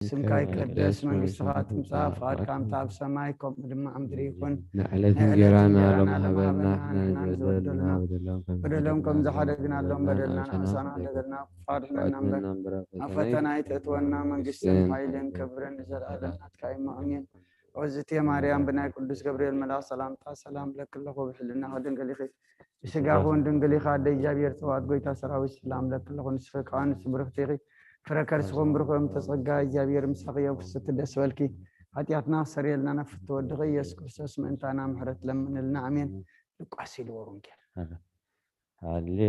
ስምካ ይቀደስ መንግስትኻ ትምጻእ ፍቃድካ ኣብ ሰማይ ከምኡ ድማ ኣብ ምድሪ ይኩን ንዕለትን ጌራና ለመሃበና ለማህበልና ንሕና ንዝበደልና በደሎም ከም ዝሓደግናሎም በደልና በደልና ንእሳና እንደገና ፍቃድና እምበር ኣብ ፈተና ይተእትወና መንግስትን ሓይልን ክብርን ዘለኣለም ናትካ እዩ ኣሜን። ወዝቴ ማርያም ብናይ ቅዱስ ገብርኤል መልአክ ሰላምታ ሰላም ለክለኹ ብሕልና ድንግል ኢኺ ብስጋኹን ድንግል ኢኻ ኣደ እግዚአብሔር ጽባኦት ጎይታ ሰራዊት ሰላም ለክለኹ ንስፍካ ንስብርክቲ ኢኺ ፍረ ከርስኹም ብርኾም ተጸጋ እግዚአብሔር ምሳኺ የውክስት ደስ በልኪ ኃጢአትና ሰሪየልና ነፍት ወድኺ ኢየሱስ ክርስቶስ ምእንታና ምሕረት ለምንልና አሜን። ሉቃስ ይልዎ ወንጌል ሃሌሉያ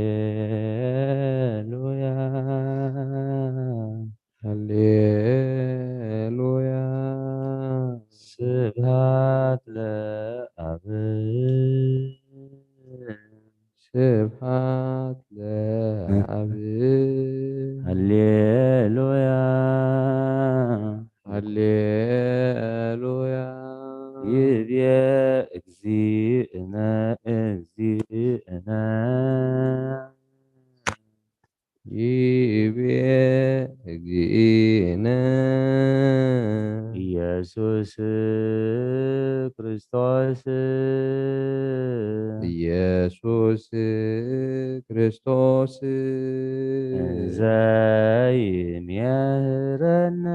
ሃሌሉያ ስብሐት ለአብ ስብሐት ለአብ ሃሌሉያ ሃሌሉያ ይቤ እግዚእነ እግዚእነ ይቤ እግዚእነ ኢየሱስ ክርስቶስ ኢየሱስ ክርስቶስ ዘይሜህረነ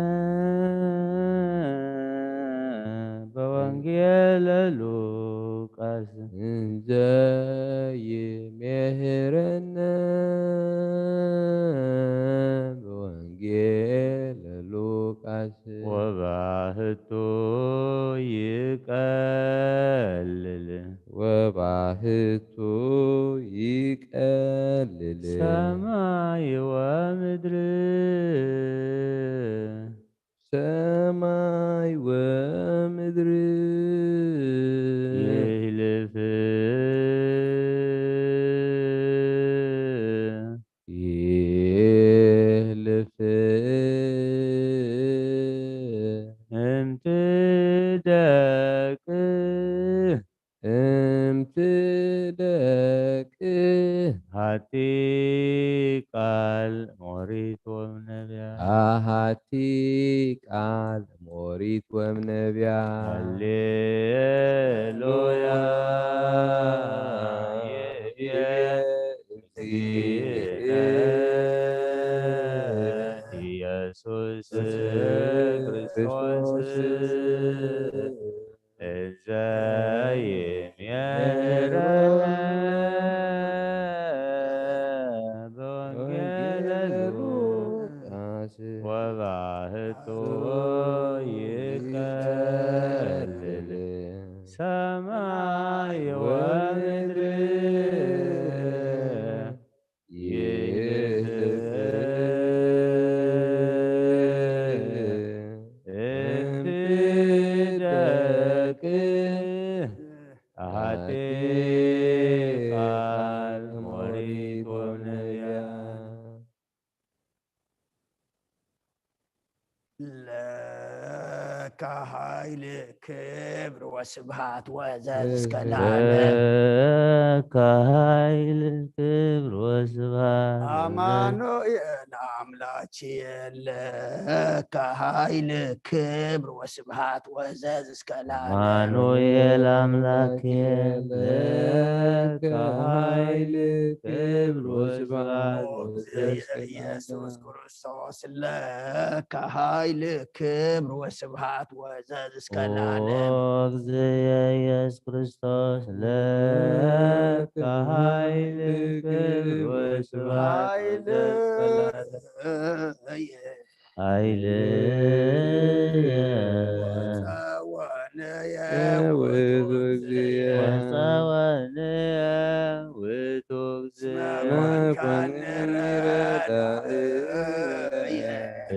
በወንጌለ ሉቃስ ዘይሜህረነ በወንጌለ ሉቃስ ወባህቱ ይቀልል ወባህቱ ይቀልል ሰማይ ወምድር ሰማይ ወምድር ይህልፍ ይህልፍ እምትደቅ እምትደቅ ሃቲ ቃል ኦሪት ወነቢያት አሃቲ ቃል ኦሪት ወነቢያት ሃሌሉያ ኢየሱስ ክርስቶስ ዘይሜህረነ በወንጌለ ሉቃስ ወባህቱ ይቀልል ሰማይ ወምድር እምትደቅ አሐቲ ቃል ኦሪት ወነቢያት ለከ ኃይል ክብር ወስብሐት ወዘዝ እስከ ለዓለም ለከ ኃይል ክብር ወስብሐት አማኑኤል አምላችየ ለከ ኃይል ክብር ወስብሐት ወዘዝ እስከ ለዓለም አማኑኤል አምላክየ ለከ ኃይል ክብር ወስብሐት ኢየሱስ ክርስቶስ ለከ ኃይል ክብር ወስብሐት ወዘዝ እስከ ለዓለም እግዚእ ኢየሱስ ክርስቶስ ለከ ኃይል ክብር ወስብሐት ኃይልየ ወፀወንየ ውእቱ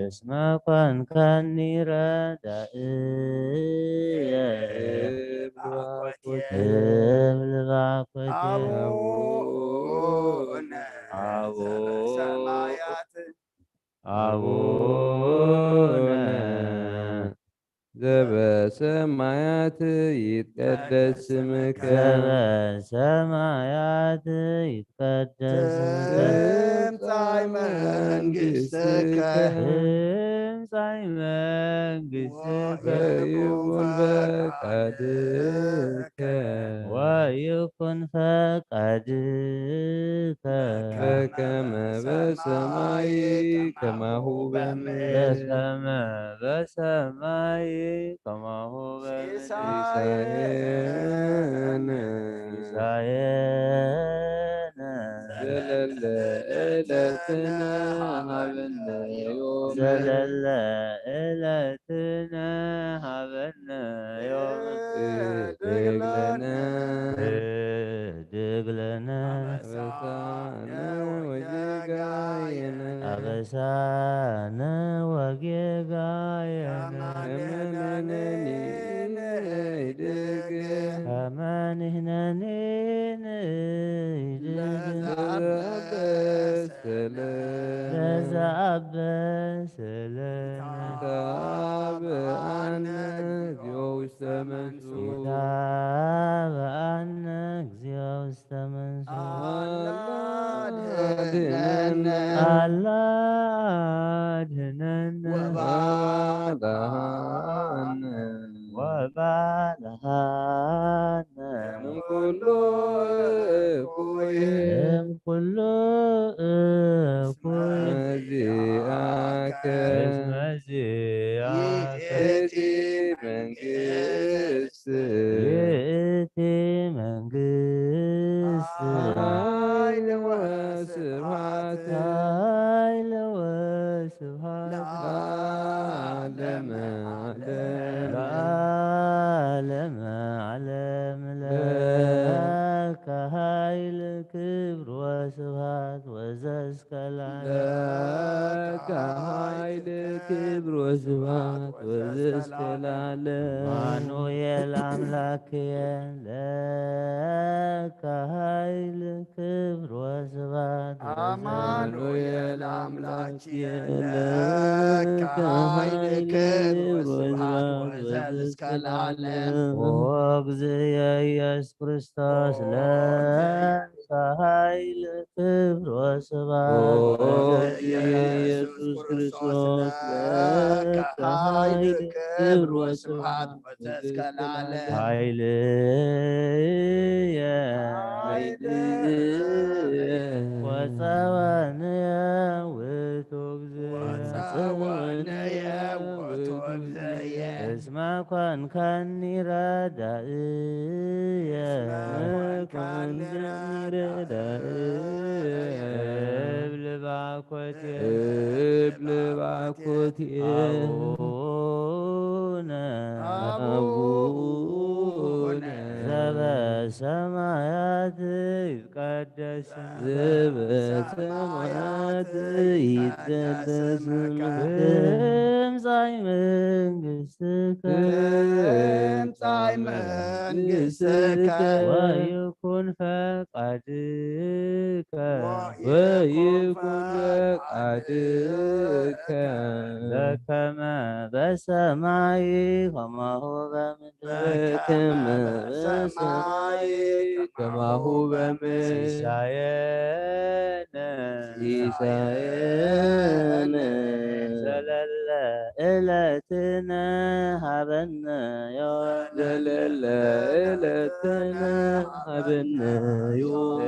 እስመ ኮንከኒ ረዳእየ እብል ባኮቴ አቡነ ዘበሰማያት ይትቀደስ ስምከ ዘበሰማያት ይትቀደስ ስምከ ትምጻእ መንግሥትከ ትምጻእ እምጻይ መንግሥትከ ወይኩን ፈቃድከ ወይኩን ፈቃድከ በከመ በሰማይ ከማሁ በምድር በከመ በሰማይ ከማሁ በምድር ሲሳየነ ሲሳየነ ዘለለ ዕለትነ ሀበነ ዮም ዘለለ ዕለትነ ሀበነ ዮም ህድግ ለነ ህድግ ለነ አበሳነ ወጌጋየነ አበሳነ ወጌጋየነ ከመንህነኒ ህድግ ከመ ንሕነኒ ንህድግ ዘአበሰለ ለዘአበሰለነ ታብአነ እግዚኦ ውስተ መንሱት ኢታብአነ እግዚኦ ውስተ መንሱት አላድኅነነ አላ አድኅነነ ወባልሐነ ወባልሐነ እምኩሉ እኩይ እምኩሉ እኩይ መዚአከ እስመ ዚአከ ይእቲ መንግሥት ይእቲ መንግሥት ኃይል ወስብሐት ኃይል ወስብሐት ለዓለመ ዓለም ለዓለመ ዓለም ለከ ኃይል ክብር ወስብሐት ወዘእስከ ለዓለም ለከ ኃይል ክብር ወስብሐት ወዘእስከ ለዓለም አማኑኤል አምላክየ ለከ ኃይል ክብር ወስብሐት አማኑኤል አምላክየ ለከ ኃይል ክብር ወስብሐት ወዘእስከ ለዓለም ወእግዚእየ ኢየሱስ ክርስቶስ ለከ ኃይል ክብር ወስብሐት ኢየሱስ ክርስቶስ ለከ ኃይል ክብር ወስብሐት ወዘእስከ ለዓለም ኃይልየ ወፀወንየ ውእቱ ወፀወንየ ውእቱ እግዚእየ እስመ ኮንከኒ ረዳእየ እብል ባኮቴየ እብል ባኮቴየ አቡነ አቡነ ዘበሰማያት ይትቀደስ ዘበሰማያት ይትቀደስ ስምከ ትምጻእ መንግሥትከ ትምጻእ መንግሥትከ ወይኩን ፈቃድከ ወይኩን ፈቃድከ በከመ በሰማይ ከማሁ በምድር በከመ በሰማይ ከማሁ በምድር ሲሳየነ ሲሳየነ ዘለለ ዕለትነ ሀበነ ዮም ዘለለ ዕለትነ ሀበነ ዮም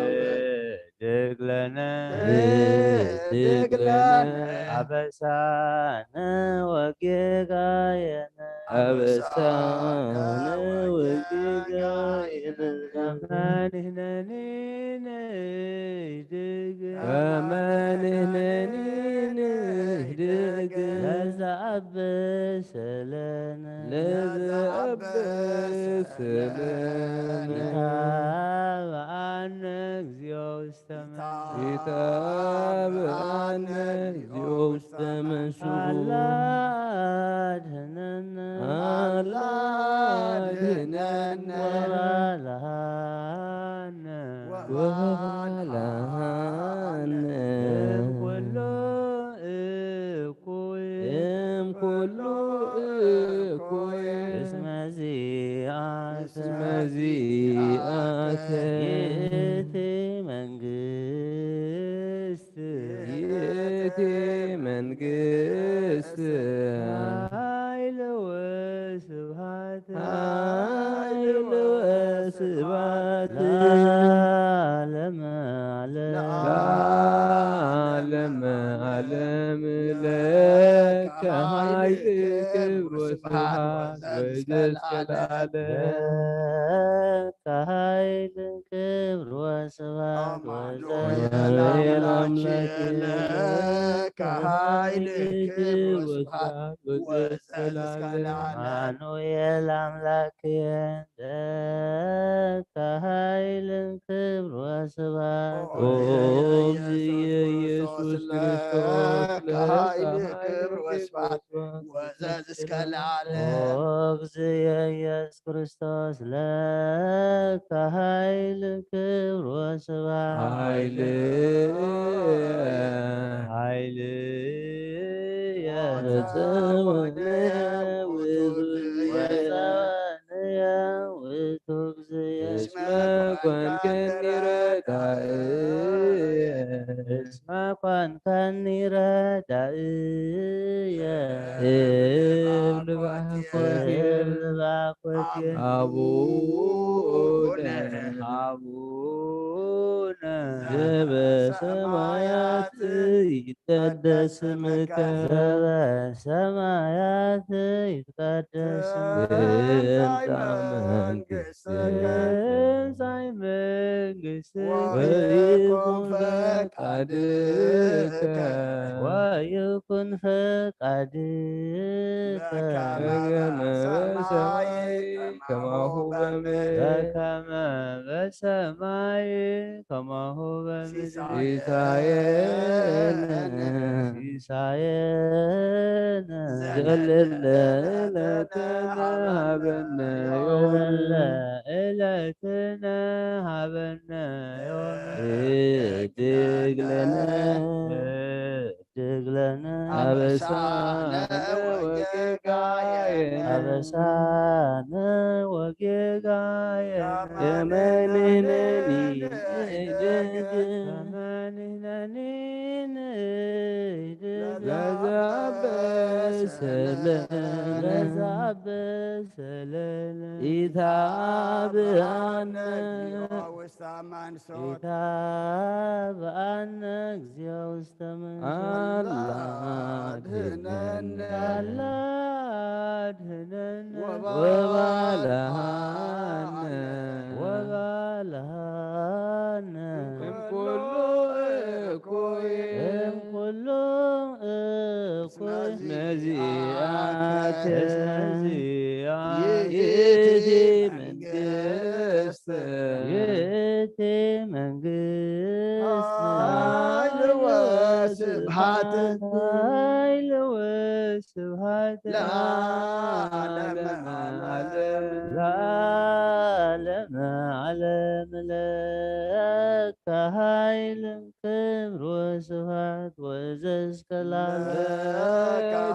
ህድግ ለነ ህድግ ለነ አበሳነ ወጌጋየነ አበሳነ ወጌጋየነ ከመ ንሕነኒ ንህድግ ከመ ንሕነኒ ንህድግ ለዘአበሰለነ ለዘአበሰለነ ኢታብአነ እግዚኦ ውስተ መንሱት ኢታብአነ እግዚኦ ውስተ መንሱት አላ አድኅነነ አላድኅነነ ወባልሐነ ወባልሐነ እምኩሉ እኩይ እምኩሉ እኩይ እስመ ዚአከ እስመ ዚአከ ይእቲ መንግሥት ይእቲ መንግሥት ኃይል ወስብሐት ኃይል ወስብሐት ለዓለመ ለዓለመ ዓለም ለከ ኃይል ክብር ወስብሐት ወዘእስከ ለዓለም ከኃይል ክብር ወስብሐት አማኑኤል አምላክ ከኃይል ክብር ወስብሐት ወዘእስከ ለዓለም አማኑኤል አምላክየ ከኃይል ክብር ወስብሐት ኦ እግዚእ ኢየሱስ ክርስቶስ ከኃይል ክብር ወስብሐት ወዘእስከ ለዓለም ኦ እግዚእ ኢየሱስ ክርስቶስ ለከ ኃይል ክብር ወስብሐት ኃይል ኃይል ውእቱ እግዚእ እስመ ኮንከኒ ረዳእየ እስመ ኮንከኒ ረዳእየ እብል ባኮቴየ አቡነ አቡነ ዘበሰማያት ይትቀደስ ስምከ ዘበሰማያት ይትቀደስ ትምጻእ መንግሥትከ ትምጻእ መንግሥትከ ወይኩን ፈቃድከ ወይኩን ፈቃድከ በከመ በሰማይ ከማሁ በምድር በከመ በሰማይ ከማሁ በምድር ሲሳየነ ሲሳየነ ዘለለ ዕለትነ ሀበነ ዮም ዕለትነ ሀበነ ዮም እድግ ለነ እድግ ለነ አበሳነ ወጌጋየነ አበሳነ ወጌጋየነ የመንህነኒ ንእድግ ከመንህነኒ ለዛበሰለነ ኢታብአነ ኢታብአነ እግዚኦ ውስተ አላ አድኅነነ አድኅነነ ወባልሐነ ወባልሐነ እምኩሉ እኩይ እምኩሉ እኩይ ነዚአተ ይእቲ መንግሥት ይእቲ መንግሥት ኃይል ወስብሐት ኃይል ወስብሐት ለዓለመ ዓለም ለዓለመ ዓለም ለከ ኃይል ክብር ወስብሐት ወዘእስከ ለዓለም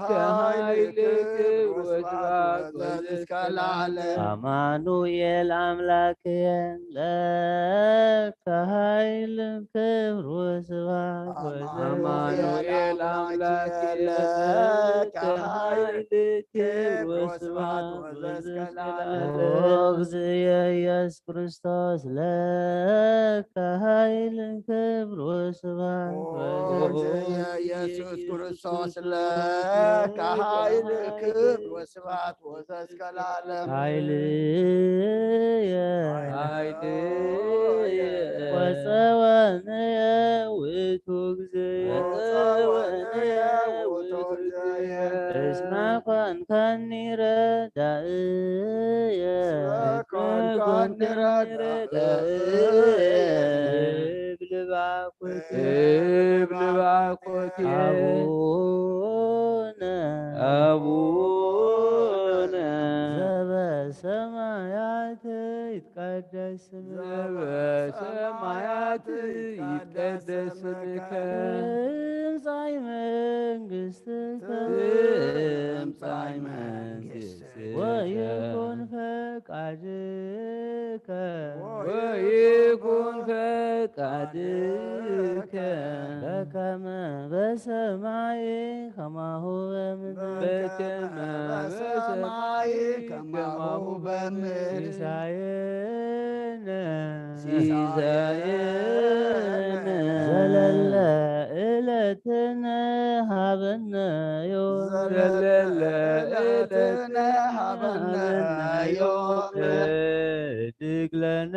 ከኃይል ክብር ወስብሐት ወዘእስከ ለዓለም አማኑኤል አምላክየ ለከ ኃይል ክብር ወስብሐት አማኑኤል አምላክ ለከ ኃይል ክብር ወስብሐት ወዘእስከ ለዓለም እግዚእ ኢየሱስ ክርስቶስ ለከ ኃይል ክብር ወስብሐት ኢየሱስ ክርስቶስ ለከ ኃይል ክብር ወስብሐት ወዘእስከ ለዓለም ኃይልየ ኃይልየ ወፀወንየ ውእቱ እግዚእ እስመ ኮንከኒ ረዳእየ ኮንከኒ ረዳእየ እብል ባኮቴየ እብል ባኮቴየ አቡነ አቡነ ዘበሰማያት ይትቀደስ ስምከ በሰማያት ይትቀደስ ስምከ ትምጻእ መንግሥትከ ትምጻእ መንግሥትከ ወይኩን ፈቃድከ ወይኩን ፈቃድከ በከመ በሰማይ ከማሁ በምድር በከመ በሰማይ ከማሁ በምድር ሲሳየነ ሲሳየነ ዘለለ ዕለትነ ሀበነ ዮም ዘለለ ዕለትነ ሀበነ ዮም እድግ ለነ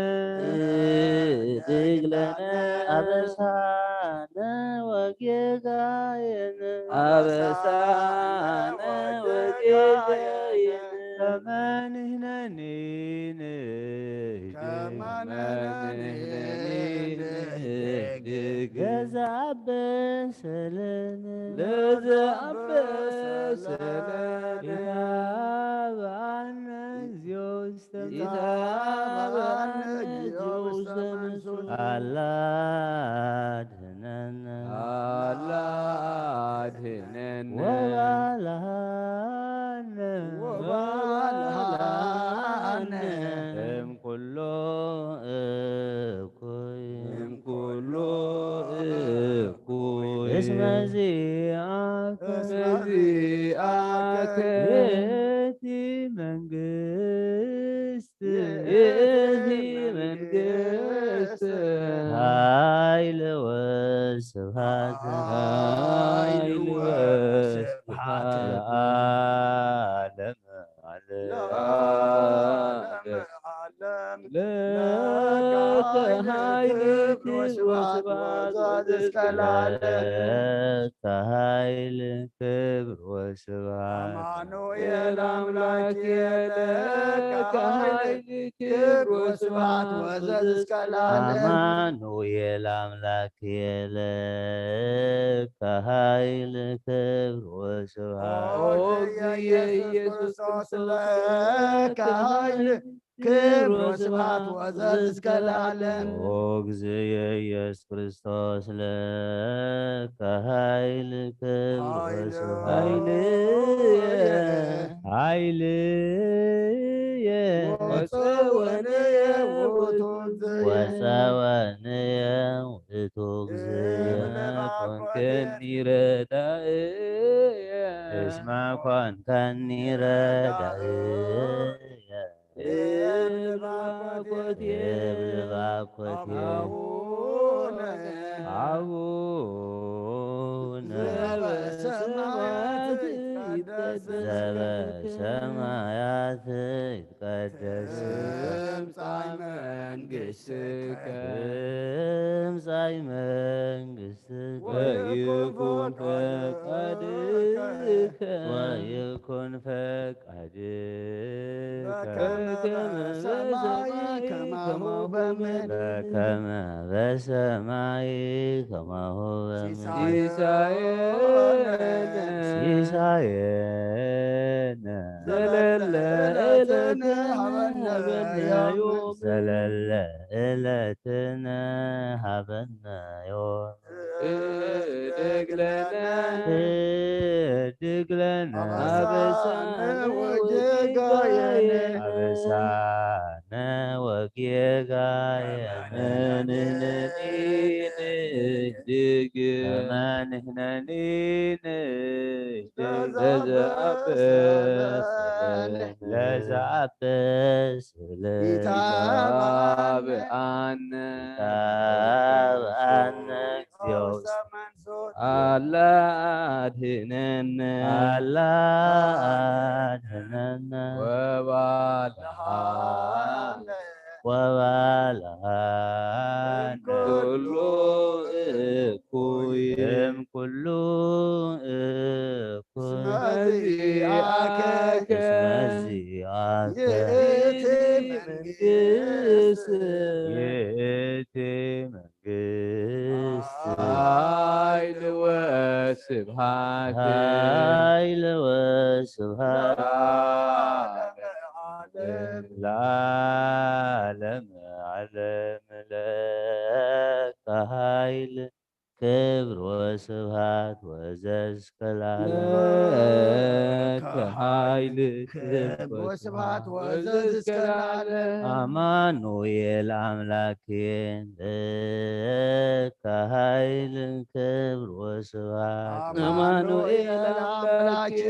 አበሳነ ወጌጋየነ አበሳነ ወጌጋየነ ከመ ንሕነኒ ንህድግ ገዛበሰለነ ለዘአበሰለነ ኢታብአነ እግዚኦ ውስተ ኢታብአነ እግዚኦ ውስተ መንሱት አላ አድኅነነ አላ አድኅነነ ወባልሐነ ወባልሐነ እምኩሎ እኩይ እምኩሎ እኩይ እስመ ዚአከ ዚአከ ይእቲ መንግሥት ይእቲ መንግሥት ኃይል ወስብሐት ኃይል ወስብሐት ለዓለመ ዓለም ለከ ኃይል ወስብሐት ለከ ኃይል ክብር ወስብሐት አማኑኤል አምላኬ ለከ ኃይል ክብር ወስብሐት እስከ ለዓለም አማኑኤል አምላክ ለከ ኃይል ክብር ወስብሐት ኦ የኢየሱስ ክርስቶስ ለከ ኃይል ክብር ወስብሐት እስከ ለዓለም ኦ እግዚእየ ኢየሱስ ክርስቶስ ለከ ኃይል ክብር ወስብሐት ኃይልየ ወፀወንየ ውእቱ ወፀወንየ ውእቱ እግዚእየ ኮንከኒ ረዳእየ እስመ ኮንከኒ ረዳእየ ባኮቴ አቡነ ዘበሰማያት ይትቀደስ ትምጻእ መንግሥትከ ትምጻእ መንግሥትከ ወይኩን ፈቃድከ ወይኩን ፈቃድከ በከመ በሰማይ ከማሁ በምድር በከመ በሰማይ ከማሁ በምድር ሲሳየነ ሲሳየነ ዘለለ ዕለትነ ሀበነ ዮም ዘለለ ዕለትነ ሀበነ ዮም እድግ ለነ እድግ ለነ አበሳነ ወጌጋየነ አበሳነ ወጌጋየነ ንሕነኒ ንህድግ ከመ ንሕነኒ ንህድግ ለዘአበስለ ኢታብአነ ታብአነ እግዚኦ ውስተ አላ አድኅነነ አላ አድኅነነ ወባልሐነ ወባልሐነ ኩሉ እኩይ እምኩሉ እኩይ ዚአከ እስመ ዚአከ ይእቲ መንግሥት ይእቲ መንግሥት ኃይል ወስብሐት ኃይል ወስብሐት ለዓለመ ዓለም ለከ ኃይል ክብር ወስብሐት ወዘእስከ ለዓለም ለከ ኃይል ኃይል ክብር ወስብሐት ወዘዝ ወዘዝ እስከ እስከ ለዓለም ለዓለም አማኑኤል አምላኬ ለከ ኃይል ክብር ወስብሐት አማኑኤል አምላኬ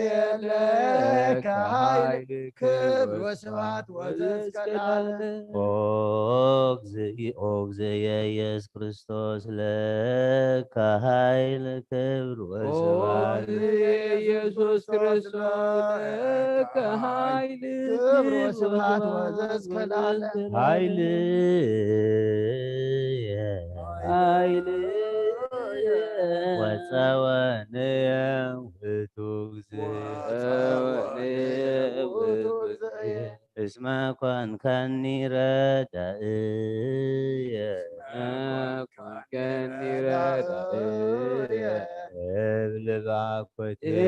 ለከ ኃይል ክብር ወስብሐት ወዘዝ ወዘዝ እስከ እስከ ለዓለም ለዓለም ኦ እግዚእየ ኢየሱስ ክርስቶስ ለከ ኃይል ክብር ወስብሐት ኢየሱስ ክርስቶስ ለከ ኃይል ክብር ወስብሐት ወዘዝ እስከ ለዓለም ኃይል ኃይል ወፀወንየ ውእቱ እግዚእ እስመ ኮንከኒ ረዳእየ ኮንከኒ ረዳእየ እብል ባኮቴየ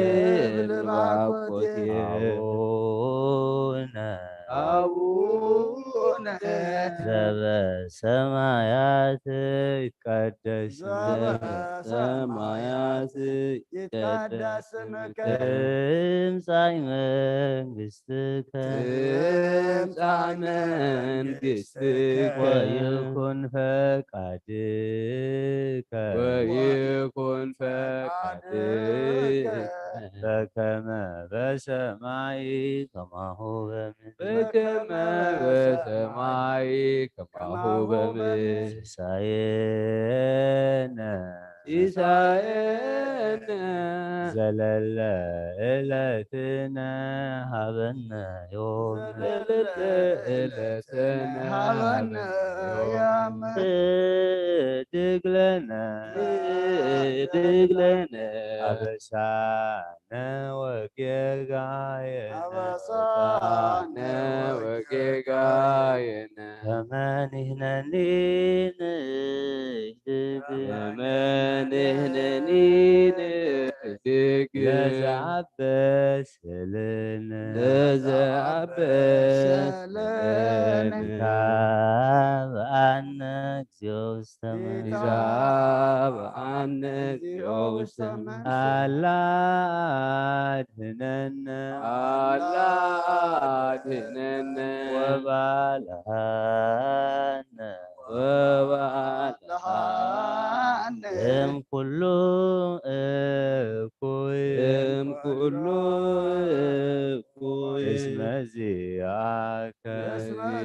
እብል ባኮቴየ አቡነ አቡነ ዘበሰማያት ይትቀደስ ሰማያት ይትቀደስ ስምከ ትምጻእ መንግሥትከ ትምጻእ መንግሥትከ ወይኩን ፈቃድከ ወይኩን ፈቃድከ በከመ በሰማይ ከማሁ በምድር በከመ በሰማይ ከማሁ በምድር ሲሳየነ ሲሳየነ ዘለለ ዕለትነ ሀበነ ዮም ዘለለ ዕለትነ ሀበነ ዮም ድግለነ ድግለነ አበሳነ ወጌጋየነ አበሳነ ወጌጋየነ ከመ ንሕነኒ ንህድግ ዘመንህነኒ ንህድግ ለዘአበስልነ ለዘአበስለነ ታብአነ እግዚኦ ውስተ መንግሥትከ ይዛብአነ እግዚኦ ውስተ መንግሥትከ አላ አድኅነነ አላ አድኅነነ ወባልሐነ ወባልሐነ እምኩሉ እኩይ እምኩሉ እኩይ እስመ ዚአከ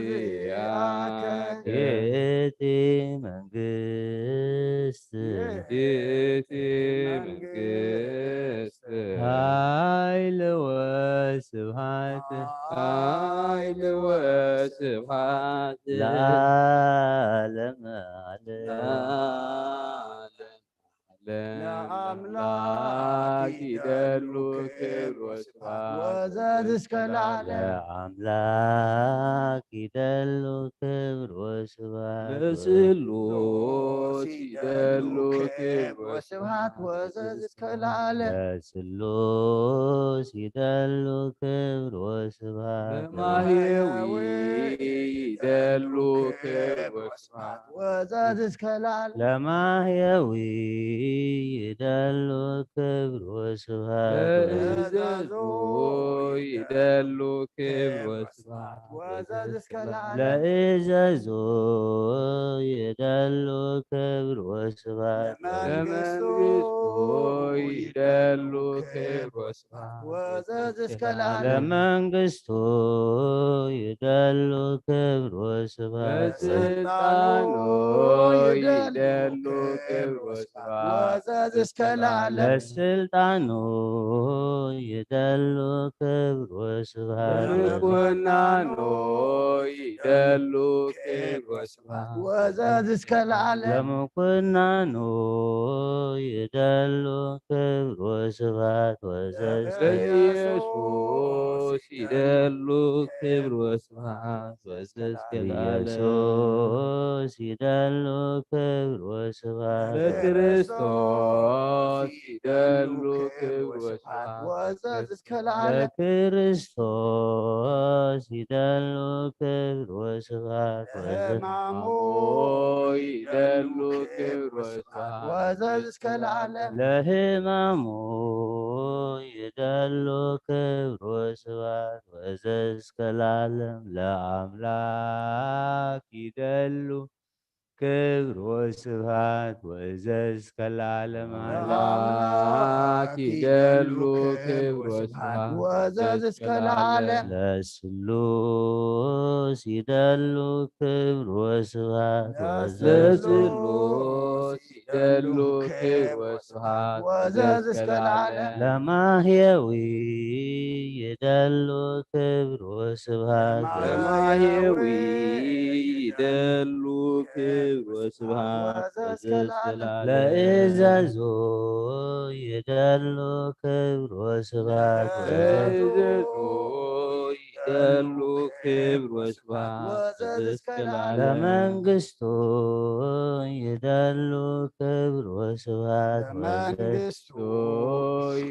ዚአከ ይእቲ መንግሥት ይእቲ መንግሥት ኃይል ወስብሐት ኃይል ወስብሐት ለዓለመ ዓለም ለአምላክ ይደሉ ክብር ወስብሐት ወዘዝ እስከ ለዓለም ለአምላክ ይደሉ ክብር ወስብሐት ለስሉስ ይደሉ ክብር ወስብሐት ወዘዝ እስከ ለዓለም ለስሉስ ይደሉ ክብር ወስብሐት ለማህየዊ ይደሉ ክብር ወስብሐት ወዘዝ እስከ ለዓለም ለማህየዊ ይደሉ ክብር ወስብሐት ለእዘዙ ይደሉ ክብር ወስብሐት ወዘዝ እስከ ለዓለም ለእዘዞ ይደሉ ክብር ወስብሐት ለመንግሥቱ ይደሉ ክብር ወስብሐት ወዘዝ እስከ ለዓለም ለመንግሥቱ ይደሉ ክብር ወስብሐት ለስልጣኑ ይደሉ ክብር ወስብሐት ወዘዝ እስከ ለዓለም ለስልጣኑ ይደሉ ክብር ወስብሐት ለምስጋናኑ ይደሉ ክብር ወስብሐት ወዘዝ እስከ ለዓለም ለምኩናኑ ይደሉ ክብር ወስብሐት ወዘዝ ለኢየሱስ ይደሉ ክብር ወስብሐት ወዘዝ እስከ ለዓለም ኢየሱስ ይደሉ ክብር ወስብሐት ለክርስቶስ ክርስቶስ ይደሉ ክብር ወስብሐት ወዘዝ እስከ ለዓለም ለክርስቶስ ይደሉ ክብር ወስብሐት ሕማሙ ይደሉ ክብር ወስብሐት ወዘዝ እስከ ለዓለም ለሕማሙ ይደሉ ክብር ወስብሐት ወዘዝ እስከ ለዓለም ለአምላክ ይደሉ ክብር ወስብሐት ወዘዝ እስከ ለዓለም አምላክ ይደሉ ክብር ወስብሐት ወዘዝ እስከ ለዓለም ለስሉስ ይደሉ ክብር ወስብሐት ለስሉስ ይደሉ ክብር ወስብሐት ወዘዝ እስከ ለዓለም ለማህየዊ ይደሉ ክብር ወስብሐት ለማህየዊ ይደሉ ክብር ወስብሐት ለእዘዞ ይደሉ ክብር ወስብሐት ይደሉ ክብር ወስብሐት ለመንግስቱ ይደሉ ክብር ወስብሐት ለመንግስቱ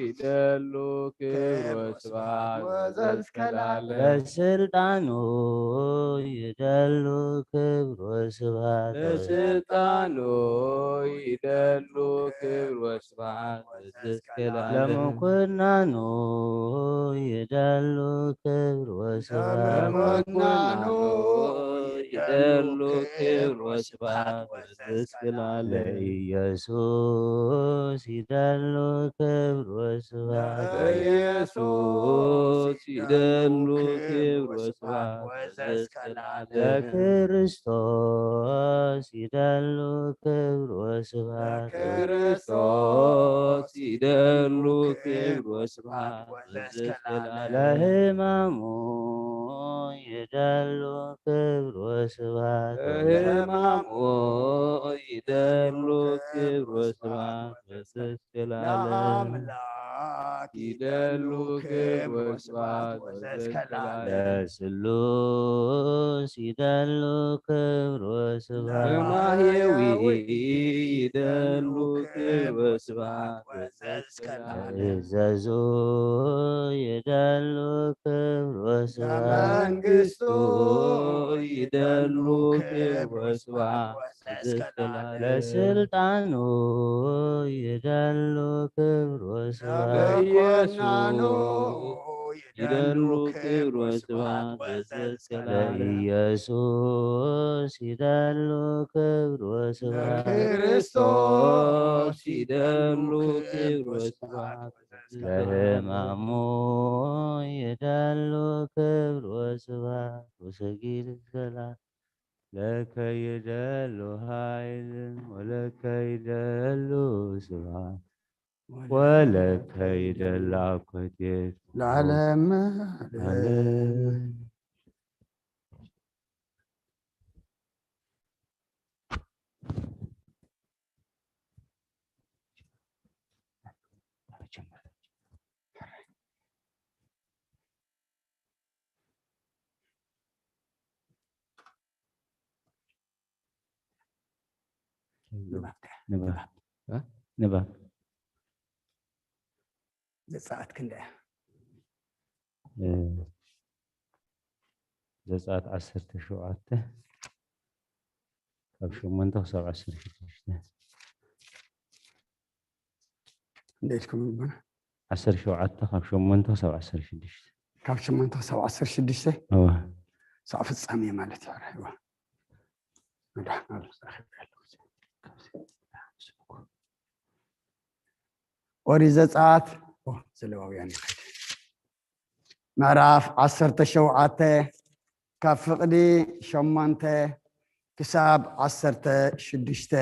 ይደሉ ክብር ወስብሐት ለስልጣኑ ይደሉ ክብር ወስብሐት ለስልጣኑ ይደሉ ክብር ወስብሐት ለምኩናኑ ይደሉ ክብር ወስብሐት ለመኩናኑ ይደሉ ክብር ወስብሐት ለኢየሱስ ይደሉ ክብር ወስብሐት ለኢየሱስ ይደሉ ክብር ወስብሐት ለክርስቶስ ይደሉ ክብር ወስብሐት ክርስቶስ ይደሉ ክብር ወስብሐት ለሕማሙ ይደሉ ክብር ወስብሐት ለሕማሙ ይደሉ ክብር ወስብሐት ለአምላክ ይደሉ ክብር ወስብሐት ለስሉስ ይደሉ ክብር ወስብሐት ለማህየዊ ይደሉ ክብር ወስብሐት ለእዘዙ ይደሉ ክብር ወስብሐት ለመንግስቱ ይደሉ ክብር ወስብሐት ለስልጣኑ ይደሉ ክብር ወስብሐት ለኢየሱስ ይደሉ ክብር ወስብሐት ለኢየሱስ ይደሉ ክብር ወስብሐት ክርስቶስ ይደሉ ክብር ወስብሐት ለሕማሙ ይደሉ ክብር ወስብሐት ወሰጊድ ሰላም ለከ ይደሉ ኃይል ወለከ ይደሉ ስብሐት ወለከ ይደሉ አኮቴት ለዓለም ዓለም ንባብ ዘጸአት ክንደያ ዘጸአት 17 ካብ 8 ክሳብ 16 እንዴትኩም ይባል 17 ካብ 8 ክሳብ 16 ካብ 8 ክሳብ 16 አዎ ሰዓት ፍጻሜ ማለት ያው ኦሪት ዘጸአት ዘለዋውያን ምዕራፍ 17 ካብ ፍቅዲ 8 ክሳብ 16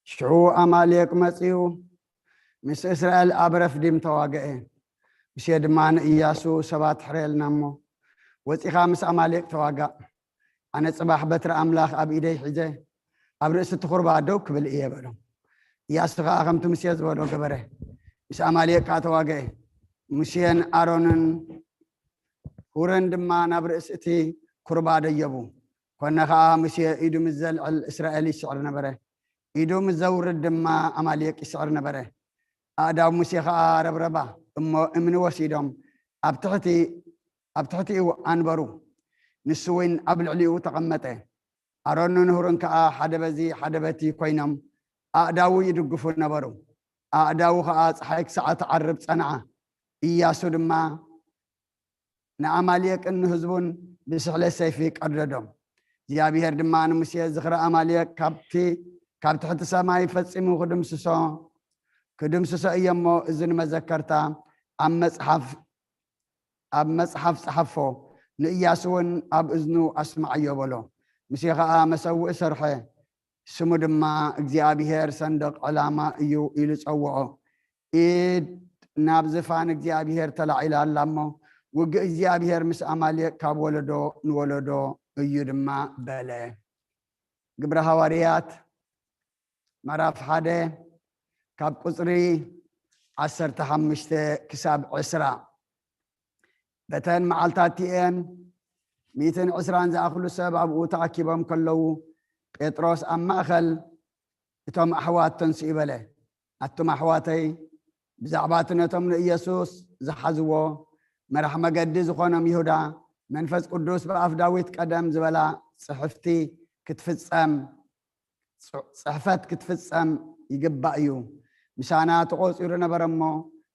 ሽዑ አማሌቅ መጺኡ ምስ እስራኤል ኣብ ረፍዲም ተዋግአ ምስ ድማ ንኢያሱ ሰባት ሕረልና እሞ ወፂኻ ምስ አማሌቅ ተዋጋእ ኣነ ጽባሕ በትሪ ኣምላኽ ኣብ ኢደይ ሒዘ ኣብ ርእሲ እቲ ኹርባ ደው ክብል እየ በሎም ኢያሱ ከዓ ከምቲ ሙሴ ዝበሎ ገበረ ምስ አማሌቅ ከዓ ተዋግአ ሙሴን አሮንን ሁረን ድማ ናብ ርእስቲ ኩርባዶ የቡ ኮነኻ ሙሴ ኢዱ ምዘልዕል እስራኤል ይስዕር ነበረ ኢዱ ምዘውርድ ድማ አማሌቅ ይስዕር ነበረ አዳው ሙሴ ከዓ ረብረባ እሞ እምኒ ወሲዶም ኣብ ትሕቲኡ አንበሩ ንሱ ወይን ኣብ ልዕሊኡ ተቐመጠ አሮንን ሁረን ከዓ ሓደ በዚ ሓደ በቲ ኮይኖም አዳው ይድግፉ ነበሩ አዳው ከዓ ፀሓይ ክሳዓት ዓርብ ጸንዓ ኢያሱ ድማ ንአማሌቅን ህዝቡን ብስሕለ ሰይፊ ቀደዶም እግዚአብሔር ድማ ንሙሴ ዝኽረ አማሌቅ ካብ ትሕቲ ሰማይ ፈጺሙ ክድምስሶ እየሞ እዝን መዘከርታ ኣብ መጽሓፍ ጽሓፎ ንኢያሱ እውን ኣብ እዝኑ ኣስማዕዮ በሎ ሙሴ ከዓ መሰውእ ሰርሐ ስሙ ድማ እግዚአብሔር ሰንደቅ ዕላማ እዩ ኢሉ ፀውዖ ኢድ ናብ ዝፋን እግዚአብሔር ተላዒላ ኣላ እሞ ውግእ እግዚአብሔር ምስ አማሌቅ ካብ ወለዶ ንወለዶ እዩ ድማ በለ ግብረ ሐዋርያት ምዕራፍ 1 ካብ ቁፅሪ 15 ክሳብ 20 በተን መዓልታት እየን 120 ዝኣኽሉ ሰብ ኣብኡ ተኣኪቦም ከለዉ ጴጥሮስ ኣብ ማእኸል እቶም ኣሕዋት ተንስኡ ይበለ ኣቶም ኣሕዋተይ ብዛዕባ ነቶም ንኢየሱስ ዝሓዝዎ መራሕ መገዲ ዝኾኖም ይሁዳ መንፈስ ቅዱስ ብኣፍ ዳዊት ቀደም ዝበላ ጽሕፈት ክትፍጸም ይግባእ እዩ ምሳና ተቆፂሩ ነበረ እሞ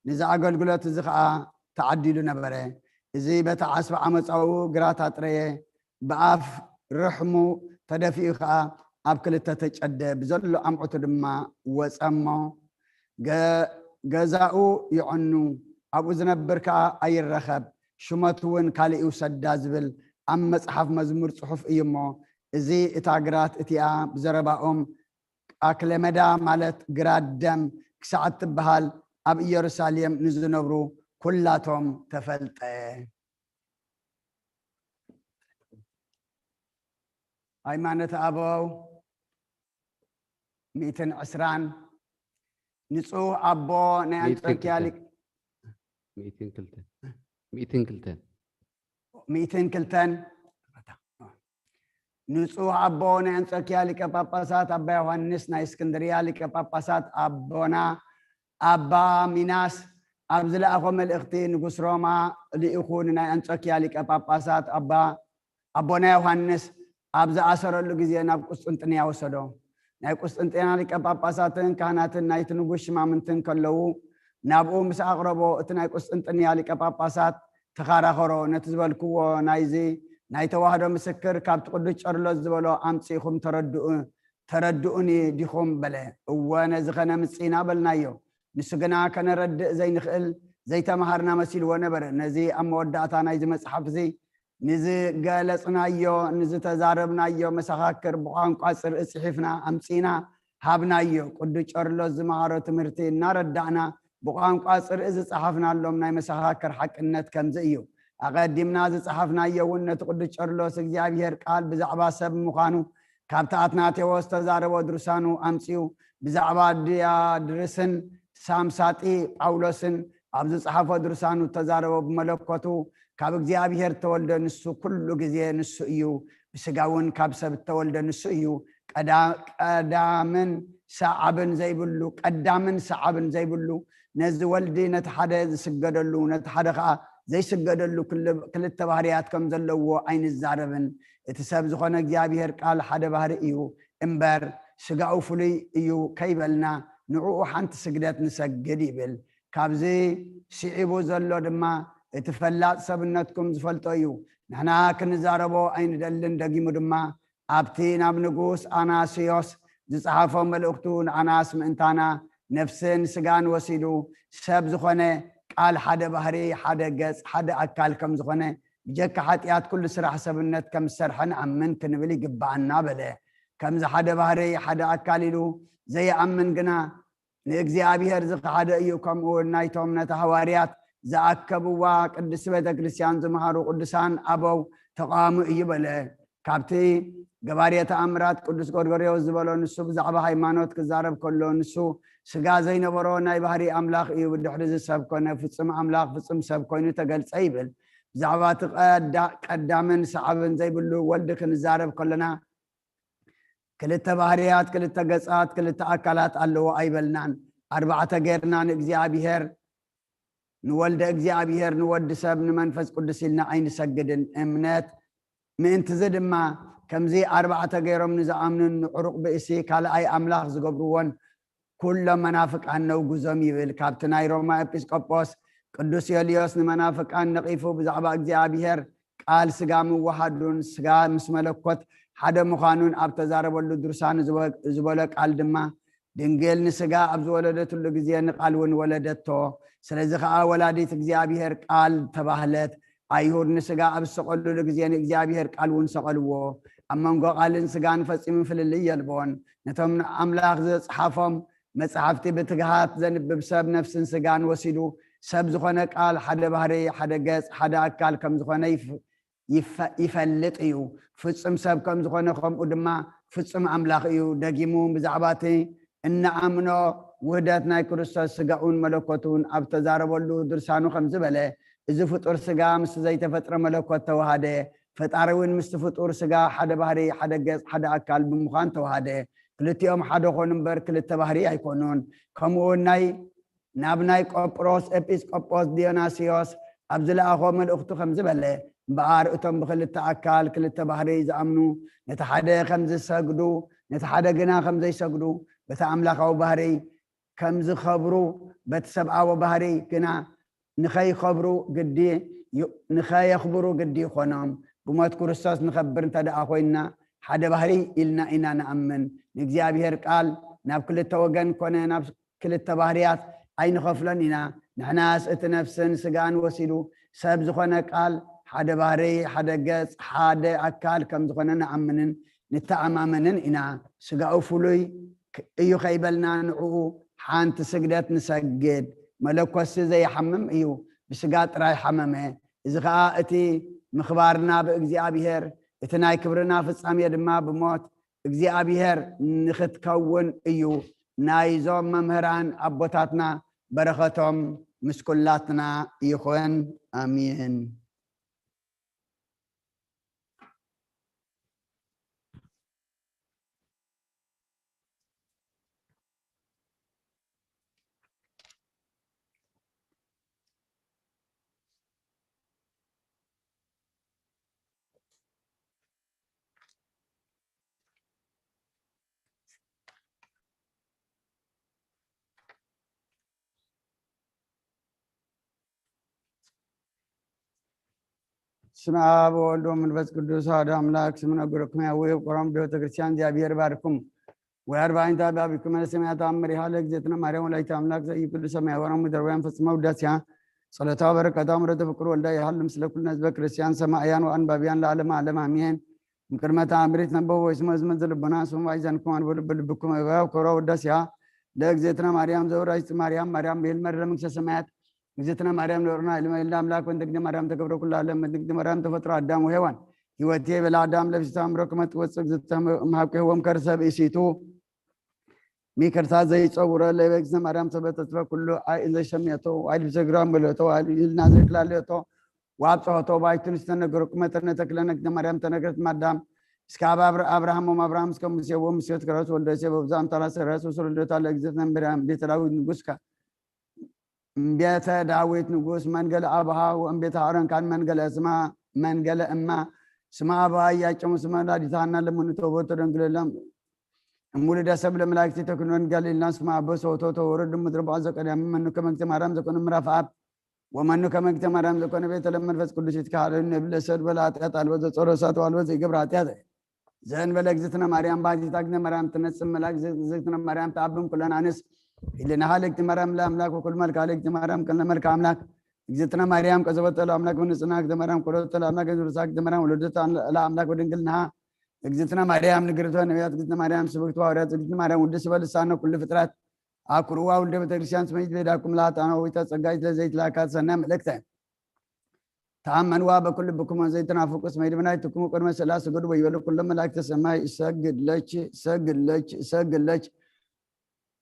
ነዚ ኣገልግሎት እዚ ከዓ ተዓዲሉ ነበረ እዚ በታ ዓስቢ ዓመፃኡ ግራት ኣጥረየ ብኣፍ ርሕሙ ተደፊኡ ከዓ ኣብ ክልተ ተጨደ ብዘሎ ኣምዕቱ ድማ ወፀሞ ገዛኡ ይዕኑ ኣብኡ ዝነብር ከዓ ኣይረኸብ ሽመቱ እውን ካልእ ሰዳ ዝብል ኣብ መጽሓፍ መዝሙር ጽሑፍ እዩ እሞ እዚ እታ ግራት እቲኣ ብዘረባኦም ኣክለመዳ ማለት ግራት ደም ክሳዕ ትበሃል ኣብ ኢየሩሳሌም ንዝነብሩ ኩላቶም ተፈልጠ ሃይማኖት ኣበው 120 ንጹህ ኣቦ ናይ አንጾኪያ ሊቅ 102 ንጹህ ኣቦ ናይ አንጾኪያ ሊቀ ጳጳሳት ኣባ ዮሐንስ ናይ እስክንድርያ ሊቀ ጳጳሳት ኣቦና ኣባ ሚናስ ኣብ ዝለኣኾ መልእኽቲ ንጉስ ሮማ ልኢኹን ናይ አንጾኪያ ሊቀ ጳጳሳት ኣቦና ዮሐንስ ኣብ ዝኣሰረሉ ግዜ ናብ ቁስጥንጥንያ ወሰዶ ናይ ቁስጥንጥንያ ሊቀ ጳጳሳትን ካህናትን ናይቲ ንጉስ ሽማምንትን ከለዉ ናብኡ ምስ ኣቕረቦ እቲ ናይ ቁስጥንጥንያ ሊቀ ጳጳሳት ተኻራኸሮ ነቲ ዝበልክዎ ናይ ተዋህዶ ምስክር ካብቲ ቅዱስ ጨርሎስ ዝበሎ ኣምፂኹም ተረድኡኒ ዲኹም በለ እወ ነዚ ኸነምፂና በልናዮ ንሱ ግና ከነረድእ ዘይንኽእል ዘይተምሃርና መሲልዎ ነበረ ነዚ ኣብ መወዳእታ ናይዚ መፅሓፍ እዚ ንዝገለፅናዮ ንዝተዛረብናዮ መሰኻክር ብቋንቋ ፅርኢ ፅሒፍና ኣምፂና ሃብናዮ ቅዱስ ጨርሎስ ዝመሃሮ ትምህርቲ እናረዳእና ብቋንቋ ፅርኢ ዝፀሓፍናሎም ናይ መሰኻክር ሓቅነት ከምዚ እዩ ኣቐዲምና ዝፀሓፍናዮ እውን ነቲ ቅዱስ ጨርሎስ እግዚአብሔር ቃል ብዛዕባ ሰብ ምዃኑ ካብቲ ኣትናቴዎስ ተዛረቦ ድርሳኑ ኣምፂኡ ብዛዕባ ዲያድርስን ሳምሳጢ ጳውሎስን ኣብ ዝፀሓፎ ድርሳኑ ተዛረቦ ብመለኮቱ ካብ እግዚአብሔር ተወልደ ንሱ ኩሉ ግዜ ንሱ እዩ ብስጋውን ካብ ሰብ ተወልደ ንሱ እዩ ቀዳምን ሰዓብን ዘይብሉ ነዚ ወልዲ ነቲ ሓደ ዝስገደሉ ነቲ ሓደ ከዓ ዘይስገደሉ ክልተ ባህርያት ከም ዘለዎ ኣይንዛረብን እቲ ሰብ ዝኾነ እግዚአብሔር ቃል ሓደ ባህሪ እዩ እምበር ስጋኡ ፍሉይ እዩ ከይበልና ንዕኡ ሓንቲ ስግደት ንሰግድ ይብል ካብዚ ስዒቡ ዘሎ ድማ እቲ ፈላጥ ሰብነትኩም ዝፈልጦ እዩ ንሕና ክንዛረቦ ኣይንደልን ደጊሙ ድማ ኣብቲ ናብ ንጉስ ኣናስዮስ ዝፀሓፎ መልእኽቱ ንኣናስ ምእንታና ነፍስን ስጋን ወሲዱ ሰብ ዝኾነ ቃል ሓደ ባህሪ ሓደ ገጽ ሓደ ኣካል ከም ዝኾነ ብጀካ ሓጢኣት ኩሉ ስራሕ ሰብነት ከም ዝሰርሐ ንኣምን ክንብል ይግባአና በለ ከምዚ ሓደ ባህሪ ሓደ ኣካል ኢሉ ዘይኣምን ግና ንእግዚአብሔር ዝኸሓደ እዩ ከምኡ ናይቶም ነቲ ሐዋርያት ዝኣከብዋ ቅድስቲ ቤተ ክርስቲያን ዝመሃሩ ቅዱሳን ኣበው ተቃዋሚ እዩ በለ ካብቲ ገባርየ ተአምራት ቅዱስ ጎርጎርዮስ ዝበሎ ንሱ ብዛዕባ ሃይማኖት ክዛረብ ከሎ ንሱ ስጋ ዘይነበሮ ናይ ባህሪ አምላኽ እዩ ብድሕሪ ዝሰብ ኮነ ፍጹም አምላኽ ፍጹም ሰብ ኮይኑ ተገልጸ ይብል ብዛዕባ ቀዳምን ሰዓብን ዘይብሉ ወልዲ ክንዛረብ ከለና ክልተ ባህርያት ክልተ ገጻት ክልተ አካላት ኣለዎ አይበልናን አርባዕተ ጌርና ንእግዚአብሔር ንወልደ እግዚአብሔር ንወዲ ሰብ ንመንፈስ ቅዱስ ኢልና ኣይንሰግድን እምነት ምእንቲ ዝድማ ከምዚ አርባዕተ ገይሮም ንዝኣምኑን ንዕሩቕ ብእሲ ካልኣይ አምላኽ ዝገብርዎን ኩሎም መናፍቃን ነው ጉዞም ይብል ካብቲ ናይ ሮማ ኤጲስቆጶስ ቅዱስ ዮልዮስ ንመናፍቃን ነቂፉ ብዛዕባ እግዚአብሔር ቃል ስጋ ምዋሃዱን ስጋ ምስ መለኮት ሓደ ምዃኑን ኣብ ተዛረበሉ ድርሳን ዝበለ ቃል ድማ ድንግል ንስጋ ኣብ ዝወለደትሉ ግዜ ንቃል እውን ወለደቶ ስለዚ ከዓ ወላዲት እግዚአብሔር ቃል ተባህለት አይሁድ ንስጋ ኣብ ዝሰቀሉሉ ግዜ ንእግዚአብሔር ቃል እውን ሰቀልዎ ኣብ መንጎ ቃልን ስጋን ፈፂሙ ፍልልይ የልቦን ነቶም አምላኽ ዘፅሓፎም መጽሐፍቲ ብትግሃት ዘንብብ ሰብ ነፍስን ስጋን ወሲዱ ሰብ ዝኾነ ቃል ሓደ ባህሪ ሓደ ገጽ ሓደ አካል ከም ዝኾነ ይፈልጥ እዩ ፍጹም ሰብ ከም ዝኾነ ከምኡ ድማ ፍጹም አምላኽ እዩ ደጊሙ ብዛዕባቲ እናኣምኖ ውህደት ናይ ክርስቶስ ስጋኡን መለኮቱን ኣብ ተዛረበሉ ድርሳኑ ከም ዝበለ እዚ ፍጡር ስጋ ምስ ዘይተፈጥረ መለኮት ተዋሃደ ፈጣሪ እውን ምስ ፍጡር ስጋ ሓደ ባህሪ ሓደ ገጽ ሓደ አካል ብምዃን ተዋሃደ ክልቲኦም ሓደ ኮኑ እምበር ክልተ ባህሪ ኣይኮኑን ከምኡ ናብ ናይ ቆጵሮስ ኤጲስቆጶስ ዲዮናስዮስ ኣብ ዝለኣኾ መልእኽቱ ከም ዝበለ እምበኣር እቶም ብክልተ አካል ክልተ ባህሪ ዝኣምኑ ነቲ ሓደ ከም ዝሰግዱ ነቲ ሓደ ግና ከም ዘይሰግዱ በቲ አምላኻዊ ባህሪ ከም ዝኸብሩ በቲ ሰብኣዊ ባህሪ ግና ንኸየኽብሩ ግዲ ይኾኖም ብሞት ክርስቶስ ንኸብር እንተደኣ ኮይንና ሓደ ባህሪ ኢልና ኢና ንኣምን ንእግዚአብሔር ቃል ናብ ክልተ ወገን ኮነ ናብ ክልተ ባህርያት ኣይንኸፍሎን ኢና ንሕናስ እቲ ነፍስን ስጋን ወሲዱ ሰብ ዝኾነ ቃል ሓደ ባህሪ ሓደ ገጽ ሓደ አካል ከም ዝኾነ ንኣምንን ንተኣማመንን ኢና ስጋኡ ፍሉይ እዩ ከይበልና ንዕኡ ሓንቲ ስግደት ንሰግድ መለኮት ዘይሓምም እዩ ብስጋ ጥራይ ሓመመ እዚ ከዓ እቲ ምኽባርና ብእግዚአብሔር እቲ ናይ ክብርና ፍጻሜ ድማ ብሞት እግዚአብሔር ንኽትከውን እዩ ናይዞም መምህራን ኣቦታትና በረኸቶም ምስኩላትና ይኹን አሜን ስመ አብ ወወልድ ወመንፈስ ቅዱስ አሐዱ አምላክ ስምነ ጉርኩም ያዌ ቆራም ቤተ ክርስቲያን እግዚአብሔር ባርኩም ወአርባዕንታ ባቢኩም ለሰማያት አምሪሃ ለእግዝእትነ ማርያም ወላዲተ አምላክ ዘኢኩሉ ሰማይ ወራም ምድራውያን ፈጽመው ውዳሴያ ጸሎታ በረከታ ምሕረተ ፍቅር ወልዳ ይሃሉ ምስለ ኩልነ ህዝበ ክርስቲያን ሰማዕያን ወአንባቢያን ለዓለመ ዓለም አሜን ምቅድመ ተአምሪት ነበው ወይስመ ዝመት ዘልቦና ስሙ አይዘንኩም አንበሉ በልብኩም አባው ኮራ ውዳሴያ ለእግዝእትነ ማርያም ዘወራጅት ማርያም ቤል መረም ሰማያት እግዝእትነ ማርያም ለወርና ለመላ አምላክ ወንድግደ ማርያም ተከብረ ኩሉ ዓለም ወንድግደ ማርያም ተፈጥሮ አዳም ወሔዋን ህይወቴ በላ አዳም ለብስታ አምሮክመት ወጽ እግዝእትነ ማሐቀወም ከርሰብ ኢሲቱ ሚከርታ ዘይጸውረ ለእግዝእትነ ማርያም ተበተትፈ ኩሉ አይዘ ሸሚያቶ አይል ዘግራም በለቶ አይል ናዘክላለቶ ዋብጾቶ ባይቱን ስተነገርኩመት ተነተክለነ እግዝእትነ ማርያም ተነገረት ማዳም እስከ አብርሃም ወአብርሃም እስከ ሙሴ ወሙሴ ከራስ ወልደሴ በብዛም ተራሰ ራስ ወሰለታ ለእግዝእትነ ማርያም ቤተላዊ ንጉስካ ቤተ ዳዊት ንጉስ መንገለ አብሃ ወእምቤተ አሮን ካን መንገለ እማ ስማ አብሃ ያጨሙ ስማ ዳዲታና ለምንቶ ወቶ ደንግለለም ሙሉደ ሰብ ለመላእክት ተክኖን ጋሊልና ስማ በሶቶ ተወረድ ምድር ባዘ ቀዳም መኑ ከመግተ ማርያም ዘኮነ ምዕራፍ አብ ወመኑ ከመግተ ማርያም ዘኮነ ቤተ ለመንፈስ ቅዱስ ይትካለነ ብለሰድ በላጣት አልበዘ ጾረሳት አልበዘ ይገብራጣት ዘን በለግዝእትነ ማርያም ባዚታ ግነ ማርያም ተነጽም መላእክት ዘግዝእትነ ማርያም ተአብም ኩለን አንስ إلنا هالك مرام لا أملاك وكل ملك هالك مرام كل ملك أملاك إجتنا مريم كذبت لا أملاك ونسناك دمرام كلوت لا أملاك ونساك دمرام ولدت لا أملاك ودنقلناها إجتنا مريم نقرتها نبيات إجتنا مريم سبقت وارات إجتنا مريم ودس بالسانة كل فترات أكروا ولد بترشان سميت بيداكم لا تانا ويتا سجايت لزيت لا كات سنام لكتة ተአመንዋ በኩል ልብኩም ዘይተናፍቁ እስመ ይድመናይትኩም ቅድመ ሥላሴ ስገዱ ወይበሉ ኩሉ መላእክተ ሰማይ ይሰግድለች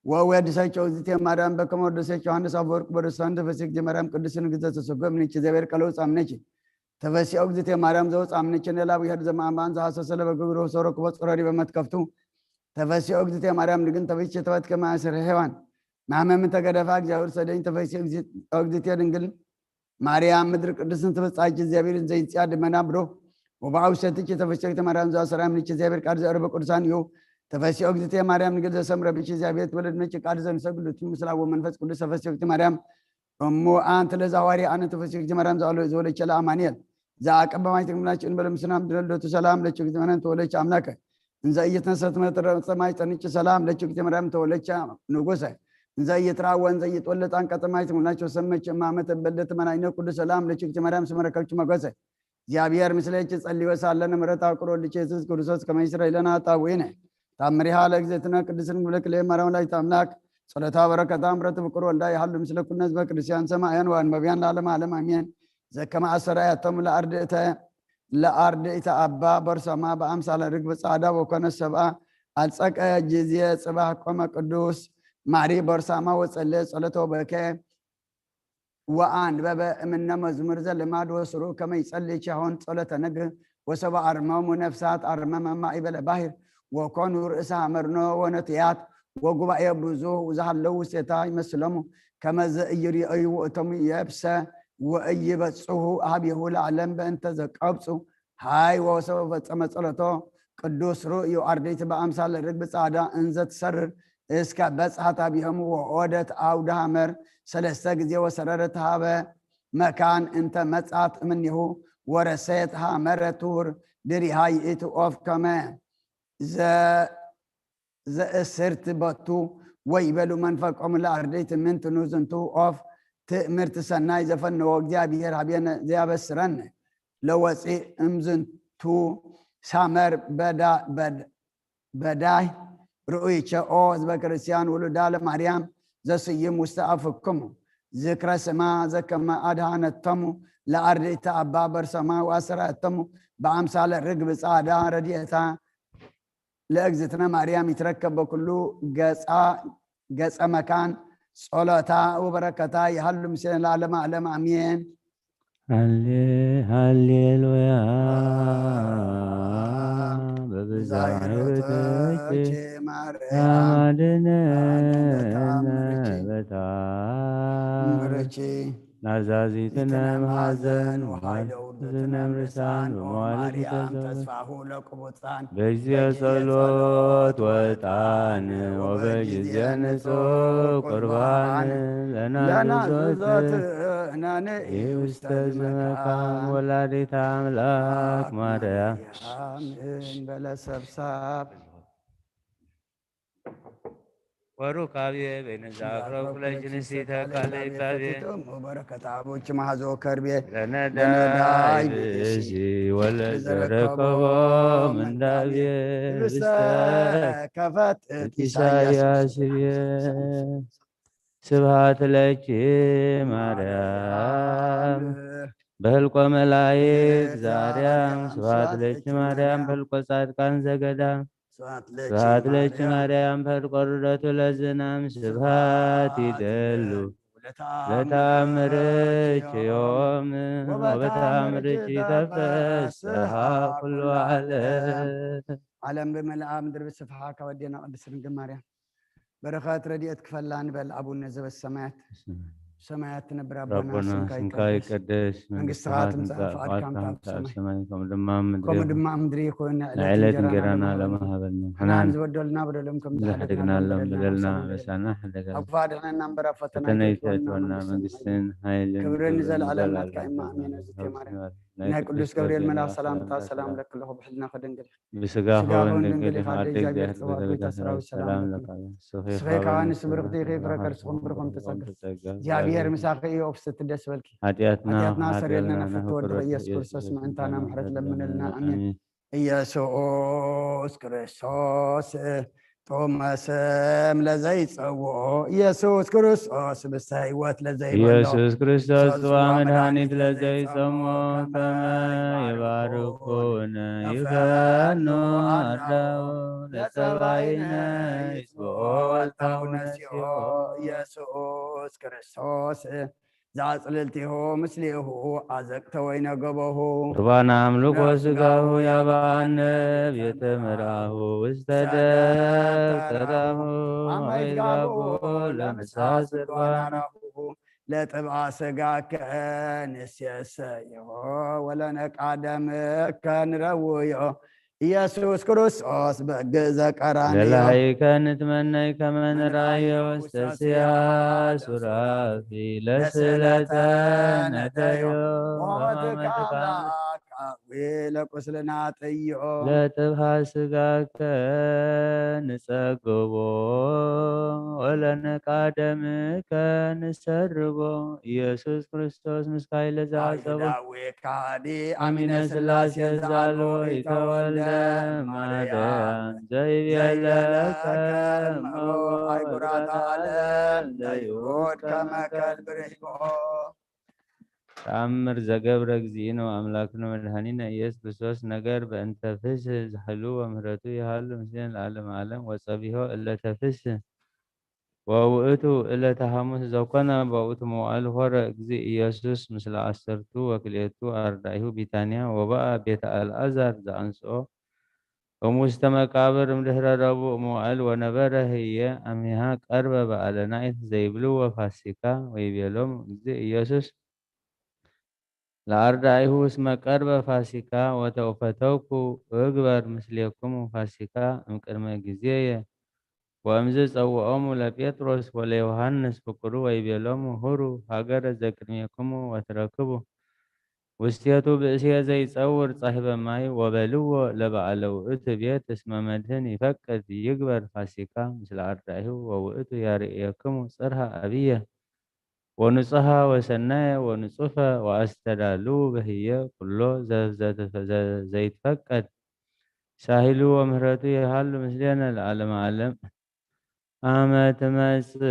ወወድሳቸው እግዝእትየ ማርያም በከመ ወደሰች ዮሐንስ አፈወርቅ በርሳን ተፈሥሒ እግዝእትየ ማርያም ቅድስት ንግሥተ ተሰጎም ነች እግዚአብሔር ቃል ወጻምነች ተፈሥሒ እግዝእትየ ማርያም ዘወጻምነች ነላብ ይሄድ ዘማማን ዘሐሰሰለ በግብሮ ሰረኩ በጽረሪ በመትከፍቱ ተፈሥሒ እግዝእትየ ማርያም ድግን ተፈሥሒ ተበት ከማሰረ ሔዋን ማመም ተገደፋ እግዚአብሔር ሰደኝ ተፈሥሒ እግዝእትየ ድንግል ማርያም ምድር ቅድስት ተፈጻች እግዚአብሔርን ዘይጽያ ደመና ብሎ ወባውሰትች ተፈሥሒ ማርያም ዘሰራም ነች እግዚአብሔር ቃል ዘርበ ቅዱሳን ይሁ ተፈሥሒ እግዝእትየ ማርያም ንግል ዘሰምረ ብቻ እግዚአብሔር ተወለድ ነች ቃል ዘንሰግዱት ምስላው መንፈስ ቅዱስ ተፈሥሒ እግዝእትየ ማርያም እሞ አንተ ለዛዋሪ አነ ተፈሥሒ እግዝእትየ ማርያም ዘወለች ለአማኑኤል ዘአቀበማይ ተምናችን በለምስናም ድረለቱ ሰላም ለች እግዝእትየ ማርያም ተወለች አምላከ እንዘ እየተነሰት መጥረ ሰማይ ጠንጭ ሰላም ለች እግዝእትየ ማርያም ተወለች ንጉሰ እንዘ እየትራወን ዘ እየጦለጣ አንቀጠማይ ተምናቸው ሰመች ማመተ በለተ መናይነ ቅዱስ ሰላም ለች እግዝእትየ ማርያም ስመረከች መገሰ እግዚአብሔር ምስለች ጸልዮ ሳለን ምሕረት አቅሮ ልጅ ኢየሱስ ክርስቶስ ከመይስራ ይለና ታወይነ ታምሪሃ ለእግዝእትነ ቅድስት ድንግል ማርያም ላይ ታምላክ ጸሎታ በረከታ ምሕረት ፍቅር ወልዳ ያህሉ ምስለ ኩሉ ሕዝበ ክርስቲያን ሰማያን ወአንበቢያን ለዓለም ዓለም አሜን ዘከመ አሰራ ያተሙ ለአርድእተ አባ በርሰማ በአምሳለ ርግብ ጻዕዳ ወኮነ ሰብአ አልጸቀ ጊዜ ጽባህ ቆመ ቅዱስ ማሪ በርሳማ ወጸለ ጸሎቶ በከ ወአንበበ እምነ መዝሙር ዘልማድ ወስሩ ከመ ይጸልይ ቻሆን ጸሎተ ነግ ወሰብአ አርመሙ ነፍሳት አርመመ ማእበለ ባሕር ወኮኑ ርእሳ መርኖ ወነትያት ወጉባኤ ብዙ ዘሃለው ውስቴታ ይመስለሙ ከመዘ እይርእዩ እቶም የብሰ ወእይበጽሑ አብየሁ ለዓለም በእንተ ዘቀብፁ ሃይ ወሰበ ፈጸመ ጸሎቶ ቅዱስ ርእዩ አርድእት በአምሳለ ርግብ ጻዕዳ እንዘ ትሰርር እስከ በጽሐት አብየሙ ወኦደት አውደ ሐመር ሰለስተ ጊዜ ወሰረረት ሃበ መካን እንተ መጻት እምኔሁ ወረሰት ሐመረ ቱር ድሪሃ ይእቲ ኦፍ ከመ ዘእስርት በቱ ወይበሉ መንፈቆሙ ለአርድእት ምንትኑ ዝንቱ ኦፍ ትእምርት ሰናይ ዘፈነወ እግዚአብሔር ሀቤነ ዘያበስረን ለወፂእ እምዝንቱ ሳመር በዳይ ርእይቸ ኦ ህዝበ ክርስቲያን ውሉዳ ለማርያም ዘስይም ውስተ አፍክሙ ዝክረ ስማ ዘከመ አድኃነተሙ ለአርድእተ አባ በርሰማ ወአስራተሙ በአምሳለ ርግብ ጻዕዳ ረድኤታ ለእግዝእትነ ማርያም ይትረከብ በኩሉ ገጸ መካን ጸሎታ ወበረከታ ይሃሉ ምስለ ለዓለመ ዓለም አሜን። ሃሌሉያ በብዛሕይወትኪ አድኅነነ በታምርኪ ናዛዚትነ መሐዘን ወኃይለ ምርሳን በመዋዕለ ተስፋሁ ለቅቡፃን በጊዜ ጸሎት ወዕጣን ወበጊዜ ንጹሕ ቁርባን ለናንዞትነ ውስተ ዝመካን ወላዲተ አምላክ ማርያም በለሰብሳብ ወሩካቤ በነዛክረው ለጅንሲተ ካለይካቤ በረከታ ቦች ማዞ ከርቤ ለነዳይ ብእሲ ወለዘረከቦ ምንዳቤ ከፈት ኢሳያስ ስብሐት ለኪ ማርያም በህልቆ መላእክት ዛርያም ስብሐት ለኪ ማርያም በህልቆ ጻድቃን ዘገዳም ስብሐት ለኪ ማርያም በህልቆ ርደቱ ለዝናም ስብሐት ይደሉ ለተአምርኪ ዮም ወበተአምርኪ ተፈስሐ ኩሉ ዓለም በመልአ ምድር ብስፍሓ ከወዴና ቅድስት ድንግል ማርያም በረከት ረድኤት ክፈላ እንበል። አቡነ ዘበሰማያት ሰማያት ትነብር አባና ስምከ ይቀደስ መንግሥትከ ትምጻእ ፈቃድከ በሰማይ ከመ በምድር ይኩን ዕለት እንጀራና ለማህበርነ ሐናን ዝበደልና በደለም ከምዝሐድግና ለበደልና በሳና ሐደጋ አፋደና አንበራ ፈተና ይተወና መንግሥትን ኃይልን ክብርን ዘለዓለም ናትካይማ አሜን። እዝቴ ማርያም ናይ ቅዱስ ገብርኤል መልአክ ሰላምታ ሰላም ለክለኹ ብሕልና ከደንግል ብስጋ ሆን ድንግል ሀደግ ሰላም ለካ ስኸይካዋን ስብርክቲ ከይፍረከር ስኹም ብርኹም ተጸጋ እግዚአብሔር ምሳኺ ኦፍስት ደስ በልኪ ኃጢአትና ሰሪልና ፍትወድ ኢየሱስ ክርስቶስ ምእንታና ምሕረት ለምንልና አሜን። ኢየሱስ ክርስቶስ ቶማስም ለዘይጸውዖ ኢየሱስ ክርስቶስ ምስተ ሕይወት ለዘይበሎ ኢየሱስ ክርስቶስ ጽዋ መድኃኒት ለዘይጾሞ ከመ ይባርኩነ ይፈኑ አርዳኡ ለሰባይነ ይጽብኦ ወልታውነ ሲኦ ኢየሱስ ክርስቶስ ዘአጽልልቲሁ ምስሌሁ አዘቅተ ወይነ ገበሁ ቁርባነ አምልኮ ሥጋሁ ያባአነ ቤተ ምርአሁ ውስተ ደብተራሁ ወይትጋብኡ ለምስሐ ሥርባነ ለጥብአ ሥጋከ ንሴሰዮ ወለነቃ ደምከ ንረውዮ ኢየሱስ ክርስቶስ በግ ዘቀራንዮ ለላይከ ንትመነይ ከመ ንርአዮ ውስተ ሲያስ ሱራፊ ለስእለተ ነደዮ ወመትካ ለቁስልና ጥዮ ለጥብሐ ሥጋከ ንጸግቦ ወለነቃ ደምከ ንሰርቦ ኢየሱስ ክርስቶስ ምስካየ ለዘአጸቦ ካዲ አሚነ ሥላሴ ዛሎ ይተወልደ ማርያም ዘይቤለከ አይጉራት ዓለም ለይሁድ ከመ ከልብ ርሂቦ ተአምር ዘገብረ እግዚእነ አምላክነ መድኃኒነ ኢየሱስ ክርስቶስ ነገር በእንተ ፍስሕ ዝሕሉ ወምህረቱ ይሃሉ ምስሌነ ለዓለመ ዓለም ወጸቢሖ ዕለተ ፍስሕ ወውእቱ ዕለተ ሐሙስ ዘኮነ በውእቱ መዋዕል ሆረ እግዚእ ኢየሱስ ምስለ ዓሰርቱ ወክልኤቱ አርዳኢሁ ቢታንያ ወበአ ቤተ አልዓዛር ዘአንሥኦ ወሙስተ መቃብር እምድኅረ ረቡዕ መዋዕል ወነበረ ህየ አሚሃ ቀርበ በዓለ ናኢት ዘይብልዎ ፋሲካ ወይቤሎሙ እግዚእ ኢየሱስ ለአርዳኢሁ እስመ ቀርበ ፋሲካ ወተውፈተውኩ እግበር ምስሌክሙ ፋሲካ እምቅድመ ጊዜየ ወእምዝ ጸውዖሙ ለጴጥሮስ ወለዮሐንስ ፍቁሩ ወይቤሎሙ ሁሩ ሀገረ ዘቅድሜክሙ ወትረክቡ ውስቴቱ ብእሴ ዘይጸውር ጻሂበ ማይ ወበልዎ ለበዓለ ውእቱ ቤት እስመ መድህን ይፈቅድ ይግበር ፋሲካ ምስለ አርዳኢሁ ወውእቱ ያርኤክሙ ጽርሐ አብየ ወንጹሐ ወሰናየ ወንጹፈ ወአስተዳልው በህየ ኩሎ ዘይትፈቀድ ሳሂሉ ወምህረቱ ይሃሉ ምስሌነ ለዓለመ ዓለም አመ ትመጽእ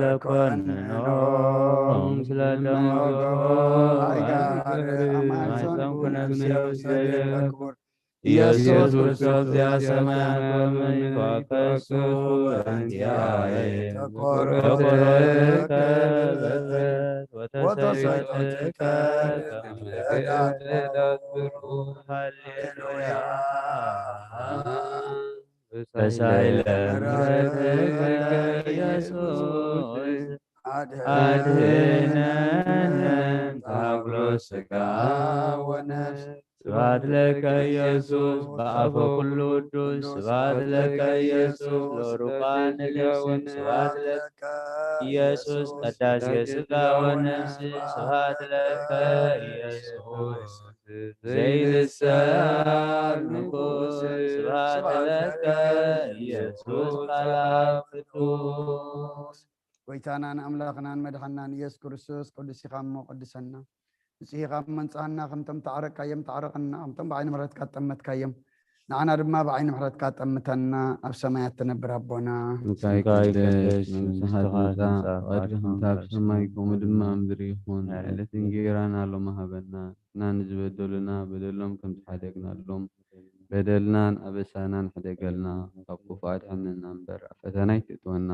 ለኮንኖ ምስለ ደምግቦ ማይፀንኩ ነፍሴ ውስተ ክቡር ኢየሱስ ክርስቶስ ዘሰማያት ወመንኳከሱ እንቲአየ ተቆረከ በትረት ወተሰይወትከ ሃሌሉያ በሳይለ ምሕረትከ ኢየሱስ አድኅነነ ታግሎ ሥጋ ወነፍስ ስብሐት ለከ ኢየሱስ በአፈ ኩሉ ቅዱስ ስብሐት ለከ ኢየሱስ ለሩቃነ ልብስም ስብሐት ለከ ኢየሱስ ቀዳሴ ሥጋ ወነፍስ ስብሐት ለከ ኢየሱስ ዘይትሰአል ንጉሥ ስብሐት ለከ ኢየሱስ ቃለ አብ ቅዱስ ጎይታናን አምላኽናን መድኃኒናን ኢየሱስ ክርስቶስ ቅዱስ ኢኻ እሞ ቅድሰና ንጽሂኻ መንጽሐና ከምቶም ተዓረቅካዮም ተዓረቕና ከምቶም ብዓይኒ ምሕረትካ ጠመትካዮም ንዓና ድማ ብዓይኒ ምሕረትካ ጠምተና ኣብ ሰማያት ትነብር ኣቦና ይትቀደስ መንግሥትኻ ትምጻእ ቅድስኻ ኣብ ሰማይ ከምኡ ድማ ምድሪ ይኹን ዕለትን ጌራና ሎማ ሃበና ንሕና ንዝበደሉና በደሎም ከም ዝሓደግናሎም በደልናን ኣበሳናን ሕደገልና ካብ ክፉእ ኣድሕነና እምበር ኣብ ፈተና ይትእትወና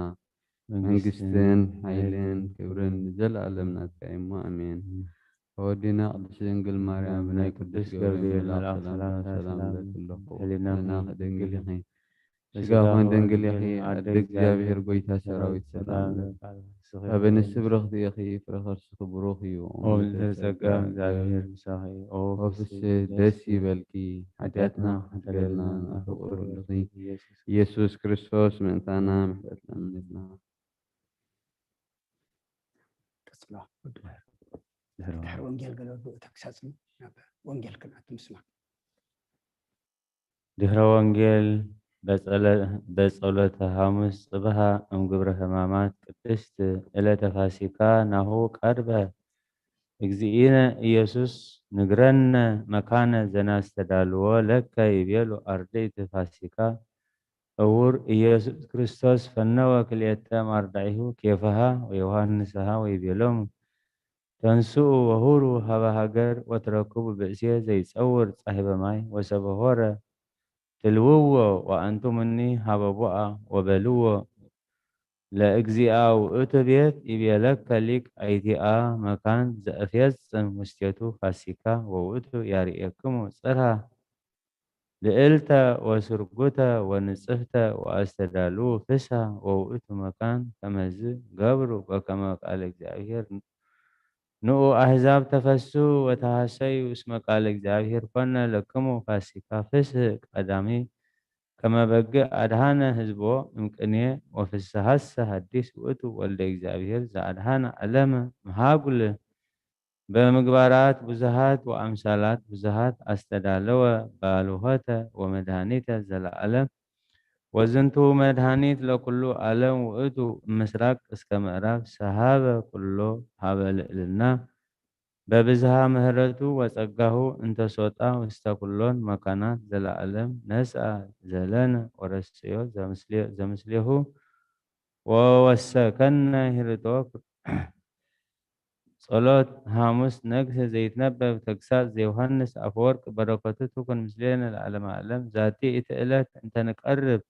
መንግስትን ሓይልን ክብርን ዘለኣለም ናትካ እሞ ኣሜን ወዲና ቅድስት ድንግል ማርያም ብናይ ቅዱስ ገብርኤል መልአክ ሰላም ለክለኹ ሕሊና ደንግል ኢኺ ስጋኹን ደንግል ኢኺ ኣደ እግዚአብሔር ጎይታ ሰራዊት ሰላም ኣብ ንስ ብረኽቲ ኢኺ ፍረ ከርስኺ ብሩኽ እዩ ጸጋ እግዚአብሔር ምሳኺ ፍስሕ ደስ ይበልኪ ሓጢኣትና ክሕገልና ፍቁር ልኺ ኢየሱስ ክርስቶስ ምእንታና ምሕረትና ምንልና ወንጌል ገለዱ ተክሳጽኒ ወንጌል ክናት ምስማ ድህረ ወንጌል በጸሎተ ሐሙስ ጽብሃ እምግብረ ሕማማት ቅድስት ዕለተ ፋሲካ ናሁ ቀርበ እግዚእነ ኢየሱስ ንግረነ መካነ ዘናስተዳልዎ ለከ ይቤሉ አርድእት ፋሲካ أور ኢየሱስ ክርስቶስ ፈነወ ክልኤተ ማርዳኢሁ ኬፋሃ ወዮሐንስሃ ወይቤሎሙ ተንሥኡ ወሁሩ ሀበ ሃገር ወትረክቡ ብእሴ ዘይጸውር ጻሂበ ማይ ወሰብሖረ ትልውዎ ወአንቱምኒ ሀበ ቦአ ወበልዎ ለእግዚአ ውእቱ ቤት ይቤለከ ሊቅ አይቲአ መካን ዘእፌጽም ውስቴቱ ፋሲካ ወውእቱ ያርኤክሙ ጽርሐ ልዕልተ ወስርጉተ ወንጽሕተ ወአስተዳልዉ ፍስሐ ወውእቱ መካን ከመዝ ገብሩ በከመ ቃለ እግዚአብሔር ንዑ አሕዛብ ተፈስሑ ወተሐሰዩ እስመ ቃለ እግዚአብሔር ኮነ ለክሙ ፋሲካ ፍስሕ ቀዳሚ ከመ በግዕ አድኃነ ህዝቦ እምቅንየ ወፍስሐሰ ሐዲስ ውእቱ ወልደ እግዚአብሔር ዘአድኃነ ዓለመ እምሃጉል በምግባራት ብዙሃት ወአምሳላት ብዙሃት አስተዳለወ ባልሆተ ወመድኃኒተ ዘለዓለም ወዝንቱ መድኃኒት ለኩሉ ዓለም ውእቱ ምስራቅ እስከ ምዕራብ ሰሃበ ኩሎ ሀበ ልዕልና በብዝሃ ምህረቱ ወጸጋሁ እንተሶጣ ውስተ ኩሎን መካናት ዘለዓለም ነስአ ዘለነ ወረስዮ ዘምስሌሁ ወወሰከነ ሂርቶ ጸሎት ሐሙስ ነግህ ዘይትነበብ ተግሳጽ ዘዮሐንስ አፈወርቅ በረከቱ ትኩን ምስሌነ ለዓለመ ዓለም ዛቲ እቲ ዕለት እንተ ንቀርብ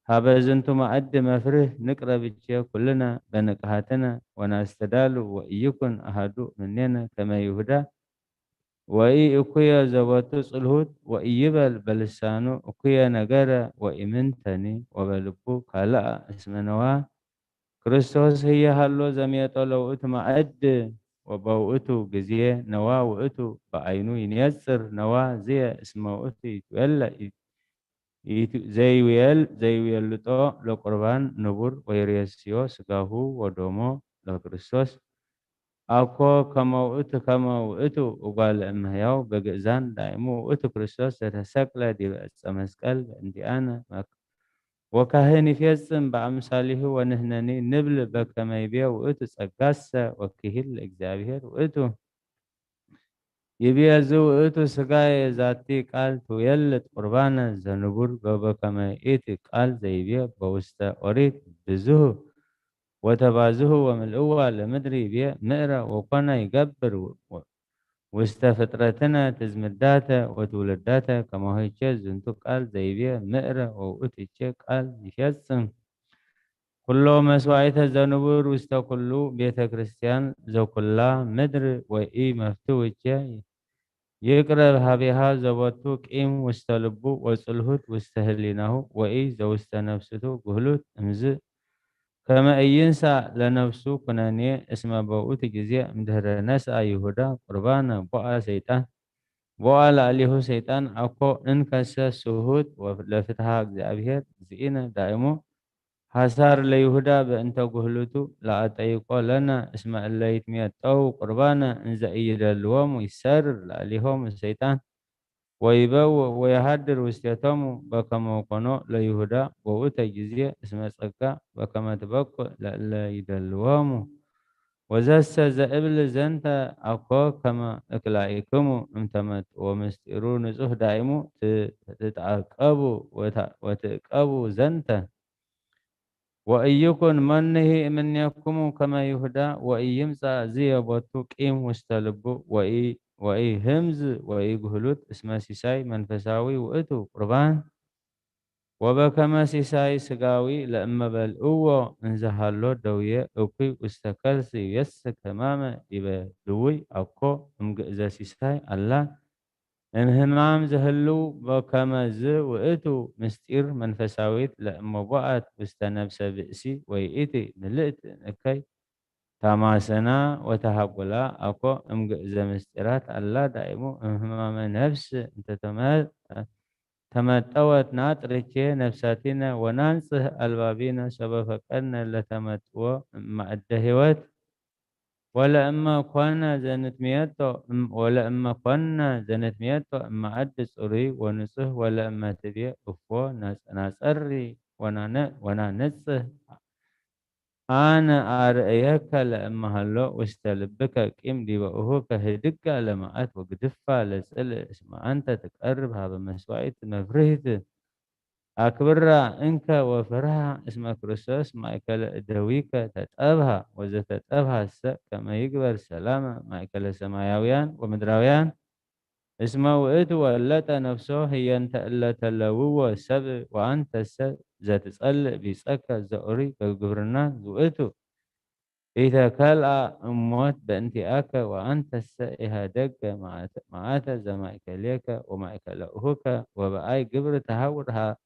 ሀበ ዝንቱ ማዕድ መፍርህ ንቅረብ እቼ ኩልነ በንቅሃትነ ወናስተዳሉ ወኢይኩን አሐዱ እምኔነ ከመ ይሁዳ ወኢ እኩየ ዘቦቱ ጽልሁት ወኢይበል በልሳኑ እኩየ ነገረ ወኢምንተኒ ወበልቡ ካልአ እስመ ነዋ ክርስቶስ ህየሃሎ ዘሜጦ ለውእቱ ማዕድ ወበውእቱ ጊዜ ነዋ ውእቱ በአይኑ ይንየጽር ነዋ ዝየ እስመ ውእቱ ዘይውየልጦ ለቁርባን ንቡር ወይሬስዮ ስጋሁ ወደሞ ለክርስቶስ አኮ ከመ ውእቱ እጓለ እመሕያው በግእዛን ዳይሙ ውእቱ ክርስቶስ ዘተሰቅለ ዲበ ዕፀ መስቀል በእንቲአነ ወካህን ይፌጽም በአምሳሊሁ ወንህነኒ ንብል በከመ ይቤ ውእቱ ጸጋሰ ወክሂል ለእግዚአብሔር ውእቱ ይቤ ዝውእቱ ሥጋየ ዛቲ ቃል ትውየልጥ ቁርባነ ዘንቡር በበከመ ኢቲ ቃል ዘይቤ በውስተ ኦሪት ብዙኅ ወተባዝሑ ወምልእዋ ለምድሪ ይቤ ምዕረ ወኮነ ይገብር ውስተ ፍጥረትነ ትዝምዳተ ወትውልዳተ ከመሆይቼ ዝንቱ ቃል ዘይቤ ምዕረ ወውእቱ ይቼ ቃል ይፌጽም ኩሎ መስዋዕተ ዘንቡር ውስተ ኩሉ ቤተ ክርስቲያን ዘኩላ ምድር ወኢ መፍትው ይቼ ይቅረብ ሀቤሃ ዘቦቱ ቂም ውስተ ልቡ ወጽልሁት ውስተ ህሊናሁ ወኢ ዘውስተ ነፍስቱ ጉህሉት እምዝ ከመ ኢይንሣእ ለነፍሱ ኩነኔ እስመ በውእቱ ጊዜ እምድኅረ ነስአ ይሁዳ ቁርባነ ቦአ ላዕሌሁ ሰይጣን አኮ እንከሰ ስሁት ለፍትሐ እግዚአብሔር ዝኢነ ዳእሙ ሐሳር ለይሁዳ በእንተ ጉህሉቱ ለአጠይቆ ለነ እስመ እለ ይትሜጠው ቁርባነ እንዘ ኢይደልዎሙ ይሰርር ላዕሌሆሙ ሰይጣን ወይበውእ ወየሃድር ውስቴቶሙ በከመ ኮኖ ለይሁዳ በውእተ ጊዜ እስመ ጸጋ በከመ ትበቁዕ ለእለ ይደልዎሙ ወዘሰ ዘእብል ዘንተ አኮ ከመ እክላኢክሙ እምተመጥዎ ምስጢሩ ንጹሕ ዳይሙ ትትዓቀቡ ወትዕቀቡ ዘንተ ወኢይኩን መንሂ እምኔክሙ ከመ ይሁዳ ወኢይምጻእ ዝየ ቦቱ ቂም ውስተ ልቡ ወኢ ህምዝ ወኢ ጉህሉት እስመ ሲሳይ መንፈሳዊ ውእቱ ቁርባን ወበከመ ሲሳይ ስጋዊ ለእመ በልዕዎ እንዘ ሃሎ ደውየ እኩይ ውስተ ከርሲ ይቤስክ ሕማመ ዲበ ድውይ አኮ እምግእዘ ሲሳይ አላ እምህማም ዘህልው በከመ ዝ ውእቱ ምስጢር መንፈሳዊት ለእመ ቦአት ውስተ ነፍሰ ብእሲ ወይእቲ ምልእት እከይ ታማሰና ወተሃቁላ አኮ እምግእዘ ምስጢራት አላ ዳይሙ እምህማመ ነፍስ ተመጠወት ናጥርኬ ነፍሳቲነ ወናንጽህ አልባቢነ ሰበፈቀድነ ለተመጥዎ ማዕደ ህይወት ወለእመ ኮነ ዘንትሜጦ እማዕድ ጽሩይ ወንጹህ ወለእመ ትቤ እፎ ናጸሪ ወናነጽህ አነ አርእየከ ለእመ ሃሎ ውስተ ልብከ ቂም ዲበ እሁከ ህድጋ ለመዓት ወግድፋ ለጽልእ እስመ አንተ ትቀርብ ሀበ መስዋዕት መፍርሂት أكبرها إنك وفرها اسم كريستوس مايكل دويك تتأبها وزتتأبها السق كما يقبل سلامة مايكل سماياويان ومدراويان اسمه وإتو ولتا نفسه هي أنت إلا تلوو السبب وأنت السبب ذات تسأل بيسأك زوري بالجبرنات وإتو إذا كلا أموت بانتئاك وأنت السائها دق معاتا زمائك ليك ومائك لأهوك وبأي قبر تهورها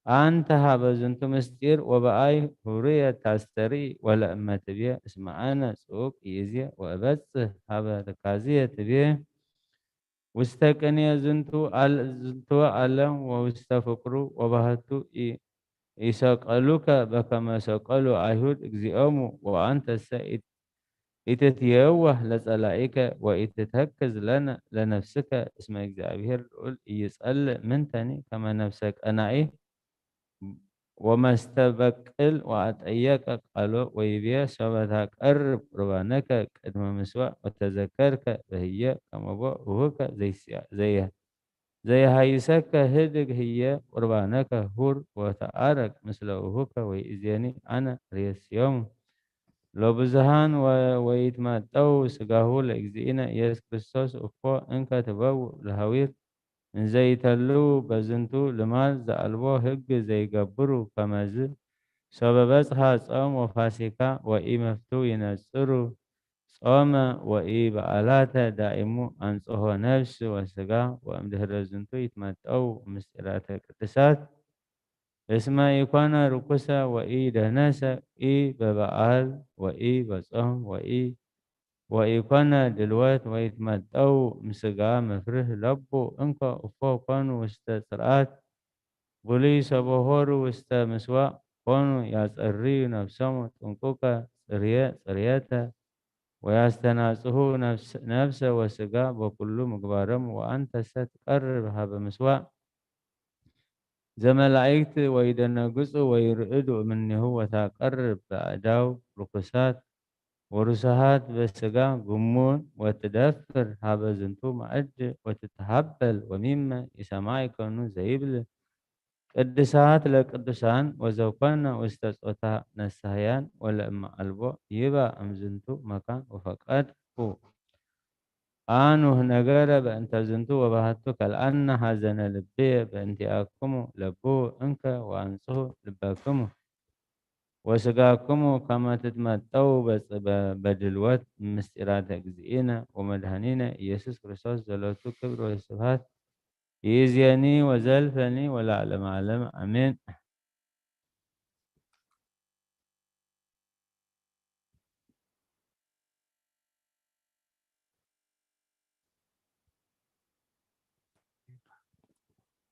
أنت هابزنت مستير وبأي هورية تستري ولا أما تبيه اسمعنا سوق يزيا وأبس هذا تكازية تبيه واستكني زنتو ألم واستفقروا وبهتو يسقلوك بكما سقلوا أيهود إجزئهم وأنت السائد إتتيوه لسألائك وإتتهكز لنا لنفسك اسم إجزابير الأول يسأل من تاني كما نفسك أنا إيه وما استبقل وأتأيك قالوا ويبيا سبتها قرب قربانك قدم مسوى وتذكرك فهي كما بوهك زي هايسك هدك هي قربانك هور وتعارك مثل وهك ويزيني أنا ريس يوم لو بزهان ويتمتو سقاهو لإجزئنا يس كريستوس أفو إنك تبو لهوير إن زي تلو بزنتو لمال زالبو هج زي قبرو كمز سببتها صوم وفاسكا وإي مفتو ينصرو صوم وإي بألاتا دائمو أنصه نفس وسقا وأمدهر زنتو يتمتو مسيرات قدسات اسما يكون ركسا وإي دهنسا إي ببعال وإي بصهم ويكون دلوقت ويتمتعو مسقا مفره لبو انكا افو كانوا واستسرعات بولي سبوهورو واستمسوا كانوا يسري نفسهم تنكوكا سرياتا ويستناسه نفسه وسقا وكل مقبارم وأنت ستقرب هذا مسوا زملائكت ويدنقصوا ويرئدوا منه وتقرب بأداو ركسات ورسهات بسقا قمون وتدفر هذا زنتو معد وتتهبل ومما يسمعي كونو زيبل قدسات لقدسان وزوقنا واستسقطها نسهيان ولا أما ألبو يبا أم زنتو مكان وفقات فو آنو نقرة بأنت زنتو وبهتو كالأن هزن لبي بأنت أكمو لبو أنك وأنصه لباكمو وسقاكم كما تتمتعوا بدلوات مستيرات أجزئنا ومدهنينا يسوع كريستوس زلوتو كبر والسبحات يزياني وزلفني ولا أعلم أمين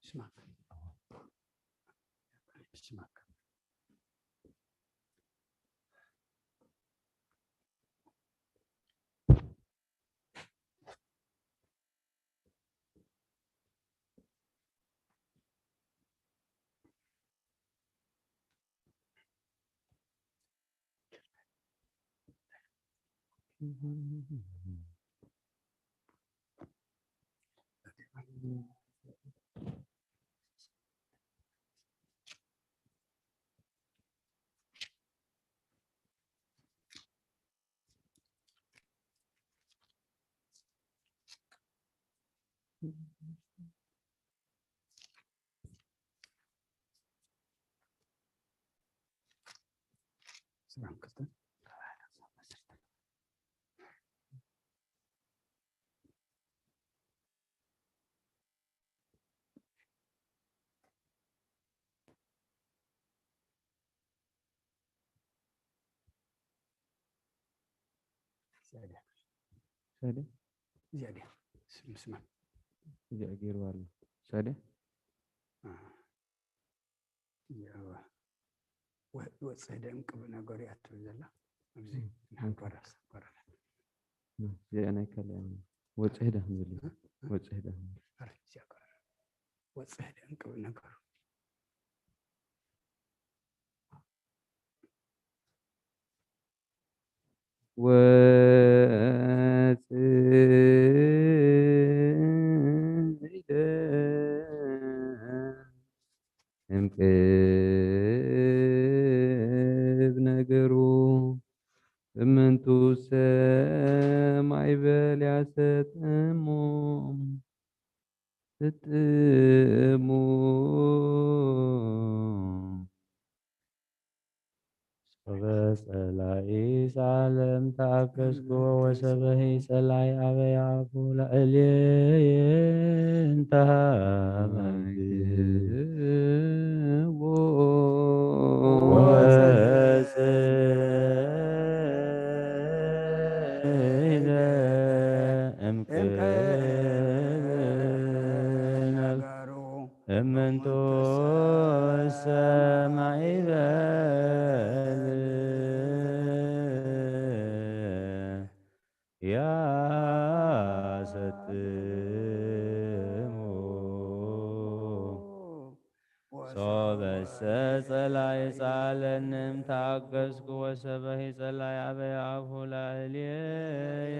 اسمعك اسمعك سادة زيادة اسمع جاكير والله سادة يا وصدق قبل نقولي أتوزلا أبزي نقول زي أنا كلام وصهده مزلي وصهده أرجع وصدق قبل نقول انت ይትፌብ ነገሩ እምንቱ ሰማይ በል ያሰጥሞ ትጥሙ ወበጸላኢ ሳለም ታከስኩ ወሰበሂ ጸላይ አበያፉ ለእልየ እንተሃመግቦ ወስእለ እምቅነብ እምንቶ ሰማይ በል ያሰጥሞ ሶበሰ ጸላይ ጻለንም ታገስኩ ወሰበሂ ጸላይ አበያሁ ላዕሌየ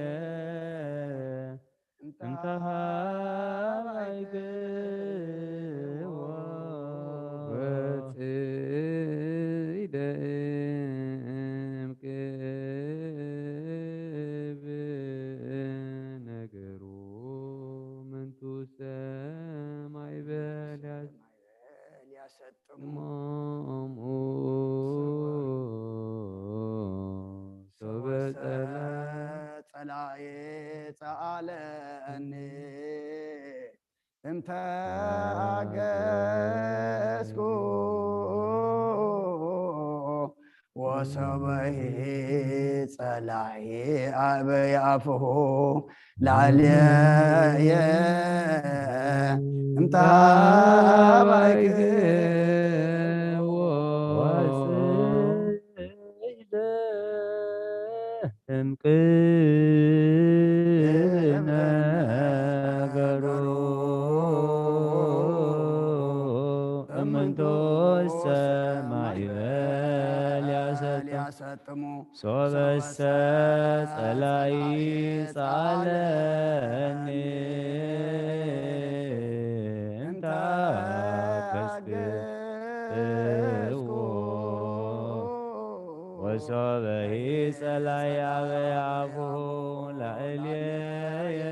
እንተሃባይክዎ ወጽኢደ እምቅብ ነገሩ ምንቱ ሰማይ በል ያሰጥሞ ጸላኤ ጸአለኒ እንተ አገስኩ ወሰበሂ ጸላኤ አበያፍሁ ላዕሌየ እንተ አባይክዎ ወስኢደ እምቅብ ነገሩ እምንቶ ሰማይ በል ያሰጥሞ ሶበሰ ጸላይ ጻለኒ እንታከስክዎ ወሶበሂ ጸላይ አበያፍሁ ላዕሌየ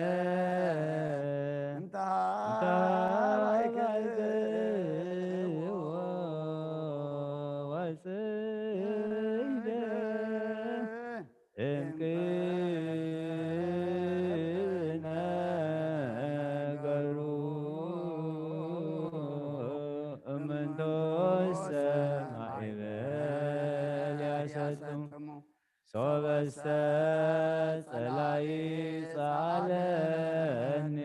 እንተሃባይክዎ ወስኢደ እምቅብ ነገሩ እምንቶ ሰማይ በል ያሰጥሞ ሶበሰ ጸላይ ጻለኒ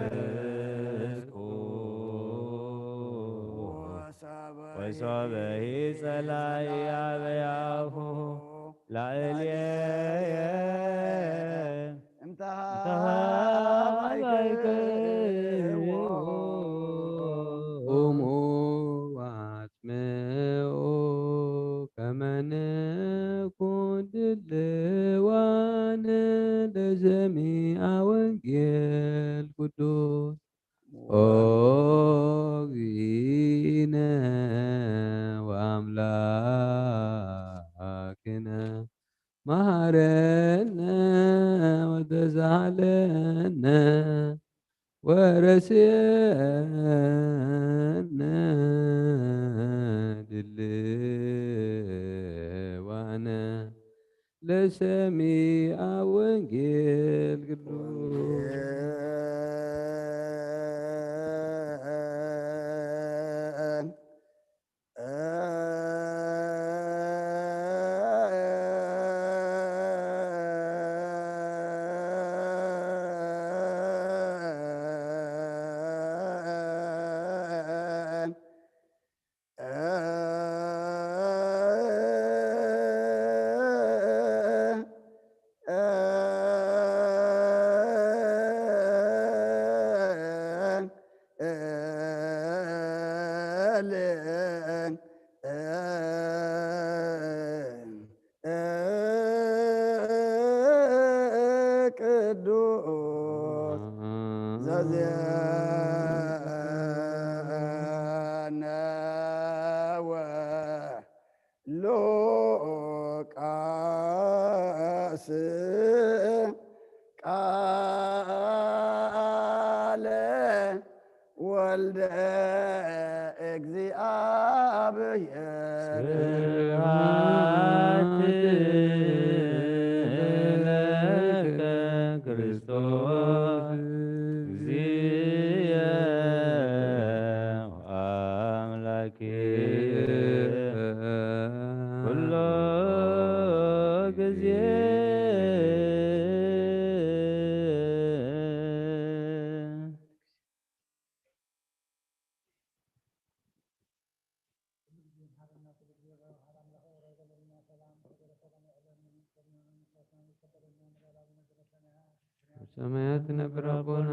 እንታከስክዎ ወሶበሂ ጸላይ አበያሁ ላዕሌየ እንተሃባይክዎ ቁሙ ዋጽምዑ ከመ ንኩን ድልዋነ ለሰሚዐ ወንጌል ቅዱስ ኦ እግዚእነ ወአምላክነ መሐረነ ወተሳሃለነ ወረስየነ ድልዋነ ለሰሚዐ ወንጌል ቅዱስ ሉቃስ ቃለ ወልደ እግዚአብሔር ስብሐት ለከ ክርስቶስ እግዚእ ወአምላክየ ኩሎ ጊዜ ሰማያት ነብር አቦና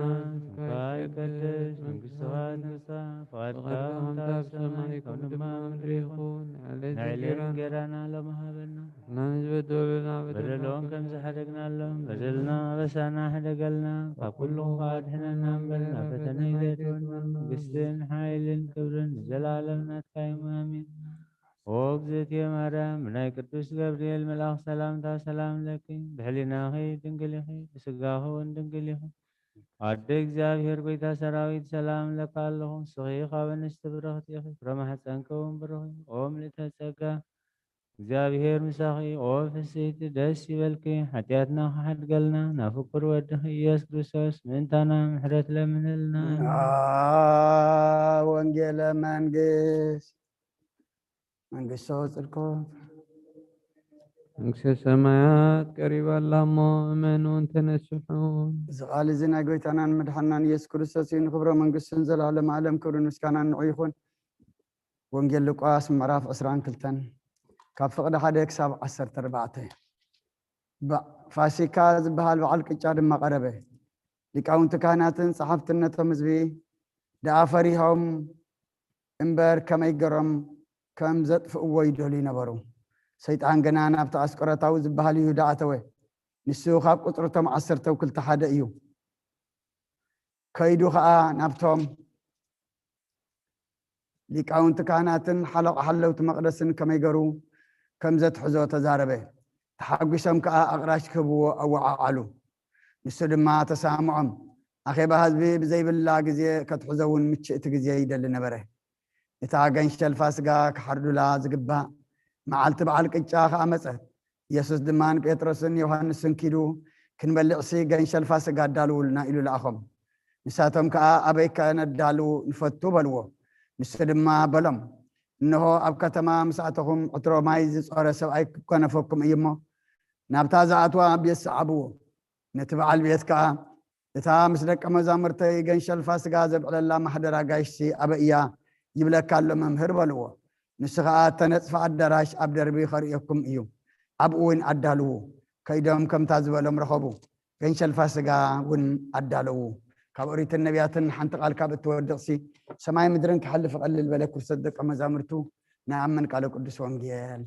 ይቀደስ መንግሥትከ ትምጻእ ፈቃድከ በከመ በሰማይ ከመ በምድር ይኩን ንዕለን እንጀራና ሀበነ ሀበነ ናንዝበደሉና በደሎን ከም ዝሓደግናሎም በደልና አበሳና ሕደገልና ካብ ኩሉ አድኅነና እምበልና ፈተነ ይዘትወና መንግሥትን ሓይልን ክብርን ንዘላለም ናትካ ኢዩ አሜን። ኦ እግዝእትየ ማርያም ብናይ ቅዱስ ገብርኤል መልአክ ሰላምታ ሰላም ለኪ ብሕሊናኺ ድንግል ኢኺ ብስጋኺ እውን ድንግል ኢኺ አደ እግዚአብሔር ጎይታ ሰራዊት ሰላም ለካ ኣለኹ ንስኺ ካብ አንስቲ ብርኽቲ ኢኺ ፍሬ ማኅፀንከ እውን ብሩኽ እዩ። ኦ ምልዕተ ጸጋ እግዚአብሔር ምሳኺ ኦ ፍስሕቲ ደስ ይበልኪ ሓጢአትና ክሓድገልና ናብ ፍቁር ወድኺ ኢየሱስ ክርስቶስ ምእንታና ምሕረት ለምንልና። ወንጌለ መንግሥት መንግሥቶ ጽድቆ መንግሥተ ሰማያት ቀሪባላ እሞ እመኑን ተነስሑን። እዚ ቃል እዚ ናይ ጎይታናን መድሓናን ኢየሱስ ክርስቶስ እዩ። ንክብሮ መንግሥትን ዘላለም ዓለም ክብርን ምስጋናን ንዑ ይኹን። ወንጌል ሉቃስ ምዕራፍ 22 ካብ ፍቕዲ 1 ክሳብ 14 ፋሲካ ዝበሃል በዓል ቅጫ ድማ ቀረበ። ሊቃውንቲ ካህናትን ጸሓፍትን ነቶም ህዝቢ ደኣ ፈሪሆም እምበር ከመይ ገሮም ከም ዘጥፍእዎ ይደልዩ ነበሩ። ሰይጣን ገና ናብቲ አስቆሮታዊ ዝበሃል ይሁዳ ኣተወ። ንሱ ካብ ቁጥርቶም 12 ሓደ እዩ። ከይዱ ከዓ ናብቶም ሊቃውንቲ ካህናትን ሓለቃ ሓለውቲ መቅደስን ከመይ ገሩ ከም ዘትሕዞ ተዛረበ። ተሓጒሶም ከዓ ኣቕራሽ ክህብዎ ኣወዓዓሉ። ንሱ ድማ ተሳምዖም ኣኼባ ህዝቢ ብዘይብላ ግዜ ከትሕዞውን ምችእቲ ግዜ ይደሊ ነበረ። እታ ገንሸል ፋሲካ ክሓርዱላ ዝግባእ መዓልቲ በዓል ቅጫ ከኣመፀት። ኢየሱስ ድማ ንጴጥሮስን ዮሃንስን ኪዱ ክንበልዕሲ ገንሸል ፋሲካ ኣዳልውልና ኢሉ ለኣኾም። ንሳቶም ከዓ ኣበይ ከነዳሉ ንፈቱ በልዎ። ንሱ ድማ በሎም እንሆ ኣብ ከተማ ምስኣተኹም ዕትሮ ማይ ዝፀረ ሰብኣይ ክኮነፈኩም እዩ እሞ ናብታ ዝኣትዋ ቤት ሰዓብዎ። ነቲ በዓል ቤት ከዓ እታ ምስ ደቀ መዛሙርተይ ገንሸል ፋሲካ ዘብዕለላ ማሕደር ኣጋይሽቲ ኣበይ እያ ይብለካ ኣሎ መምህር በልዎ። ንሱ ከዓ ተነፅፈ ኣዳራሽ ኣብ ደርቢ ከርእየኩም እዩ ኣብኡ እውን ኣዳልዉ። ከይዶም ከምታ ዝበሎም ረኸቡ። ገንሸል ፋሲካ እውን ኣዳለዉ። ካብ ኦሪትን ነቢያትን ሓንቲ ቃል ካብ እትወድቕሲ ሰማይ ምድርን ክሓልፍ ቀልል በለ ክርስቶስ ደቀ መዛሙርቱ ናይ ኣመን ቃለ ቅዱስ ወንጌል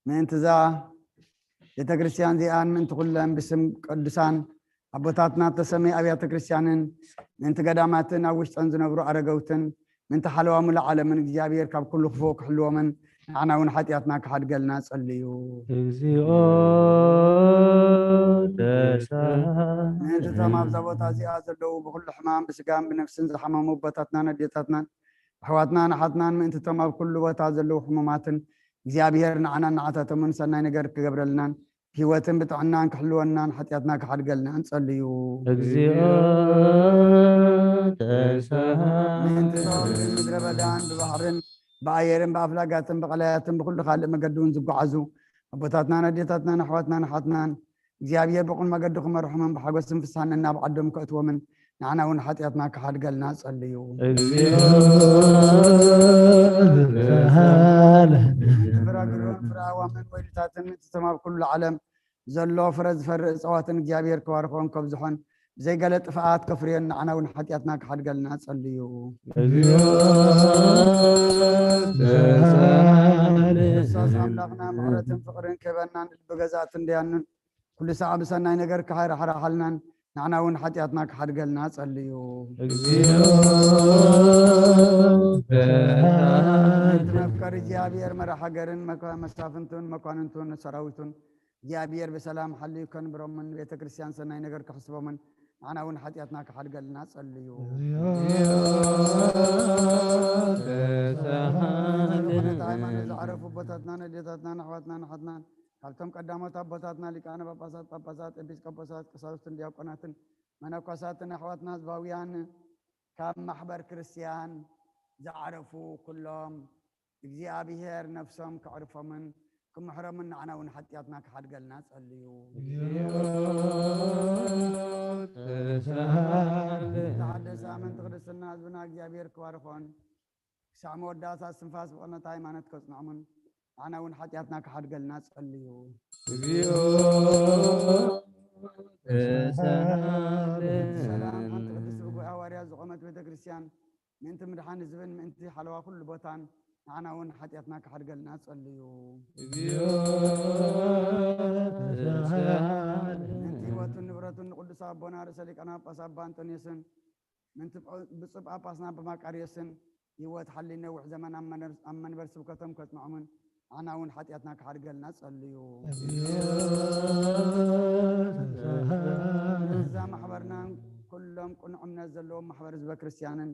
ምእንቲ እዛ ቤተ ክርስቲያን እዚኣን ምእንቲ ኩለን ብስም ቅዱሳን ኣቦታትና ተሰመይ ኣብያተ ክርስቲያንን ምእንቲ ገዳማትን ኣብ ውሽጠን ዝነብሩ ኣረገውትን ምእንቲ ሓለዋ ሙሉእ ዓለምን እግዚኣብሔር ካብ ኩሉ ክፉ ክሕልዎምን ንዓና እውን ሓጢኣትና ክሓድገልና ጸልዩ። እግዚኦ ምእንቲ እቶም ኣብዛ ቦታ እዚኣ ዘለዉ ብኩሉ ሕማም ብስጋን ብነፍስን ዝሓመሙ ቦታትናን ኣዴታትናን ኣሕዋትናን ኣሓትናን ምእንቲ እቶም ኣብ ኩሉ ቦታ ዘለዉ ሕሙማትን እግዚአብሔር ንዓና ንዓታቶምን ሰናይ ነገር ክገብረልናን ህይወትን ብጥዕናን ክሕልወናን ሓጢአትና ክሓድገልና እንጸልዩ። እግዚኦ ምድረ በዳን ብባሕርን ብኣየርን ብኣፍላጋትን ብቐላያትን ብኩሉ ካልእ መገዲ እውን ዝጓዓዙ ኣቦታትናን ኣዴታትናን ኣሕዋትናን ኣሓትናን እግዚአብሔር ብቁን መገዲ ክመርሖምን ብሓጎስን ፍስሓን ናብ ዓዶም ከእትዎምን ንዓና እውን ሓጢአትና ክሓድገልና ጸልዩ። ፍራዋምን ወይልታትን ምእትቶም ኩሉ ዓለም ዘሎ ፍረ ዝፈርእ እፅዋትን እግዚአብሔር ክባርኾን ከብዝሖን ዘይገለ ጥፍኣት ከፍርዮን ንዓና እውን ሓጢአትና ክሓድገልና ጸልዩ። ክርስቶስ ኣምላኽና ምሕረትን ፍቅርን ክህበናን ልቢ ገዛእትን ድያንን كل ساعة بسناي نجر كحير حرا حلنا نحن ون حتياتنا كحد قلنا صليو مفكر جابير مرا حجرن مسافنتون مكاننتون سراوتون جابير بسلام حلي كن برمن بيت كريستيان سناي نجر كحسبه من نحن ون حتياتنا كحد قلنا صليو دائما نعرف بطاتنا نديتنا نحواتنا نحطنا كالتم قدامات أبطاتنا لكأنا باباسات إبسكوباسات كساوستن دياقوناتن مناقصات نحواتنا زباويان كم محبر كريستيان زعرفوا كلهم እግዚአብሔር ነፍسهم كعرفوا من كم حرمنا معنا ونحطياتنا كحد قالنا صليو تحدث من تقدسنا حزبنا እግዚአብሔር كوارخون سامو وداسا سنفاس بقولنا تايمانت كصنعمن أنا ونحطياتنا كحد قالنا صليو سلام أنت قدس بقوا أواريا زقمت بيت كريستيان من تمدحان الزبن من أنت حلوة كل بوتان أنا ونحطياتنا كحد قالنا صليو أنت واتن نبرتن قدس أبونا رسالك أنا بسابان تنيسن من بصب أباسنا بمكاريسن يوات حلينا وحزمان أمن برسبكتم كتنعمن أنا ونحطياتنا كحد قالنا صليو إذا محبرنا كلهم كنا نزل لهم محبر زب كريستيانن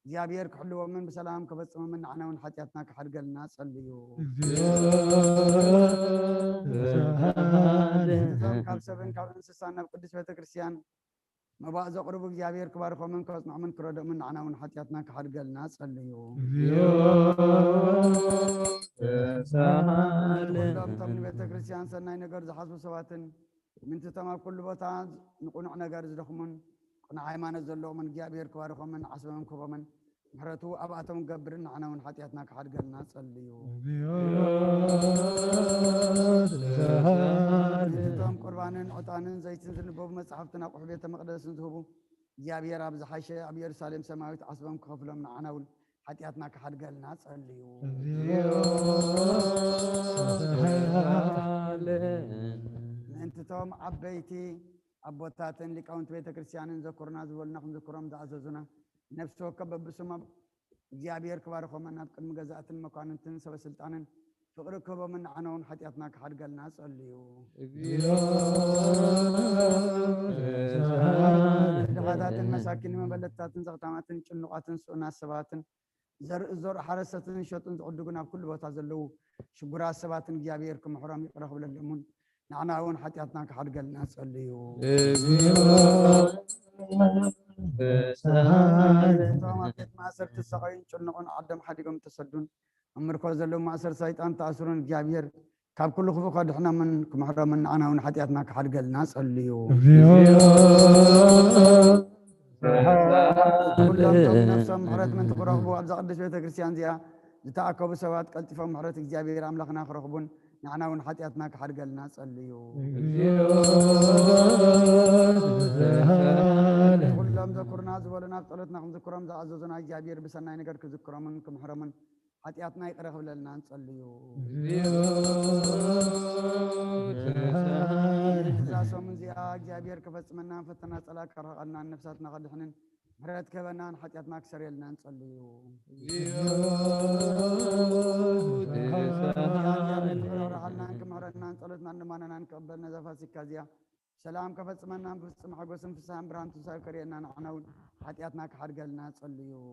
እግዚአብሔር كحلو من بسلام كفصم من أنا ونحطياتنا كحد قالنا صليو كاب سبن كاب انسسان بقدس بيت كريستيان مباز قرب እግዚአብሔር كباركم من كوصنع من كرد من أنا ونحطياتنا كحد قالنا صليو كلهم تمن بيت كريستيان سناي نجر زحسب سواتن من تتمام كل بوتان نقنع نجر زدخمن قنع ሃይማኖት ዘለዎም من እግዚአብሔር كباركم من عصبهم كبمن محرتو أبعتهم قبرنا أنا ونحطياتنا كحد قالنا صليو تتم قربانن عطانن زيتن زنبوب مصحفتنا قحبيت مقدس نذهبو እግዚአብሔር أبز حيشة أبي يرسالم سماويت عصبهم كفلهم من أنا ونحطياتنا كحد قالنا صليو أنت توم عبيتي أبوتاتن لكونت بيت كريستيان ذكرنا زولنا ذكرهم دعزوزنا نفسه كبب بسما እግዚአብሔር كباركم من نبقى مجازات المكاننتن سب سلطانن فقر كبب من عنون حتياتنا كحد قالنا صليو دعاتات المساكين من بلدتاتن زغتاماتن ጭንቋትን ሱና ሰባትን زر حرستن شوتن تعدقنا بكل ቦታ ዘለው ሽጉራ ሰባትን እግዚአብሔር كمحرم يقرخ ብለለሙን نحنا هون حتياتنا كحد قالنا صليو ما سرت السقين شنقون عدم حديقهم تصدون أمركو زلوا ما سر سيطان تأثرون جابير كاب كل خفوق احنا من كمحرم من أنا هون حتياتنا كحد قالنا صليو كلهم نفسهم محرت من تقربوا أبزق قدس بيت كريستيان زيا لتعقبوا سوات قلتفهم محرت جابير أملاخنا خرخبون نحن ونحطياتنا كحد قالنا صليو كلهم ذكرنا زولنا طلتنا ذكرهم زعزوزنا جابير بسناي نقر كذكرهم منكم حرمن حطياتنا يقرخ لنا نصليو زاسو من زيا جابير كفصمنا فتنا صلاة كرهنا نفساتنا قدحنن مرات كبنا حطياتنا كسر لنا نصليو رحلنا انكم هرنا نصلتنا نمانا نقبلنا زفاسي كازيا سلام كفصمنا بفصم حقوسم فسام بران تساو كرينا نعناون حطياتنا كحد قالنا صليو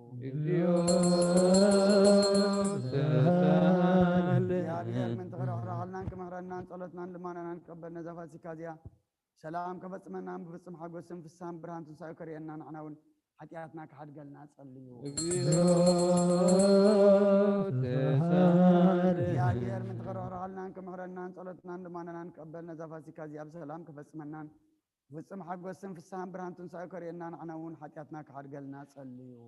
يا بير من تغرق رحلنا انكم هرنا نصلتنا نمانا نقبلنا زفاسي كازيا سلام كفصمنا بفصم حقوسم فسام بران تساو كرينا نعناون حتياتنا كحد قالنا صليو يا غير من تقرر حالنا انكم هرنا صلاتنا لمانا نقبلنا زفاسي كازي بسلام كفصمنا فصم حق وسم في السام برهان تنسى كرينا عناون حتياتنا كحد قالنا صليو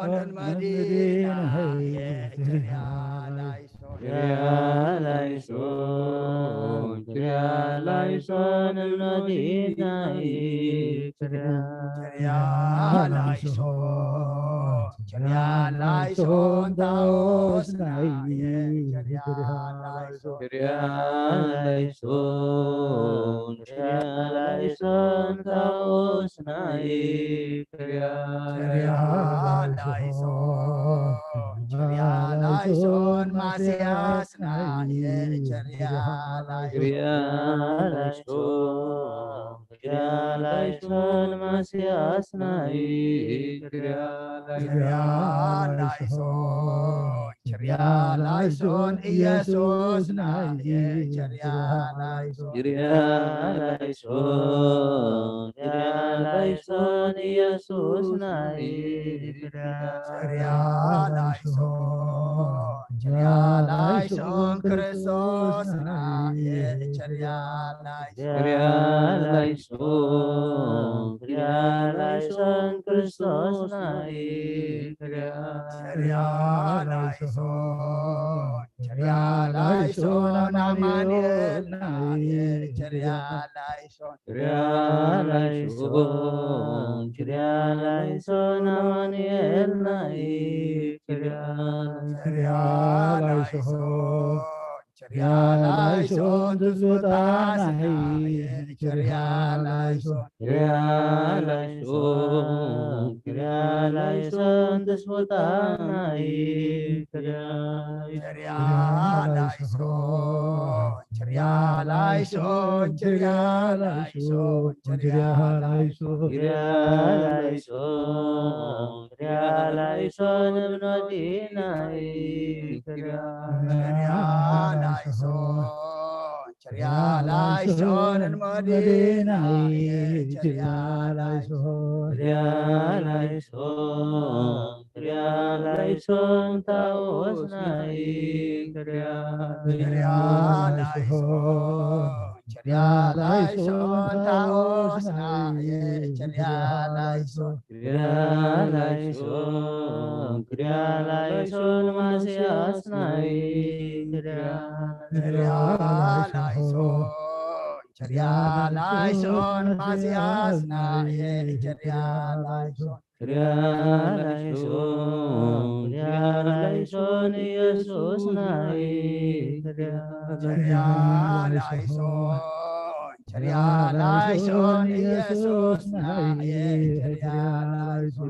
ላይሶን መዲና የቸርያ ላይሶን Krialaison, Krialaison, Nadinai, Krialaison taos nai Krialaison, Krialaison, taos nai Krialaison masias nai Krialaison, masias nai Krialaison Yesus nai Krialaison, Krialaison, Yesus nai Krialaison Kristus nai Krialaison, Krialaison, Kristus nai Krialaison Amaniel nai Krialaison Krialaison, Krialaison, Amaniel nai Krialaison Tusutas nai Krialaison Krialaison, Krialaison, Despotanai Krialaison Krialaison Krialaison, Krialaison, Ibnodinai Krialaison Medina Krialaison, Krialaison, taos nai Krialaison taos nai Krialaison Krialaison, Krialaison, masias nai Krialaison masias nai Krialaison Krialaison, Krialaison, Yesus nai Krialaison Yesus nai Krialaison,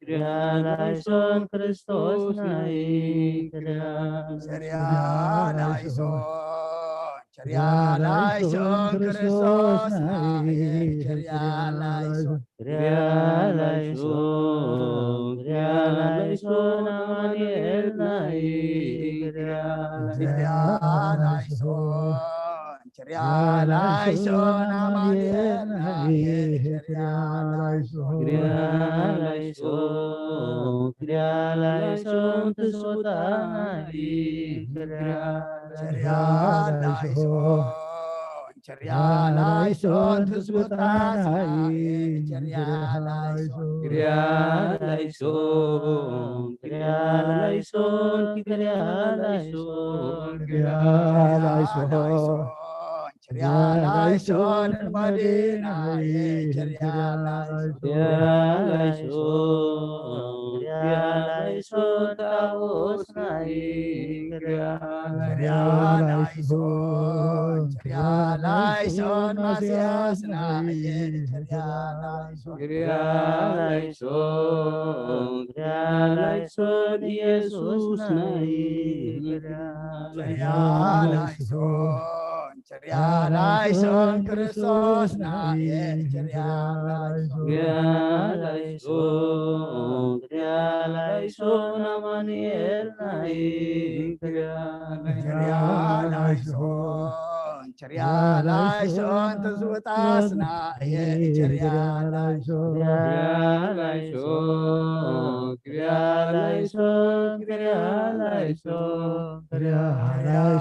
Krialaison, Kristus nai Krialaison Kristus nai Krialaison Krialaison, Krialaison, Amaniel nai Krialaison Amaniel nai Krialaison, Krialaison, Tusutanai Krialaison Tusutas nai Krialaison, Krialaison, Krialaison Krialaison Medina Krialaison, Krialaison, taos nai Krialaison masias nai Krialaison, Krialaison, Yesus nai Krialaison Kristus nai Krialaison, Krialaison, Amaniel nai Krialaison Tusutas nai Krialaison, Krialaison, Krialaison, Krialaison, Krialaison,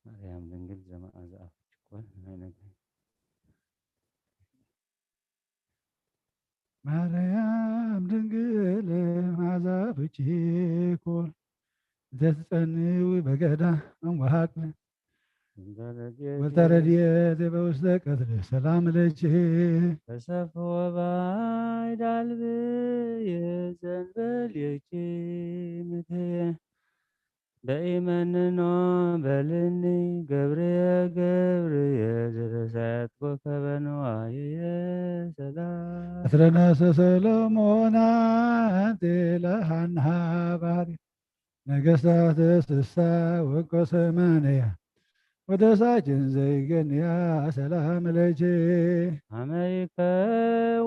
ማርያም ድንግል ዘመአዝአፍ ችኮል አይነት ማርያም ድንግል ማዛብቺ ኮል ዘትጸንው በገዳ አንዋሃቅለ ወልተረድኤት በውስተ ቀትር ሰላም ለኪ ተሰፍ ወባይ ዳልብ የዘንበል የኪ ምትየ በኢመንኖ በልኒ ገብርየ ዘተሳያት ኮከበንዋየ ሰላም አስረናሰ ሰሎሞን አንቴ ለሃንሃ ባህሪ ነገሥታት ስሳ ወቆ ሰማንያ ወደ ሳችን ዘይገንያ ሰላም ለኪ አመይከ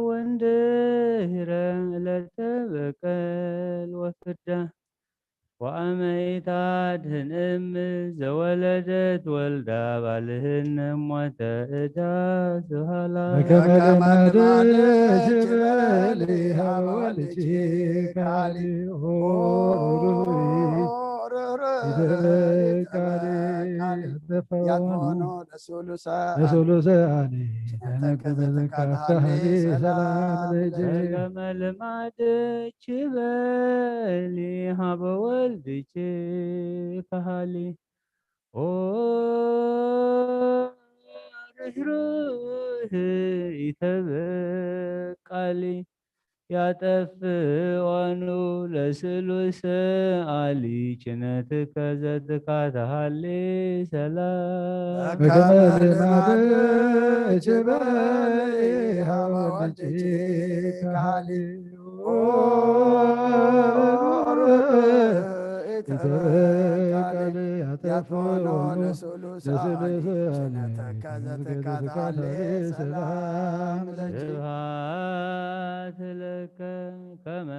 ወንድህረ ዕለተ በቀል ወፍዳ ወአመይታ ድህንም ዘወለደት ወልዳ ባልህን ሞተ እዳ ስሃላ በከመ ልማድሽ በሊሃ ወልቺ ካሊ ለሶሎሳኒ ተነከበዘካፍታኒ ሰላም ለኪ በከመ ልማድች በሊሃ በወልድች ካሊ ኦ ርኅሩህ ኢተበቃሊ ያጠፍዋኑ ለስሉስ አሊ ጭነትከ ዘትካትሃሊ ሰላም በከመ ልማድሽ በሊሃ ወልቺ ካሊ ኢተበቃሊ ያትሆኖ ለስሉሳኒ ስነተከ ዘተካታሌ ሰላም ለኪ ስብሐት ለከ ከመ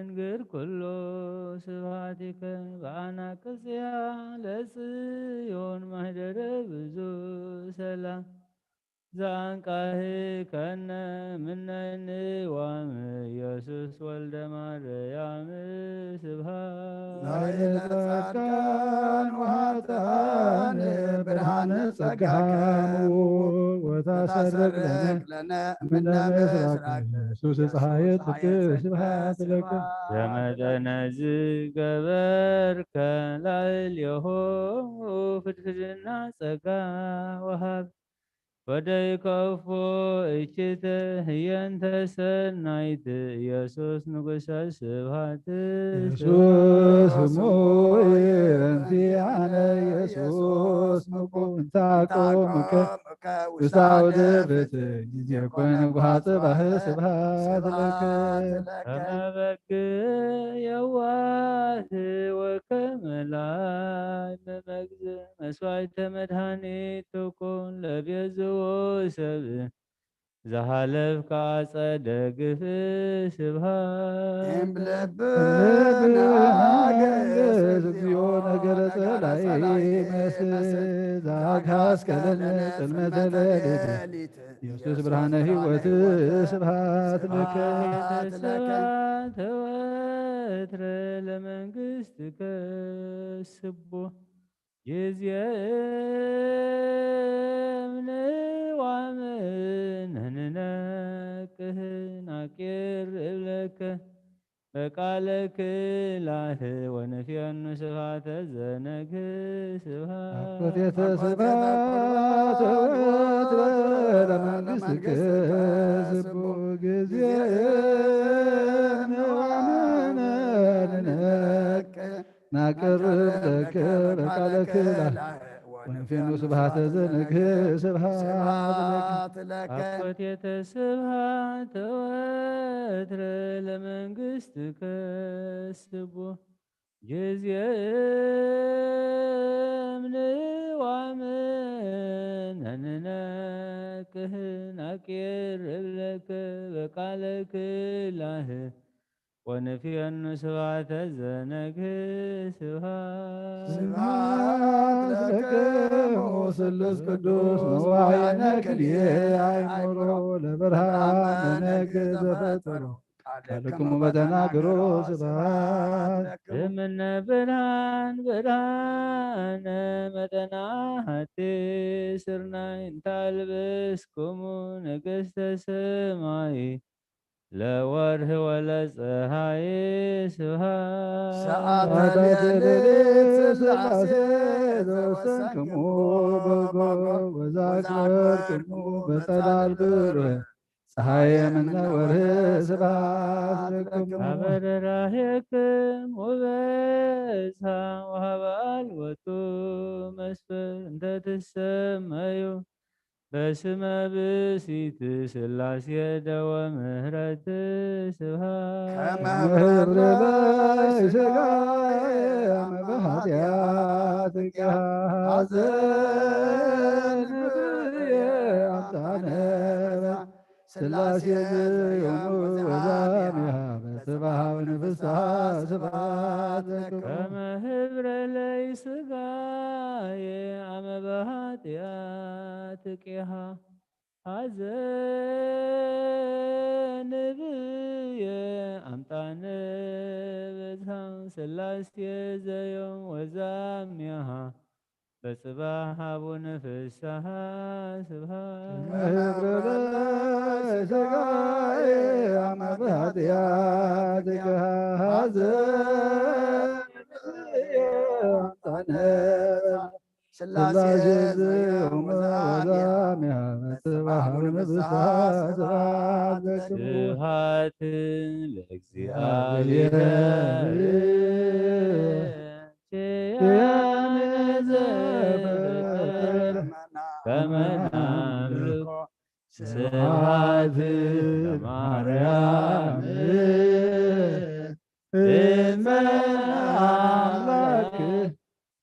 እንግር ኩሎ ስብሐቲከ በአናቅጽያ ለጽዮን ማኅደረ ብዙ ሰላም ዛንቃህ ከነ ምነንዋም ኢየሱስ ወልደ ማርያም ስብሐት ጻድቃን ወኃጥአን ብርሃነ ጸጋሙ ወታሰርቅ ለነ እምነ ምስራቅ ኢየሱስ ፀሐየ ጽድቅ ስብሐት ለከ ዘመጠነ ዝገበርከ ላዕሌሆሙ ፍድፍድና ጸጋ ወሃብ ወደይከፎ እችተ ህየንተ ሰናይት ኢየሱስ ንጉሠ ስብሐት ኢየሱስ እሙይ እንቲአነ ኢየሱስ ምቁንታቆምከ ውስተ አውደ ቤት ጊዜ ኮነ ጓጽባህ ስብሐት ለከ ከመ በግ የዋህ ወከመ ላም መግዝ መስዋዕተ መድኃኒት ትኩን ለቤዝዎ ሰብእ ዘሃለፍከ አጸደ ግፍ ስብሐት እምልብና እግዚኦ ነገረ ጸላኢ መስል ዘአግሃስከለነ ጽልመተ ሌሊት ኢየሱስ ብርሃነ ሕይወት ስብሐት ለከ ስብሐት ወትረ ለመንግሥትከ ስቡሕ ዋምንህንነቅህ ናቂር እብለከ በቃለ ክላህ ወነፊያኑ ስብሐተ ዘነግህ ስብሐት አኮቴተ ስብሐት ወትረ ለመንግሥትከ ስቡሕ ጊዜ ንዋምነንነቅ ናቅርብ ለከ በቃለ ክላህ ወንፌኑ ስብሐተ ዘነግህ ስብሐት ለከ አኮቴተ ስብሐት ወትረ ለመንግሥትከ ስቡሕ ጊዜ ንዋምነንነቅህ ናቂር እብለከ በቃለ ክላህ ወነፊያኑ ስብሐተ ዘነግህ ስብሐት ለክሙ ስሉስ ቅዱስ መዋዕነ ክልኤ አእምሮ ለብርሃነ ነግህ ዘፈጠሮ ቃልክሙ በተናግሮ ስብሐት እምነ ብርሃን ብርሃነ መጠና ሀቴ ስርናይ እንታልብስኩሙ ነገሥተ ሰማይ ለወርህ ወለፀሐይ ስብሐት ሰዓተ ሌሊት ሥላሴ ዘወሰንክሙ በጎ ወዛክበርክሙ በጸዳል ብሩህ ፀሐየ እምነ ወርህ ስብሐት ለክሙ አበረራሄክም ወበጽሐ ወሀበአል ወቱ መስፈር እንተ ትሰመዩ በስመ ብእሲት ሥላሴ ደወ ምሕረት ስብሐት ከመህብር ላይ ሥጋዬ አመ በኃጢአትከ ሐዘን ብየ አምጣነ ሥላሴ ዝዮኑ ወዛሚሃ በስብሐ ወንፍስሐ ስብሐት ለክሙ ከመህብረ ላይ ሥጋዬ አመ በኃጢአትከ ሐዘን ብየ አምጣነ በዝሃ ሥላሴ ዘዮም ወዛሚሃ በጽባሕ አቡነ ፍስሐ ስብሐት ከመህብር ላይ ሥጋዬ አመ በኃጢአትከ ሐዘን ብየ አምጣነ ሥላሴ ዝዮሙ ወዛሚሃ በስብሐ ወንፍስሐ ስብሐት ለክሙ ስብሐት ለእግዚአብሔር ኪያነ ዘፈጠረ ከመ ናምልኮ ስብሐት ለማርያም እመ አምላክ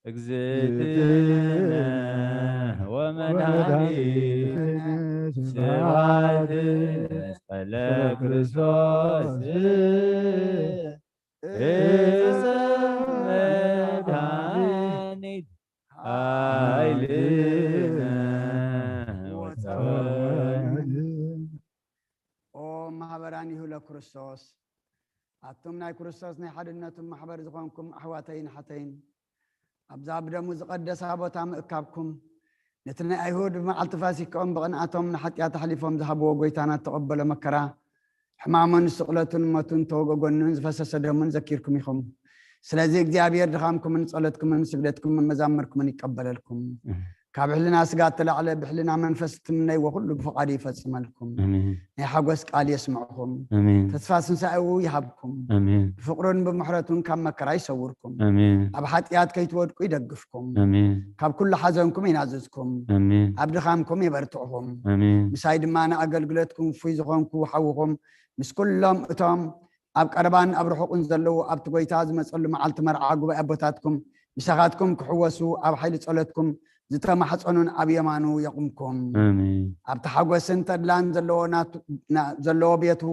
اجزتنا ومدعي سبعة مسألة كريستوس مدعني هايلنا او محبراني هو لكريستوس أتم ناي كريستوس ناي حدنتم محبر زخونكم أحواتين حتين أبزاب دمو زقدس هابوتام إكابكم نتنا أيهود مع التفاسيكم بغناتهم نحتيا تحليفهم ذهبوا وقويتانا تقبل مكرا حمامن سقلتن متن توغغنن فسس دمن ذكركم يخم سلازي እግዚአብሔር ድኻምኩምን ጸሎትኩምን ስግደትኩምን መዛመርኩምን ይቀበለልኩም ካብሕልና ስጋት ተላዕለ ብሕልና መንፈስ ትምነይ ወኩሉ ብፍቃድ ይፈጽመልኩም ናይ ሓጎስ ቃል የስምዕኩም ተስፋ ስንሳኤው ይሃብኩም ብፍቅሩን ብምሕረቱን ካብ መከራ ይሰውርኩም ኣብ ሓጢኣት ከይትወድቁ ይደግፍኩም ካብ ኩሉ ሓዘንኩም ይናዝዝኩም ኣብ ድኻምኩም ይበርትዕኩም ምሳይ ድማ ንኣገልግሎትኩም ፍይ ዝኾንኩ ሓውኹም ምስ ኩሎም እቶም ኣብ ቀረባን ኣብ ርሑቅን ዘለዉ ኣብቲ ጎይታ ዝመፀሉ መዓልቲ መርዓ ጉባኤ ኣቦታትኩም ምሳኻትኩም ክሕወሱ ኣብ ሓይሊ ጸሎትኩም ዝተማሕፀኑን ኣብ የማኑ የቁምኩም ኣብቲ ሓጎስን ተድላን ዘለዎ ቤቱ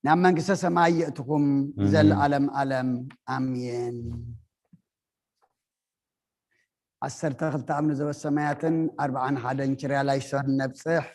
ናብ መንግስተ ሰማይ የእትኩም ዘለዓለም ዓለም ኣሜን 12 ኣምኒ ዘበ ሰማያትን 41 ችርያ ላይ ሰን ነብፅሕ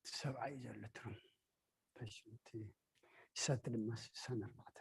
7 ዘለትهم فشمتي سات المس سنة بعد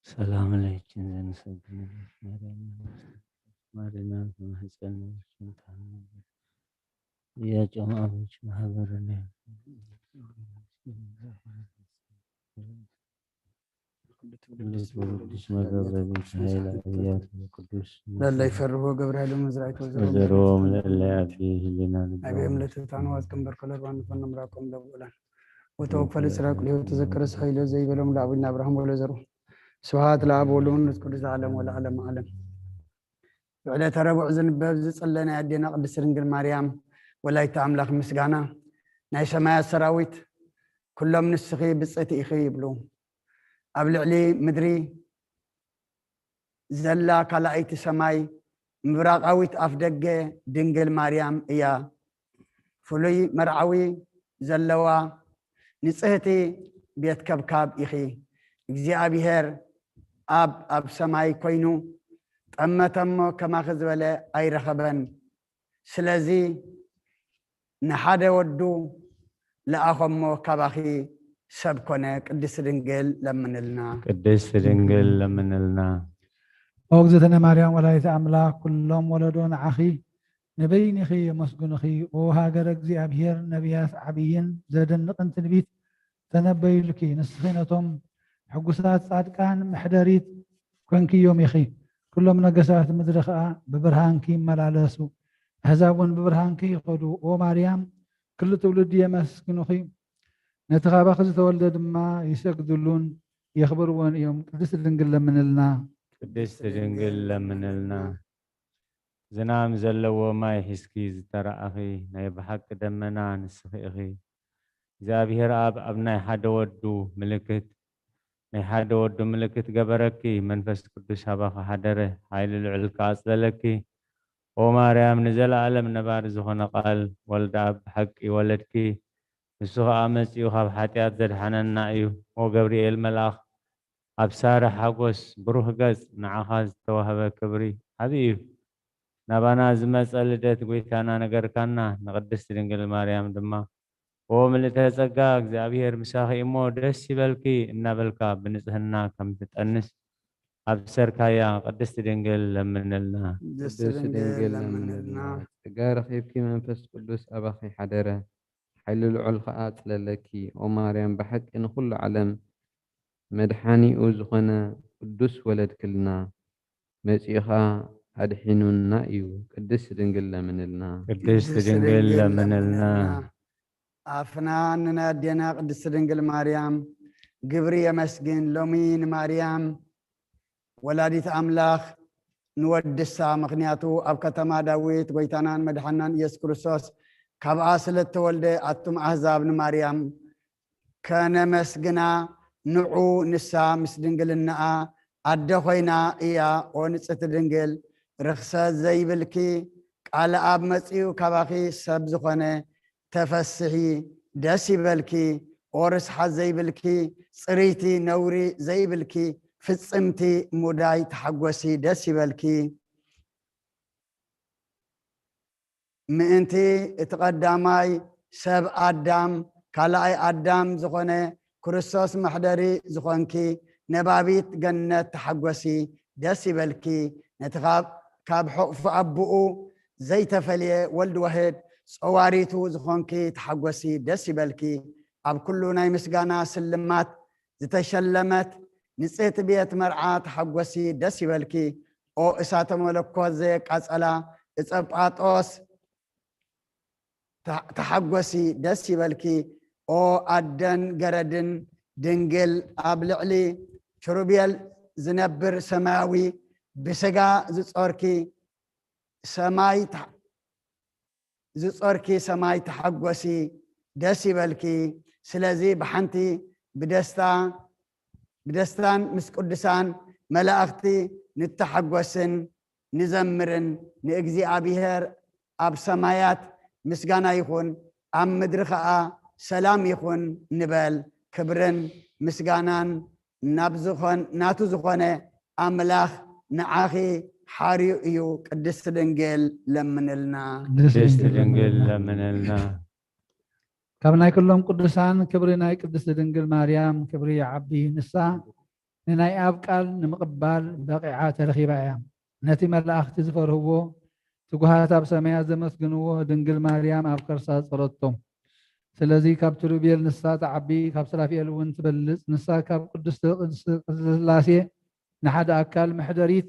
ሰላም ለይችን ዘንሰግን ማሪና ማህፀን ሽንታን የጨማዎች ማህበርን ቅዱስ መገብረቤት ኃይል አብያት ቅዱስ ለላ ይፈርሆ ገብርኤል መዝራይቶ ዘሮም ለለያቢ ህሊና አብየም ለተታኑ አስከንበር ከለባን ፈነምራቆም ለቦላን ወተወፈለ ስራቅ ሊሆ ተዘከረ ኃይለ ዘይበለም ለአብና አብርሃም ወለዘሩ ስብሐት ለአብ ወወልድ ወመንፈስ ቅዱስ ዓለም ወለዓለም ዓለም ወዕለተ ረቡዕ ዝንበብ ዝጸለና ያዴና ቅድስት ድንግል ማርያም ወላዲተ አምላክ ምስጋና ናይ ሰማያት ሰራዊት ኩሎም ንስኺ ብፅእቲ ኢኺ ይብሉ ኣብ ልዕሊ ምድሪ ዘላ ካልኣይቲ ሰማይ ምብራቃዊት ኣፍ ደገ ድንግል ማርያም እያ ፍሉይ መርዓዊ ዘለዋ ንጽህቲ ቤት ከብካብ ኢኺ እግዚአብሔር ኣብ ሰማይ ኮይኑ ጠመተሞ ከማኸ ዝበለ ኣይረኸበን ስለዚ ንሓደ ወዱ ለኣኸሞ ካባኺ ሰብ ኮነ ቅድስት ድንግል ለምንልና ቅድስት ድንግል ለምንልና እግዝእትነ ማርያም ወላዲተ አምላክ ኩሎም ወለዶ ንዓኺ ንበይኒኺ የመስግኑኺ ኦ ሃገረ እግዚአብሔር ነቢያት ዓብይን ዘደንቕን ትንቢት ተነበዩልኪ ንስኺ ነቶም ሕጉሳት ጻድቃን ምሕደሪት ኮንክዮም ኢኺ ኩሎም ነገሳት ምድሪ ከዓ ብብርሃንኪ ይመላለሱ ኣሕዛብ እውን ብብርሃንኪ ይኸዱ ኦ ማርያም ኩሉ ትውልድ የመስግኑኺ ነቲ ካባኺ ዝተወልደ ድማ ይሰግድሉን የኽብርዎን እዮም ቅድስት ድንግል ለምንልና ቅድስት ድንግል ለምንልና ዝናም ዘለዎ ማይ ሒዝኪ ዝተረኣኺ ናይ ብሓቂ ደመና ንስኺ ኢኺ እግዚኣብሔር ኣብ ናይ ሓደ ወዱ ምልክት ናይ ሓደ ወዱ ምልክት ገበረኪ መንፈስ ቅዱስ ሃባኺ ሓደረ ሓይሊ ልዑል ከኣጽለለኪ ኦ ማርያም ንዘለኣለም ነባሪ ዝኾነ ቃል ወልዳ ብሓቂ ወለድኪ ንሱ ከዓ መጺኡ ካብ ሓጢኣት ዘድሓነና እዩ ኦ ገብርኤል መልኣኽ ኣብ ሳረ ሓጎስ ብሩህ ገጽ ንዓኻ ዝተዋህበ ክብሪ ዓብዪ እዩ ናባና ዝመፀ ልደት ጎይታና ነገርካና ንቅድስት ድንግል ማርያም ድማ ኦ ምልዕተ ጸጋ እግዚአብሔር ምሳኺ እሞ ደስ ይበልኪ እናበልካ ብንጽህና ከም ትጠንስ ኣብ ሰርካያ ቅድስት ድንግል ለምንልና ቅድስት ድንግል ለምንልና ጸጋ ረኺብኪ መንፈስ ቅዱስ ኣባኺ ሓደረ ሓይሊ ልዑል ከዓ ጽለለኪ ኦ ማርያም ብሓቂ ንኩሉ ዓለም መድሓኒኡ ዝኾነ ቅዱስ ወለድክልና መጺኻ ኣድሒኑና እዩ ቅድስት ድንግል ለምንልና ቅድስት ድንግል ለምንልና ኣፍና ንናዴና ቅድስት ድንግል ማርያም ግብሪ የመስግን ሎሚ ንማርያም ወላዲት አምላክ ንወድሳ ምክንያቱ ኣብ ከተማ ዳዊት ጎይታናን መድሓናን ኢየሱስ ክርስቶስ ካብኣ ስለተወልደ ኣቱም ኣህዛብ ንማርያም ከነመስግና ንዑ ንሳ ምስ ድንግልናኣ ኣደ ኮይና እያ ኦ ንጽሕቲ ድንግል ርክሰት ዘይብልኪ ቃል ኣብ መጺኡ ካባኺ ሰብ ዝኾነ ተፈስሒ ደስ ይበልኪ ኦ ርስሓት ዘይብልኪ ጽሪይቲ ነውሪ ዘይብልኪ ፍጽምቲ ሙዳይ ተሓጐሲ ደስ ይበልኪ ምእንቲ እቲ ቀዳማይ ሰብ ኣዳም ካልኣይ ኣዳም ዝኾነ ክርስቶስ መሕደሪ ዝኾንኪ ነባቢት ገነት ተሓጐሲ ደስ ይበልኪ ነቲ ካብ ሕቑፉ ኣቦኡ ዘይተፈልየ ወልድ ወህድ ጸዋሪቱ ዝኾንኪ ተሓጐሲ ደስ ይበልኪ ኣብ ኩሉ ናይ ምስጋና ስልማት ዝተሸለመት ንጽሕቲ ቤት መርዓ ተሓጐሲ ደስ ይበልኪ ኦ እሳተ መለኮት ዘየቃጸላ እጸጳጦስ ተሓጐሲ ደስ ይበልኪ ኦ ኣደን ገረድን ድንግል ኣብ ልዕሊ ኪሩቤል ዝነብር ሰማያዊ ብስጋ ዝጾርኪ ሰማይ ተሓጐሲ ደስ ይበልኪ ስለዚ ብሓንቲ ብደስታን ምስ ቅዱሳን መላእኽቲ ንተሓጐስን ንዘምርን ንእግዚአብሔር ኣብ ሰማያት ምስጋና ይኹን ኣብ ምድሪ ከዓ ሰላም ይኹን ንበል ክብርን ምስጋናን ናቱ ዝኾነ ኣምላኽ ንዓኺ ሓርዩ እዩ ቅድስት ድንግል ለምንልና ቅድስት ድንግል ለምንልና ካብ ናይ ኩሎም ቅዱሳን ክብሪ ናይ ቅድስት ድንግል ማርያም ክብሪ ዓቢ ንሳ ንናይ ኣብ ቃል ንምቕባል በቂዓ ተረኺባ እያ ነቲ መላእኽቲ ዝፈርህዎ ትጉሃት ኣብ ሰማያት ዘመስግንዎ ድንግል ማርያም ኣብ ከርሳ ፀረቶም ስለዚ ካብ ኪሩቤል ንሳ ተዓቢ ካብ ስራፊኤል እውን ትበልፅ ንሳ ካብ ቅድስቲ ስላሴ ንሓደ ኣካል ምሕደሪት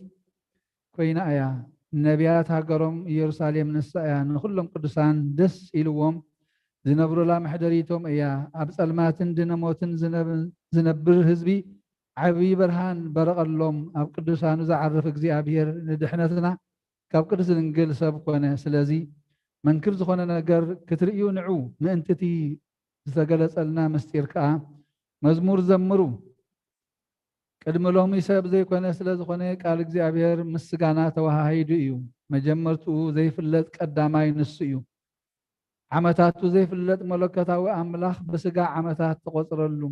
ኮይና እያ ነቢያት ሃገሮም ኢየሩሳሌም ንሳ እያ ንኩሎም ቅዱሳን ደስ ኢልዎም ዝነብሩላ ምሕደሪቶም እያ ኣብ ጸልማትን ድነሞትን ዝነብር ህዝቢ ዓብይ ብርሃን በረቐሎም ኣብ ቅዱሳኑ ዝዓርፍ እግዚኣብሔር ንድሕነትና ካብ ቅድስቲ ድንግል ሰብ ኮነ ስለዚ መንክር ዝኾነ ነገር ክትርእዩ ንዑ ምእንትቲ ዝተገለጸልና ምስጢር ከዓ መዝሙር ዘምሩ ቅድሚ ሎሚ ሰብ ዘይኮነ ስለ ዝኾነ ቃል እግዚኣብሔር ምስጋና ተዋሃሂዱ እዩ መጀመርትኡ ዘይፍለጥ ቀዳማይ ንሱ እዩ ዓመታቱ ዘይፍለጥ መለኮታዊ ኣምላኽ ብስጋ ዓመታት ተቆፅረሉ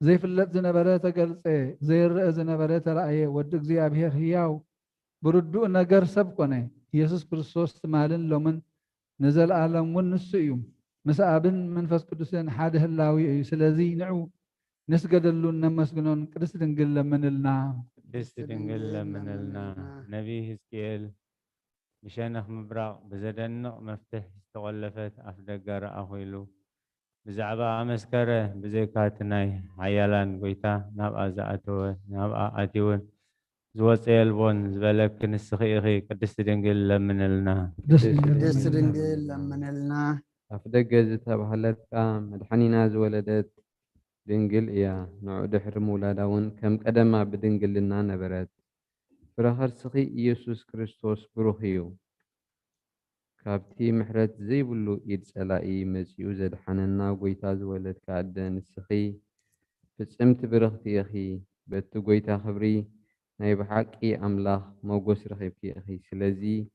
ዘይፍለጥ ዝነበረ ተገልፀ ዘይርአ ዝነበረ ተረእየ ወዲ እግዚኣብሔር ህያው ብርዱእ ነገር ሰብ ኮነ ኢየሱስ ክርስቶስ ትማልን ሎምን ንዘለኣለም እውን ንሱ እዩ ምስ ኣብን መንፈስ ቅዱስን ሓደ ህላዊ እዩ ስለዚ ንዑ نسجدلون نمسجنون قدس دنجل لمنلنا قدس دنجل لمنلنا نبي هزكيل مشانخ مبرق بزدنق مفتح استغلفت أفدقر أخويلو بزعبا أمسكره بزيكاتناي عيالان قويتا نابا زعتوه نابا أتيون زوصيل بون زبالك نسخيخي قدس دنجل لمنلنا قدس دنجل لمنلنا أفدقر زتا بحلت مدحنينا زولدت دنجل إيا نعود حرم ولادون كم قدما بدنجل لنا نبرت فرخر سخي يسوع كريستوس بروخيو كابتي محرت زي بلو إيد سلائي مسيو زد حننا وقويتا زولد كعدن السخي فسمت برختي أخي بتو قويتا خبري نايب حقي أملاخ موقوس رخيبكي أخي سلازي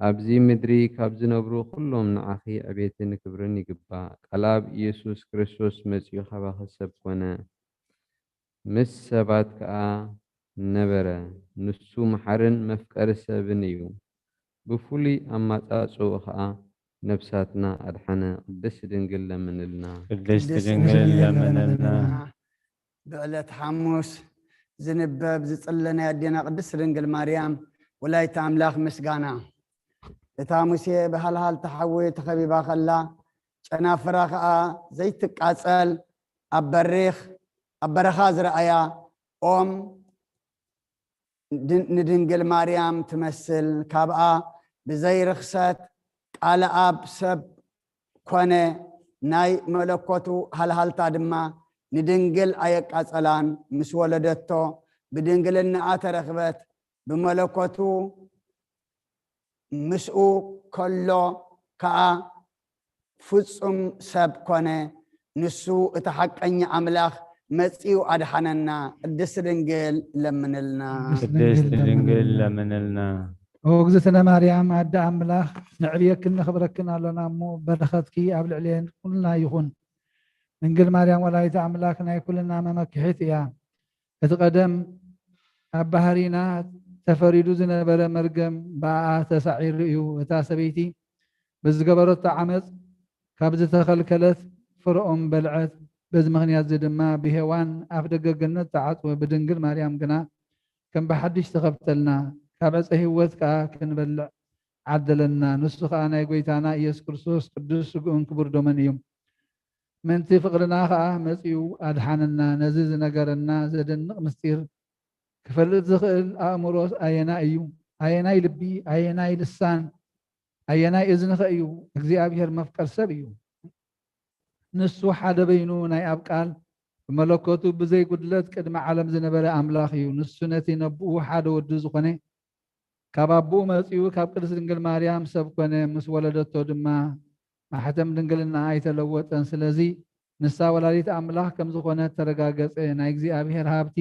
أبزي مدري كابزي نبرو كلهم نعخي أبيتن كبرني قبا قلاب يسوع كريستوس مسيو خبا خسب كونا مس سبات كا نبرة نسو محرن مفكر سبنيو بفولي أما تاسو خا نفساتنا أدحنا قدس دنجل لمنلنا قدس دنجل لمنلنا بعلة حموس زنباب زتصلنا يدينا قدس دنجل مريم ولا يتاملاخ مسقانا تاموسي بهالهال تحوي تخبيبا خلا أنا فراخ زيت قاصل أبرخاز رأيا ندنجل مريم تمثل كابا بزي رخصت على أب سب كونه ناي ملكوتو هالهال تادما ندنجل أيك قاصلان مس ولدتو بدنجل النعات رخبت بملكوتو مسؤو كله كا فصم سب كونه نسو اتحقني أملاخ مسيو أدحننا قدس دنجل لمنلنا قدس دنجل لمنلنا وقزتنا مريم عد أملاخ نعبيك نخبركنا لنا مو برختكي قبل علين كلنا يخون دنجل مريم ولا يتعملاكنا كلنا ممكحت يا اتقدم أبهرينا تفريدو زنبر مرقم باع تسعير رئيو وتاسبيتي بزقبرت عمز كابز تخلكلت فرقم بلعت بزمغنيات زدما بهوان أفدق قلنا تعطوه بدنقل مريم قنا كم بحدش تخبتلنا كابز اهوت كا كنبلع عدلنا نسخ أنا يقويتانا إيس كرسوس قدس سقون كبر دومنيوم من تفقرنا خا مسيو أدحاننا نزيز نقرنا زدن مستير كفلت زخل أمروس أيناي لبي أيناي لسان أيناي إذن خيو እግዚአብሔር መፍቀር ሰብ እዩ ንሱ ሓደ በይኑ ናይ ኣብ ቃል መለኮቱ ብዘይ ጉድለት ቅድመ ዓለም ዝነበረ ኣምላኽ እዩ ንሱ ነቲ ነብኡ ሓደ ወዲ ዝኾነ ካብ ኣቦኡ መፂኡ ካብ ቅድስት ድንግል ማርያም ሰብ ኮነ ምስ ወለደቶ ድማ ማሕተም ድንግልና ኣይተለወጠን ስለዚ ንሳ ወላዲት ኣምላኽ ከም ዝኾነ ተረጋገፀ ናይ እግዚአብሔር ሃብቲ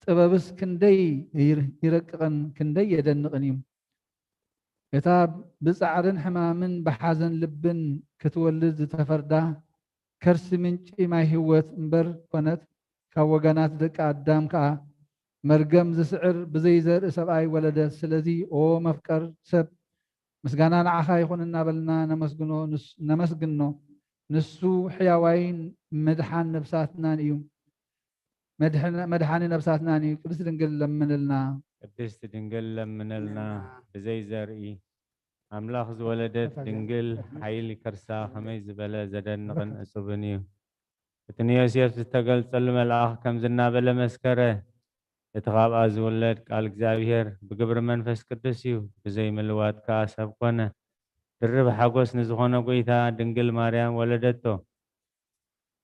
ጥበብስ ክንደይ ይረቅቕን ክንደይ የደንቕን እዩ እታ ብፃዕርን ሕማምን ብሓዘን ልብን ክትወልድ ዝተፈርዳ ከርሲ ምንጪ ማይ ህይወት እምበር ኮነት ካብ ወገናት ደቂ ኣዳም ከዓ መርገም ዝስዕር ብዘይ ዘርኢ ሰብኣይ ወለደት ስለዚ ኦ መፍቀር ሰብ ምስጋና ንዓኻ ይኹን እናበልና ነመስግኖ ንሱ ሕያዋይን ምድሓን ነብሳትናን እዩ مدحاني نفساتنا قدس دنجل لمن لنا ቅድስት ድንግል ለምንልና ብዘይ ዘርኢ ኣምላኽ ዝወለደት ድንግል ሓይሊ ከርሳ ከመይ ዝበለ ዘደንቕን እጹብን እዩ። እቲ ንዮሴፍ ዝተገልጸሉ መልኣኽ ከም ዝናበለ መስከረ እቲ ካብኣ ዝውለድ ቃል እግዚኣብሔር ብግብሪ መንፈስ ቅዱስ እዩ። ብዘይ ምልዋጥ ከዓ ሰብ ኮነ። ድርብ ሓጎስ ንዝኾነ ጎይታ ድንግል ማርያም ወለደቶ።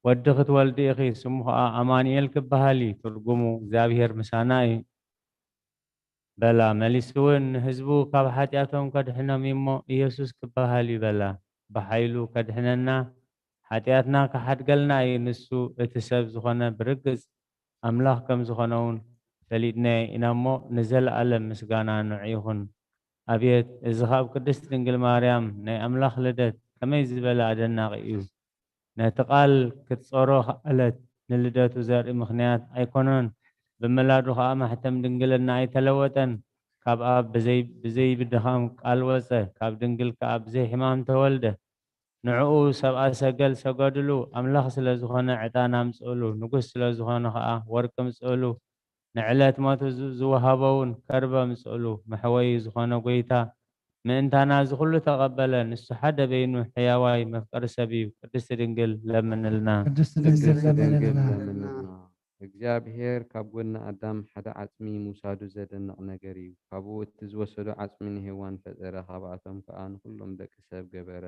ወዲ ክትወልዲ ኢኺ ስሙ ከዓ ኣማኑኤል ክበሃል እዩ። ትርጉሙ እግዚኣብሔር ምሳና እዩ በላ። መሊሱ እውን ህዝቡ ካብ ሓጢኣቶም ከድሕኖም እሞ ኢየሱስ ክበሃል እዩ በላ። ብሓይሉ ከድሕነና ሓጢኣትና ክሓድገልና እዩ። ንሱ እቲ ሰብ ዝኾነ ብርግጽ ኣምላኽ ከም ዝኾነ እውን ፈሊጥና ኢና እሞ ንዘለኣለም ምስጋና ንዑ ይኹን። ኣብየት እዚ ካብ ቅድስት ድንግል ማርያም ናይ ኣምላኽ ልደት ከመይ ዝበለ ኣደናቂ እዩ። ነቲ ቃል ክትፀሮ ከኣለት ንልደቱ ዘርኢ ምክንያት ኣይኮነን። ብምላዱ ከዓ ማሕተም ድንግልና ኣይተለወጠን። ካብ ኣብ ብዘይ ብድኻም ቃል ወፀ፣ ካብ ድንግል ከዓ ብዘይ ሕማም ተወልደ። ንዕኡ ሰብኣ ሰገል ሰገድሉ። ኣምላኽ ስለ ዝኾነ ዕጣን ኣምፅእሉ፣ ንጉስ ስለ ዝኾነ ከዓ ወርቂ ምፅእሉ። ንዕለት ሞቱ ዝወሃበውን ከርበ ምፅእሉ። መሕወይ ዝኾነ ጎይታ ምእንታና ዝኩሉ ተቐበለ። ንሱ ሓደ በይኑ ሕያዋይ መፍቀሪ ሰብ እዩ። ቅድስቲ ድንግል ለምንልና። እግዚአብሔር ካብ ጎና ኣዳም ሓደ ዓፅሚ ምውሳዱ ዘደንቕ ነገር እዩ። ካብኡ እቲ ዝወሰዱ ዓፅሚ ንሄዋን ፈጠረ፣ ካብኣቶም ከዓ ንኩሎም ደቂ ሰብ ገበረ።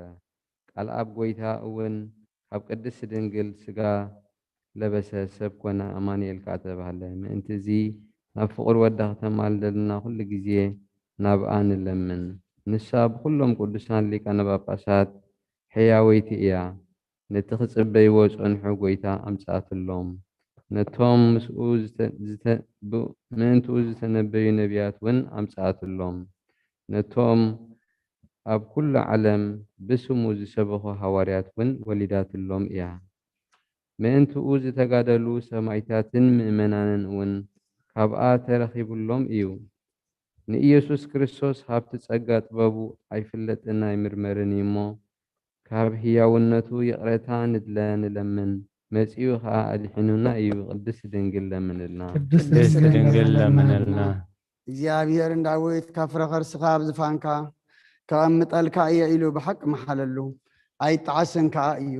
ቃል ኣብ ጎይታ እውን ካብ ቅድስቲ ድንግል ስጋ ለበሰ፣ ሰብ ኮነ፣ ኣማኑኤል ከዓ ተባህለ። ምእንቲ እዚ ናብ ፍቅሪ ወዳ ክተማልደልና ኩሉ ግዜ ናብኣ ንለምን። ንሳ ብኩሎም ቅዱሳን ሊቃነ ጳጳሳት ሕያወይቲ እያ። ነቲ ክጽበይዎ ጸንሑ ጎይታ ኣምጻኣትሎም። ነቶም ምእንትኡ ዝተነበዩ ነቢያት እውን ኣምጻኣትሎም። ነቶም ኣብ ኩሉ ዓለም ብስሙ ዝሰበኹ ሃዋርያት እውን ወሊዳትሎም እያ። ምእንትኡ ዝተጋደሉ ሰማዕታትን ምእመናንን እውን ካብኣ ተረኺቡሎም እዩ። ንኢየሱስ ክርስቶስ ሃብቲ ጸጋ ጥበቡ ኣይፍለጥን ኣይምርመርን እሞ ካብ ህያውነቱ ይቕረታ ንድለ ንለምን። መጺኡ ከዓ ኣድሒኑና እዩ። ቅድስቲ ድንግል ለምንልና። ቅድስቲ ድንግል ለምንልና። እግዚኣብሔር ዳዊት ካብ ፍረ ከርስኻ ኣብ ዝፋንካ ከቐምጠልካ እየ ኢሉ ብሓቂ መሓለሉ ኣይጠዓስን ከዓ እዩ።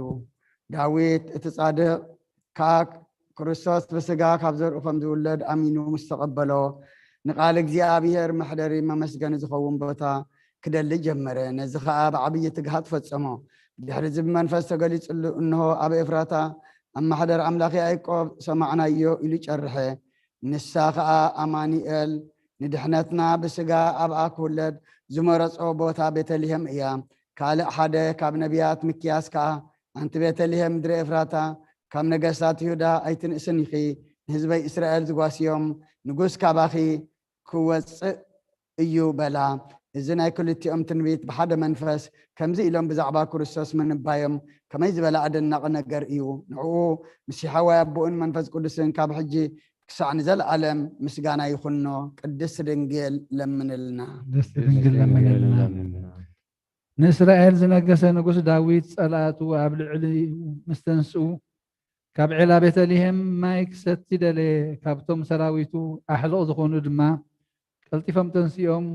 ዳዊት እቲ ጻድቕ ከዓ ክርስቶስ ብስጋ ካብ ዘርኡ ከም ዝውለድ ኣሚኑ ምስ ተቐበሎ ንቃል እግዚኣብሔር መሕደሪ መመስገኒ ዝኸውን ቦታ ክደሊ ጀመረ። ነዚ ከዓ ብዓብዪ ትግሃት ፈጸሞ። ድሕሪ እዚ ብመንፈስ ተገሊጹሉ እንሆ ኣብ ኤፍራታ ኣብ ማሕደር ኣምላኽ ያዕቆብ ሰማዕናዮ ኢሉ ጨርሐ። ንሳ ከዓ ኣማኑኤል ንድሕነትና ብስጋ ኣብኣ ክውለድ ዝመረፆ ቦታ ቤተልሔም እያ። ካልእ ሓደ ካብ ነቢያት ሚክያስ ከዓ ኣንቲ ቤተልሔም ምድሪ ኤፍራታ ካብ ነገስታት ይሁዳ ኣይትንእስን ኢኺ ንህዝበይ እስራኤል ዝጓስዮም ንጉስ ካባኺ ክወፅእ እዩ በላ። እዚ ናይ ክልቲኦም ትንቢት ብሓደ መንፈስ ከምዚ ኢሎም ብዛዕባ ክርስቶስ ምንባዮም ከመይ ዝበለ ኣደናቂ ነገር እዩ። ንዕኡ መሲሓዋይ ኣቦኡን መንፈስ ቅዱስን ካብ ሕጂ ክሳዕ ንዘለኣለም ምስጋና ይኹኖ። ቅድስቲ ድንግል ለምንልና። ንእስራኤል ዝነገሰ ንጉስ ዳዊት ጸላእቱ ኣብ ልዕሊ ምስ ተንስኡ ካብ ዒላ ቤተልሔም ማይ ክሰቲ ደለየ። ካብቶም ሰራዊቱ ኣሕልቕ ዝኾኑ ድማ ቀልጢፎም ተንሲኦም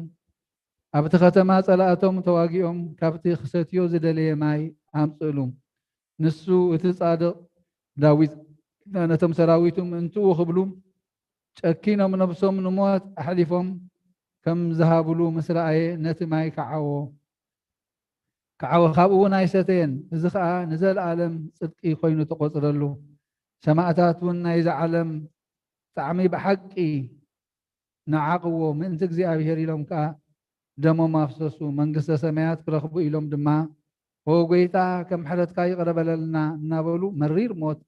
ኣብቲ ከተማ ጸላእቶም ተዋጊኦም ካብቲ ክሰትዮ ዝደለየ ማይ ኣምፅእሉ። ንሱ እቲ ጻድቕ ዳዊት ነቶም ሰራዊቱ ምእንትኡ ክብሉ ጨኪኖም ነብሶም ንሞት ኣሕሊፎም ከም ዝሃብሉ ምስ ረኣየ ነቲ ማይ ከዓወ ካብኡ እውን ኣይሰተየን። እዚ ከዓ ንዘለኣለም ጽድቂ ኮይኑ ተቆፅረሉ። ሰማዕታት እውን ናይዚ ዓለም ጣዕሚ ብሓቂ ንዓቕዎ ምእንቲ እግዚኣብሔር ኢሎም ከዓ ደሞም ኣፍሰሱ። መንግስተ ሰማያት ክረኽቡ ኢሎም ድማ ኦ ጎይታ ከም ሕረትካ ይቕረበለልና እናበሉ መሪር ሞት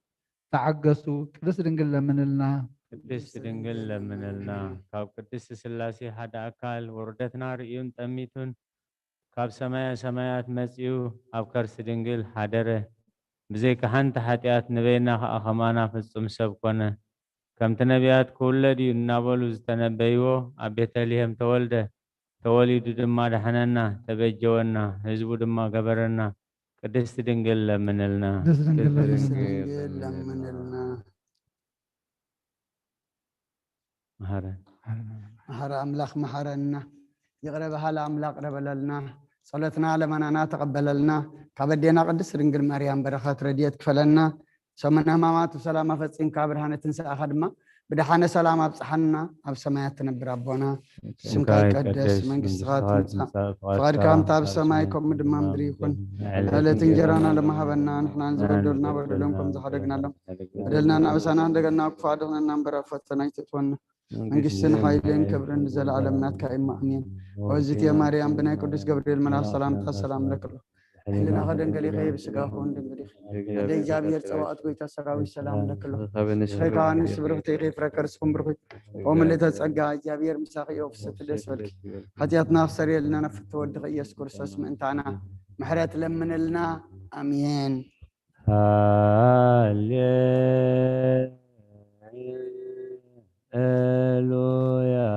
ተዓገሱ። ቅድስቲ ድንግል ለምንልና። ቅድስቲ ድንግል ለምንልና። ካብ ቅድስቲ ስላሴ ሓደ ኣካል ውርደትና ርዩን ጠሚቱን ካብ ሰማያ ሰማያት መጺኡ ኣብ ከርሲ ድንግል ሓደረ። ብዘይካ ሓንቲ ሓጢኣት ንበይና ከዓ ኸማና ፍጹም ሰብ ኮነ። ከምቲ ነቢያት ክውለድ እዩ እናበሉ ዝተነበይዎ ኣብ ቤተልሔም ተወልደ። ተወሊዱ ድማ ደሕነና ተበጀወና፣ ህዝቡ ድማ ገበረና። ቅድስቲ ድንግል ለምንልና። መሐረ አምላክ መሐረና ይቅረብ ሃለ አምላክ ረበለልና ጸሎትና ለመናና ተቀበለልና ካበዴና ቅድስት ድንግል ማርያም በረከት ረድኤት ክፈለና ሰሙነ ሕማማት በሰላም አፈጽም ካብርሃነ ትንሣኤ ድማ ብድሓነ ሰላም አብጽሐና ኣብ ሰማያት ትነብር አቦና ስምካ ይቀደስ መንግስትኻ ትምጻእ ፈቃድካ ከምቲ ኣብ ሰማይ ከምኡ ድማ ምድሪ ይኩን ዕለት እንጀራና ለማሃበና ንሕና ዝበደሉና በደሎም ከም ዝሓደግናሎም በደልናን ኣበሳና እንደገና ክፉ ኣድሕነና እምበር ኣብ ፈተና ኣይተእትወና መንግስትን ኃይልን ክብርን ዘለዓለም ናትካ ኢማ አሜን። ወእግዝእትየ ማርያም ብናይ ቅዱስ ገብርኤል መልአክ ሰላምታ ሰላም ለክሎ ሕሊና ከደንገል ይኸይ ብስጋኹ እንደንገል ወደ እግዚአብሔር ጸባኦት ጎይታ ሰራዊት ሰላም ለክሎ ኸይካንስ ብርክት ይኸይ ፍረከርስኩም ብርክት ወምልዕተ ጸጋ እግዚአብሔር ምሳኺ ፍስት ደስ በልኪ ኃጢአትና ክሰርየልና ነፍት ወድኽ ኢየሱስ ክርስቶስ ምእንታና ምሕረት ለምንልና አሜን። Hallelujah.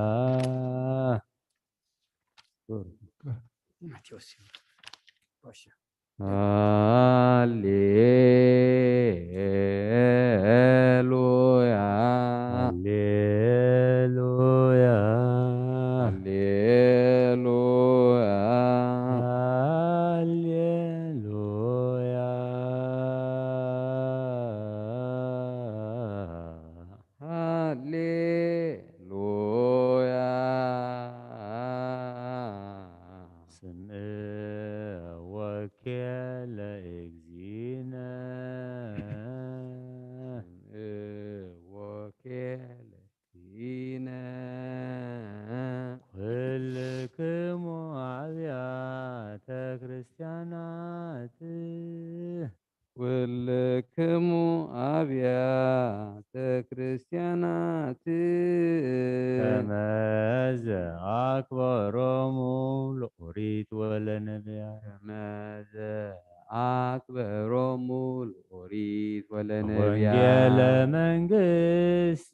ወለክሙ አብያተ ክርስቲያናት ከመዘ አክበሮሙ ለኦሪት ወለነቢያት ከመዘ አክበሮሙ ለኦሪት ወለነቢያት ወንጌለ መንግስት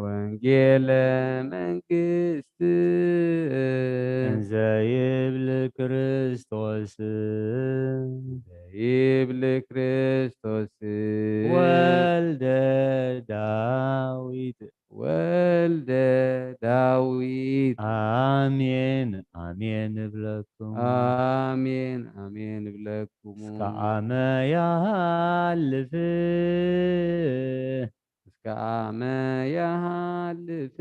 ወንጌለ መንግስት እንዘ ይብል ክርስቶስ ይብል ክርስቶስ ወልደ ዳዊት ወልደ ዳዊት አሜን አሜን እብለኩም አሜን አሜን እብለኩም እስከ አመ ያሃልፍ እስከ አመ ያሃልፍ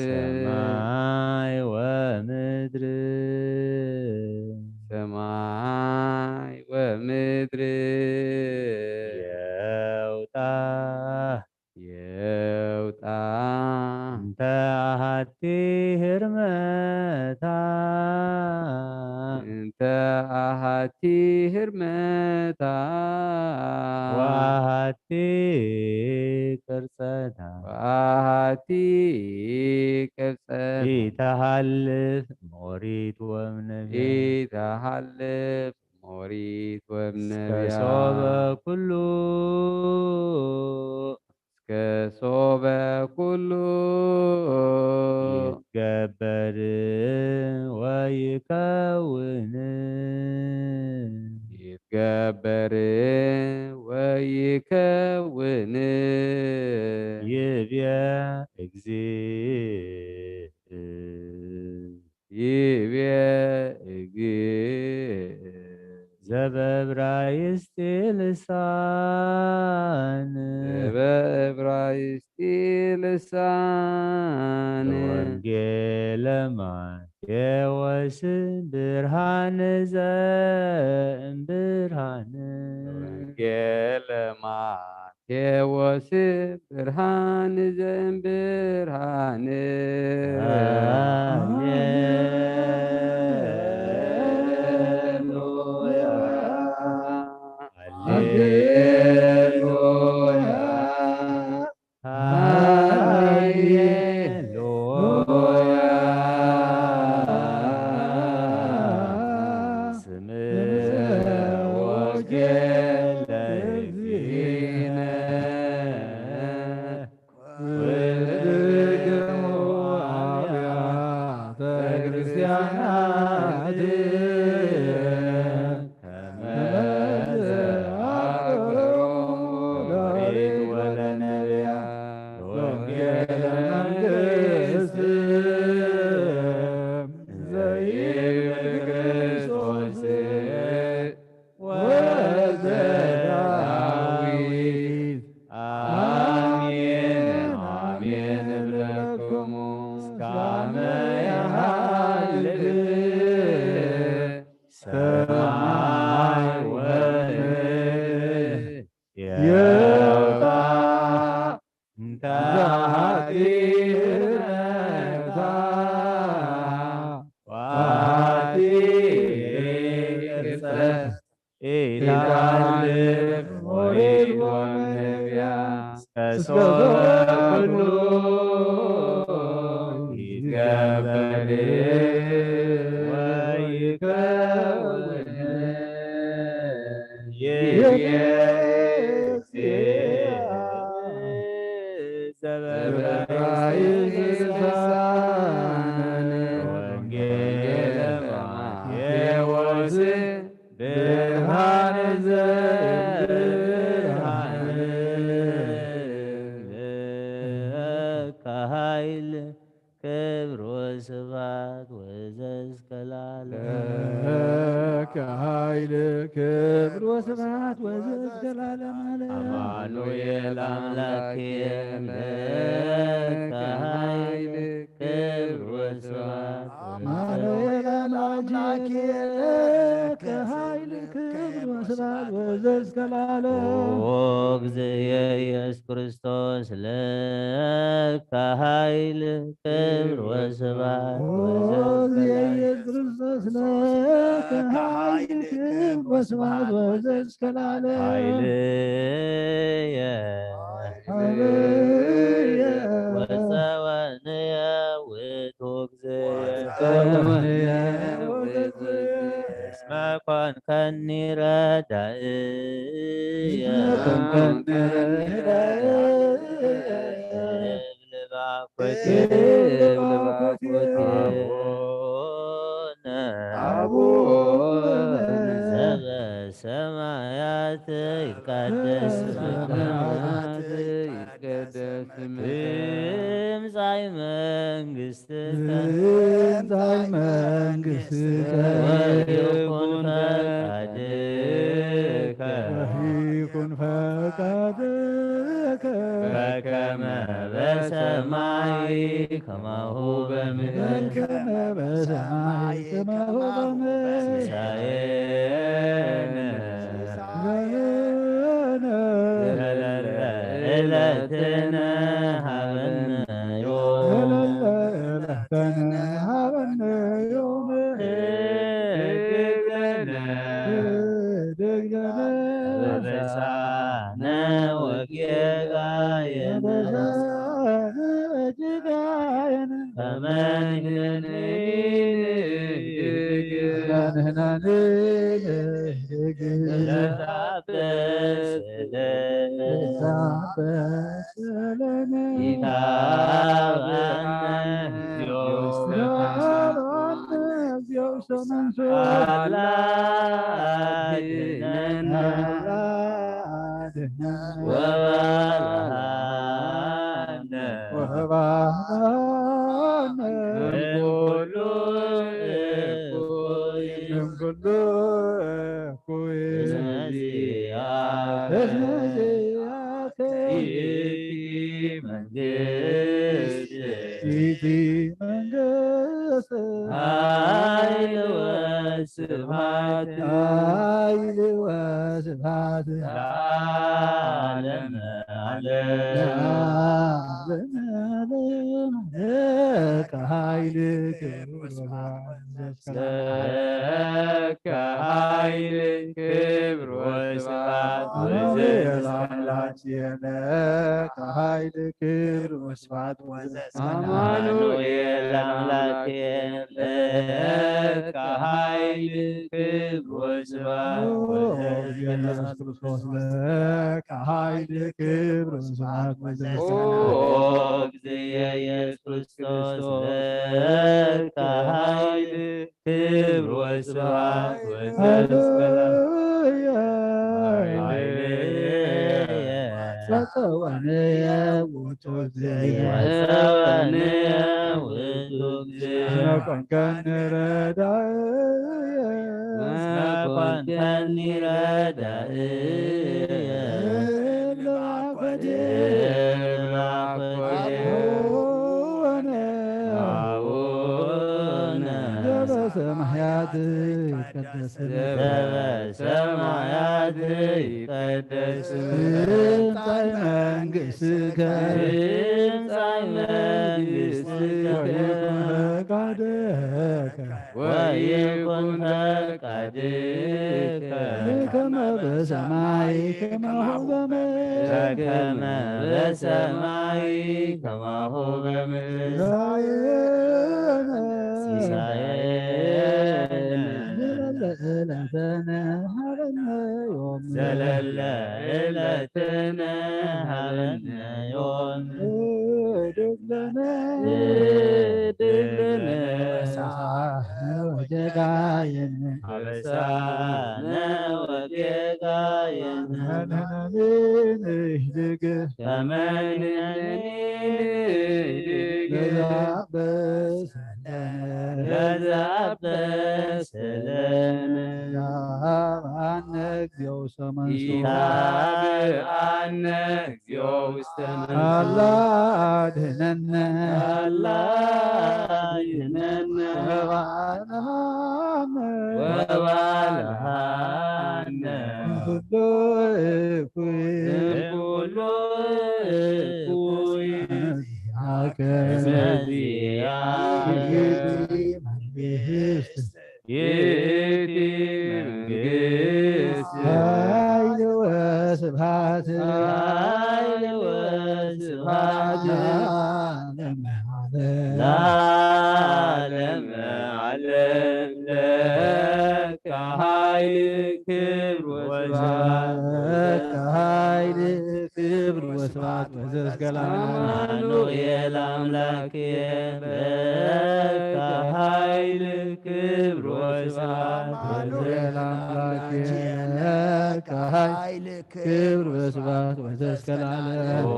ሰማይ ወምድር ሰማይ ወምድር የውጣ የውጣ እንተ አሐቲ ህርመታ እንተ አሐቲ ህርመታ ወአሐቲ ቅርጸታ ወአሐቲ ቅርጸታ ኢተሃልፍ ኦሪት ወእምነቢያት ኢተሃልፍ ኦሪት ወእምነቢያት እስከ ሶበ ኩሉ እስከ ሶበ ኩሉ ይትገበር ወይከውን ይትገበር ወይከውን ይብየ እግዚእ ይብየ እግዚእ ዘበዕብራይስጥ ልሳን በዕብራይስጥ ልሳን ወንጌለ ማቴዎስ ብርሃነ ዘእምብርሃን ወንጌለ ማቴዎስ ብርሃን ዘእምብርሃን ከኃይል ክብር ወስብሐት ወዘእስከ ለዓለም ከኃይል ክብር ወስብሐት ወዘእስከ ለዓለም አማኑኤል አምላኬ ከኃይል ክብር ወስብሐት አማኑኤል አምላኬ ከኃይል ክብር ወስብሐት ወዘእስከ ለዓለም ኦ እግዚእየ ኢየሱስ ክርስቶስ ከኃይል ክብር ወስብሐት ኢየሱስ ክርስቶስ ከኃይል ክብር ወስብሐት ወዘእስከ ለዓለም ኃይልየ ሃሌሉያ ወፀወንየ ውእቱ እግዚእየ እስመ ኮንከኒ ረዳእየ አቡነ ዘበሰማያት ይትቀደስ ትምጻእ መንግሥትከ ትምጻእ መንግሥትከ ወይኩን ፈቃድከ ወይኩን ፈቃድከ በከመ በሰማይ ከማሁ በምድር በከመ በሰማይ ከማሁ በምድር ሲሳየነ ዕለትነ ሀበነ ዮም ዕለትነ ሀበነ ዮም ህድግ ለነ አበሳነ ወጌጋየነ ከመ አማኑኤል አምላኬ ከኃይል ክብር ወስብሐት ኢየሱስ ክርስቶስ ከኃይል ክብር ወስብሐት ወዘእስከ እግዚእየ ኢየሱስ ክርስቶስ ከኃይል ክብር ወስብሐት ወዘእስከ ወፀወንየ ውእቱ እግዚእየ እስመ ኮንከኒ ረዳእየ ዘበሰማያት ይትቀደስ ትምጻእ መንግሥትከ ወይኩን ፈቃድከ በከመ በሰማይ ከማሁ በምድር በከመ በሰማይ ከማሁ በምድር ወጌጋየን አበሳነ ወጌጋየን ነህድግ ከመንህድግ ለዛበሰለነ ያብአነ እግዚኦ ሰመንሱ ይሃብአነ እግዚኦ ውስተ መንሱ አላ አድኅነነ አላ አድኅነነ ወባልሐነ ኩሉ እኩሉ እኩይ አከ ይእቲ መንግሥት ኃይል ወስብሐት ኃይል ወስብሐት ለዓለመ ዓለም ለዓለመ ለከ ኃይል ክብር ወስብሐት ኃይል ክብር ወስብሐት ወዘእስከ አማኑኤል አምላክየ ለከ ኃይል ክብር ወስብሐት አማኑኤል አምላክየ ለከ ኃይል ክብር ወስብሐት ወዘእስከ ለዓለም ኦ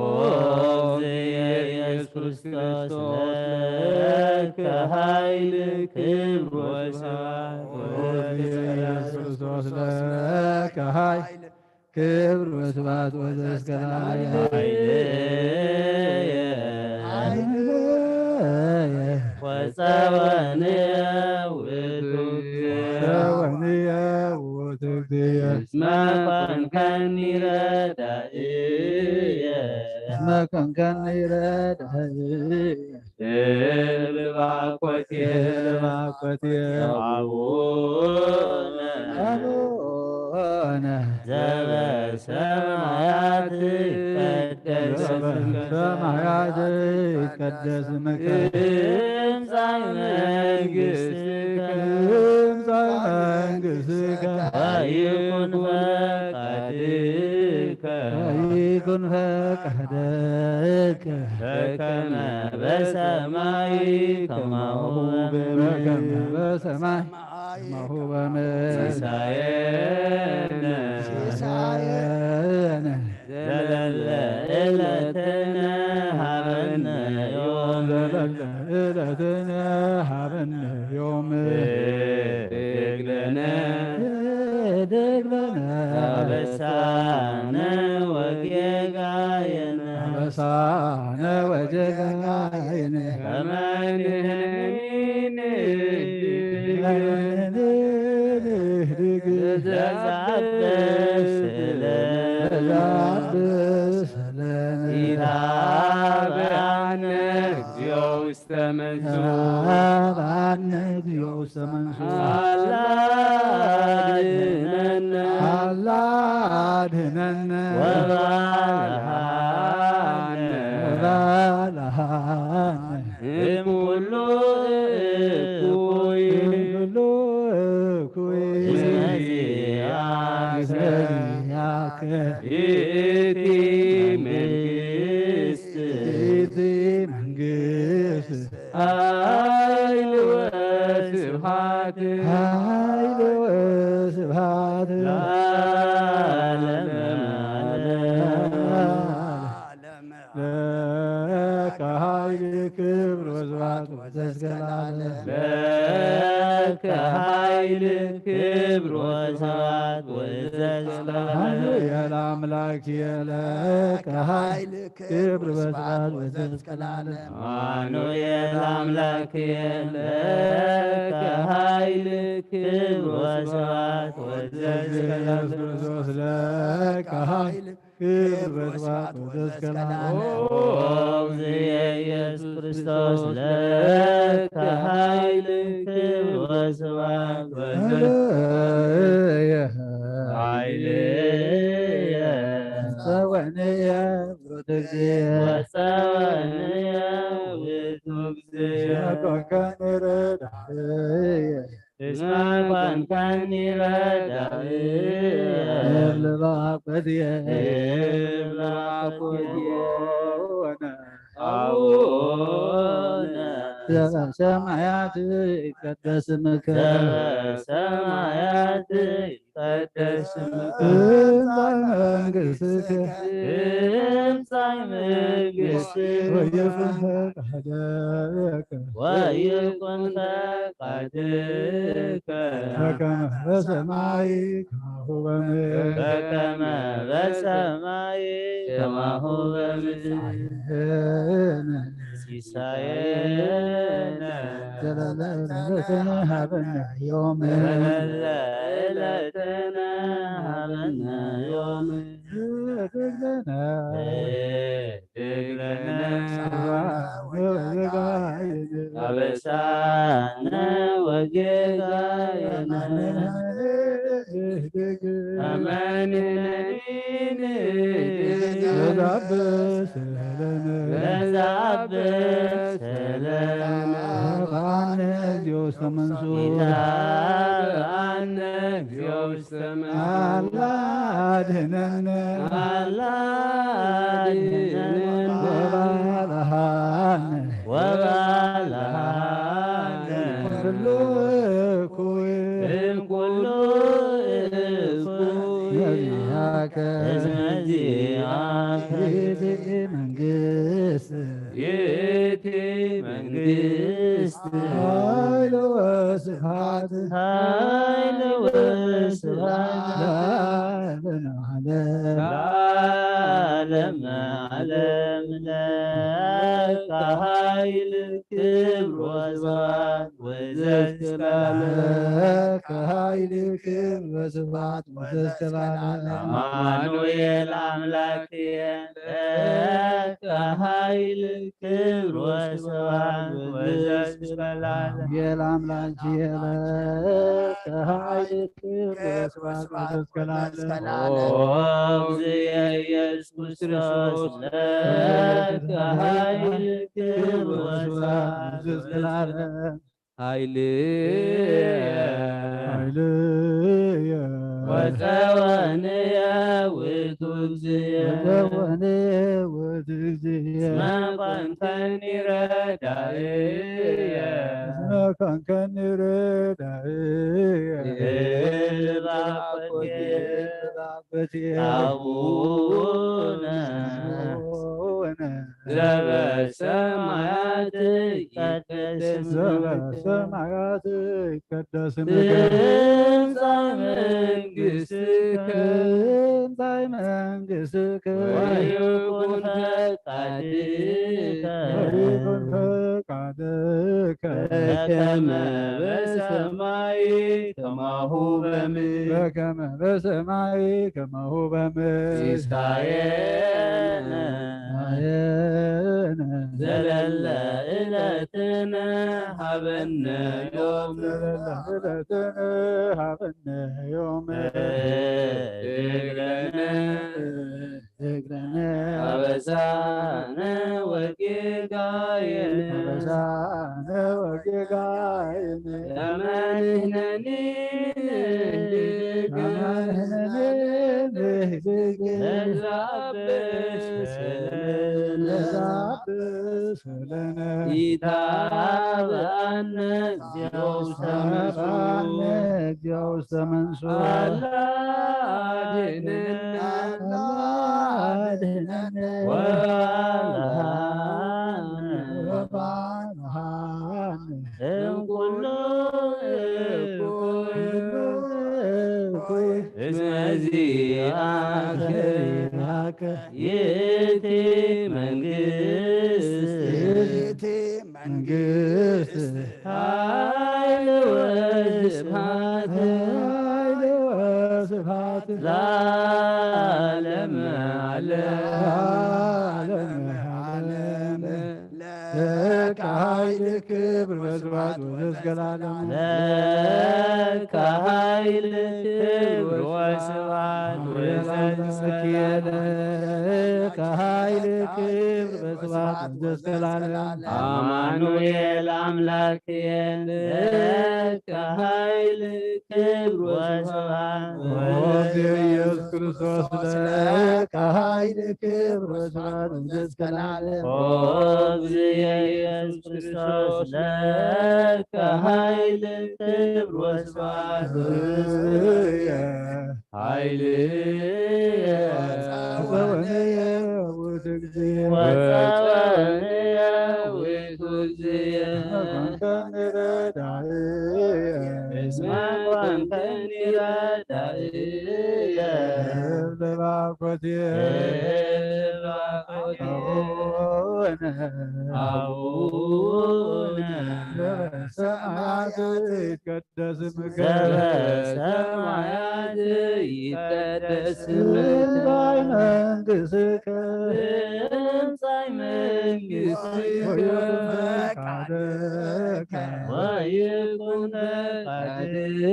ኢየሱስ ክርስቶስ ለከ ኃይል ክብር ወስብሐት ኢየሱስ ክርስቶስ ለከ ኃይል ክብር ወስብሐት ወዘእስከ ለዓለም ወፀወንየ ውእቱ ወንየ ውእቱ እግዚእ እስመ ኮንከኒ ረዳእየ እስመ ኮንከኒ ረዳእየ እልባኮትየ አቡነ አቡነ ዘበሰማያት ይትቀደስ ስምከ በሰማያት ይትቀደስ ስምከ ትምጻእ መንግሥትከ ትምጻእ መንግሥትከ ወይኩን ፈቃድከ ወይኩን ፈቃድከ በከመ በሰማይ ከማሁ በከመ በምድር በሰማይ ከማሁ በምድር ሲሳየነ ሲሳየነ ዘለለ ዕለትነ ሀበነ ዮም ዕለትነ ሀበነ ዮም ህድግ ለነ አበሳነ ወጌጋየነ አበሳነ ወጌጋየነ ከመ ንሕነኒ ንህድግ ለዘአበስለነ ኢታብአነ እግዚኦ ውስተ መንሱ አብአነ እግዚኦ ውስተ መንሱ አላ አድኅነነ አላ አድኅነነ ወባልሐነ ወባልሐነ እምኩሉ እኩይ ኩሉ እኩይ እስመ ዚአከ ይእቲ መንግሥት ይእቲ መንግሥት ኃይል ወስብሐት ኃይል ወስብሐት ለዓለመ ዓለም ለከ ኃይል ክብር ወስብሐት ወዘእስከ ለዓለም ለከ ኃይል ክብር ወስብሐት ወዘእስከ አማኑኤል አምላክየ ለከ ኃይል ክብር ወስብሐት ወዘእስከ ለዓለም አማኑኤል አምላክየ ለከ ኃይል ክብር ወስብሐት ወዘእስከ ኢየሱስ ክርስቶስ ለከ ኃይል ክብር ወስብሐት ወዘእስከ ለዓለም እግዚእ ኢየሱስ ክርስቶስ ለከ ኃይል ክብር ወስብሐት ሃሌሉያ ኃይልየ ጸወንየ ውእቱ እግዚእ ወፀወንየ ውእቱ እግዚእ ኮንከኒ ረዳእየ እስመ ኮንከኒ ረዳእየ እልባኮትየ እምአኮትየ አቡነ አቡነ ሰማያት ይትቀደስ ስምከ ሰማያት ይትቀደስ ስምከ መንግሥትከ ትምጻእ መንግሥትከ ወይኩን ፈቃድከ ወይኩን ፈቃድከ በከመ በሰማይ ከማሁ በምድር በከመ በሰማይ ከማሁ በምድር ሲሳየነ ዘለለዕለትነ ሀበነ ዮም ዘለለ ዕለትነ ሀበነ ዮም እህብ ለነ አበሳነ ወጌጋየነ አመንነኒን ለዛብስ ለነ ባነ እግዚኦ ውስተ መንሱት ኢታብአነ እግዚኦ ውስተ መንሱት አላ አድኅነነ ወባልሐነ ኩሉ እኩይ እምኩሉ እኩይ ነቢያከ እዝመዚአከ ይእቲ መንግሥት ይእቲ መንግሥት ኃይል ወስብሐት ኃይል ወስብሐት ለዓለመ ለዓለመ ዓለም ለከ ኃይል ክብር ወስብሐት ወዘእስከ ለከ ኃይል ክብር ወስብሐት ወዘእስከ ለዓለመ አማኑኤል አምላክየ ለከ ኃይል ክብር ወስብሐት ወዘእስከ ለዓለመ የላምላች የለከ ኃይል ክብር ወስብሐት ወዘእስከ ለዓለመ እግዚእ ኢየሱስ ክርስቶስ ለከ ኃይል ክብር ወስብሐት ወዘእስከ ለዓለመ ኃይልየ ወፀወንየ ውእቱ እግዚእ ወተወኔ ወትእግዚእ እስመ ኮንከኒ ረዳእየ እስመ ኮንከኒ ረዳእየ እልባኮቴ አቡነ ዘበሰማያት ይትቀደስ ስምከ ሰማያት ይትቀደስ ትምጻእ መንግሥትከ ትምጻእ መንግሥትከ ወይኩን ፈቃድከ በከመ በሰማይ ከማሁ በምድር በከመ በሰማይ ከማሁ በምድር ሲሳየነ ዘለለ ዕለትነ ሀበነ ዮም ዘለለዕለትነ ሀበነ ዮም እግረነ አበሳነ ወጌጋየነ አበሳነ ወጌጋየነ ለመንህነኒ ለዛብስ ለነ ኢታብአነ እግዚኦ ውስተ መንሱት አላ አድኅነነ ወባልሐነ እምኩሉ እኩይ እዝመዚአከ ይእቲ መንግሥት ኃይል ወስብሐት ለዓለመ ዓለም ለከ ኃይል ክብር ወስብሐት ወዘእስከ ለዓለመ ለከ ኃይል ክብር ወስብሐት ወዘእስከ ለከ ኃይል ክብር ወስብሐት ወዘእስከ ለዓለመ አማኑኤል አምላክየ ለከ ኃይል ክብር ወስብሐት ኢየሱስ ክርስቶስ ለከ ኃይል ክብር ወስብሐት እስከ ለዓለም እግዚእ ኢየሱስ ክርስቶስ ለከ ኃይል ክብር ወስብሐት ኃይል ወወነየ ወትግዚእ ወጸወንየ ወትግዚእ እስመ ኮንከኒ ረዳኢየ አቡነ በሰማያት ይትቀደስ ስምከ በሰማያት ይትቀደስ ስምከ መንግሥትከ ትምጻእ መንግሥትከ ፈቃድከ ወይኩን ፈቃድከ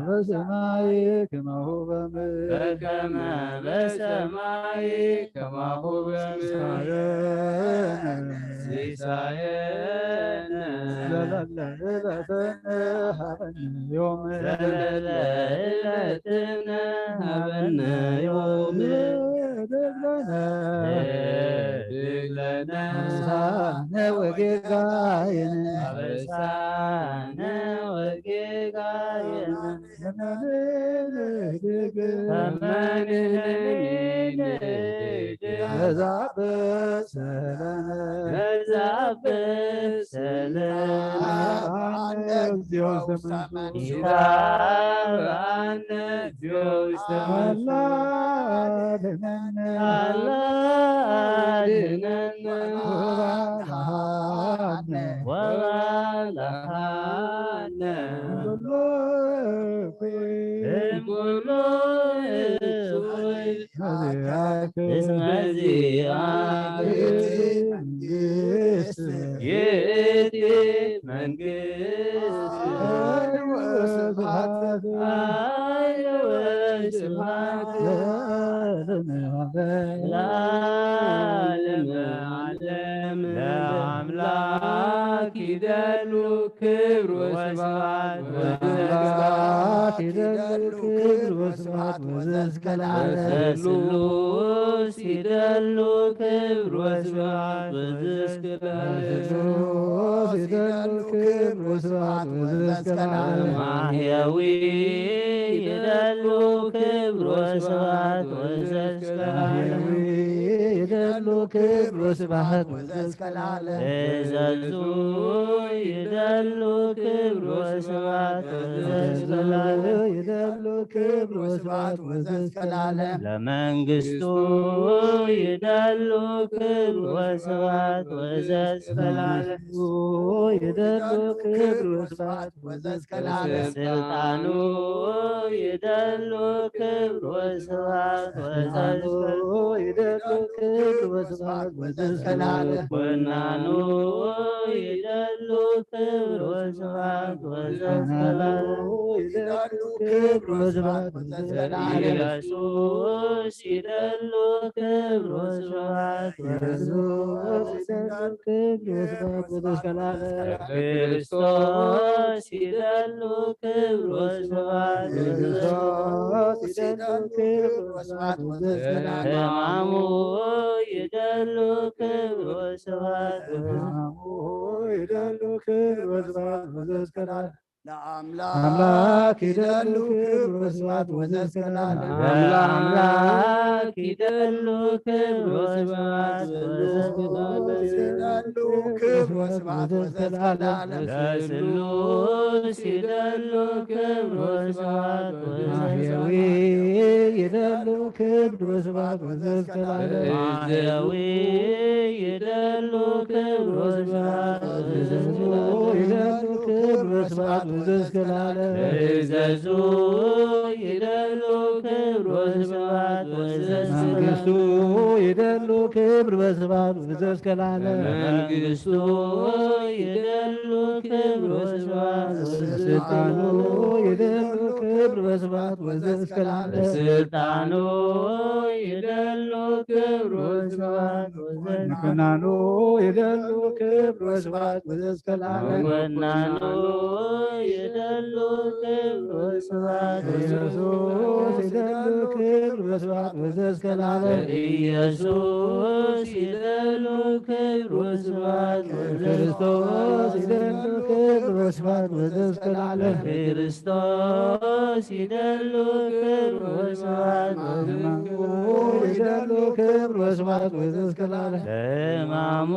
በሰማይ ከማሁ በምድር በከመ በሰማይ ከማሁ በምድር ሲሳየነ ዘለለዕለትነ ሀበነ ዮም ዘለለዕለትነ ሀበነ ዮም ደግለነ አበሳነ ወጌጋየነ አበሳነ ወጌጋየነ በዛበት ሰላም ይታበአነ እግዚኦ ውስተ አድኅነነ ወባልሐነ እምኩሉ እኩይ እስመ ዚአከ ይእቲ መንግሥት ኃይል ወስብሐት ለዓለመ ዓለም ለአምላክ ይደሉ ክብር ወስብሐት ለስሉስ ይደሉ ክብር ወስብሐት ማህያዊ ይደሉ ክብር ወስብሐት ወዘእስከ ለዓለም እዘዙ ይደሉ ክብር ወስብሐት ወዘእስከ ለዓለም ለመንግሥቱ ይደሉ ክብር ወስብሐት ወዘእስከ ለዓለም ስልጣኑ ይደሉ ክብር ወስብሐት ወዘእስከ ለዓለም ወናኑ ይደሉ ክብር ወስብሐት ወዘእስከ ለዓለም ኢየሱስ ይደሉ ክብር ወስብሐት ክርስቶስ ይደሉ ክብር ወስብሐት ሕማሙ ይደሉ ክብር ወስብሐት ለአምላክ ይደሉ ክብር ወስብሐት ወዘእስከ ለዓለም ለአምላክ ይደሉ ክብር ወስብሐት ለስሉስ ይደሉ ክብር ወስብሐት ማህያዊ ይደሉ ክብር ወስብሐት ወዘእስከ ለዓለም እዘዙ ይደሉ ክብር ወስብሐት ወዘእስከ ለዓለም ክብር በስብሐት ወዘእስከ ለዓለም መንግሥቱ ይደሉ ክብር ወስብሐት ስልጣኑ ይደሉ ክብር በስብሐት ወዘእስከ ለዓለም ስልጣኑ ይደሉ ክብር ወስብሐት ንኩናኑ ይደሉ ክብር በስብሐት ወዘእስከ ለዓለም ወናኑ ይደሉ ክብር ወስብሐት ኢየሱስ ይደሉ ክብር በስብሐት ወዘእስከ ለዓለም ኢየሱስ ይደሉ ክብር ወስብሐት ክርስቶስ ይደሉ ክብር በስብሐት ወዘእስከ ለዓለም ክርስቶስ ይደሉ ክብር ወስብሐት ይደሉ ክብር በስብሐት ወዘእስከ ለዓለም ለሕማሙ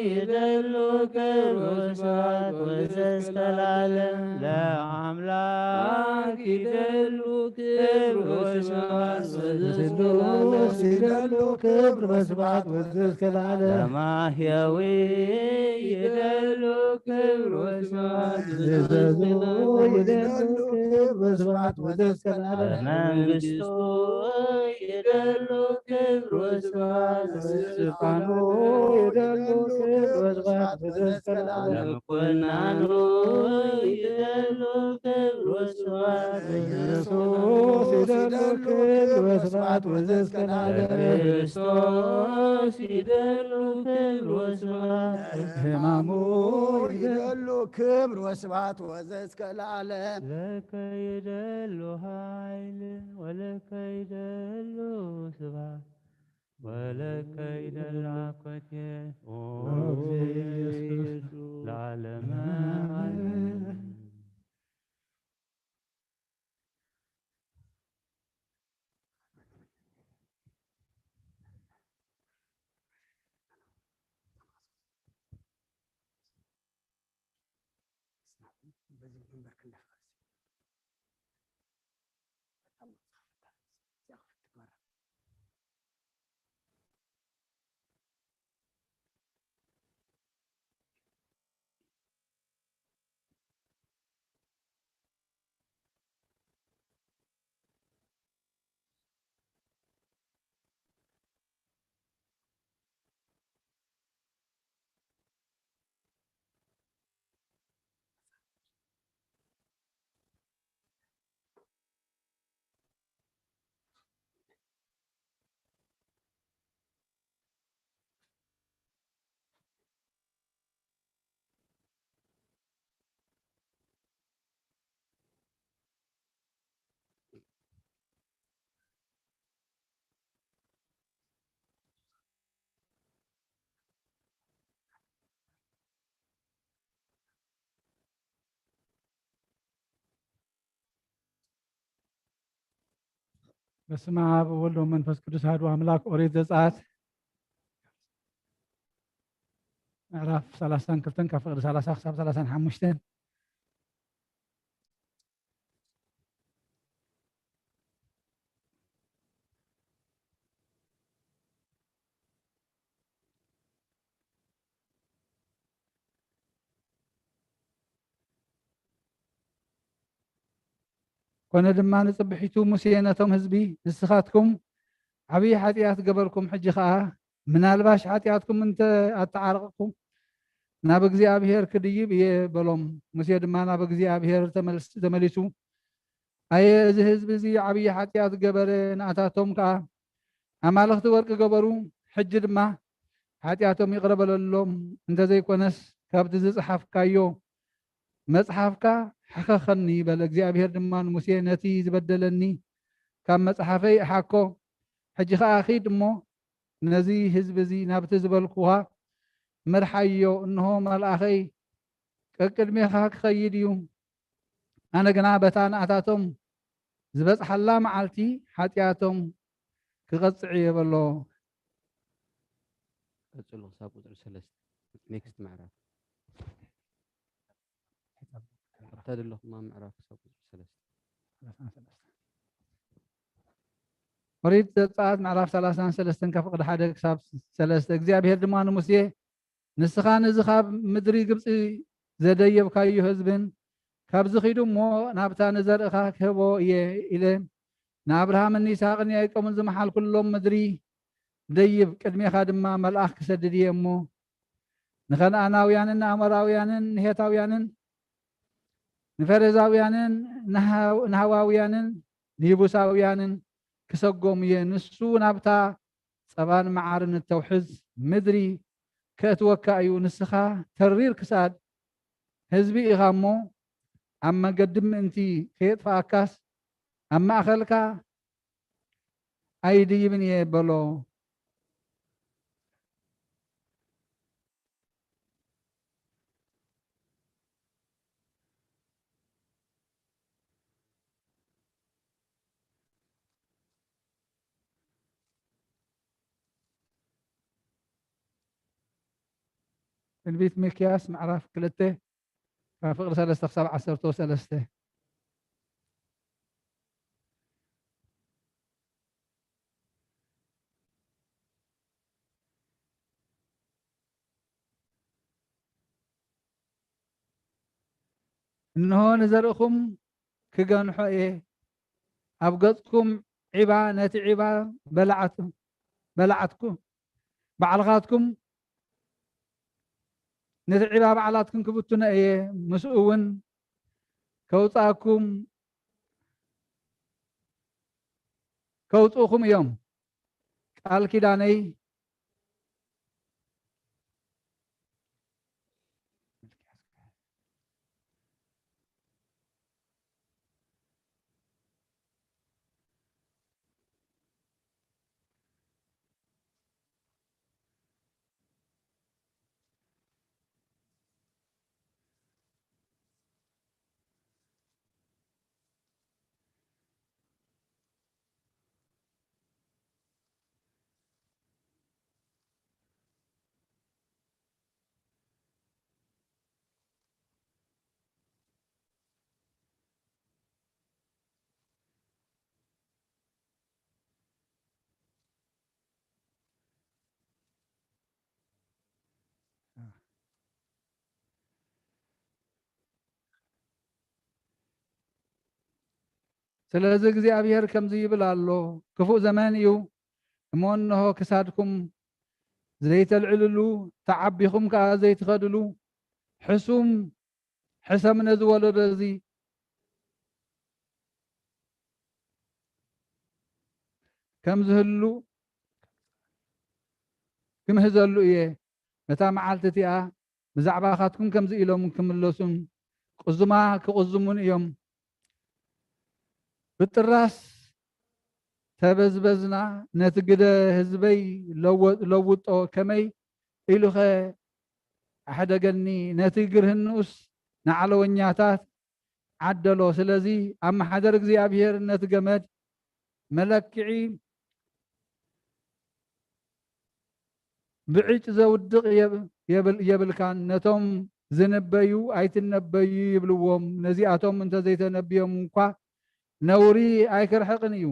ይደሉ ክብር ወስብሐት ወዘእስከ ለዓለም ለአምላክ ይደሉ ክብር ወስብሐት ወዘእስከ ለዓለም ስሉስ ይደሉ ክብር በስብሐት ወዘእስከ ለዓለም ለማሕየዊ ይደሉ ክብር ወስብሐት ዘዘዙ ይደሉ ክብር በስብሐት ወዘእስከ ለዓለም ለመንግሥቱ ይደሉ ክብር ወስብሐት ስልጣኑ ይደሉ ክብር በስብሐት ወዘእስከ ለዓለም ለምኩናኑ ይደሉ ክብር ወስብሐት ኢየሱስ ይደሉ ክብር በስብሐት ወዘእስከ ለዓለም ክርስቶስ ይደሉ ክብር ወስብሐት ሕማሙ ይደሉ ክብር ወስብሐት ወዘእስከ ለዓለም ለከ ይደሉ ኃይል ወለከ ይደሉ ስብሐት ወለከ ይደሉ አኮቴት ኢየሱስ ለዓለመ ዓለም በስመ አብ ወወልድ ወመንፈስ ቅዱስ አሐዱ አምላክ ኦሪት ዘጸአት ምዕራፍ 32 ካብ ፍቅዲ 30 ክሳብ 35 ኮነ ድማ ንፅብሒቱ ሙሴ ነቶም ህዝቢ ንስኻትኩም ዓብዪ ሓጢኣት ገበርኩም ሕጂ ከዓ ምናልባሽ ሓጢኣትኩም እንተ ኣተዓረቕኩም ናብ እግዚኣብሔር ክድይብ እየ በሎም ሙሴ ድማ ናብ እግዚኣብሔር ተመሊሱ ኣየ እዚ ህዝቢ እዚ ዓብዪ ሓጢኣት ገበረ ንኣታቶም ከዓ ኣማልኽቲ ወርቂ ገበሩ ሕጂ ድማ ሓጢኣቶም ይቕረበለሎም እንተዘይኮነስ ካብቲ ዝፀሓፍካዮ መፅሓፍካ ሓኸኸኒ በለ እግዚኣብሔር ድማ ንሙሴ ነቲ ዝበደለኒ ካብ መፅሓፈይ ኣሓኮ ሕጂ ከዓ ኺድ እሞ ነዚ ህዝቢ እዚ ናብቲ ዝበልኩኻ መርሓዮ እንሆ መልኣኸይ ቅድሜኻ ክኸይድ እዩ ኣነ ግና በታ ንኣታቶም ዝበፅሓላ መዓልቲ ሓጢኣቶም ክቐፅዕ የበሎ ቀጽሉ ክሳብ ቁጥሪ 3 ኔክስት ምዕራፍ ተደለኹማ ምዕራፍ ክሳብ ቁጥሪ 3 ኦሪት ዘጸአት ምዕራፍ 33 ካብ ፍቅዲ 1 ክሳብ 3 እግዚኣብሔር ድማ ንሙሴ ንስኻ ነዚ ካብ ምድሪ ግብፂ ዘደየብካዮ ህዝብን ካብዚ ኺዱ እሞ ናብታ ንዘርእኻ ክህቦ እየ ኢለ ንኣብርሃምን ይስሐቅን ያዕቆብን ዝመሓልኩሎም ምድሪ ደይብ ቅድሜኻ ድማ መልአኽ ክሰድድ እየ እሞ ንከነአናውያንን አሞራውያንን ንሄታውያንን ንፈረዛውያንን ንሃዋውያንን ንይቡሳውያንን ክሰጎም እየ ንሱ ናብታ ፀባን መዓርን እተውሕዝ ምድሪ ከእትወካ እዩ ንስኻ ተሪር ክሳድ ህዝቢ ኢኻ እሞ ኣብ መንገዲ ምእንቲ ከየጥፍኣካስ ኣብ ማእኸልካ ኣይድይብን እየ በሎ ትንቢት ሚክያስ ምዕራፍ 2 ካብ ፍቅሪ 3 ክሳብ 13 እንሆ ንዘርእኹም ክገንሖ እየ ኣብ ገጽኩም ዒባ ነቲ ዒባ በላዓትኩም ባዕልኻትኩም ነቲ ዒባ ባዕላትኩም ክብትነ እየ ምስኡ እውን ከውፅኡኹም እዮም ቃል ኪዳነይ ስለዚ እግዚአብሔር ከምዚ ይብል ኣሎ ክፉእ ዘመን እዩ እሞ እንሆ ክሳድኩም ዘይተልዕልሉ ተዓቢኹም ከዓ ዘይትኸድሉ ሕሱም ሕሰም ነዝወለዶ እዚ ከምዝህሉ ክምህዘሉ እየ ነታ መዓልቲ እቲኣ ብዛዕባኻትኩም ከምዚ ኢሎም ክምለሱን ቁዙማ ክቁዝሙን እዮም ብጥራስ ተበዝበዝና ነቲ ግደ ህዝበይ ለውጦ ከመይ ኢሉኸ ኣሕደገኒ ነቲ ግርህንኡስ ንዓለወኛታት ዓደሎ ስለዚ ኣብ ማሕደር እግዚኣብሔር ነቲ ገመድ መለክዒ ብዕጭ ዘውድቕ የብልካን ነቶም ዝነበዩ ኣይትነበዩ ይብልዎም ነዚኣቶም እንተዘይተነብዮም እንኳ ነውሪ ኣይክርሕቕን እዩ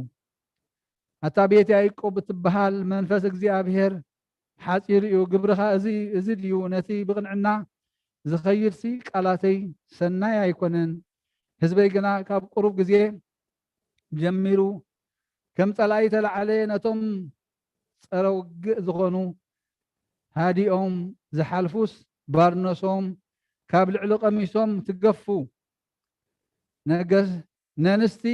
ኣታ ቤት ያዕቆብ እትበሃል መንፈስ እግዚኣብሔር ሓፂር እዩ ግብርኻ እዚ ድዩ ነቲ ብቕንዕና ዝኸይድሲ ቃላተይ ሰናይ ኣይኮነን ህዝበይ ግና ካብ ቁሩብ ግዜ ጀሚሩ ከም ጸላኢ ተላዓለ ነቶም ጸረ ውግእ ዝኾኑ ሃዲኦም ዝሓልፉስ ባርነሶም ካብ ልዕሊ ቀሚሶም ትገፉ ነገስ ነንስቲ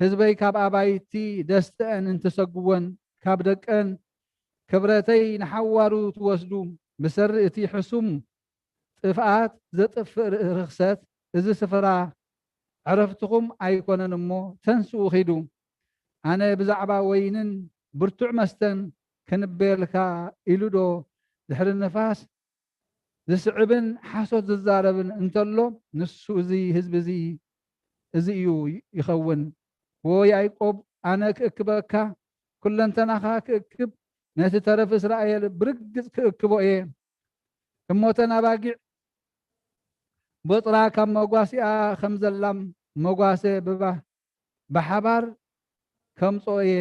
ህዝበይ ካብ ኣባይቲ ደስተአን እንትሰግወን ካብ ደቀን ክብረተይ ንሓዋሩ ትወስዱ ብሰሪ እቲ ሕሱም ጥፍኣት ዘጥፍእ ርክሰት እዚ ስፍራ ዕረፍትኩም ኣይኮነን እሞ ተንስኡ ኺዱ ኣነ ብዛዕባ ወይንን ብርቱዕ መስተን ክንበልካ ኢሉ ዶ ድሕሪ ነፋስ ዝስዕብን ሓሶት ዝዛረብን እንተሎ ንሱ እዚ ህዝቢ እዚ እዩ ይኸውን ወ ያዕቆብ ኣነ ክእክበካ ኩለንተናኻ ክእክብ ነቲ ተረፍ እስራኤል ብርግጽ ክእክቦ እየ እሞተን ኣባጊዕ ቦጥራ ካብ መጓሲኣ ከም ዘላም መጓሰ ብሓባር ከምጾ እየ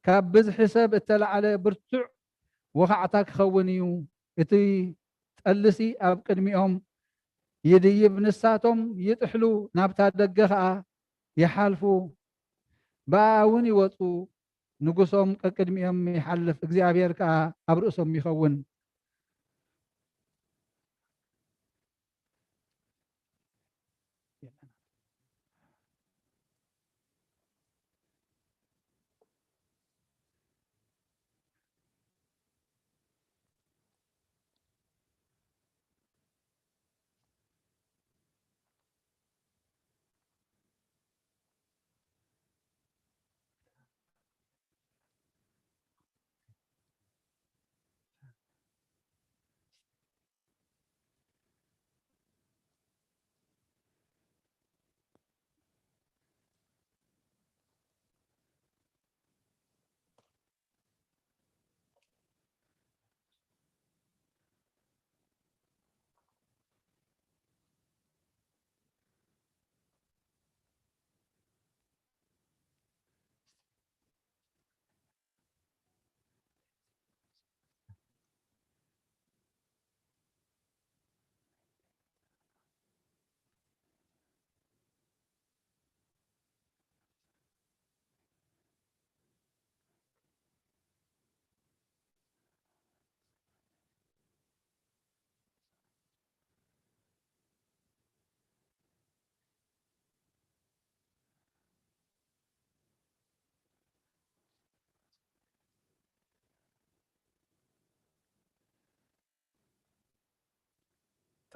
ካብ ብዝሒ ሰብ እተላዓለ ብርቱዕ ወኻዕታ ክኸውን እዩ እቲ ጠልሲ ኣብ ቅድሚኦም ይድይብ ንሳቶም ይጥሕሉ ናብታ ደገ ከዓ ይሓልፉ ብኣ እውን ይወፁ ንጉሶም ቅድሚኦም ይሓልፍ እግዚአብሔር ከዓ ኣብ ርእሶም ይኸውን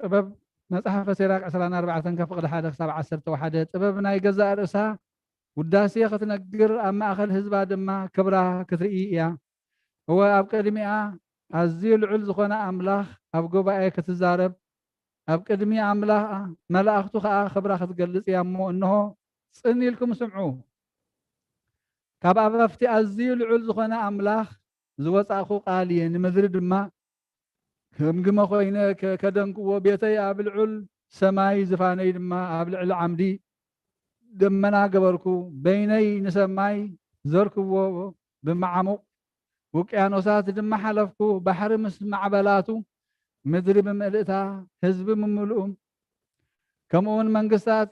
ጥበብ መጽሐፈ ሲራክ 14 ከፍቅድ 1 ክሳብ 11 ጥበብ ናይ ገዛእ ርእሳ ውዳሴ ክትነግር ኣብ ማእኸል ህዝባ ድማ ክብራ ክትርኢ እያ እወ ኣብ ቅድሚኣ ኣዝዩ ልዑል ዝኾነ ኣምላኽ ኣብ ጉባኤ ክትዛረብ ኣብ ቅድሚ ኣምላኽ መላእኽቱ ከዓ ክብራ ክትገልጽ እያ እሞ እንሆ ጽን ኢልኩም ስምዑ ካብ ኣባፍቲ ኣዝዩ ልዑል ዝኾነ ኣምላኽ ዝወፃእኹ ቃል እየ ንምድሪ ድማ ከምግመ ኮይነ ከደንቅዎ ቤተይ ኣብ ልዑል ሰማይ ዝፋነይ ድማ ኣብ ልዕሊ ዓምዲ ደመና ገበርኩ በይነይ ንሰማይ ዘርክዎ ብመዓሙቕ ውቅያኖሳት ድማ ሓለፍኩ ባሕሪ ምስ ማዕበላቱ ምድሪ ብምልእታ ህዝቢ ምምልኡ ከምኡውን መንግስታት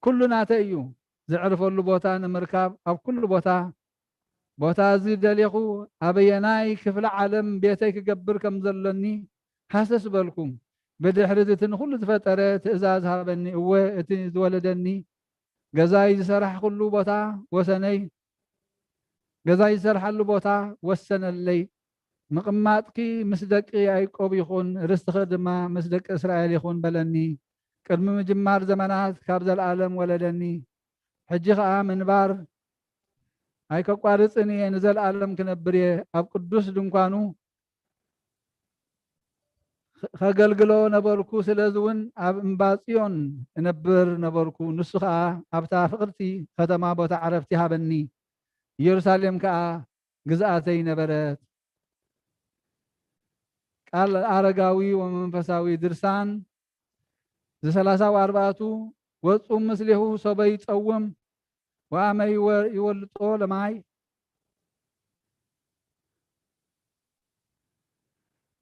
ኩሉ ናተይ እዩ ዝዕርፈሉ ቦታ ንምርካብ ኣብ ኩሉ ቦታ እዚ ደሊኹ ኣበየናይ ክፍለ ዓለም ቤተይ ክገብር ከም ዘለኒ ሓሰስ በልኩም ብድሕሪት እቲ ንኩሉ ዝፈጠረ ትእዛዝ ሃበኒ እወ እቲ ዝወለደኒ ገዛይ ዝሰርሐሉ ቦታ ወሰነይ ገዛይ ዝሰርሐሉ ቦታ ወሰነለይ ምቕማጥኪ ምስ ደቂ ያዕቆብ ይኹን ርስትኺ ድማ ምስ ደቂ እስራኤል ይኹን በለኒ ቅድሚ ምጅማር ዘመናት ካብ ዘለዓለም ወለደኒ ሕጂ ከዓ ምንባር ኣይከቋርፅን እየ ንዘለዓለም ክነብር እየ ኣብ ቅዱስ ድንኳኑ ከገልግሎ ነበርኩ ስለዚ እውን ኣብ እምባ ጽዮን እነብር ነበርኩ ንሱ ከዓ ኣብታ ፍቅርቲ ከተማ ቦታ ዓረፍቲ ሃበኒ ኢየሩሳሌም ከዓ ግዝኣተይ ነበረት ቃል አረጋዊ ወመንፈሳዊ ድርሳን ዝ34 ወፁ ምስሊሁ ሰበይ ጸውም ወአመይ ይወልጦ ለማይ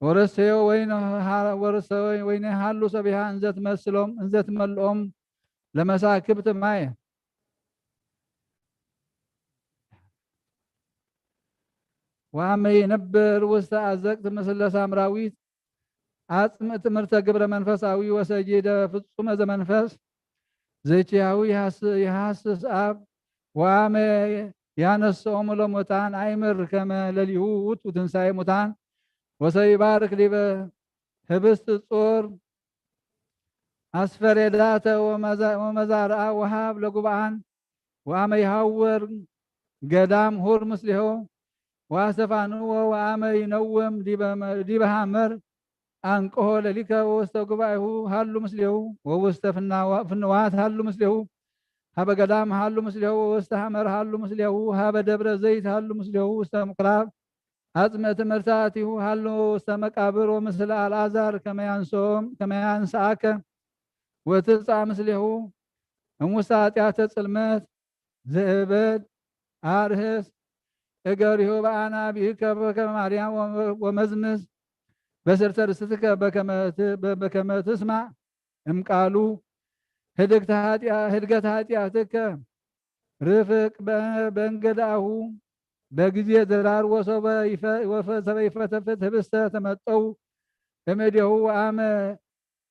ወረሰዮ ወይነ ሃሉ ሰቢሃ እንዘት መልኦም ለመሳክብት ማይ ወአመይ ነበር ውስተ አዘቅት ምስለ ሳምራዊት አጽም ትምህርተ ግብረ መንፈሳዊ ወሰጂደ ፍጹመ ዘመንፈስ ዘይቺያዊ ይሃስስ አብ ወአመይ ያነስኦም ለሙታን አይምር ከመ ለሊሁ ውእቱ ትንሣኤ ሙታን ወሰይባርክ ዲበ ህብስት ጾር አስፈሬዳተ ወመዛርአ ወሃብ ለጉባአን ወአመይ ሃወር ገዳም ሁር ምስሊሆ ዋሰፋንዎ ወአመይ ነወም ዲበ ሃመር አንቆሆ ለሊከ ወውስተ ጉባኤሁ ሃሉ ምስሊሁ ወውስተ ፍንዋት ሃሉ ምስሊሁ ሃበ ገዳም ሃሉ ምስሊሁ ወውስተ ሃመር ሃሉ ምስሊሁ ሃበ ደብረ ዘይት ሃሉ ምስሊሁ ውስተ ምኩራብ አጽመ ትምህርታቲሁ ሃሉ ውስተ መቃብር ወምስለ አልዓዛር ከመያንስአከ ወትጻ ምስሊሁ እሙስተ ኃጢአተ ጽልመት ዘእበድ አርህስ እገሪሁ በአናብዕከ በከመ ማርያም ወመዝምዝ በስርተ ርስትከ በከመ ትስማዕ እምቃሉ ህድገተ ኃጢአትከ رفق بنجداه بجزية درار وسب يفتفت هبسة تمتو بمديه وعام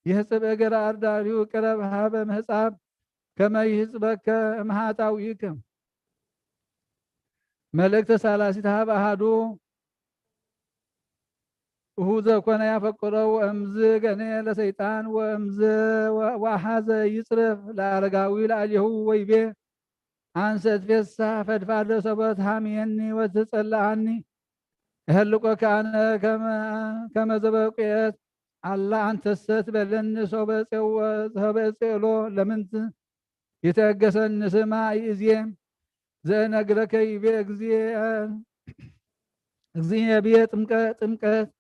يحسب أجر أرداريو كرب هاب مهصاب كما يحسبك مهاتاويكم ملكت سالاسيت هاب أحدو وهذا كان يفكره وأمز جنيه لسيطان وأمز وحاز يصرف لأرجاوي لأليهو ويبي أنست في السافد فاد سبت هاميني وتسألعني هلقوا كان كما زبقيت الله أنت ستبلن سبسلو لمنت يتأجسن سماء إزيم زين أجركي بيك بيت تمكت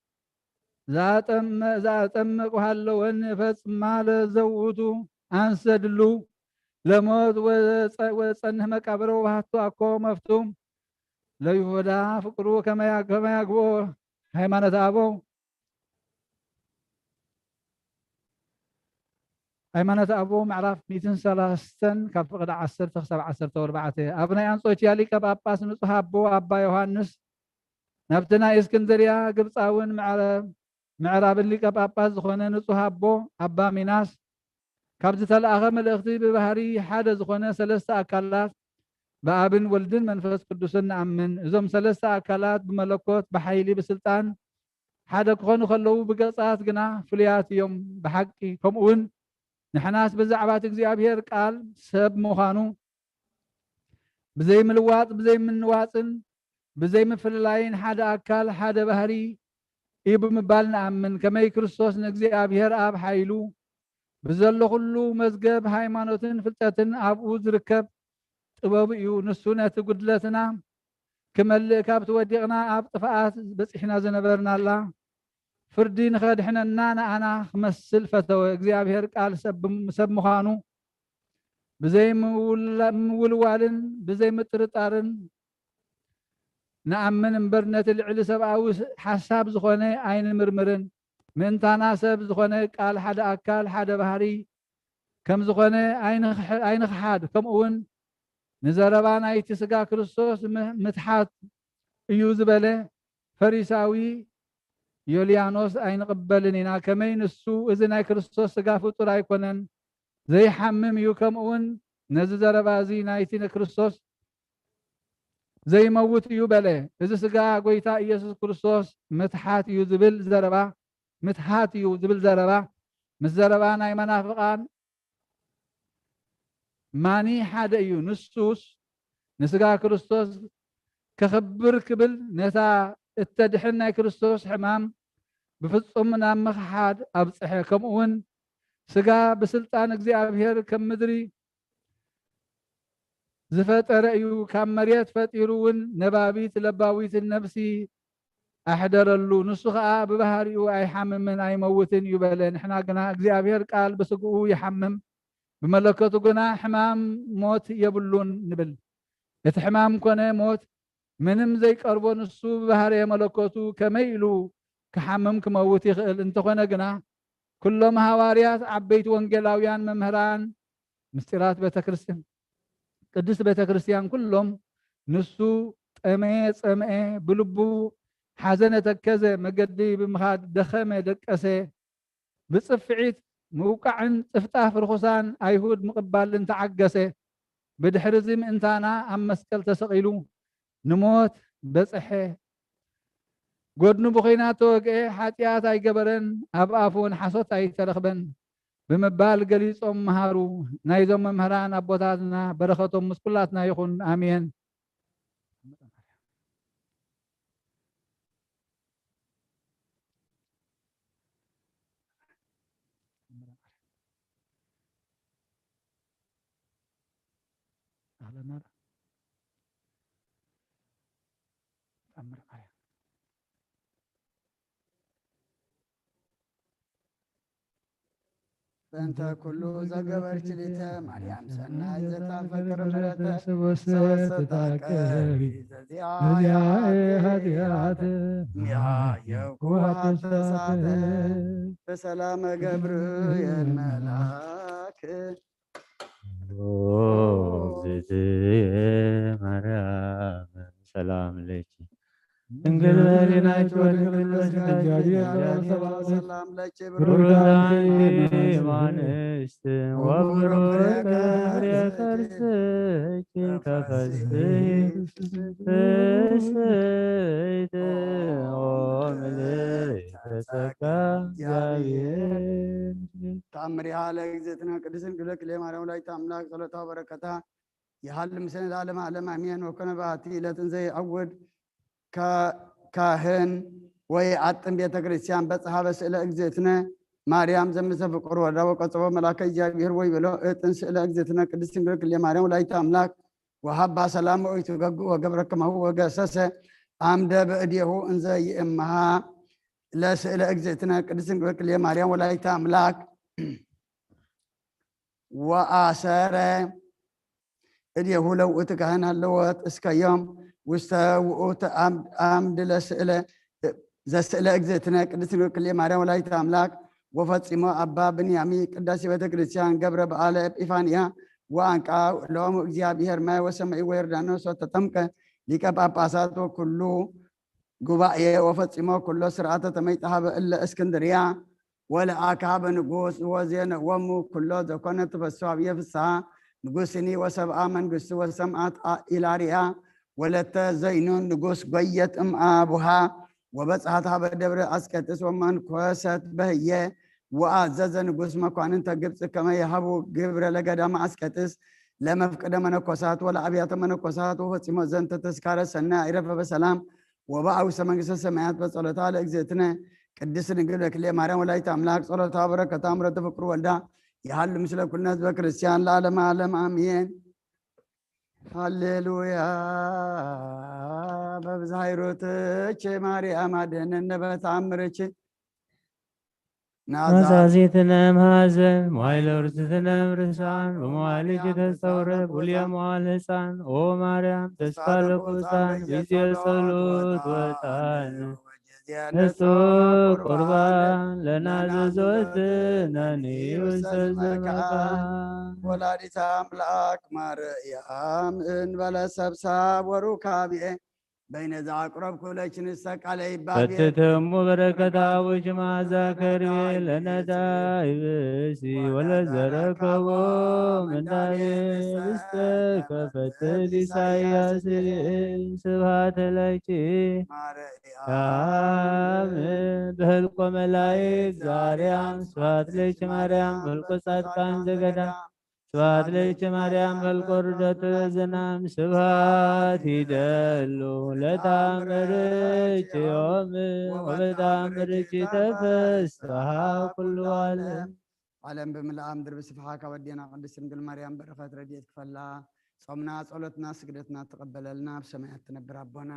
زاتم وحلو النفس مال زوتو أنسدلو لموت وصنه مقبره وحتو أكو مفتوم ليهودا فقرو كما يقبو هيمانة أبو هيمانة أبو معرف 230 كفقد 10 تخسب 10 4 أبناء أنصوتيا لك باباس نصح أبو أبا يوحنس نبتنا اسكندريا قبصاون معراب اللي باباس زخونه نصح أبو أبا ميناس كابز تلأخ ملأختي ببهري حدا زخونه 3 أكلات بأبن ولدن منفس قدسن أمن إذا 3 أكلات بملكوت بحيلي بسلطان حدا كونو خلو بقصات قنا فليات يوم بحقي كمون نحناس بزعبات እግዚአብሔር ቃል ሰብ مخانو بزي ملواط بزي منواطن بزي مفللاين حدا أكال حدا بهري إبو مبالنا أمن كما كريستوس እግዚአብሔር أب حيلو بزل كله مزجب هايمانوتن فلتاتن أبو زركب ጥበብ እዩ ንሱ ነቲ ጉድለትና ክመልእ ካብ ትወዲቕና ኣብ ጥፍኣት በፂሕና ዝነበርናላ ፍርዲ ንኸድሕነና ንኣና ክመስል ፈተወ እግዚኣብሔር ቃል ሰብ ምዃኑ ብዘይ ምውልዋልን ብዘይ ምጥርጣርን ንኣምን እምበር ነቲ ልዕሊ ሰብኣዊ ሓሳብ ዝኾነ ኣይንምርምርን ምእንታና ሰብ ዝኾነ ቃል ሓደ ኣካል ሓደ ባህሪ ከም ዝኾነ ኣይንኽሓድ ከምኡውን نزربا نايتي سقا كريستوس متحات ايو زبله فريساوي يوليانوس اين قبلنينا كمين السو اذا ناي كريستوس سقا فطور ايكونن زي حمم يو كمون نزربا زي نايتي كريستوس زي موت ايو بله اذا سقا قويتا يسوس كريستوس متحات ايو زبل زربا متحات ايو زبل زربا مزربا ناي منافقان ماني حدا ايو نسوس نسقا كريستوس كخبر كبل نتا اتدحنا كريستوس حمام بفصمنا مخحاد ابصحه كمون سقا بسلطان እግዚአብሔር كم مدري زفطر ايو كم مريت فطيرون نبابيت لباويت النفسي احضرلو نسخا ببهاريو اي حممن اي موتن يبلن احنا قنا እግዚአብሔር قال بسقو يحمم بملكته قنا حمام موت يبلون نبل يتحمام كونه موت منم زي قربون السو بهاري ملكته كميلو كحمم كموت يخل انت كونه قنا كلهم حواريات عبيت وانجلاويان ممهران مستيرات بيت كريستيان قدس بيت كريستيان كلهم نسو طمئ بلبو حزنه تكزه مقدي بمخاد دخمه دقسه بصفعيت موقعن طفطاف رخصان ايهود مقبال انت عقسه بدحرزم انتانا ام مسكل تسقيلو نموت بصحه قدنو بخيناتو وقع حاتيات اي قبرن ابافون حصوت اي ترخبن بمبال قليصهم مهارو نايزهم ممهران ابوتاتنا برختهم مسكولاتنا يخون امين أهلا أمر عليك فأنت كل زجبرت لتا مريم سنة زتا فكر مرتا سوستتاكري زياء هديات يا يوكوات سات بسلام جبريل الملاك زيتي ለኪ ድንግል በሕሊናችሁ ወድንግል በሥጋችሁ ሰላም ለኪ ብሩክታንቲ እምአንስት ወብሩክ ፍሬ ከርሥኪ ተፈሥሒ ፍሥሕት ወምልዕተ ጸጋ እግዚአብሔር ተአምሪሃ ለእግዝእትነ ቅድስት ድንግል በክልኤ ማርያም ወላዲተ አምላክ ጸሎታ በረከታ የሃልም ምስለ ለዓለመ ዓለም አሜን። ወኮነ በአቲ ዕለትን ዘይዐውድ ካህን ወይ አጥም ቤተ ክርስቲያን በጽሐ በስእለ እግዝእትነ ማርያም ዘምሰ ፍቁር ወልዳ ወቀጽቦ መላከ እግዚአብሔር ወይ ብሎ እጥን ስእለ እግዝእትነ ቅድስት ድንግል በክልኤ ማርያም ወላዲተ አምላክ ወሀባ ሰላም ወይቱ ገጉ ወገብረ ከማሁ ወገሰሰ አምደ በእዴሁ እንዘ ይእምሃ ለስእለ እግዝእትነ ቅድስት ድንግል በክልኤ ማርያም ወላዲተ አምላክ ወአሰረ እዴሁ ለውእቱ ካህን አለወት እስከ ዮም ውስተ ውእቱ አምድ ለስእለ ዘስእለ እግዝእትነ ቅድስት ድንግል በክልኤ ማርያም ወላዲተ አምላክ ወፈጺሞ አባ ብንያሚ ቅዳሴ ቤተ ክርስቲያን ገብረ በዓለ ኤጲፋንያ ወአንቃ ሎሙ እግዚአብሔር ማይ ወሰማይ ወዮርዳኖስ ወተጠምቀ ሊቀ ጳጳሳት ወኩሉ ጉባኤ ወፈጺሞ ኩሎ ስርዓተ ተመይጠሃ በእለ እስክንድርያ ወለአክዓበ ንጉሥ ወዜነዎሙ ኩሎ ዘኮነ ተፈስሖ ፍስሐ ንጉሥኒ ወሰብአ መንግሥቱ ወሰምዓት ኢላርያ ወለተ ዘይኑን ንጉሥ ጐየት እምአቡሃ ወበጽሐት ሀበ ደብረ አስቄጥስ ወመንኰሰት በህየ ወአዘዘ ንጉሥ መኳንንተ ግብፅ ከመ የሀቡ ግብረ ለገዳመ አስቄጥስ ለመፍቅደ መነኮሳት ወለአብያተ መነኮሳት ወፈጺሞ ዘንተ ተስካረ ሰናይ አይረፈ በሰላም ወበአውሰ መንግሥተ ሰማያት በጸሎታ ለእግዝእትነ ቅድስት ድንግል በክልኤ ማርያም ወላዲተ አምላክ ጸሎታ በረከታ ምሕረተ ፍቁር ወልዳ የሃሉ ምስለ ኩልነ ህዝበ ክርስቲያን ለዓለመ ዓለም አሜን። ሃሌሉያ በብዝኃ ሂሩትኪ ማርያም አድኅነነ በተአምርኪ ናዛዚትነ እምኀዘን መዋዕለ ውርትትነ እምርሳን በመዋዕልኪ ተጸውረ ቡልየ መዋዕለ ሕፃን ኦ ማርያም ተስፋ ለቁርሳን ጊዜ ጸሎት ወጣን ነስቶ ቁርባን ለናዘዞትነኒ ውስተ ዘመካን ወላዲተ አምላክ ማርያም እንበለ ሰብሳብ ወሩካቤ በይነ ዘአቅረብኩ ለኪ ቃለ ይባቤ ፈትተሙ በረከተ አቡኪ መዓዛ ከርቤ ለነዳይ ብእሲ ወለዘረከቦ ምንዳቤ ውስተ ከፈትል ኢሳይያስ ስብሐት ለኪ ማርያም በህልቆ መላእክት ዛርያም ስብሐት ለኪ ማርያም በህልቆ ጻድቃን ዘገዳም ስብሐት ለኪ ማርያም በህልቆ ርደት ዝናም ስብሐት ይደሉ ለተአምርኪ ዮም ወበተአምርኪ ተፈስሐ ኩሉ ዓለም ዓለም በምልአ ምድር ብስፍሓ ከወዴና ቅድስት ድንግል ማርያም በረከት ረድኤት ክፈላ ጾምና ጸሎትና ስግደትና ተቀበለልና በሰማያት ትነብር አቦና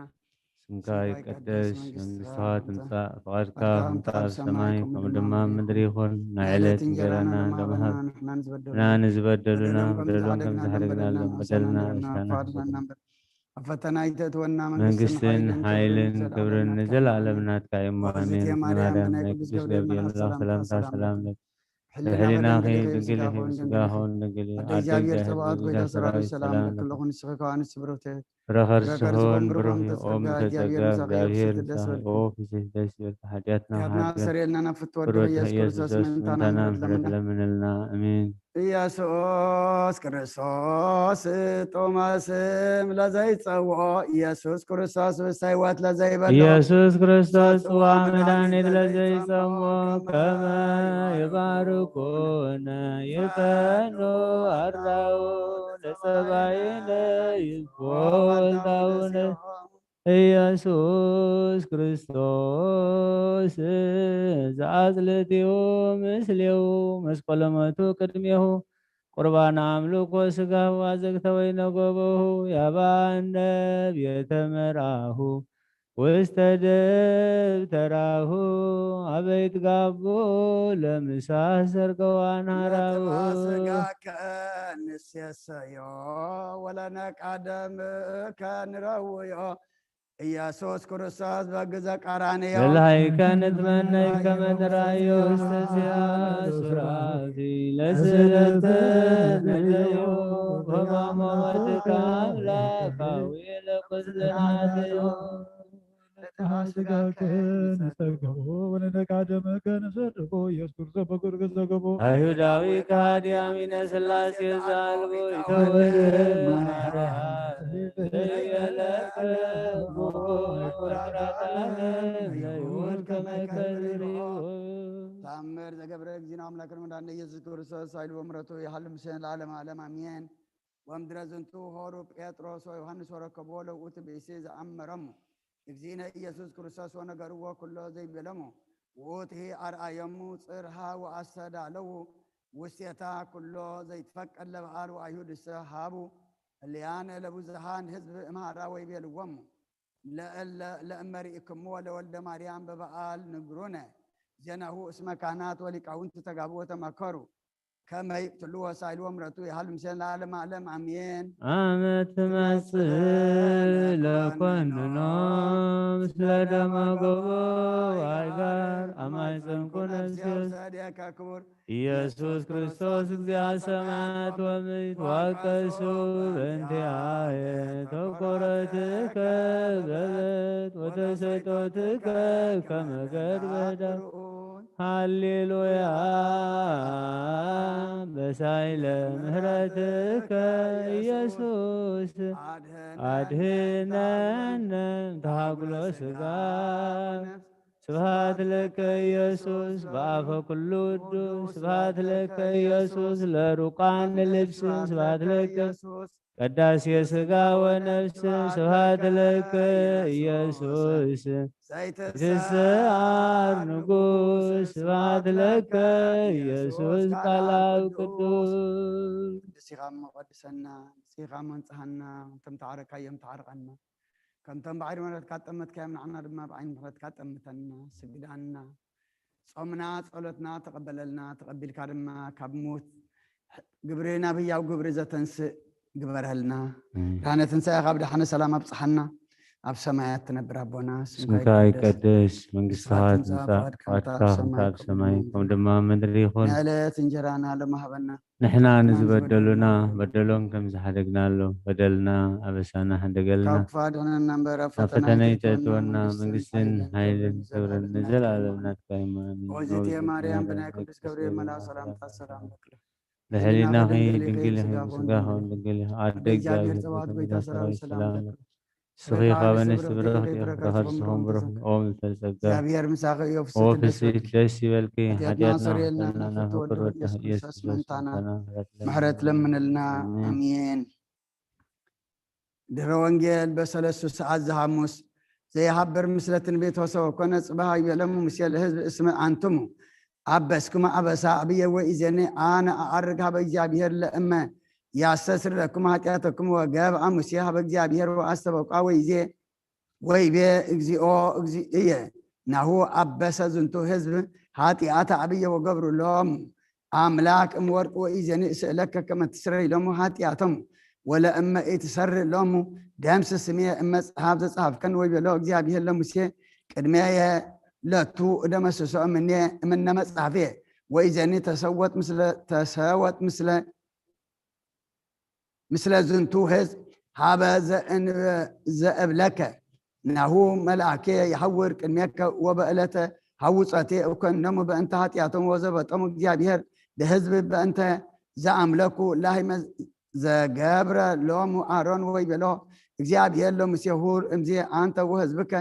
ስምካ ይቀደስ መንግሥትከ ትምጻእ ፈቃድከ በከመ በሰማይ ከመ ድማ ምድሪ ይኹን ናይ ዕለት እንጀራና እንደምሃብ ንሕና ዝበደሉና በደሎን ከም ዝሓረግና በደልና ፈተና ይተትወና መንግስትን ኃይልን ክብርን ንዘለዓለም ናትካ እሞ አሜን። ማርያም ናይ ቅዱስ ገብርኤል መልአክ ሰላምታ ሰላም ለኪ በሕሊናኺ ድንግል ኢኺ በሥጋኺ ድንግል ኢኺ እግዚአብሔር ጽባኦት ጐይታ ሰራዊት ሰላም ለኩልኹም ንስኺ ከዋንስ ብሩክት ረኸርስሆን ብሩኽ ኦም ተጸጋ እግዚአብሔር ኦ ፍስሕ ደስ ይበልካ ኃጢአትና ሰሬልና ነፍት ወደ ኢየሱስ ክርስቶስ ምንታና ምሕረት ለምንልና አሜን። ኢየሱስ ክርስቶስ ጦማስም ለዘይጸውዖ ኢየሱስ ክርስቶስ ውስተ ሕይወት ለዘይበልዖ ኢየሱስ ክርስቶስ ጽዋ መድኃኒት ለዘይጸምዖ ከመ ይባርኩነ ይፈኑ አርዳኡ ለጸባይነ ይትወልዳውነ ኢየሱስ ክርስቶስ ዘአጽልቲሁ ምስሌሁ መስቀለ ሞቱ ቅድሜሁ ቁርባነ አምልኮ ሥጋሁ አዘግተ ወይነ ጎበሁ ያባነ ቤተ መርአሁ ውስተ ደብተራሁ አበይት ጋቦ ለምሳ ሰርገዋን ሃራው ስጋከ ንሴሰዮ ወለነቃደምከ ንረውዮ ኢየሱስ ክርስቶስ በግዘ ቀራንዮ ለላይከ ንትመነይ ከመ ንራዮ ውስተ ሲያስ ሱራፊ ለስእለተ ነዮ በማማወትከ አምላካዊ ለቁስልናትዮ ስጋከ ንሰግቦ ወነነቃደመከ ንሰርቦ ኢየሱስ ክርስቶስ በቁርገ ዘገቦ አይሁዳዊ ከሃዲ አሚነ ሥላሴ ዘአልቦ ይተወልድ ማርያም ዘየለቅቦ ወኩራተ ዓለም ዘይሁን ከመ ከርቤሁ ተአምር ዘገብረ እግዚእነ አምላክነ መድኃኒነ ኢየሱስ ክርስቶስ ኃይሉ ወምሕረቱ የሀሉ ምስለ ለዓለመ ዓለም አሜን። ወእምድረ ዝንቱ ሆሩ ጴጥሮስ ወዮሐንስ ወረከቦ ለውእቱ ብእሲ ዘአመረሙ እግዚእነ ኢየሱስ ክርስቶስ ወነገርዎ ኩሎ ዘይቤሎሙ ውእቱ አርአዮሙ ጽርሐ ወአስተዳለዉ ውስቴታ ኩሎ ዘይትፈቀድ ለበዓል ወአይሁድ እሰሃቡ እልያነ ለብዙሃን ህዝብ እምሃራ ወይቤልዎሙ ለእመሪእክሞ ለወልደ ማርያም በበዓል ንግሩነ ዜናሁ እስመ ካህናት ወሊቃውንት ተጋብኦ ተመከሩ ከመ ይቅትልዎ ሳይልዎ ምሕረቱ የሀሉ ምስለ ለዓለመ ዓለም አሜን። አመ ትመጽእ ለኮንኖ ምስለ ደመ ገቦ አይጋር አማይፀንኩ ነፍሴስ ክቡር ኢየሱስ ክርስቶስ እግዚአ ሰማያት ወምድር ዋቀሱ በእንቲአየ ተኰረትከ በበት ወተሰጦትከ ከመ ገርበዳ ሃሌሉያ በሳይለ ምሕረትከ ኢየሱስ አድኅነነ ተሃጉሎ ሥጋ ስብሐት ለከ ኢየሱስ በአፈ ኩሉ ቅዱስ ስብሐት ለከ ኢየሱስ ለሩቃን ልብስ ስብሐት ለከ ቀዳሴ ሥጋ ወነፍስ ስብሐት ለከ ኢየሱስ ትስዓር ንጉሥ ስብሐት ለከ ኢየሱስ ቃላዊ ቅዱስ ቅዱሲኻ መቐድሰና ንጽኻ መንጽሐና ከም ተዓረካዮም ተዓርቀና ከምቶም ባዕሪ ምሕረትካ ጠመትካዮም ንዓና ድማ ብዓይኒ ምሕረትካ ጠምተና ስግዳና ጾምና ጸሎትና ተቐበለልና ተቐቢልካ ድማ ካብ ሞት ግብሪ ናብ ህያው ግብሪ ዘተንስእ ግበረልና ዳህነ ትንሣኤ ካብ ዳሕነ ሰላም አብጽሐና ኣብ ሰማያት ትነብር ኣቦና ስምካ ይቀደስ መንግሥትኻ ትምጻእ ፈቃድካ ኣብ ሰማይ ከም ድማ ምድሪ ይኹን ንዕለት እንጀራና ሎሚ ሃበና ንሕና ንዝበደሉና በደሎም ከም ዝሓደግናሎም በደልና ኣበሳና ሓደገልና ካብ ክፉ ኣድሕነና እምበር ኣብ ናብ ፈተና ይተእትወና መንግስትን ሓይልን ክብርን ንዘለዓለም ናትካ እዩ ኣሜን። ወእግዝእትየ ማርያም ብናይ ቅዱስ ገብርኤል መልአክ ሰላምታ ሰላም ለክለ ለሕሊናኺ ድንግል ኢኺ ስጋኹን ድንግል ኢኺ ኣደ እግዚአብሔር ጸባኦት ጌታ ሰራዊት ሰላም ለክለ ስኺ ኻበነስ ብረኽቲ ረኸርስኹም ብሩኽ ኦም ዝተጸጋ እግዚአብሔር ምሳኺ እዩ ፍስሕት ደስ ይበልኪ ኃጢአትና ሓጢአትና ሰሪየልና ናብ ፍቅር ወድኻ ኢየሱስ ኢየሱስ መንታና ክርስቶስ ምሕረት ለምንልና አሜን። ድህረ ወንጌል በሰለስቱ ሰዓት ዘሐሙስ ዘይሃብር ምስለ ትንቢት ወሰብ ኮነ ጽባህ ይቤሎሙ ምስለ ህዝብ እስመ አንትሙ አበስክሙ አበሳ አብየ ወኢዜኔ አነ አዐርግ ሀበ እግዚአብሔር ለእመ ያስተስር ለክሙ ኃጢአተክሙ ወገብአ ሙሴ ሀበ እግዚአብሔር ወአስተበቋ ወይዜ ወይቤ እግዚኦ እግዚእየ ናሁ አበሰ ዝንቱ ህዝብ ኃጢአተ አብየ ወገብሩ ሎሙ አምላክ እምወርቅ ወኢዜኔ እስእለከ ከመ ትስረይ ሎሙ ኃጢአቶሙ ወለእመ ኢትሰርዕ ሎሙ ደምስስ ስሜ እመጽሐፍ ዘጸሐፍከን ወይቤሎ እግዚአብሔር ለሙሴ ቅድሜየ ለቱ እደመስሶ እምነ መጽሐፌ ወኢዜኒ ተሰወጥ ምስለ ዝንቱ ህዝብ ሃበ ዘእብለከ ናሁ መልአኬ ይሐውር ቅድሜከ ወበዕለተ ሐውፀቴ እኮነሙ በእንተ ኃጢአቶሙ ወዘበጦሙ እግዚአብሔር ለህዝብ በእንተ ዘአምለኩ ላሂመ ዘገብረ ሎሙ አሮን ወይቤሎ እግዚአብሔር ለሙሴ ሁር እምዜ አንተ ወህዝብከ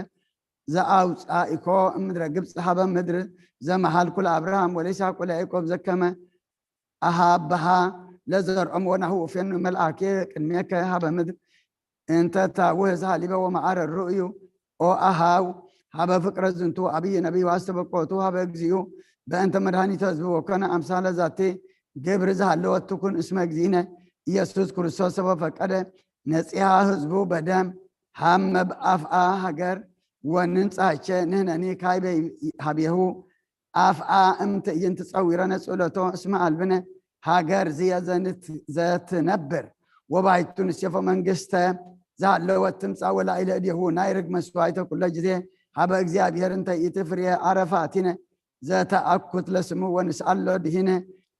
ዘአውፃኢኮ እምድረ ግብፅ ሀበ ምድር ዘመሃልኩ ለአብርሃም ወለይስሐቅ ወለያዕቆብ ዘከመ አሃብሃ ለዘርዖም ወናሁ እፌኑ መልአኬ ቅድሜከ ሀበ ምድር እንተ ታውህዝ ሃሊበ ወመዓረ ርእዩ ኦ አሃው ሀበ ፍቅረ ዝንቱ አብይ ነቢይ ዋስተበቆቱ ሀበ እግዚኡ በእንተ መድኃኒተ ህዝብ ወኮነ አምሳለ ዛቴ ግብር ዝሃለወት ትኩን እስመ እግዚእነ ኢየሱስ ክርስቶስ በፈቀደ ነጺሃ ህዝቡ በደም ሃመ በአፍአ ሀገር ወንንጻቸ ንህነኒ ካይበ ሀቤሁ አፍአ እምትእይንት ጸዊረነ ጽለቶ እስመ አልብነ ሀገር ዝየ ዘትነብር ወባይቱ ንሴፎ መንግስተ ዛለወት ትምጻ ወላኢለ እዴሁ ናይርግ መስዋዕተ ኩለ ጊዜ ሀበ እግዚአብሔር እንተ ኢትፍሬ አረፋቲነ ዘተአኩት ለስሙ ወንስአሎ ድሂነ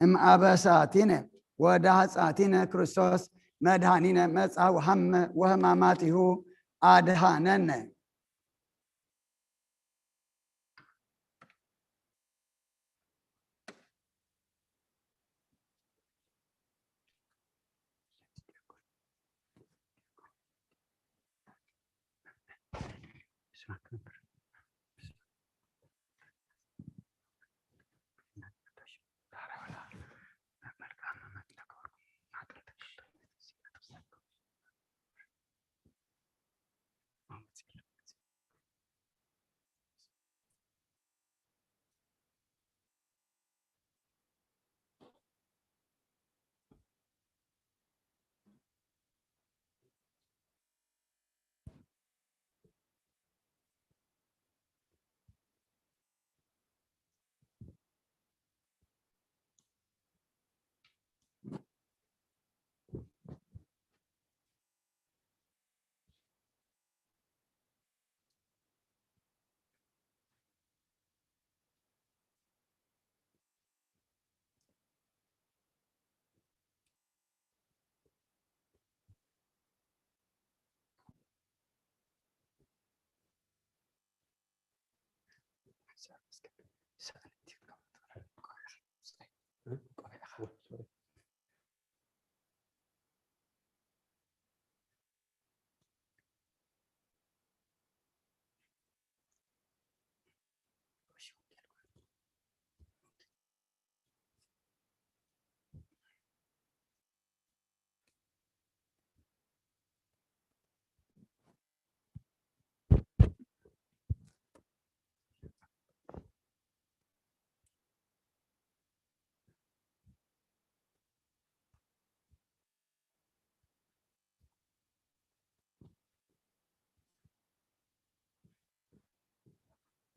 እምአበሳቲነ ወዳህፃቲነ ክርስቶስ መድኃኒነ መጽአ ወሐመ ወህማማቲሁ አድሃነነ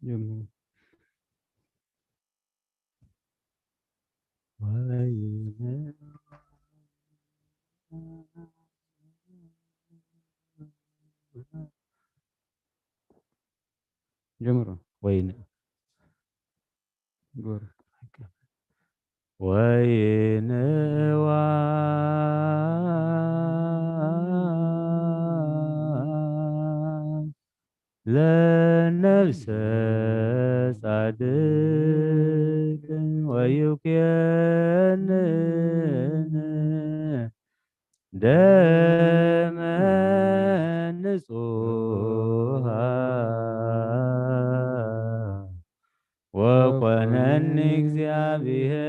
جمهور جمرة وين قول وين لا نفس صادق ويكين دما نصوها وقنن እግዚአብሔር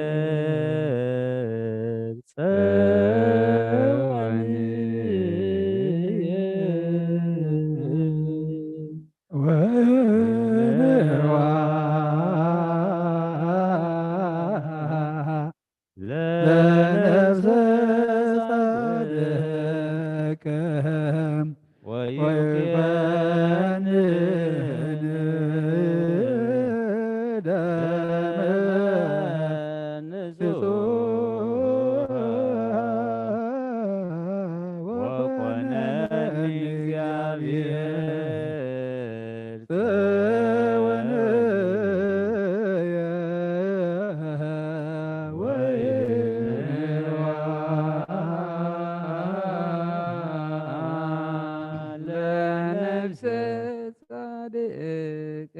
ለነፍሰ ጻድቅም ወይኮንን ደመ ወኮነን እግዚአብሔር ለነፍሰ ጻድቅ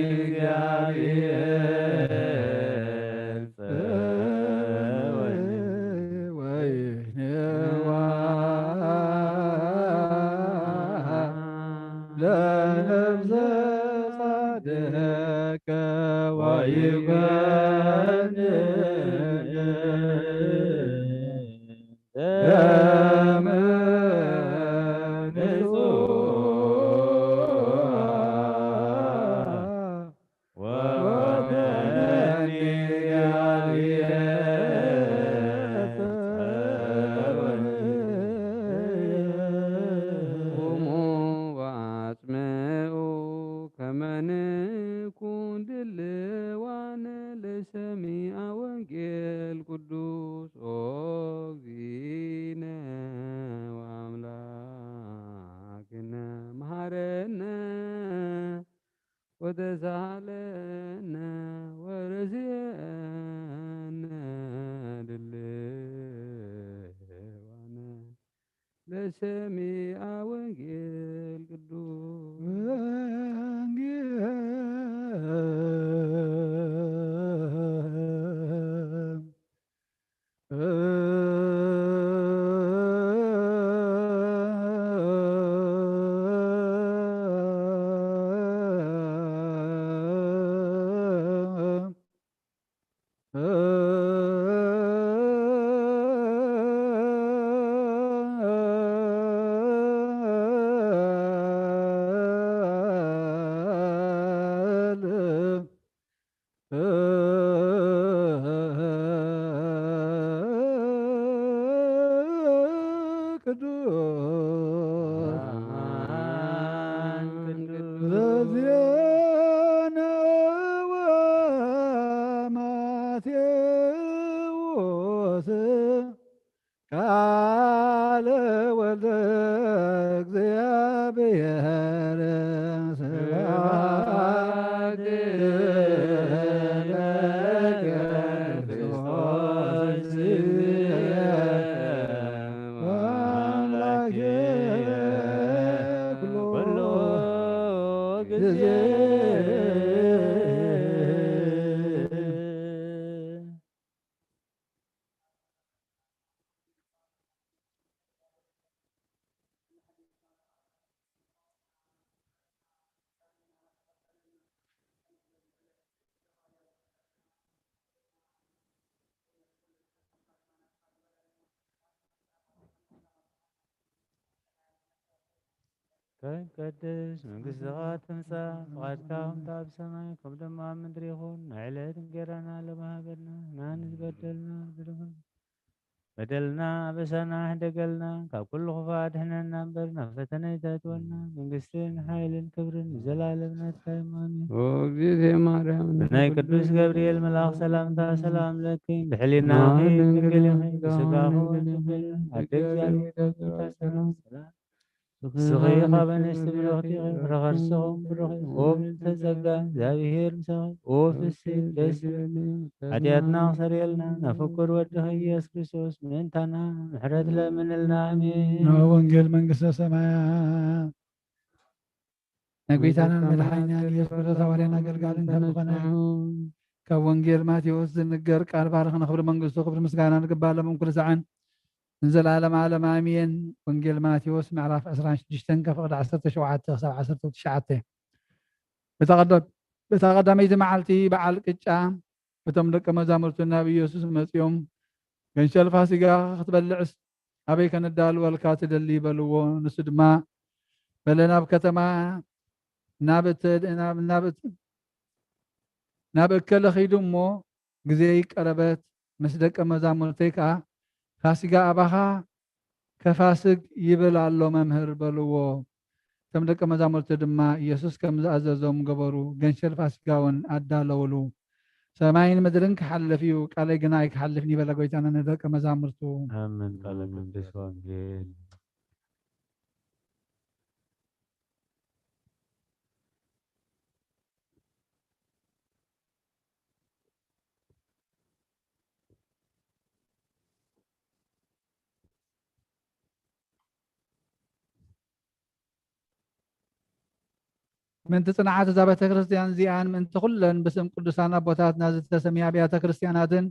ለነፍሰ ጻድቅ ወይኮንን ደመ ቁሙ ወአጽምዑ ከመ ንኩን ድልዋነ ለሰሚዐ ወንጌል ቅዱስ ኦ እግዚእነ ወአምላክነ መሐረነ ወተሳሃለነ ወርሲዐነ ድልዋነ ለሰሚዐ ወንጌል ቅዱስ ቃለ ወልደ እግዚአብሔር ስብሐት ለከ ክርስቶስ ወአምላኬ ኩሎ ጊዜ ከቀድስ መንግሥትኻ ትምጻእ ፈቃድካ ከምታ በሰማይ ከም ድማ ኣብ ምድሪ ይኹን። ንዕለት እንጀራና ለመሃበልና ናን ዝበደልና በደልና አበሳና ሕደገልና ካብ ኩሉ ክፉእ አድሕነና እምበር ናብ ፈተና ኣይተእትወና። መንግስትን ሓይልን ክብርን ንዘላለም ናትካ እዩ አሜን። ኦ እግዝእትየ ማርያም ብናይ ቅዱስ ገብርኤል መልአክ ሰላምታ ሰላም ለኪ ብሕሊናኺ ድንግል ኢኺ ብስጋኹ ድንግል ኣደ እግዚአብሔር ሰላም ስኺ ካብ ኣንስቲ ብርኽቲ ኢኺ ፍረኸርስኹም ብሩኽ ኦ ምልዕተ ጸጋ እግዚአብሔር ምሳኺ ኦ ፍስሕት ደስ ሓጢአትና ክሰርየልና ናፍቁር ወድኺ ኢየሱስ ክርስቶስ ምእንታና ምሕረት ለምንልና አሜን። ወንጌል መንግስተ ሰማያት ነግቢታናን መድሓኒናን ኢየሱስ ክርስቶስ ሐዋርያን አገልጋልን ከም ዝኾነ ካብ ወንጌል ማቴዎስ ዝንገር ቃል ባርኽ ንኽብሪ መንግስቱ ክብሪ ምስጋና ንግባእ ሎምን ኩሉ ሰዓን ንዘላለም ዓለም አሜን። ወንጌል ማቴዎስ ምዕራፍ 16 ከፍቅዲ 17 ክሳብ 19 በታ ቀዳመይቲ መዓልቲ በዓል ቅጫ እቶም ደቀ መዛሙርቱ ናብ ኢየሱስ መፂኦም ገንሸል ፋሲጋ ክትበልዕስ ኣበይ ከነዳልወልካ ትደሊ በልዎ። ንሱ ድማ በለ ናብ ከተማ ናብ እከለ ኺዱ እሞ ግዜ ቀረበት ምስ ደቀ መዛሙርተይ ከዓ ፋሲጋ ኣባኻ ከፋስግ ይብል ኣሎ መምህር በልዎ። እቶም ደቀ መዛሙርቱ ድማ ኢየሱስ ከም ዝኣዘዞም ገበሩ። ገንሸል ፋሲጋ እውን ኣዳለውሉ። ሰማይን ምድርን ክሓልፍ እዩ ቃለይ ግና ኣይክሓልፍን ይበለ ጎይታና ንደቀ መዛሙርቱ። አሜን። ቃለ ቅዱስ ወንጌል ምንቲ ጽንዓት እዛ ቤተ ክርስቲያን እዚኣን ምንቲ ኩለን ብስም ቅዱሳን ኣቦታትና ዝተሰሚያ ኣብያተ ክርስቲያናትን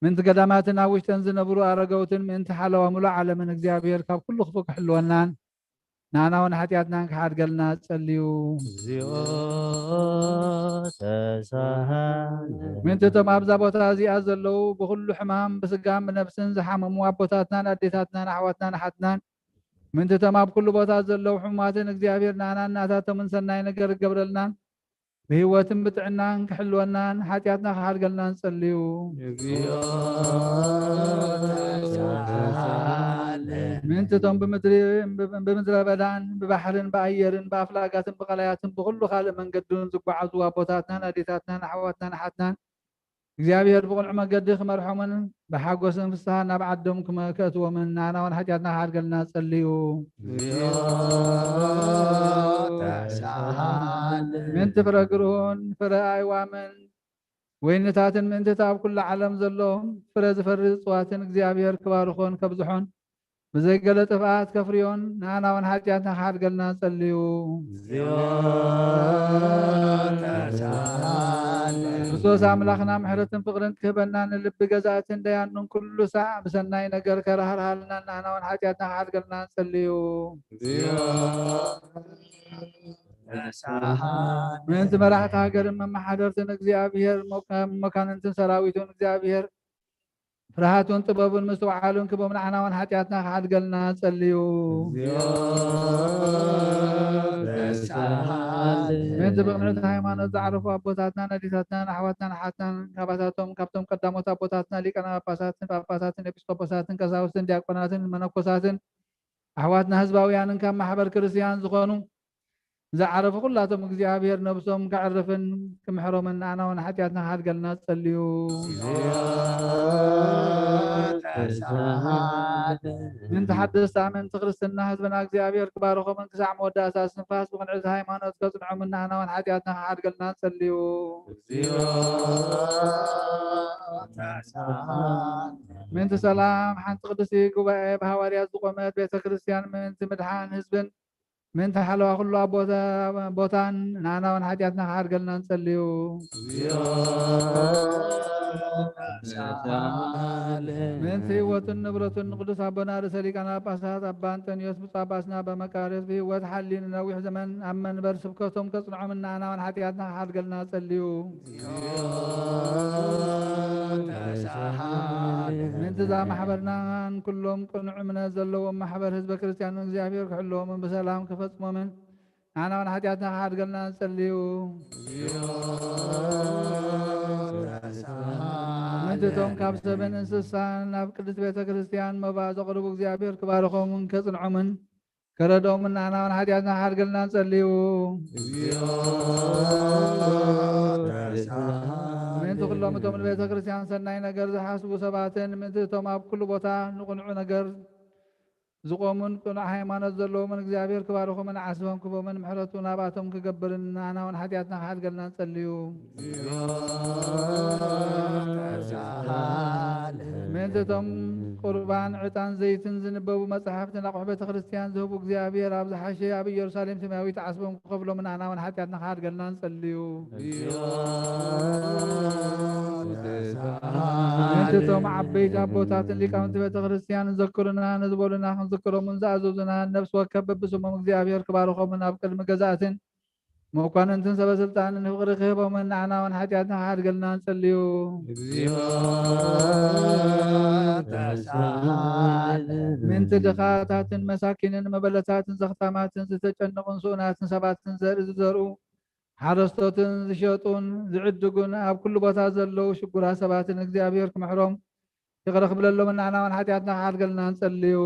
ምንቲ ገዳማትን ኣብ ውሽጠን ዝነብሩ ኣረገውትን ምንቲ ሓለዋ ሙሉእ ዓለምን እግዚአብሔር ካብ ኩሉ ክፉእ ክሕልወናን ንኣና እውን ሓጢኣትናን ክሓድገልና ጸልዩ። እግዚኦ ተሳሃለ ምንቲ እቶም ኣብዛ ቦታ እዚኣ ዘለው ብኩሉ ሕማም ብስጋን ብነፍስን ዝሓመሙ ኣቦታትናን ኣዴታትናን ኣሕዋትናን ኣሓትናን ምንቲ እቶም ኣብ ኩሉ ቦታ ዘለው ሕሙማትን እግዚአብሔር ንኣና እናታቶምን ሰናይ ነገር ክገብረልናን ብህይወትን ብጥዕናን ክሕልወናን ሓጢኣትና ክሓድገልናን ጸልዩ። ምንቲ እቶም ብምድረ በዳን ብባሕርን ብኣየርን ብኣፍላጋትን ብቐላያትን ብኩሉ ካልእ መንገድን ዝጓዓዙ ኣቦታትናን ኣዴታትናን ኣሕዋትናን ኣሓትናን እግዚአብሔር ብቁልዕ መገዲ ክመርሖምን ብሓጎስን ፍስሓን ናብ ዓዶም ከእትዎምን ንኣና እውን ሓጢኣትና ክሓድገልና ጸልዩ። ምንቲ ፍረ ግርሁን ፍረ ኣይዋምን ወይንታትን ምእንትታ ኣብ ኩሉ ዓለም ዘለዎም ፍረ ዝፈሪ እፅዋትን እግዚአብሔር ክባርኾን ከብዝሖን بزي قال تفات كفريون نانا ونحاجاتنا خاد قلنا نصليو ክርስቶስ አምላኽና ምሕረትን ፍቅርን ክህበና ንልቢ ገዛእትን ደያኑን ኩሉ ሰዓት ብሰናይ ነገር ከረሃርሃልና ንሕና እውን ሓጢአትና ክሓድገልና ንጸልዩ ምእንቲ መራሕቲ ሃገርን መማሓደርትን እግዚአብሔር መካንንትን ሰራዊቱን እግዚአብሔር ፍርሃቱን ጥበቡን ምስተውዓሉን ክቦም ንሕና እውን ሓጢአትና ክሓድገልና ንጸልዩ ምእንቲ ብቕንዕቲ ሃይማኖት ዝዓረፉ ኣቦታትና ነዲታትናን ኣሕዋትናን ኣሓትናን ካባታቶም ካብቶም ቀዳሞት ኣቦታትና ሊቃነ ጳጳሳትን ኤጲስቆጶሳትን ቀሳውስትን ዲያቆናትን መነኮሳትን ኣሕዋትና ህዝባውያንን ካብ ማሕበር ክርስቲያን ዝኾኑ ዝዓረፉ ኩላቶም እግዚአብሔር ነብሶም ከዕርፍን ክምሕሮምን ንሕና እውን ሓጢአትና ክሓድገልና ዝጸልዩ ምእንቲ ሓደስቲ ኣመንቲ ክርስትና ህዝብና እግዚአብሔር ክባርኾምን ክሳዕ መወዳእታ እስትንፋስ ብቕንዕቲ ሃይማኖት ከጽንዖምን ንሕና እውን ሓጢአትና ክሓድገልና ዝጸልዩ ምእንቲ ሰላም ሓንቲ ቅዱሲ ጉባኤ ብሃዋርያት ዝቆመት ቤተ ክርስቲያን ምእንቲ ምድሓን ህዝብን ምእንቲ ሓለዋ ኩሉ ቦታን ንሕና እውን ሓጢአትና ክሓድገልና ንጸልዩ ምእንቲ ህይወትን ንብረቱን ንቅዱስ ኣቦና ርእሰ ሊቃነ ጳጳሳት ኣባ አንጦንዮስ ብፁዕ ጳጳስና በመቃርዮስ ብህይወት ሓልዩ ንነዊሕ ዘመን ኣብ መንበር ስብከቶም ከጽንዖምን ንሕና እውን ሓጢአትና ክሓድገልና ንጸልዩ ምእንቲ እዛ ማሕበርናን ኩሎም ቅኑዕ እምነት ዘለዎም ማሕበር ህዝበ ክርስቲያን እግዚአብሔር ክሕልዎምን ብሰላም ክፈጽሞምን ንሕና እውን ሓጢአትና ክሓድገልና ንጸልዩ ምእንቲቶም ካብ ሰብን እንስሳን ናብ ቅድስት ቤተ ክርስቲያን መባ ዘቕርቡ እግዚአብሔር ክባርኾምን ከጽንዖምን ከረድኦምን ንሕና እውን ሓጢአትና ክሓድገልና ንጸልዩ ምእንቲ ኩሎም እቶም ንቤተ ክርስቲያን ሰናይ ነገር ዝሓስቡ ሰባትን ምእንቲ እቶም ኣብ ኩሉ ቦታ ንቕኑዕ ነገር ዝቆሙን ቅኑዕ ሃይማኖት ዘለዎምን እግዚአብሔር ክባርኾምን ዓስቦም ክቦምን ምሕረቱ ናባቶም ክገብርን ንሕና እውን ሓጢአትና ክሓድገልና ንጸልዩ ምእንቲ እቶም ቁርባን ዕጣን ዘይትን ዝንበቡ መጽሓፍትን ኣቑሑ ቤተ ክርስቲያን ዝህቡ እግዚአብሔር ኣብ ዝሓሸ ኣብ ኢየሩሳሌም ሰማያዊት ዓስቦም ክኸፍሎም ንሕና እውን ሓጢአትና ክሓድገልና ንጸልዩ ምእንቲ እቶም ዓበይቲ ኣቦታትን ሊቃውንቲ ቤተ ክርስቲያን ንዘክሩና ንዝበሉና ክንዝክሮምን ዝኣዘዙና ነብሲ ወከፍ በብስሞም እግዚአብሔር ክባርኾምን ኣብ ቅድሚ ገዛእትን መኳንንትን ሰበስልጣንን ፍቅሪ ክህቦምን ንሕና እውን ሓጢአትና ክሓድገልና ንጸልዩ ምእንቲ ድኻታትን መሳኪንን መበለታትን ዘኽታማትን ዝተጨነቁን ስኡናትን ሰባትን ዘርኢ ዝዘርኡ ሓረስቶትን ዝሸጡን ዝዕድጉን ኣብ ኩሉ ቦታ ዘለዉ ሽጉራት ሰባትን እግዚአብሔር ክምሕሮም ይቕረ ክብለሎምን ንሕና እውን ሓጢአትና ክሓድገልና ንጸልዩ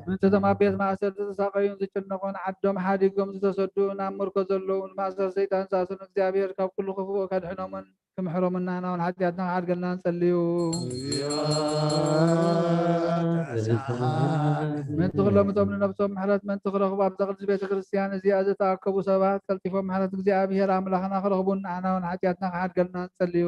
ምእንቲ እቶም ኣብ ቤት ማእሰር ዝተሳቀዩን ዝጭነቁን ዓዶም ሓዲጎም ዝተሰዱ ናብ ምርኮ ዘለውን ማእሰር ሰይጣን ዝኣስሩን እግዚአብሔር ካብ ኩሉ ክፉእ ከድሕኖምን ክምሕሮምን ንሕና እውን ሓጢአትና ክሓድገልና ንጸልዩ ምእንቲ ኩሎም እቶም ንነብሶም ምሕረት ምእንቲ ክረኽቡ ኣብ ቅድስት ቤተ ክርስቲያን እዚኣ ዝተኣከቡ ሰባት ቀልጢፎም ምሕረት እግዚአብሔር ኣምላኽና ክረኽቡን ንሕና እውን ሓጢአትና ክሓድገልና ንጸልዩ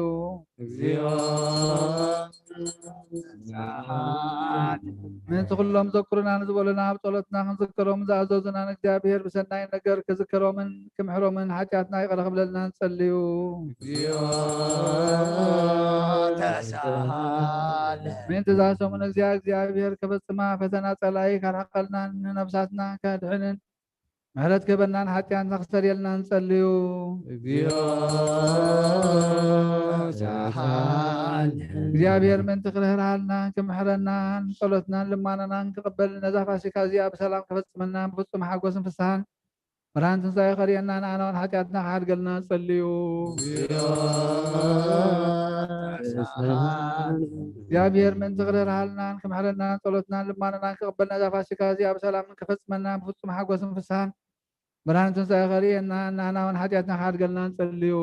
ምእንቲ ኩሎም ዘክሩና ንዝበሉና ኣብ ጸሎትና ክንዝከሮምን ዝኣዘዙና ንእግዚአብሔር ብሰናይ ነገር ክዝከሮምን ክምሕሮምን ሓጢአትና ይቕረ ክብለልና ንጸልዩ ምእንቲ እዛ ሰሙን እግዚአብሔር ከፈጽማ ፈተና ጸላኢ ከርሕቀልና ንነብሳትና ከድሕንን ምሕረት ክህበናን ሓጢአትና ክስተርየልና ንጸልዩ እግዚአብሔር ምእንቲ ክርህርሃልና ክምሕረናን ጸሎትናን ልማናናን ክቕበል ነዛ ፋሲካ እዚኣ ብሰላም ክፈጽመና ብፍጹም ሓጎስን ፍስሓን ብርሃን ትንሣኤ ኸርየና ንሕና እውን ሓጢአትና ክሓድገልና ንጸልዩ እግዚአብሔር ምእንቲ ክርህርሃልናን ክምሕረናን ጸሎትናን ልማናናን ክቕበል ነዛ ፋሲካ እዚኣ ብሰላም ክፈጽመና ብፍጹም ሓጎስን ፍስሓን ብርሃን ትንሣኤ ኸርየና ንሕና እውን ሓጢአትና ክሓድገልና ንጸልዩ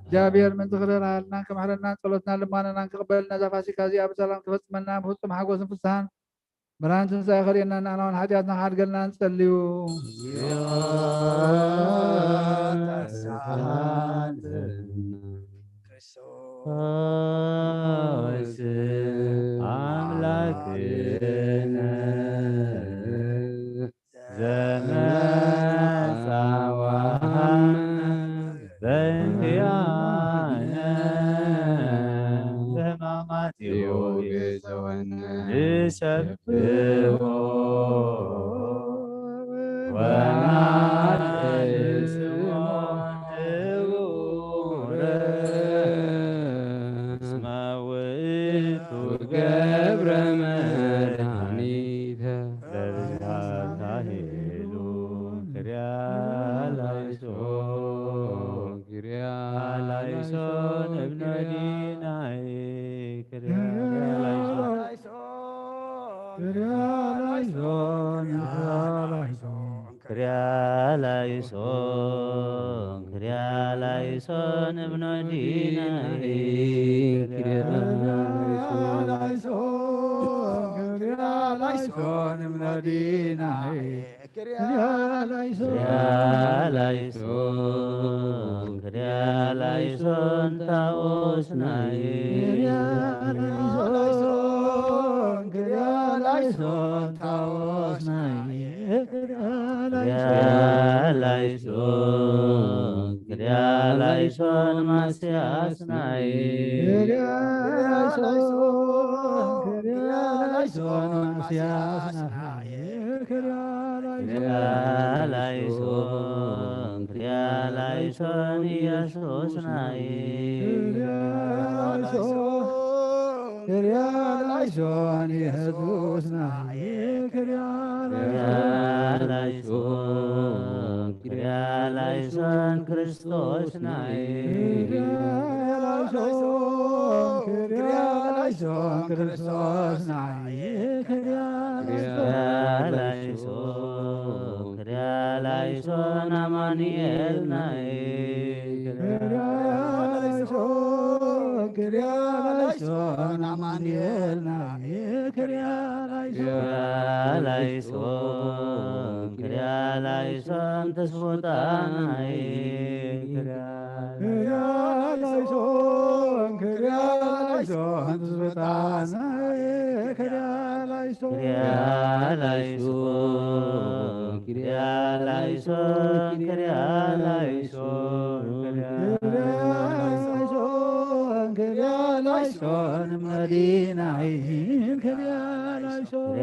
እግዚአብሔር ምእንቲ ክርህርሃልናን ክምሕረናን ጸሎትናን ልማናናን ክቕበል ነዛ ፋሲካ እዚኣ ብሰላም ክፈጽመና ብፍጹም ሓጎስን ፍስሓን ብርሃን ትንሣኤ ኸርየና ንሕና እውን ሓጢአትና ክሓድገልና ንጸልዩ ክርያላይሶን እብኖዲናይ ክርያላይሶን እምነዲናይ ክርያላይሶን ክርያላይሶን ታኦስናይ ክርያላይሶን ታኦስናይ ክርያላይሶን ክርያላይሶን ማስያስናይ ክርያላይሶን ማስያስናይ ክርያላይሶን ክርያላይሶን ኢየሱስናይ ክርያላይሶን ኢየሱስናይ ክርያላይሶን ክርያላይሶን ክርስቶስናይ ክርያላይሶን ክርስቶስናይ ክርያላይሶን ክርያላይሶን አማኑኤልናይ ክርያላይሶን አማኑኤልናይ ክርያላይሶን ክርያላይሶን ተስፎጣናይ ክርያላይሶን ክርያላይሶን ተስፎጣናይ ክርያላይሶን ክርያላይሶን ክርያላይሶን ክርያላይሶን መዲናይ ክርያላይሶን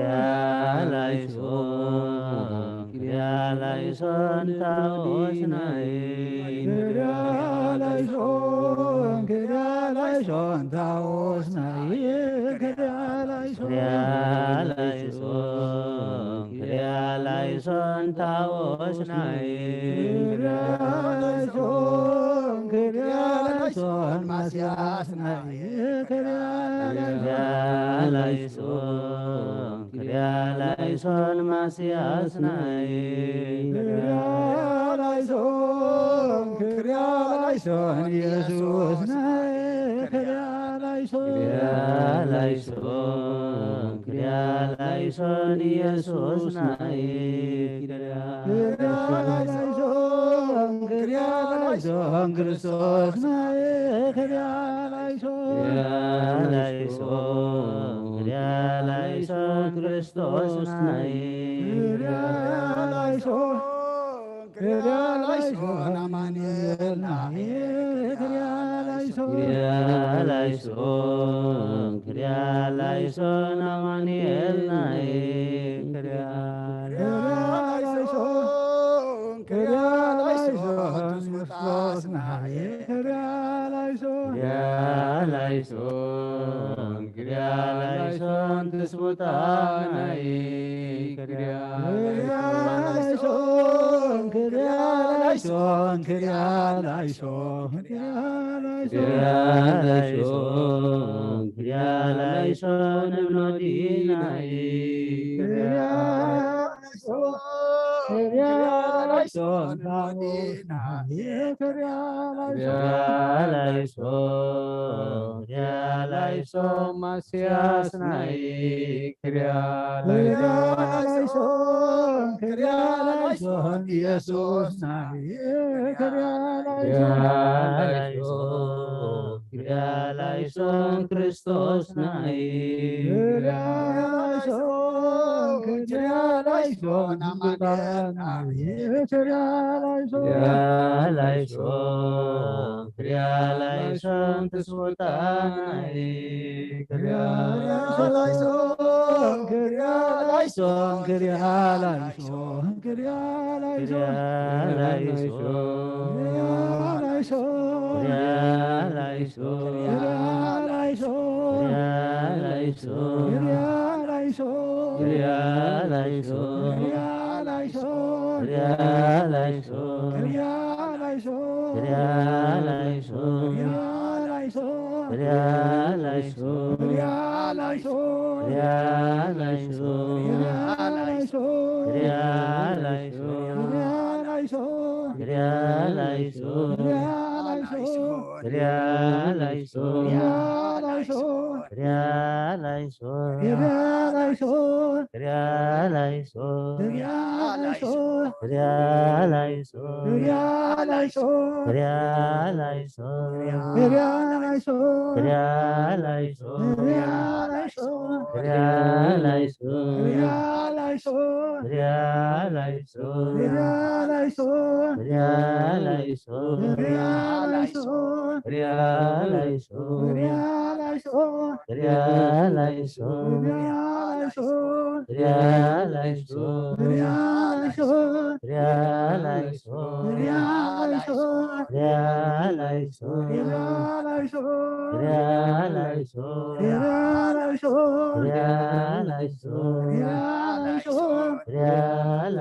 ክርያላይሶን ታኦስናይ ክርያላይሶን ታኦስናይ ክርያላይሶን ክርያላይሶን ታኦስናይ ክርያላይሶን ማስያስናይ ክርያላይሶን ክርያላይሶን ማስያስናይ ክርያላይሶን ኢየሱስናይ ክርያላይሶን ክርያላይሶን ኢየሱስናይ ክርያላይሶን ክርያላይሶን ክርስቶስናይ ክርያላይሶን ክርያላይሶን ክርስቶስናይ ክርያላይሶን አማኑኤልናይ ክርያላይሶን ክርያላይሶን አማኑኤልናይ ክርያላይሶን ክርያላይሶን ክርስቶስናይ ክርያላይሶን ክርያላይሶን ተስቦታናይ ክርያላይሶን ክርያላይሶን ክርያላይሶን ክርያላይሶን ክርያላይሶን እብኖዲናይ ክርያላይሶን ታኦስናይ ክርያላይሶን ክርያላይሶን ማስያስናይ ክርያላይሶን ክርያላይሶን ኢየሱስናይ ክርያላይሶን ክርያላይሶን ክርስቶስናይ ክርያላይሶን አማኑኤልናይ ክርያላይሶን ክርያላይሶን ተስቦታናይ ክርያላይሶን ክርያላይሶን ክርያላይሶን ክርያላይሶን ላይሶን ክሪያ ላይሶን ክሪያ ላይሶን ክሪያ ላይሶን ክሪያ ላይሶን ክሪያ ላይሶን ክሪያ ላይሶን ክሪያ ላይሶን ክሪያ ላይሶን ክሪያ ላይሶን ክሪያ ላይሶን ክሪያ ክሪያ ላይሶን ላይሶን ክሪያ ላይሶን ክሪያ ላይሶን ክሪያ ላይሶን ክሪያ ላይሶን ክሪያ ላይሶን ክሪያ ላይሶን ክሪያ ላይሶን ክሪያ ላይሶን ክሪያ ላይሶን ክሪያ ላይሶን ክሪያ ላይሶን ክሪያ ላይሶን ክሪያ ላይሶን ክሪያ ላይሶን ክሪያ ላይሶን ክሪያ ላይሶን ክሪያ ላይሶን ክሪያ ክሪያ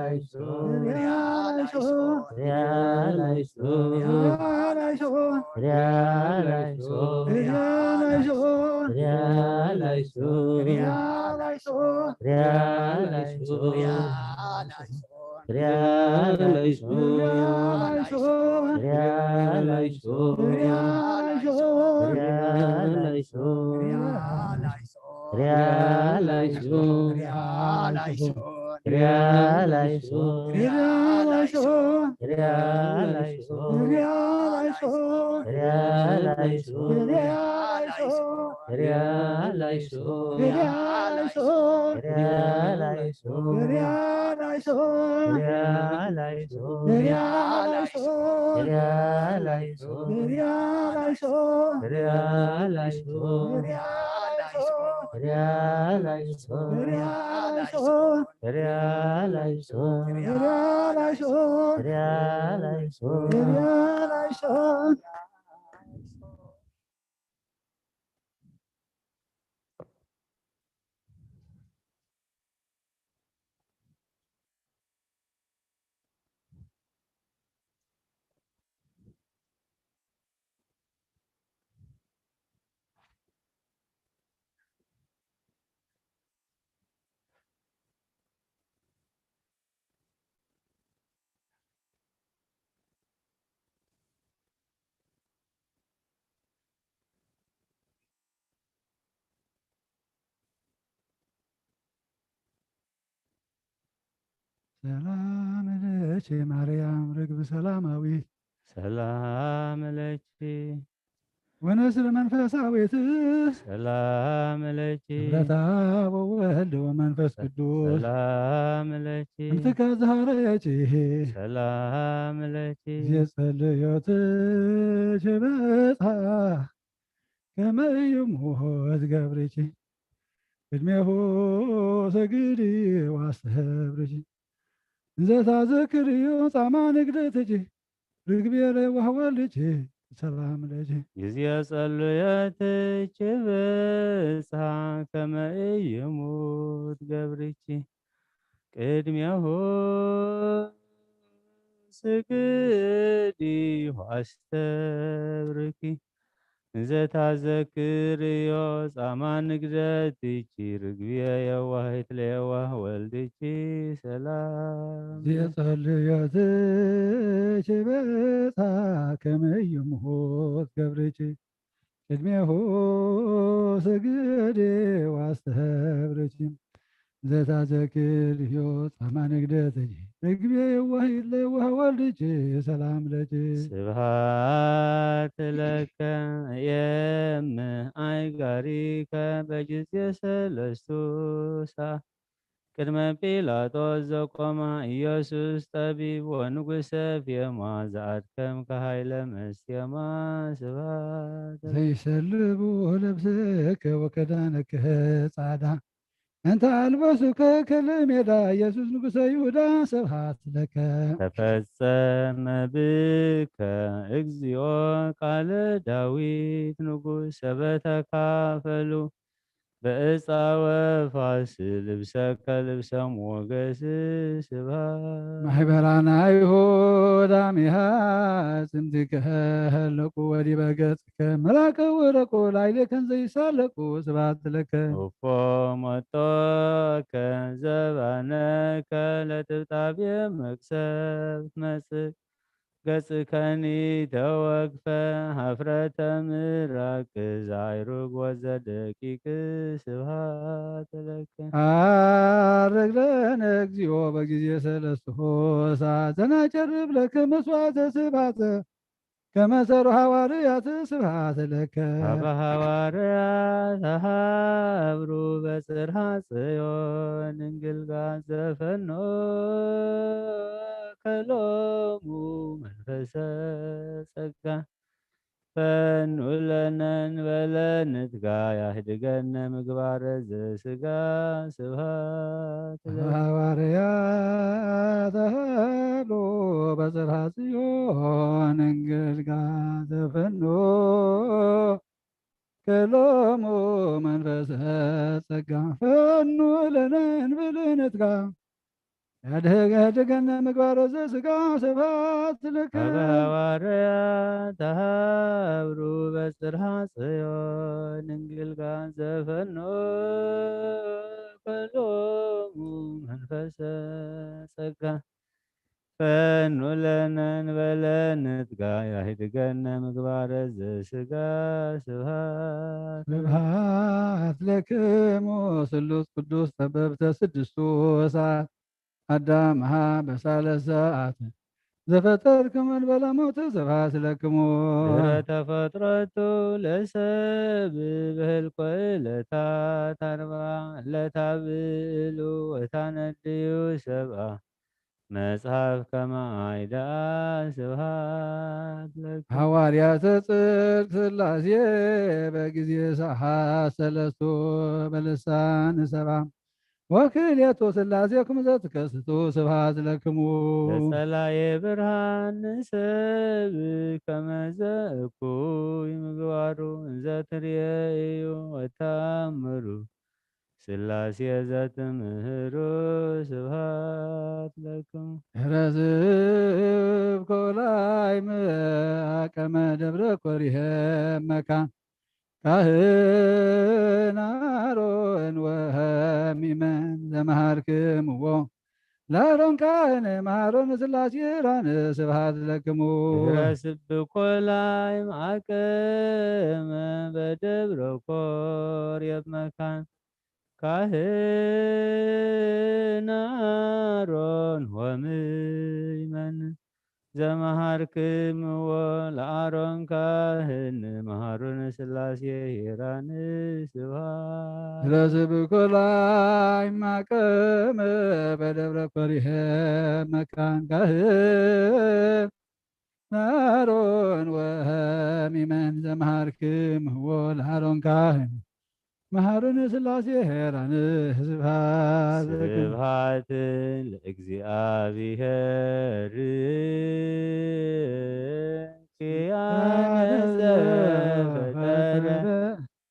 ላይሶን ላይሶን ክሪያ ክሪያ ላይሶን ላይሶን ክሪያ ላይሶን ክሪያ ላይሶን ክሪያ ላይሶን ክሪያ ላይሶን ክሪያ ላይሶን ክሪያ ክሪያ ላይሶን ላይሶን ክሪያ ክሪያ ላይሶን ላይሶን ክሪያ ላይሶን ክሪያ ላይሶን ክሪያ ላይሶን ክሪያ ላይሶን ክሪያ ላይሶን ክሪያ ላይሶን ክሪያ ላይሶን ክሪያ ላይሶን ክሪያ ላይሶን ክሪያ ላይሶን ክሪያ ላይሶን ክሪያ ላይሶን ክሪያ ክሪያ ላይሶን ላይሶን ክሪያ ላይሶን ክሪያ ላይሶን ክሪያ ላይሶን ክሪያ ላይሶን ክሪያ ላይሶን ክሪያ ላይሶን ክሪያ ላይሶን ክሪያ ላይሶን ክሪያ ላይሶን ክሪያ ላይሶን ክሪያ ላይሶን ክሪያ ላይሶን ክሪያ ላይሶን ክሪያ ላይሶን ሰላም ለኪ ማርያም ርግብ ሰላማዊት ሰላም ለኪ ወነስር መንፈሳዊት ሰላም ለኪ ህብረታ ወወልድ ወመንፈስ ቅዱስ ሰላም ለኪ እንትከ ዘሃረኪ ሰላም ለኪ የጸልዮትሽ በጽሐ ከመ ይሙት ገብርኪ ቅድሜሁ ሰግድ ዋስተብርኪ እንዘ ታዘክርዮ ጻማ ንግደትኪ ርግቤረ ወወልድኪ ሰላም ለኪ ጊዜ ጸልየትኪ በጽሐ ከመ ኢይሙት ገብርኪ ቅድሜሁ ስግድ ዋስተብርኪ እንዘ ታዘክርዮ ጻማ ንግደትኪ ርግብየ የዋህት ለየዋህ ወልድኪ ሰላም የጸልዮትሽ በጽሐ ከመ ይሙት ገብርኪ ቅድሜሁ ስግድ ዋስተብርኪ ዘታዘክርዮ ጻማ ንግደትኪ ርግብየ የዋህት ለየዋህ ወልድኪ ሰላም ለኪ ስብሐት ለከ የም አይጋሪከ በጊዜ ሰለስቱ ሰዓት ቅድመ ጲላጦስ ዘቆመ ኢየሱስ ጠቢብ ወንጉሰ ፍየማ ዘአድከም ከኃይለ መስቴማ ስብሐት ዘይሰልቡ ልብስከ ወከዳነከ ጻዕዳ እንተ አልበሱከ ከለሜዳ ኢየሱስ ንጉሠ ይሁዳ ስብሐት ለከ ተፈጸመ ብከ እግዚኦ ቃለ ዳዊት ንጉሥ ሰበተካፈሉ በዕፃወ ፋስ ልብሰከ ልብሰ ሞገስ ስብሐት ማህበራና ይሁዳ ሚሃ ጽምትከ ህለቁ ወዲበ ገጽከ መላከ ወረቆ ላዕሌከ ዘይሳለቁ ስብሐት ለከ እፎ መጦከ ዘባነከ ለጥብጣብየ መቅሰፍት መጽእ ገጽከኒ ተወግፈ ኀፍረተ ምራቅ ዛዕሩግ ወዘደቂቅ ስብሐት ለከ አረግ ለነ እግዚኦ በጊዜ ሰለስቱ ሰዓት ዘናጨርብ ለከ መስዋዕተ ስብሐተ ከመሰሩ ሐዋርያት ስብሐት ለከ አበ ሐዋርያት ሀብሩ በጽርሐ ጽዮን እንግልጋል ዘፈኖ ከሎሙ መንፈሰ ጸጋ ፈኑ ለነ እንበለ ንትጋ ያህድገነ ምግባረ ዘሥጋ ስብሐት ለከ ሐዋርያት ሀብሩ በጽርሐ ጽዮን እንግልጋል ዘፈኖ ከሎሙ መንፈሰ ጸጋ ፈኑ ለነ እንበለ ንትጋ ያህድገነ ምግባረ ዘሥጋ ስብሐት ለከ አበ ሐዋርያት ሀብሩ በጽርሐ ጽዮን እንግልጋል ዘፈኖ ከሎሙ መንፈሰ ጸጋ ፈኑ ለነ እንበለ ንትጋ ያህድገነ ምግባረ ዘሥጋ ስብሐት ስብሐት ለክሙ ስሉስ ቅዱስ ጠበብተ ስድስቱ ሰዓት አዳምሃ በሳልስት ሰዓት ዘፈጠርክሙ እንበለ ሞት ስብሐት ለክሙ ድኅረ ተፈጥረቱ ለሰብእ በህልቆ ዕለታት አርብዓ ለታብዕሉ ወታነድዩ ሰብአ መጽሐፍ ከመ አይድአ ስብሐት ለከ ሐዋርያተ ጽድቅ ሥላሴ በጊዜ ሰዓት ሰለስቱ በልሳን ሰብአ ወክልኤቱ ሥላሴክሙ ዘትከስቱ ስብሐት ለክሙ ለጸላኤ ብርሃን ንሰብእ ከመ ዘእኩይ ምግባሩ እንዘ ትርእዩ ወተአምሩ ሥላሴ ዘትምህሩ ስብሐት ለክሙ ረዝብ ኮላይ መቀመ ደብረ ኮሪሄ መካን ካህን አሮን ወሚመን ዘመሃርክምዎ ለአሮን ካህን መሃሮን ሥላሴ ራን ስብሐት ለክሙ ድኅረ ስብኮ ላይ ማዕቀመ በደብረ ኮርየብ መካን ካህን አሮን ወምእመን ዘመሃርክምዎ ለአሮን ካህን መሃሩን ሥላሴ ሄራን ስብሐት ረዝብ ኮላይ ማቀመ በደብረ ኮሪሄ መካን ካህን አሮን ወሚመን ዘመሃርክምዎ ለአሮን ካህን መሃሩን ሥላሴ ሄራን ስብሐት ለክሙ ስብሐት ለእግዚአብሔር ኪያነ ዘፈጠረ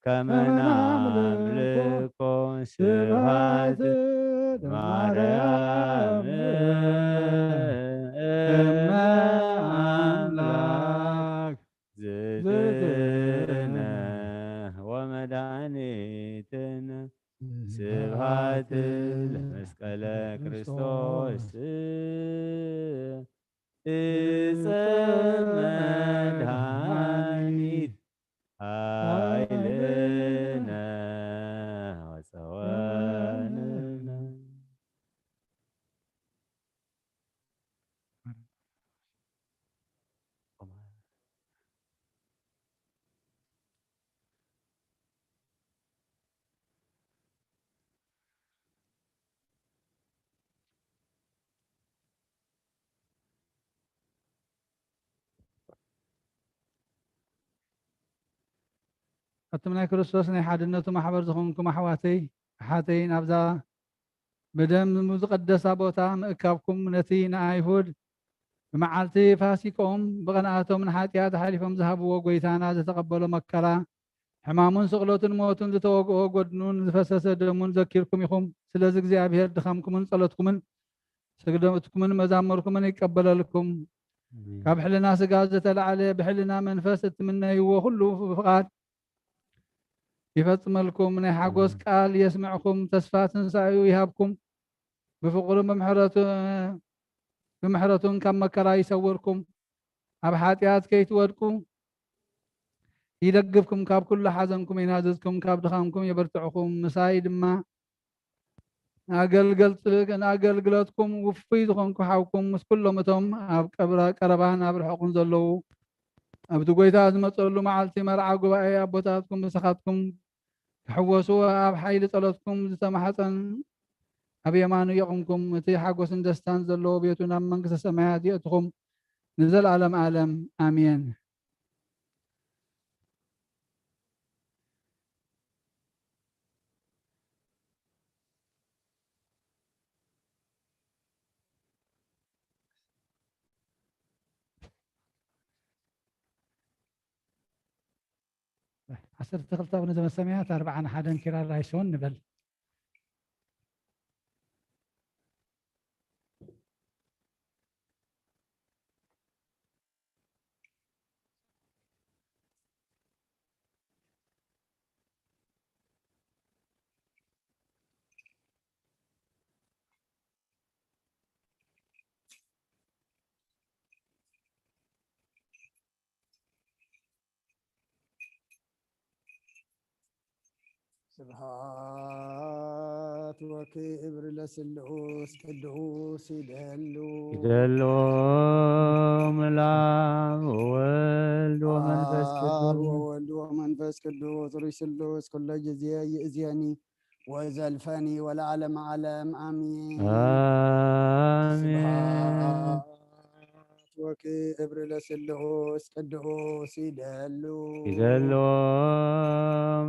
ከመ ናምልኮ ስብሐት ማርያም እመ አምላክ ዝትነ ወመድኃኒትነ ስብሐት ለመስቀለ ክርስቶስ ዕፀ መድኃኒት ኃይልነ ወፀወንነ أتم ናይ ክርስቶስ ናይ ሓድነቱ ማሕበር ዝኾንኩም ኣሕዋተይ ኣሓተይ ናብዛ ብደም ዝቀደሳ ቦታ ምእካብኩም ነቲ ንኣይሁድ ብመዓልቲ ፋሲቆም ብቐንኣቶም ንሓጢኣት ሓሊፎም ዝሃብዎ ጎይታና ዝተቐበሎ መከራ ሕማሙን ስቕሎትን ሞቱን ዝተወግኦ ጎድኑን ዝፈሰሰ ደሙን ዘኪርኩም ኢኹም። ስለዚ እግዚኣብሔር ድኻምኩምን ጸሎትኩምን ስግደትኩምን መዛመርኩምን ይቀበለልኩም። ካብ ሕልና ስጋ ዝተለዓለ ብሕልና መንፈስ እትምነይዎ ኩሉ ፍቓድ ይፈጽመልኩም። ናይ ሓጎስ ቃል የስምዕኩም፣ ተስፋ ትንሣኤዩ ይሃብኩም። ብፍቕሩን ብምሕረቱን ካብ መከራ ይሰውርኩም። ኣብ ሓጢኣት ከይትወድቁ ይደግፍኩም። ካብ ኩሉ ሓዘንኩም ይናዘዝኩም፣ ካብ ድኻምኩም የበርትዕኩም። ምሳይ ድማ ንኣገልግሎትኩም ውፉይ ዝኾንኩ ሓውኩም ምስ ኩሎም እቶም ኣብ ቀረባን ኣብ ርሑቕን ዘለዉ ኣብቲ ጎይታ ዝመፀሉ መዓልቲ መርዓ ጉባኤ ኣቦታትኩም ምሳኻትኩም ክሕወሱ ኣብ ሓይሊ ጸሎትኩም ዝተማሕፀን ኣብ የማኑ የቕምኩም። እቲ ሓጎስን ደስታን ዘለዎ ቤቱ ናብ መንግስቲ ሰማያት የእትኹም ንዘለዓለም ዓለም ኣሜን። عسرت خلطة ونزم السميات 41 كرار رايسون نبل ስብሃት ወክብር ለስሉስ ቅዱስ ይደሉ መልአክ ወወልድ ወመንፈስ ቅዱስ ወወልድ ወመንፈስ ቅዱስ ርስሉስ ኩለ ጊዜ ይእዜኒ ወዘልፈኒ ወለዓለም ዓለም አሜን አሜን። ወክብር ለስሉስ ቅዱስ ይደሉ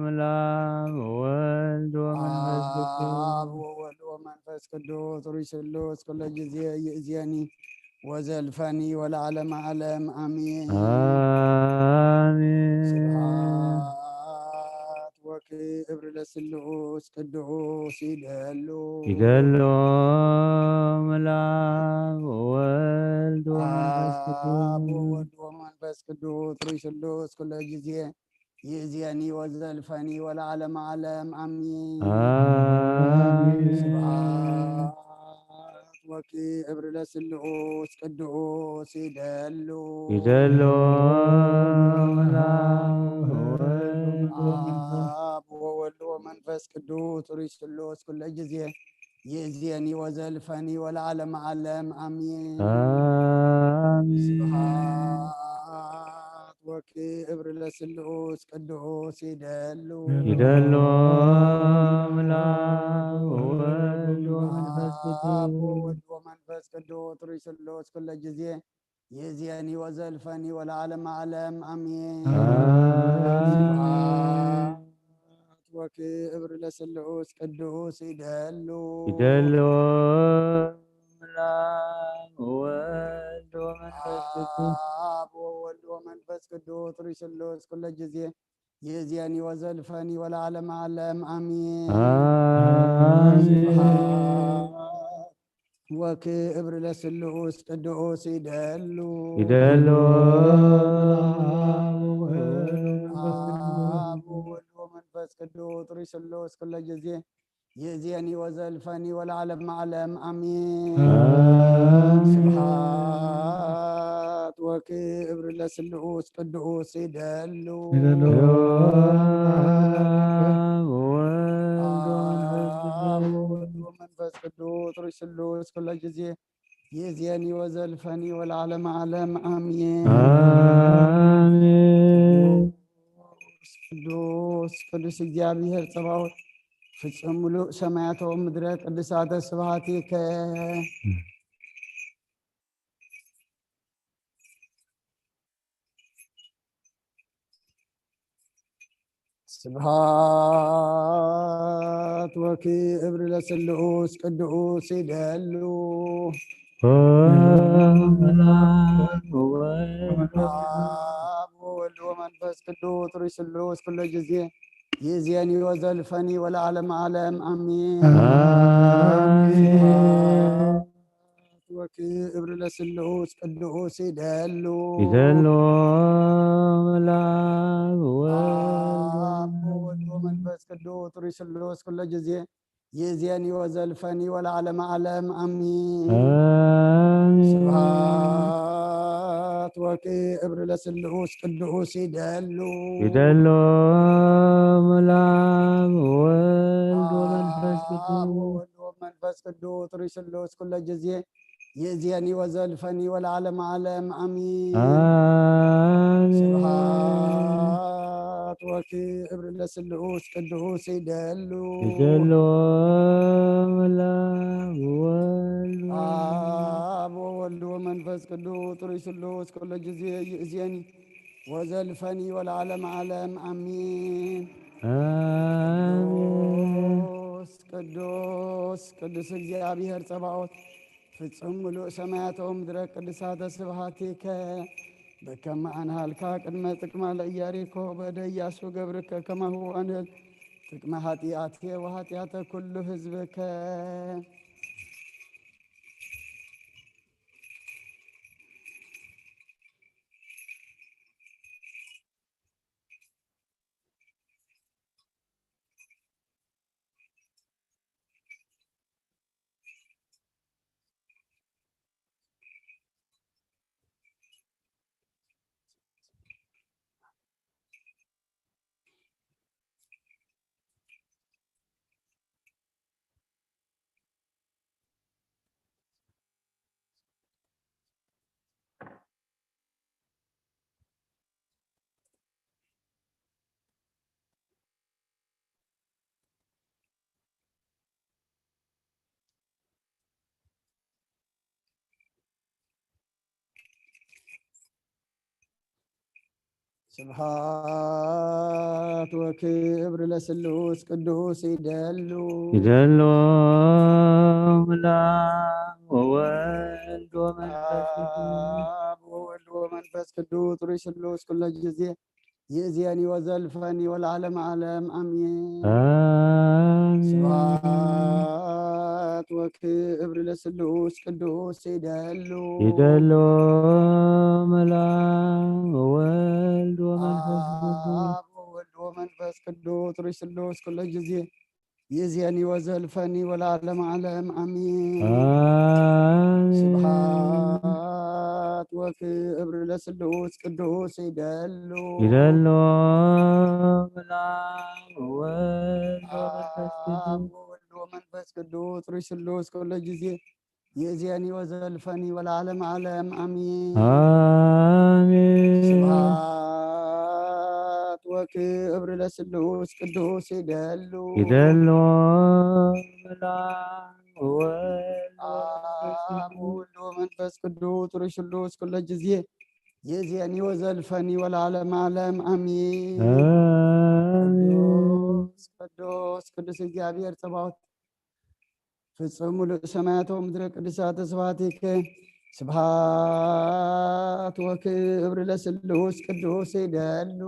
መልአክ ወወልድ ወመንፈስ ቅዱስ ወወልድ ወመንፈስ ቅዱስ ርስሉስ ኩለ ጊዜ ይእዜኒ ወዘልፈኒ ወለዓለም ዓለም አሜን አሜን። ወክብር ለስሉስ ቅዱስ ይደሉ መልአክ ወወልድ ወመንፈስ ቅዱስ ወወልድ ወመንፈስ ቅዱስ ርስሉስ ኩለ ጊዜ ይእዜኒ ወዘልፈኒ ወለዓለም ዓለም አሜን ስብሐት ወክብር ለስሉስ ቅዱስ ይደሉ መልአክ ወወልድ ወመንፈስ ቅዱስ ርስሉስ ኩለ ጊዜ ይእዜኒ ወዘልፈኒ ወለዓለም ዓለም አሜን ስብሐት ወክብር ለስሉስ ቅዱስ ይደሉ መልአክ ወወልድ ወመንፈስ ቅዱስ ወወልድ ወመንፈስ ቅዱስ ርስሉስ ኩለ ጊዜ ይእዜኒ ወዘልፈኒ ወለዓለም ዓለም አሜን ስብሐት ወክብር ለስሉስ ቅዱስ ይደሉ መልአክ ወወልድ ወመንፈስ ቅዱስ ወወልድ ወመንፈስ ቅዱስ ርስሉስ ኩለ ጊዜ ይእዜኒ ወዘልፈኒ ወለዓለም ዓለም አሜን ስብሐት ወክብር ለስሉስ ቅዱስ ይደሉ ወወልድ ወመንፈስ ቅዱስ ርስሉስ ኩለ ጊዜ ይእዜኒ ወዘልፈኒ ወለዓለም ዓለም አሜን ስብሐት ወክብር ለስሉስ ቅዱስ ይደሉ ወወልድ ወመንፈስ ቅዱስ ርስሉስ ኩለ ጊዜ ይእዜኒ ወዘልፈኒ ወለዓለም ዓለም አሜን ቅዱስ ቅዱስ እግዚአብሔር ጸባኦት ፍጹም ሙሉእ ሰማያቶ ምድረ ቅዱሳተ ስብሐቲከ ስብሐት ወክብር ለስሉስ ቅዱስ ይደሉ መልአክ ወወልድ ወወልድ መንፈስ ቅዱስ ሩይ ስሉስ ኩለ ጊዜ ይእዜኒ ወዘልፈኒ ወለዓለመ ዓለም አሜን። ወክብር ለስሉስ ቅዱስ ይደሉ መልአክ ወወልድ ወመንፈስ ቅዱስ ሩይ ስሉስ ኩለ ጊዜ ይእዜኒ ወዘልፈኒ ወለዓለመ ዓለም አሜን። ስብሐት ወክብር ለስሉስ ቅዱስ ይደሉ መልአክ ወወልድ ወመንፈስ ቅዱስ መንፈስ ቅዱስ ሩይ ስሉስ ኩለ ጊዜ ይእዜኒ ወዘልፈኒ ወለዓለመ ዓለም አሜን። ስብሐት ወክብር ለስሉስ ቅዱስ ይደሉ መልአክ ወወልድ አብ ወወልድ ወመንፈስ ቅዱስ ሩይ ስሉስ ኩለ ጊዜ ይእዜኒ ወዘልፈኒ ወለዓለመ ዓለም አሜን። ቅዱስ ቅዱስ እግዚአብሔር ጸባኦት ፍጹም ምሉእ ሰማያተ ወምድረ ቅድሳተ ስብሐቲከ በከመ አንሃልካ ቅድመ ጥቅመ ለኢያሪኮ በእደ ኢያሱ ገብርከ ከማሁ አንህል ጥቅመ ኃጢአትየ ወኃጢአተ ኩሉ ሕዝብከ። ስብሐት ወክብር ለስሉስ ቅዱስ ይደሉ መልአክ ወወልድ ወመንፈስ ቅዱስ ወወልድ ወመንፈስ ቅዱስ ሩይ ስሉስ ኩለ ጊዜ ይእዜኒ ወዘልፈኒ ወለዓለመ ዓለም አሜን። ስብሐት ወክብር ለስሉስ ቅዱስ ይደሉ መልአክ ወወልድ ወመንፈስ ቅዱስ ወወልድ ወመንፈስ ቅዱስ ሩይ ስሉስ ኩለ ጊዜ ይእዜኒ ወዘልፈኒ ወለዓለመ ዓለም አሜን። ስብሐት ወክብር ለስሉስ ቅዱስ ይደሉ መልአክ ወወልድ ወመንፈስ ቅዱስ ወወልድ ወመንፈስ ቅዱስ ሩይ ስሉስ ኩለ ጊዜ ይእዜኒ ወዘልፈኒ ወለዓለመ ዓለም አሜን። ስብሐት ወክብር ለስሉስ ቅዱስ ይደሉ መልአክ ወወልድ ወወልድ ወመንፈስ ቅዱስ ሩይ ስሉስ ኩለ ጊዜ ይእዜኒ ወዘልፈኒ ወለዓለመ ዓለም አሜን። ቅዱስ ቅዱስ እግዚአብሔር ጸባኦት ፍጹም ምሉእ ሰማያተ ወምድረ ቅድሳተ ስብሐቲከ ስብሐት ወክብር ለስሉስ ቅዱስ ይደሉ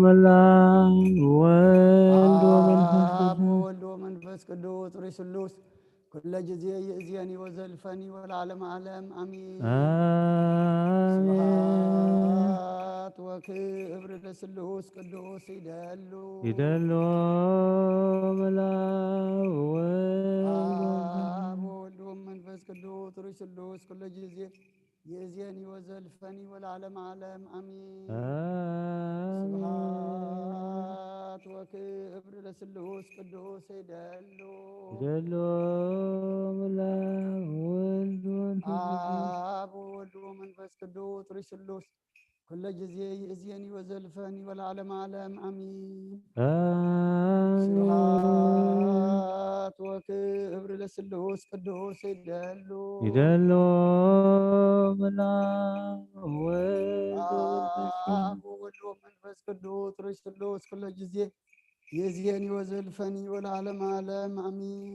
መልአክ ወወልድ ወመንፈስ ቅዱስ ሩይ ስሉስ ኩለ ጊዜ ይእዜኒ ወዘልፈኒ ወለዓለመ ዓለም አሜን። ስብሐት ወክብር ለስሉስ ቅዱስ ይደሉ መልአክ ወወልድ ወመንፈስ ቅዱስ ሩይ ስሉስ ኩለ ጊዜ ይእዜኒ ወዘልፈኒ ወለዓለመ ዓለም አሜን። ስብሐት ወክብር ለስሉስ ቅዱስ ይደሉ መልአክ ወወልድ አብ ወወልድ ወመንፈስ ቅዱስ ሩይ ስሉስ ኩለ ጊዜ ይእዜኒ ወዘልፈኒ ወለዓለመ ዓለም አሜን። ስብሐት ወክብር ለስሉስ ቅዱስ ይደሉ መልአክ ወወልድ ወመንፈስ ቅዱስ ሩይ ስሉስ ኩለ ጊዜ ይእዜኒ ወዘልፈኒ ወለዓለመ ዓለም አሜን።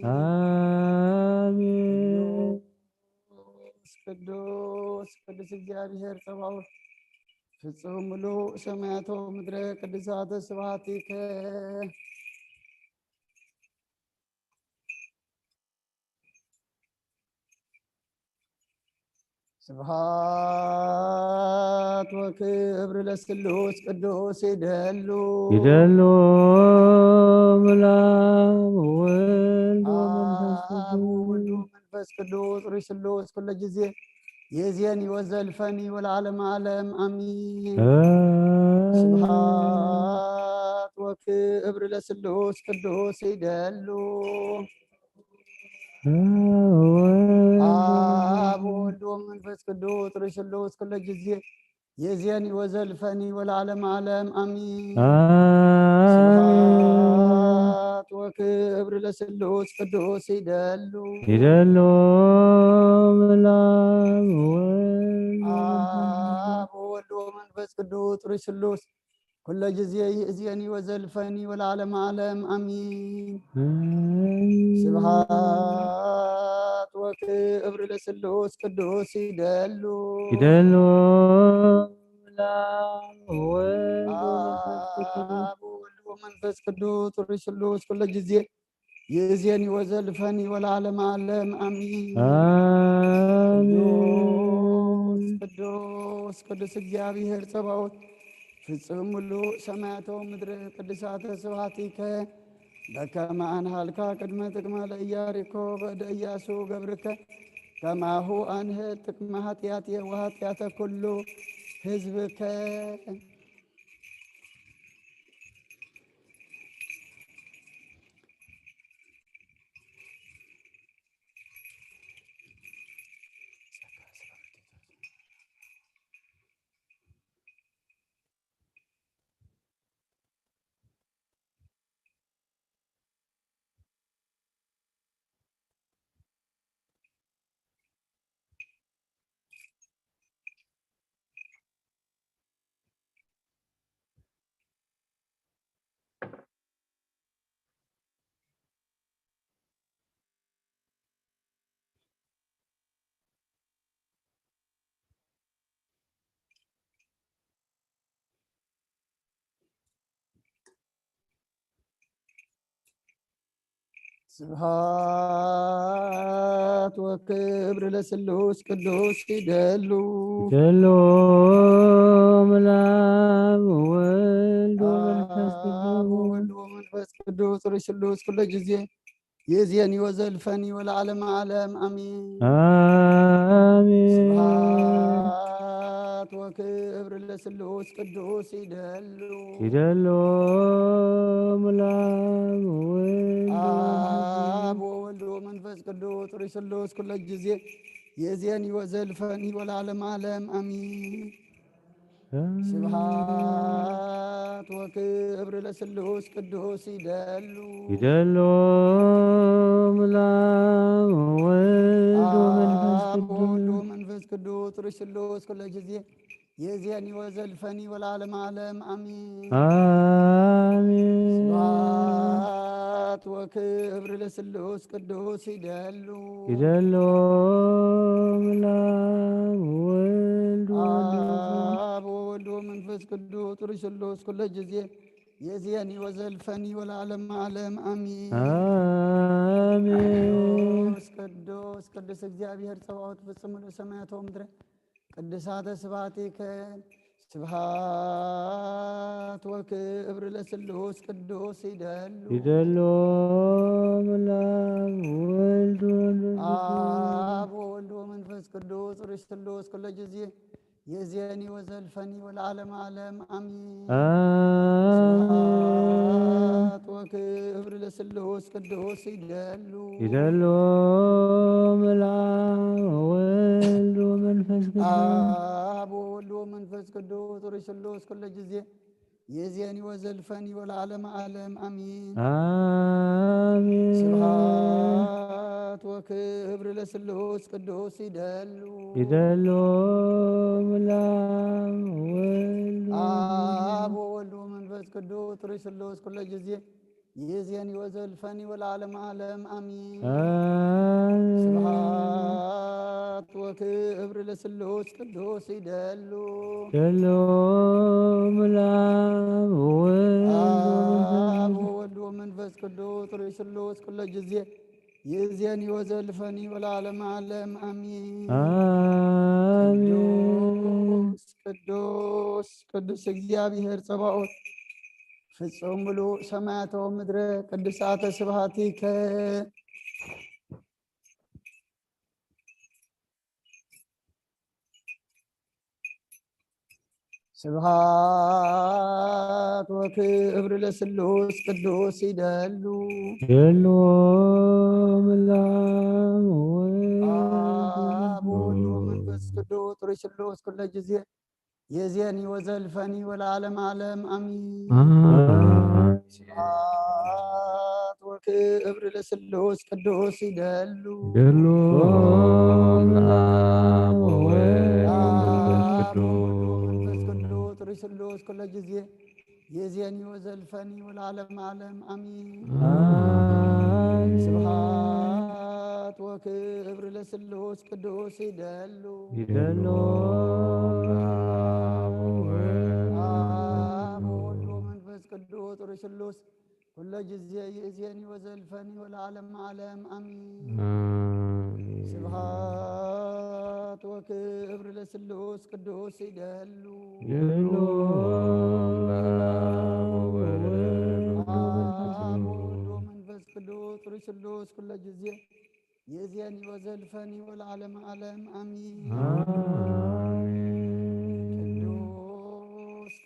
ቅዱስ ቅዱስ እግዚአብሔር ጸባኦት ፍጹም ምሉእ ሰማያቶ ምድረ ቅድሳተ ስብሐቲከ ስብሐት ወክብር ለስሉስ ቅዱስ ይደሉ ይደሉ ምላም ወልድ ወልድ መንፈስ ቅዱስ ሩይ ስሉስ ኩለ ጊዜ የዚየኒ ወዘልፈኒ ወለዓለመ ዓለም አሚን። ስብሐት ወክብር ለስሉስ ቅዱስ ይደሉ አብ ወልድ ወመንፈስ ቅዱስ ሩይ ስሉስ ኩለ ጊዜ የዚየኒ ወዘልፈኒ ወለዓለመ ዓለም አሚን። ስብሐት ወክብር ለስሉስ ቅዱስ ይደሉ ይደሉ ምላም ወልድ አብ ወልድ ወመንፈስ ቅዱስ ሩይ ስሉስ ኩለ ጊዜ ይእዜኒ ወዘልፈኒ ወለዓለመ ዓለም አሚን። ስብሐት ወክብር ለስሉስ ቅዱስ ይደሉ ይደሉ ምላም ወልድ አብ ወልድ ወመንፈስ ቅዱስ ሩይ ስሉስ ኩለ ጊዜ ይእዜኒ ወዘልፈኒ ወለዓለመ ዓለም አሚን። ቅዱስ ቅዱስ እግዚአብሔር ጸባኦት ፍጹም ምሉእ ሰማያቶ ምድረ ቅድሳተ ስብሐቲከ በከመ አንሃልካ ቅድመ ጥቅመ ለኢያሪኮ በእደ ኢያሱ ገብርከ ከማሁ አንህል ጥቅመ ኃጢአትየ ወኃጢአተ ኩሉ ሕዝብከ። ስብሐት ወክብር ለስሉስ ቅዱስ ይደሉ ይደሉ ምላም ወልድ ወመንፈስ ቅዱስ ሩይ ስሉስ ኩለ ጊዜ ይእዜኒ ወዘልፈኒ ወለዓለመ ዓለም አሚን። ስብሐት ወክብር ለስሉስ ቅዱስ ይደሉ ይደሉ ምላም ወልድ አብ ወወልድ ወመንፈስ ቅዱስ ሩይ ስሉስ ኩለ ጊዜ ይእዜኒ ወዘልፈኒ ወለዓለመ ዓለም አሚን። ስብሐት ወክብር ለስሉስ ቅዱስ ይደሉ ይደሉ ምላም ወልድ ወመንፈስ ቅዱስ ሩይ ስሉስ ኩለ ጊዜ ይእዜኒ ወዘልፈኒ ወለዓለመ ዓለም አሚን። ስብሐት ወክብር ለስሉስ ቅዱስ ይደሉ ይደሉ ምላም ወልድ አብ ወወልድ ወመንፈስ ቅዱስ ሩይ ስሉስ ኩለ ጊዜ ይእዜኒ ወዘልፈኒ ወለዓለመ ዓለም አሚን። ቅዱስ ቅዱስ እግዚአብሔር ጸባኦት ፍጹም ምሉእ ሰማያቶ ምድረ ቅድሳተ ስብሐቲከ ስብሐት ወክብር ለስሉስ ቅዱስ ይደሉ ይደሉ ምላም ወልድ አብ ወወልድ ወመንፈስ ቅዱስ ሩይ ስሉስ ኩለ ጊዜ ይእዜኒ ወዘልፈኒ ወለዓለመ ዓለም አሚን። ስብሐት ወክብር ለስሉስ ቅዱስ ይደሉ ይደሉ ምላም ወልድ ወመንፈስ ቅዱስ አብ ወወልድ ወመንፈስ ቅዱስ ሩይ ስሉስ ኩለ ጊዜ ይእዜኒ ወዘልፈኒ ወለዓለመ ዓለም አሚን። ስብሐት ወክብር ለስሉስ ቅዱስ ይደሉ ይደሉ ምላም ወልድ አብ ወወልድ ወመንፈስ ቅዱስ ሩይ ስሉስ ኩለ ጊዜ ይእዜኒ ወዘልፈኒ ወለዓለመ ዓለም አሚን። ስብሐት ስብሐት ወክብር ለስሉስ ቅዱስ ይደሉ ሸሎም ለአብ አብ ወወልድ ወወልድ ወመንፈስ ቅዱስ ርይ ስሉስ ኩለ ጊዜ ይእዜኒ ወዘልፈኒ ወለዓለመ ዓለም አሚን። አሜን። ቅዱስ ቅዱስ እግዚአብሔር ጸባኦት ፍጹም ምሉእ ሰማያተ ወምድረ ቅዱሳተ ስብሐቲከ ስብሐት ወክብር ለስሉስ ቅዱስ ይደሉ ሸሎም ለአብ አብ ወወልድ ወወልድ ወመንፈስ ቅዱስ ርይ ስሉስ ኩለ ጊዜ የዜኒ ወዘልፈኒ ወለዓለመ ዓለም አሚን። አሜን። ስብሐት ወክብር ለስሉስ ቅዱስ ይደሉ ሸሎም ለአብ ወወልድ አብ ወመንፈስ ወወልድ ወመንፈስ ቅዱስ ቅዱስ ርይ ስሉስ ኩለ ጊዜ የዜኒ ወዘልፈኒ ወለዓለመ ዓለም አሚን። አሜን። ስብሐት ወክብር ለስሉስ ቅዱስ ይደሉ ሸሎም ለአብ ወወልድ አብ ወወልድ ወመንፈስ ቅዱስ ርይ ስሉስ ኩለ ጊዜ ይእዜኒ ወዘልፈኒ ወለዓለመ ዓለም አሚን። አሜን። ስብሐት ወክብር ለስሉስ ቅዱስ ይደሉ ሸሎም ለአብ ወወልድ አብ ወመንፈስ ወወልድ ቅዱስ ወመንፈስ ቅዱስ ርይ ስሉስ ኩለ ጊዜ የዜኒ ወዘልፈኒ ወለዓለመ ዓለም አሚን። አሜን።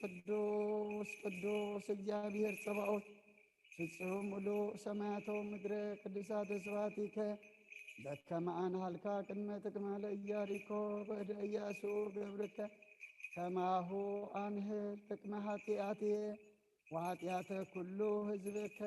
ቅዱስ ቅዱስ እግዚአብሔር ጸባኦት ፍጹም ምሉእ ሰማያተ ወምድረ ቅዱሳተ ስብሐቲከ በከመ አንሃልካ ቅድመ ጥቅመ ለኢያሪኮ በእደ ኢያሱ ገብርከ ከማሁ አንህል ጥቅመ ኃጢአትየ ወኃጢአተ ኩሉ ሕዝብከ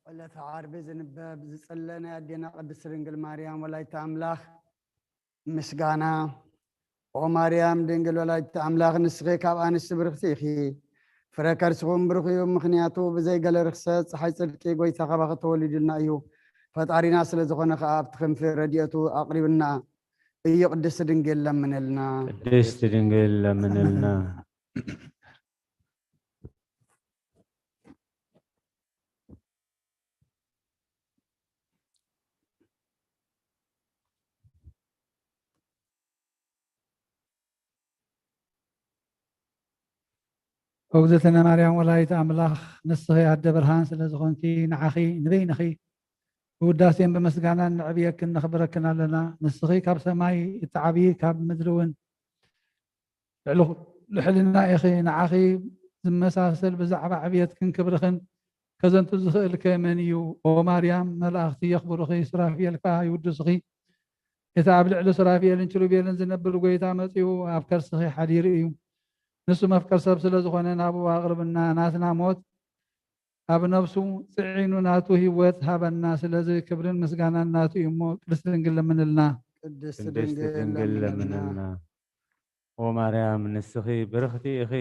ዕለተ ዓርቢ ዝንበብ ዝጸለነ ኣዴና ቅድስት ድንግል ማርያም ወላዲተ ኣምላኽ ምስጋና ኦ ማርያም ድንግል ወላዲተ ኣምላኽ ንስኺ ካብ ኣንስቲ ብርክቲ ኢኺ ፍረ ከርስኹም ብሩኽ እዩ ምክንያቱ ብዘይገለ ርክሰት ፀሓይ ጽድቂ ጎይታ ካባኸ ተወሊድልና እዩ ፈጣሪና ስለ ዝኾነ ከዓ ኣብቲ ክንፊ ረድኤቱ ኣቕሪብና እዩ ቅድስት ድንግል ለምንልና ቅድስት ድንግል ለምንልና እግዝእትነ ማርያም ወላዲተ ኣምላኽ ንስኺ ኣደ ብርሃን ስለ ዝኾንኪ ንዓኺ ንበይንኺ ብውዳሴን ብምስጋናን ንዕብየክን ነኽብረክን ኣለና ንስኺ ካብ ሰማይ እትዓብዪ ካብ ምድሪ እውን ልዕልና ኢኺ ንዓኺ ዝመሳሰል ብዛዕባ ዕብየትክን ክብርኽን ከዘንቱ ዝኽእል ከመን እዩ ኦ ማርያም መላእኽቲ የኽብሩኺ ሱራፌል ከዓ ይውድሱኺ እቲ ኣብ ልዕሊ ሱራፌልን ኪሩቤልን ዝነብር ጎይታ መፂኡ ኣብ ከርስኺ ሓዲሩ እዩ ንሱ መፍቀር ሰብ ስለ ዝኾነ ናብኡ ኣቕርብና ናትና ሞት ኣብ ነብሱ ጽዒኑ ናቱ ህይወት ሃበና ስለዚ ክብርን ምስጋናን ናቱ እዩ እሞ ቅድስት ድንግል ለምንልና ቅድስት ድንግል ለምንልና ኦ ማርያም ንስኺ ብርኽቲ ኢኺ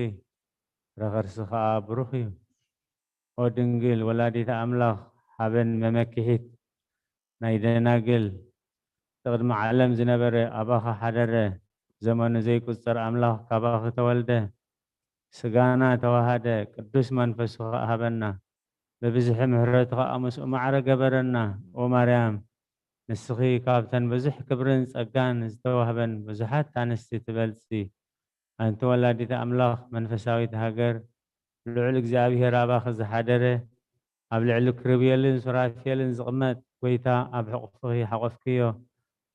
ረኸርሲ ከዓ ብሩኽ እዩ ኦ ድንግል ወላዲተ ኣምላኽ ሃበን መመክሒት ናይ ደናግል ቅድሚ ዓለም ዝነበረ ኣባኻ ሓደረ ዘመኑ ዘይቁፀር ኣምላኽ ካባኺ ተወልደ ስጋና ተዋሃደ ቅዱስ መንፈሱ ሃበና በብዝሒ ምህረቱ ከዓ ምስኡ ማዕረ ገበረና ኦ ማርያም ንስኺ ካብተን ብዙሕ ክብርን ጸጋን ዝተዋህበን ብዙሓት ኣንስቲ ትበልፂ ኣንቲ ወላዲተ ኣምላኽ መንፈሳዊት ሃገር ልዑል እግዚኣብሔር ኣባኺ ዝሓደረ ኣብ ልዕሊ ክሩቤልን ሱራፌልን ዝቕመጥ ጎይታ ኣብ ሕቑፍኺ ሓቆፍክዮ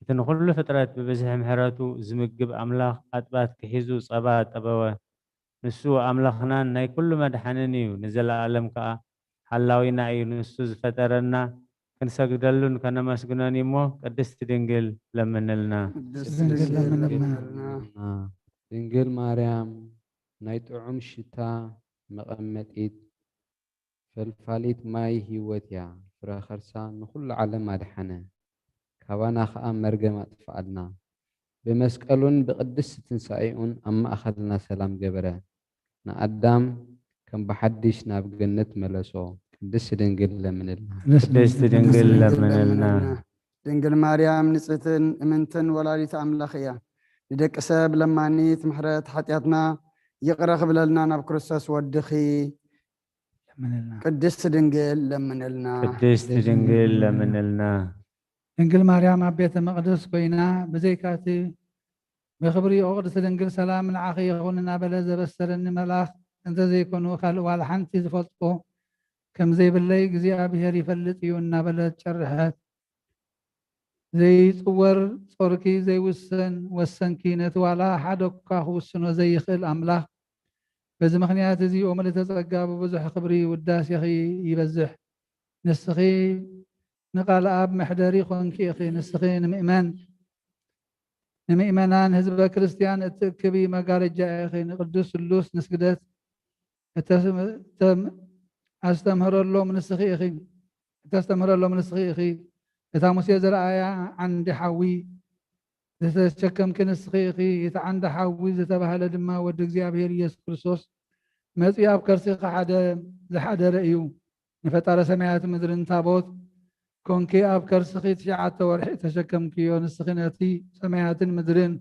እቲ ንኩሉ ፍጥረት ብብዝሒ ምህረቱ ዝምግብ ኣምላኽ ኣጥባት ክሒዙ ጸባ ጠበወ ንሱ ኣምላኽናን ናይ ኩሉ መድሓንን እዩ ንዘለኣለም ከዓ ሓላዊና እዩ ንሱ ዝፈጠረና ክንሰግደሉን ከነመስግኖን እሞ ቅድስት ድንግል ለምንልና ድንግል ማርያም ናይ ጥዑም ሽታ መቐመጢት ፈልፋሊት ማይ ህይወት እያ ፍረ ከርሳ ንኩሉ ዓለም ኣድሓነ ካባና ከዓ መርገም ኣጥፍኣልና ብመስቀሉን ብቅድስቲ ትንሳኤኡን ኣብ ማእኸልና ሰላም ገበረ ንኣዳም ከም ብሓድሽ ናብ ገነት መለሶ ቅድስት ድንግል ለምንልና ቅድስት ድንግል ለምንልና ድንግል ማርያም ንጽህትን እምንትን ወላዲተ ኣምላኽ እያ ንደቂ ሰብ ለማኒት ምሕረት ሓጢኣትና ይቕረ ክብለልና ናብ ክርስቶስ ወድኺ ቅድስት ድንግል ለምንልና ቅድስት ድንግል ለምንልና ድንግል ማርያም ኣብ ቤተ መቅደስ ኮይና ብዘይካቲ ብክብሪ ኦ ቅድስት ድንግል ሰላም ንዓኺ ይኹን እናበለ ዘበሰረኒ መልኣኽ እንተዘይኮኑ ካልእ ዋላ ሓንቲ ዝፈልጦ ከምዘይብለይ እግዚኣብሔር ይፈልጥ እዩ እናበለት ጨርሐት ዘይፅወር ጾርኪ ዘይውሰን ወሰንኪ ነቲ ዋላ ሓደ እኳ ክውስኖ ዘይኽእል ኣምላኽ በዚ ምክንያት እዚ ኦ ምልዕተ ጸጋ ብብዙሕ ክብሪ ውዳሴኺ ይበዝሕ ንስኺ ንቃል ኣብ መሕደሪ ኮንኪ ኢኺ ንስኺ ንምእመናን ህዝበ ክርስቲያን እትእክቢ መጋረጃ ኢኺ ንቅዱስ ስሉስ ንስግደት እተስተምህረሎም ንስኺ ኢኺ እታ ሙሴ ዘረኣያ ዓንዲ ሓዊ ዝተሸከምኪ ንስኺ ኢኺ እቲ ዓንዲ ሓዊ ዝተባህለ ድማ ወዲ እግዚኣብሔር ኢየሱስ ክርስቶስ መፂኡ ኣብ ከርሲኻ ዝሓደረ እዩ ንፈጣሪ ሰማያት ምድርን ታቦት ኮንኪ ኣብ ከርስኺ 9 ወርሒ ተሸከምክዮ ንስኺ ነቲ ሰማያትን ምድርን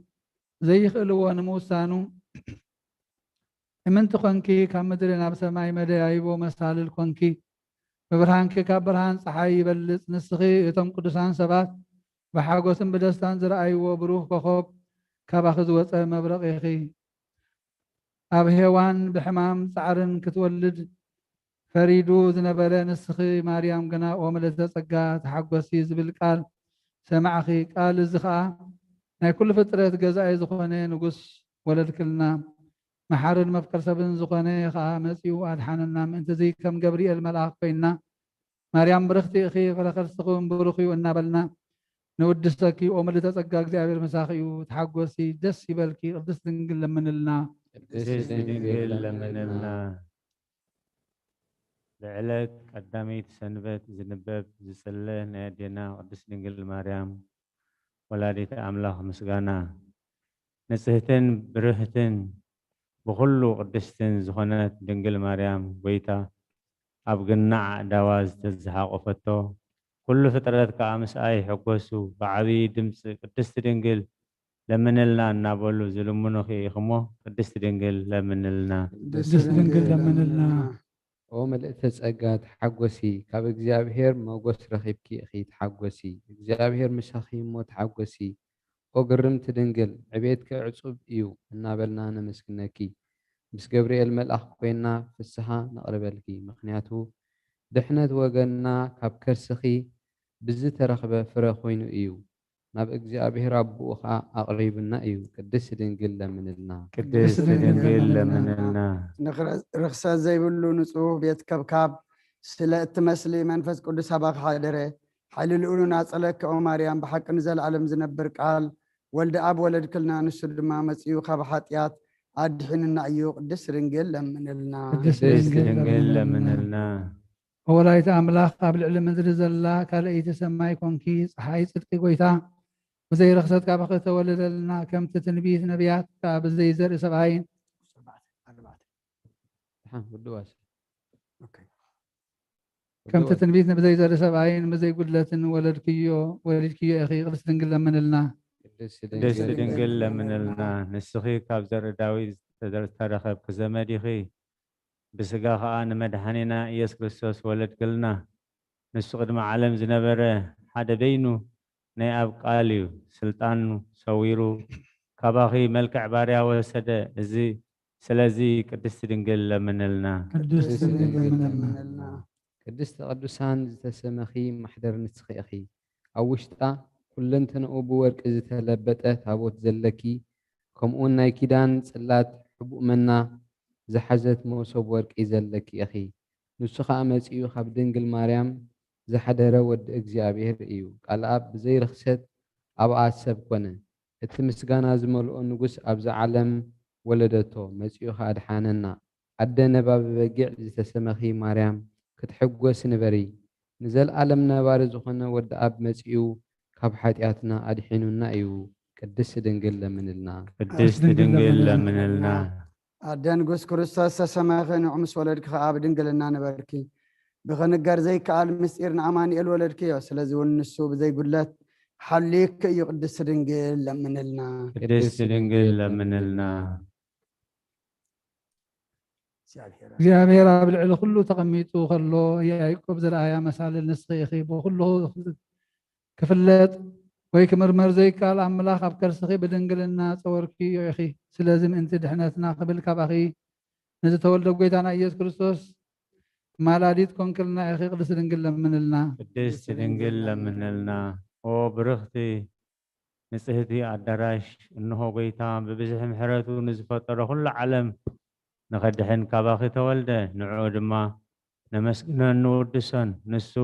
ዘይኽእልዎ ንምውሳኑ እምንቲ ኮንኪ ካብ ምድሪ ናብ ሰማይ መደያይቦ መሳልል ኮንኪ ብብርሃንኪ ካብ ብርሃን ፀሓይ ይበልፅ ንስኺ እቶም ቅዱሳን ሰባት ብሓጎስን ብደስታን ዝረኣይዎ ብሩህ ኮኸብ ካባኺ ዝወፀ መብረቕ ኢኺ ኣብ ሄዋን ብሕማም ፃዕርን ክትወልድ ፈሪዱ ዝነበረ ንስኺ ማርያም ገና ኦ ምልዕተ ጸጋ ተሓጐሲ ዝብል ቃል ሰማዕኺ ቃል እዚ ከዓ ናይ ኩሉ ፍጥረት ገዛኢ ዝኾነ ንጉስ ወለድክልና መሓርን መፍቀር ሰብን ዝኾነ ከዓ መፂኡ ኣድሓነና ምእንቲ እዚ ከም ገብርኤል መልኣክ ኮይና ማርያም ብርኽቲ ኢኺ ፍረ ከርስኹም ብሩኽ እዩ እናበልና ንውድሰኪ ኦ ምልዕተ ጸጋ እግዚኣብሔር መሳኺ እዩ ተሓጐሲ ደስ ይበልኪ ቅድስት ድንግል ለምንልና ቅድስት ድንግል ለምንልና لعلت قداميت سنبت زنبب زسله نادينا قدس دنجل مريم ولادة أملاك مسجانا نسهتن برهتن بخلو قدستن زخنات دنجل مريم بيتا أبقنع دواز تزحق وفتو كل فترات كامس آي حقوسو بعبي دمس قدست دنجل لمنلنا نابولو زلمونو خي خمو قدست دنجل لمنلنا قدست دنجل لمنلنا وملئت ጸጋት ሓጐሲ ካብ እግዚኣብሔር መጎስ ረኺብኪ እኺ ተሓጐሲ እግዚኣብሔር ምሳኺ እሞ ተሓጐሲ ኦ ግርምቲ ድንግል ዕቤትከ ዕጹብ እዩ እናበልና ነመስግነኪ ምስ ገብርኤል መልኣኽ ኮይና ፍስሓ ነቕርበልኪ ምክንያቱ ድሕነት ወገንና ካብ ከርስኺ ብዝተረኽበ ፍረ ኮይኑ እዩ ናብ እግዚአብሔር አቡኡ ኸ አቅሪብና እዩ ቅድስት ድንግል ለምንልና ቅድስት ድንግል ለምንልና ርክሰት ዘይብሉ ንጹህ ቤት ከብካብ ስለ እትመስሊ መንፈስ ቅዱስ አባኻ ሓደረ ሓይሊ ልኡሉን አጸለከ ኦ ማርያም ብሓቂ ንዘለዓለም ዝነብር ቃል ወልደ አብ ወለድክልና ንሱ ድማ መጽኡ ካብ ኃጢአት አድሕንና እዩ ቅድስት ድንግል ለምንልና ቅድስት ድንግል ለምንልና ወላዲተ አምላክ ኣብ ልዕሊ ምድሪ ዘላ ካልአይቲ ሰማይ ኮንኪ ፀሓይ ጽድቂ ጎይታ ብዘይ ረክሰት ካብ ከተወለደልና ከምቲ ትንቢት ነቢያት ካብ ብዘይ ዘርኢ ሰብኣይን ከምቲ ትንቢት ብዘይ ዘርኢ ሰብኣይን ብዘይ ጉድለትን ወሊድክዮ ኢኺ ቅድስት ድንግል ለምንልና ቅድስት ድንግል ለምንልና ንስኺ ካብ ዘርኢ ዳዊት ዝተረኸብክ ዘመድ ኢኺ ብስጋ ከዓ ንመድሓኒና ኢየሱስ ክርስቶስ ወለድክልና ንሱ ቅድሚ ዓለም ዝነበረ ሓደ በይኑ ናይ ኣብ ቃል እዩ ስልጣኑ ሰዊሩ ካባኺ መልክዕ ባርያ ወሰደ እዚ ስለዚ ቅድስት ድንግል ለምንልና ቅድስት ቅዱሳን ዝተሰመኺ ማሕደር ንስኺ ኢኺ ኣብ ውሽጣ ኩለንተንኡ ብወርቂ ዝተለበጠ ታቦት ዘለኪ ከምኡውን ናይ ኪዳን ጽላት ሕቡእ መና ዝሓዘት መሶብ ወርቂ ዘለኪ ኢኺ ንሱ ከዓ መጺኡ ካብ ድንግል ማርያም ዝሓደረ ወዲ እግዚኣብሔር እዩ ቃል ኣብ ብዘይ ርክሰት ኣብኣ ሰብ ኮነ እቲ ምስጋና ዝመልኦ ንጉስ ኣብዚ ዓለም ወለደቶ መጺኡ ከዓ ኣድሓነና ኣደ ነባቢ በጊዕ ዝተሰመኺ ማርያም ክትሕጐስ ንበሪ ንዘለዓለም ነባሪ ዝኾነ ወዲ ኣብ መጺኡ ካብ ሓጢአትና ኣድሒኑና እዩ ቅድስት ድንግል ለምንልና ቅድስት ድንግል ለምንልና ኣደ ንጉስ ክርስቶስ ተሰመኺ ንዑ ምስ ወለድኪ ከዓ ብድንግልና ነበርኪ ብኽንገር ዘይከኣል ምስጢር ንኣማኒኤል ወለድክዮ ስለዚ እውን ንሱ ብዘይ ጉድለት ሓልይክ እዩ ቅድስት ድንግል ለምንልና ቅድስት ድንግል ለምንልና እግዚኣብሔር ኣብ ልዕሊ ኩሉ ተቐሚጡ ከሎ ያዕቆብ ዝረኣያ መሳልል ንስኺ ኢኺ ብኩሉ ክፍለጥ ወይ ክምርመር ዘይከኣል ኣምላኽ ኣብ ከርስኺ ብድንግልና ፀወርኪዮ ኢኺ ስለዚ ምእንቲ ድሕነትና ክብል ካብኣኺ ንዝተወልደ ጎይታና ኢየሱስ ክርስቶስ ማላዲት ኮንክልና ኢኺ ቅድስት ድንግል ለምንልና ቅድስት ድንግል ለምንልና ኦ ብርኽቲ ንጽህቲ ኣዳራሽ እንሆ ጎይታ ብብዝሒ ምሕረቱ ንዝፈጠሮ ኩሉ ዓለም ንኸድሕን ካባኺ ተወልደ ንዕኡ ድማ ነመስግኖን ንውድሶን ንሱ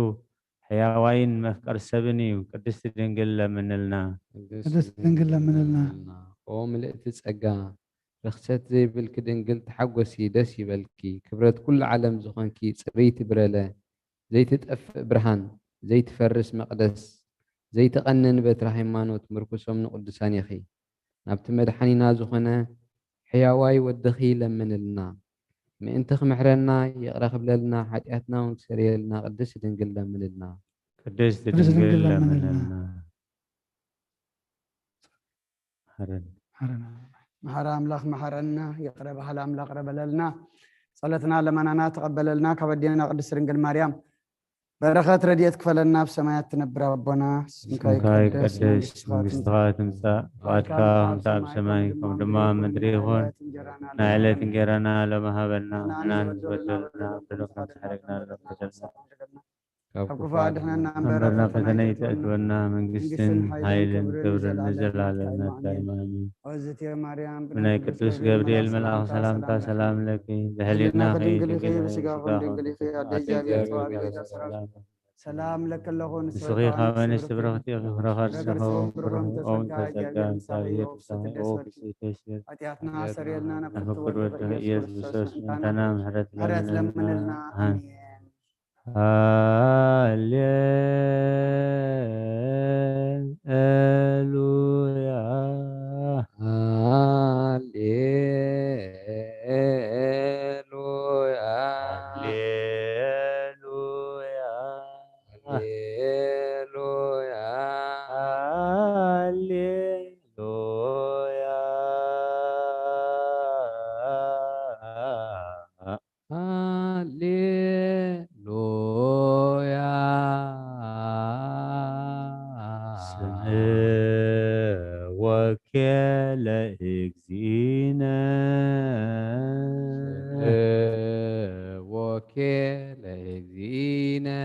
ሕያዋይን መፍቀር ሰብን እዩ ቅድስት ድንግል ለምንልና ቅድስት ድንግል ለምንልና ኦ ምልእቲ ጸጋ ርክሰት ዘይብልኪ ድንግል ተሓጐሲ ደስ ይበልኪ ክብረት ኩሉ ዓለም ዝኾንኪ ጽርይቲ ብረለ ዘይትጠፍእ ብርሃን ዘይትፈርስ መቕደስ ዘይተቐነን በትሪ ሃይማኖት ምርኩሶም ንቅዱሳን ኢኺ ናብቲ መድሓኒና ዝኾነ ሕያዋይ ወድኺ ለምንልና ምእንቲ ክምሕረና ይቕረ ክብለልና ሓጢአትና እውን ክሰርየልና ቅድስት ድንግል ለምንልና ቅድስት ድንግል ለምንልና መሐረ አምላክ መሐረና ይቅረ ባህል አምላክ ረበለልና ጸሎትና ለማናና ተቀበለልና ከበዲና ቅድስት ድንግል ማርያም በረከት ረድኤት ክፈለና በሰማያት ትነብር አቦና ስምከ ይቀደስ መንግሥትከ ትምጻእ ፈቃድከ ከምታ በሰማይ ከም ድማ ምድሪ ይኹን ናይ ዕለት እንጀራና ሎሚ ሃበና ንሕና ንዝበደሉና በደልና ተሓረግና ካብ ክፉ አድሕነና እምበረና ፈተነ ይተእትወና መንግስትን ኃይልን ክብርን ንዘላለሙ አሜን። ወዝቴ ማርያም ብናይ ቅዱስ ገብርኤል መልአክ ሰላምታ ሰላም ለኪ በህሊና ሰላም ለከለኹን ንስኺ ካብ ኣንስቲ ብረኽቲ ክረኸድ ዝረኸቦም ብሩኽ ኦም ተጸጋ እግዚአብሔር ተሳሂኦ ክስይተሽር ኃጢአትና ሰሪየልና ንፍቅድ ወድኺ ኢየሱስ ክርስቶስ እንተና ምሕረት ለምንልና هاليلويا وكال إجزينا وكال إجزينا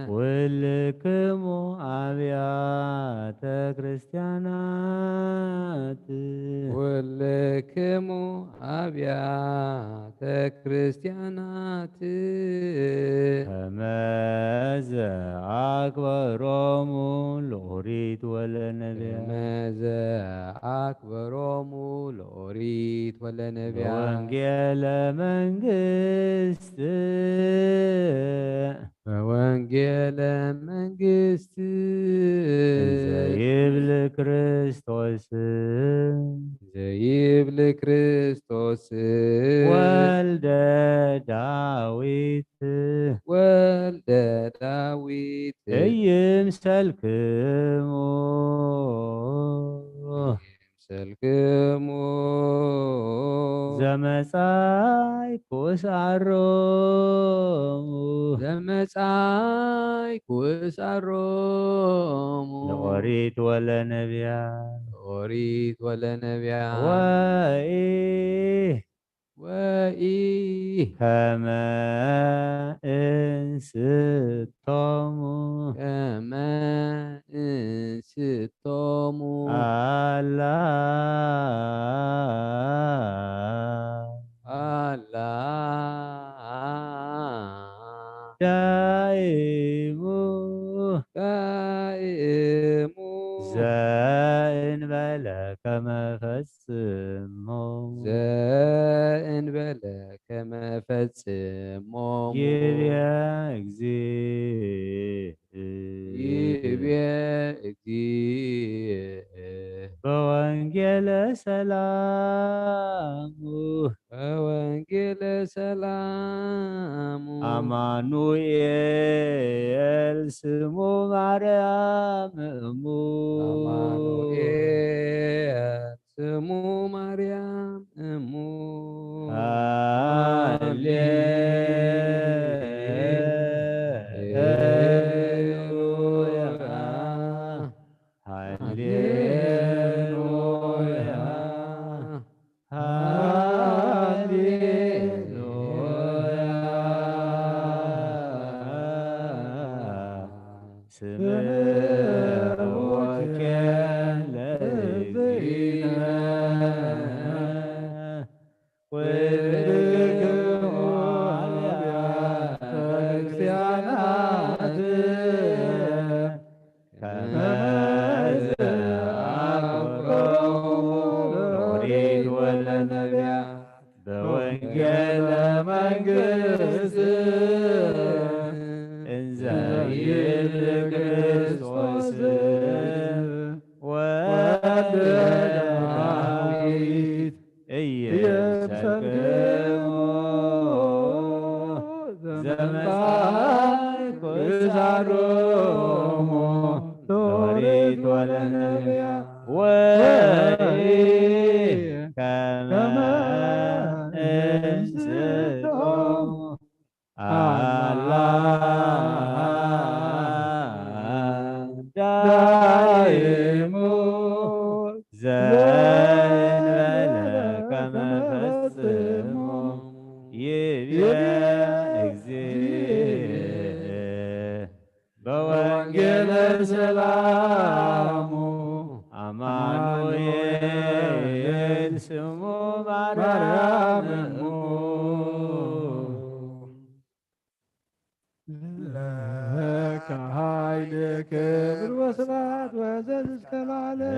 ولكم أبيات كريستيانات ولكم أبيات كريستيانات فماذا أكبرهم الأوريت والنبيات ماذا أكبرهم الأوريت والنبيات وانجيل منجست وانجيل منجست زيب لكريستوس زيب لكريستوس والد داويت والد داويت يمسلكمو سلكمو زمساي كسعرومو زمساي كسرومو لأوريت ولا نبيا أريد ولا نبيع وإيه وإيه كما انستم كما انستم الله الله دائم دائم زائن بلا كما فسمو زائن بلا كما فسمو يبيا اكزي يبيا اكزي بوانجيل سلام وانجيل سلام أمانويل سمو مريم أمانوئيل سمو مريم أمو هاليلويا هاليلويا هاليلويا سمع وكال بينا ولكم على كريستيانات كما نريد ولا نبيع بوانجيل منجس انزايل كريستوس وداويت ايسكمو زمساي كسارومو نريد ولا نبيع وإيه كما انستم الله دائم زين ولا كما فسمو يبيا اكزي بوانجيل سلامو أمانويل سمو مريم لك هاي ኃይል ክብር ወስብሐት ወዘዝከ ለዓለም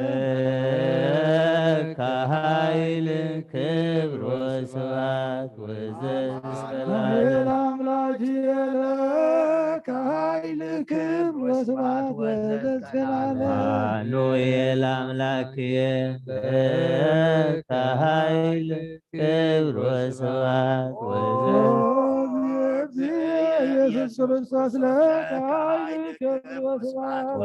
ከኃይል ክብር ወስብሐት ወዘዝከ አሜን አምላክ የለከ ኃይል ክብር ወስብሐት ወዘዝከ ለዓለም አማኑኤል አምላክየ ከኃይል ክብር ወስብሐት ኢየሱስ ክርስቶስ ለከ ኃይል ክብር ወስብሐት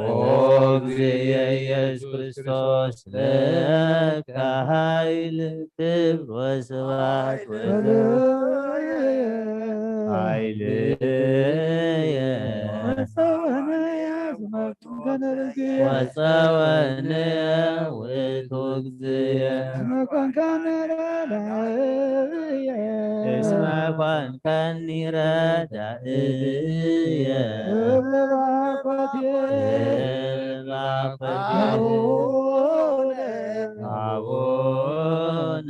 እግዚእ ኢየሱስ ክርስቶስ ለከ ኃይል ክብር ወስብሐት ኃይልየ ወፀወንየ ውእቱ እግዚእየ እስመ ኮንከኒ ረዳእየ አቡነ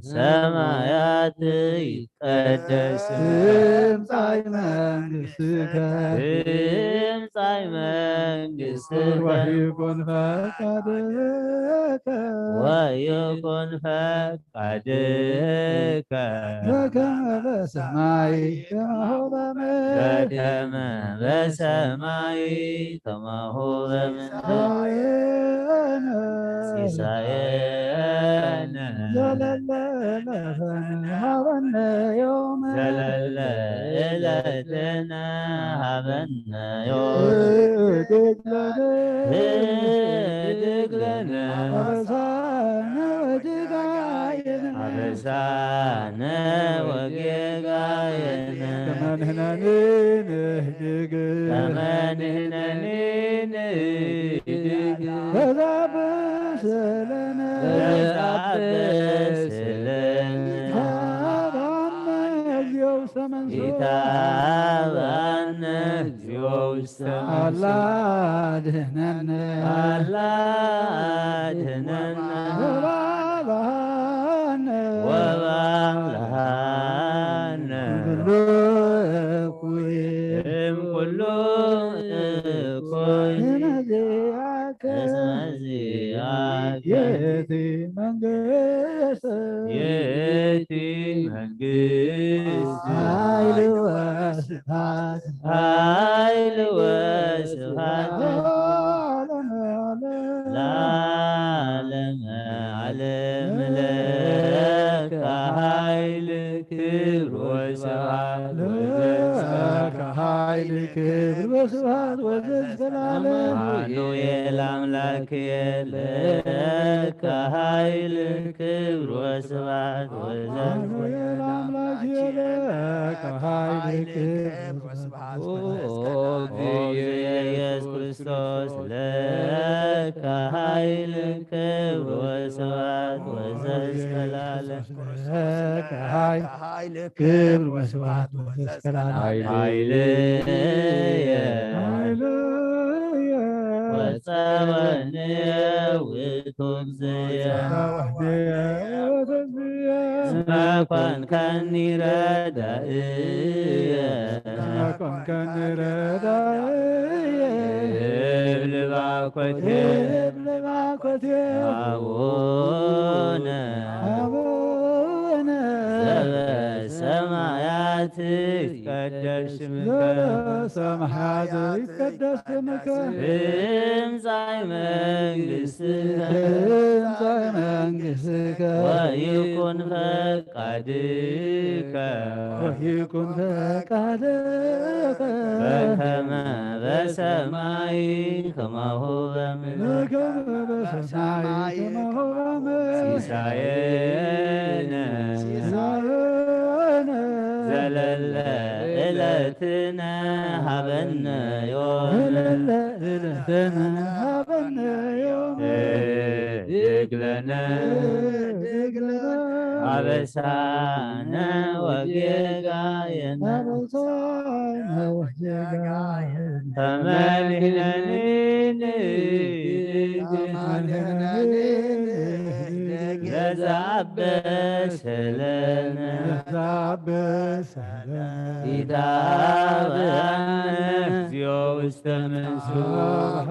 ዘበሰማያት ይትቀደስ ትምጻእ መንግሥትከ ትምጻእ መንግሥትከ ወይኩን ፈቃድከ ወይኩን ፈቃድከ በከመ በሰማይ ከማሁ በምድር በከመ በሰማይ ከማሁ በምድር ሲሳየነ ዘለለ ሀበነ ዮም ዘለለ ዕለትነ ሀበነ ዮም ህድግ ለነ አበሳነ ወጌጋየነ ከመ ንሕነኒ ንህድግ ተዛብስ ለነ ኢታብአነ እግዚኦ ውስተ አላ ድኅነነ ወባልሐነ እምኩሉ እኩይ የቲ መንግሥት የቲ መንግሥት ኃይል ወስብሐት ኃይል ወስብሐት ለዓለመ ዓለም ለከ ኃይል ክብር ወስብሐት ለከ ኃይል ክብር ወስብሐት ወዘዝከ ለዓለም አማኑኤል አምላክየ ለከ ኃይል ክብር ወስብሐት ወዘዝከ ለከ ኃይል ክብር ወስብሐት ኢየሱስ ክርስቶስ ለከ ኃይል ክብር ወስብሐት ወዘዝከ ለዓለም ለከ ኃይል ክብር ወስብሐት ወዘዝከ ለዓለም ኃይልየ ወፀወንየ ውእቱ እግዚእየ እስመ ኮንከኒ ረዳእየ ልባኮቴ አቡነ ዘበሰማያት ይትቀደስ ስምከ ዘበሰማያት ይትቀደስ ስምከ ትምጻእ መንግሥትከ ወይኩን ፈቃድከ በከመ በሰማይ ከማሁ በምድር ሲሳየነ ዘለለ ዕለትነ ሀበነ ዮም ህድግ ለነ አበሳነ ወጌጋየነ ከመ ንሕነኒ ንህድግ يتعبس لنا يتعبس لنا إتابعنا زيو استمسوح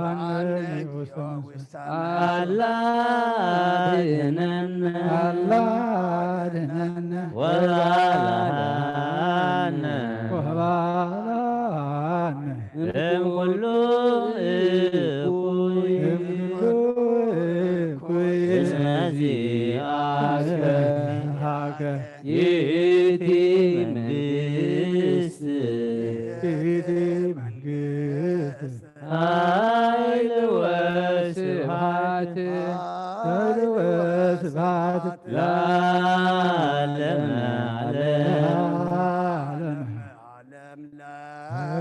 الله ديننا الله ديننا وغالنا وهبانا كله اسمزي هاكا يتي منجس إيدي منجس هايل وسبحات هايل وسبحات لا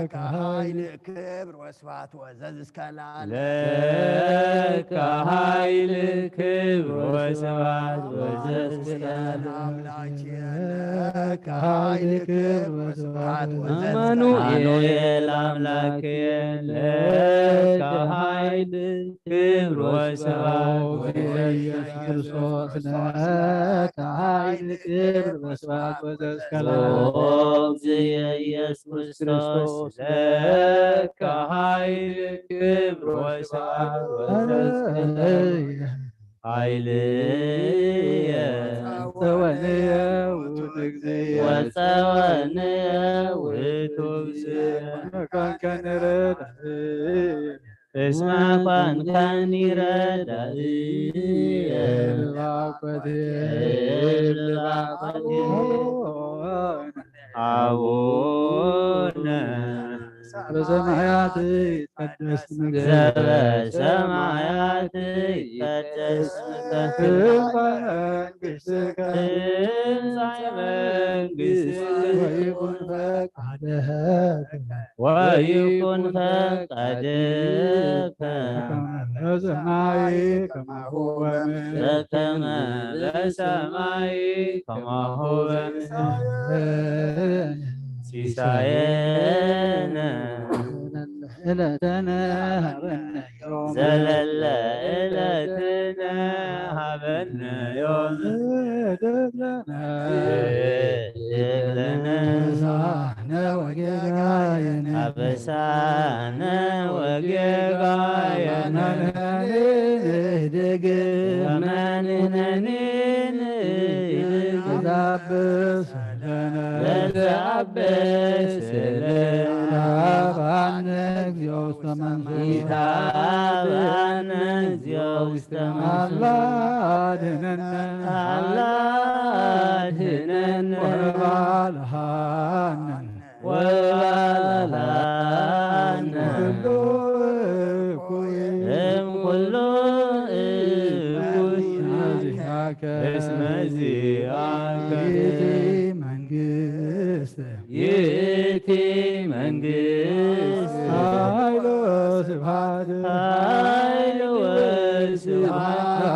لك هايل كبر وسبحات وزز اسكالال لك هايل كبر وسبحات وزز اسكالال لك هايل كبر وسبحات وزز أمانوئيل أملاك لك هايل كبر وسبحات وإياس كريستوس لك هايل كبر وسبحات وزز اسكالال زي يسوع كريستوس لك هايل كبر وسبحات وزز هايلية ثوانية وتجزية وثوانية وتجزية مكان كان يرد اسمع كان يردائية عونا بسمايات يتقدس اسمك سمايات يتقدس اسمك منجستك ويكن ويكن فقدك سماي كما هو كما لسماي كما هو سيساينا إلتنا هبنا يوم زلل إلتنا هبنا يوم دبلنا صحنا وجاينا أبسانا وجاينا نهدق ومانهنين تدبس لنا لتعبس لنا عنك يوست منزل عنك يوست الله دننا الله دننا وبالهانا وبالهانا كله اسم زياك يتي منجس هايل وسبحات هايل وسبحات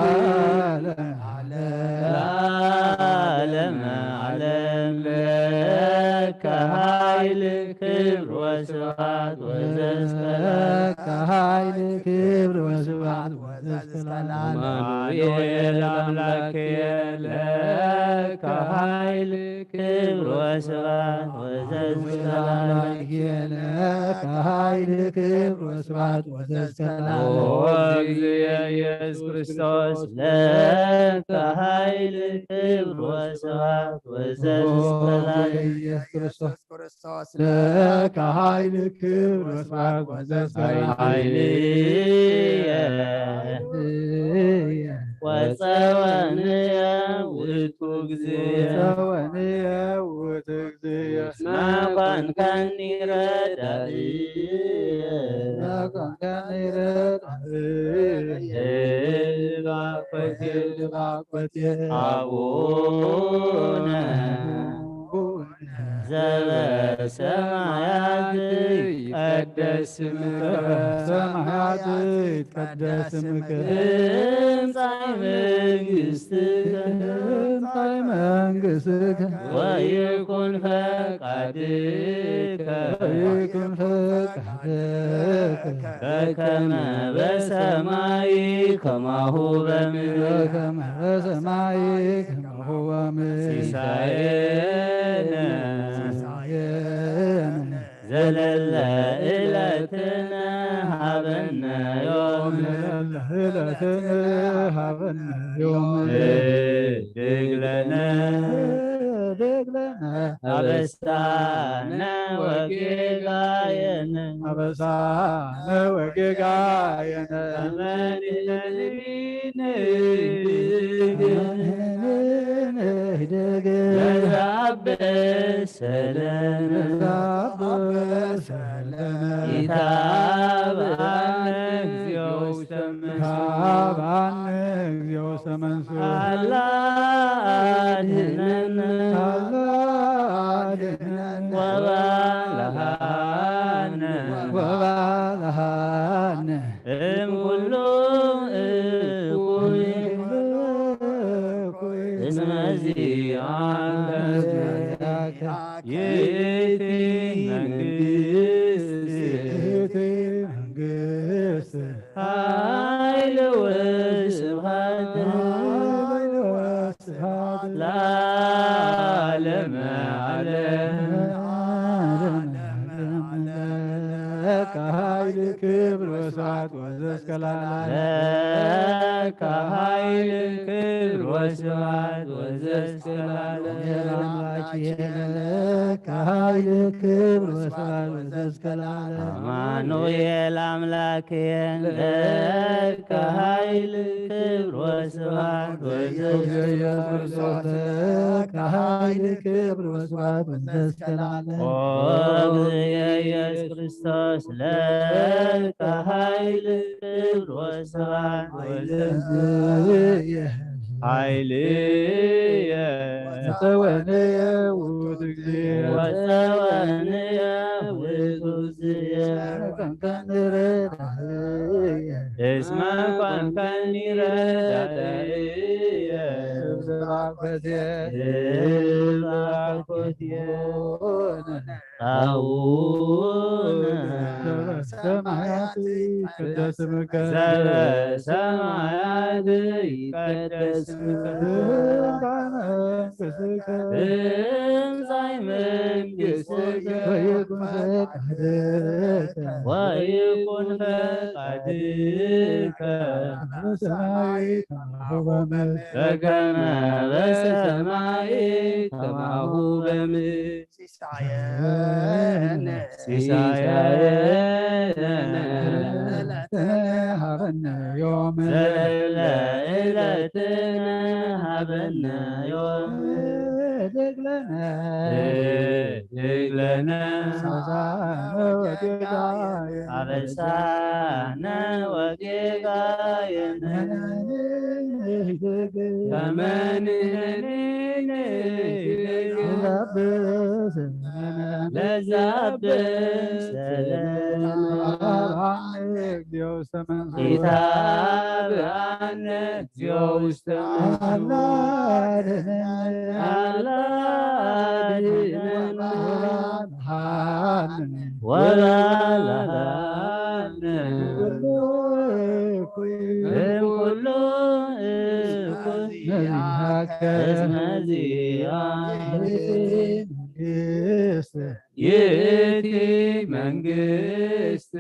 العالم علم لك هايل كبر وسبحات وزسكلك هايل كبر وسبحات وزسكلك مانوئيل أملاك لك هايل كبر وسبحات وزسكلك لك هايل كبر وسبحات وزسكلك وأجزي يسوع كريستوس لك هايل كبر وسبحات وزسكلك يسوع كريستوس لك هايل كبر وسبحات وزسكلك وثوانية وتجزية ما كان يردائي عونا زل سمايات يتقدس اسمك سمايات يتقدس اسمك انطي منجستك ويكن فقدك ويكن فقدك በከመ በሰማይ ከማሁ በምድር በሰማይ ከማሁ በምድር ሲሳየነ ዘለለ ዕለትነ ሀበነ ዮም ዕለትነ ሀበነ ዮም ድግለነ አበሳነ ወጌጋየነ አበሳነ ወጌጋየነ ለዛብሰለነ ኢታብአነ እግዚኦ ውስተ መንሱት አላ አድኅነነ ወባልሐነ እምኩሉ እኩይ እስመ ዚአከ ይእቲ መንግሥት ኃይል ወስብሐት ለዓለመ ዓለም ከኃይል ክብር ወስብሐት ወዘእስከ ለዓለም ለከ ኃይል ክብር ወስብሐት ወዘእስከ ለዓለም ከኃይል ክብር ወስብሐት ወዘእስከ ለዓለም አማኑኤል አምላክየ ለከ ኃይል ክብር ወስብሐት ወዘእስከ ከኃይል ክብር ወስብሐት ወዘእስከ ለዓለም ኦ ኢየሱስ ክርስቶስ ለከ ኃይል ክብር ወስብሐት ወዘእስከ ኃይልየ ወፀወንየ ውእቱ እግዚእ ወፀወንየ ውእቱ እግዚእ እስመ ኮንከኒ ረዳኢየ ዘባኮትየ አቡነ ሰማያት ይትቀደስ ስምከ ዘበሰማያት ይትቀደስ ስምከ ትምጻእ መንግሥትከ ወይኩን ፈቃድከ በከመ በሰማይ ከማሁ በምድር ሲሳየነ ሀበነ ዮም ዘለለ ዕለትነ ሀበነ ዮም ድግለነ አበሳነ ወጌጋየነ ከመ ንሕነኒ ለዛብሰለነ ኢታብአነ እግዚኦ ውስተ አድኅነነ ወባልሐነ እምኩሉ እኩይ እስመ ዚአከ ይእቲ መንግሥት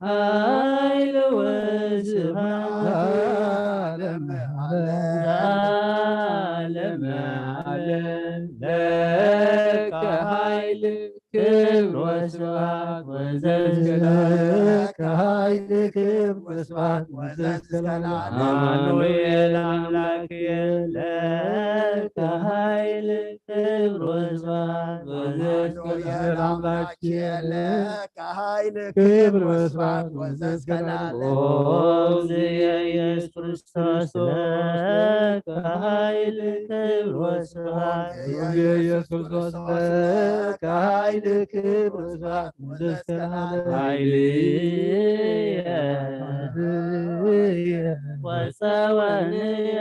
ኃይል ወስብሐት ለዓለመ ዓለም ለከ ኃይል ክብር ወስብሐት ወዘእስከ ለዓለም አማኑኤል አምላክየ ለከ ኃይል ክብር ወስብሐት ወዘእስከ ለዓለም ኦ እግዚእ ኢየሱስ ክርስቶስ ለከ ኃይል ክብር ወስብሐት ከኃይል ክብር ወስብሐት ወዘእስከ ለዓለም ኃይልየ ወፀወንየ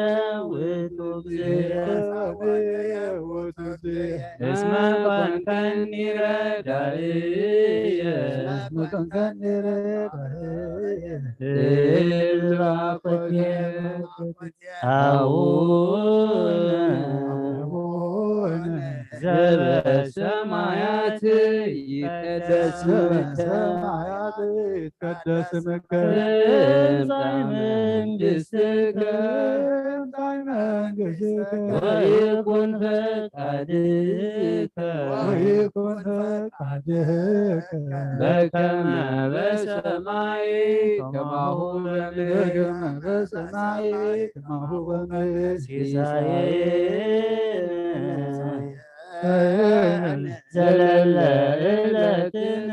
ውእቱ እግዚእ እስመ ኮንከኒ ረዳእየ አቡነ ዘበሰማያት ይትቀደስ ስምከ ትምጻእ መንግሥትከ ወይኩን ፈቃድከ በከመ በሰማይ ከማሁ በምድር ሲሳየነ ዘለለ ዕለትነ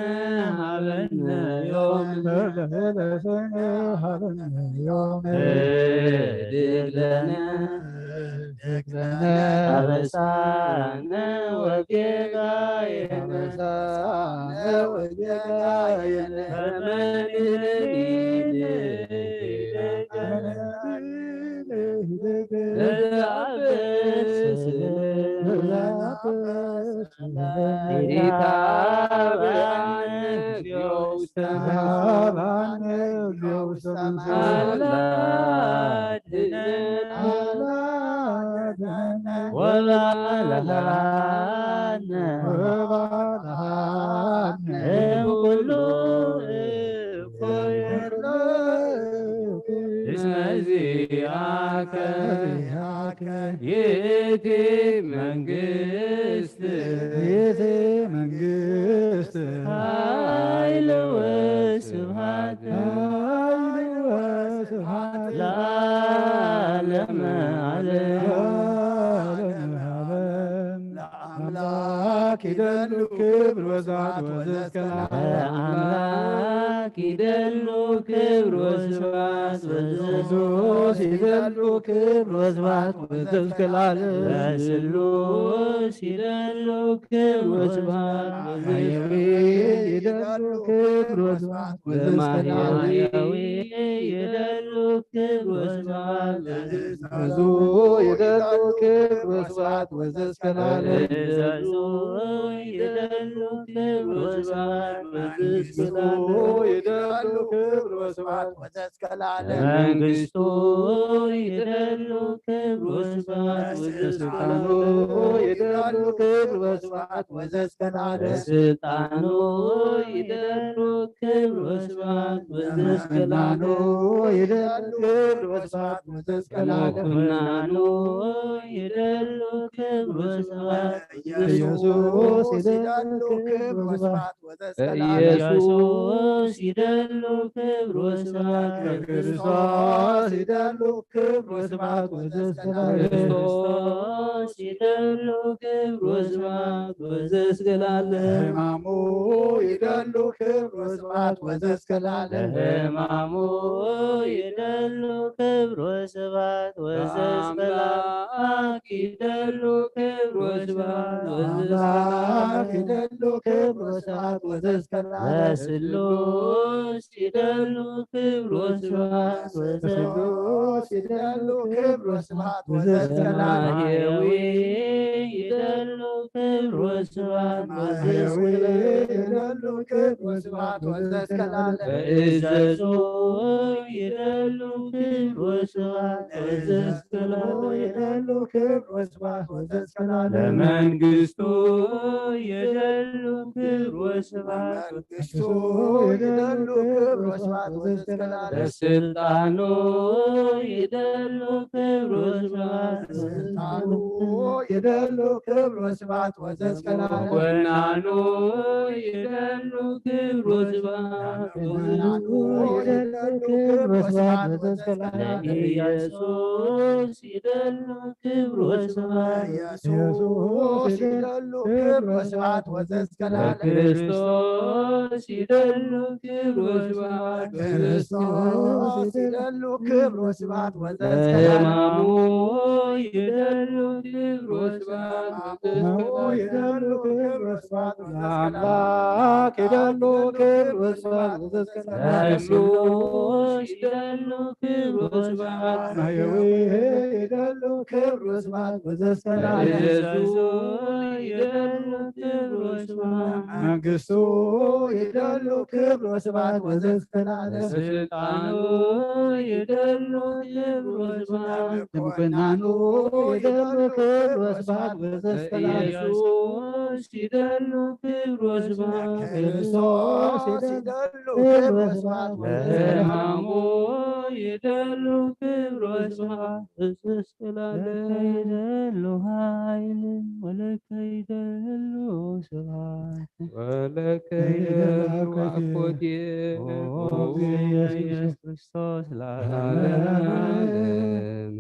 ሀበነ ዮም ህድግ ለነ አበሳነ ወጌጋየነ ከመ ንሕነኒ ይእቲ መንግሥት ኃይል ወስብሐት ለዓለመ ዓለም ለአምላክ ይደሉ ክብር ወስብሐት ለአምላክ ይደሉ ክብር ወስብሐት ለስሉስ ይደሉ ክብር ወስብሐት ለስሉስ ይደሉ ክብር ወስብሐት ይደሉ ክብር ወስብሐት ለማርያዊ ይደሉ ክብር ወስብሐት ለዘዙ ይደሉ ክብር ወስብሐት ወዘስከላለ ለዘዙ ይደሉ ክብር ወስብሐት ወዘስከላለ ይደሉ ክብር ወስብሐት ወዘስከላለ መንግሥቱ ይደሉ ክብር ወስብሐት ወዘስልጣኑ ይደሉ ክብር ወስብሐት ወዘስከላለ ስልጣኑ ይደሉ ክብር ወስብሐት ወዘስከላለ ይደሉ ክብር ወስብሐት ወዘስከላለ ኩናኑ ይደሉ ክብር ወስብሐት ኢየሱስ ይደሉ ክብር ወስብሐት ወዘስከላለ ኢየሱስ ይደሉ ክብር ወስብሐት ክርስቶስ ይደሉ ክብር ወስብሐት ወዘስከላለ ክርስቶስ ይደሉ ክብር ወስብሐት ወዘስከላለ ሕማሙ ይደሉ ክብር ወስብሐት ወዘስከላለ ሕማሙ ይደሉ ክብር ወስብሐት ወዘስከላለ ይደሉ ክብር ወስብሐት ወዘስከላለ ይደሉ ክብር ወስብሐት ወዘስከላለ ለስሉስ ይደሉ ክብር ወስብሐት ወዘስሉስ ይደሉ ክብር ወስብሐት ወዘስከላለ ይደሉ ክብር ወስብሐት ወዘስከላለ ይደሉ ክብር ወስብሐት ወዘስከላለ በእዘዙ ይደሉ ክብር ወስብሐት ወዘስከላለ ይደሉ ክብር ወስብሐት ወዘስከላለ ለመንግሥቱ ይደሉ ክብር ወስብሐት ይደሉ ክብር ወስብሐት ወዘስከላለ ለስልጣኑ ይደሉ ክብር ወስብሐት ለስልጣኑ ይደሉ ክብር ወስብሐት ወዘስከላለ ወናኑ ይደሉ ክብር ወስብሐት ወናኑ ይደሉ ክብር ወስብሐት ወዘስከላለ ኢየሱስ ይደሉ ክብር ወስብሐት ኢየሱስ ይደሉ ክብር ወስብሐት ወዘስከላለ ክርስቶስ ይደሉ ክብር ወስብሐት ክርስቶስ ይደሉ ክብር ወስብሐት ወዘስከላለ ሕማሙ ይደሉ ክብር ወስብሐት يدل كبر وسبات الأملاك يدل كبر وسبات ስሉስ ይደሉ ክብር ወስብሐት ما يويه يدل كبر وسبات وزسكنا ኢየሱስ ይደሉ ክብር ወስብሐት መንግስቱ ይደሉ ክብር ወስብሐት ወዘዝከና ስልጣኑ ይደሉ ክብር ወስብሐት ድንቁናኑ ይደሉ ክብር ወስብሐት ወዘዝከና ኢየሱስ ይደሉ ክብር ወስብሐት ክርስቶስ ይደሉ ክብር ወስብሐት ለሕማሙ ይደሉ ክብር ወስብሐት እስስላለ ይደሉ ኃይል ወለከ ይደሉ ስብሐት ወለከ ይደሉ አኮቴት ኢየሱስ ክርስቶስ ለዓለመ ለዓለም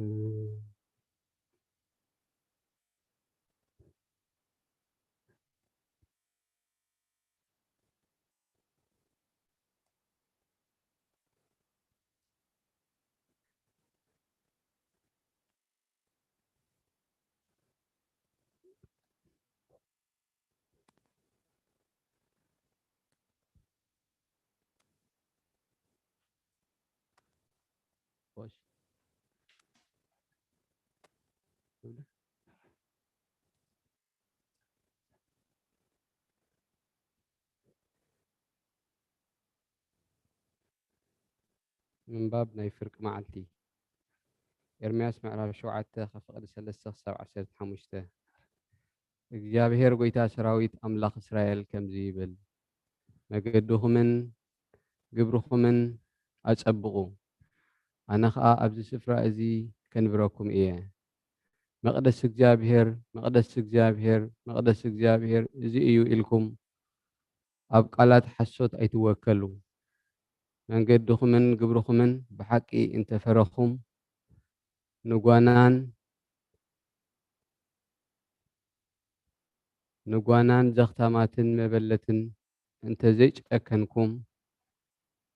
خوش من باب نيفرق معلتي ኤርምያስ ምዕራፍ 7 ከፍቅዲ 3 ክሳብ 15 እግዚአብሔር ጎይታ ሰራዊት ኣምላኽ እስራኤል ከምዚ ይብል መገድኹምን ግብርኹምን ኣጸብቑ ኣነ ኸኣ ኣብዚ ስፍራ እዚ ከንብረኩም እየ መቕደስ እግዚአብሔር መቕደስ እግዚአብሔር መቕደስ እግዚአብሔር እዚ እዩ ኢልኩም ኣብ ቃላት ሓሶት ኣይትወከሉ መንገድኹምን ግብርኹምን ብሓቂ እንተፈረኹም ንጓናን ዘኽታማትን መበለትን እንተዘይጨከንኩም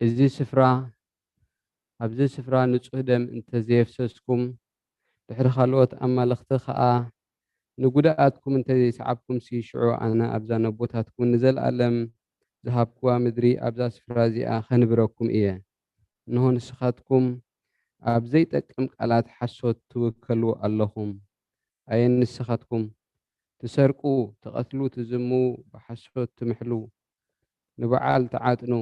እዚ ስፍራ ኣብዚ ስፍራ ንጹህ ደም እንተዘየፍሰስኩም ድሕሪ ካልኦት ኣማልኽቲ ኸኣ ንጉዳኣትኩም እንተዘይሰዓብኩም ሽዑ ኣነ ኣብዛ ነቦታትኩም ንዘለኣለም ዝሃብክዋ ምድሪ ኣብዛ ስፍራ እዚኣ ከንብረኩም እየ እንሆ ንስኻትኩም ኣብ ዘይጠቅም ቃላት ሓሶት ትውከሉ ኣለኹም ኣየ ንስኻትኩም ትሰርቁ ትቐትሉ ትዝሙ ብሓሶት ትምሕሉ ንበዓል ተዓጥኑ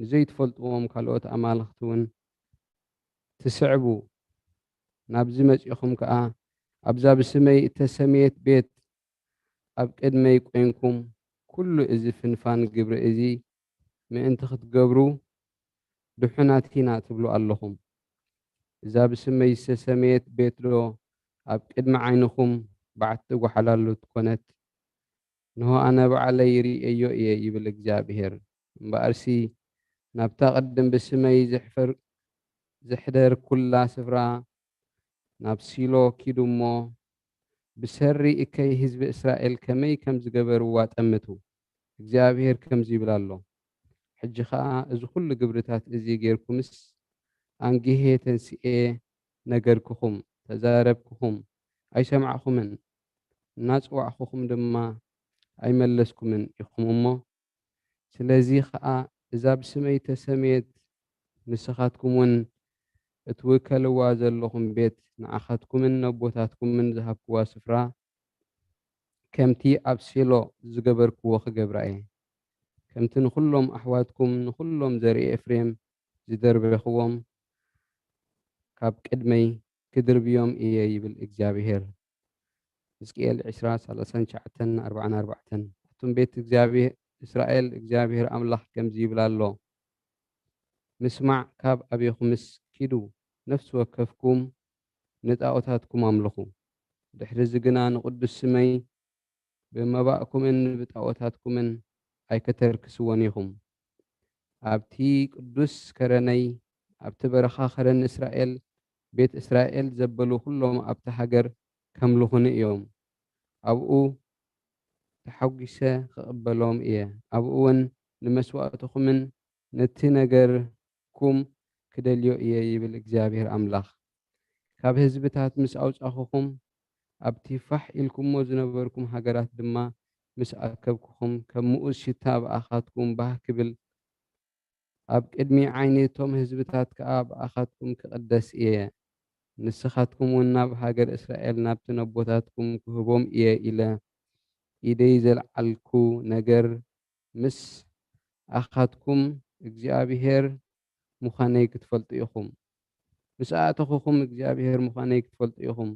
ንዘይትፈልጥዎም ካልኦት ኣማልኽቲ እውን ትስዕቡ ናብዚ መጺኹም ከዓ ኣብዛ ብስመይ እተሰምየት ቤት ኣብ ቅድመይ ቆንኩም ኩሉ እዚ ፍንፋን ግብሪ እዚ ምእንቲ ክትገብሩ ድሑናት ኢና ትብሉ ኣለኹም እዛ ብስመይ ዝተሰመየት ቤት ዶ ኣብ ቅድሚ ዓይንኹም ባዕቲ ጓሓላሉ ትኮነት ንሆ ኣነ ባዕለይ ርእዮ እየ ይብል እግዚአብሔር እምበኣርሲ ናብታ ቅድም ብስመይ ዝሕደር ኩላ ስፍራ ናብ ሲሎ ኪዱ እሞ ብሰሪ እከይ ህዝቢ እስራኤል ከመይ ከም ዝገበርዋ ጠምቱ እግዚአብሔር ከምዚ ይብል ኣሎ ሕጂ ከዓ እዚ ኩሉ ግብርታት እዚ ጌርኩምስ አንጊሄ ተንስኤ ነገርክኹም ተዛረብክኹም ኣይሰማዕኹምን እናፅዋዕኹም ድማ ኣይመለስኩምን ኢኹም እሞ ስለዚ ከዓ እዛ ብስመይ ተሰምየት ንስኻትኩም እውን እትውከልዋ ዘለኹም ቤት ንዓኻትኩምን ነቦታትኩምን ዝሃብክዋ ስፍራ ከምቲ ኣብ ሲሎ ዝገበርክዎ ክገብራ እየ ከምቲ ንኩሎም ኣሕዋትኩም ንኩሎም ዘርኢ ኤፍሬም ዝደርበኽዎም ካብ ቅድመይ ክድርብዮም እየ ይብል እግዚአብሔር ሕዝቅኤል 20:39-44 እቱም ቤት እግዚአብሔር እስራኤል እግዚአብሔር ኣምላኽ ከምዚ ይብል ኣሎ ምስማዕ ካብ ኣቤኹምስ ኪዱ ነፍሲ ወከፍኩም ንጣዖታትኩም ኣምልኹ ድሕሪ ዝግና ንቅዱስ ስመይ ብመባእኩምን ብጣዖታትኩምን ኣይከተርክስዎን ኢኹም ኣብቲ ቅዱስ ከረነይ ኣብቲ በረኻ ከረን እስራኤል ቤት እስራኤል ዘበሉ ኩሎም ኣብቲ ሃገር ከምልኹኒ እዮም ኣብኡ ተሓጒሰ ክቕበሎም እየ ኣብኡ እውን ንመስዋዕትኹምን ነቲ ነገርኩም ክደልዮ እየ ይብል እግዚአብሔር ኣምላኽ ካብ ህዝብታት ምስ ኣውጻኹኹም أبتي فح إلكم وزنبركم هجرات دما مس أكبكم كمؤس شتاب أخاتكم بهكبل أب قدمي عينيتهم هزبتات كأب أخاتكم كقدس إيه نسخاتكم والناب هاجر إسرائيل ناب تنبوتاتكم كهبوم إيه إلى إيدي زلعلكو نجر مس أخاتكم እግዚአብሔር ምዃነይ ክትፈልጡ ኢኹም ምስኣተኹኹም እግዚኣብሔር ምዃነይ ክትፈልጡ ኢኹም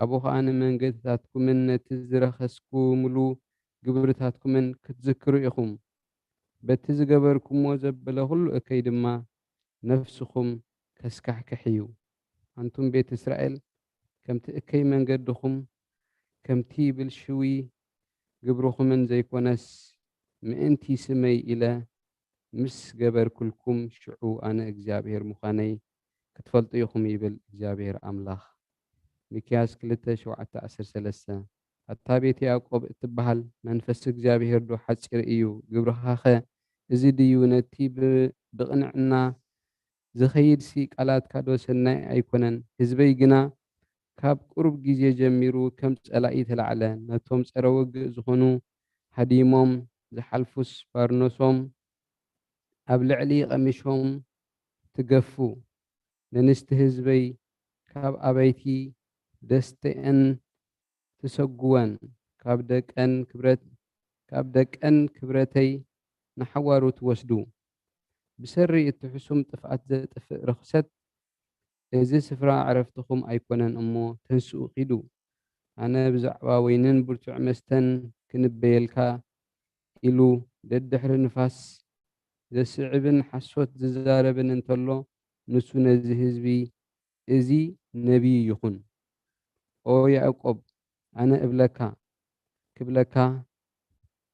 ኣብኡ ከዓ ንመንገድታትኩምን ነቲ ዝረኸስኩምሉ ግብርታትኩምን ክትዝክሩ ኢኹም በቲ ዝገበርኩሞ ዘበለ ኩሉ እከይ ድማ ነፍስኹም ከስካሕክሕ እዩ ኣንቱም ቤት እስራኤል ከምቲ እከይ መንገድኹም ከምቲ ብልሽዊ ግብርኹምን ዘይኮነስ ምእንቲ ስመይ ኢለ ምስ ገበርኩልኩም ሽዑ ኣነ እግዚኣብሔር ምዃነይ ክትፈልጡ ኢኹም ይብል እግዚኣብሔር ኣምላኽ ሚክያስ 2:7-13 ኣታ ቤት ያዕቆብ እትበሃል መንፈስ እግዚኣብሔር ዶ ሓፂር እዩ ግብርኻ ኸ እዚ ድዩ ነቲ ብቕንዕና ዝኸይድሲ ቃላትካ ዶ ሰናይ ኣይኮነን ህዝበይ ግና ካብ ቁርብ ግዜ ጀሚሩ ከም ጸላኢ ተላዕለ ነቶም ጸረ ወግእ ዝኾኑ ሃዲሞም ዝሓልፉስ ባርኖሶም ኣብ ልዕሊ ቀሚሾም ትገፉ ንንስቲ ህዝበይ ካብ ኣበይቲ ደስተአን ትሰጉወን ካብ ደቀን ክብረተይ ንሓዋሩ ትወስዱ ብሰሪ እትሕሱም ጥፍኣት ዘጥፍእ ርኽሰት እዚ ስፍራ ዕረፍትኹም ኣይኮነን እሞ ተንስኡ ኺዱ ኣነ ብዛዕባ ወይንን ብርቱዕ መስተን ክንበየልካ ኢሉ ደድሕሪ ንፋስ ዘስዕብን ሓሶት ዝዛረብን እንተሎ ንሱ ነዚ ህዝቢ እዚ ነቢይ ይኹን ኦ ያዕቆብ ኣነ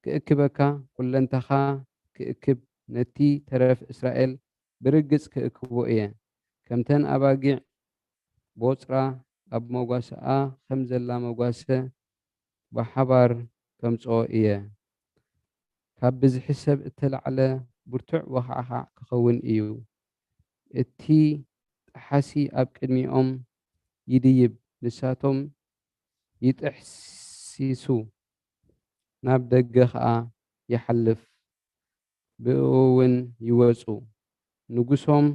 ክእክበካ ኩለንተኻ ክእክብ ነቲ ተረፍ እስራኤል ብርግጽ ክእክቦ እየ ከምተን ኣባጊዕ ቦፅራ ኣብ መጓሰኣ ከም ዘላ መጓሰ ብሓባር ከምፅኦ እየ ካብ ብዝሒ ሰብ እተላዕለ ብርቱዕ ወኻዕኻዕ ክኸውን እዩ እቲ ጠሓሲ ኣብ ቅድሚኦም ይድይብ ንሳቶም ይጥሕሲሱ ናብ ደገ ከዓ ይሓልፍ ብእኡ እውን ይወፁ ንጉሶም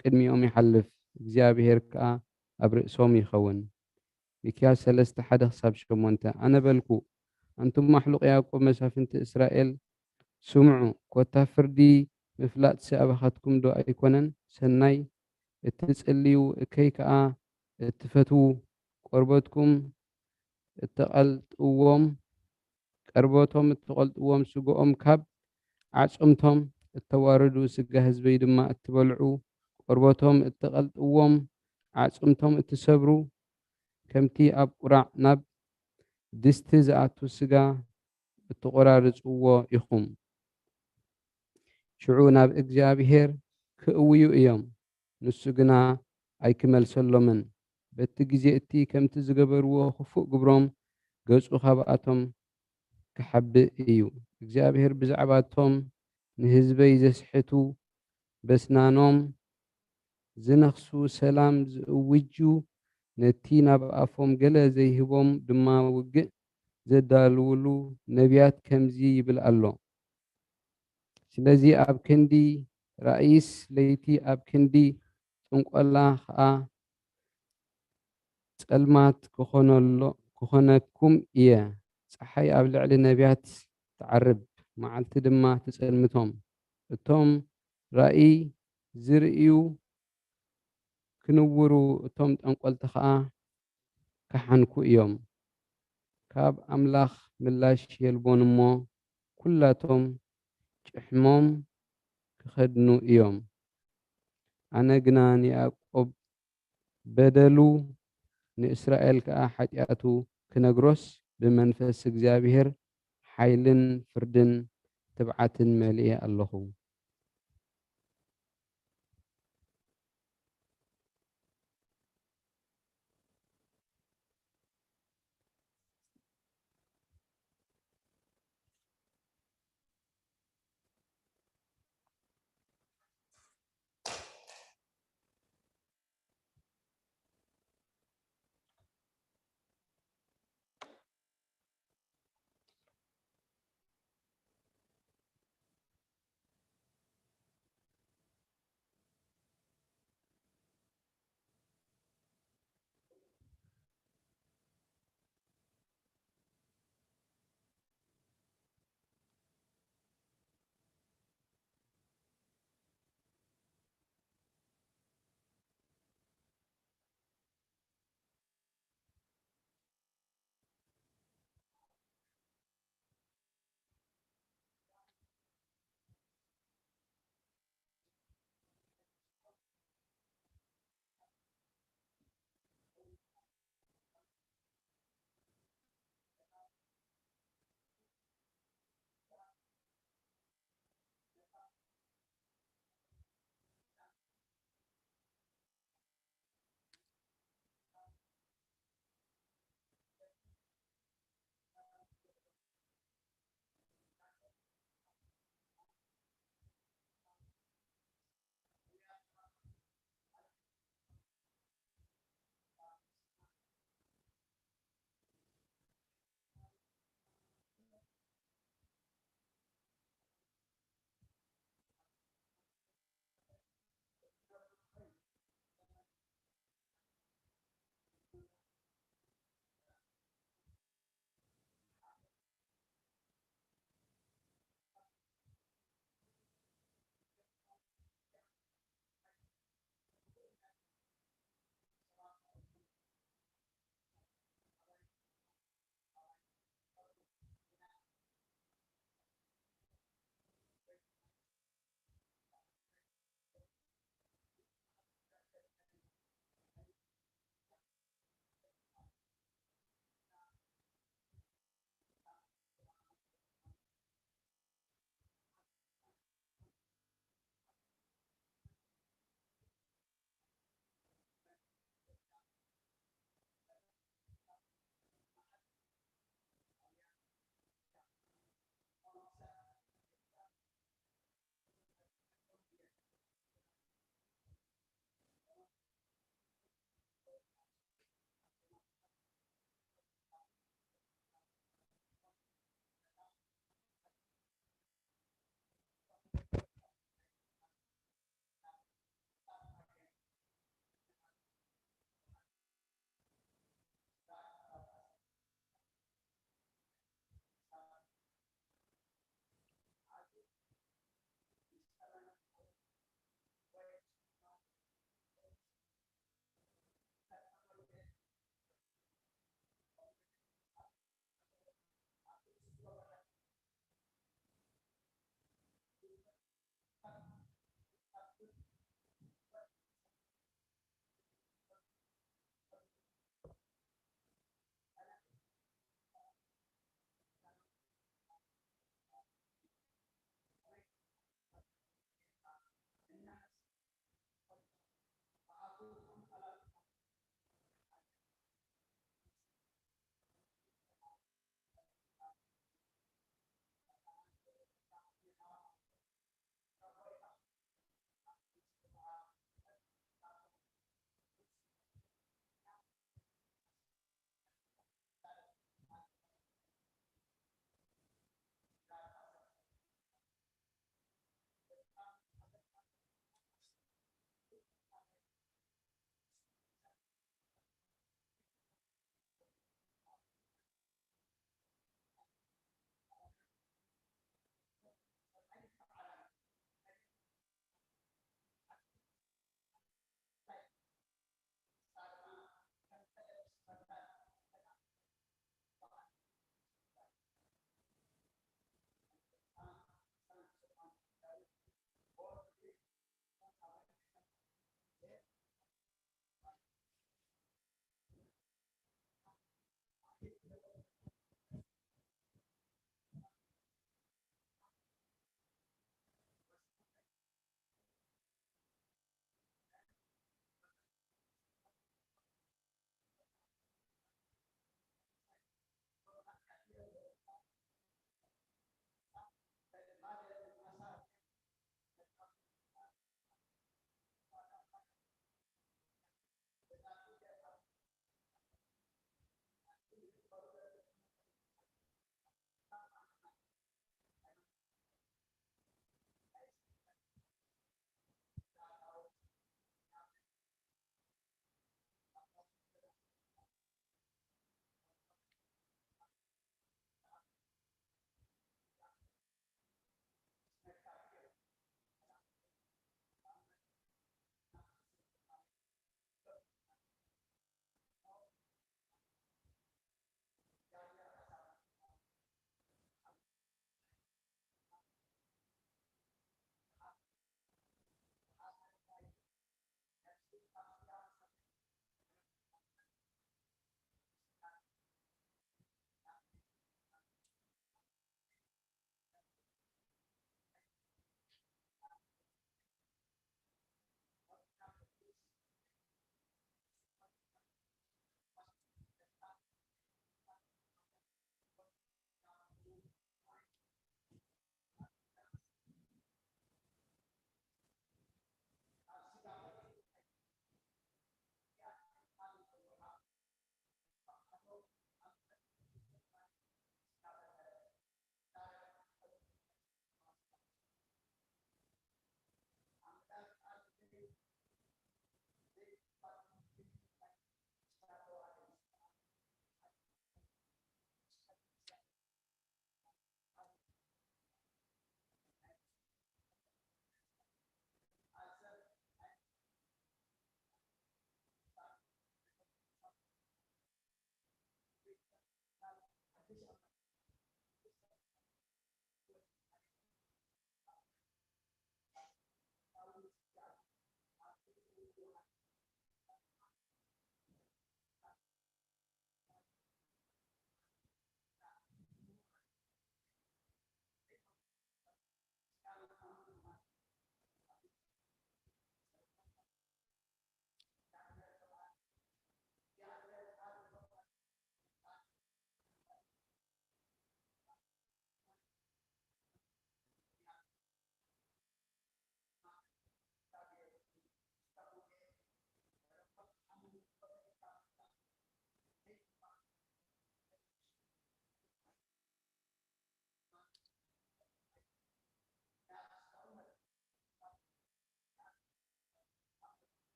ቅድሚኦም ይሓልፍ እግዚኣብሔር ከዓ ኣብ ርእሶም ይኸውን ሚክያስ 3:1-8 ኣነ በልኩ ኣንቱም ማሕሉቕ ያዕቆብ መሳፍንቲ እስራኤል ስምዑ ኮታ ፍርዲ ምፍላጥ ሰኣባኻትኩም ዶ ኣይኮነን ሰናይ እትጽልዩ እከይ ከዓ እትፈትዉ ቆርበቶም እትቐልጥዎም ስግኦም ካብ ዓጽምቶም እተዋርዱ ስጋ ህዝበይ ድማ እትበልዑ ቆርበቶም እትቐልጥዎም ዓጽምቶም እትሰብሩ ከምቲ ኣብ ቁራዕ ናብ ድስቲ ዝኣቱ ስጋ እትቆራርጽዎ ኢኹም ሽዑ ናብ እግዚኣብሔር ክእውዩ እዮም ንሱ ግና ኣይክመልሰሎምን በቲ ግዜ እቲ ከምቲ ዝገበርዎ ክፉእ ግብሮም ገጹ ካብኣቶም ክሓብእ እዩ እግዚኣብሔር ብዛዕባቶም ንህዝበይ ዘስሕቱ በስናኖም ዝነኽሱ ሰላም ዝእውጁ ነቲ ናብ ኣፎም ገለ ዘይህቦም ድማ ውግእ ዘዳልውሉ ነቢያት ከምዚ ይብል ኣሎ ስለዚ ኣብ ክንዲ ራእይስ ለይቲ ኣብ ክንዲ ጥንቆላ ከዓ ጸልማት ክኾነኩም እየ ፀሓይ ኣብ ልዕሊ ነቢያት ትዓርብ መዓልቲ ድማ ትጸልምቶም እቶም ራእይ ዝርእዩ ክንውሩ እቶም ጠንቆልቲ ከዓ ከሓንኩ እዮም ካብ ኣምላኽ ምላሽ የልቦን እሞ ኩላቶም ጭሕሞም ክኸድኑ እዮም ኣነ ግና ንያዕቆብ በደሉ ንእስራኤል ከዓ ኃጢአቱ ክነግሮስ ብመንፈስ እግዚአብሔር ሓይልን ፍርድን ትብዓትን መልእየ ኣለኹ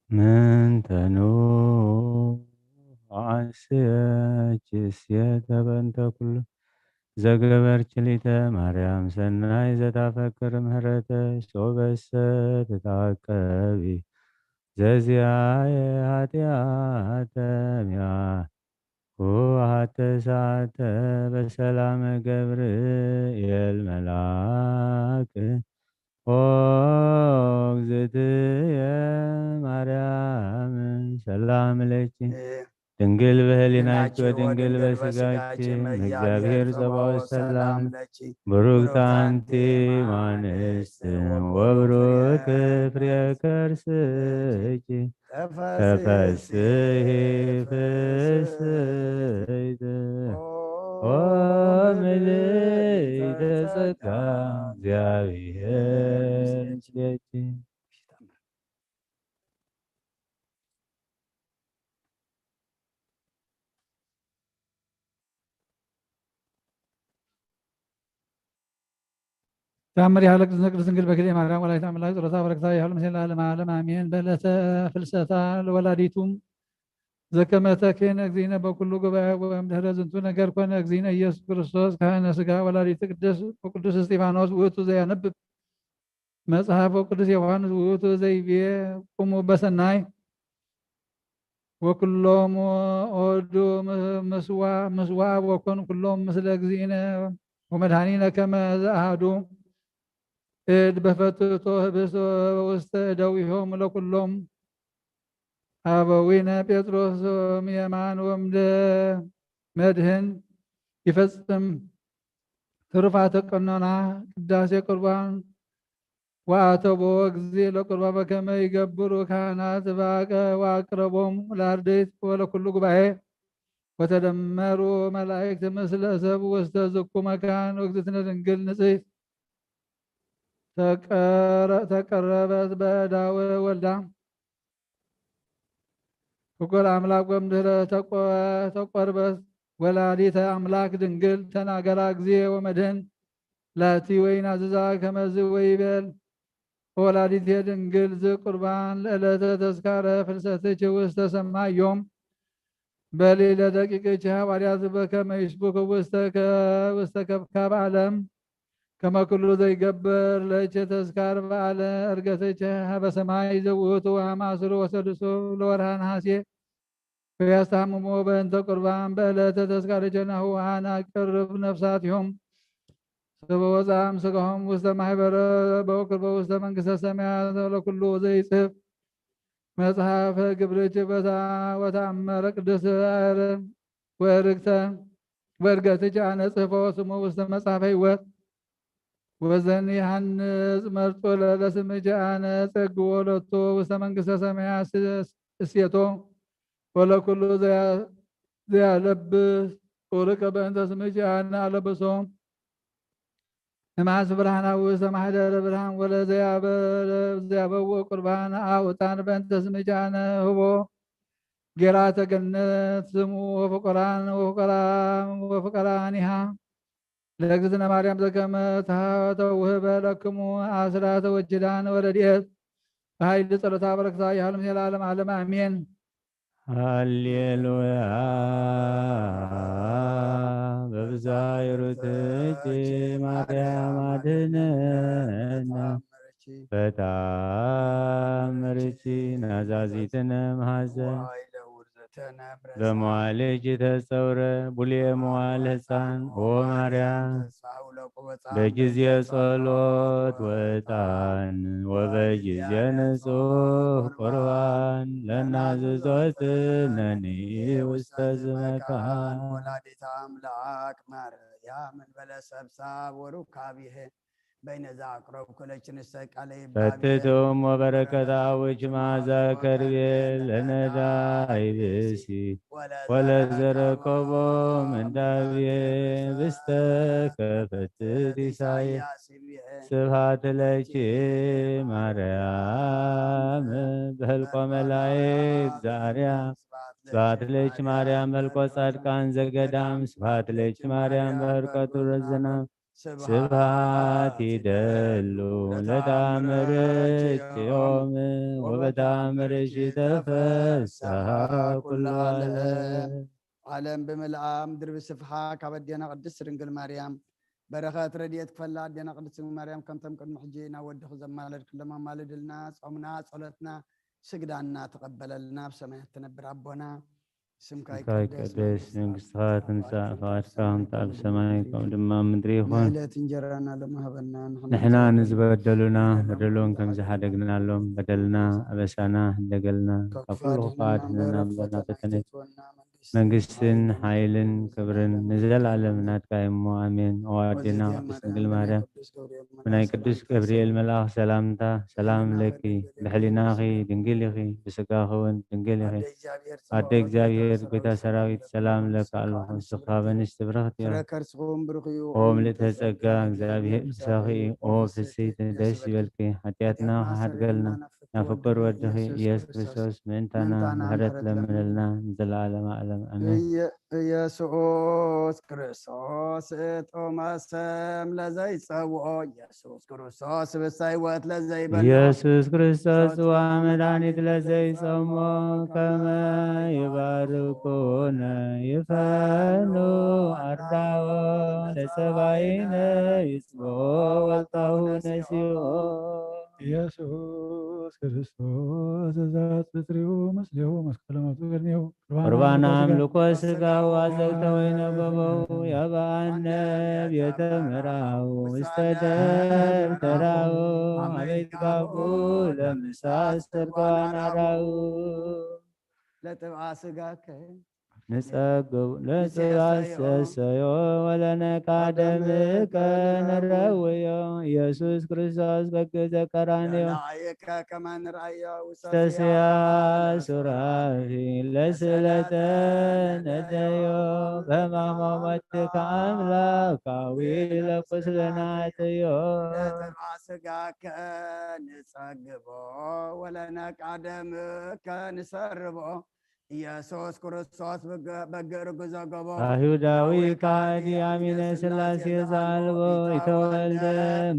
ምንተኑ አስየችስየተ በእንተ ኩሉ ዘገበርች ሊተ ማርያም ሰናይ ዘታፈቅር ምህረተ ሶበሰ ተታቀቢ ዘዚአየ ኃጢአተ ሚያ ወሀተ ሰዓተ በሰላመ ገብርኤል መልአክ ኦ እግዝእትየ ማርያም ሰላም ለኪ ድንግል በህሊናች ወድንግል በስጋች እግዚአብሔር ጸባኦት ሰላም ብሩክት አንቲ እምአንስት ወብሩክ ፍሬ ከርስኪ ተፈሥሒ ፍሥሕት ኦ ምልዕተ ጸጋ እግዚአብሔር ምስሌኪ። ተአምር ያህል ቅድስት ድንግል በክልኤ ማርያም ወላዲተ አምላክ ጸሎታ በረከታ ያህል ምስለ ዓለም ዓለም አሜን። በዕለተ ፍልሰታ ለወላዲቱም ዘከመ ተክህነ እግዚእነ በኩሉ ጉባኤ ወእምድኅረ ዝንቱ ነገር ኮነ እግዚእነ ኢየሱስ ክርስቶስ ካህነ ሥጋ ወላዲተ ቅዱስ እስጢፋኖስ ውእቱ ዘያነብብ መጽሐፈ ቅዱስ ዮሐንስ ውእቱ ዘይቤ ቁሙ በሰናይ ወኩሎም ኦዱ ምስዋዕ ወኮኑ ኩሎም ምስለ እግዚእነ ወመድኃኒነ ከመ ዘአሐዱ እድ በፈትቶ ህብስቶ ውስተ እደዊሆሙ ለኩሎም አበዊነ ጴጥሮስ የማን ወምደ መድህን ይፈጽም ትሩፋተ ቀኖና ቅዳሴ ቁርባን ወአተቦ ጊዜ ለቁርባን በከመ ይገብሩ ካህናት ወአቅረቦሙ ለአርድእት ወለኩሉ ጉባኤ ወተደመሩ መላእክት ምስለ ሰብ ውስተ ዝኩ መካን ወእግዝእትነ ድንግል ንጽሕት ተቀረበት በዳወ ወልዳ ፍቁር አምላክ ወእምድኅረ ተቆርበት ወላዲተ አምላክ ድንግል ተናገራ ጊዜ ወመድህን ላቲ ወይን አዝዛ ከመዝ ወይበል ወላዲተ ድንግል ዝቁርባን ለዕለተ ተዝካረ ፍልሰትች ውስተ ሰማይ ዮም በሌለ ደቂቅች ሐዋርያት በከመ ይስብኩ ውስተ ከብካብ ዓለም ከመ ኩሉ ዘይገብር ለእቸ ተዝካር በዓለ ዕርገትች በሰማይ ዘውእቱ አማስሩ ወሰዱሱ ለወርሃ ነሐሴ ወያስታምሞ በእንተ ቁርባን በዕለተ ተዝካርች ናሁ አናቅርብ ነፍሳቲሆም ወፃም ሥጋሆም ውስተ ማኅበረ በውክር በውስተ መንግሥተ ሰማያት ለኩሉ ዘይጽፍ መጽሐፈ ግብርች ወተአመረ ቅድስት ወዕርገትች አነ ጽሕፎ ስሙ ውስተ መጽሐፈ ሕይወት ወዘኒ ሐንጽ መርጦ ለስምች አነ ጸግዎ ሎቶ ውስተ መንግሥተ ሰማያት እሴቶ ወለኩሉ ዘያለብስ ዑርቀ በእንተ ስምች አነ አለብሶም እምአንስ ብርሃናዊ ውስተ ማኅደረ ብርሃን ወለዘያበው ቁርባን አውጣን በእንተ ስምች አነ ህቦ ጌራ ተገነት ስሙ ወፍቁራኒሃ ለእግዝእትነ ማርያም ዘከመ ተውህበ ለክሙ አስራተ ወኪዳነ ወረድኤት በኃይል ጸሎታ በረከታ ያህል ምስለ ዓለም ዓለም አሜን። ሃሌሉያ በብዛ ይሩትች ማርያም አድኅነነ በተአምርኪ ናዛዚትነ ማኅፀን በመዋዕልኪ ተጸውረ ቡልየ መዋዕል ሕፃን ኦ ማርያም በጊዜ ጸሎት ወዕጣን ወበጊዜ ንጹሕ ቁርባን ለናዝዞትነኒ ውስተ ዝመካን ወላዲተ አምላክ ማርያም እንበለ ሰብሳብ ወሩካቢሄ በይነዛ አቅረብ ኩለችን ሰቃለ ፈትቶም ወበረከታዎች ማዛ ከርቤ ለነዳይ ብእሲ ወለዘረከቦ ምንዳብየ ብስተ ከፈትት ኢሳይያስ ስብሐት ለኪ ማርያም በህልቆ መላእክት ዘአርያም ስብሐት ለኪ ማርያም በህልቆ ጻድቃን ዘገዳም ስብሐት ለኪ ማርያም በህርቀቱ ረዝናም ስብሃት ይደሉ ለታምርች ዮም ወበታምርሽ ተፈስሐ ኩሉ ዓለም ብምልኣ ምድሪ ብስፍሓ ካብ ኣዴና ቅድስት ድንግል ማርያም በረኸት ረድኤት ክፈላ ኣዴና ቅድስት ድንግል ማርያም ከምቶም ቅድሚ ሕጂ ናብ ወድኹ ዘማለድ ኩሎም ኣማልድልና ጾምና ጸሎትና ስግዳና ተቐበለልና ብሰማያት ትነብር ኣቦና ስምካ ይቀደስ መንግሥትኻ ትምጻእ ፈቃድካ ከምቲ ኣብ ሰማይ ከምኡ ድማ ኣብ ምድሪ ይኹን ዕለት እንጀራና ሎሚ ሃበና ንሕና ንዝበደሉና በደሎን ከም ዝሓደግናሎም በደልና ኣበሳና እንደገልና ካብ ኩሉ ክፋድና ብለና ፈተነት መንግስትን ሓይልን ክብርን ንዘለዓለም ናትካ እሞ ኣሜን። ኣዋዴና ቅድስት ድንግል ማርያም ብናይ ቅዱስ ገብርኤል መልኣኽ ሰላምታ ሰላም ለኪ ብሕሊናኺ ድንግል ኢኺ ብስጋኺ እውን ድንግል ኢኺ ኣደ እግዚአብሔር ቤተ ሰራዊት ሰላም ለካ ኣለኹ ንስኻ በንስቲ ብርኽት እዮ ኦ ምልእተ ጸጋ እግዚአብሔር ምሳኺ ኦ ፍስሕቲ ደስ ይበልኪ ሓጢኣትና ከሓድገልና ናፍቅር ወድኺ ኢየሱስ ክርስቶስ ምእንታና ምሕረት ለምነልና ንዘለዓለመ ዓለም አሜን። ኢየሱስ ክርስቶስ ቶማስም ለዘይጸውዖ ኢየሱስ ክርስቶስ ብሳይወት ለዘይበልዖ ኢየሱስ ክርስቶስ ጽዋ መድኃኒት ለዘይጸሞ ከመ ይባርኮነ ይፈኑ አርዳኦ ለሰባይነ ይጽቦ ወልጣሁ ነሲኦ ኢየሱስ ክርስቶስ ዘዛጽትሪው መስሌሁ መስቀለ ሞቱ ቅድሜሁ ቁርባን አምልኮ ሥጋው አዘግተ ወይነ በበው የበአነ ቤተ ምራው ውስተ ደብተራው አቤት ካፉ ለምሳስ ተርጓን አራው ለጥብዓ ሥጋከ ንጸባሰሰዮ ወለነቃደምከ ነረውዮ ኢየሱስ ክርስቶስ በግዕ ዘቀራንዮ ከመ ንርአዮ ተስያ ሱራፊ ለስእለተ ነደዮ በማማመትከ አምላካዊ ለቁስለናትዮ ለጥብዓ ሥጋከ ንጸግቦ ወለነቃደምከ ንሰርቦ ኢየሱስ ክርስቶስ በግዕ ርጉዘ ገቦ አይሁዳዊ ካህዲ አሚነ ሥላሴ ዛልቦ የተወልደ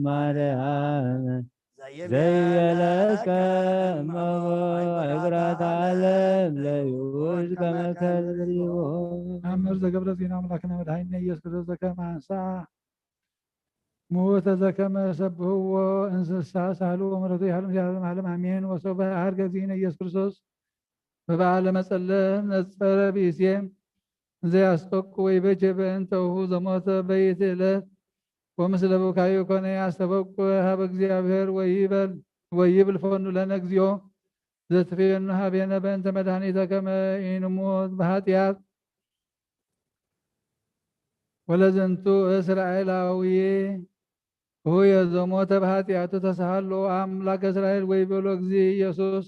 ማርያም ዘይቤለከ እመቦ እግራት ዓለም ለይሁድ ከመከልዎ መምህር ዘገብረ ዜና አምላክነ መድኃኒነ ኢየሱስ ክርስቶስ ዘከመ አንሳ ሞተ ዘከመ ሰብህዎ እንስሳ ሳህሉ ወምሕረቱ ያህሉ ዘላለም ዓለም አሜን። ወሶበ ዐርገ እግዚእነ ኢየሱስ ክርስቶስ በበዓለ መጸለህ ነጸረ ብእሴ ዘያስጠቁ ወይቤጀ በእንተሁ ዘሞተ በይእቲ ዕለት ወምስለ ቡካዩ ኮነ ያስተበቁ ሀበ እግዚአብሔር ወይብል ፈኑ ለነ እግዚኦ ዘትፌኑ ሀቤነ በእንተ መድኃኒተ ከመ ኢንሙት በኃጢአት ወለዝንቱ እስራኤላዊ ሁየ ዘሞተ በኃጢአቱ ተሳሃሎ አምላከ እስራኤል ወይቤሎ እግዚእ ኢየሱስ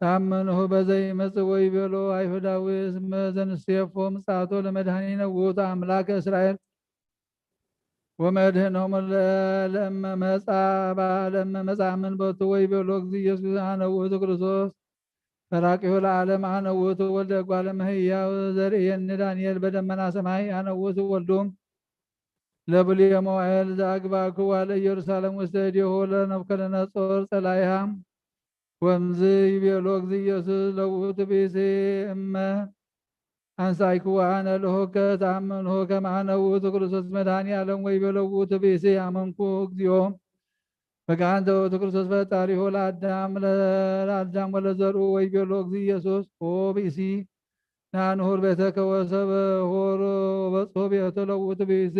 ታመንሁ በዘይመጽእ ወይቤሎ አይሁዳዊ እስመ ዘንሴፎ ምጽአቶ ለመድኃኒነ ውእቱ አምላከ እስራኤል ወመድኅኖሙ ለእመ መጽአ መንበቱ ወይቤሎ እግዚእ ኢየሱስ አነ ውእቱ ክርስቶስ ፈራቂሁ ለዓለም አነ ውእቱ ወልደ እጓለ እመሕያው ዘርእየኒ ዳንኤል በደመና ሰማይ አነ ውእቱ ወልዱ ለብሉየ መዋዕል ዘአግባእክዋ ለኢየሩሳሌም ውስተ እዴሁ ለናቡከደነፆር ጸላኢሃ ወምዝ ይቤሎ እግዚእ ኢየሱስ ለውእቱ ብእሲ እመ አንሳእክዋ አነ ለሆከ ተአመንሁ ከመ አነ ውእቱ ክርስቶስ መድኃኒ ዓለም ወይቤሎ ውእቱ ብእሲ አመንኩ እግዚኦ በከአንተ ውእቱ ክርስቶስ ፈጣሪሁ ለአዳም ወለዘርኡ ወይቤሎ እግዚእ ኢየሱስ ኦ ብእሲ ናንሁር ቤተከ ወሰበ ሆሮ በጽሖ ቤቶ ለውእቱ ብእሲ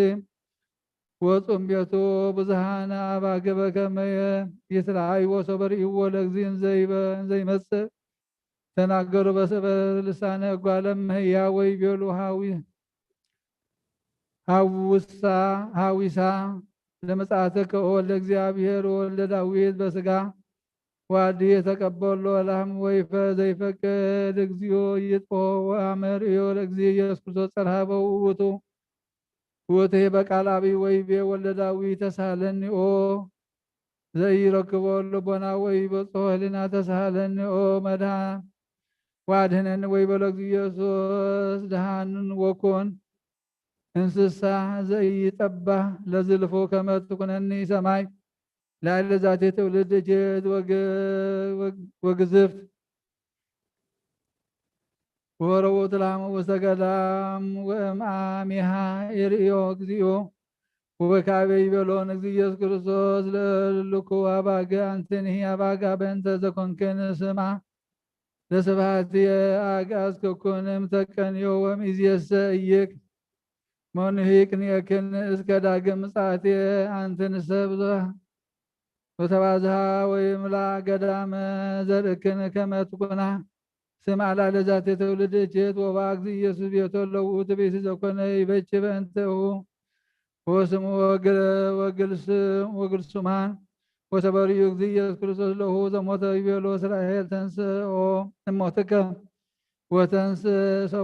ወጹም ቤቱ ብዙሃነ አባግዕ በከመ ይትረአዩ ወሶበ ርእይዎ ለእግዚእ እንዘይመጽእ ተናገሩ በልሳነ እጓለ እመሕያው ወይቤሉ ሐዊሳ ለመጽአትከ ወልደ እግዚአብሔር ወልደ ዳዊት በሥጋ ዋዲ የተቀበሎ ላም ወይፈ ዘይፈቅድ እግዚኦ ይጥፎ ወአመርእዮ ለእግዚእ ኢየሱስ ክርስቶስ ጸርሃ በውእቱ ውእቱ በቃል አብይ ወይቤ ወልደ ዳዊት ተሳሃለኒ ኦ ዘይረክቦ ልቦና ወይበጽሖ ህሊና ተሳሃለኒ ኦ መድኃን ዋድኅነኒ ወይቤሎ እግዚእ ኢየሱስ ድኃንን ወኩን እንስሳ ዘይጠባህ ለዝልፎ ከመትኩነኒ ሰማይ ላዕለ ዛቴ ትውልድ ጀት ወግዝፍት ወረቦት ላም ወሰገዳም ወእምአሚሃ የርእዮ እግዚኦ ወበካቤ ይበሎን እግዚእ ኢየሱስ ክርስቶስ ለልኩ አባጋ አንትንሂ አባጋ በእንተ ዘኮንከን ስማ ለስብሐት የአጋዝከኮንም ተቀንዮ ወሚዝየሰ እይክ መኑሂቅን የክን እስከ ዳግም ምጽአት አንትን ሰብዛ ወተባዝሃ ወይምላ ገዳመ ዘርእክን ከመትኩና ስም አላ ለዛት የትውልድ እቼት ወባ እግዚእ ኢየሱስ ቤቶ ለውእቱ ቤት ዘኮነ ይበች በእንተሁ ወስሙ ወግልሱማን ወተበርዩ እግዚእ ኢየሱስ ክርስቶስ ለሁ ዘሞተ ይቤሎ እስራኤል ተንሥኦ እሞትከ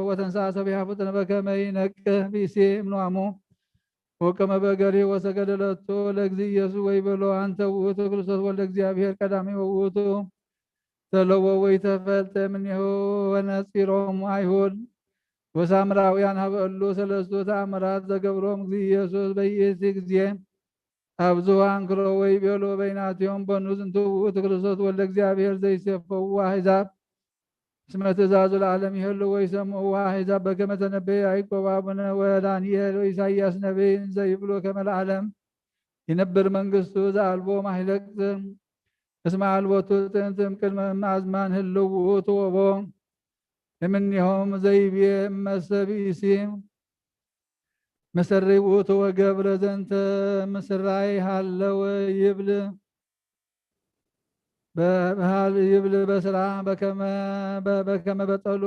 ወተንሥአ ሰቢሐ ፍጥነ በከመ ይነቅህ ብእሴ እምነዋሙ ወቀመ በገሪ ወሰገደለቶ ለእግዚእ ኢየሱስ ወይቤሎ አንተ ውእቱ ክርስቶስ ወልደ እግዚአብሔር ቀዳሚ ወውእቱ ተለወ ወይተፈልጠ እምኔሁ ወነጺሮሙ አይሁድ ወሳምራውያን ሀበሉ ሰለስቱ ተአምራት ዘገብሮም እግዚእ ኢየሱስ በይእቲ ጊዜ አብዝሖ አንክሮ ወይቤሎ በይናቲሆም በኑ ዝንቱ ውእቱ ክርስቶስ ወልደ እግዚአብሔር ዘይሴፈው አሕዛብ እስመ ትእዛዙ ለዓለም ይህሉ ወይሰምዑ አሕዛብ በከመ ተነበየ ያዕቆብ አቡነ ወዳንኤል ወኢሳይያስ ነቢይ እንዘ ይብሎ ከመ ለዓለም ይነብር መንግሥቱ ዘአልቦ ማሕለቅት እስመ አልቦቱ ጥንት እምቅድመ አዝማን ህልው ውእቱ ወቦ እምኔሆም ዘይቤ እመሰ ብእሲ መሰሪ ውእቱ ወገብረ ዘንተ ምስራይ ሃለወ ይብል ይብል በስራ በከመ በጠሉ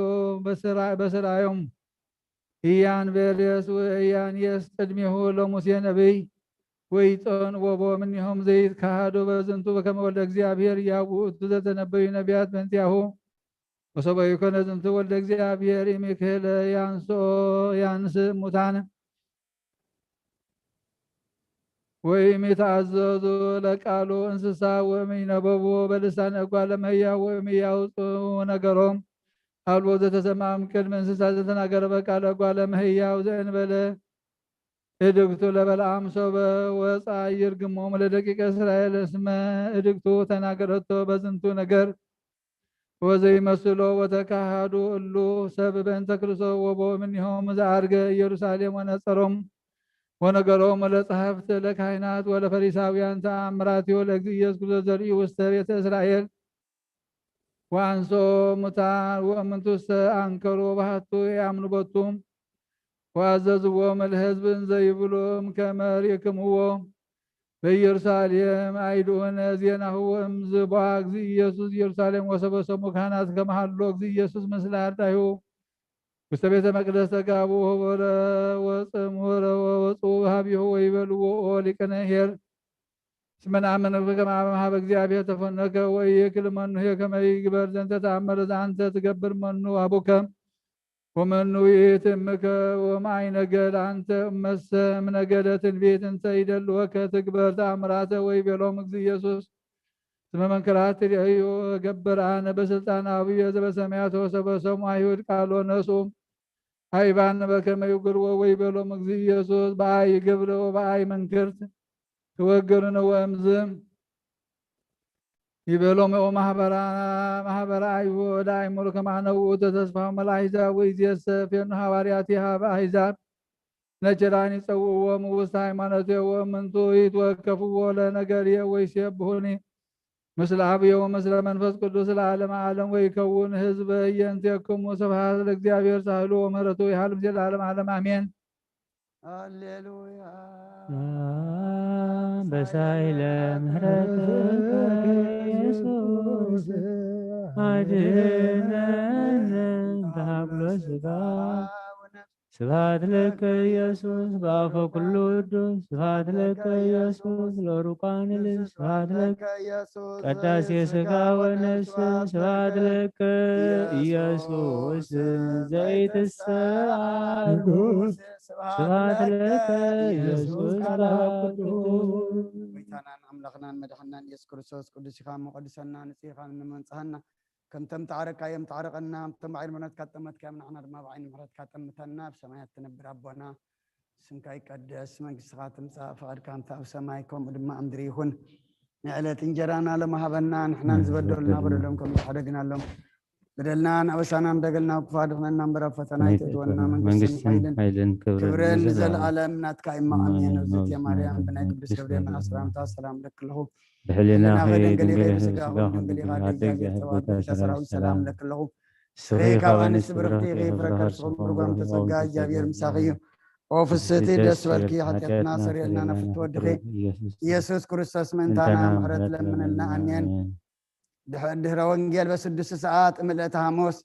በስራዮም ኢያን ቤርየስ ወኢያንየስ ቅድሜሁ ለሙሴ ነቢይ ወይጦን ወቦ እምኔሆም ዘይትካሃዱ በዝንቱ በከመ ወልደ እግዚአብሔር ያውእቱ ዘተነበዩ ነቢያት በእንቲአሁ ወሶበ ይኮነ ዝንቱ ወልደ እግዚአብሔር ይምክህለ ያንስ ሙታን ወይም የተአዘዙ ለቃሉ እንስሳ ወይም ይነበቡ በልሳነ እጓለ እመሕያው ወይም ያውፅኡ ነገሮም አልቦ ዘተሰማም ቅድመ እንስሳ ዘተናገረ በቃለ እጓለ እመሕያው ዘእንበለ እድግቱ ለበለዓም ሶበ ወፃ ይርግሞሙ ለደቂቀ እስራኤል እስመ እድግቱ ተናገረቶ በዝንቱ ነገር ወዘይመስሎ ወተካሃዱ እሉ ሰብ በእንተ ክርስቶስ ወቦ እምኔሆም ዘዐርገ ኢየሩሳሌም ወነጸሮም ወነገሮም ለጸሐፍት ለካህናት ወለፈሪሳውያን ተአምራቲሁ ለእግዚእ ኢየሱስ ክርስቶስ ዘርኢ ውስተ ቤተ እስራኤል ወአንሶ ሙታን ወእሙንቱሰ አንከሩ ባህቱ ያምኑ ቦቱ ወአዘዝዎሙ ለሕዝብ እንዘ ይብሉም ከመ ርኢክምዎ በኢየሩሳሌም አይዱነ ዜናሁ እምዝቧ እግዚእ ኢየሱስ ኢየሩሳሌም ወሰበሰቡ ካህናት ከመ ሀሎ እግዚእ ኢየሱስ ምስለ አርዳኢሁ ውስተ ቤተ መቅደስ ተጋቡ ወጽሙረ ወወፁ ሀቢሁ ወይቤልዎ ኦ ሊቅነ ኄር እስመ ነአምን በከመ ኀበ እግዚአብሔር ተፈነከ ወይክል መኑሄ ከመ ይግበር ዘንተ ተአምረ ዘአንተ ትገብር መኑ አቡከ ወመኑ ይእትምከ ወማይ ነገድ አንተ እመሰ እምነገደ ትንቢት እንተ ይደልወከ ትግበር ተአምራተ ወይቤሎም እግዚእ ኢየሱስ እስመ መንክራት ትርእዩ እገብር አነ በስልጣነ አብየ ዘበሰማያት ወሰበሰሙ አይሁድ ቃሎ ነሱ አይባን በከመ ይግርዎ ወይቤሎም እግዚእ ኢየሱስ በአይ ግብር ወበአይ መንክርት ትወግሩነ ወእምዝ ይቤሎም ኦ ማህበራ አይሁድ አእምሩ ከመ አነ ውእቱ ተስፋሆሙ ለአሕዛብ ወይእዜሰ ፌኑ ሐዋርያቲሃ በአሕዛብ ነጭራን ይጸውዕዎሙ ውስተ ሃይማኖትየ ወእሙንቱ ይትወከፍዎ ለነገርየ ወይሴብሑኒ ምስለ አብየ ወምስለ መንፈስ ቅዱስ ለዓለመ ዓለም ወይከውን ሕዝበ ኢየንቴክሙ ስብሐት ለእግዚአብሔር ሳህሉ ወምሕረቱ ይሃልም ለዓለመ ዓለም አሜን። ሃሌሉያ በሳይለ ምሕረትከ ኢየሱስ አድኅነነ በሀብሎ ሥጋ ስብሐት ለከ ኢየሱስ በአፈ ኩሉ ቅዱስ ስብሐት ለከ ኢየሱስ ለሩቃን ልጅ ስብሐት ለከ ቀዳሴ ሥጋ ወነፍስ ስብሐት ለከ ኢየሱስ ዘይትሰአል ስብሐት ለከ ኢየሱስ ወይታናን አምላኽናን መድኃኒናን ኢየሱስ ክርስቶስ ቅዱስ ኢኻ መቀድሰና ንጽሕኻ ንመንጽሐና كم تم تعرق يوم تعرقنا تم بعين منات كتمت كم نحن ما بعين مرات كتمتنا بسمايات تنبر ربنا ስምካ ይቀደስ መንግሥትካ ትምጻእ ፈቃድካ ኣብ ሰማይ ከምኡ ድማ ኣብ ምድሪ ይኹን ንዕለት እንጀራና ለመሃበና ንሕና ንዝበደሉና በደሎም ከም ዝሓደግናሎም በደልናን ኣበሳናን ደገልና ክፋድኽነና እምበር ኣብ ፈተና ይእትወና መንግስትን ኃይልን ክብርን ዘለዓለም ናትካ ይማኣሜን እግዝእትየ ማርያም ብናይ ቅዱስ ገብርኤል መልአክ ሰላምታ ሰላም ለክለኹ ብሕሊና ደንገሊኻ ብስጋ ደንገሊኻ ደጋሰራዊት ሰላም ለክለኹ ስሬካ ባንስ ብርክቲ ፍረከርስኹም ርጓም ተጸጋ እግዚአብሔር ምሳኺ እዩ ኦ ፍስቲ ደስ በልኪ ኃጢአትና ሰሪዕልና ነፍቲ ወድኺ ኢየሱስ ክርስቶስ ምእንታና ምሕረት ለምንልና አሜን። ድህረ ወንጌል በ6 ሰዓት እምልእተ ሐሙስ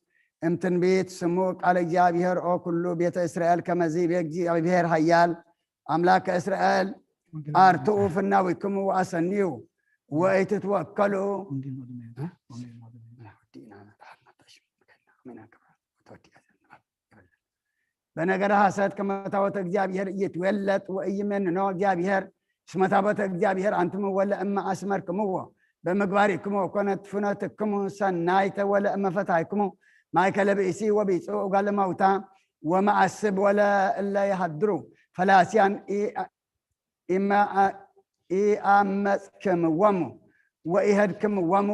እምትንቢት ስሙ ቃል እግዚአብሔር ኦ ኩሉ ቤተ እስራኤል ከመዚ እግዚአብሔር ኃያል አምላከ እስራኤል አርትኡ ፍናዊክሙ ወአሰኒዩ ወኢትትወከሉ በነገረ ሐሰት ከመታወተ እግዚአብሔር እይትወለጥ ወእይመንኖ እግዚአብሔር ስመታወተ እግዚአብሔር አንትሙ ወለእማ አስመርክምዎ በምግባሪክሙ ኮነት ፍኖትክሙ ሰናይተ ወለእመ ፈታይክሙ ማእከለ ብእሲ ወቢጽኡ እጓለ እማውታ ወመዓስብ ወለእለ ይሃድሩ ፈላስያን ኢአመፅክምዎሙ ወኢሄድክምዎሙ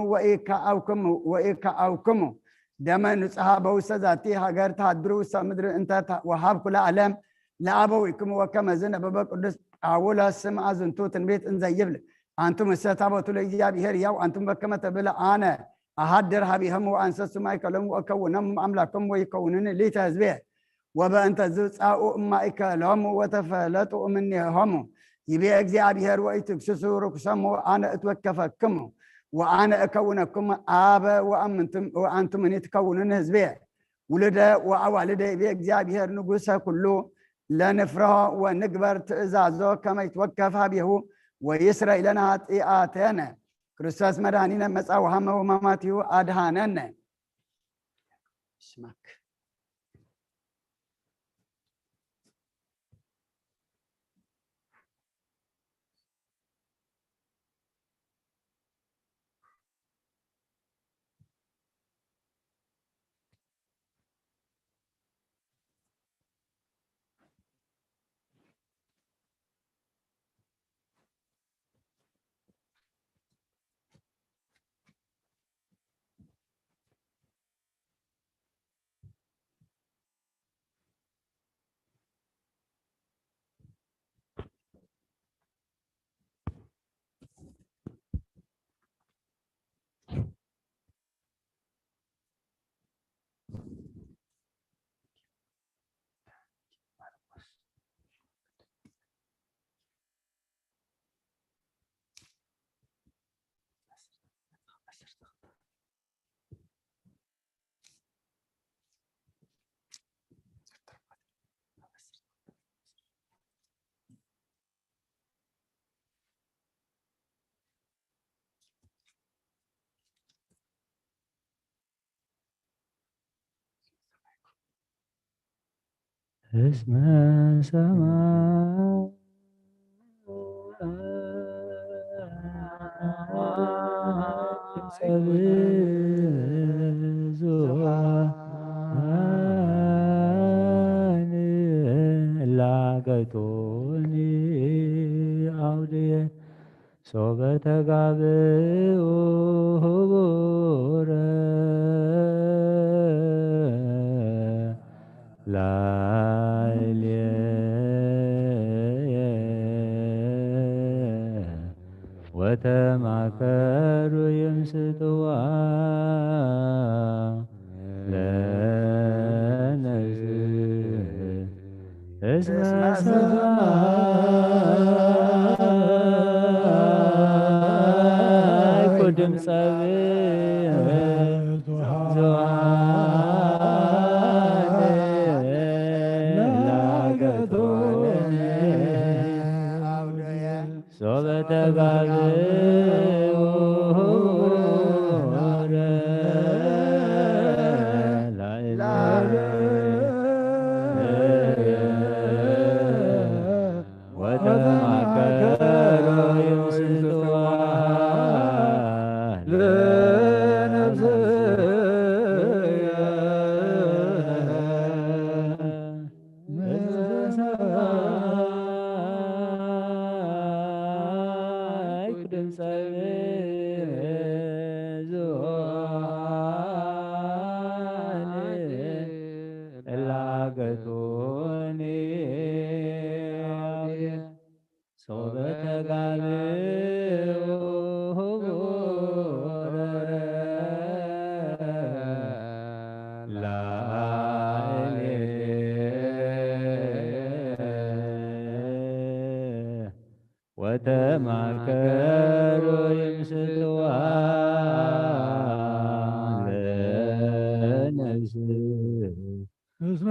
ወኢከአውክሙ ደመ ንጽሐ በውስተ ዛቲ ሀገር ተሃድሩ ውስተ ምድሪ እንተ ወሃብኩ ለዓለም ለአበዊክሙ ወከመዝ ነበበ ቅዱስ ጳውሎስ ስምዐ ዝንቱ ትንቢት እንዘ ይብል አንቱም እሰ ታቦቱ ለእግዚአብሔር ያው አንቱም በከመ ተብለ አነ አሃድር ሀቢሆሙ ወአንሰሱ ማእከሎሙ ወእከውኖሙ አምላኮሙ ወይከውኑኒ ሊተ ሕዝብየ ወበእንተ ዝውፃኡ እማእከሎሙ ወተፈለጡ እምኔሆሙ ይቤ እግዚአብሔር ወኢትግስሱ ርኩሶሙ አነ እትወከፈክሙ ወአነ እከውነኩም አበ ወአንቱምኒ ትከውኑኒ ሕዝብየ ውልደ ወአዋልደ ይቤ እግዚአብሔር ንጉሰ ኩሉ ለንፍርሆ ወንግበር ትእዛዞ ከመ ይትወከፍ ሀቢሁ ወይስረይ ለነ ኃጢአተነ ክርስቶስ መድኃኒነ መጻ ወሐመ ወሕማማቲሁ አድኃነነ። ስማክ እስመ ሰማይ ብዙኃን ላገቶኒ አውድየ ሶበ ተጋብኡ ህቡረ ወተማከሩ ይምስጥዋ ለነፍስ እስመ ሰማይኩ ድምፀ ሶበ ተጋብኡ ወተማከሩ ይምስጥዋ ለነፍስየ وتمعكروا يمسكوا لنفسه اسم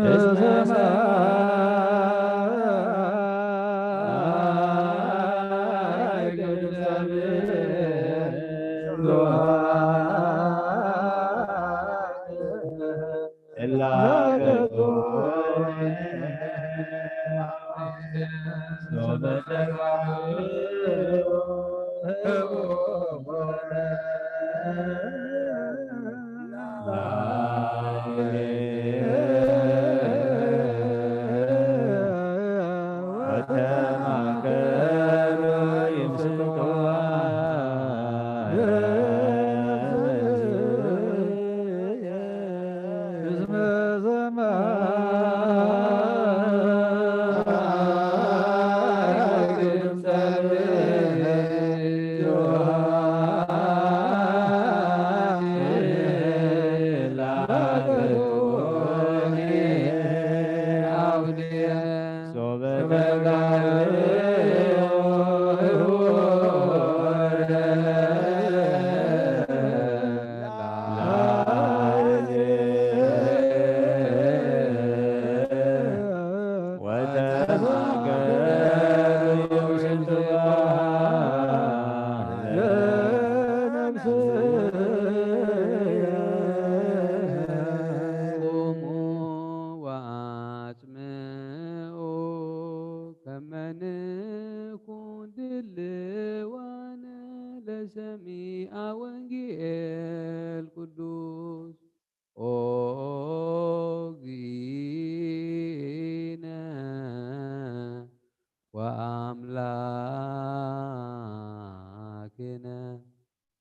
وأملاكنا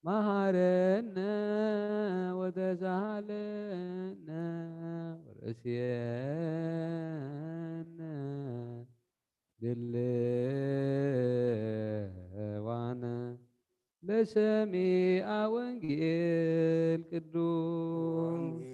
مهرنا وتزعلنا ورسينا دلوانا لسميع وانجيل قدوس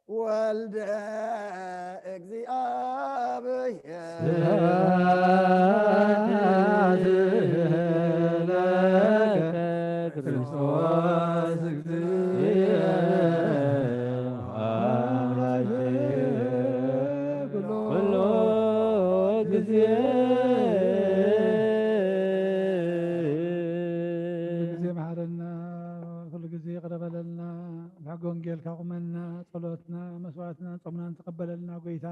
ወልደ እግዚአብሔር ክርስቶስ ኩሎ ጊዜ መሐረና ኩሉ ጊዜ ቅረበለልና ብሕጊ ወንጌልካ ቁመና ጸሎትና መስዋዕትና ጾምናን ተቀበለልና ጎይታ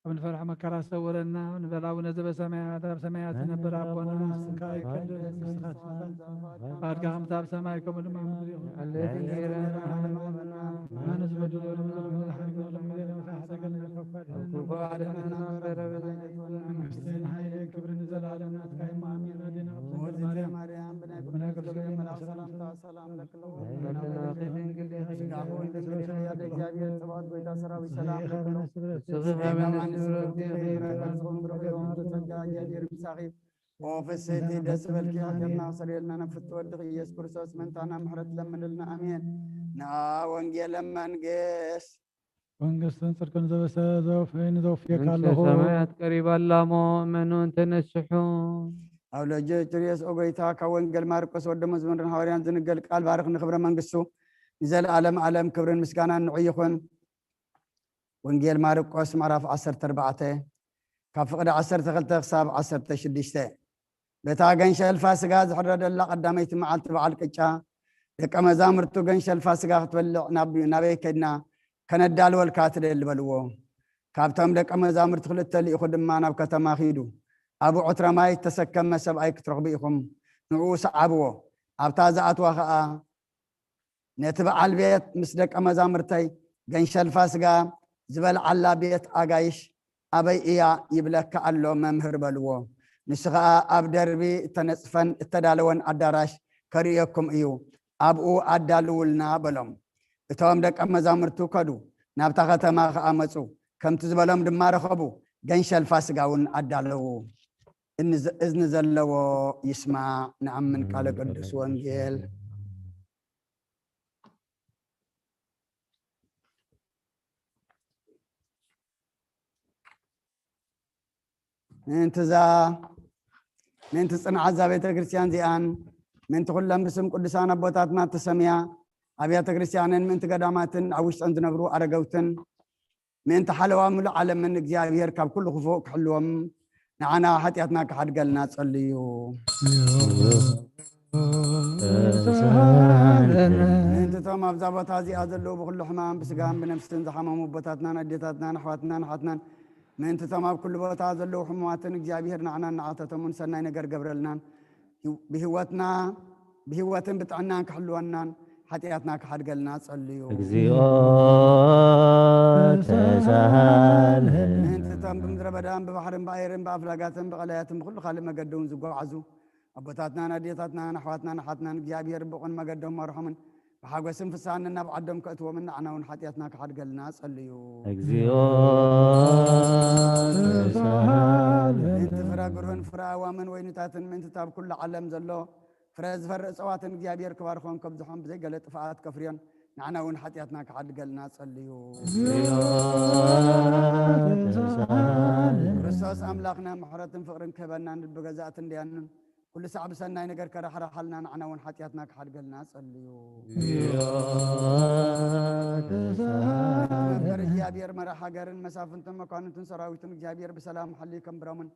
ونفرح مكرا سورنا ونبلاونا زب سمايات اب سمايات نبر ابونا سكاي كدر بارك هم تاب سمايكم المام الذي يرانا ما نزبد ولا الحمد لله وتحتك الكفار وكفوا علينا غير بذين هاي كبر نزل علينا تكاي امين ودينا مريم بنا كل سلام لك وفسيتي دسبل كي حكمنا صليلنا نفت ودخ يس كرسوس من تانا محرت لمن لنا امين نا وانجي لمن قيس وانقصن صركن زوسا زوفين زوفيك الله سمايات قريب الله مؤمنون تنسحون أولو جريس أوغيتا كوانجل ماركوس ودم زمن الحواريان زنقل قال بارك نخبر منقصو نزل عالم كبرن مسكانا نعيخون وانجيل ماركوس معرف 10 4 كفقد 12 خساب 16 بتا غنشل فاسغا زحرد الله قداميت معلت بعل قچا ደቀ መዛሙርቱ ገንሸል ፋሲካ ክትበልዕ ናበይ ከድና ከነዳል ወልካ ትደል በልዎ ካብቶም ደቀ መዛሙርቱ ክልተ ልኢኹ ድማ ናብ ከተማ ኺዱ አቡ ዑትረማይ ተሰከመ ሰብኣይ ክትረኽቡ ኢኹም ንዑ ሰዓብዎ ኣብታ ዝኣትዋ ከዓ ነቲ በዓል ቤት ምስ ደቀ መዛሙርተይ ገንሸል ፋሲካ ዝበልዓላ ቤት ኣጋይሽ ኣበይ እያ ይብለካ ኣሎ መምህር በልዎ ንሱ ከዓ ኣብ ደርቢ ተነፅፈን እተዳለወን ኣዳራሽ ከሪአኩም እዩ ኣብኡ ኣዳልውልና በሎም እቶም ደቀ መዛሙርቱ ከዱ ናብታ ከተማ ከኣመፁ ከምቲ ዝበሎም ድማ ረኸቡ ገንሸል ፋሲካ እውን ኣዳለዉ እዝኒ ዘለዎ ይስማዕ ንኣምን ቃለ ቅዱስ ወንጌል ምንቲ ፅንዓት ዛ ቤተ ክርስቲያን ዚኣን ምንቲ ኩሎም ብስም ቅዱሳን ኣቦታትና ተሰሚያ ኣብያተ ክርስቲያንን ምንቲ ገዳማትን ኣብ ውሽጠን ዝነብሩ ኣረገውትን ምንቲ ሓለዋ ሙሉእ ዓለምን እግዚኣብሔር ካብ ኩሉ ክፉእ ክሕልዎም ንዓና ሓጢኣትና ክሓድገልና ጸልዩ ምንቲ እቶም ኣብዛ ቦታ እዚኣ ዘለዉ ብኩሉ ሕማም ብስጋን ብነፍስን ዝሓመሙ ቦታትናን ኣዴታትናን ኣሕዋትናን ሓትናን ምንቲ እቶም ኣብ ኩሉ ቦታ ዘለዉ ሕሙማትን እግዚኣብሔር ንዓና ንዓተቶምን ሰናይ ነገር ገብረልናን بهوتن بتعنان كحلوانان حتياتنا كحدقلنا تصليو እግዚኦ ተሳሃለ انت تم بمدر بدان ببحرن بايرن بافلاقاتن بقلاياتن بكل خالق مقدون زقوعزو ابوتاتنا ناديتاتنا نحواتنا نحاتنا እግዚአብሔር بقون مقدون مرحمن بحاقوسن فساننا بعدهم كأتوا من عناون حتياتنا كحدقلنا تصليو እግዚኦ ተሳሃለ انت فراقرون فراوامن وينتاتن من تتاب كل عالم زلو فرز فرق صواتن እግዚአብሔር كبارخون كبزحون بزي قلت فعات كفريان نعنا ون حتياتنا كحدقلنا تصليو ክርስቶስ أملاقنا محرة فقرن كبنا بغزاتن ديانن كل ساعة بسنا نقر كرحرة حالنا نعنا ون حتياتنا كحدقلنا تصليو እግዚአብሔር مرحا قرن مسافنتن مكانتن سراويتن እግዚአብሔር بسلام حليكم برامن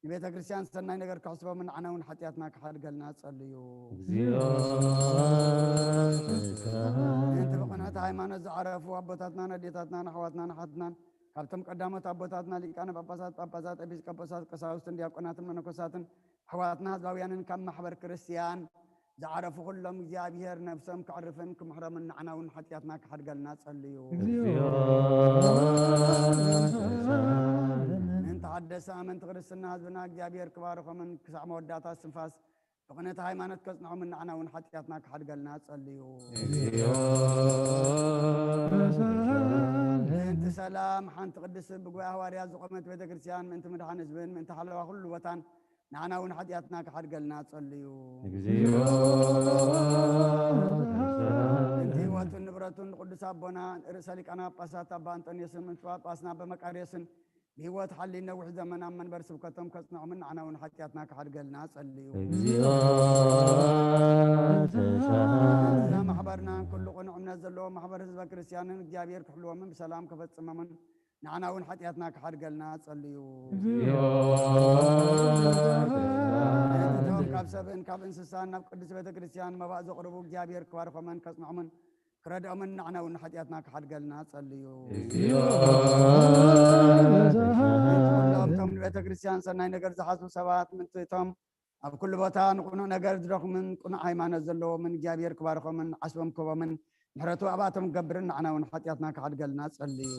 ቤተ ክርስቲያን ሰናይ ነገር ከሕስበው ምን ዓናውን ኃጢአትና ከሐድገልና ጸልዩ እግዚኦ እንተ በቀናት ሃይማኖት ዘዓረፉ አቦታትና ነዴታትና አሕዋትና ናሓትና ካብቶም ቀዳሞት አቦታትና ሊቃነ ጳጳሳት ኤጲስቆጶሳት ቀሳውስትን ዲያቆናትን መነኮሳትን አሕዋትና ህዝባውያንን ካብ ማሕበር ክርስቲያን زعرف كلهم እግዚአብሔር ነፍሰም ከዕርፍን ክምሕረምን ንዓናውን ኃጢአትና ከሐድገልና ጸልዩ انت حدث من تغرسنا هذبنا እግዚአብሔር ክባርኮ من ክሳዕ መወዳታ ስንፋስ بقنات ሃይማኖት ከጽንዑ ምን ንዓናውን ኃጢአትና ከሐድገልና ጸልዩ انت ሰላም ሓንቲ ቅድስ ብጉባኤ ሐዋርያት ዝቆመት ቤተ ክርስቲያን ምእንቲ ምድሓን ህዝብን ምእንቲ ሓለዋ ኩሉ ቦታን نعناون حدياتنا كحدقلنا تصليو انتي واتن نبرتن قدس أبونا رسالك أنا باسات أبا أنطونيوس من شواب باسنا بمكاريسن بهوات حلينا وحزة من أمن برسبكتهم كسنع من نعناون حدياتنا كحدقلنا تصليو محبرنا كل قنع منزلو محبر حزب كريستيان جابير كحلو من بسلام كفت سممن نعناون حدياتنا كحدقلنا تصليو كابسبن كاب انسسان نب قدس بيت كريستيان مبازو قربو እግዚአብሔር ክባርኮ መን ከጽንዑ መን ክረድኦ መን ንዓናውን ኃጢአትና ከሐድገልና ጸልዩ ቶም ቤተ ክርስቲያን ሰናይ ነገር ዝሓዙ ሰባት ምንቶም ኣብ ኩሉ ቦታ ንቁኑዕ ነገር ዝረኽምን ቁኑዕ ሃይማኖት ዘለዎምን እግዚአብሔር ክባርኮምን ዓስቦም ክቦምን ምሕረቱ ኣባቶም ገብርን ንዓናውን ኃጢአትና ከሐድገልና ጸልዩ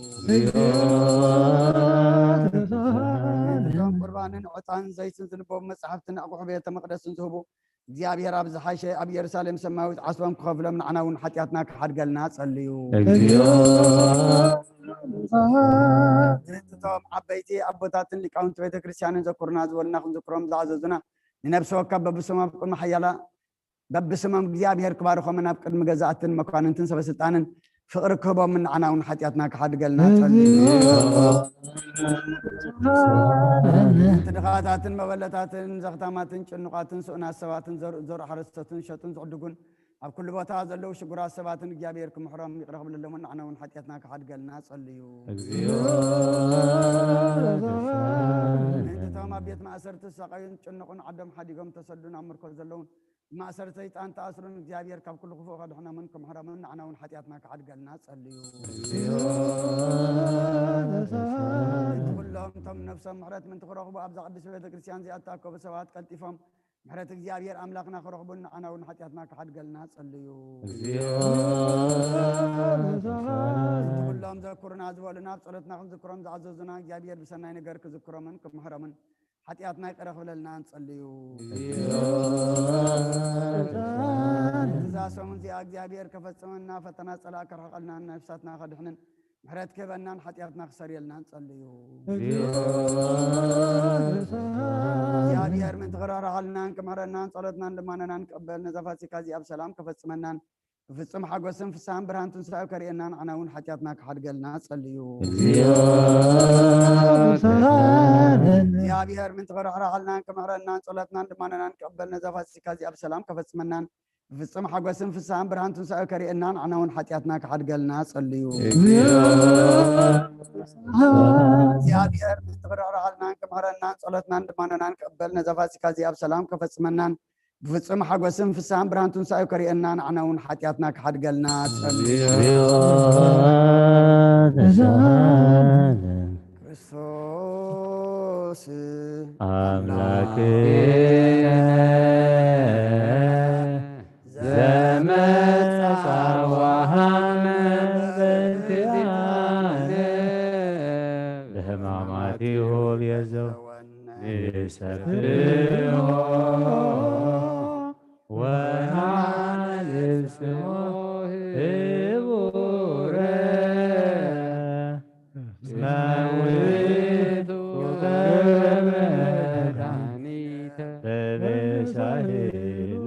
ቁርባንን ዕጣን ዘይትን ዝንበቡ መጽሓፍትን ኣቑሑ ቤተ መቅደስን ዝህቡ እግዚአብሔር ኣብ ዝሓሸ ኣብ ኢየሩሳሌም ሰማያዊት ዓስቦም ክኸፍሎም ንዓናውን ኃጢአትና ከሐድገልና ጸልዩ እቶም ዓበይቲ ኣቦታትን ሊቃውንቲ ቤተ ክርስቲያንን ዘኩርና ዝበልና ክንዝክሮም ዝኣዘዙና ንነብሲ ወከፍ በብስሞም ቅድሚ ሓያላ በብስሞም እግዚአብሔር ክባርኮምን ኣብ ቅድሚ ገዛእትን መኳንንትን ሰበስልጣንን ፍቅሪ ክህቦም ምን ንዓናውን ኃጢአትና ከሐድገልና ጸልዩ ድኻታትን መበለታትን ዘኽታማትን ጭኑቃትን ስኡናት ሰባትን ዘርኡ ሓረስቶትን ሸጡን ዝዕድጉን ኣብ ኩሉ ቦታ ዘለዉ ሽጉራት ሰባትን እግዚአብሔር ክምሕሮም ይቅረ ክብለሎምን ንዓናውን ኃጢአትና ከሐድገልና ጸልዩ بيت مأسرت السقاين تشنقون عدم حديقهم تسدون أمركم زلون مأسرت سيطان تأسرون እግዚአብሔር ካብ ኩሉ ክፉእ ከድሕና መንኩም ሕረምን ንዓና እውን ሓጢኣትና ክዓድገልና ጸልዩ ኩሎም ቶም ነፍሶም ምሕረት ምን ትኽረኽቡ ኣብዛ ቅዱስ ቤተ ክርስቲያን እዚኣ ተኣከቡ ሰባት ቀልጢፎም ምሕረት እግዚአብሔር ኣምላኽና ክረኽቡን ንዓና እውን ሓጢኣትና ክዓድገልና ጸልዩ ኩሎም ዘኩርና ዝበሉና ኣብ ጸሎትና ክንዝክሮም ዝዓዘዙና እግዚአብሔር ብሰናይ ነገር ክዝክሮምን ክምሕሮምን ሓጢኣትና ይቅር ክብለልና ንጸልዩ ትእዛዞም እዚኣ እግዚአብሔር ከፈጽመና ፈተና ጸላእ ከርሕቐልና ነፍሳትና ከድሕንን ምሕረት ክህበናን ሓጢኣትና ክሰርየልና ንጸልዩ እግዚአብሔር ምን ትኽረራኸልናን ክምሕረናን ጸሎትናን ልማነናን ክቅበል ነዛ ፋሲካ እዚኣ ብሰላም ከፈጽመናን ፍጹም ሓጎስን ፍስሓን ብርሃን ትንሣኤ ከርእየናን ዓና እውን ሓጢኣትና ክሓድገልና ጸልዩ እግዚአብሔር ምን ትኽረራኸልናን ክምሕረናን ጸሎትናን ልማነናን ክቅበል ነዛ ፋሲካ እዚኣ ብሰላም ከፈጽመናን ፍጹም ሓጎስን ፍስሓን ብርሃን ትንሣኤ ከርእየናን ዓና እውን ሓጢኣትና ክሓድገልና ጸልዩ እግዚአብሔር ምን ትኽረራኸልናን ክምሕረናን ጸሎትናን ልማነናን ክቅበል ነዛ ፋሲካ እዚኣ ብሰላም ከፈጽመናን ፍጹም ሓጎስን ፍስሓን ብርሃን ትንሣኤ ከርእየናን ዓና እውን ሓጢኣትና ክሓድገልና ጸልዩ ክርስቶስ አምላክነ ዘመጻ ወሃመ በእንቲአነ በሕማማቲሁ ቤዘው ንሰብሖ ወናልብ ስሞ ህቡረ እስመ ውእቱ መድኃኒተ በመሳህሉ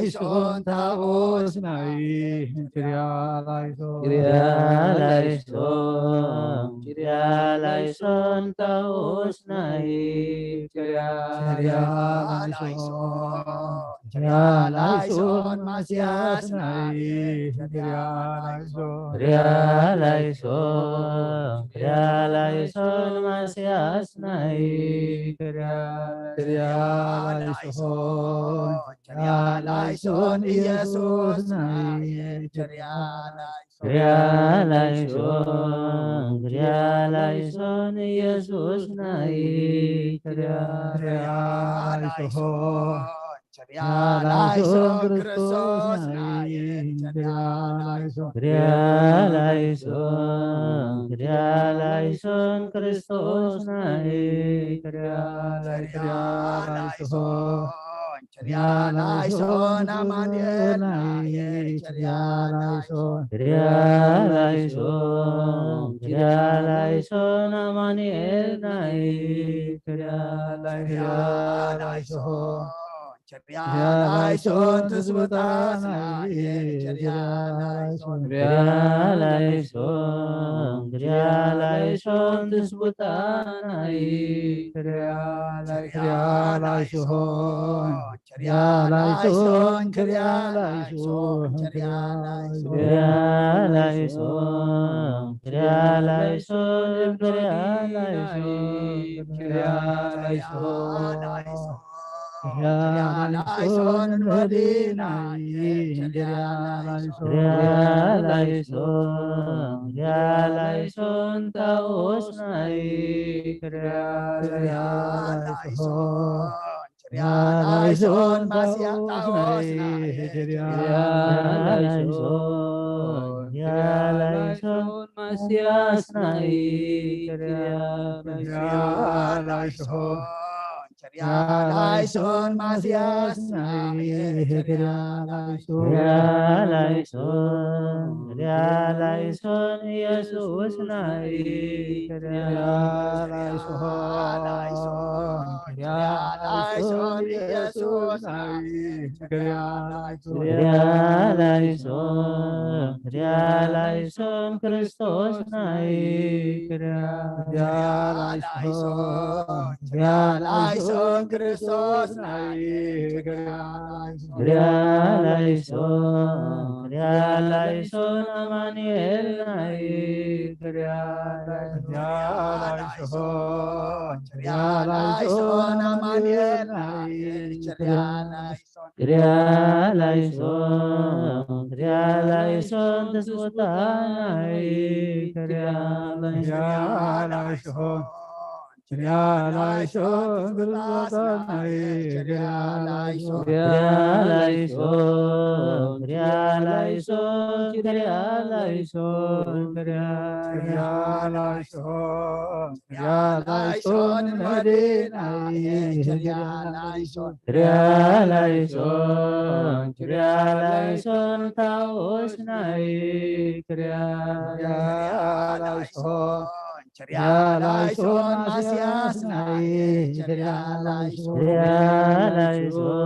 Laison taos nai Kyria laison taos nai Kyria laison Masias nai Kyria laison Masias nai Kyria laison Yesus nai Kyria laison Yesus nai laison Kristus nai laison Kristus nai laison Amanuel nai laison Amanuel nai laison Tisbutas nai laison Tisbutas nai laison laison Medinai laison taos nai laison Masias taos nai laison Masias nai Krialaison Masias Nae Krialaison Krialaison Yesus naik Krialaison Yesus nae Krialaison Kristus naik Krialaison Kristus nae Krialaison Amaniel naik Krialaison Amaniel nae Krialaison Tesbutan naik Krialaison Krialaison Krialaison Krialaison Krialaison Krialaison Madinah Krialaison Taus naik Krialaison Masias nae Krialaison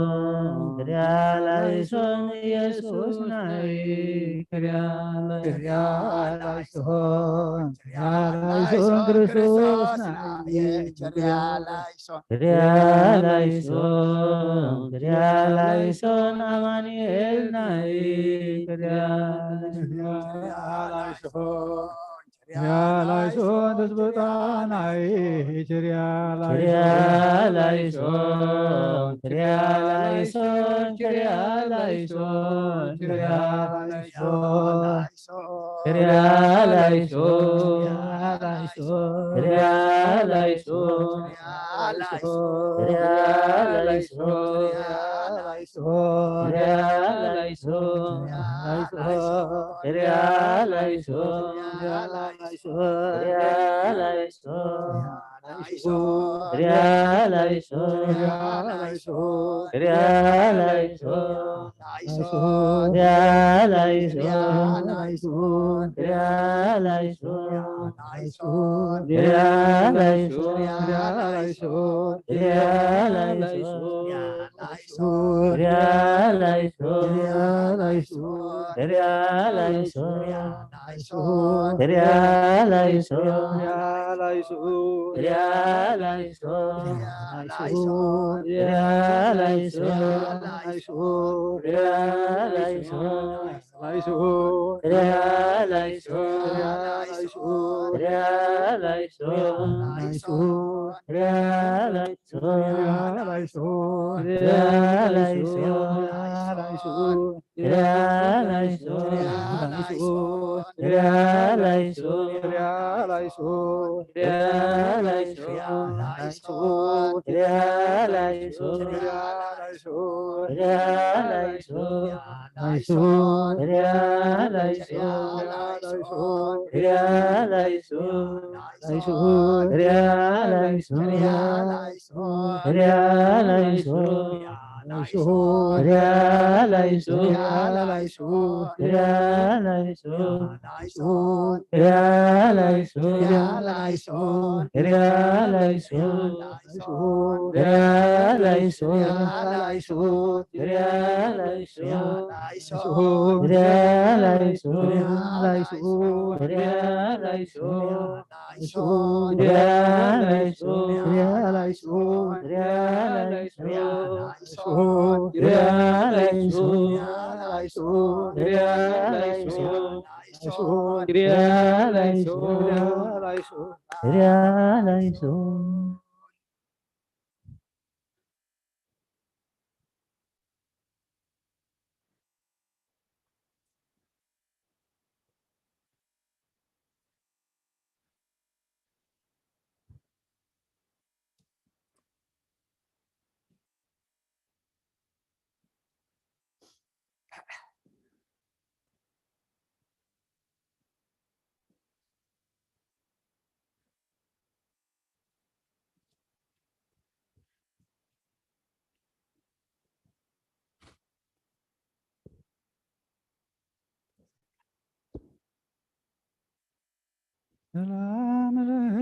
Yesus naik Krialaison Kristus nae Krialaison Amaniel naik Krialaison Tesbutan nae Krialaison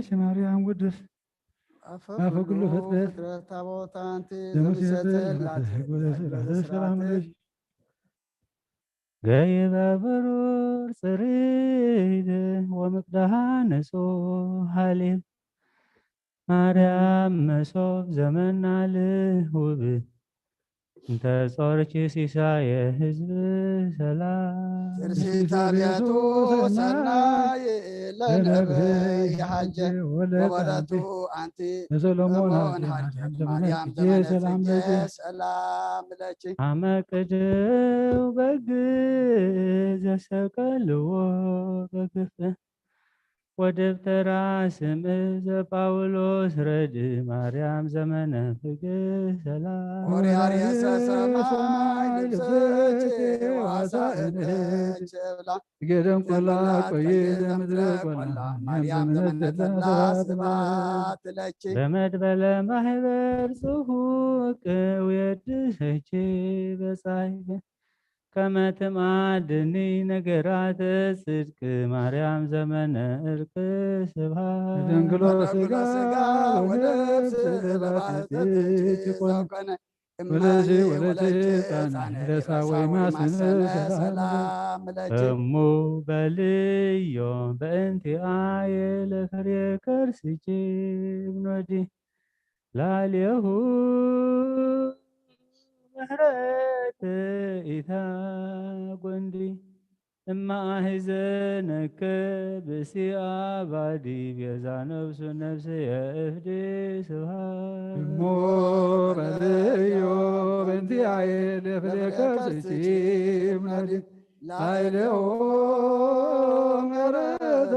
አማላሽ ማርያም ውድስ አፈኩሉ ፍጥረት ታቦት አንቲ ዘምሰተላት ሰላም ለሽ ገይበ ብሩር ጽሬት ወምቅዳሃ ነጾ ሃሌብ ማርያም መሶብ ዘመናል ውብ እንተ ጾርኪ ሲሳየ ህዝብ ሰላም ትርሲታ ቢያቱ ሰናይ ለነብይ ሐጀ ወበረቱ አንቲ ለሰሎሞን ማርያም ሰላም ለሽ ሰላም ለች አመቅድው በግ ዘሰቀልዎ በክፍ ወደብተራ ስም ዘጳውሎስ ረድ ማርያም ዘመነ ፍቅር ሰላም ወሪያርየሰ ሰማይ ልብሰች ዋሳእነች ብላ ገደም ቆላ ቆየ ምድረ ቆላ ማርያም ዘመነተላ ስባት ለች በመድበለ ማህበር ጽሁቅ ውየድሰች በጻይ ከመትማድኒ ነገራተ ጽድቅ ማርያም ዘመነ እርቅ ስብሃት ደንግሎ ስጋ ወነፍስ ለባህት ዘውቀነ ወለዚ ወለዚ ጣን ረሳ ወይ ማስነ ሰላም ለች እሙ በልዮ በእንቲአየ ለፍሬ ከርስኪ እብኖዲ ላልየሁ ምህረት ኢታ ጎንዲ እማሕዘነከ ብእሲአ ባዲ ቤዛ ነፍሱ ነፍስ የእፍዲ ስብሃት እሞ በልዮ በእንቲአየ ለፍሬ ከርስኪ እብኖዲ ላዕሌሁ ምህረተ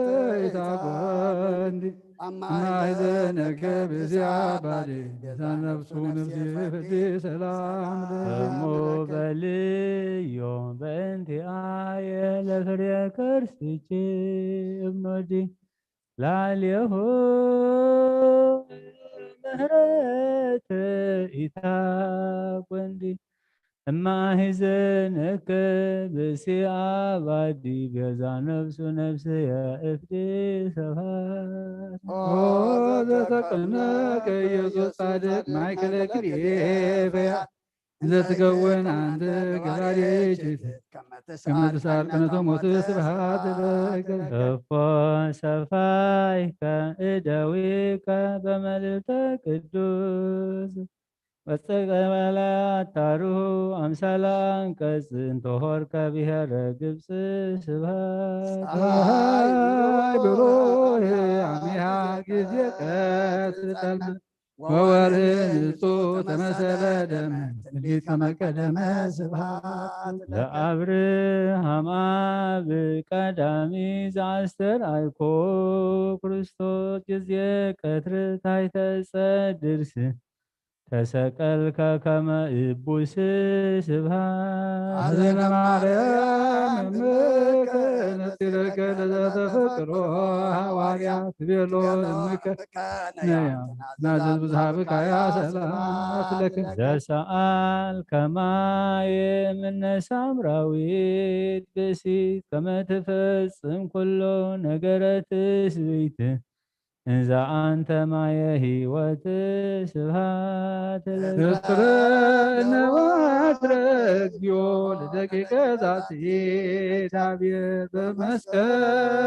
ኢታጎንዲ እማሕዘነከ ብእሲአ ባዲ ቤዛ ነፍሱ ነፍስ የእፍዲ ሰላም እሞ በልዮ በእንቲአየ ለፍሬ ከርስኪ እብኖዲ ላዕሌሁ ምህረት ኢታ ጎንዲ እማሕዘነከ ብእሲአ ባዲ ቤዛ ነፍሱ ነፍስ የእፍዲ ስብሃት ዘተቀነቀ ኢየሱስ ጻድቅ ማእከለ ክልኤበያ ዘትከውን አንተ ገባሬ ጭት ከመትሳር ቀነቶ ሞት ስብሃት ለከ እፎ ሰፋይከ እደዊከ በመልዕልተ ቅዱስ ወፀቀበላ አታርሁ አምሳላ አንቀጽ እንተሆርከ ብሔረ ግብፅ ስብሃት ፀሐይ ብሩህ አሚሃ ጊዜ ቀትር ወወርህ ንጹሕ ተመሰለ ደመ ትንቢት ከመቀደመ ስብሃት ለአብርሃም አብ ቀዳሚ ዘአስተርአይኮ ክርስቶስ ጊዜ ቀትር ታሕተ ዕፀ ድርስ ተሰቀልከ ከመ እቡስ ስብሃት አዘነ ማርያም እምከ ነጢረከ ለዘተፈቅሮ ሐዋርያት ቤሎ እምከ ነያ ናዘዝ ብዝሃብካያ ሰላም ለከ ዘሰአል ከማየ እምነ ሳምራዊት ብእሲት ከመ ትፈጽም ኩሎ ነገረ ትስብእት እንዘ አንተ ማየ ሕይወት ስብሃት እስትረነ ማድረግዮ ለደቂቀ ዛቲ ዳብየት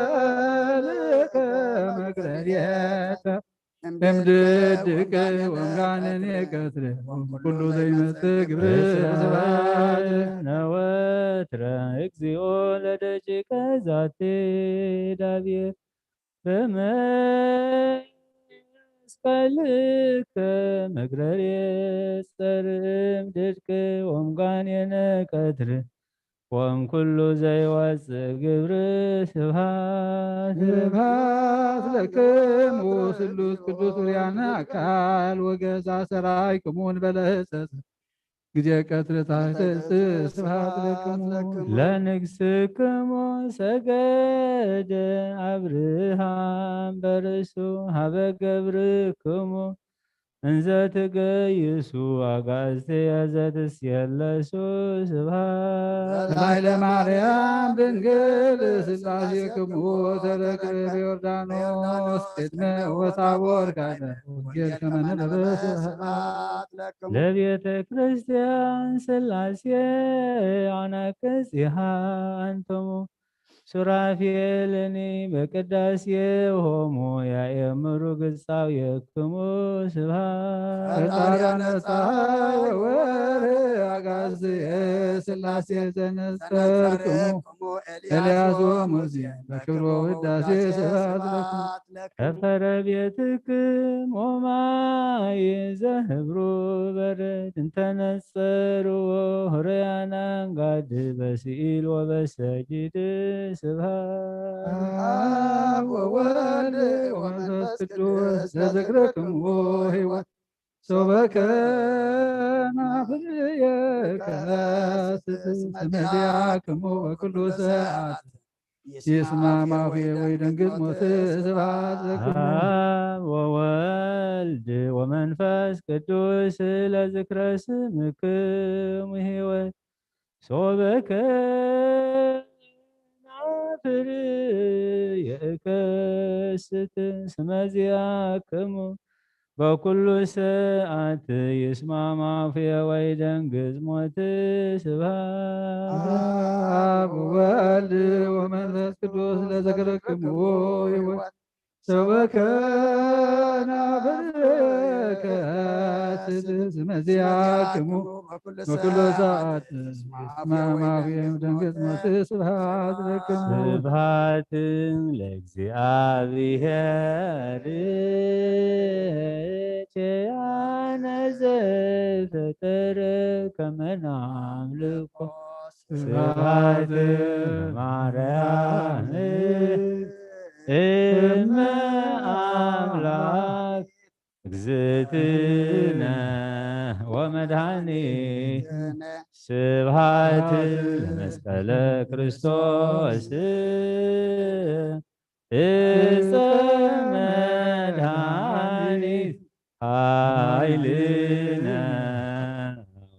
በመስቀልከ መግረርየተ እምድድቅ ወምራንን የቀትር ኩሉ ዘይመጽእ ግብር ስብሃት ነወትረ እግዚኦ ለደቂቀ ዛቲ ዳብየት በመስቀልከ መግረርየ ጸርም ድድቅ ወምጋኔነ ቀትር ወእምኩሉ ዘይወፅእ ግብር ስብሃት ስብሐት ለክሙ ስሉስ ቅዱስ ዑርያነ አካል ወገዛ ሠራይክሙ እንበለ ሕፀት ጊዜ ቀትር ታሕተ ዕፅ ስብሐት ለክሙ ለንግሥክሙ ሰገደ አብርሃም በርእሱ ሀበ ገብርክሙ እንዘ ትገይሱ አጋዕዝተ ዘትስየለሱ ስብሐት ላይለ ማርያም ድንግል ሥላሴ ክሙ ተረክበ በዮርዳኖስ ቅድመ ወታቦር ካለ ወንጌል ከመ ንለብስ ስብሐት ለቤተ ክርስቲያን ሥላሴ አናቅጽሃ አንተሙ ሱራፌልኒ በቅዳሴ ሆሞ ያእምሩ ግጻው የክሙ ስብሐት ፈጣሪያነ ፀሐይ ወወርኅ አጋዕዝተ ሥላሴ ዘነጸርክሙ ኤልያስ ወሙሴ በክብሮ ውዳሴ ስብሐት ለክሙ ከፈረ ቤትክም ኦማይ ዘህብሩ በረድ እንተነጸሩ ሆርያና ጋድ በስኢል ወበሰጅድ ስብሐት አብ ወወልድ ወመንፈስ ቅዱስ ለዝክረክሙ ሕይወት ሶበከመ ፍሬከ ስመዚአክሙ በኩሉ ሰዓት ይስማዕ አፉየ ወይደንግጽ ሞት ስብሐት ለክሙ አብ ወወልድ ወመንፈስ ቅዱስ ለዝክረ ስምክሙ ሕይወት ሶበከመ ፍሬከ ስመዚአክሙ በኩሉ ሰዓት ይስማዕ አፉየ ወይደንግጽ ሞት ስብሐት አብ ወወልድ ወመንፈስ ቅዱስ ለዝክረክሙ ሕይወት ሰበከነ ፍሬከ ስመዚአክሙ በኩሉ ሰዓት ይስማዕ አፉየ ወይደንግጽ ሞት ስብሐት ለክሙ ስብሐት ለእግዚአብሔር ቸያነ ዘፈጠረ ከመ ናምልኮ ስብሐት ለማርያም እመ አምላክ እግዝእትነ ወመድኃኒነ ስብሐት ለመስቀለ ክርስቶስ ዕፀ መድኃኒት ኃይልነ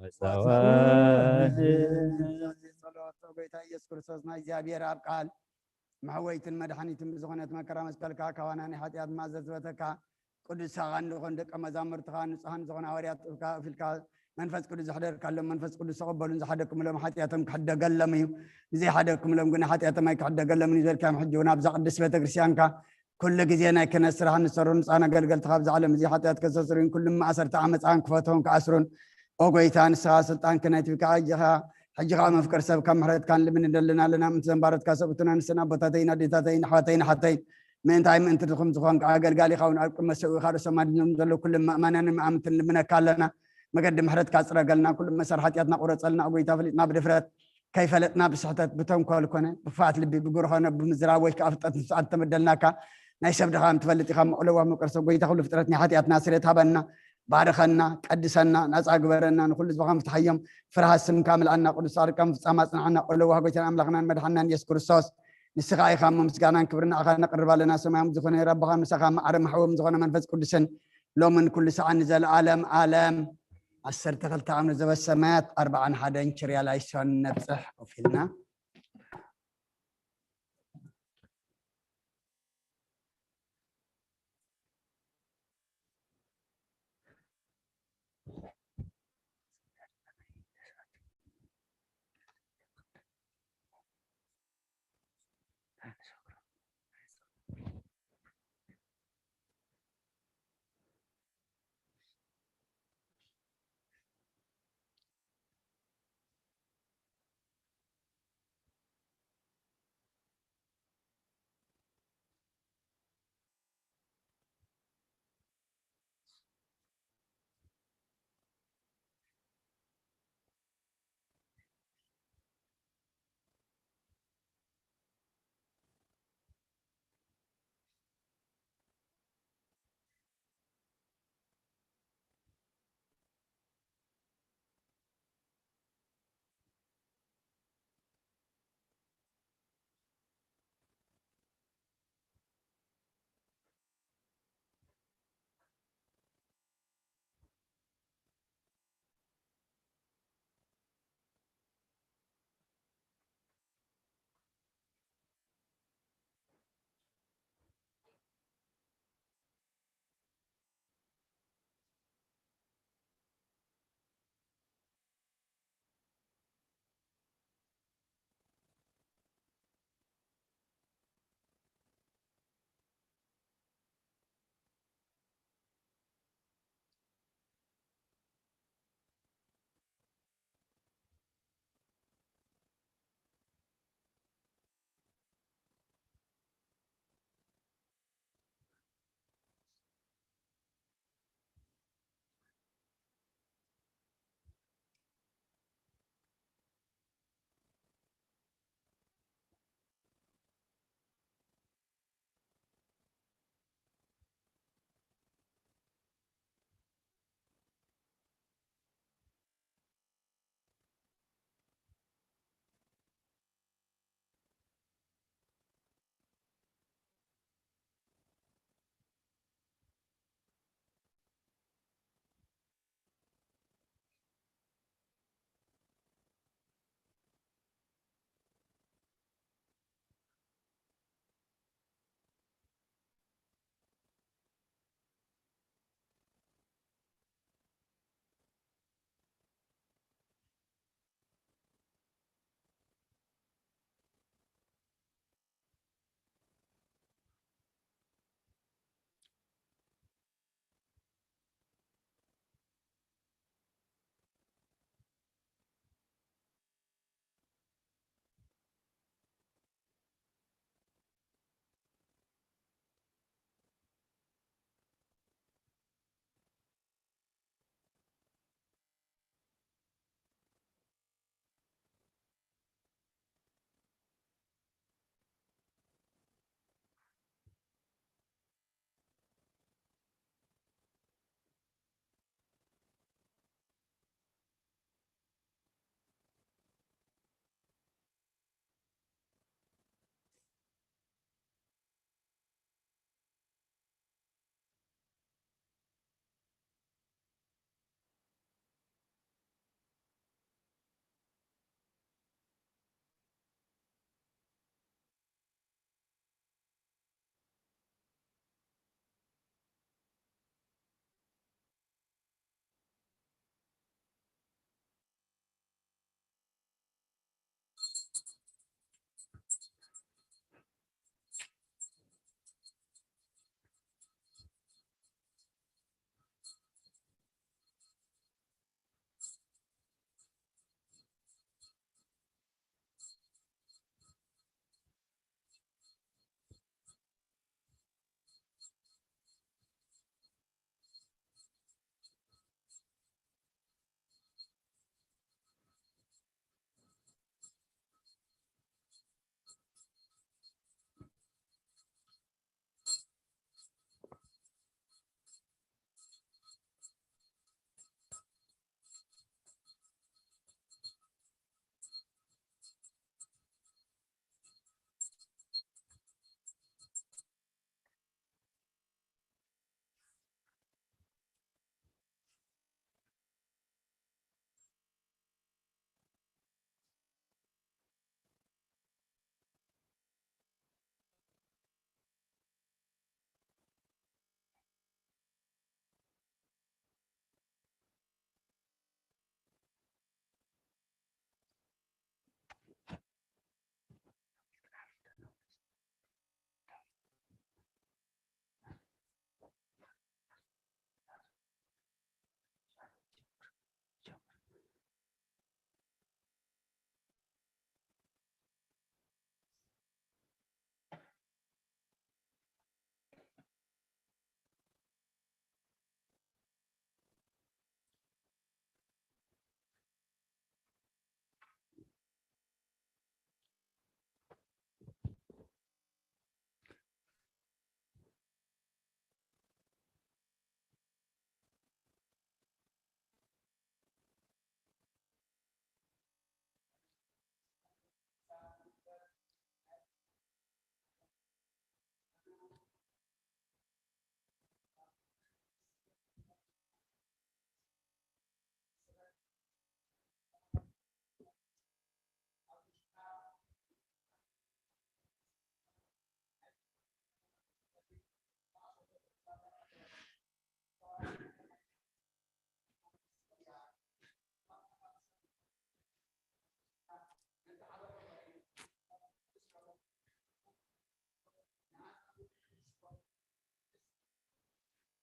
ወፀወንነ ጌታ ኢየሱስ ክርስቶስ ናይ እግዚአብሔር ኣብ ቃል ማሕወይትን መድሓኒትን ብዝኾነት መከራ መስቀልካ ካዋናኒ ሓጢኣት ማዘዝበተካ ቅዱሳኻ ንኾን ደቀ መዛሙርትኻ ንጹሃን ዝኾነ ሃዋርያት እፊልካ መንፈስ ቅዱስ ዝሕደርካሎም መንፈስ ቅዱስ ተቐበሉን ዝሓደክምሎም ሓጢኣቶም ክሕደገሎም እዩ ንዘይሓደክምሎም ግን ሓጢኣቶም ኣይክሕደገሎምን እዩ ዘልካዮም ሕጂ እውን ኣብዛ ቅዱስ ቤተክርስትያንካ ኩሉ ግዜ ናይ ክህነት ስራሕ ንሰሩ ንፃና ገልገልትካ ኣብዚ ዓለም እዚ ሓጢኣት ከሰስሩን ኩሎም ማእሰርቲ ዓመፃን ክፈትዎም ክኣስሩን ኦ ጎይታ ንስኻ ስልጣን ክነትብካ ሕጂ ከዓ መፍቀር ሰብ ካብ ምሕረትካን ልምን እንደለና ኣለና ምንቲ ዘንባረትካ ሰብኡትና ንስና ኣቦታተይን ኣዴታተይን ኣሕዋተይን ሓተይን ምእንታይ ምእንቲ ድኹም ዝኾን ኣገልጋሊ ኢኻ እውን ኣብ ቅድመ ሰብኡ ኢኻ ርእሶም ኣድኖም ዘሎ ኩሎም ምእማናንን ምኣምንትን ልምነካ ኣለና መገዲ ምሕረትካ ፅረገልና ኩሎም መሰር ሓጢኣትና ቁረፀልና ጎይታ ፈሊጥና ብድፍረት ከይፈለጥና ብስሕተት ብተንኮል ኮነ ብፍኣት ልቢ ብጉር ኮነ ብምዝራብ ወይ ከዓ ፍልጠት ንስዓት ተመደልናካ ናይ ሰብ ድኻ ምትፈልጥ ኢኻ መቕለዋ መቀር ሰብ ጎይታ ኩሉ ፍጥረት ናይ ሓጢኣትና ስርየት ሃበና ባርኸና ቀድሰና ናፃ ግበረና ንኩሉ ዝባኻ ምፍትሓዮም ፍርሃት ስምካ ምልኣና ቅዱስ ጻድቃ ፍፃማ ፅንዓና ቆለዋ ጎይታን ኣምላኽናን መድሓናን ኢየሱስ ክርስቶስ ንስኻ ኢኻ ምስጋናን ክብርና ኢኻ ነቅርብ ኣለና ሰማያዊ ዝኾነ ረብኻ ምሳኻ ማዕረ ማሕወም ዝኾነ መንፈስ ቅዱስን ሎምን ኩሉ ሰዓት ንዘለኣለም ኣለም 12 ዓመት ዘበሰማያት 41 ችርያ ላይ ሰን ነብፅሕ ኮፍ ኢልና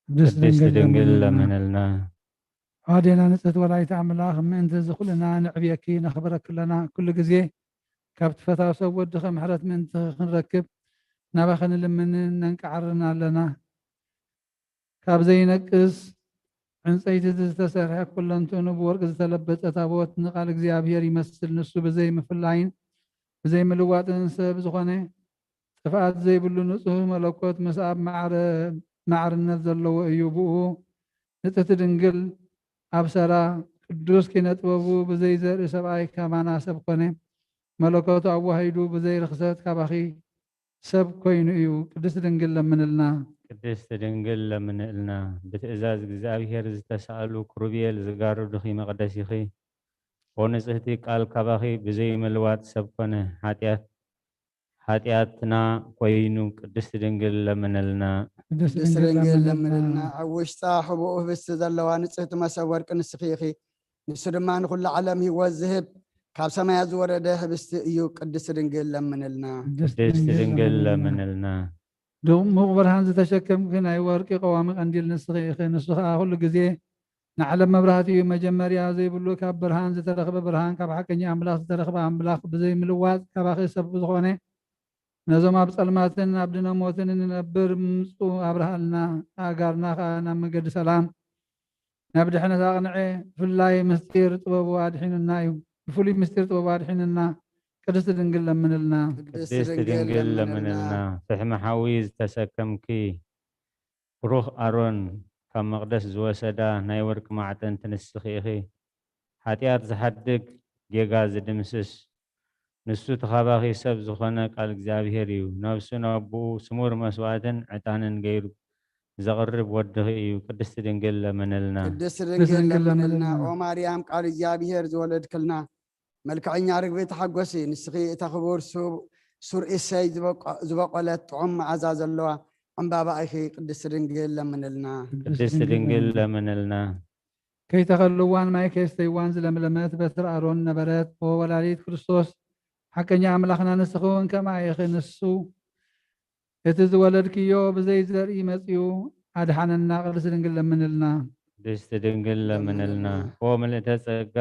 ቅድስት ድንግል ለምንልና عادينا نسأت ولاية أملاخ من تزخلنا نعبيك نخبرك لنا كل جزء كابت فتا وسود دخل محرت من نركب نبخن لمن ننكعرنا لنا كاب زي نقص عن سيد تستسرح كل انتو نبورك تلبت أتابوت نقال እግዚአብሔር يمثل نسو بزي مفلاين بزي ملوات انسى بزخانه صفات زي بلو نصه ملكوت مساب معر النزل لو أيوبوه نتتدنقل أبصرا قدوس كنت وبو بزي زر سبعي كمان سب كونه ملكوت أبو هيدو بزي رخصت كباخي سب كوين إيو قدس دنقل لمن لنا ቅድስት ድንግል ለምንልና ብትእዛዝ እግዚአብሔር ዝተሳእሉ ክሩቤል ዝጋሩ ድኺ መቅደስ ይኺ ወንጽህቲ ቃል ካባኺ ብዘይ ምልዋጥ ሰብ ኮነ ኃጢአትና ኮይኑ ቅድስት ድንግል ለምንልና ቅድስት ድንግል ለምንልና ኣብ ውሽጣ ሕቡእ ህብስቲ ዘለዋ ንጽህቲ መሰብ ወርቂ ንስኺ ኢኺ ንሱ ድማ ንኩሉ ዓለም ሂወት ዝህብ ካብ ሰማያት ዝወረደ ህብስቲ እዩ ቅድስት ድንግል ለምንልና ቅድስት ድንግል ለምንልና ድሙቕ ብርሃን ዝተሸከምክ ናይ ወርቂ ቀዋሚ ቀንዲል ንስኺ ኢኺ ንሱ ከዓ ኩሉ ግዜ ንዓለም መብራህቲ እዩ መጀመርያ ዘይብሉ ካብ ብርሃን ዝተረኽበ ብርሃን ካብ ሓቀኛ ኣምላኽ ዝተረኽበ ኣምላኽ ብዘይ ምልዋጥ ካባኺ ሰብ ዝኾነ ነዞም ኣብ ጸልማትን ኣብ ድነሞትን ንነብር ምምፁ ኣብርሃልና ኣጋርና ከዓ ናብ መንገዲ ሰላም ናብ ድሕነት ኣቕንዐ ብፍሉይ ምስጢር ጥበቡ ኣድሒኑና እዩ ብፍሉይ ምስጢር ጥበቡ ኣድሒኑና ቅድስት ድንግል ለምንልና ቅድስት ድንግል ለምንልና ፍሕሚ ሓዊ ዝተሰከምኪ ብሩኽ ኣሮን ካብ መቕደስ ዝወሰዳ ናይ ወርቂ ማዕጠንቲ ንስኺ ኢኺ ሓጢኣት ዝሓድግ ጌጋ ዝድምስስ ንሱ ተኻባኺ ሰብ ዝኾነ ቃል እግዚአብሔር እዩ ነብሱ ነብኡ ስሙር መስዋዕትን ዕጣንን ገይሩ ዘቕርብ ወድኺ እዩ ቅድስት ድንግል ለምንልና ቅድስት ድንግል ለምንልና ኦ ማርያም ቃል እግዚአብሔር ዝወለድክልና መልክዐኛ ርግቢ ተሓጐሲ ንስኺ እታ ክቡር ሱር እሰይ ዝበቆለት ጥዑም መዓዛ ዘለዋ ዕምባባ ኢኺ ቅድስት ድንግል ለምንልና ቅድስት ድንግል ለምንልና ከይተኸልዋን ማይ ከይስተይዋን ዝለምለመት በትር ኣሮን ነበረት ወላዲት ክርስቶስ ሓቀኛ ኣምላኽና ንስኹን ከማ ኢኺ ንሱ እቲ ዝወለድክዮ ብዘይ ዘርኢ መፂኡ ኣድሓነና ቅድስት ድንግል ለምንልና ቅድስት ድንግል ለምንልና ኦ ምልእተ ጸጋ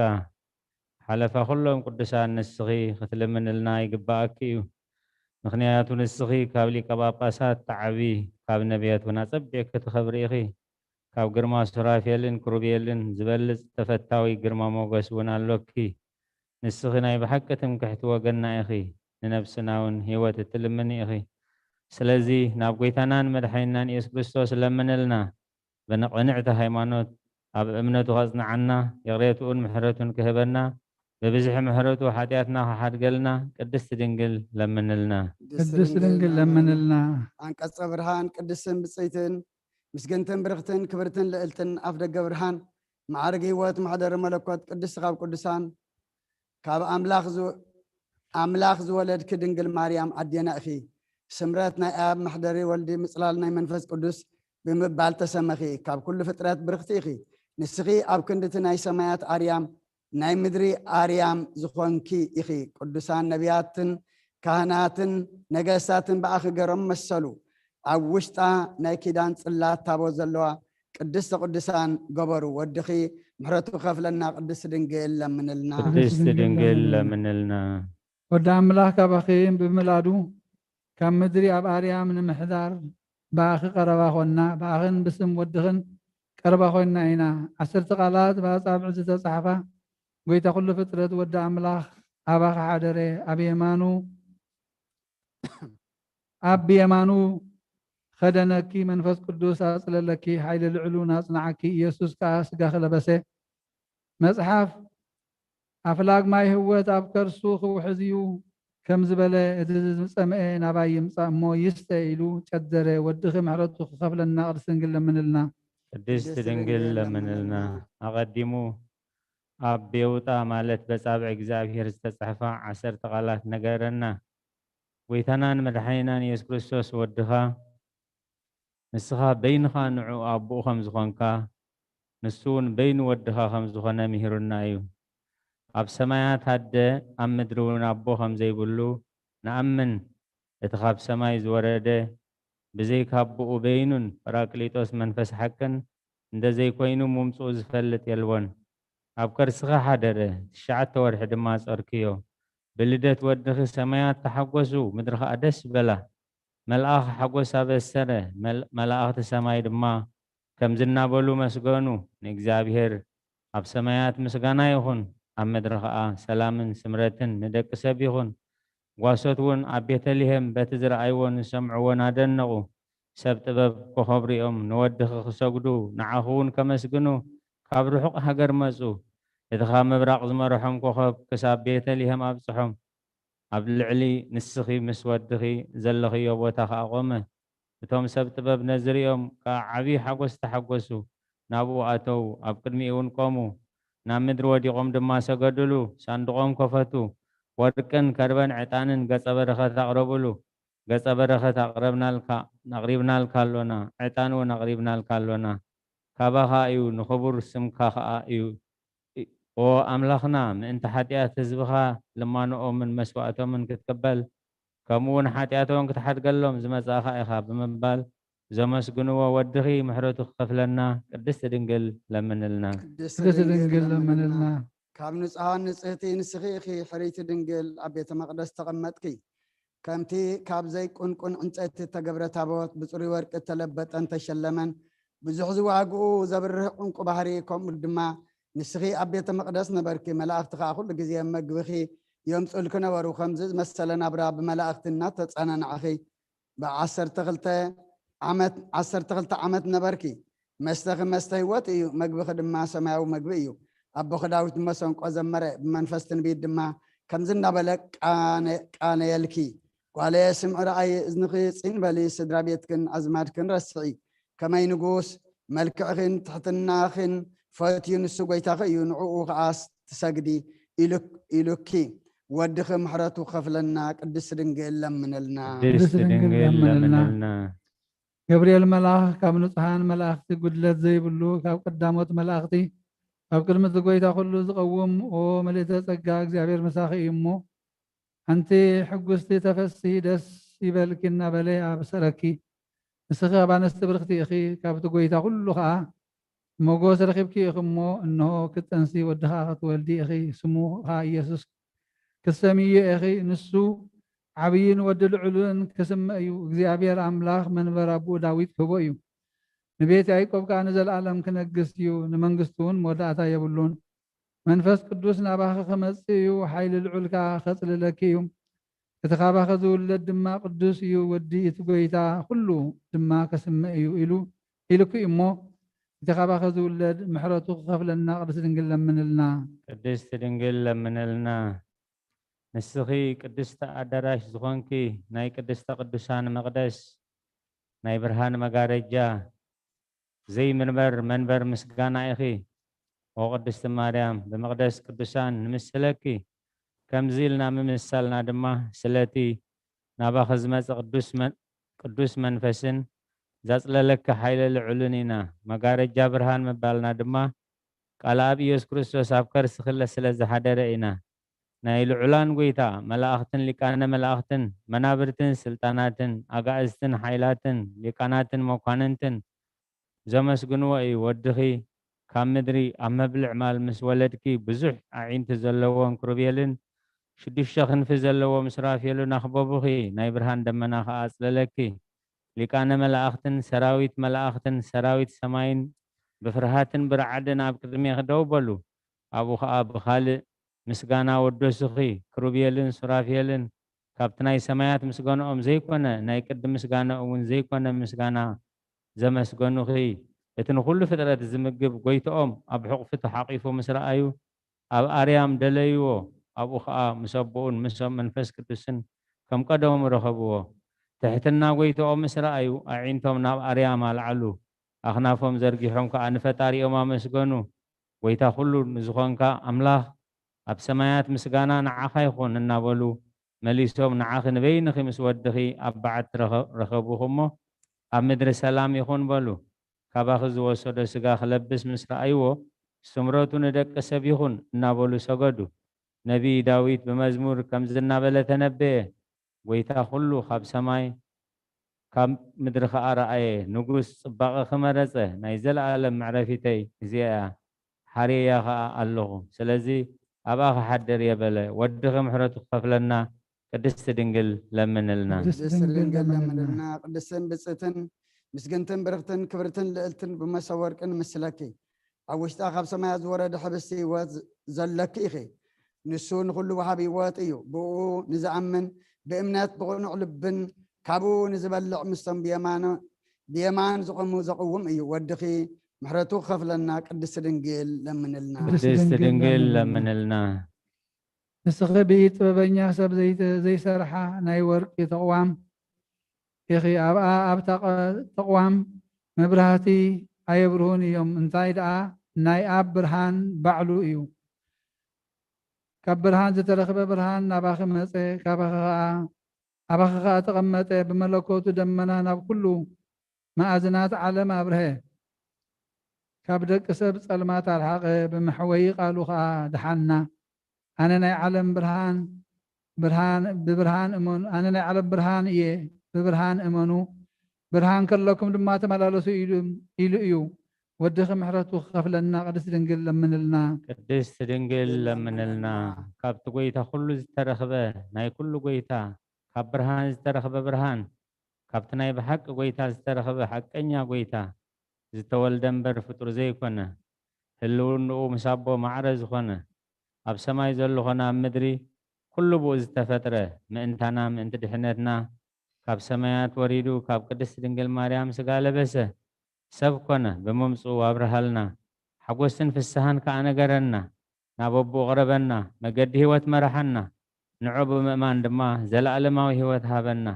ሓለፋ ኩሎም ቅዱሳን ንስኺ ክትልምንልና ይግባአኪ እዩ ምክንያቱ ንስኺ ካብ ሊቀ ጳጳሳት ተዓቢ ካብ ነቢያት እውን ኣጸቢዕኪ ትኸብሪ ኢኺ ካብ ግርማ ሱራፌልን ክሩቤልን ዝበልፅ ተፈታዊ ግርማ ሞገስ እውን ኣሎኪ ንስኺ ናይ ብሓቂ ትምክሕቲ ወገንና ኢኺ ንነብስና እውን ሂወት እትልምኒ ኢኺ ስለዚ ናብ ጎይታናን መድሓኒናን ኢየሱስ ክርስቶስ ለምንልና ብንቕንዕቲ ሃይማኖት ኣብ እምነቱ ከጽንዓና የቕሬቱን ምሕረቱን ክህበና በብዝሕ ምሕረቱ ሓጢአትና ክሓድገልና ቅድስት ድንግል ለምንልና ቅድስት ድንግል ለምንልና አንቀጸ ብርሃን ቅድስትን ብፅይትን ምስግንትን ብርኽትን ክብርትን ልዕልትን ኣፍ ደገ ብርሃን ማዕርግ ህይወት ማሕደረ መለኮት ቅድስቲ ካብ ቅዱሳን ካብ ኣምላኽ ዝወለድኪ ድንግል ማርያም ኣዴና ኢኺ ስምረት ናይ ኣብ ማሕደሪ ወልዲ ምጽላል ናይ መንፈስ ቅዱስ ብምባል ተሰመኺ ካብ ኩሉ ፍጥረት ብርኽቲ ኢኺ ንስኺ ኣብ ክንድቲ ናይ ሰማያት ኣርያም ናይ ምድሪ ኣርያም ዝኾንኪ ኢኺ ቅዱሳን ነቢያትን ካህናትን ነገስታትን ብኣኺ ገሮም መሰሉ ኣብ ውሽጣ ናይ ኪዳን ጽላት ታቦት ዘለዋ ቅድስቲ ቅዱሳን ገበሩ ወድኺ ምሕረቱ ከፍለና ቅድስት ድንግል ለምንልና ቅድስት ድንግል ለምንልና ወዲ ኣምላኽ ካባኺ ብምላዱ ካብ ምድሪ ኣብ ኣርያም ንምሕዳር ብኣኺ ቀረባ ኾንና ብኣኽን ብስም ወድኽን ቀረባ ኾንና ኢና 10 ቃላት ብኣጻብዕ ዝተጻሕፋ ጎይታ ኩሉ ፍጥረት ወዲ ኣምላኽ ኣባኺ ሓደረ ኣብ ብየማኑ خدنك منفس قدوس أصللك حيل العلون أصنعك يسوس كأسجى خلبسه مصحف أفلاق ما هو تابكر سوخ وحزيو كم زبلة سمعين أبايم مو يستايلو تقدر ودخ محرط خفل النار سنجل من لنا قدست دنجل من لنا أقدمو أبيوتا مالت بسابع إجزابير استصحفا 10 قالات نجارنا ويتنان مدحينان يسوع كريستوس ودخا نسخا بينخا نعو أبو خمس خانكا نسون بين ودخا خمس خانا مهرنا أيو أب سمايات هاد أم مدرون أبو خمس يقولوا نأمن اتخاب سماي زورده بزي كابو بينون براكليتوس منفس حكن እንደ ዘይኮይኑ ምምፁ ዝፈልጥ የልዎን ኣብ ከርስኻ ሓደረ ትሽዓተ ወርሒ ድማ ጸርክዮ ብልደት ወድኺ ሰማያት ተሓጐሱ ምድሪ ኸኣ ደስ በላ መልኣኽ ሓጐስ ኣበሰረ መላእኽቲ ሰማይ ድማ ከም ዝናበሉ መስገኑ ንእግዚኣብሔር ኣብ ሰማያት ምስጋና ይኹን ኣብ ምድሪ ኸኣ ሰላምን ስምረትን ንደቂ ሰብ ይኹን ጓሶት እውን ኣብ ቤተልሔም በቲ ዝረኣይዎን ዝሰምዕዎን ኣደነቑ ሰብ ጥበብ ኮኸብ ሪኦም ንወድኺ ክሰግዱ ንዓኹ እውን ከመስግኑ ካብ ርሑቕ ሃገር መፁ እቲ ካብ ምብራቕ ዝመርሖም ኮኸብ ክሳብ ቤተልሔም ኣብፅሖም ኣብ ልዕሊ ንስኺ ምስ ወድኺ ዘለኽዮ ቦታ ከዓ ቆመ እቶም ሰብ ጥበብ ነዚ ሪኦም ካብ ዓብዪ ሓጐስ ተሓጐሱ ናብኡ ኣተው ኣብ ቅድሚኡ እውን ቆሙ ናብ ምድሪ ወዲቖም ድማ ሰገድሉ ሳንድቖም ከፈቱ ወርቅን ከርበን ዕጣንን ገጸ በረኸት ኣቕረብሉ ገጸ በረኸት ኣቕሪብናልካ ኣሎና ዕጣን እውን ኣቕሪብናልካ ኣሎና ካባኻ እዩ ንኽቡር ስምካ ከዓ እዩ ኦ ኣምላኽና ምእንቲ ሓጢኣት ህዝብኻ ልማኖኦምን መስዋእቶምን ክትቅበል ከምኡ እውን ሓጢኣቶም ክትሓድገሎም ዝመጻእኻ ኢኻ ብምባል ዘመስግንዎ ወድኺ ምሕረቱ ክኸፍለና ቅድስቲ ድንግል ለምንልና ቅድስቲ ድንግል ለምንልና ካብ ንጹሃን ንጽህቲ ንስኺ ኢኺ ሕረይቲ ድንግል ኣብ ቤተ መቕደስ ተቐመጥኪ ከምቲ ካብ ዘይቁንቁን ዕንጨይቲ ተገብረ ታቦት ብጽሩይ ወርቂ ተለበጠን ተሸለመን ብዙሕ ዝዋግኡ ዘብርህ ዑንቁ ባህሪ ከምኡ ድማ ንስኺ ኣብ ቤተ መቕደስ ነበርኪ መላእኽቲ ከዓ ኩሉ ግዜ መግብኺ የምጽኡልኪ ነበሩ ከምዚ ዝመሰለ ናብራ ብመላእኽቲ እናተጸናንዓኺ ብ12 ዓመት ነበርኪ መስተኺ መስተ ህይወት እዩ መግብኺ ድማ ሰማያዊ መግቢ እዩ ኣቦኺ ዳዊት መሰንቆ ዘመረ ብመንፈስ ትንቢት ድማ ከምዚ እናበለ ቃነየልኪ ጓለየ ስምዒ ረኣይ እዝንኺ ፂን በሊ ስድራ ቤትክን ኣዝማድክን ረስዒ ከመይ ንጉስ መልክዕኽን ትሕትናኽን ፈትዩ ንሱ ጎይታኺ እዩ ንዕኡ ከዓ ትሰግዲ ኢሉኪ ወድኺ ምሕረቱ ከፍለና ቅድስቲ ድንግል ለምንልና ገብርኤል መልኣኽ ካብ ንጹሃን መላእኽቲ ጉድለት ዘይብሉ ካብ ቀዳሞት መላእኽቲ ኣብ ቅድሚ ጎይታ ኩሉ ዝቐውም ኦ መልእተ ጸጋ እግዚኣብሔር መሳኺ እዩ እሞ ሓንቲ ሕጉስቲ ተፈሲ ደስ ይበልኪ እናበለ ኣብሰረኪ ንስኺ ኣብ ኣንስቲ ብርክቲ ኢኺ ካብቲ ጎይታ ኩሉ ከዓ ሞጎስ ረኺብኪ ኢኺ እሞ እንሆ ክትፀንሲ ወድኻ ክትወልዲ ኢኺ ስሙ ከዓ ኢየሱስ ክሰምዮ ኢኺ ንሱ ዓብይን ወዲ ልዑልን ክስምዕ እዩ እግዚኣብሔር ኣምላኽ መንበር ኣቦኡ ዳዊት ክህቦ እዩ ንቤት ያዕቆብ ከዓ ንዘለኣለም ክነግስ እዩ ንመንግስቱ እውን መወዳእታ የብሉን መንፈስ ቅዱስ ናባኺ ክመጽእ እዩ ሓይሊ ልዑል ከዓ ከጽልለኪ እዩ እቲ ካባኺ ዝውለድ ድማ ቅዱስ እዩ ወዲ እቲ ጎይታ ኩሉ ድማ ከስምዕ እዩ ኢሉኪ እሞ እቲ ካባኺ ዝውለድ ምሕረቱ ክኸፍለና ቅድስቲ ድንግል ለምንልና ቅድስቲ ድንግል ለምንልና ንስኺ ቅድስቲ ኣዳራሽ ዝኾንኪ ናይ ቅድስተ ቅዱሳን መቕደስ ናይ ብርሃን መጋረጃ ዘይምንበር መንበር ምስጋና ኢኺ ኦ ቅድስቲ ማርያም ብመቕደስ ቅዱሳን ንምስለኪ ከምዚ ኢልና ምምሳልና ድማ ስለቲ ናባኺ ዝመጽእ ቅዱስ መንፈስን ዘጽለለኪ ሓይለ ልዑልን ኢና መጋረጃ ብርሃን ምባልና ድማ ቃል ኣብ ኢየሱስ ክርስቶስ ኣብ ከርሲ ክለ ስለ ዝሓደረ ኢና ናይ ልዑላን ጎይታ መላእኽትን ሊቃነ መላእኽትን መናብርትን ስልጣናትን ኣጋእዝትን ሓይላትን ሊቃናትን መኳንንትን ዘመስግንዎ እዩ ወድኺ ካብ ምድሪ ኣብ መብልዕ ማል ምስ ወለድኪ ብዙሕ ኣዒንቲ ዘለዎን ክሩቤልን 6 ክንፊ ዘለዎም ስራፌልን ኣኽበቡኺ ናይ ብርሃን ደመና ከዓ ኣጽለለኪ ሊቃነ መላእኽትን ሰራዊት መላእኽትን ሰራዊት ሰማይን ብፍርሃትን ብረዓድን ኣብ ቅድሜኺ ደው በሉ ኣብኡ ከዓ ብኻልእ ምስጋና ወደሱኺ ክሩቤልን ሱራፌልን ካብቲ ናይ ሰማያት ምስጋንኦም ዘይኮነ ናይ ቅዲ ምስጋና እውን ዘይኮነ ምስጋና ዘመስገኑኺ እቲ ንኩሉ ፍጥረት ዝምግብ ጎይቶኦም ኣብ ሕቑፊ ተሓቂፉ ምስ ረኣዩ ኣብ ኣርያም ደለይዎ ኣብኡ ከዓ ምስ ኣቦኡን ምስ መንፈስ ቅዱስን ከም ቀደሞም ረኸብዎ ትሕትና ጎይቶኦም ምስ ረኣዩ ኣዒንቶም ናብ ኣርያም ኣልዓሉ ኣኽናፎም ዘርጊሖም ከዓ ንፈጣሪኦም ኣመስገኑ ጎይታ ኩሉ ንዝኾንካ ኣምላኽ ኣብ ሰማያት ምስጋና ንዓኻ ይኹን እናበሉ መሊሶም ንዓኺ ንበይንኺ ምስ ወድኺ ኣብ በዓቲ ረኸቡኹ እሞ ኣብ ምድሪ ሰላም ይኹን በሉ ካባኺ ዝወሰዶ ስጋ ክለብስ ምስ ረኣይዎ ስምረቱ ንደቂ ሰብ ይኹን እናበሉ ሰገዱ ነቢይ ዳዊት ብመዝሙር ከምዚ እናበለ ተነበየ ጎይታ ኩሉ ካብ ሰማይ كم مدرخ أرأي نجوس بقى خمرزة نايزل على معرفتي زيا حريا الله سلزي أبا حدر يا بلا ودغ محرت قفلنا قدست دنجل لمن لنا قدست دنجل لمن لنا قدسن بصتن مسجنتن برختن كبرتن لقلتن بمسوركن مسلكي عوشتا خاب سمايا زورد حبسي وزلك إخي نسون كل وحبي واتيو بو نزعمن بإمنات بغنع لبن كابو نزبلع مستن بيمان زقمو زقوم ايو ودخي محرتو خفلنا قدس دنجل لمن لنا قدس دنجل لمن لنا نسخي بيت ببنيا سب زي سرحة ناي ورق تقوام يخي أب تقوام مبرهاتي أيبرهون يوم انتايد ناي أب برهان بعلو ايو كبرهان زترخب برهان نباخ مسي كباخ أبخا تقمت بملكوت دمنا ناب كله ما أزنات علم أبره كابدك سب سلمات الحق بمحوي قالوا دحنا أنا نعلم برهان ببرهان أمون أنا نعلم برهان إيه ببرهان أمونو برهان كلكم دما تملالسوا إلو ودخ محرتو خفلنا قدس دنجل لمن لنا قدس دنجل لمن لنا كاب تقويتا كله زترخبه ناي كله قويتا كاب برهان زترخب برهان كابتناي بحق قويتا زترخب حقنيا قويتا زتولدن بر فطر زي كنا هلون مسابو معرز كنا اب سماي زلو كنا مدري كله بو زتفتره من انت دحنتنا كاب سمايات وريدو كاب قدس دنجل مريم سقاله بس سب كنا بممصو وابرهلنا حقوسن في السهان كأنا قرنا نابو غربنا مقد هوت مرحنا نعوب مأمان دما زلال ما هوت هابنا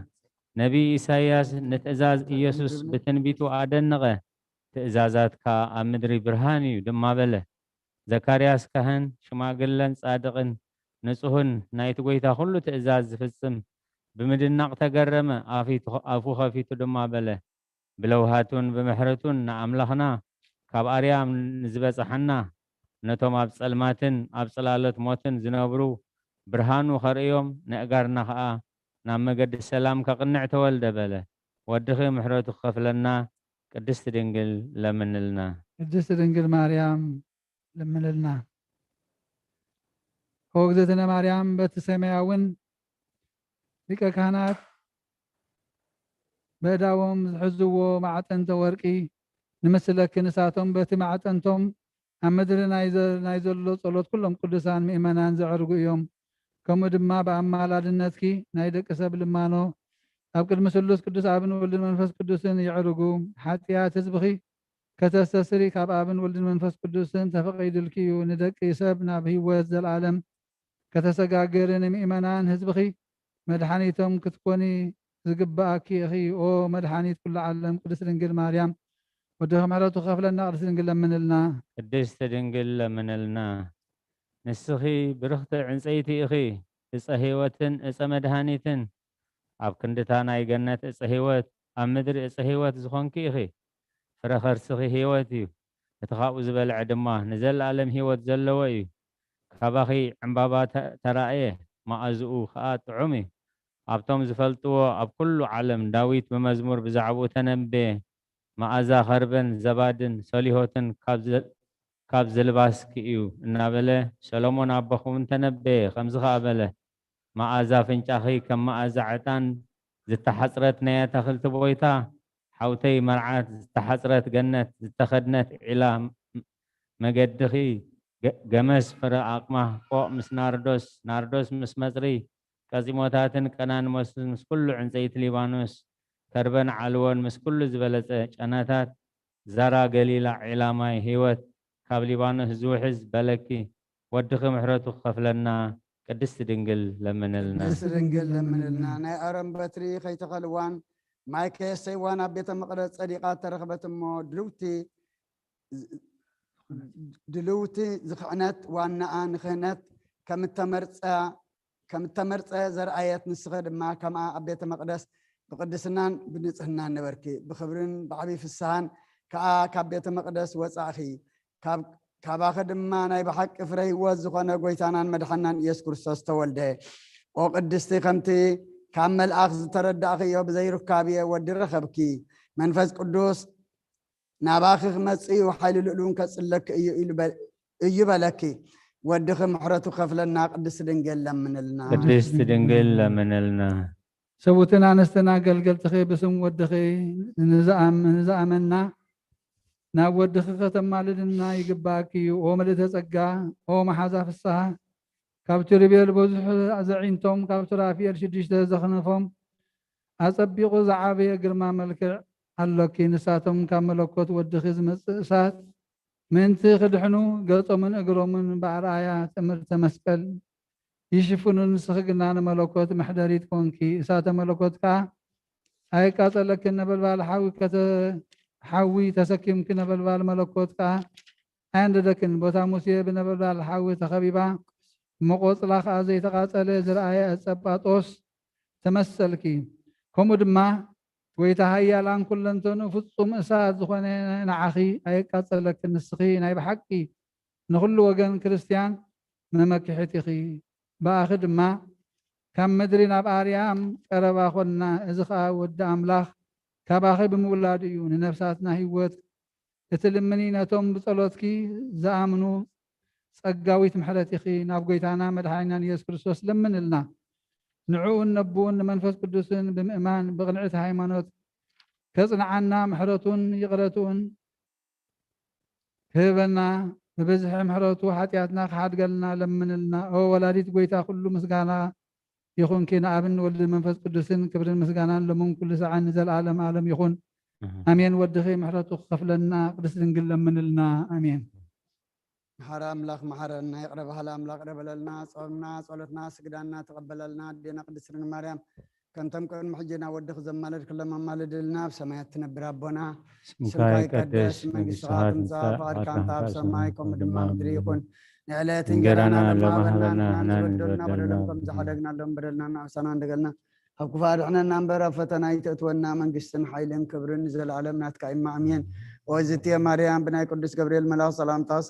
نبي إساياس نتأزاز إيسوس بتنبيتو آدنغة تأزازات كا أمدري برهاني دما بله زكارياس كهن شماقلن صادقن نصهن نايت قويتا خلو تأزاز فالسم بمدنق تقرم آفو خفيتو دما بله بلوهاتون بمحرتون نعملخنا كاب أريام نزبس حنا نتوم أبسلماتن أبسلالت موتن زنابرو برهانو خريوم نأقارنا خاء نعم قد السلام كقنع تولد بله ودخي محرتو خفلنا قدست دنجل لمن لنا قدست دنجل مريم لمن لنا وقدتنا مريم بتسمعون لك كانت بداوم حزو معتن تورقي نمسلك نساتهم بت معتنتم أمدر نايزل صلوت كلهم قدسان مئمنان زعرقو يوم كم دما بأمال النتكي نايدك سب لمانو أبقى المسلوس قدس آبن ولد المنفس قدسين يعرقو حتى تزبخي كتستسري كاب آبن ولد المنفس قدسين تفقيد الكيو ندك يسبنا به وزد العالم كتسقاقرين مئمنان هزبخي مدحانيتهم كتكوني زقباكي أخي أو مدحانيت كل عالم قدس دنجل مريم ودهم على تخاف لنا قدس دنجل من لنا قدس دنجل من لنا نسخي برخت عنسيتي أخي إصهيوتن إصمدهانيتن أب كندتانا يجنت إصهيوت أمدر إصهيوت زخونكي أخي فرخر سخي هيوتي تخاوز بالعدمه نزل عالم هيوت زلوي كباخي عمبابات ترائيه ما أزؤو خات عمي أبتم زفلتو أب كل عالم داويت بمزمور بزعبو تنبه ما أزا خربن زبادن صليهوتن كاب زلباس كيو نابله سلمون أبخون تنبه خمس خابله ما أزا فنشاخي كم ما أزا عتان زتحسرت نيا تخلت بويتا حوتي مرعات زتحسرت جنت زتخدنت إلى مجدخي جمس فرا أقمه قو مس ناردوس مس مزري كازيموتاتن كنان مس كل عن زيت ليبانوس كربن علوان مس كل زبلت جناتات زرا قليلة علامة هيوت كاب ليبانوس زوحز بلكي ودخ محرتو خفلنا قدست دنجل لمن لنا قدست دنجل لمن لنا ناي أرم بتري خي تخلوان ماي كيسي وانا بيت مقدس صديقات ترخبت مو دلوتي زخعنت وانا آن خنت كم تمرت زرعيات نسخد ما كما أبيت مقدس بقدسنان بنصحنان نبركي بخبرن بعبي في السهان كابيت مقدس وصاخي كاباخد ما ناي بحق فري وزخنا قويتانان مدحنان يسكر سوس تولده وقدستي خمتي كامل أخذ ترد أخي بزي ركابية ودي رخبكي منفذ قدوس ناباخخ مسئي وحيل الألون كسلك يبلكي ودخ محرته خفلنا قدس دنجل لمن لنا قدس دنجل لمن لنا سوتنا نستنا قلقل تخي بسم ودخي نزامنا نا ودخي ختم مالدنا يقباكي وملت تسقى ومحازا في الصحة كابتر بيل بوزح زعينتم كابتر عافية الشديش تزخنفهم أصبقوا زعابي قرما ملك اللوكي نساتهم كاملوكوت ودخي زمسات من تخدحنو قلطو من اقرو من بعرايا تمرت مسقل يشوفون نسخقنا ملوكوت محداريت كونكي سات ملوكوت كا هاي قاتلك النبلبال حاوي تسكيم كنبلبال ملوكوت كا عند دكن بوتا موسى بنبلبال حاوي تخبيبا مقوط لاخ ازي تقاتل زرعايا صباطوس تمثلكي كومدما ويتهيا لان كلنتن فصوم اسات زخونه نعخي اي قاتلك النسخي ناي بحقي نخل وجن كريستيان ممكحتي باخد ما كم مدرين باريام قربا خنا ازخا ود املاح كباخي بمولاديون نفساتنا هيوت اتلمنيناتهم بصلوتكي زامنو صقاويت محلتي ناب غيتانا مدحانا يسوع كريستوس لمن لنا نعو النبون منفس قدوسن بمئمان بغنعت هايمانوت كصنعنا محرتون يغرتون هبنا ببزح محرتو حاتياتنا خحد قالنا لمن لنا او ولاديت غويتا كل مسغانا يكون كينا ابن ولد منفس قدوسن كبر مسغانا لمن كل ساعه نزل عالم يكون امين ودخي محرتو خفلنا قدس نقل لمن لنا امين حرام لك محرنا يقرب هلا املاك قرب لنا صومنا صلتنا سجدنا تقبل لنا دينا قدس مريم كنتم كن محجنا ودخ زمالد كل ما مالد لنا بسمايات تنبر ربنا سمكاي قدس من ساعات مسافر كان تاب سمايكم دما مدري يكون نعلات انجرانا انجرانا لما هبنا نزبدلنا بدلنا كم زحدقنا لهم بدلنا سنان دقلنا حق فارحنا نمبر فتنا يتأتونا من قسن حيلين كبر نزل عالمنا تكايم امين وزتي مريم بناي قدس جبريل ملا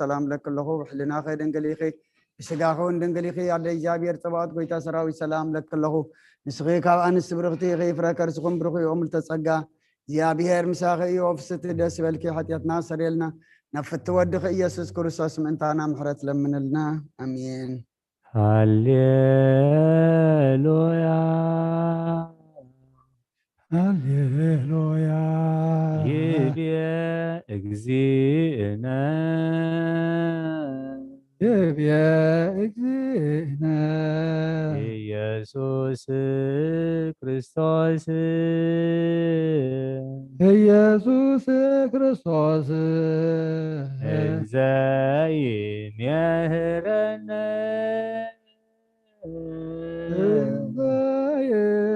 سلام لك الله وحلنا خير دنقليخي سقاخون دنقليخي على ايجابي ارتباط قويتا سراوي سلام لك الله نسخيك انس برختي غي فركر سخم برخي يوم التسقى يا بير مساخي وفست دس بالكي حتيتنا سريلنا نفت ودخ يسوع كريستوس من تانا محرت لمن لنا امين هللويا هللويا يبيا اجزينا يبيا اجزينا يسوس كريستوس يسوس كريستوس ازاي مهرنا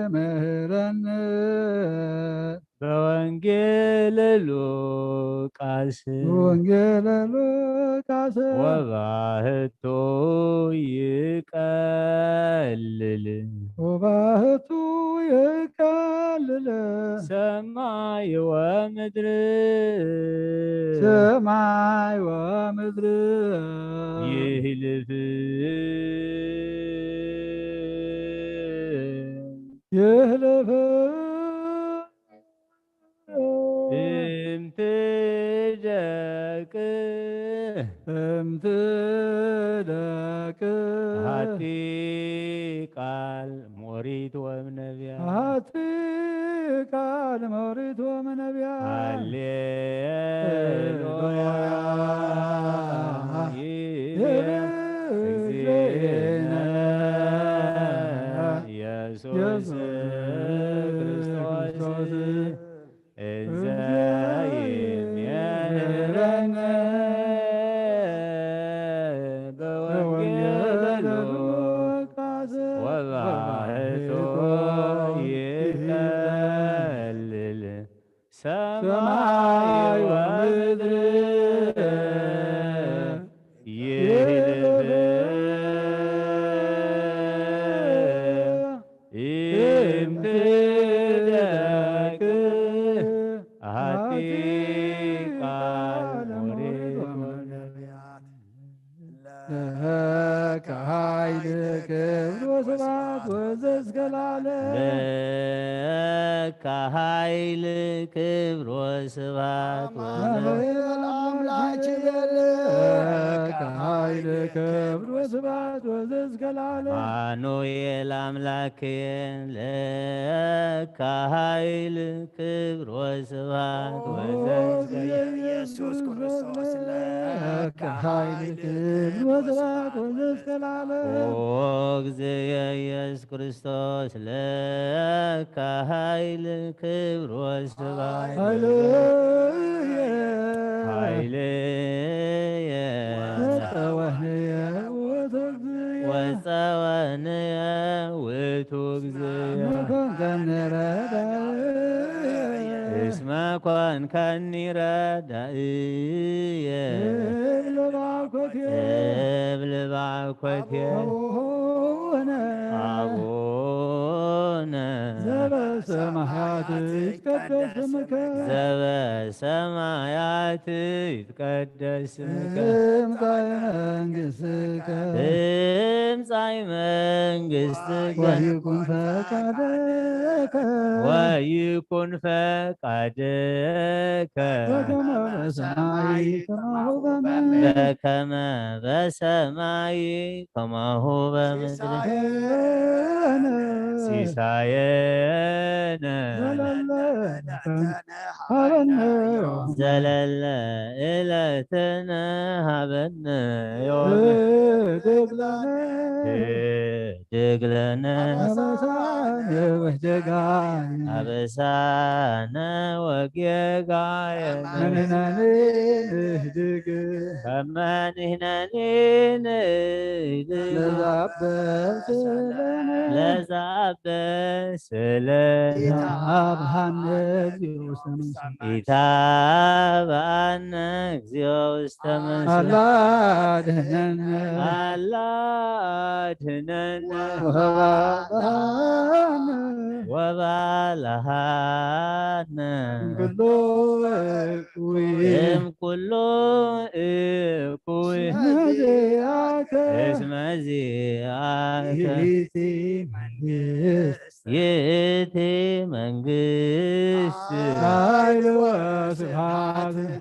مهرنا بوانجيل لوقاس وانجيل لوقاس وباهتو يقلل سماي ومدر يهلف امتدك هاتي قال مريد ومنبيا هللويا يسوع كريستوس ازايم يهرنا بوانجيل وبعثو يكلل سماي ومدر ለከ ኃይል ክብር ወስብሐት ኃይል ክብር ወስብሐት ወዘእስከ ለዓለም አማኑኤል አምላክየ ለከ ኃይል ክብር ወስብሐት ወዘእስከ ኢየሱስ ክርስቶስ ለከ ኃይል ክብር ወስብሐት ወዘእስከ ለዓለም ኦ እግዚእ ኢየሱስ ክርስቶስ ለከ ኃይል ክብር ወስብሐት ወፀወንየ ውእቱ እግዚእ እስመ ኮንከኒ ረዳእየ እብል ባኮትየ አቡነ ዘበሰማያት ይትቀደስ ስምከ ዘበሰማያት ይትቀደስ ስምከ ትምጻእ መንግሥትከ ትምጻእ መንግሥትከ ወይኩን ፈቃድከ በከመ በሰማይ ከማሁ በምድር ሲሳየነ ዘለለ ዕለትነ ሀበነ ድግለነ አበሳነ ወጌጋየነ ከመ ንሕነኒ ለዘአበስ ኢታብአነ እግዚኦ ውስተ መንሱት አላ አድኅነነ ወባልሐነ እምኩሉ እኩይ እስመ ዚአከ ይእቲ መንግሥት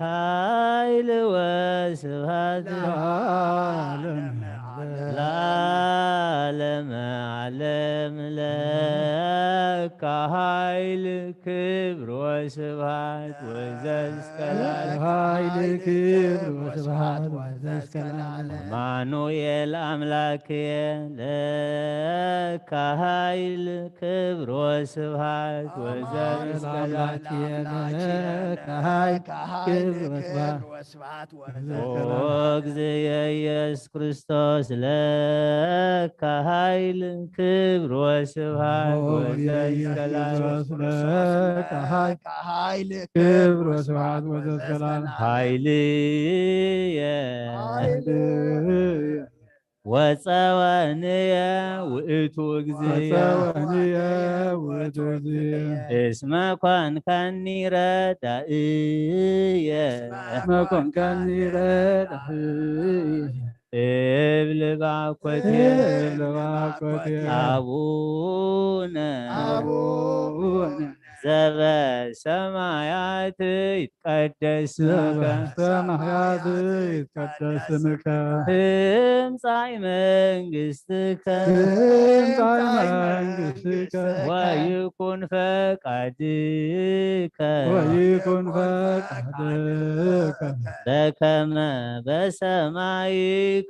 ኃይል ወስብሐት ለዓለመ ዓለም ለከ ኃይል ክብር ወስብሐት ወዘእስከ ለዓለም አማኑኤል አምላክየ ለከ ኃይል ክብር ወስብሐት ወዘእስከ ለዓለም ኦ እግዚእ ኢየሱስ ክርስቶስ ለከ ኃይል ክብር ወስብሐት ወዘእስከ ለዓለም ኃይልየ ወፀወንየ ውእቱ እግዚእ እስመ ኮንከኒ ረዳእየ እብል ባኮትየ አቡነ ዘበሰማያት ይትቀደስ ስምከ ትምጻእ መንግሥትከ ወይኩን ፈቃድከ በከመ በሰማይ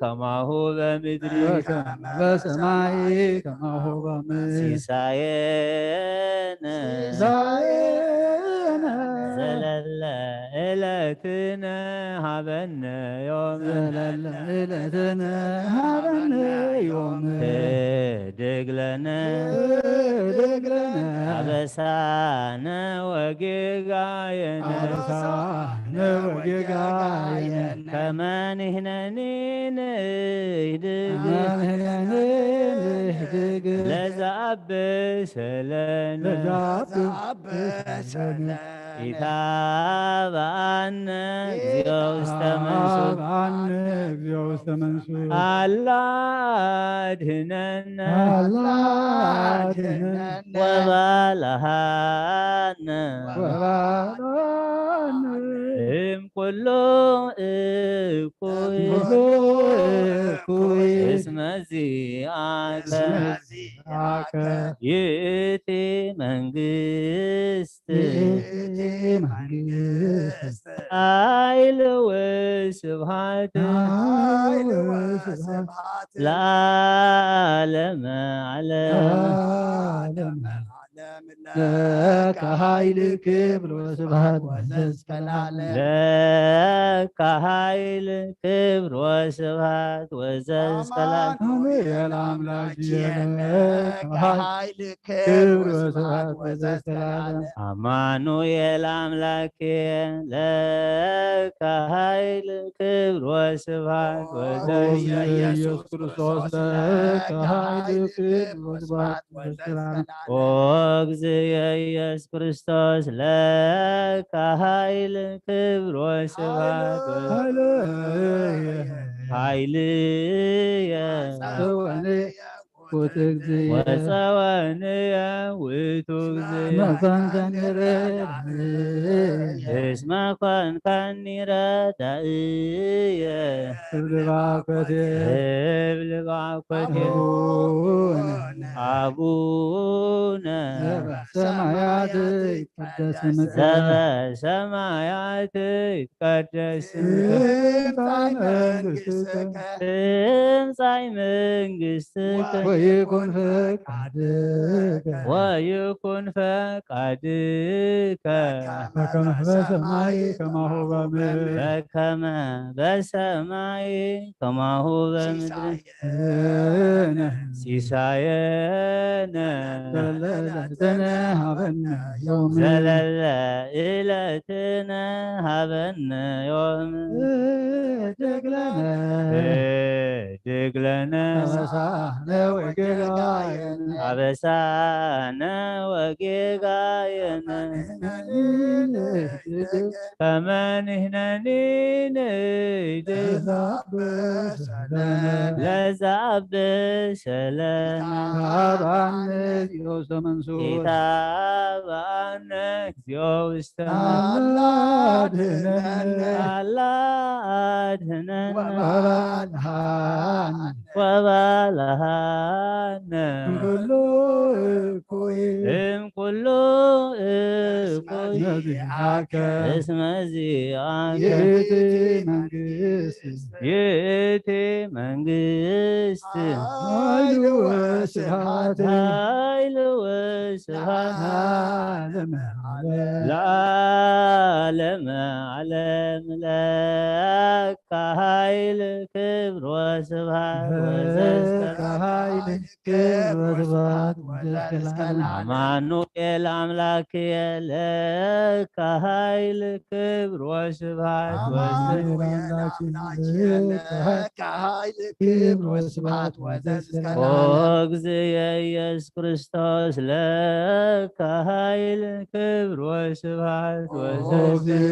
ከማሁ በምድር ሲሳየነ ዘለለ ዕለትነ ሀበነ ዮም ድግለነ አበሳነ ወጌጋየነ ከመ ንሕነኒ ንህድግ ለዘአብስ ለነ ኢታብአነ እግዚኦ ውስተ መንሱት እግዚኦ ውስተ መንሱት አላ አድኅነነ ወባልሐነ እምኩሉ እኩይ እስመ ዚአከ ይእቲ መንግሥት ኃይል ወስብሐት ለዓለመ ዓለም ለከ ኃይል ክብር ወስብሐት ለከ ኃይል ክብር ወስብሐት ወዘእስከ ለዓለም አምላክ ኃይል ክብር ወስብሐት ወዘእስከ ለዓለም አማኑኤል አምላኬ ለከ ኃይል ክብር ወስብሐት ወዘእስከ ኢየሱስ ክርስቶስ ለከ ኃይል ክብር ወስብሐት ወዘእስከ ለዓለም እግዚእ ኢየሱስ ክርስቶስ ለከ ኃይል ክብር ወስብሐት ኃይልየ ወፀወንየ ውእቱ እግዚእ እስመ ኮንከኒ ረዳእየ እብል ባኮቴ አቡነ ዘበሰማያት ይትቀደስ ስምከ ዘበሰማያት ይትቀደስ ትምጻእ መንግሥትከ ወይኩን ፈቃድከ በከመ በሰማይ ከማሁ በምድር በከመ በሰማይ ከማሁ በምድር ሲሳየነ ዘለለዕለትነ ሀበነ ዮም ዘለለ ዕለትነ ሀበነ ዮም ህድግ ለነ አበሳነ ወጌጋየነ አበሳነ ወጌጋየነ ከመ ንሕነኒ ንህድግ ለዘአብሰለነ ታባነ እግዚኦ ውስተ መንሱት ኢታብአነ እግዚኦ ውስተ አድኅነነ አላ አድኅነነ ወባልሐነ እምኩሉ እኩይ እምኩሉ እኩይ ነቢያከ እስመ ዚአከ ይእቲ መንግሥት ይእቲ መንግሥት ኃይል ወስብሐት ኃይል ወስብሐት ለዓለመ ለዓለመ ዓለም ዓለም ለከ ኃይል ክብር ወስብሐት ወዘእስከ ኃይል ክብር ወስብሐት ወዘእስከ ለዓለም አማኑኤል አምላክየ ለከ ኃይል ክብር ወስብሐት ኦ እግዚእ ኢየሱስ ክርስቶስ ለከ ኃይል ክብር ወስብሐት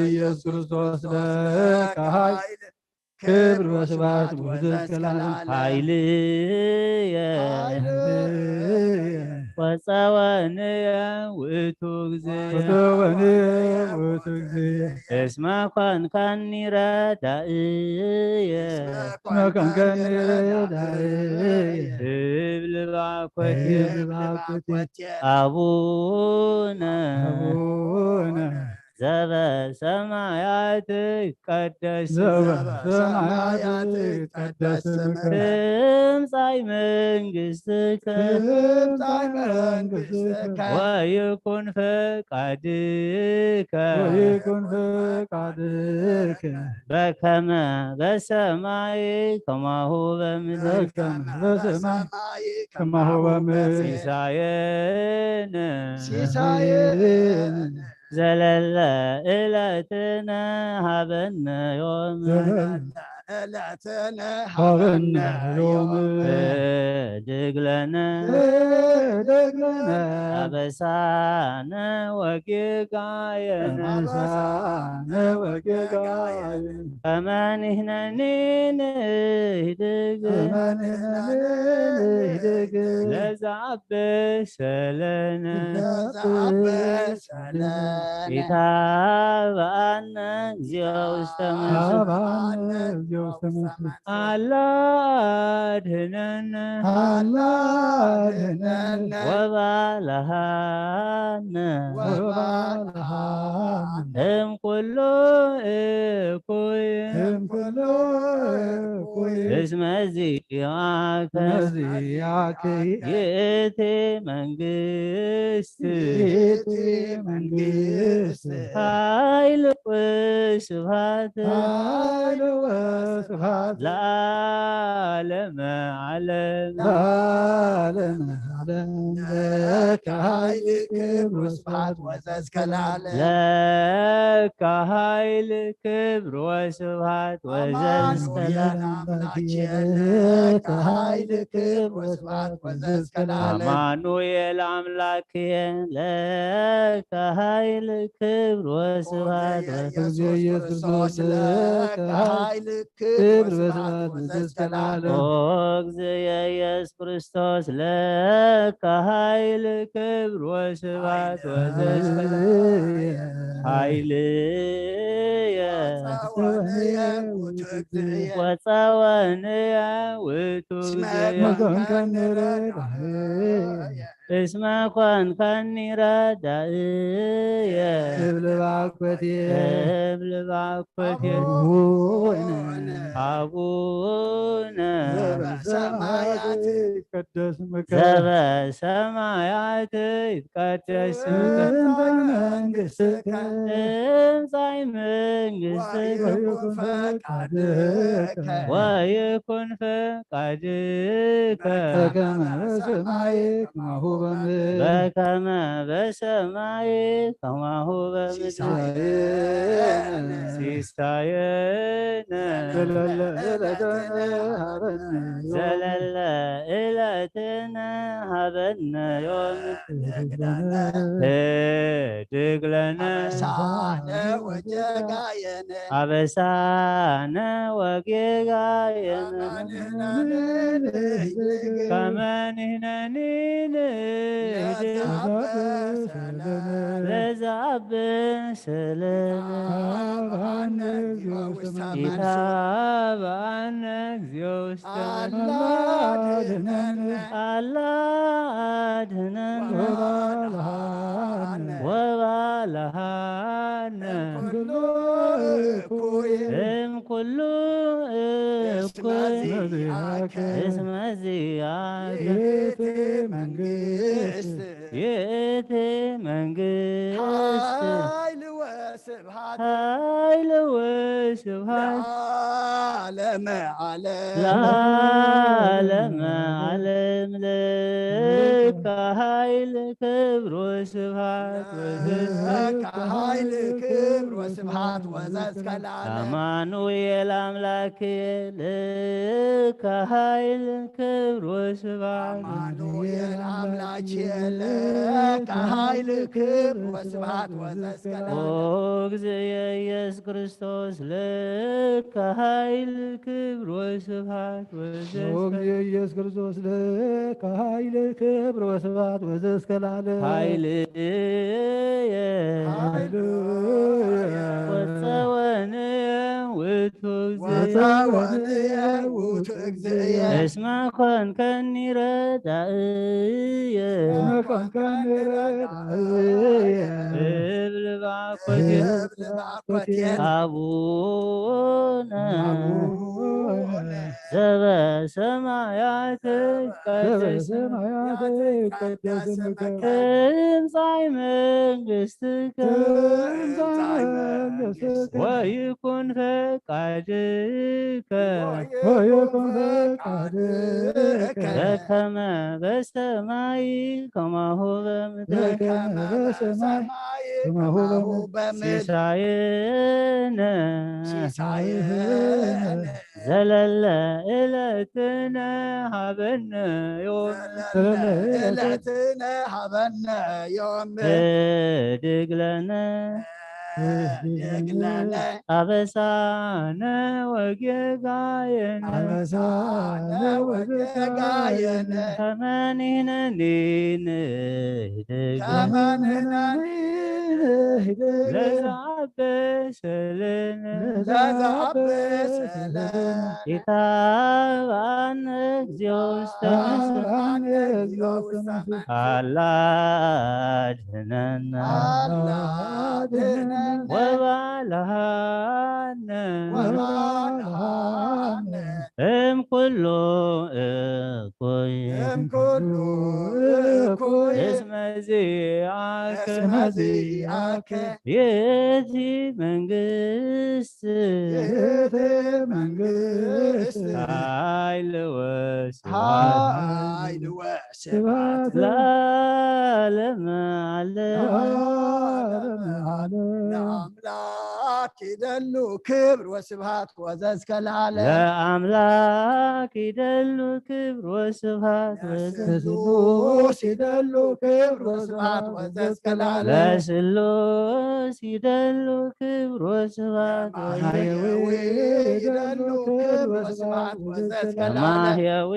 ኢየሱስ ክርስቶስ ለከ ኃይል ክብር ወስብሐት ወዘእስከ ለዓለም ኃይልየ ወፀወንየ ውእቱ እግዚእ እስመ ኮንከኒ ረዳእየ እብል ባኮቴ አቡነ ዘበሰማያት ይትቀደስ ትምጻእ መንግሥትከ ወይኩን ፈቃድከ በከመ በሰማይ ከማሁ በምድር ሲሳየነ ዘለለ ዕለትነ ሀበነ ዮም ዕለትነ ሀበነ ሎሙ እድግ ለነ አበሳነ ወጌጋየነ ከመ ንሕነኒ ንህድግ ለዘአብስ ለነ ኢታብአነ እግዚኦ ውስተ መንሱት አላ አድኅነነ ወባልሐነ እምኩሉ እኩይ እስመ ዚአከ ይእቲ መንግሥት ኃይል ወስብሐት ለዓለመ ዓለም ለከ ኃይል ክብር ወስብሐት ወዘእስከ ለዓለም ለከ ኃይል ክብር ወስብሐት ወዘእስከ ለዓለም አማኑኤል አምላክየ ለከ ኃይል ክብር ወስብሐት ኦ እግዚእ ኢየሱስ ክርስቶስ ለከ ኃይል ክብር ወስብሐት ወዘእስከ ኃይልየ ወፀወንየ ውእቱ እስመ ኮንከኒ ረዳእየ እብል ባኮቴየ አቡነ ዘበሰማያት ይትቀደስ ስምከ ትምጻእ መንግሥትከ ወይኩን ፈቃድከ በከመ በሰማይ ከማሁ በምድር ሲሳየነ ዘለለ ዕለትነ ሀበነ ዮም ህድግ ለነ አበሳነ ወጌጋየነ ከመ ንሕነኒ ለዘአብስ ለነ ኢታብአነ እግዚኦ ውስተ አላ አድኅነነ ወባልሐነ እምኩሉ እኩይ እስመ ዚአከ ይእቲ መንግሥት ኃይል ወስብሐት ለዓለመ ዓለም ለከ ኃይል ክብር ወስብሐት አማኑኤል አምላክየ ለከ ኃይል ክብር ወስብሐት ኦ እግዚእ ኢየሱስ ክርስቶስ ለከ ኃይል ክብር ወስብሐት ወዘእስከ ለዓለም ኃይልየ ወፀወንየ ውእቱ እግዚእየ እስመ ኮንከኒ ረዳእየ እብል ባኮቴየ አቡነ ዘበሰማያት ይትቀደስ ስምከ ትምጻእ መንግሥትከ ወይኩን ፈቃድከ በከመ በሰማይ ከማሁ በምድር ከማሁ በምድር ሲሳየነ ዘለለ ዕለትነ ሀበነ ዮም ዕለትነ ሀበነ ዮም ህድግ ለነ ደግለነ አበሳነ ወጌጋየነ አበሳነ ወጌጋየነ ከመ ንሕነኒ ንህድግ ከመንህነኒ ለዘአበሰለነ ለዘአበሰለነ ኢታብአነ እግዚኦ ውስተ ምስዋዕ አላ አድኅነነ ወባልሐነ እምኩሉ እኩይ እስመ ዚአከ ይእቲ መንግሥት ኃይል ወስብሐት ለዓለመ ለአምላክ ይደሉ ክብር ወስብሐት ወዘእስከ ለዓለም ለአምላክ ይደሉ ክብር ወስብሐት ለስሉስ ይደሉ ክብር ወስብሐት ወዘእስከ ለዓለም ለስሉስ ይደሉ ክብር ወስብሐት ለማህየዊ ይደሉ ክብር ወስብሐት ወዘእስከ ለዓለም ለማህየዊ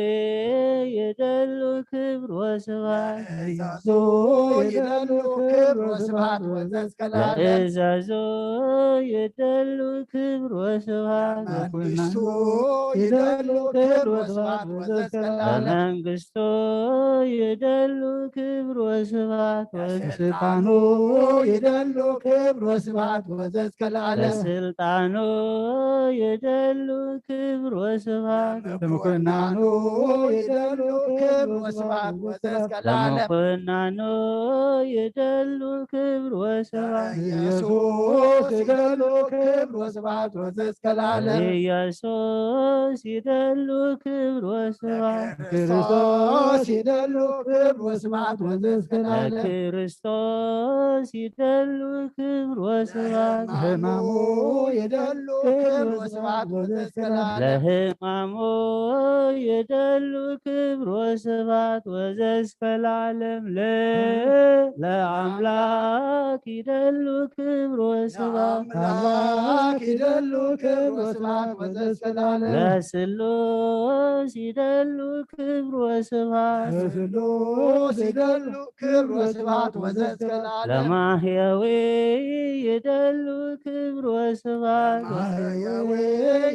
ይደሉ ክብር ወስብሐት ለእዛዞ ይደሉ ክብር ወስብሐት ወዘእስከ ለዓለም ለእዛዞ ይደሉ ክብር ወስብሐት ለመንግሥቱ ይደሉ ክብር ወስብሐት ወዘእስከ ለዓለም ለመንግሥቱ ይደሉ ክብር ወስብሐት ለስልጣኑ ይደሉ ክብር ወስብሐት ወዘእስከ ለዓለም ለስልጣኑ ይደሉ ክብር ወስብሐት ለምኩናኑ ይደሉ ክብር ወስብሐት ወዘእስከ ለዓለም ለምኩናኑ ይደሉ ክብር ወስብሐት ኢየሱስ ይደሉ ክብር ወስብሐት ወዘእስከ ለዓለም ኢየሱስ ይደሉ ክብር ወስብሐት ክርስቶስ ይደሉ ክብር ወስብሐት ወዘእስከ ለዓለም ለክርስቶስ ይደሉ ክብር ወስብሐት ለሕማሙ ይደሉ ክብር ወስብሐት ወዘእስከ ለዓለም ለሕማሙ ይደሉ ክብር ወስብሐት ወዘእስከ ለዓለም ለአምላክ ይደሉ ክብር ወስብሐት ለአምላክ ይደሉ ክብር ወስብሐት ወዘእስከ ለዓለም ለስሉስ ይደሉ ክብር ወስብሐት ለስሉስ ይደሉ ክብር ወስብሐት ወዘእስከ ለዓለም ለማህየዊ ይደሉ ክብር ወስብሐት ለማህየዊ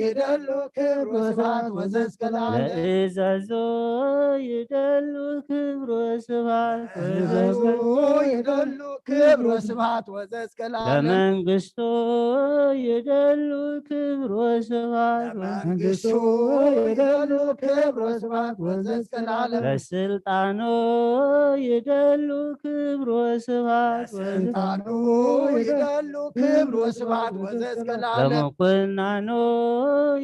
ይደሉ ክብር ወስብሐት ወዘእስከ ለዓለም ለእዛዞ ይደሉ ክብር ወስብሐት ለእዛዞ ይደሉ ክብር ወስብሐት ወዘእስከ ለዓለም ለመንግሥቱ ይደሉ ክብር ወስብሐት ለመንግሥቱ ይደሉ ክብር ወስብሐት ወዘእስከ ለዓለም ለስልጣኑ ይደሉ ክብር ወስብሐት ለስልጣኑ ይደሉ ክብር ወስብሐት ወዘእስከ ለዓለም ለምኩናኑ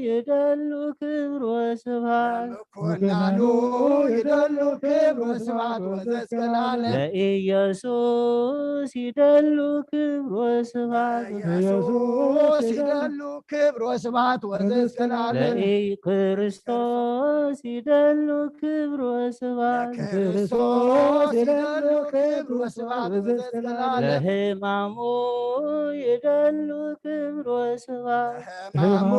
ይደሉ ክብር ወስብሐት ለምኩናኑ ይደሉ ክብር ወስብሐት ወዘእስከ ለዓለም ለኢየሱስ ይደሉ ክብር ወስብሐት ኢየሱስ ይደሉ ክብር ወስብሐት ወዘእስከ ለዓለም ለክርስቶስ ይደሉ ክብር ወስብሐት ክርስቶስ ይደሉ ክብር ወስብሐት ወዘእስከ ለዓለም ለሕማሙ ይደሉ ክብር ወስብሐት ለሕማሙ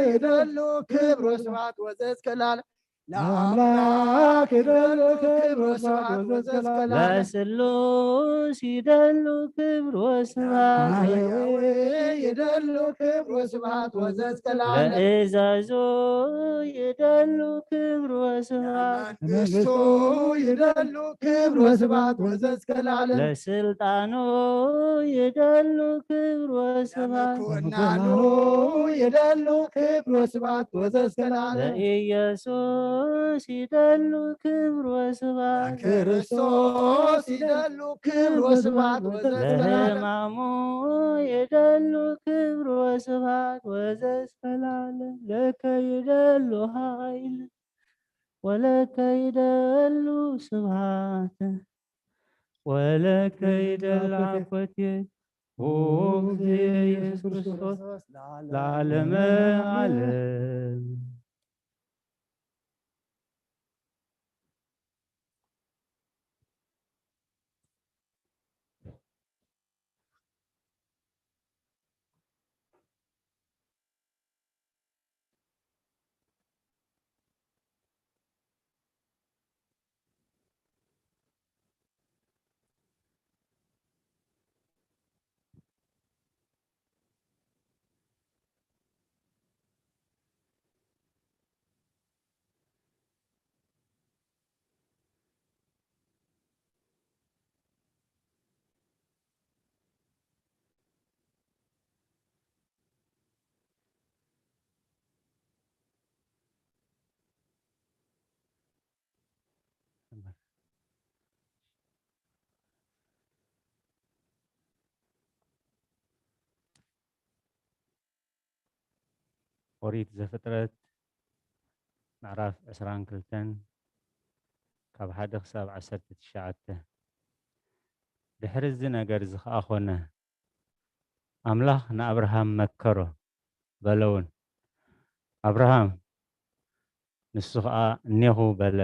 ይደሉ ክብር ወስብሐት ወዘእስከ ለዓለም ለአምላክ ይደሉ ክብር ወስብሐት ወዘእስከ ለዓለም ለስሉስ ይደሉ ክብር ወስብሐት ለማህየዊ ይደሉ ክብር ወስብሐት ወዘእስከ ለዓለም ለእዛዞ ይደሉ ክብር ወስብሐት ለመንግሥቱ ይደሉ ክብር ወስብሐት ወዘእስከ ለዓለም ለስልጣኑ ይደሉ ክብር ወስብሐት ለምኩናኑ ይደሉ ክብር ወስብሐት ወዘእስከ ለዓለም ለኢየሱስ ይደሉ ክብር ወስብሐት ክርስቶስ ይደሉ ክብር ወስብሐት ወዘእስከ ለዓለም ለሕማሙ ይደሉ ክብር ወስብሐት ወዘእስከ ለዓለም ለከ ይደሉ ኃይል ወለከ ይደሉ ስብሐት ولا كيد العقوة وزي يسوع كريستوس العالم عالم. ኦሪት ዘፍጥረት ምዕራፍ 22 ካብ 1 ክሳብ 19 ድሕሪ እዚ ነገር እዚ ከዓ ኮነ ኣምላኽ ንኣብርሃም መከሮ በለውን ኣብርሃም ንሱ ከዓ እኔኹ በለ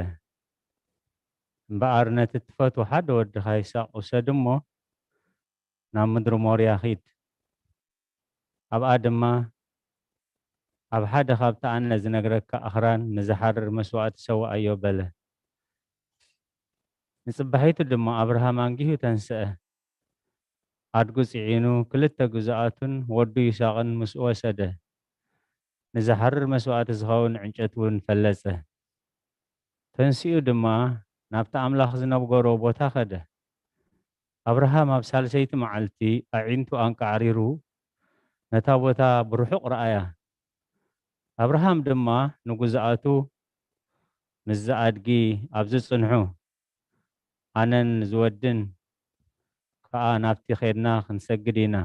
እምበኣር ነቲ ትፈትዎ ሓደ ወድኻ ይስሐቅ ውሰድ እሞ ናብ ምድሪ ሞርያ ኺድ ኣብኣ ድማ ኣብ ሓደ ካብቲ ኣነ ዝነግረካ ኣኽራን ንዝሓርር መስዋእቲ ሰዋእዮ በለ ንጽባሒቱ ድማ ኣብርሃም አንጊሁ ተንስአ ኣድጉ ጽዒኑ ክልተ ጉዛኣቱን ወዱ ይስሐቅን ምስኡ ወሰደ ንዝሓርር መስዋእቲ ዝኸውን ዕንጨት እውን ፈለጸ ተንሲኡ ድማ ናብቲ ኣምላኽ ዝነብገሮ ቦታ ኸደ ኣብርሃም ኣብ ሳልሰይቲ መዓልቲ ኣዒንቱ አንቃዕሪሩ ነታ ቦታ ብርሑቕ ረኣያ ኣብርሃም ድማ ንጉዛኣቱ ምስ ኣድጊ ኣብዚ ጽንሑ ኣነን ዝወድን ከዓ ናብቲ ኸድና ክንሰግድ ኢና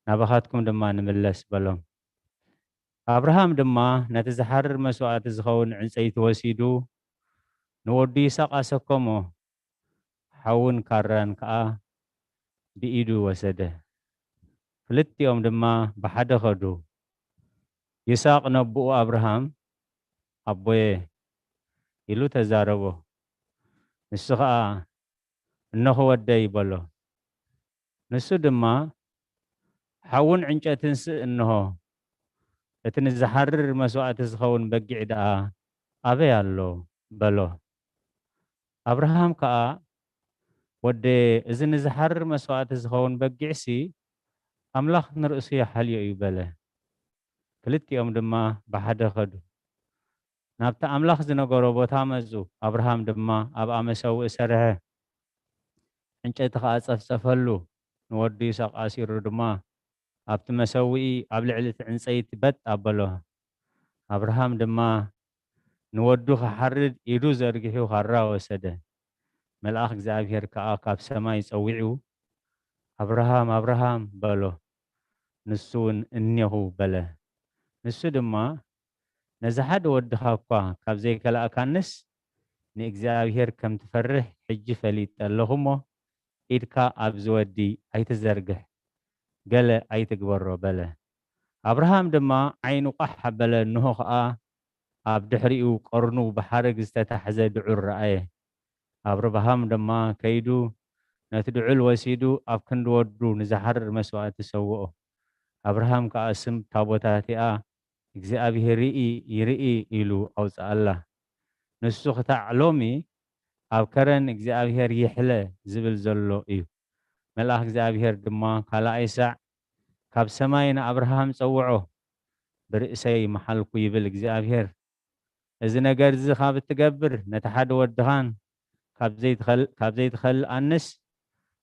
ናባኻትኩም ድማ ንምለስ በሎም ኣብርሃም ድማ ነቲ ዝሓርር መስዋእቲ ዝኸውን ዕንፀይቲ ወሲዱ ንወዱ ይስሐቅ ኣሰከሞ ሓውን ካራን ከዓ ብኢዱ ወሰደ ክልቲኦም ድማ ብሓደ ኸዱ ይስሐቅ ነብኡ ኣብርሃም ኣቦየ ኢሉ ተዛረቦ ንሱ ከዓ እነሆ ወደይ በሎ ንሱ ድማ ሓውን ዕንጨትን እንሆ እቲ ንዝሓርር መስዋእቲ ዝኸውን በጊዕ ደኣ ኣበይ ኣሎ በሎ ኣብርሃም ከዓ ወደ እዚ ንዝሓርር መስዋእቲ ዝኸውን በጊዕሲ ኣምላኽ ንርእሱ ይሓልዮ እዩ በለ ክልቲኦም ድማ ብሓደ ኸዱ ናብቲ ኣምላኽ ዝነገሮ ቦታ መፁ ኣብርሃም ድማ ኣብኣ መሰውኢ ሰርሐ ዕንጨይቲ ከዓ ፀፍፀፈሉ ንወዱ ይስሐቅ ኣሲሩ ድማ ኣብቲ መሰውኢ ኣብ ልዕሊ እቲ ዕንፀይቲ በጥ ኣበሎ ኣብርሃም ድማ ንወዱ ክሓርድ ኢዱ ዘርጊሑ ካራ ወሰደ መልኣኽ እግዚኣብሔር ከዓ ካብ ሰማይ ፀዊዑ ኣብርሃም ኣብርሃም በሎ ንሱ እውን እኔኹ በለ ንሱ ድማ ነዚ ሓደ ወድኻ እኳ ካብ ዘይከላእካንስ ንእግዚኣብሔር ከም ትፈርሕ ሕጂ ፈሊጥ ኣለኹ እሞ ኢድካ ኣብ ዝወዲ ኣይትዘርግሕ ገለ ኣይትግበሮ በለ ኣብርሃም ድማ ዓይኑ ቋሕ ኣበለ እንሆ ከዓ ኣብ ድሕሪኡ ቀርኑ ብሓረግ ዝተታሕዘ ድዑል ረኣየ ኣብርሃም ድማ ከይዱ ነቲ ድዑል ወሲዱ ኣብ ክንዲ ወዱ ንዝሓርር መስዋእቲ ሰውኦ ኣብርሃም ከዓ ስም ታቦታት እያ እግዚኣብሔር ይርኢ ኢሉ ኣውፅኣላ ንሱ ክታዕ ሎሚ ኣብ ከረን እግዚኣብሔር ይሕለ ዝብል ዘሎ እዩ መልኣኽ እግዚኣብሔር ድማ ካልኣይ ሳዕ ካብ ሰማይ ንኣብርሃም ፀውዖ ብርእሰይ መሓልኩ ይብል እግዚኣብሔር እዚ ነገር እዚ ካብ እትገብር ነቲ ሓደ ወድኻን ካብ ዘይትኸልእ ኣንስ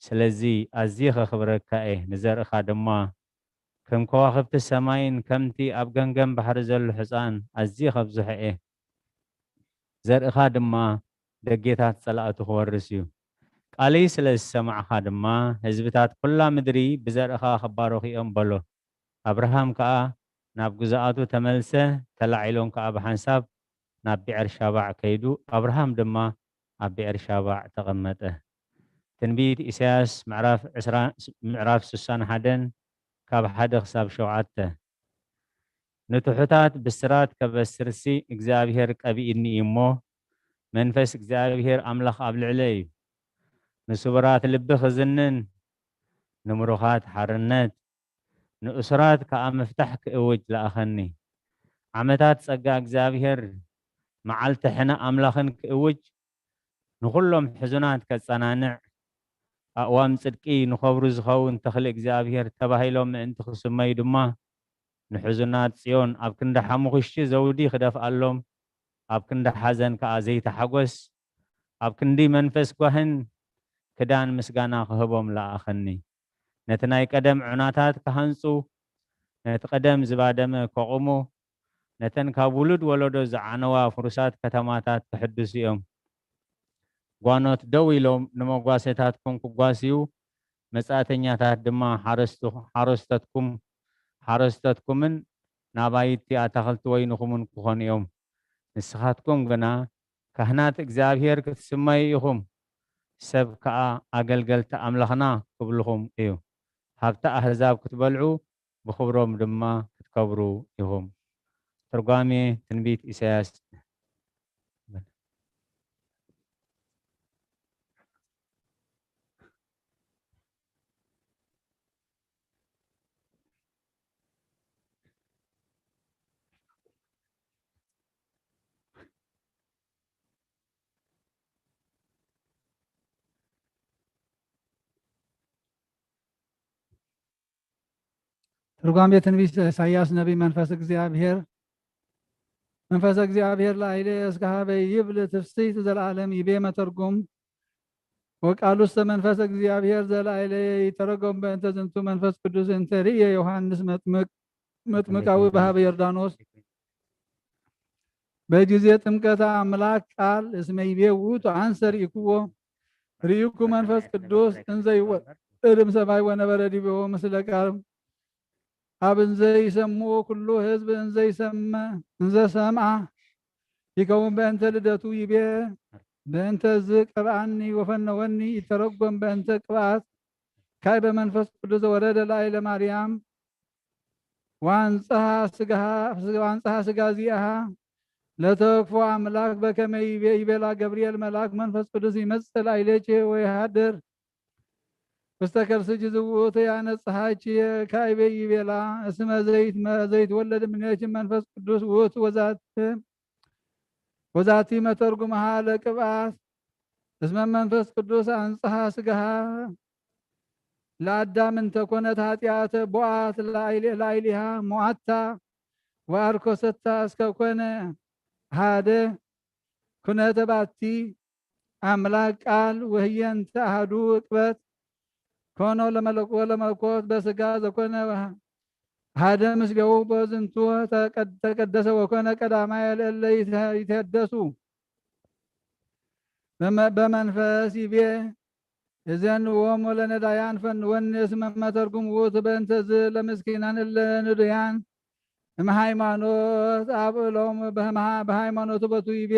ስለዚ ኣዝየ ከኽብረካ እየ ንዘርእኻ ድማ ከም ከዋኽብቲ ሰማይን ከምቲ ኣብ ገንገም ባሕሪ ዘሎ ሕፃን ኣዝየ ከብዝሖ እየ ዘርእኻ ድማ ደጌታት ጸላእቱ ክወርስ እዩ ቃለይ ስለ ዝሰማዕኻ ድማ ህዝብታት ኩላ ምድሪ ብዘርእኻ ክባረኹ እዮም በሎ ኣብርሃም ከዓ ናብ ጉዛኣቱ ተመልሰ ተላዒሎም ከዓ ብሓንሳብ ናብ ቢዕር ሻባዕ ከይዱ ኣብርሃም ድማ ኣብ ቢዕር ሻባዕ ተቐመጠ ትንቢት ኢሳያስ ምዕራፍ 61 ካብ 1 ክሳብ 7 ንትሑታት ብስራት ከበስርሲ እግዚአብሔር ቀቢእኒ እሞ መንፈስ እግዚአብሔር አምላኽ ኣብ ልዕለይ እዩ ንስቡራት ልቢ ክዝንን ንምሩኻት ሓርነት ንእስራት ከዓ መፍታሕ ክእውጅ ለኣኸኒ ዓመታት ጸጋ እግዚአብሔር መዓልቲ ሕነ ኣምላኽን ክእውጅ ንኹሎም ሕዙናት ከጸናንዕ ኣእዋም ጽድቂ ንኸብሩ ዝኸውን ተኽሊ እግዚአብሔር ተባሂሎም ምእንቲ ክስመዩ ድማ ንሕዙናት ጽዮን ኣብ ክንዲ ሓሙኽሽቲ ዘውዲ ክደፍኣሎም ኣብ ክንዲ ሓዘን ከዓ ዘይተሓጐስ ኣብ ክንዲ መንፈስ ጓህን ክዳን ምስጋና ክህቦም ለኣኸኒ ነቲ ናይ ቀደም ዑናታት ክሃንጹ ነቲ ቀደም ዝባደመ ከቑሙ ነተን ካብ ውሉድ ወለዶ ዝዓነዋ ፍሩሳት ከተማታት ክሕድሱ እዮም ጓኖት ደው ኢሎም ንመጓሰታትኩም ክጓስዩ መጻእተኛታት ድማ ሓረስተትኩምን ናባይቲ ኣታኽልቲ ወይንኹምን ክኾኑ እዮም ንስኻትኩም ግና ካህናት እግዚአብሔር ክትስመዩ ኢኹም ሰብ ከዓ ኣገልገልቲ ኣምላኽና ክብልኹም እዩ ሃብቲ ኣሕዛብ ክትበልዑ ብኽብሮም ድማ ክትከብሩ ኢኹም ትርጓሜ ትንቢት ኢሳያስ ትርጓሜ ትንቢት ኢሳያስ ነቢይ መንፈስ እግዚአብሔር ላዕሌ እስከ ሀበይ ይብል ትፍስሕት ዘለዓለም ይቤ መተርጉም ወቃሉሰ መንፈስ እግዚአብሔር ዘላዕሌ ይተረጎም በእንተ ዝንቱ መንፈስ ቅዱስ እንተ ርእየ ዮሐንስ መጥምቃዊ በሀበ ዮርዳኖስ በጊዜ ጥምቀተ አምላክ ቃል እስመ ይቤ ውእቱ አንሰ ርኢኩ መንፈስ ቅዱስ እንዘ ይወርድ እምሰማይ ወነበረ ዲቤሁ ምስለ ቃል አብ እንዘ ይሰምዑ ኩሉ ህዝብ እንዘ ሰምዐ ይከውን በእንተ ልደቱ ይቤ በእንተ ዝቀብአኒ ወፈነወኒ ይተረጎም በእንተ ቅብአት ካይ በመንፈስ ቅዱስ ወረደ ላዕለ ማርያም ዋንጽሐ ስጋ ዚአሃ ለተወክፎ አምላክ በከመ ይቤላ ገብርኤል መልአክ መንፈስ ቅዱስ ይመጽእ ላዕሌኪ ወይሃድር ውስተ ከርሥኪ ዝውእቱ ያነጽሐኪ ካይቤ ይቤላ እስመ ዘይትወለድ እምኔኪ መንፈስ ቅዱስ ውእቱ ወዛቲ መተርጉምሃ ለቅብአት እስመ መንፈስ ቅዱስ አንጽሐ ስጋሃ ለአዳም እንተኮነት ኃጢአተ ቦአት ላዕሌሃ ሞአታ ወአርኮሰታ እስከ ኮነ ሃደ ኩነተ ባቲ አምላክ ቃል ወህየንተ አሐዱ ዕቅበት ኮኖ ለመለኮት በስጋ ዘኮነ ሃደ ምስሌሁ በዝንቱ ተቀደሰ ወኮነ ቀዳማየ ለእለ ይትሐደሱ በመንፈስ ይቤ እዘንዎሙ ለነዳያን ፈንወኒ እስመ መተርጉም ውእቱ በእንተ ለምስኪናን እለ ንዱያን እምሃይማኖት አብዕሎም በሃይማኖቱ በቱ ይቤ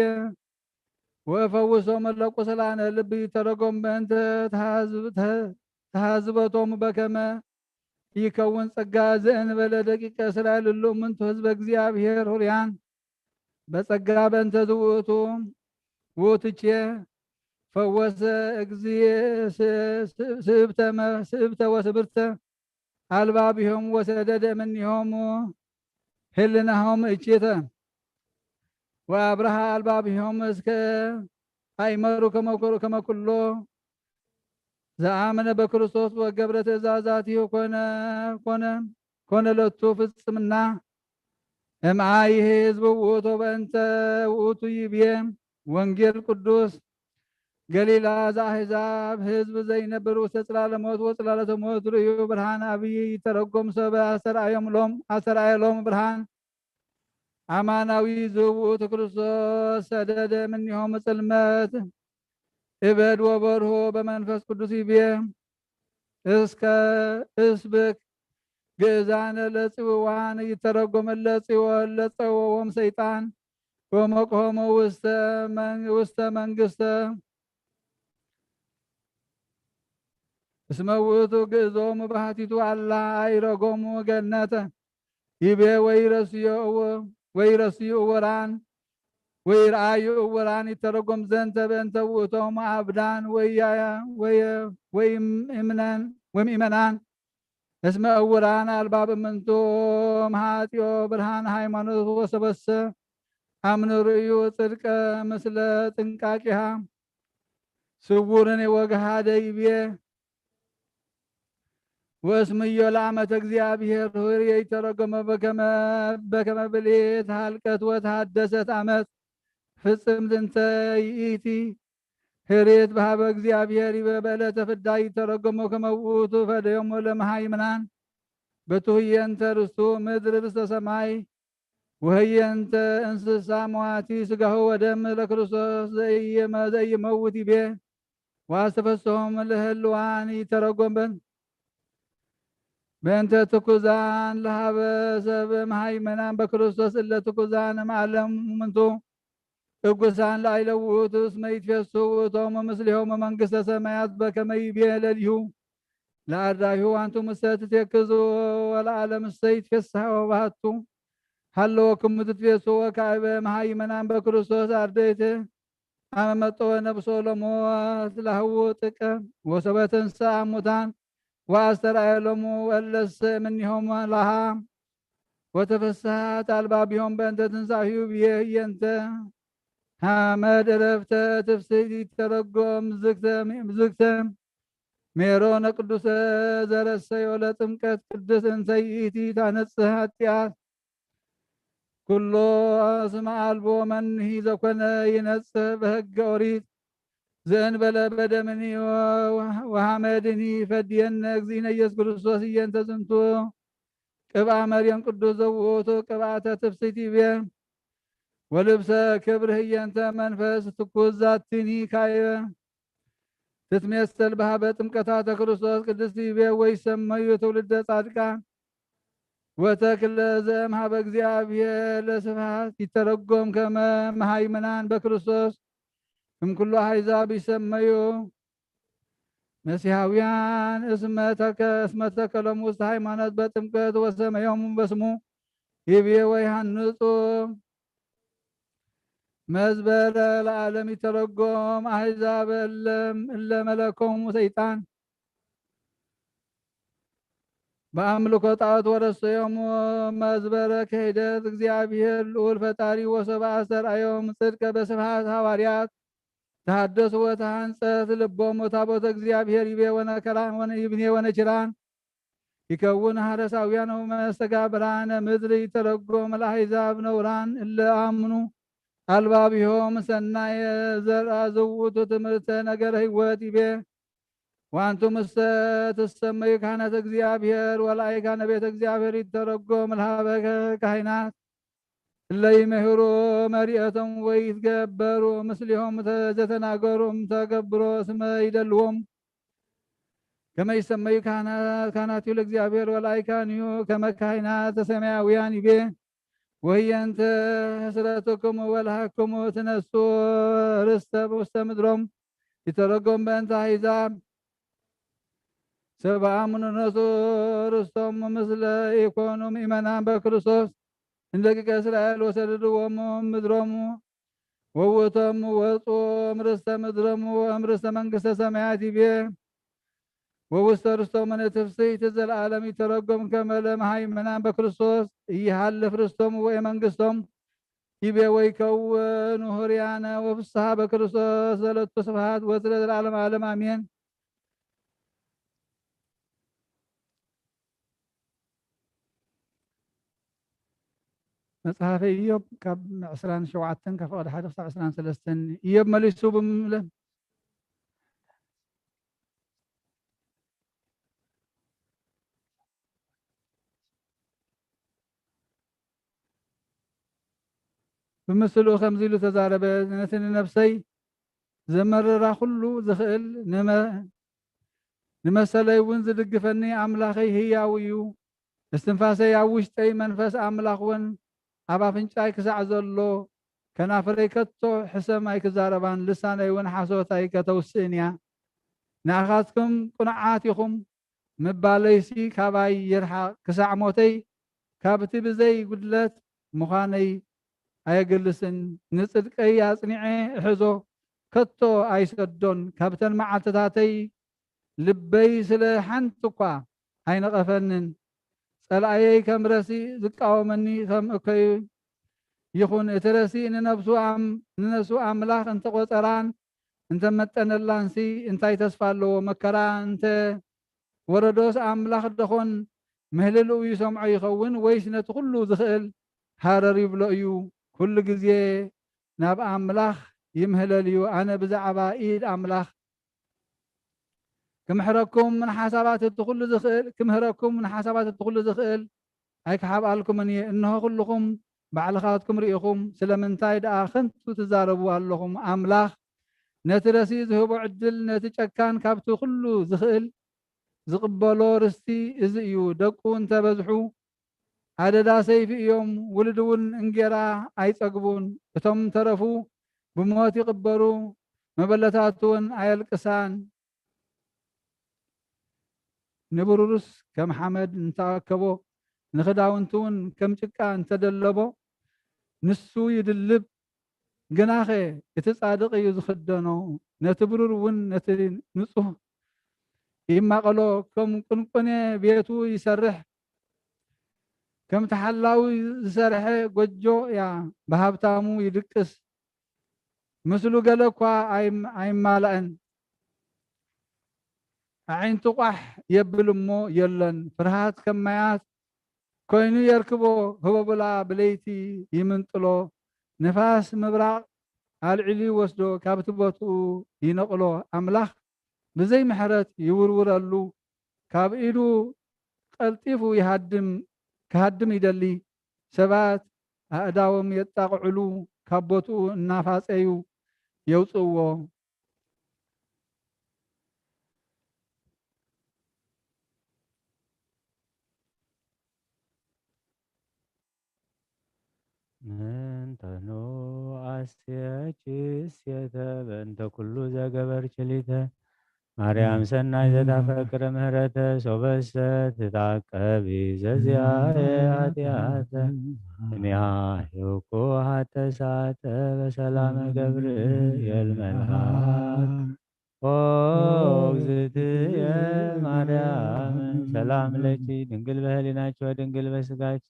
ወፈውሶሙ ለቁስላነ ልብ ይተረጎም በእንተ ተሃዝበቶሙ በከመ ይከውን ጸጋ ዘእንበለ ደቂቀ እስራኤል እሉ እሙንቱ ህዝበ እግዚአብሔር ሆሪያን በጸጋ በእንተ ውእቱቼ ፈወሰ እግዚእ ስእብተ ወስብርተ አልባቢሆሙ ወሰደደ እምኔሆሙ ህልናሆሙ እቼተ ወአብርሃ አልባቢሆሙ እስከ አይመሩ ከመኩሎ ዘአመነ በክርስቶስ ወገብረ ትእዛዛቲሁ ኮነ ለቱ ፍጽምና እምአይ ህዝብ ውእቱ በእንተ ውእቱ ይቤ ወንጌል ቅዱስ ገሊላ ዘአሕዛብ ህዝብ ዘይነብር ውስተ ጽላለ ሞት ወጽላለተ ሞት ርእዩ ብርሃን አብይ ይተረጎም ሰበ አስተርአየ ሎሙ ብርሃን አማናዊ ዝውእቱ ክርስቶስ ሰደደ እምኔሆሙ ጽልመት እበድ ወበርሆ በመንፈስ ቅዱስ ይቤ እስከ እስብክ ግእዛነ ለጽዋን ይተረጎም ለጽዮን ለጸወም ሰይጣን ወመቆሞ ውስተ መንግስተ እስመ ውእቱ ግእዞሙ ባህቲቱ አላ አይረጎሙ ገነተ ይቤ ወይረስዩ እውራን ወይርአዩ እውራን ይተረጎም ዘንተ በእንተ ውእቶሙ አብዳን ወይምእመናን እስመ እውራን አልባብ እምንቱ መሃጢዮ ብርሃን ሃይማኖት ወሰበሰ አምነ ርእዩ ጽድቀ ምስለ ጥንቃቂሃ ስውርን ወገሃደ ይቤ ወእስምዮ ለአመተ እግዚአብሔር ሆር የተረጎመ በከመ ብሌት ሃልቀት ወተሃደሰት አመት ፍጽም ዝንተ ይእቲ ህሬት በሃበ እግዚአብሔር በዕለተ ፍዳ ይተረጎመ ከመ ውእቱ ፈደዮሙ ለመሃይምናን በትሁየንተ ርስቱ ምድር ርስተ ሰማይ ወህየንተ እንስሳ መዋቲ ስጋሁ ወደም ለክርስቶስ ዘኢይመውት ይቤ ዋስተፈስሖም ለህልዋን ይተረጎምን በእንተ ትኩዛን ለሃበ ሰብ መሃይመናን በክርስቶስ እለ ትኩዛን እምዓለም ምንቱ እጉሳን ላይለውቱ እስመ ይትፌሱ ውእቶሙ ምስሌሆሙ መንግሥተ ሰማያት በከመ ይቤ ለሊሁ ለአርዳኢሁ አንቱ እሰ ትቴክዙ ወለዓለም እሰ ይትፌስሐ ወባሕቱ ሀለወክሙ ትትፌሱ ወካዕበ መሃይመናን በክርስቶስ አርድእት አመ መጽኦ ነፍሶ ለሞት ለህዉ ጥቀ ወሰበ ተንሥአ እሙታን ወአስተርአየ ሎሙ ወለሰ እምኔሆሙ ለሃ ወተፈስሐት አልባቢሆሙ በእንተ ትንሣኤሁ ብየንተ ሐመድ ዕረፍተ ትፍሥሕት ይተረጎም ዝግተ ሜሮነ ቅዱሰ ዘረሰዮ ለጥምቀት ቅድስት እንተ ይእቲ ታነጽሕ ኃጢአት ኩሎ እስመ አልቦ መንሂ ዘኮነ ይነጽሕ በሕገ ኦሪት ዘእንበለ በደምኒ ወሐመድኒ ፈድየነ እግዚእነ ኢየሱስ ክርስቶስ እየንተ ዝንቱ ቅብአ መርየም ቅዱስ ዘውእቱ ቅብአተ ትፍሥሕት ይቤ ወልብሰ ክብር ህየንተ መንፈስ ትኩስ ዛትኒ ካይበ ትትሜሰል በሃበ ጥምቀታተ ክርስቶስ ቅድስት ይቤ ወይሰመዩ ትውልደ ጻድቃን ወተክለ ዘእምኀበ እግዚአብሔር ለስብሐት ይተረጎም ከመ መሃይምናን በክርስቶስ እምኩሉ አሕዛብ ይሰመዩ መሲሐውያን እስመ ተከሎሙ ውስተ ሃይማኖት በጥምቀት ወሰመዮሙ በስሙ ይቤ ወይሃንጹ መዝበረ ለዓለም ይተረጎም አሕዛብ እለ መለኮሙ ሰይጣን በአምልኮ ጣዖት ወረሰዮሙ መዝበረ ክህደት እግዚአብሔር ልዑል ፈጣሪ ወሰብአ አስተርአዮም ጽድቀ በስብሐት ሐዋርያት ተሐደሱ ወተሐንጸት ልቦሙ ታቦተ እግዚአብሔር ይቤ ይብኔ ወነችራን ይከውን ሐረሳውያን ወመስተጋብራነ ምድር ይተረጎም ለአሕዛብ ነውራን እለ አምኑ አልባቢሆም ሰናየ ዘርአ ዝውቱ ትምህርተ ነገረ ሕይወት ይቤ ዋንቱም እሰ ትሰመዩ ካህናተ እግዚአብሔር ወላእካነ ቤተ እግዚአብሔር ይተረጎም ለሃበ ካህናት እለ ይምህሩ መሪኤቶም ወይትገበሩ ምስሊሆም ዘተናገሩም ተገብሮ እስመ ይደልዎም ከመ ይሰመዩ ካህናቲሁ ለእግዚአብሔር ወላእካኒሁ ከመ ካህናተ ሰማያውያን ይቤ ወህየንተ ስረትክሙ ወለሃክሙ ትነሱ ርስተ ውስተ ምድሮም ይተረጎም በእንተ አሕዛብ ሰብአ ምኑነቱ ርስቶሙ ምስለ ኢኮኑ ምእመናን በክርስቶስ እንደ ደቂቀ እስራኤል ወሰደድዎሙ ምድሮሙ ወውእቶሙ ወፁ እምርስተ ምድሮሙ ወእምርስተ መንግሥተ ሰማያት ይቤ ወውስተ ርስቶሙ ትፍሥሕት ዘለዓለም ይተረጎም ከመ ለመሃይምናን በክርስቶስ ኢይሃልፍ ርስቶሙ ወመንግሥቶሙ ይቤ ወይከውኑ ኅሩያነ ወፍስሐ በክርስቶስ ዘለቱ ስብሐት ወስለ ዘለዓለመ ዓለም አሜን። መጽሐፈ ኢዮብ ካብ 27 ካብ ፍቅዲ 1 ክሳብ 23 ኢዮብ መሊሱ ብምስሉ ከምዚ ኢሉ ተዛረበ ነቲ ንነፍሰይ ዘመረራ ኩሉ ዝኽእል ንመሰለይ እውን ዝድግፈኒ ኣምላኸይ ህያው እዩ እስትንፋሰይ ኣብ ውሽጠይ መንፈስ ኣምላኽ እውን ኣብ ኣፍንጫይ ክሳዕ ዘሎ ከናፍረይ ከቶ ሕሰም ኣይክዛረባን ልሳነይ እውን ሓሶት ኣይከተውስእን እያ ንኣኻትኩም ቁንዓት ኢኹም ምባለይሲ ካባይ ይርሓቕ ክሳዕ ሞተይ ካብቲ ብዘይ ጉድለት ምዃነይ ኣየገልስን ንጽድቀይ ኣጽኒዐ እሕዞ ከቶ ኣይሰዶን ካብተን መዓልትታተይ ልበይ ስለ ሓንቲ እኳ ኣይነቐፈንን ጸላእየይ ከም ረሲእ ዝቃወመኒ ከም እከይ ይኹን እቲ ረሲእ ንነፍሱ ኣምላኽ እንተቆፀራን እንተመጠነላንሲ እንታይ ተስፋ ኣለዎ መከራ እንተ ወረዶስ ኣምላኽ ደኾን ምህልልኡ ይሰምዖ ይኸውን ወይስ ነቲ ኩሉ ዝኽእል ሃረር ይብሎ እዩ ኩሉ ግዜ ናብ ኣምላኽ ይምህለል እዩ ኣነ ብዛዕባ ኢድ ኣምላኽ ክምህረኩም ንሓሳባት እቲ ኩሉ ዝኽእል ኣይክሓብኣልኩምን እየ እንሆ ኩልኩም ባዕልኻትኩም ርኢኹም ስለምንታይ ደኣ ከንቱ ትዛረቡ ኣለኹም ኣምላኽ ነቲ ረሲእ ዝህቦ ዕድል ነቲ ጨካን ካብቲ ኩሉ ዝኽእል ዝቕበሎ ርስቲ እዚ እዩ ደቁ እንተበዝሑ ኣደዳ ሰይፊ እዮም ውልድ እውን እንጌራ ኣይፀግቡን እቶም ተረፉ ብሞት ይቕበሩ መበለታት እውን ኣየልቅሳን ንብሩርስ ከም ሓመድ እንተኣከቦ ንኽዳውንቲ እውን ከም ጭቃ እንተደለቦ ንሱ ይድልብ ግናኸ እቲ ጻድቕ እዩ ዝኽደኖ ነቲ ብሩር እውን ነቲ ንጹህ ይማቐሎ ከም ቁንቁኔ ቤቱ ይሰርሕ ከም ተሓላዊ ዝሰርሐ ጎጆ እያ ብሃብታሙ ይድቅስ ምስሉ ገለ እኳ ኣይማልአን ዓይንቱ ቋሕ የብል እሞ የለን ፍርሃት ከም ማያት ኮይኑ የርክቦ ህበቡላ ብለይቲ ይምንጥሎ ንፋስ ምብራቕ ኣልዒሉ ወስዶ ካብቲ ቦትኡ ይነቕሎ ኣምላኽ ብዘይ ምሕረት ይውርውረሉ ካብ ኢዱ ቀልጢፉ ክሃድም ይደሊ ሰባት ኣእዳዎም የጣቕዕሉ ካብ ቦትኡ እናፋፀዩ የውፅዎ ምንተኑ አስያችስየተ በእንተ ኩሉ ዘገበርችሊተ ማርያም ሰናይ ዘታፈቅረ ምህረተ ሶበሰ ትታቀቢ ዘዚአየ ኃጢአተ እኒሃ ሕውኩ ሀተ ሰዓተ በሰላመ ገብርኤል መልአክ ኦ እግዝእትየ ማርያም ሰላም ለኪ ድንግል በህሊናችሁ ወድንግል በስጋቺ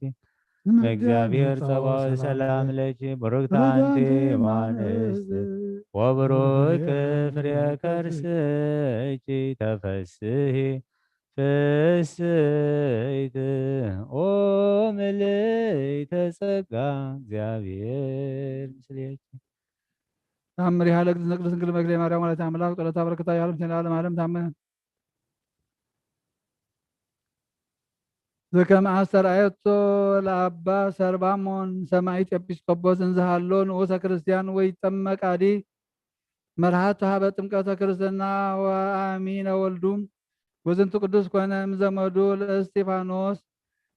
በእግዚአብሔር ጸባኦት ሰላም ለኪ ቡርክት አንቲ እምአንስት ወቡሩክ ፍሬ ከርስኪ ተፈስሒ ፍስሕት ኦ ምልዕተ ጸጋ እግዚአብሔር ምስሌኪ ተአምሪሃ ለእግዝእትነ ቅድስት ድንግል በክሌ ማርያም ወላዲተ አምላክ ጸሎታ በረከታ ያለም ለዓለመ ዓለም ታመነ ዘከመ አስተርአየቶ ለአባ ሰርባሞን ሰማዕት ኤጲስቆጶስ እንዝሃሎ ንዑሰ ክርስቲያን ወይጠመቅ አዲ መርሃት ሀበ ጥምቀተ ክርስትና ወአሚነ ወልዱ ወዝንቱ ቅዱስ ኮነ እምዘመዱ ለእስጢፋኖስ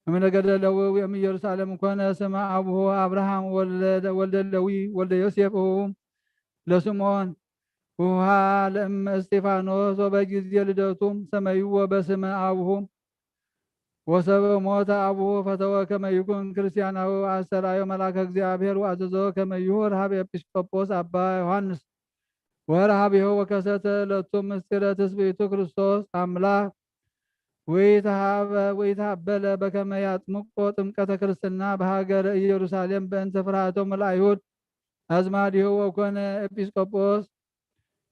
እምነገደ ሌዊ እምኢየሩሳሌም ኮነ ስመ አቡሁ አብርሃም ወልደ ሌዊ ወልደ ዮሴፍ ለስምዖን ውሃ ለእመ እስጢፋኖስ ወበጊዜ ልደቱም ሰመይዎ በስመ አቡሁ ወሰበ ሞተ አቡሁ ፈተወ ከመ ይኩን ክርስቲያናዊ አስተርአዮ መልአከ እግዚአብሔር ወአዘዞ ከመ ይሁር ሀበ ኤጲስቆጶስ አባ ዮሐንስ ወረሃቢሁ ወከሰተ ለቱ ምስጢረ ትስብእቱ ክርስቶስ አምላክ ወይታበለ በከመ ያጥምቆ ጥምቀተ ክርስትና በሀገረ ኢየሩሳሌም በእንተ ፍርሃቶም ለአይሁድ አዝማዲሁ ወኮነ ኤጲስቆጶስ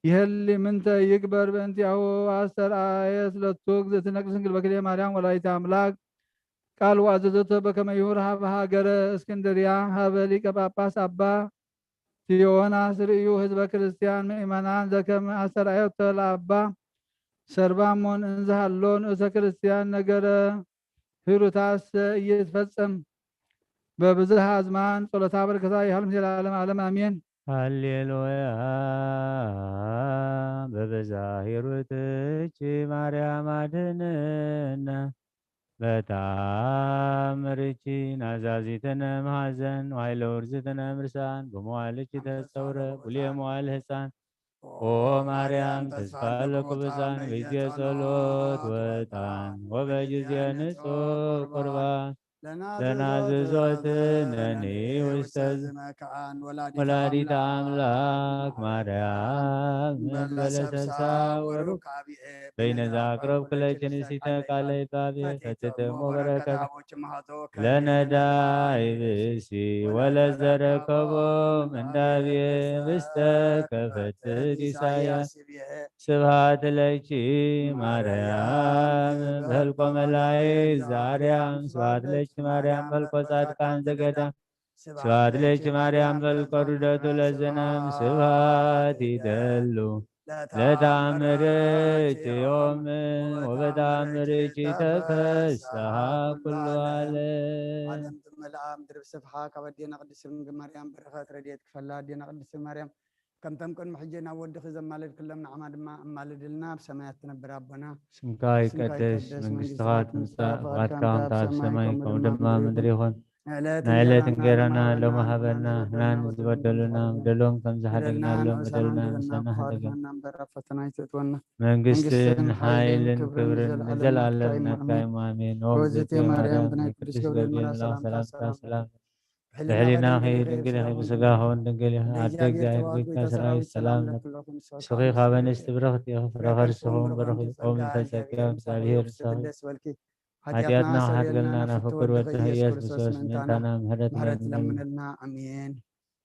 ይህሊ ምንተ ይግበር በእንቲአሁ አስተርአየት ለቱ እግዝእትነ ቅድስት ድንግል በክሌ ማርያም ወላዲተ አምላክ ቃል ወአዘዘቶ በከመ ይሁር ሀበ ሀገረ እስክንድርያ ሀበ ሊቀ ጳጳስ አባ ትዮናስ ርእዩ ህዝበ ክርስቲያን ምእመናን ዘከመ አስተርአየቶ ለአባ ሰርባሞን እንዝሃሎ ንዑሰ ክርስቲያን ነገረ ሂሩታስ እይትፈጸም በብዝሃ አዝማን ጸሎታ በረከታ ይሃልም ለዓለመ ዓለም አሜን። ሃሌሉያ በበዛ ሂሩትኪ ማርያም አድኅነነ በተአምርኪ ናዛዚትነ መሐዘን ዋይለ ውርዝትነ ምርሳን በመዋዕልኪ ተጸውረ ቡልየ መዋዕል ሕፃን ኦ ማርያም ተስፋ ለኩብፃን በጊዜ ጸሎት ወጣን ወበጊዜ ንጹሕ ቁርባን ለናዝዞትነኒ ውስተ መካን ወላዲተ አምላክ ማርያም በለተሳ ወሩካቢኤ በይነዛ አቅረብ ክለችን ሲተ ቃለይ ባቤ ፈትተሞ በረከት ለነዳይ ብሲ ወለዘረከቦም እንዳቤ ብስተ ከፈትት ኢሳያስ ስብሃት ለኪ ማርያም በልቆ መላይ ዛርያም ስብሃት ለኪ ማርያም በልቆ ጻድቃን ዘገዳም ስብሃት ለኪ ማርያም በልቆ ርደቱ ለዘነም ስብሃት ይደሉ ለታምርኪ ዮም ወበታምርኪ ተፈስሐ ኩሉ ዓለም መልአም ድርብ ስፍሓ ካብ ኣዴና ቅድስት ድንግል ማርያም በረኸት ረድኤት ክፈላ ኣዴና ቅድስት ማርያም ከምተም ቅድሚ ሕጂ ናብ ወድኺ ዘማልድ ክለም ንዓማ ድማ እማልድልና ብሰማያት ትነብር ኣቦና ስምካ ይቀደስ መንግስትኻ ትምጻእ ፈቃድካ ከምቲ ኣብ ሰማይ ከምኡ ድማ ምድሪ ይኹን ናይዕለት እንጀራና ሎሚ ሃበና ንሕናን ዝበደሉና በደሎም ከም ዝሓደግናሎም በደልና ንሰና ሓደገና ፈተና ይትእትወና መንግስትን ሓይልን ክብርን ንዘለኣለም ናትካ ኣሜን ወእግዝእትየ ማርያም ብናይ ቅዱስ ገብርኤል መልአክ ሰላምታ ሰላም ብሕሊና ድንግል ኢኺ ብስጋኻ እውን ድንግል ኢኺ ኣደ እግዚኣብሔር ኮይንካ ሰራዊት ሰላም ስኺ ካብ ኣንስቲ ብረኽቲ ኢኺ ፍረ ከርስኹም ብርኺ ኦም እንተጸጋ እግዚኣብሔር ንስኺ ኃጢአትና ኃጢአትና ናፈቅር ወጥህ ኢየሱስ ክርስቶስ ምንታና ምህረት ለምንልና አሜን።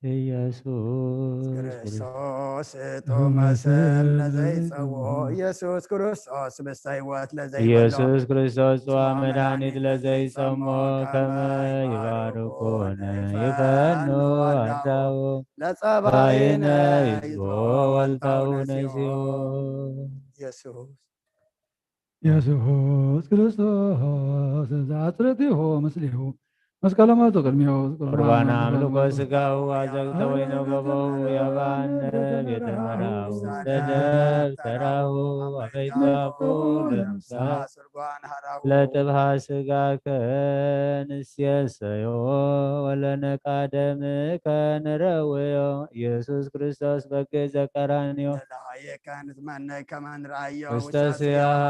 ኢየሱስ ክርስቶስ ቶመስል ለዘይጸውዖ ኢየሱስ ክርስቶስ በሳይወት ለዘይበሎ ኢየሱስ ክርስቶስ ጽዋ መድኃኒት ለዘይጸምዖ ከመ ይባርኩነ ይፈኑ አዳው ለጸባይነ ይዞ ወልታውነ ሲዮ ኢየሱስ ኢየሱስ ክርስቶስ ዘአጽርቲሁ ምስሊሁ መስቀለ ሞቱ ቅድሚሁ ቁርባነ አምልኮ ሥጋው አዘግተ ወይነ ገበው የባነ ቤተ መራው ደብተራው አበይታፉ ለምሳ ለጥብሃ ሥጋ ከንስየሰዮ ወለነቃደም ከንረውዮ ኢየሱስ ክርስቶስ በገ ዘቀራንዮ ውስተ ስያሃ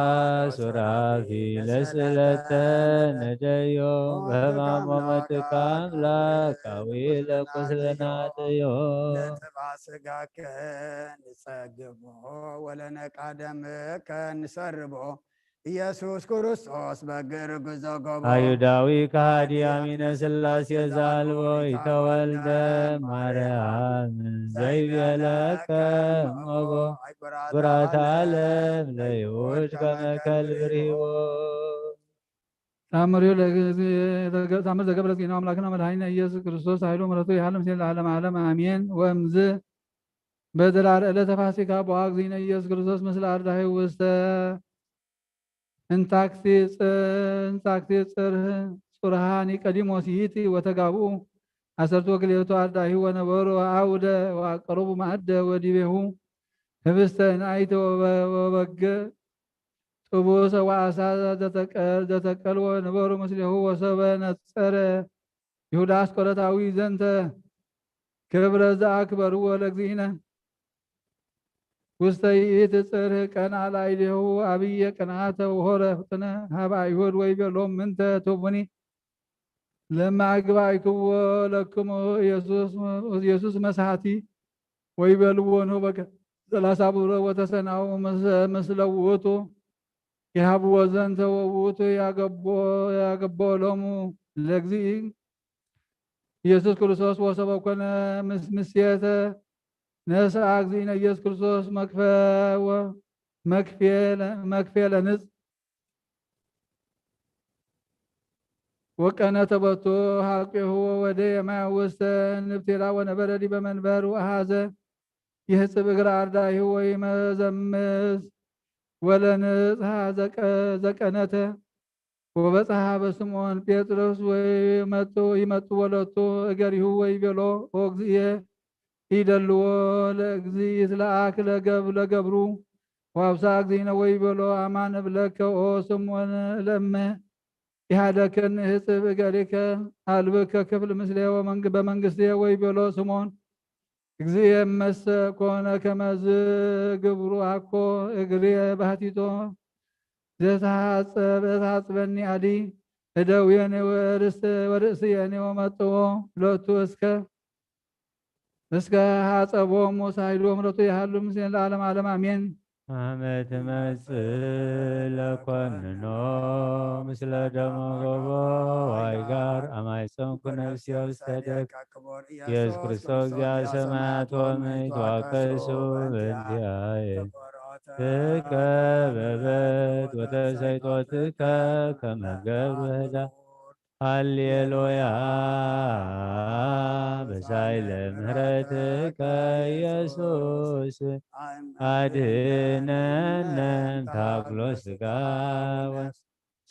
ሱራፊ ለስለተ ነደዮ በሕማሞ መትካ አምላካዊ ለቁስልናትዮ ለጥብሃ ሥጋከ ንጸግቦ ወለነቃደምከ ንሰርቦ ኢየሱስ ክርስቶስ በግር ጉዞ ጎቦ አይሁዳዊ ከሃዲ አሚነ ሥላሴ ዛልቦ ይተወልደ ማርያም ዘይቤለከ ሞቦ ጉራት ዓለም ለይሁድ ከመከል ብርሂቦ ታምር ዘገብረ ዜና አምላክና መድኃኒነ ኢየሱስ ክርስቶስ ኃይሉ ምሕረቱ የዓለም ሲል ለዓለም ዓለም አሜን። ወእምዝ በድራር ዕለተ ፋሲካ በዋግ ጊዜነ ኢየሱስ ክርስቶስ ምስለ አርዳኢሁ ውስተ እንታክሲ ጽርሐ ኒቆዲሞስ ይእቲ ወተጋብኡ አሰርቱ ወክልኤቱ አርዳኢሁ ወነበሩ አውደ ወአቀረቡ ማዕደ ወዲቤሁ ህብስተ ንአይተ ወበግ ጥቡሰ ወአሳ ዘተቀል ወነበሩ ምስሌሁ ወሰበ ነጸረ ይሁዳ አስቆሮታዊ ዘንተ ክብረ ዘአክበርዎ ለእግዚእነ ውስተ ይእቲ ጽርሕ ቀንዓ ላዕሌሁ አብየ ቅንዓተ ወሖረ ፍጥነ ሀበ አይሁድ ወይቤሎሙ ምንተ ትቡኒ ለማ አግባእክዎ ለክሙ ኢየሱስ መስሐቲ ወይቤልዎን በከ 30 ብር ወተሰናው ምስለ ውእቱ የሀብዎ ዘንተ ወውእቱ ያገቦ ሎሙ ለእግዚእ ኢየሱስ ክርስቶስ ወሰበ ኮነ ምስየተ ነስአ እግዚእነ ኢየሱስ ክርስቶስ መክፌለ ንጽ ወቀነተ በቶ ሀቄሁ ወደ የማያ ውስተ ንብቴላ ወነበረ ዲበ መንበር ወአሐዘ ይህጽብ እግረ አርዳኢሁ ወይመዘምዝ ወለንጽሐ ዘቀነተ ወበጽሐ በስምዖን ጴጥሮስ ይመጡ ወለቱ እገሪሁ ወይቤሎ ወእግዚእየ ኢደልዎ ለእግዚእ ይትለአክ ለገብሩ ወአብሳ እግዚእነ ወይቤሎ አማን እብለከ ኦ ስምዖን ለእመ ኢሃደከን ህጽብ እገሪከ አልብከ ክፍል ምስሌ በመንግሥቴ ወይቤሎ ስምዖን እግዚእ መሰ ኮነ ከመዝ ግብሩ አኮ እግሪ ባህቲቶ ዘተሐጽበኒ አዲ እደውየኒ ወርእስየኒ ወመጥዎ ሎቱ እስከ ሐጸቦሙ ሳይሎም ሎቱ ያህሉ ምስሌን ለዓለም ዓለም አሜን። አመ ትመጽእ ለኮንኖ ምስለ ደሞ ጎቦ ዋይጋር አማይፀንኩ ነፍስዮ ውስተ ደግ ኢየሱስ ክርስቶስ እግዚአ ሰማያት ወምድር ተዋቀሱ በእንቲአየ ትከበበት ወተሰይጦትከ ከመ ገብር ህዳር ሃሌሉያ በሳይለ ምህረትከ ኢየሱስ አድኅነነ ታክሎ ሥጋወ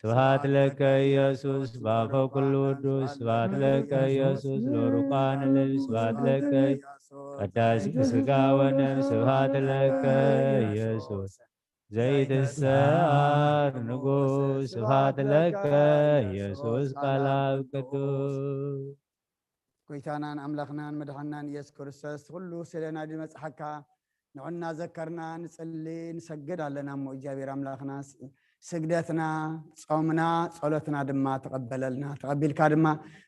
ስብሐት ለከ ኢየሱስ በአፈ ኩሉ ቅዱስ ስብሐት ለከ ኢየሱስ ለሩቃነ ልብስ ስብሐት ለከ ቀዳሲ ሥጋ ወነፍስ ስብሐት ለከ ኢየሱስ ዘይትሰዓር ንጉሥ ስብሐት ለከ ኢየሱስ ቃለ አብ ቅዱስ ጎይታናን አምላኽናን መድኃኒናን ኢየሱስ ክርስቶስ ሁሉ ስለና መጽሐካ ንዑና ዘከርና ንጽሊ ንሰግድ ኣለና እሞ እግዚአብሔር አምላኽና ስግደትና ጾምና ጸሎትና ድማ ተቀበለልና ተቀቢልካ ድማ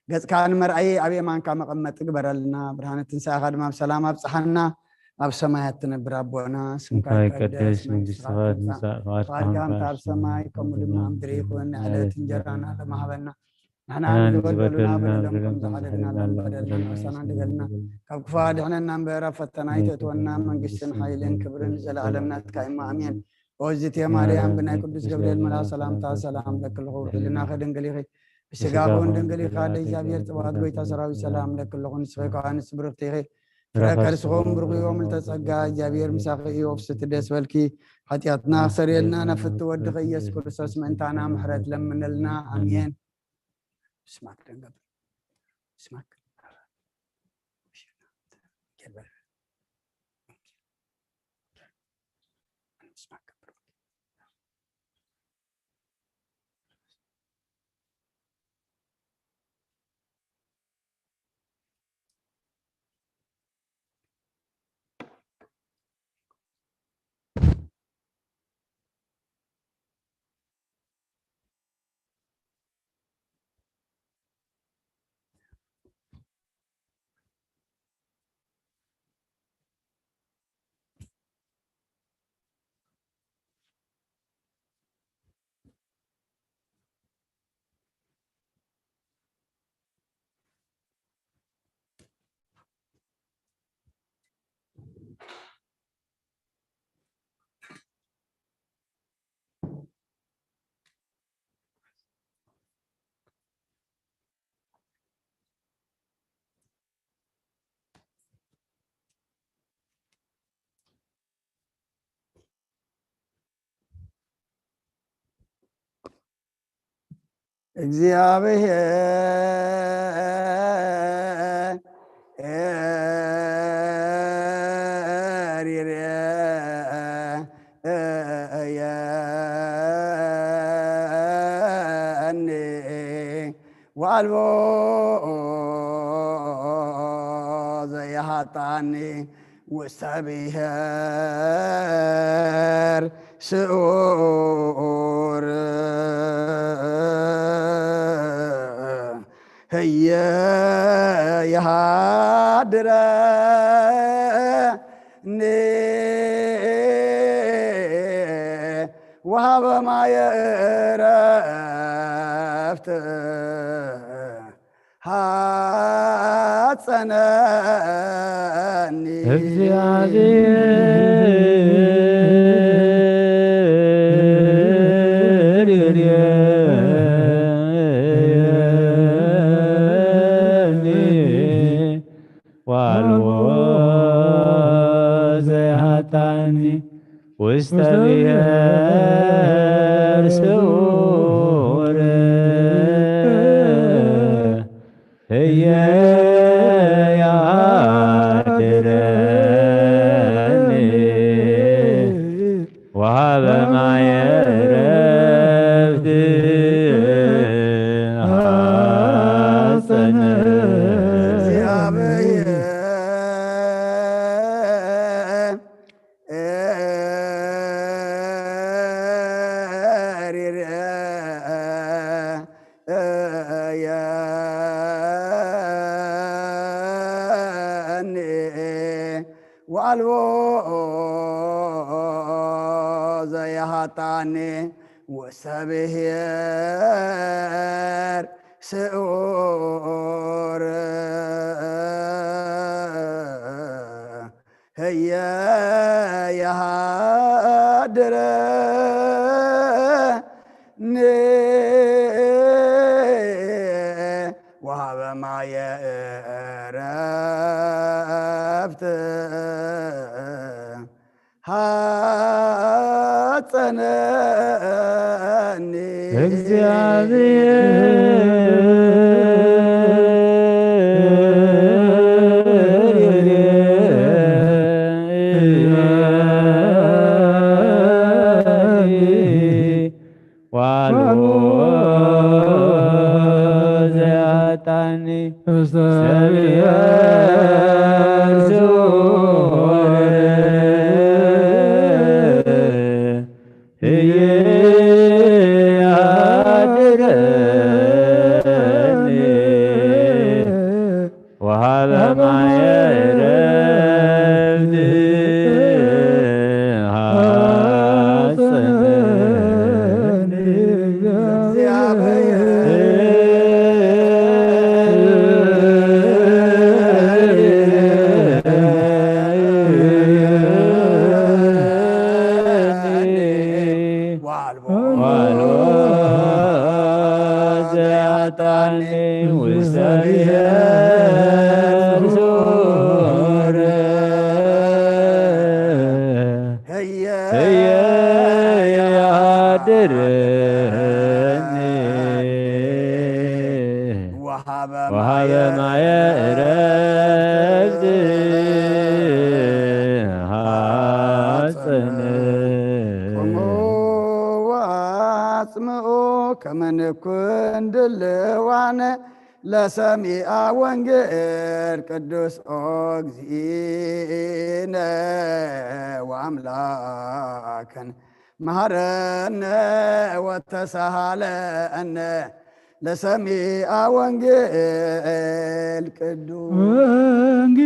ገጽካ ንመርአይ ኣብ የማንካ መቐመጥ ግበረልና ብርሃነ ትንሣኤኻ ድማ ብሰላም ኣብጽሓና ኣብ ሰማያት ትነብር ኣቦና ስምካ ይቀደስ መንግሥትኻ ትምጻእ ፈቃድካ ኣብ ሰማይ ከምኡ ድማ ኣብ ምድሪ ይኹን ዕለት እንጀራና ለማሃበና ንሕና ንበደሉና በደሎም ዝሓደግና በደልና ወሰና ንገልና ካብ ክፉ ኣድሕነና እምበር ኣብ ፈተና ይተእትወና መንግስትን ሓይልን ክብርን ዘለዓለም ናትካ ኢሞ ኣሜን። ወእግዝእቴ ማርያም ብናይ ቅዱስ ገብርኤል መልአክ ሰላምታ ሰላም ለክልኹ ሕሊና ከድንግል ኢኺ ብስጋኹን ድንግል ኢኻ ለእግዚአብሔር ጽባኦት ጎይታ ሰራዊት ሰላም ለክልኹ ንስኺ ከዓ ንስ ብርክቲ ኢኺ ፍረ ከርስኹም ብርኺቦም ልተጸጋ እግዚአብሔር ምሳኺ እዩ ወፍስቲ ደስ በልኪ ኃጢአትና ክሰርየልና ነፍቲ ወድኺ ኢየሱስ ክርስቶስ ምእንታና ምሕረት ለምንልና ኣሜን። اسمعك دنقل اسمعك اسمعك ወአልቦ ዘያሃጣኒ ውስተ ብሔር ስዑር ህየ የሃድረኒ ወሀበ ማየ ዕረፍት ሐጸነኒ እግዚአብሔር ይርየኒ ወአልቦ ዘያሃጣኒ ውስተ ብሔር ስዑር ህየ ያድረኒ ወሀበ ማየ ዕረፍት ሐጸነኒ ዋልቦ ዘያሃጣኒ ወሰብሔር ስዑር ህየ የሃድረኒ ወሃበ ማየ ዕረፍት ሐፀነኒ وهب معي رفد حسن واسمعوا كمن كن دلوان لسميع وانجير قدوس أغزين وأملاكا مهرنا وتسهلنا لسميع وانجيل قدوس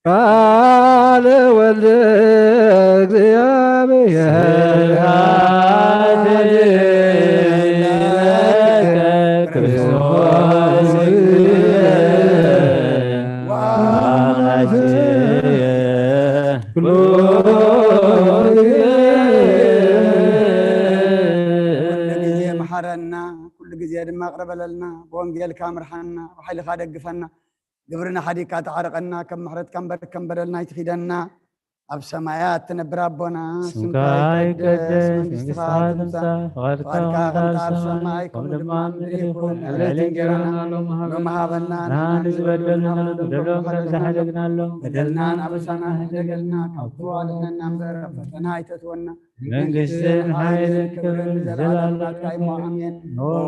قال ولد كل ጊዜ ድማ ቅረበለልና ወንጌልካ ምርሐና ወሓይልካ ደግፈና ግብርና ሓዲካ ተዓረቀና ከም ምሕረት ከም በደልና ይትኺደና ኣብ ሰማያት ትነብር ኣቦና ስምካ ይቀደስ መንግስትኻ ትምጻእ ፈቃድካ ከምቲ ኣብ ሰማይ ከምኡ ድማ ኣብ ምድሪ ይኩን ዕለታና እንጀራና ሎሚ ሃበና ንሕና ዝበደሉና በደሎም ዘሓደግናሎም በደልናን ኣበሳና ይሕደገልና ካብቲ ዋልድና እምበር ኣብ ፈተና ኣይተእትወና መንግስትን ሓይልን ክብርን ዘለዓለም ናትካ ኢሞ ኣሜን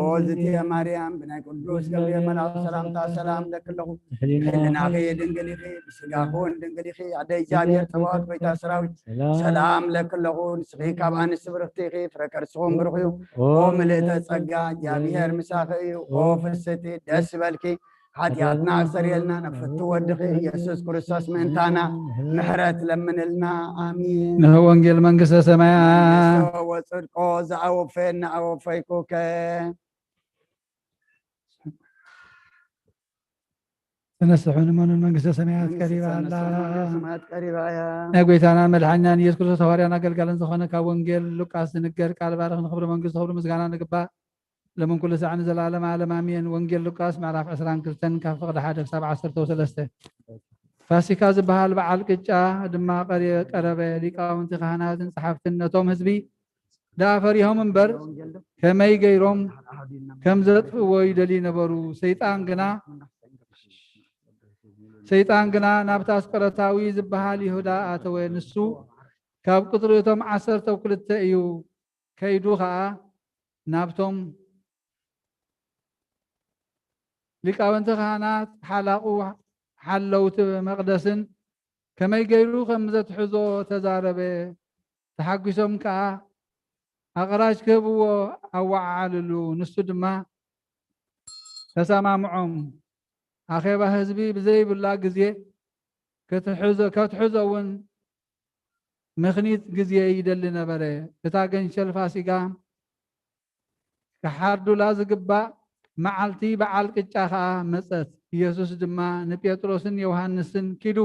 ወልድትየ ማርያም ብናይ ቅዱስ ገብርኤል መልኣክ ሰላምታ ሰላም ለክለኹ ሕልናኺ ድንግል ኢኺ ብስጋኹን ድንግል ኢኺ ኣደይ እግዚኣብሔር ፀባዖት ጎይታ ሰራዊት ሰላም ለክለኹ ንስኺ ካብ ኣንስቲ ብርክቲ ኢኺ ፍረ ከርስኹም ብሩኽ እዩ ኦ ምልእተ ፀጋ እግዚኣብሔር ምሳኺ እዩ ኦ ፍስቲ ደስ በልኪ ኃጢአትና አክሰሪየልና ነፍቱ ወድኺ ኢየሱስ ክርስቶስ ምእንታና ምሕረት ለምንልና አሚን ነሆ ወንጌል መንግስተ ሰማያት ወጽድቆ ዘአወፈና አወፈይኩከ ተነስሑን መኑን መንግስተ ሰማያት ቀሪባ ናይ ጎይታና መድሓኒናን ኢየሱስ ክርስቶስ ሐዋርያን አገልጋልን ዝኾነ ካብ ወንጌል ሉቃስ ዝንገር ቃል ባረኽ ንኽብሪ መንግስቱ ክብሪ ምስጋና ንግባእ لمن كل ساعة نزل على عالم آمين. وانجيل لوقاس معرف 22 كان فقد 1 7 13 فاسيكا زبሃል በዓል ቅጫ ድማ ቀረበ ሊቃውንቲ ካህናትን ጸሐፍትን ነቶም ህዝቢ ዳፈሪሆም እምበር ከመይ ገይሮም ከም ዘጥፍእዎ ይደሊ ነበሩ። ሰይጣን ግና ናብታ አስቆሮታዊ ዝበሃል ይሁዳ ኣተወ። ንሱ ካብ ቁጥሪ እቶም 12 እዩ። ከይዱ ከዓ ናብቶም ሊቃውንቲ ካህናት ሓላቁ ሓለውቲ መቅደስን ከመይ ገይሩ ከም ዘትሕዞ ተዛረበ። ተሓጊሶም ከዓ ኣቅራሽ ክህብዎ ኣዋዓልሉ። ንሱ ድማ ተሰማምዖም ኣኼባ ህዝቢ ብዘይብላ ግዜ ከትሕዞ እውን ምኽኒት ግዜ ይደሊ ነበረ። እታ ገንሸል ፋሲጋ ክሓርዱላ ዝግባእ መዓልቲ በዓል ቅጫ ከዓ መፀት። ኢየሱስ ድማ ንጴጥሮስን ዮሐንስን ኪዱ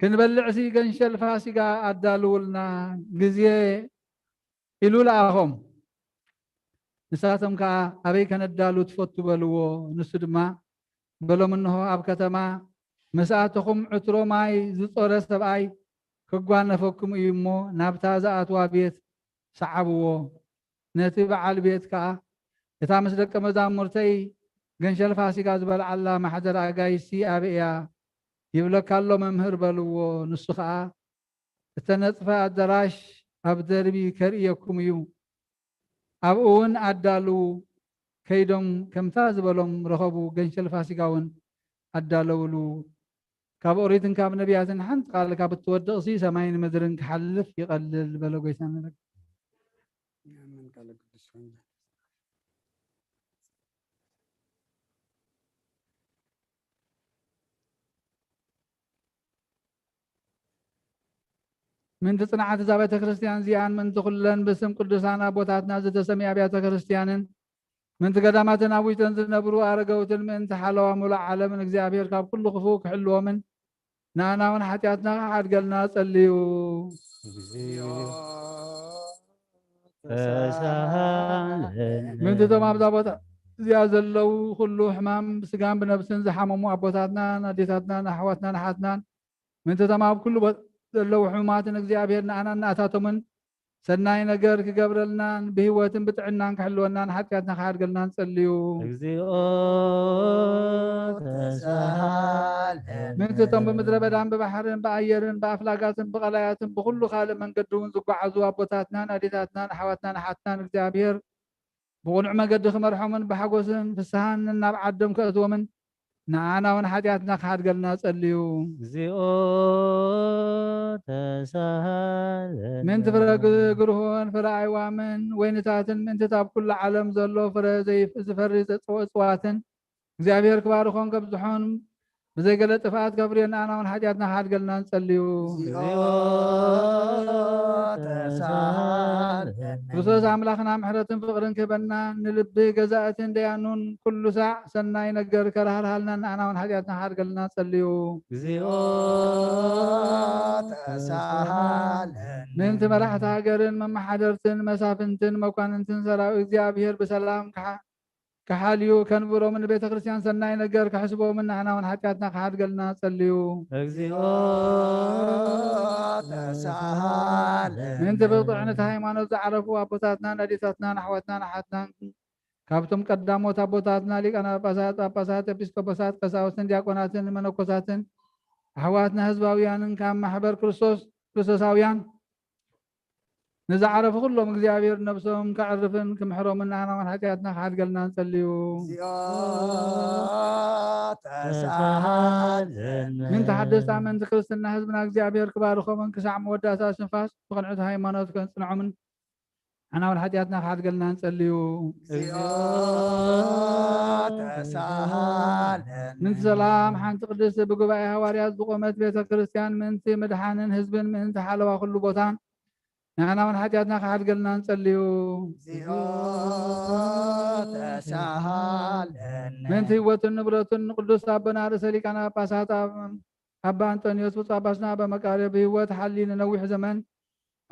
ክንበልዕሲ ገንሸል ፋሲጋ ኣዳልውልና ግዜ ኢሉ ለኣኾም። ንሳቶም ከዓ ኣበይ ከነዳሉ ትፈቱ በልዎ። ንሱ ድማ በሎም እንሆ ኣብ ከተማ መስኣትኹም ዕትሮ ማይ ዝጾረ ሰብኣይ ክጓነፈኩም እዩ እሞ ናብታ ዝኣትዋ ቤት ሰዓብዎ። ነቲ በዓል ቤት ከዓ እታ ምስ ደቀ መዛሙርተይ ገንሸል ፋሲጋ ዝበልዓላ ማሕደር ኣጋይሲ ኣበያ ይብለካሎ መምህር በልዎ። ንሱ ከዓ እተነጥፈ ኣዳራሽ ኣብ ደርቢ ከርእየኩም እዩ፣ ኣብኡ እውን ኣዳልው። ከይዶም ከምታ ዝበሎም ረኸቡ። ገንሸል ፋሲጋ እውን ኣዳለውሉ። ካብ ኦሪትን ካብ ነቢያትን ሓንቲ ቃል ካብ እትወድቕሲ ሰማይን ምድርን ክሓልፍ ይቐልል በለ ጎይታ ንረግ ምንቲ ጽንዓት እዛ ቤተ ክርስቲያን እዚኣን ምንቲ ኩለን ብስም ቅዱሳን ኣቦታትና ዝተሰሚያ ቤተ ክርስቲያንን ምንቲ ገዳማትን ኣብ ውሽጠን ዝነብሩ ኣረገውትን ምእንቲ ሓለዋ ሙሉእ ዓለምን እግዚአብሔር ካብ ኩሉ ክፉእ ክሕልዎምን ንኣና እውን ሓጢኣትና ሓድገልና ጸልዩ። ምንቲ እቶም ኣብዛ ቦታ እዚኣ ዘለው ኩሉ ሕማም ብስጋን ብነብስን ዝሓመሙ ኣቦታትናን ኣዴታትናን ኣሕዋትናን ኣሓትናን ምንቲ እቶም ኣብ ኩሉ ዘለው ሕሙማትን እግዚአብሔር ንኣና እናእታቶምን ሰናይ ነገር ክገብረልናን ብህይወትን ብጥዕናን ክሕልወናን ሓጢኣትና ክሓድገልና ንጸልዩ። እግዚኦ ተሳሃለን። ምንቲ እቶም ብምድረ በዳን ብባሕርን ብኣየርን ብኣፍላጋትን ብቐላያትን ብኩሉ ካልእ መንገዲ እውን ዝጓዓዙ ኣቦታትናን ኣዴታትናን ኣሕዋትናን ኣሓትናን እግዚአብሔር ብቁኑዕ መገዲ ክመርሖምን ብሓጎስን ፍስሓን ናብ ዓዶም ከእትዎምን ንኣና እውን ሓጢኣትና ክሓድገልና ጸልዩ። እግዚኦ ተሳሃለን። ምንቲ ፍረ ግርሆን ፍረ ኣይዋምን ወይንታትን ምንትት ኣብ ኩሉ ዓለም ዘሎ ፍረ ዝፈሪ እፅዋትን እግዚአብሔር ክባርኾን ከብዝሖን ብዘይገለ ጥፍኣት ከፍርዮ ንኣና እውን ሓጢኣትና ክሓድገልና ንጸልዩ። እግዚኦ ተሳሃለን። ክርስቶስ ኣምላኽና ምሕረትን ፍቅርን ክህበና ንልቢ ገዛእትን ደያኑን ኩሉ ሳዕ ሰናይ ነገር ከረሃልሃልና ንኣና እውን ሓጢኣትና ክሓድገልና ንጸልዩ። እግዚኦ ተሳሃለን። ምንቲ መራሕቲ ሃገርን መማሓደርትን መሳፍንትን መኳንንትን ሰራዊት እግዚአብሔር ብሰላም كحاليو كان برو من بيت كريستيان سناي نجار كحسبوا من أنا ونحكياتنا خاد قلنا صليو እግዚኦ ተሳሃለን። من تبغض عنا تهاي ما نوزع عرفوا أبوتاتنا نديتاتنا نحوتنا نحتنا كابتم قدامو تابوتاتنا ليك أنا بسات بسات كساوسن دياقوناتن منوكوساتن أحواتنا هزباويان كان محبر كريستوساويان نزع عرف كلهم እግዚአብሔር ነፍسهم كعرفن كمحرومنا أنا ونحكياتنا خاد قلنا نصليو ተሳሃለን። من تحدث عن كريستنا حزبنا እግዚአብሔር كبارخو من كسع موداتا سنفاس بقنعت هايمانوت كنصنعو من أنا ونحكياتنا خاد قلنا نصليو ተሳሃለን። من سلام حنت قدس بقبائي هواريات بقومت بيت كريستيان من مدحانن حزبن من حلوة كل بوتان أنا من حاجاتنا خاد قلنا نصليو ተሳሃለን። من هوة النبرة القدس أبنا رسلك أنا باسات أبا أنطونيوس وصابسنا بمكارب هوة حلين نوح زمن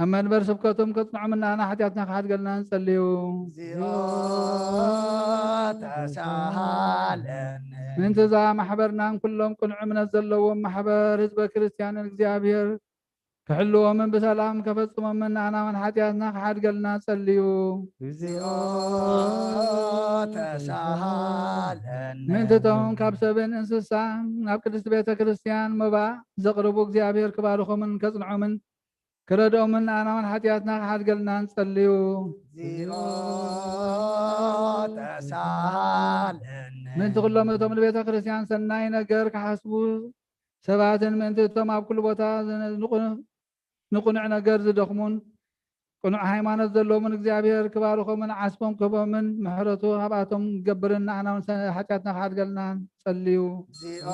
أما نبر سبكتهم كطلع منا أنا حتياتنا خاد قلنا نصليو زيوت سهالن من تزا محبرنا كلهم كنع من الزلوهم محبر حزب كريستيان الإግዚአብሔር كحلوا من بسلام كفصموا من أنا من حتياتنا خاد قلنا نصليو زيوت سهالن من تتهم كابسبن انسسان ناب قدس بيت كريستيان مبا زقربوا እግዚአብሔር كبارخو من كصنعوا من كردوا من أنا من حتياتنا خاد قلنا نصليو زيوت سهالن من تقول من بيت كريستيان سناي نجر كحسبوا سبعة من تتهم أب كل بوتا نقنع نجر زدخمون قنع هيمانة زلو من እግዚአብሔር كبارخو من عصبهم كبو من محرتو هباتهم جبرنا أنا من حتياتنا خاد قلنا نصليو زيوت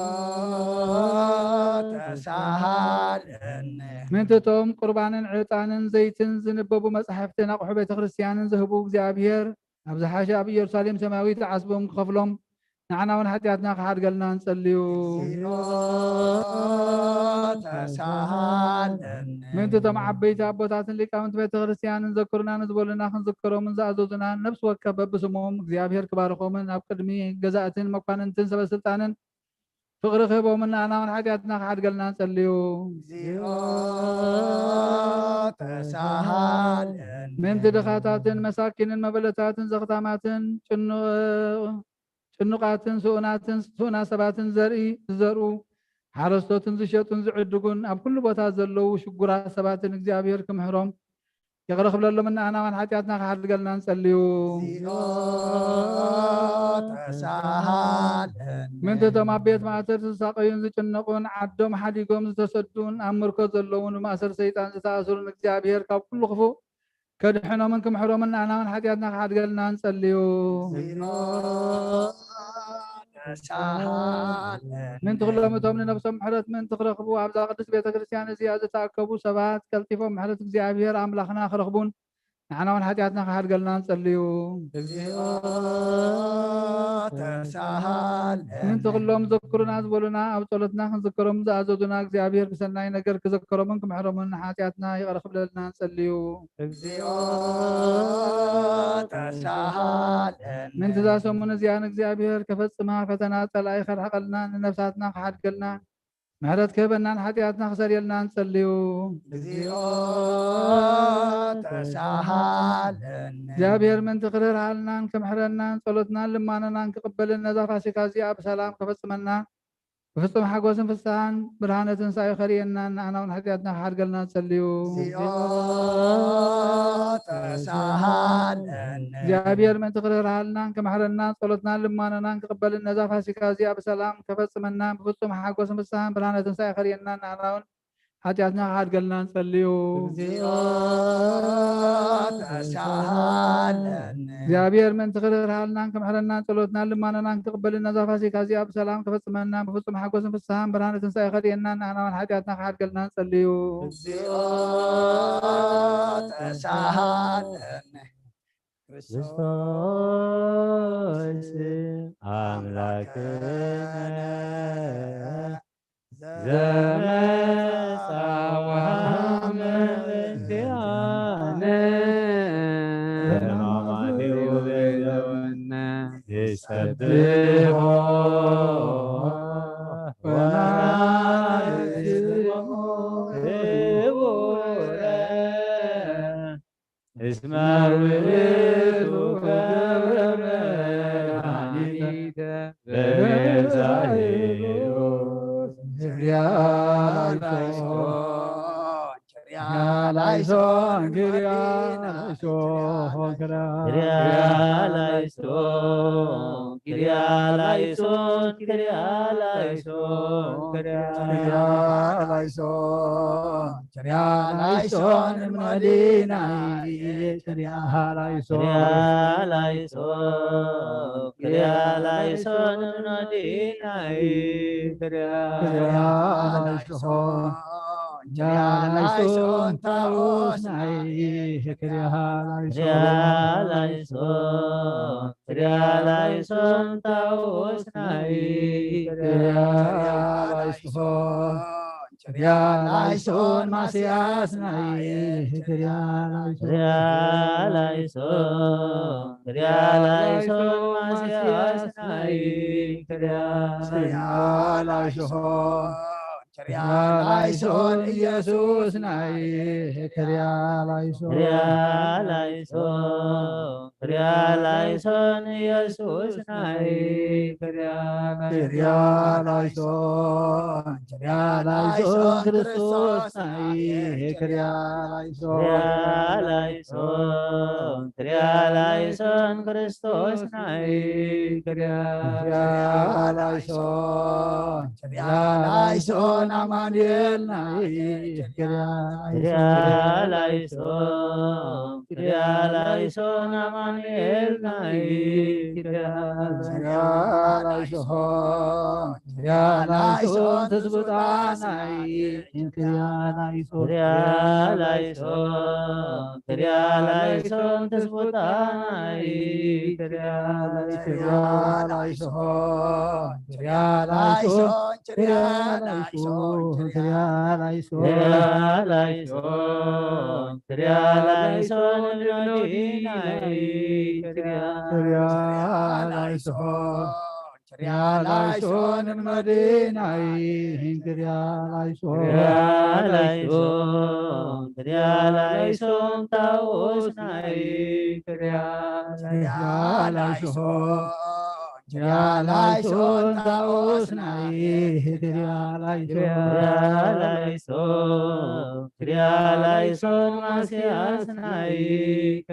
سهالن من تتهم قربان عطان زيتن زنببو مصحفتنا أقحو بيت كريستيان زهبو እግዚአብሔር أبز حاشا أبي يرساليم سماوي تعصبهم خفلهم نحنا من حتياتنا خاد قلنا نصليو زيوت سهالن من تتم عبيت أبوتات اللي كانت بيت كريستيان نذكرنا نزبولنا خنذكرهم من زازوزنا نفس وكبب بسمهم እግዚአብሔር كبارخو من أب قدمي جزاءتن مقاننتن سبب سلطانن فقر خيبو من أنا من حتياتنا خاد قلنا نصليو زيوت سهالن من تدخاتاتن مساكين مبلتاتن زغتاماتن شنقاتن سونا سباتن زرئو حرستوتن زشيطن زعدقون أب كل بوتا زلو شقرا سباتن እግዚአብሔር كمحروم يغرق بلالو من أنا من حتياتنا خاد قلنا نصليو زيوت سهالن من تتم بيت مأسر ساقيون زچنقون عدوم حديقوم زتسدون أمركو زلوون مأسر سيطان زتأسرون እግዚአብሔር كاب كل خفو كدحنا منكم حروم من أنا من حتياتنا خاد قلنا نصليو زيوت سهالن من تغلمتهم لنفسهم محرت من تخرخبوا عبد قدس بيت كريستيان زيادة تأكبوا سبات كالتفهم محرت እግዚአብሔር أملاخنا خرخبون نحنا من حتياتنا خاد قلنا نصليو زيوت سهالن من تغلهم ذكرنا زبولنا أو طولتنا نذكرهم زازودنا እግዚአብሔር بسناي نجر كذكرهم منكم حروم من حتياتنا يغرق بلنا نصليو زيوت سهالن من تزاسهم من زيان እግዚአብሔር كفصما فتنا طلعي خرحقلنا لنفساتنا خاد قلنا محرت كبنا حتياتنا خسر يلنا نصليو زيوت سهالن እግዚአብሔር من تقرر حالنا كمحرنا صلتنا لماننا كقبلنا ذا فاسكا زيا بسلام كفصمنا بفصم حقوسن فسان برهانة ساي خرينا أنا من حتياتنا خاد قلنا نصليو زيوت سهالن እግዚአብሔር من تقرر حالنا كمحرنا صلتنا لماننا كقبلنا ذا فاسكا زيا بسلام كفصمنا بفصم حقوسن فسان برهانة ساي خرينا أنا من حتياتنا خاد قلنا نصليو زيوت سهالن እግዚአብሔር من تقرر حالنا كمحرنا صلتنا لماننا كقبلنا ذا فاسكا زيا بسلام كفصمنا بفصم حقوسن فسان برهانة ساي خرينا أنا من حتياتنا خاد قلنا نصليو زيوت سهالن ክርስቶስ አምላክነ ዘመፃ ወሃመዚአነ ሕማማቲሁ ቤዘወነ ይሰብሖ ወናዝሞ ክቡረ እስመ ውእቱ ገብረ መድኃኒተ በቤዛሂሩ ላይሶን Jalaison taus nai Jalaison taus nai Krialaison Masias nai Krialaison Krialaison Masias nai Krialaison Yesus nai Krialaison Krialaison Yesus nai Krialaison Kristus nai Krialaison Krialaison Kristus nai Krialaison Amaniel nai Krialaison Amaniel nai Krialaison Tezbutan nai Krialaison Tezbutan nai Krialaison Vinodinai Krialaison Madinai Krialaison Taos nai Krialaison Taos nai Krialaison Masias nai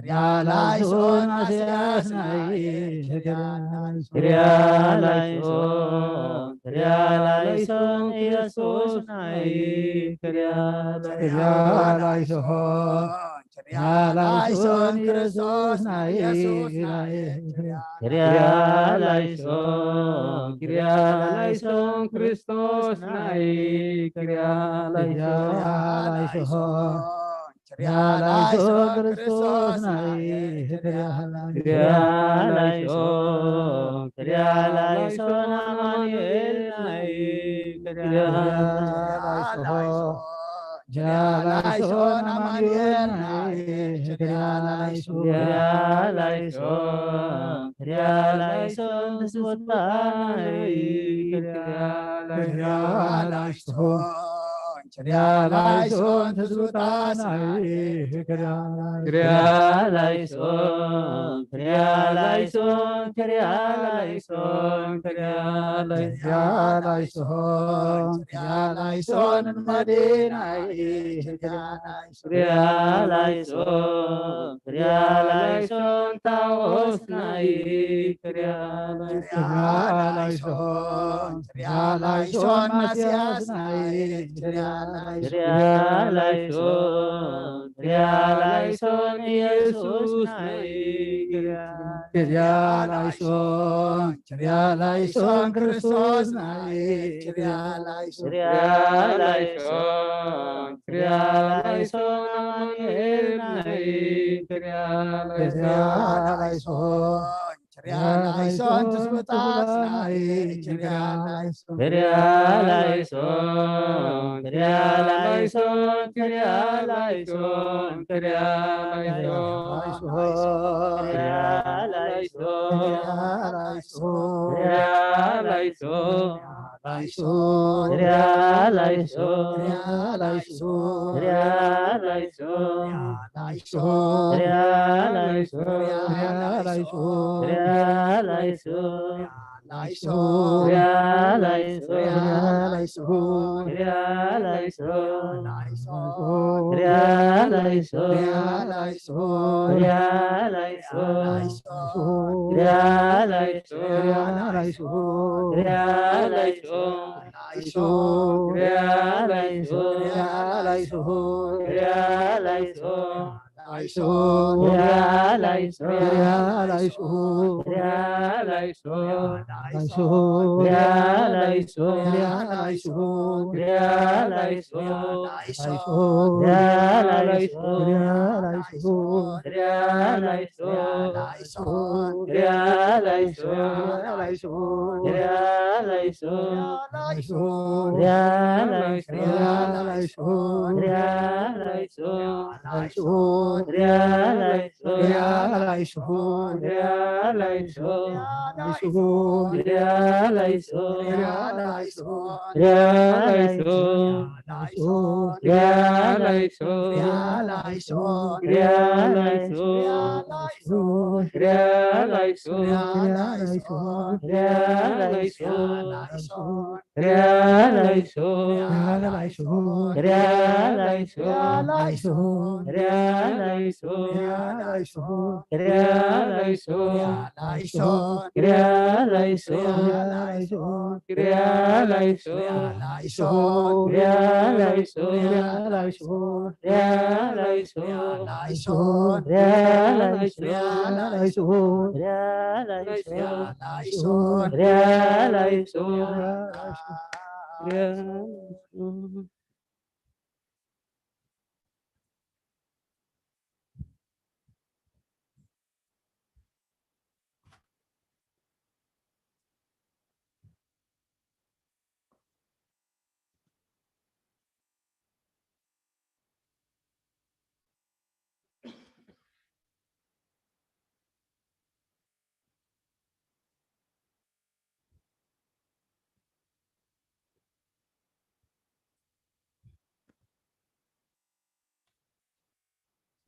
Krialaison Masias nai Krialaison Yesus nai Krialaison Kristus nai Krialaison Kristus nai Krialaison Kristus nai Krialaison Amaniel nai Krialaison Amaniel nai Krialaison Tezbutan nai Krialaison Tezbutan nai Krialaison Krialaison Madinai Krialaison Taos nai Krialaison Masias nai Krialaison Yesus nai Krialaison Kristus nai Krialaison Amaniel nai Krialaison Tezbutas nai Krialaison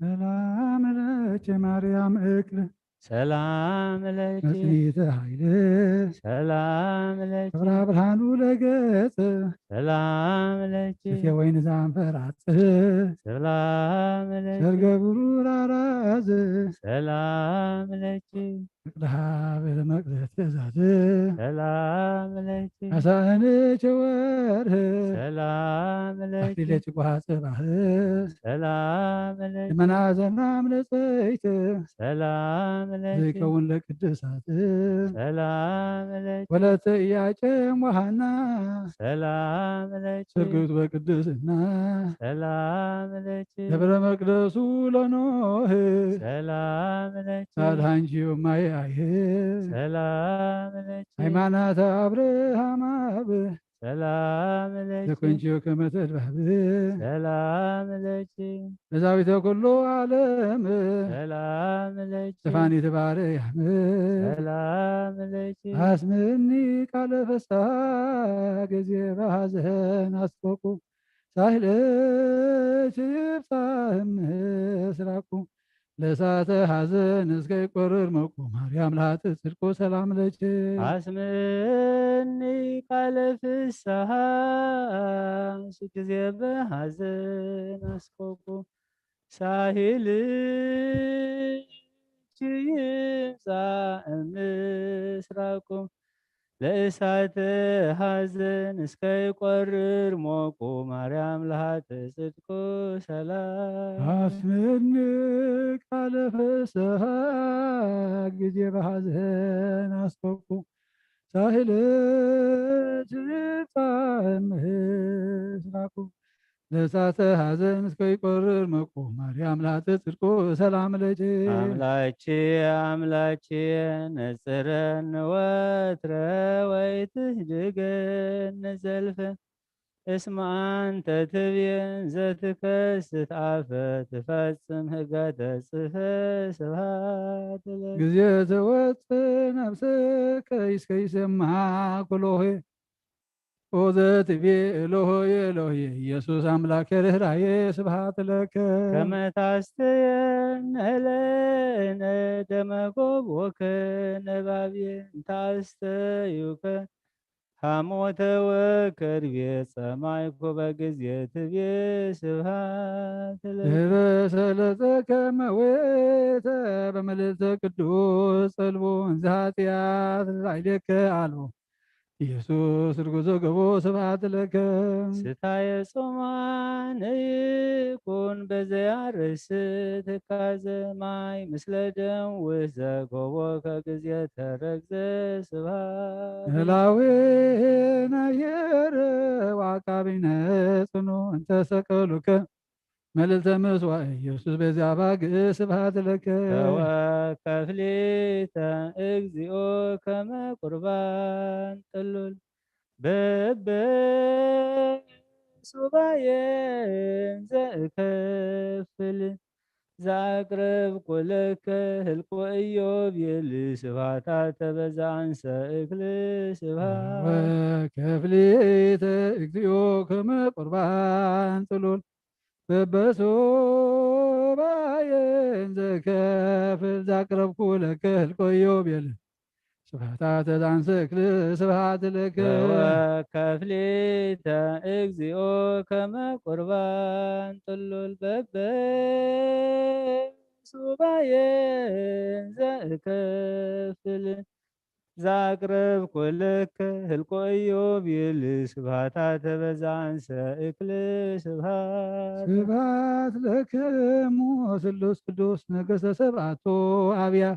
ሰላም ለኪ ማርያም እክል ሰላም ለኪ መጽኒተ ኃይል ሰላም ለኪ ክብራ ብርሃኑ ለገጽ ሰላም ለኪ እቴ ወይን ዛንፈራጽ ሰላም ለኪ ሰርገብሩ ራራዝ ሰላም ለኪ ፍቅድሃ በመቅደስ ትእዛዝ ሰላም ለኪ አሳንች ወርህ ሰላም ለኪ አክሊለች ጓሃ ጽባህ ሰላም ለኪ መናዘናም ለጸይት ሰላም ለኪ ዘይከውን ለቅድሳት ሰላም ለኪ ወለተ ኢያቄም ወሐና ሰላም ለኪ ስርግት በቅድስና ሰላም ለኪ ደብረ መቅደሱ ለኖህ ሰላም ለኪ ሳልሃንቺ ማየ አይህ ሰላም ለኪ ሃይማኖተ አብርሃም አብ ሰላም ለኪ ዘኮንቺዮ ከመ ተድባብ ሰላም ለኪ ለዛዊተ ኩሉ ዓለም ሰላም ለኪ ስፋኒት ባርያም ሰላም ለኪ አስምኒ ቃለ ፍስሐ ጊዜ በሐዘን አስፎቁ ሳህለች ይፍታህም ምስራቁ ለእሳተ ሐዘን እስከ ይቆርር መቁ ማርያም ላተ ጽድቁ ሰላም ለኪ አስምኒ ቃለ ፍስሐ ጊዜ በሐዘን አስቆቁ ሳሂልች ይምጻእ ምስራቁ ለእሳተ ሐዘን እስከ ይቆርር ሞቁ ማርያም ለሃተ ጽድቁ ሰላም አስምኒ ቃለ ፍስሐ ጊዜ በሐዘን አስፎቁ ሳህለች ይምጻእ ምስራቁ ለእሳተ ሐዘን እስከ ይቆርር መቁ ማርያም ላተ ጽድቁ ሰላም ለኪ አምላቼ አምላቼ ነጽረን ወትረ ወይትህድገን ዘልፈ እስመ አንተ ትቤን ዘትከስት አፈ ትፈጽም ህገተ ጽፈ ስብሐት ለከ ጊዜ ዘወፅእ ነፍስከ እስከ ይሰምዓ ኩሎሄ ኦዘትቤ ኤሎሆየ ኤሎሄ ኢየሱስ አምላኬ ርኅራኄ ስብሐት ለከ ከመ ታስተየነ ለነ ደመ ጎቦከ ነባብየ ታስተዩከ ሐሞተ ወከርቤ ጸማይኮ በጊዜ ትቤ ስብሐት ለከ ድኅረ ሰለጸከ መዌተ በመልዕልተ ቅዱስ ጸልቦ እንዘ ኃጢአት ላዕሌከ አልቦ ኢየሱስ ርጉዞ ገቦ ስብሐት ለከ ስታየ ጾማን ይኩን በዘያርስ ትካዘ ማይ ምስለ ደም ውእተ ጎቦ ከጊዜ ተረግዘ ስብሐት ህላዌነ አየረ ወዐቃቢነ ጽኑ እንተ ሰቀሉከ መልዕልተ ምጽዋዕ ኢየሱስ በዚአ ባግዕ ስብሐት ለከ ተወከፍሊተ እግዚኦ ከመ ቁርባን ጥሉል በበሱባኤን ዘእከፍል ዘአቅርብ ኩለከ ህልቆ ኢዮብ የል ስብሐታተ በዛንሰ እክል ስብሐት ወከፍሌተ እግዚኦ ከመ ቁርባን ጽሉል በበሶባየን ዘከፍል ዛቅረብኩ ለከ ህልቆ ኢዮብ የለ ስብሐታተ ዛንሰ እክል ስብሐት ለከ ወከፍሌተ እግዚኦ ከመ ቁርባን ጥሉል በበሱባኤን ዘእከፍል ዛቅረብ ኩለከ ህልቆ ኢዮብ ይል ስብሐታተ በዛንሰ እክል ስብሐት ስብሐት ለክሙ ስሉስ ቅዱስ ነገሰ ሰብአቶ አብያ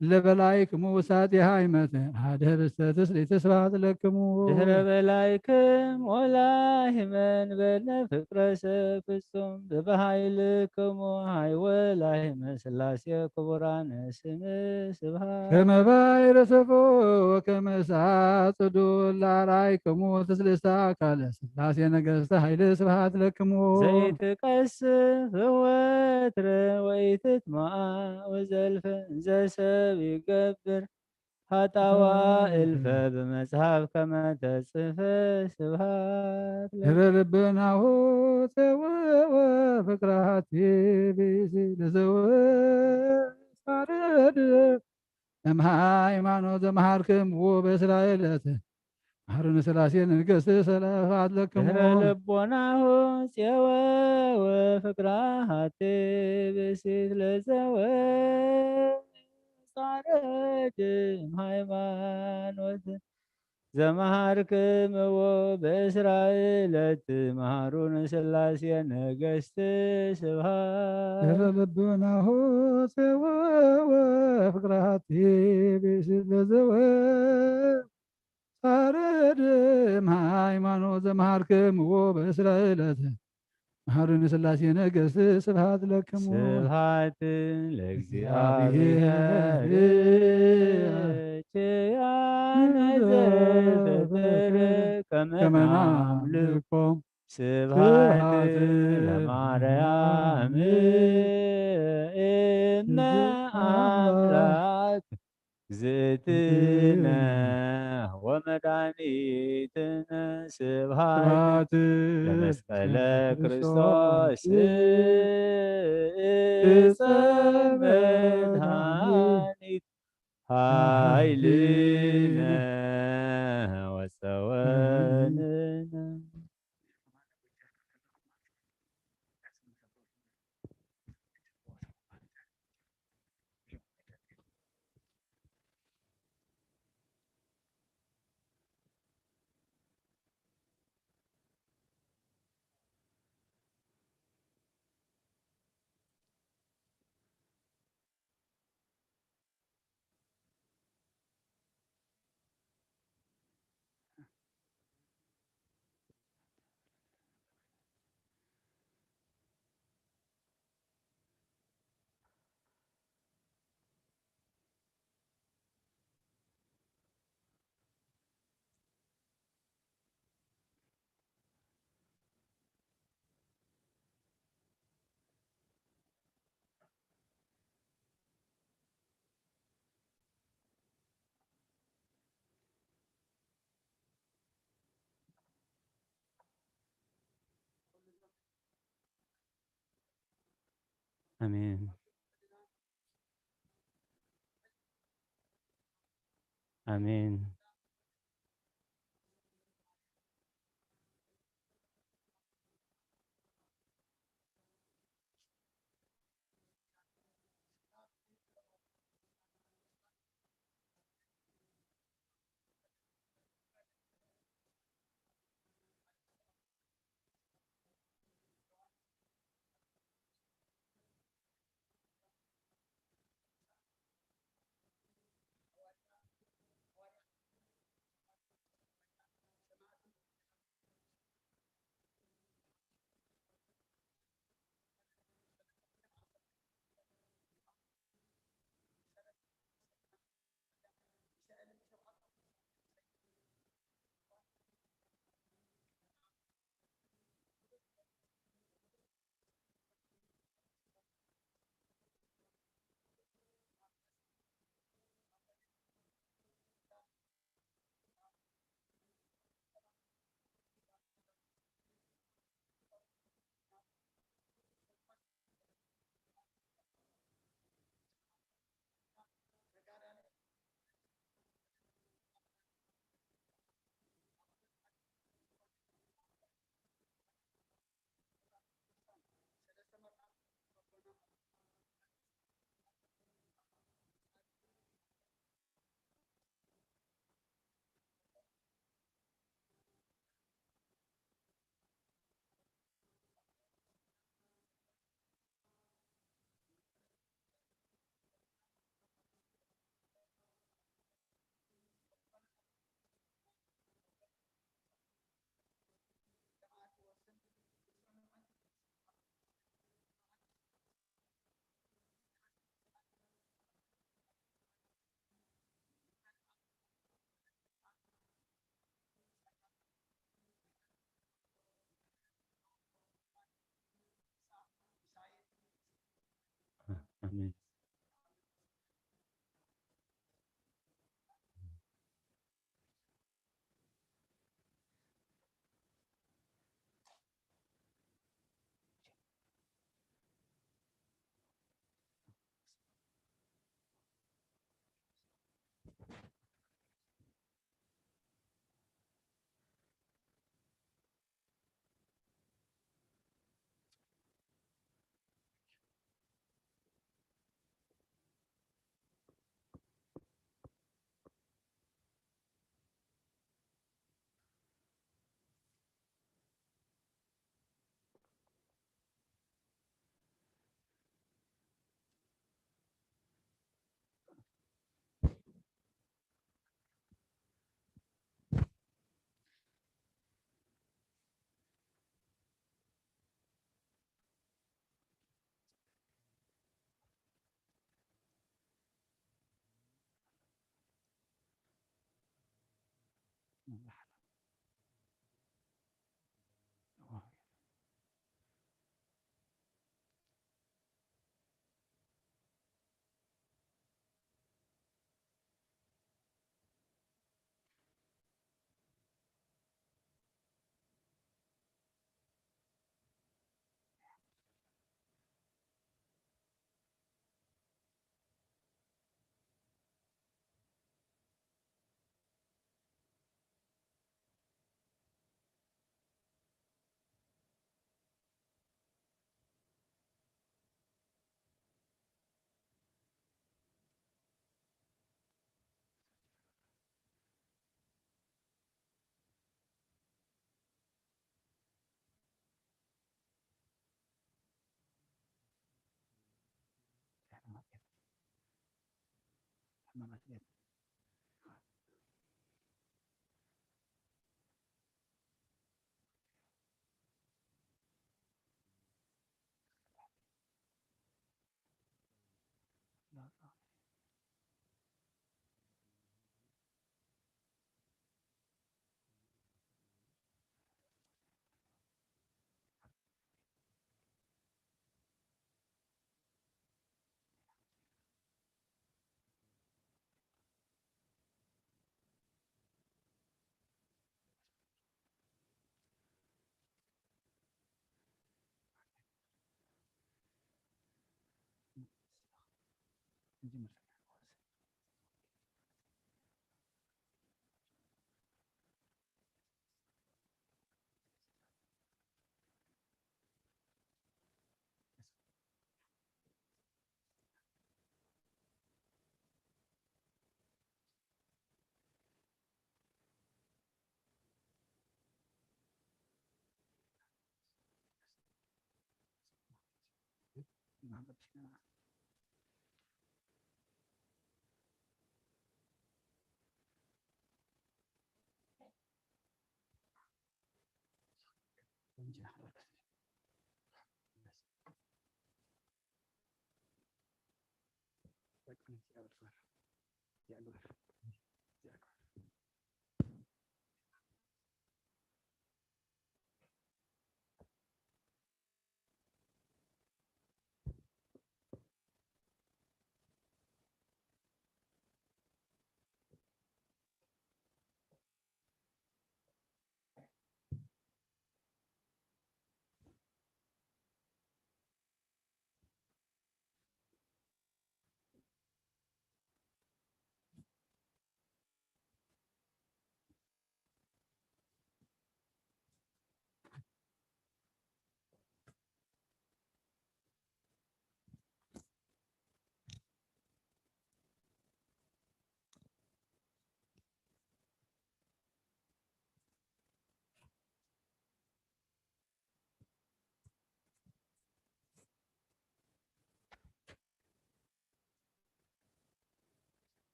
ለበላይክሙ ውሳጤ ሃይመተ አደር ስተትስሌተ ስብሐት ለክሙ ድህረ በላይክም ወላሂመን በለ ፍቅረ ሰብ ፍጹም በበኃይልክሙ ሃይወላሂመ ሥላሴ ክቡራነ ስም ስብሐት ከመ ባሕረ ሰፎ ወከመ እሳት ጽዱል ላርአይክሙ ትስልስተ አካለ ሥላሴ ነገሥተ ኃይል ስብሐት ለክሙ ዘይትቀስፍ ወትረ ወኢትትመዓ ወዘልፈ እንዘ ሰብ ይገብር ሀጣዋ እልፈ በመጽሐፍ ከመ ተጽፈ ስብሐት ድረ ልብናሁ ተወወ ፍቅራት ብእሲ ለዘወሳረድ እምሃይማኖት ዘመሃርክምዎ በእስራኤል መሐረነ ሥላሴ ንገሥ ስብሐት ለክሙ ድህረ ልቦናሁ ፄወ ወፍቅራት ብእሲ ለዘወሳረድ እምሃይማኖት ዘመሃርክምዎ በእስራኤለት መሐሩነ ሥላሴ ነገሥት ስብሐት ድረ ልቡናሁ ተወወ ፍቅራት ብእሲ ለዘወሳረድ እምሃይማኖት ዘመሃርክምዎ በእስራኤለት መሐረነ ሥላሴ ነገሥት ስብሐት ለክሙ ስብሐት ለእግዚአብሔር ችያነ ዘተፈረ ከመ ናምልኮ ስብሐት ለማርያም እምነ አምላክ እግዝእትነ ወመድኃኒትነ ስብሐት ለመስቀለ ክርስቶስ ዕፀ መድኃኒት ኃይልነ ወፀወንነ አሜን አሜን آمين.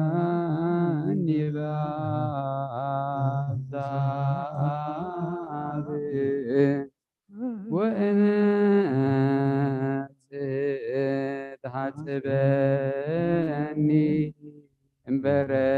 نزهاني بعذاب وأنا تحسبني برد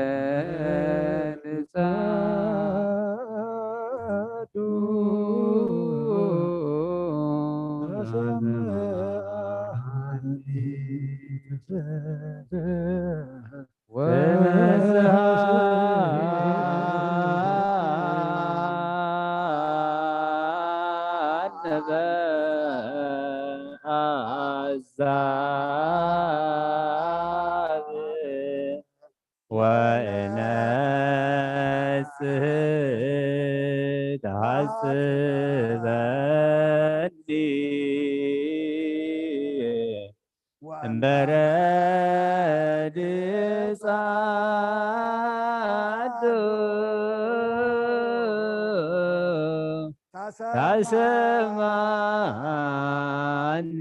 برد صعد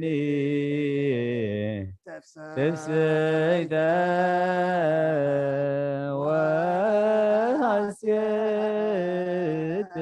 تسمعني تفسد وحسيت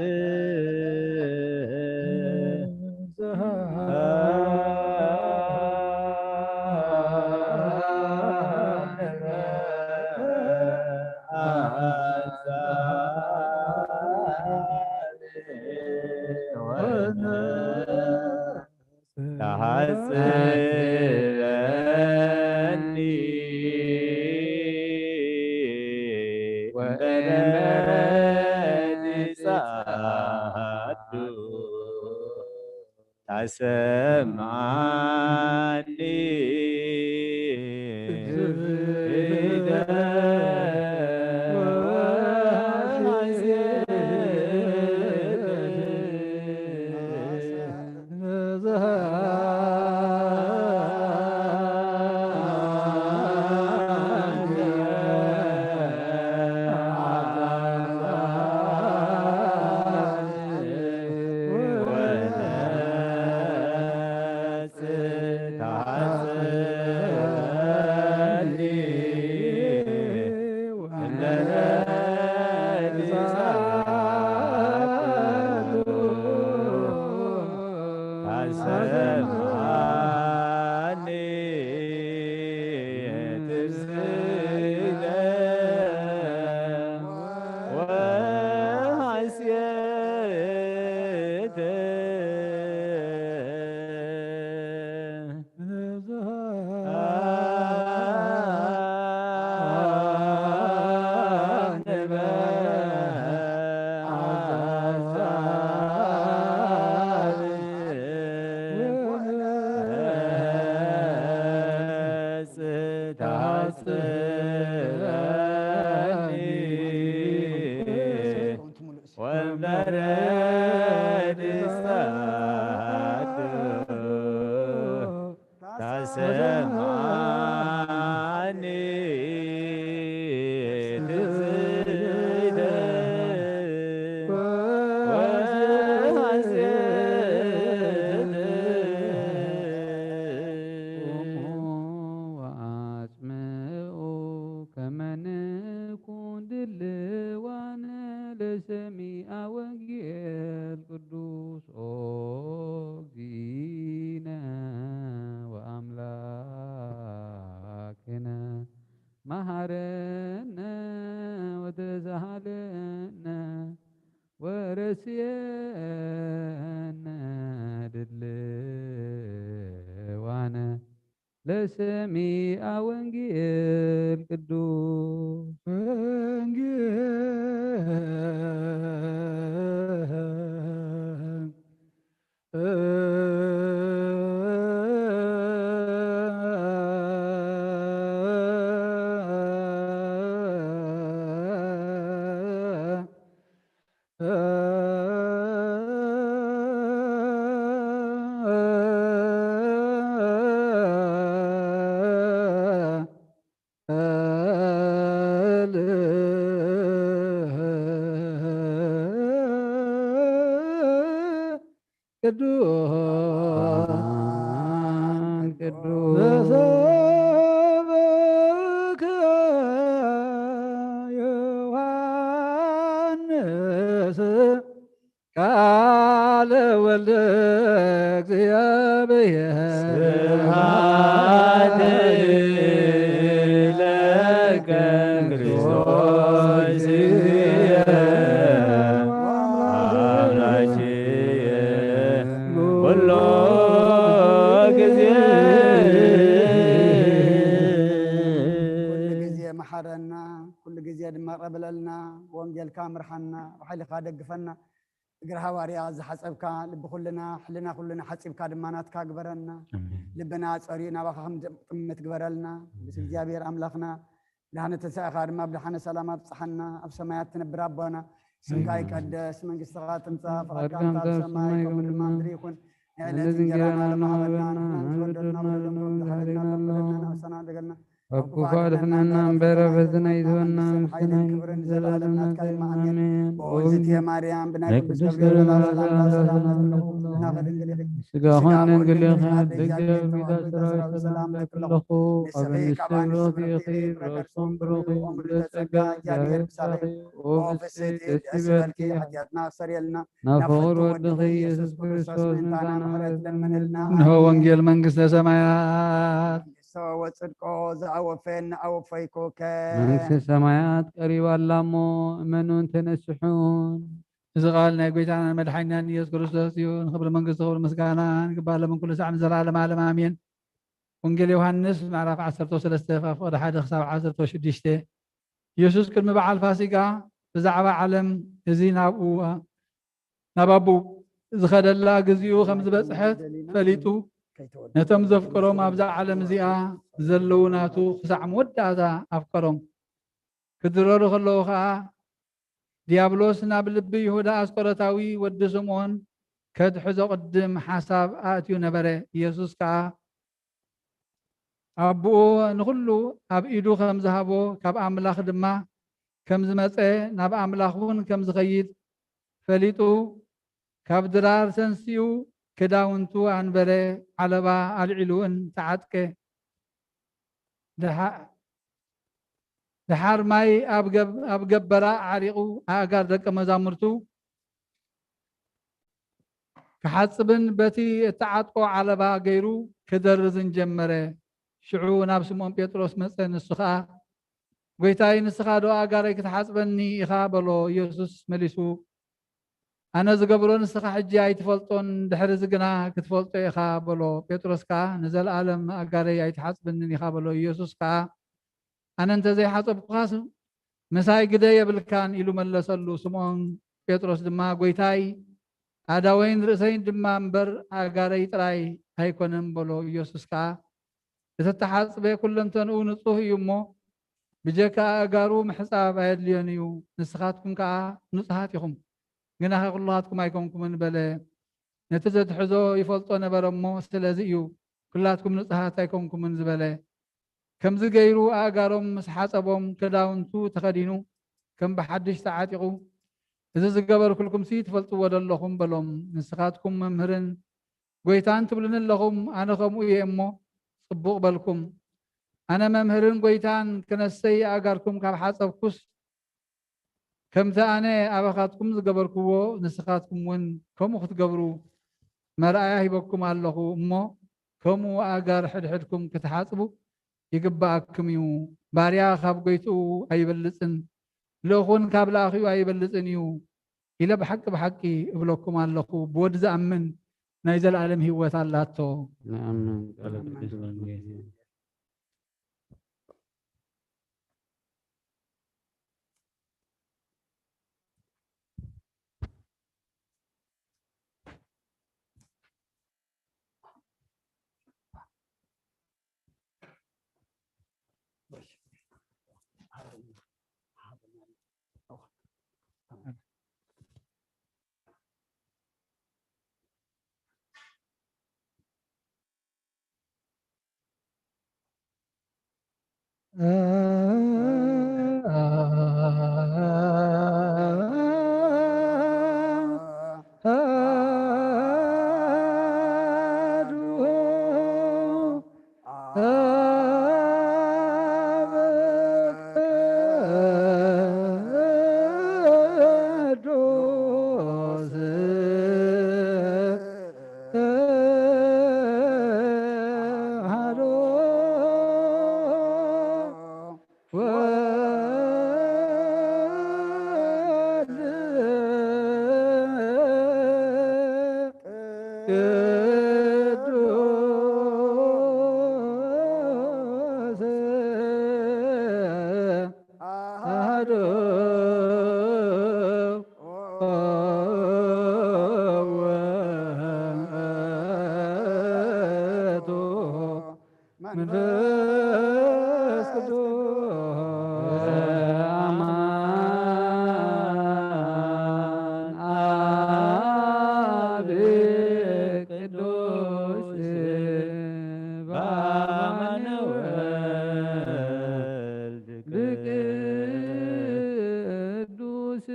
تحسبني برد سعد تسمعني والبرد استعد تسمعني تزيد وأسمعوا كما نكون دلوانا لسميع وجه القدوس أوجينا وأملاكنا مهرنا وتزعلنا ورسينا دلوانا لسميع وانجيل قدوس ቅዱስ ዘሰበከ ዮሐንስ ቃለ ወልደ እግዚአብሔር ስብሐት ለከ ክርስቶስ አምላክየ ኩሎ ጊዜ كل جزية محرنا كل جزية دم قبلنا وانجيل كامرحنا وحيل خادق فنا اقرها واريا حسبك لب كلنا حلنا كلنا حسبك دمانات كاكبرنا لبنا صرينا بخم متقبرلنا بس الجابير املاخنا لهنا تساء خادم بلحنا سلامات صحنا اب سمايات تنبر ربنا سمكاي قدس من قصات تمصا فكان سماي كل ما ادري يكون الذي جرانا لما هبنا وكفارنا نمبر فزنا يذونا مسنا زلالنا آمين وزيت يا مريم بنا قدس قبل سجاهن نقول خير دجال بيدا سراي سلام لك لخو قبل السبروخي خير رسم بروخي ومدسجا جاهر بساري وفسيت استبالكي حياتنا سريلنا نفور ودخي يسوس كريستوس نتانا هو انجيل من قصة سمايات سوى صدقو زعوفين أوفيكو መንግሥተ ሰማያት ቀሪባ አላሞ እመኑን ተነስሑን إذا قالنا قويتنا مدحنا يسوع كريستوس يون خبر من قصة والمسكانة قبل من كل ساعة نزل على معلم آمين وانجيل يوحنس معرف 13 فقد حد خساب 16 يسوس كلمة بعل فاسقة بزعبة علم زين نبابو إذا خد الله جزيو 5 بصحت فليتو نتم زفكرهم أبزع علم زيا زلوناتو خسع مودعتا أفكرهم كدرورو خلوخا ديابلوس نابلب يهودا أسقرتاوي ودسمون كد حزو قدم حساب آتيو نبره يسوس كا أبو نخلو أب إيدو خمزهابو كاب أملاخ دما كمز مسئ ناب أملاخون كمز غيد فليتو كاب درار سنسيو كداونتو أنبره علبا العلوان تعدك دحار ماي أبقبرا عريقو أقار دك مزامرتو كحسبن بتي تعدقو علبا غيرو كدرزن جمره شعو نابس مون بيتروس مسن السخا قويتاي نسخا دو أقاري كتحسبني إخابلو يسوس مليسو أنا زقبرون نسخا حجي أي تفلطون دحر زقنا كتفلطو إخابلو بيتروس كا نزل عالم أقاري أي تحسبني إخابلو يسوس كا أنا أنت زي حسب قاسم مساي قدا يبلكان إلو ملسلو سمون بيتروس دما قويتاي أداوين رأسين دما مبر أقاري تراي هيكونن بلو يسوس كا تتحسب كلن تنقو نصوه يمو بجاكا أقارو محساب أيدليونيو نسخاتكم كا نصحاتكم جناها كلاتكم أيكمكم من بلا نتزد حزو يفلطون برمو سلازيو كلاتكم نصحات أيكمكم من زبلا كم زغيرو أقارم مسحاسبهم كداونتو تخدينو كم بحدش تعاتقو إذا زقبر كلكم سيت فلطو ودلهم بلوم نسخاتكم ممهرن قويتان تبلن لهم أنا خمو يأمو صبوق بالكم أنا ممهرن قويتان كنسي أقاركم كاب حاسبكوس كم تأنا أبخاتكم زقبركو نسخاتكم ون كم تقبرو مرأي هيبكم الله أمو كم أقار حدكم كتحاسبو يقبأكم يو باريا خاب قويتو أي بلسن لوخون كابل أخيو أي بلسن يو إلا بحقي إبلوكم الله بود زأمن نايزل العالم هو ثلاثة نعم ቅዱስ አሐዱ ውእቱ መንፈስ ቅዱስ አማን አብ ቅዱስ በአማነ ወልድ ቅዱስ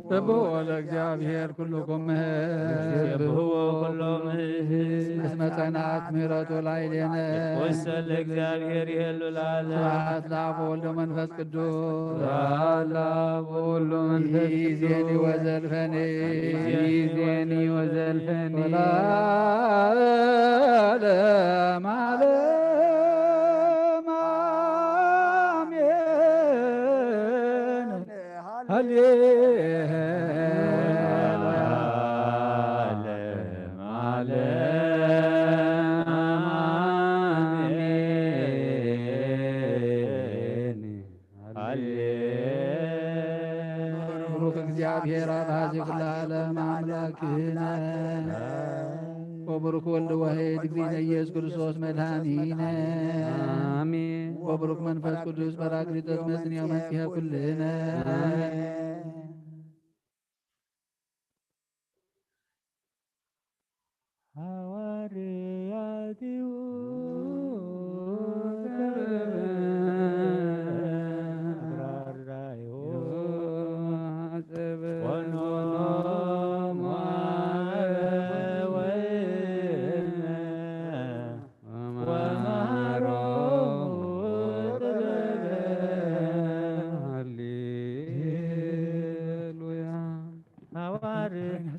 ሰብሖ ለእግዚአብሔር ኩልኩም እስመ ጸንዐት ምሕረቱ ላዕሌነ ወሰለ እግዚአብሔር ይሄሉ ላለ ስብሐት ለአብ ወወልድ ወመንፈስ ቅዱስ ስብሐት ለአብ ወወልድ ወመንፈስ ይእዜኒ ወዘልፈኒ ይእዜኒ ወዘልፈኒ ወለዓለመ ዓለም አሜን። ሃሌሉያ ዓለም ዓለም አሜን። ብሩክ እግዚአብሔር አብሃዚ ኩሉ ዓለም አምላክነ ወብሩክ ወልድ ዋሕድ እግዚእነ ኢየሱስ ክርስቶስ መድኃኒነ አሜን። ወብሩክ መንፈስ ቅዱስ ጰራቅሊጦስ መጽንዔ መጺሔ ኩልነ ሐዋርያቲሁ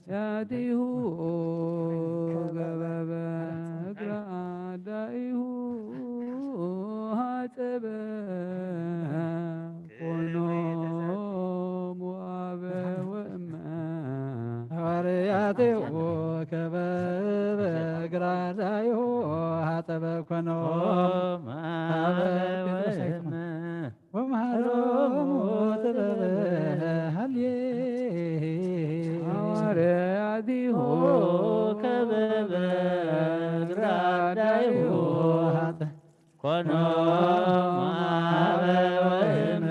ኃጢሁ ገበበ ግራዳኢሁ ሐጸበ ኮኖ ሞአበ ወእመ ሐዋርያቲሁ ከበበ ግራዳኢሁ ሐጸበ ኮኖ ወመሃሮሙ ጥበበ ሐዋርያቲሁ ከበበ ግራዳኢሁ ኮኖ ማበ ወእመ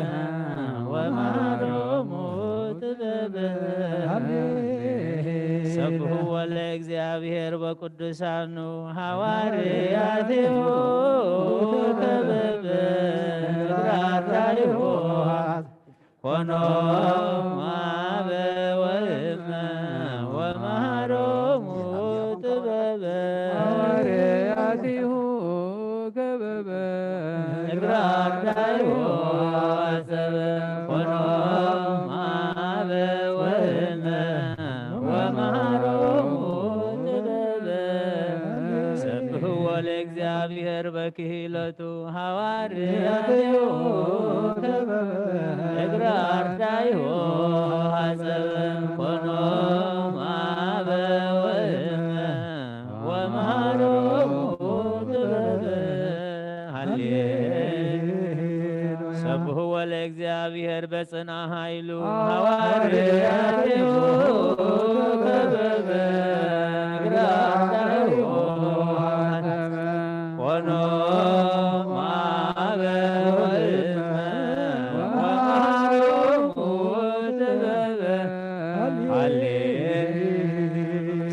ወመሃሮሙ ጥበበ ሰብሑ ለእግዚአብሔር በቅዱሳኑ ሐዋርያቲሁ ከበበ ግራዳኢሁ ኮኖ ማበ ወእመ ወመሃሮሙ ጥበበ ሐዋርያቲሁ ገበበ ግራዳኢሁ ሐጸበ ኮኖ ማበ ወእመ ወመሃሮሙ ጥበበ ሰብሕዎ ለእግዚአብሔር በክህለቱ ሐዋርያቲሁ ከበበ ግራዳኢሁ ሐጸበ ኮኖ ማበ ወእመ ወመሃሮሙ ጥበበ ሰብሕዎ ለእግዚአብሔር በጽንዓ ኃይሉ ሐዋርያቲሁ ከበበ ግራዳኢሁ ሐጸበ ኮኖ ማበ ወእመ ወመሃሮሙ ጥበበ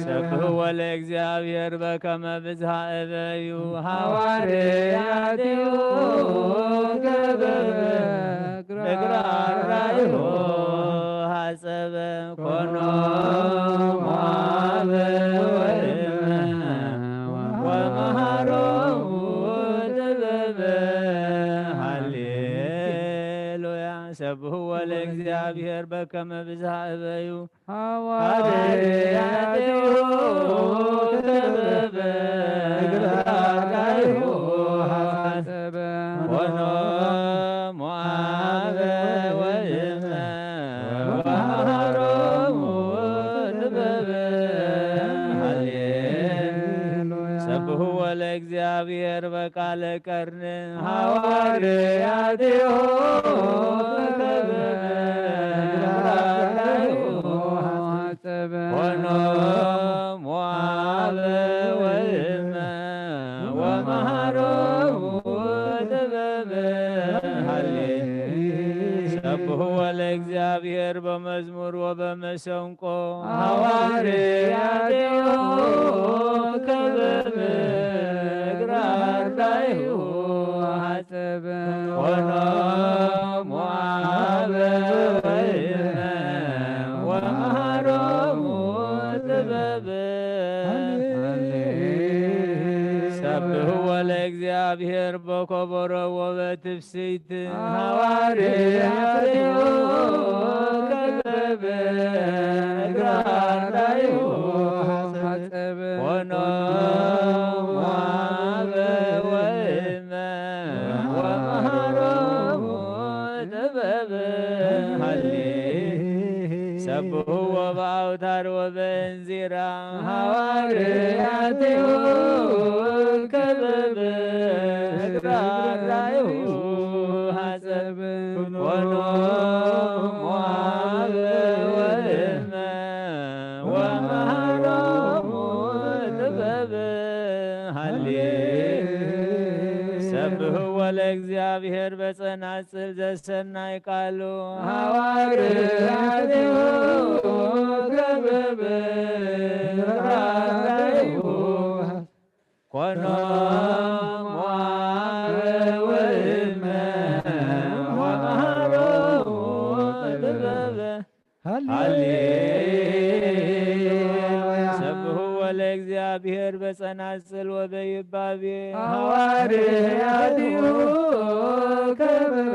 ሰብሕዎ ለእግዚአብሔር በከመ ብዝሃ እበዩ ሐዋርያቲሁ ከበበ ግራዳኢሁ ሐጸበ ኮኖ ማበ ወእመ ወመሃሮሙ ጥበበ ሃሌሉያ ሰብሕዎ ለእግዚአብሔር በከመ ብዝሃ እበዩ ሐዋርያቲሁ ከበበ ግራዳኢሁ ሐጸበ ሞዓበ ወእመ ወመሃሮሙ ጥበበ ሰብሕዎ ለእግዚአብሔር በቃለ ቀርን ሐዋርያትዮ ኮኖ ሞዓበ ወእመ ወመሃሮሙ ጥበበ ሰብሕዎ ለእግዚአብሔር በመዝሙር ወበመሰንቆ ሐዋርያትዮ ከበበ እግራርዳይሁ ሐጸበ ኮኖ ሞዓበ ወእመ ወመሃሮሙ ጥበበ ሰብሕዎ ለእግዚአብሔር በከበሮ ወበትፍስሕት ሐዋርያትዮ ከበበ እግራርዳይሁ ሐጸበ ኮኖ ሞዓበ ወእመ ወመሃሮሙ ጥበበ ሰብሕዎ በአውታር ወበእንዚራ ሐዋርያትዮ ከበበ እግራርዳይሁ ሐጸበ ኮኖ ሞዓበ ወእመ ወመሃሮሙ ጥበበ ሰብሕዎ ለእግዚአብሔር በጸናጽል ዘሰናይ ቃሉ ሐዋርያትዮ ከበበ እግራርዳይሁ ኮኖ ሞዓበ ወእመ ወመሃሮሙ ጥበበ ሰብሕዎ ለእግዚአብሔር በጸናጽል ወበይባቤ ሐዋርያትዮ ከበበ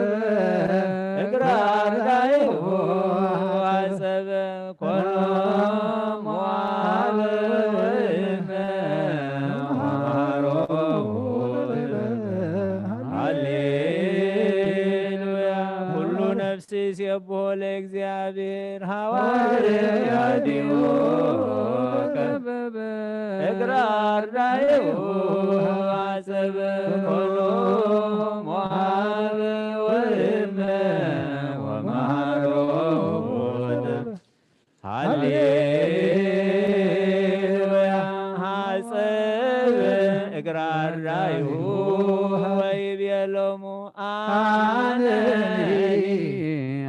እግራርዳይሁ ሐጸበ ኮኖ ሞዓበ ወእመ ወመሃሮሙ ሃሌሉያ ሁሉ ነፍስ ይሴብሖ ለእግዚአብሔር ሐዋርያትዮ ከበበ እግራርዳይሁ ሐጸበ ኮኖ ሞዓበ ወእመ ወመሃሮሙ ሃሌሉያ ሐጸበ እግራርዳይሁ ወይቤሎሙ አነኒ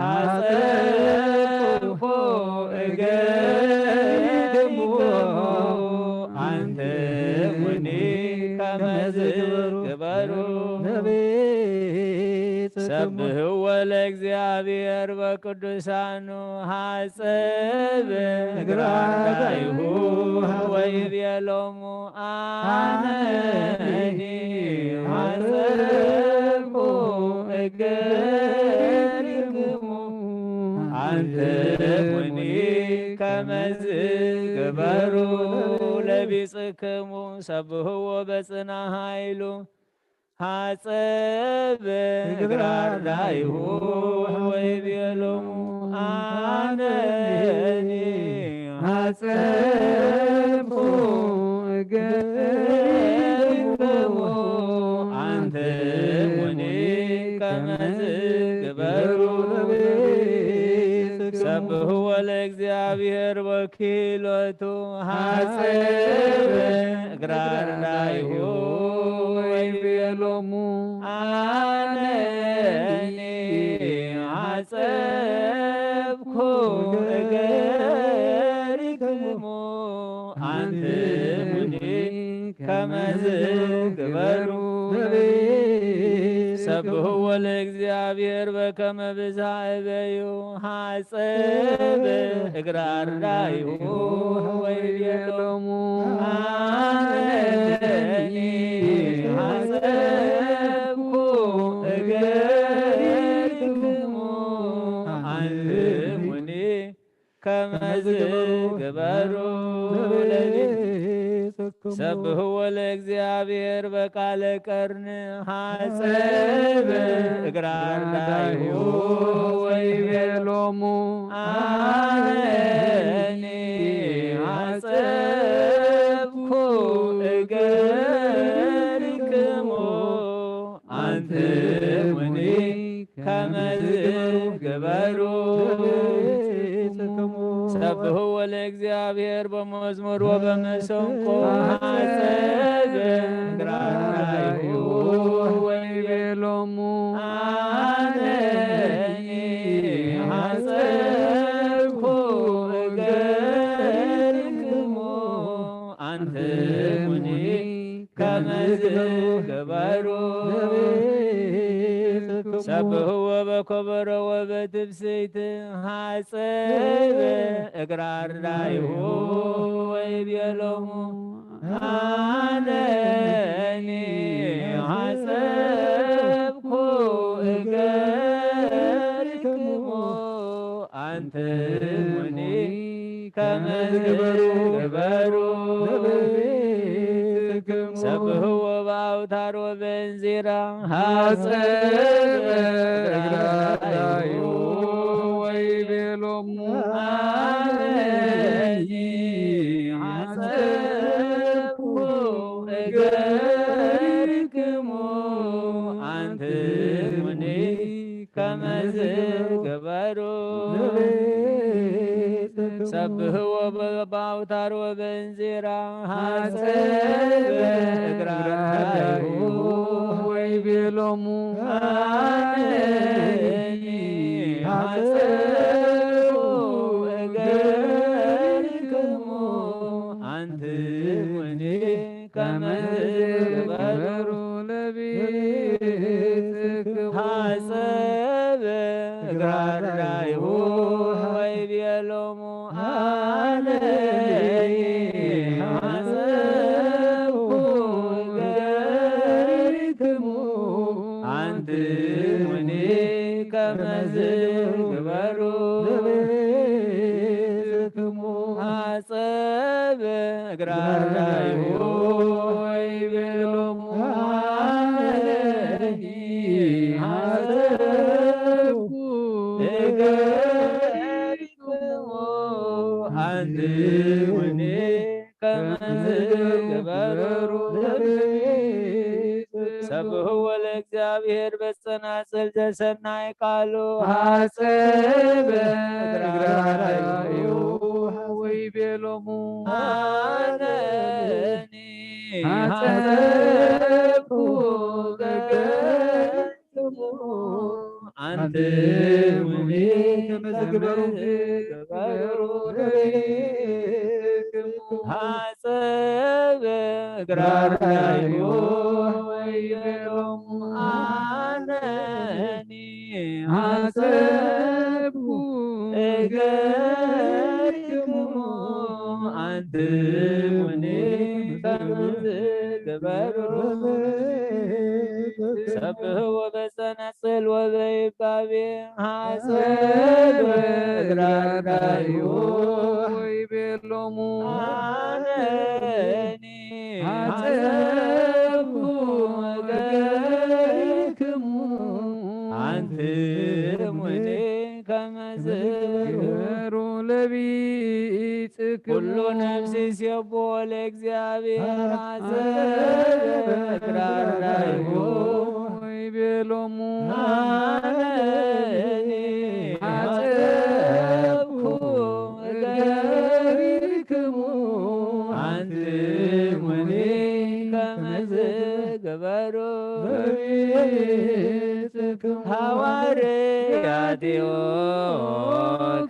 ሐጸብሖ እገሪክሙ አንትሙኒ ከመዝ ግበሩ ሰብሕዎ ለእግዚአብሔር በቅዱሳኑ ሐጸበ እግራርዳይሁ ወይቤሎሙ አነኒ ሐጸብሖ እገሪክሙ አንትሙኒ ከመዝ ግበሩ ለቢጽክሙ ሰብሕዎ በጽና ኃይሉ ሐጸበ እግራርዳይሁ ወይቤሎሙ አነኒ ሐጸብሖ እገሪክሙ አንትሙኒ ከመዝ ግበሩ ሰብሕዎ ለእግዚአብሔር በኪሎቱ ሐጸበ እግራርዳይሁ ወይቤሎሙ አነኒ ሐጸብሖ እገሪክሙ አንትሙኒ ከመዝ ግበሩ ሰብሕዎ ለእግዚአብሔር በከመ ብዝኃ እበዩ ሐጸበ እግራርዳይሁ ወይቤሎሙ አነኒ ሐጸብሖ እገሪክሙ አንትሙኒ ከመዝ ግበሩ ለቤጽክሙ ሰብህዎ ለእግዚአብሔር በቃለ ቀርን ሐጸብ እግራርዳይሁ ወይቤሎሙ አነኒ ሐጸብኩ እገሪክሙ አንትሙኒ ከመዝ ግበሩ ሰብህዎ ለእግዚአብሔር በመዝሙር ወበመሰንቆ ሐጸብ እግራርዳይሁ ወይቤሎሙ አነኒ ሐጸብኩ እገሪክሙ አንትሙኒ ከመዝ ግበሩ ሰብህዎ በከበሮ ወበትብስይት ሐጸብ እግራርዳይሁ ወይቤሎሙ አነኒ ሐጸብኩ እገሪክሙ አንትሙኒ ከመዝ ግበሩ ሰብህዎ በአውታር ወበእንዚራ ሐጸብ እግራርዳይሁ ወይቤሎሙ አነኒ ሐጸብኩ እገሪክሙ አንትሙኒ ከመዝ ግበሩ ሰብህዎ በአውታር ወበእንዚራ ሐጸብ እግራርዳይሁ ወይቤሎሙ አነኒ ሐጸብኩ እገሪክሙ አንትሙኒ ከመዝ ግበሩ ለቤትክሙ ሐጸብ እግራርዳይሁ ወይቤሎሙ አነኒ ሐጸብኩ እገሪክሙ አንትሙኒ ከመዝ ግበሩ ሐጸብ እግራርዳይሁ ወይቤሎሙ አነኒ ሐጸብኩ እገሪክሙ አንትሙኒ ከመዝ ግበሩ ሰብህዎ ለእግዚአብሔር በጸናጽል ዘሰናይ ቃሉ ሐጸብ እግራርዳይሁ ወይቤሎሙ አነኒ ሐጸብኩ እገሪክሙ አንትሙኒ ከመዝ ግበሩ ሐጸብ እግራርዳይሁ ወይቤሎሙ አነኒ ሐጸብኩ እገሪክሙ አንትሙኒ ከመዝ ግበሩ ሰብህዎ በጸናጽል ወበይባቤ ሐጸብ እግራርዳይሁ ወይቤሎሙ አነኒ ሐጸብኩ እገሪክሙ አንትሙኒ ከመዝ ግበሩ ለቤትክሙ ኩሉ ነፍስ ይሴብሖ ለእግዚአብሔር ሐጸብ እግራርዳይሁ ወይቤሎሙ አነኒ ሐጸብኩ እገሪክሙ አንትሙኒ ከመዝ ግበሩ ሐዋርያቲሁ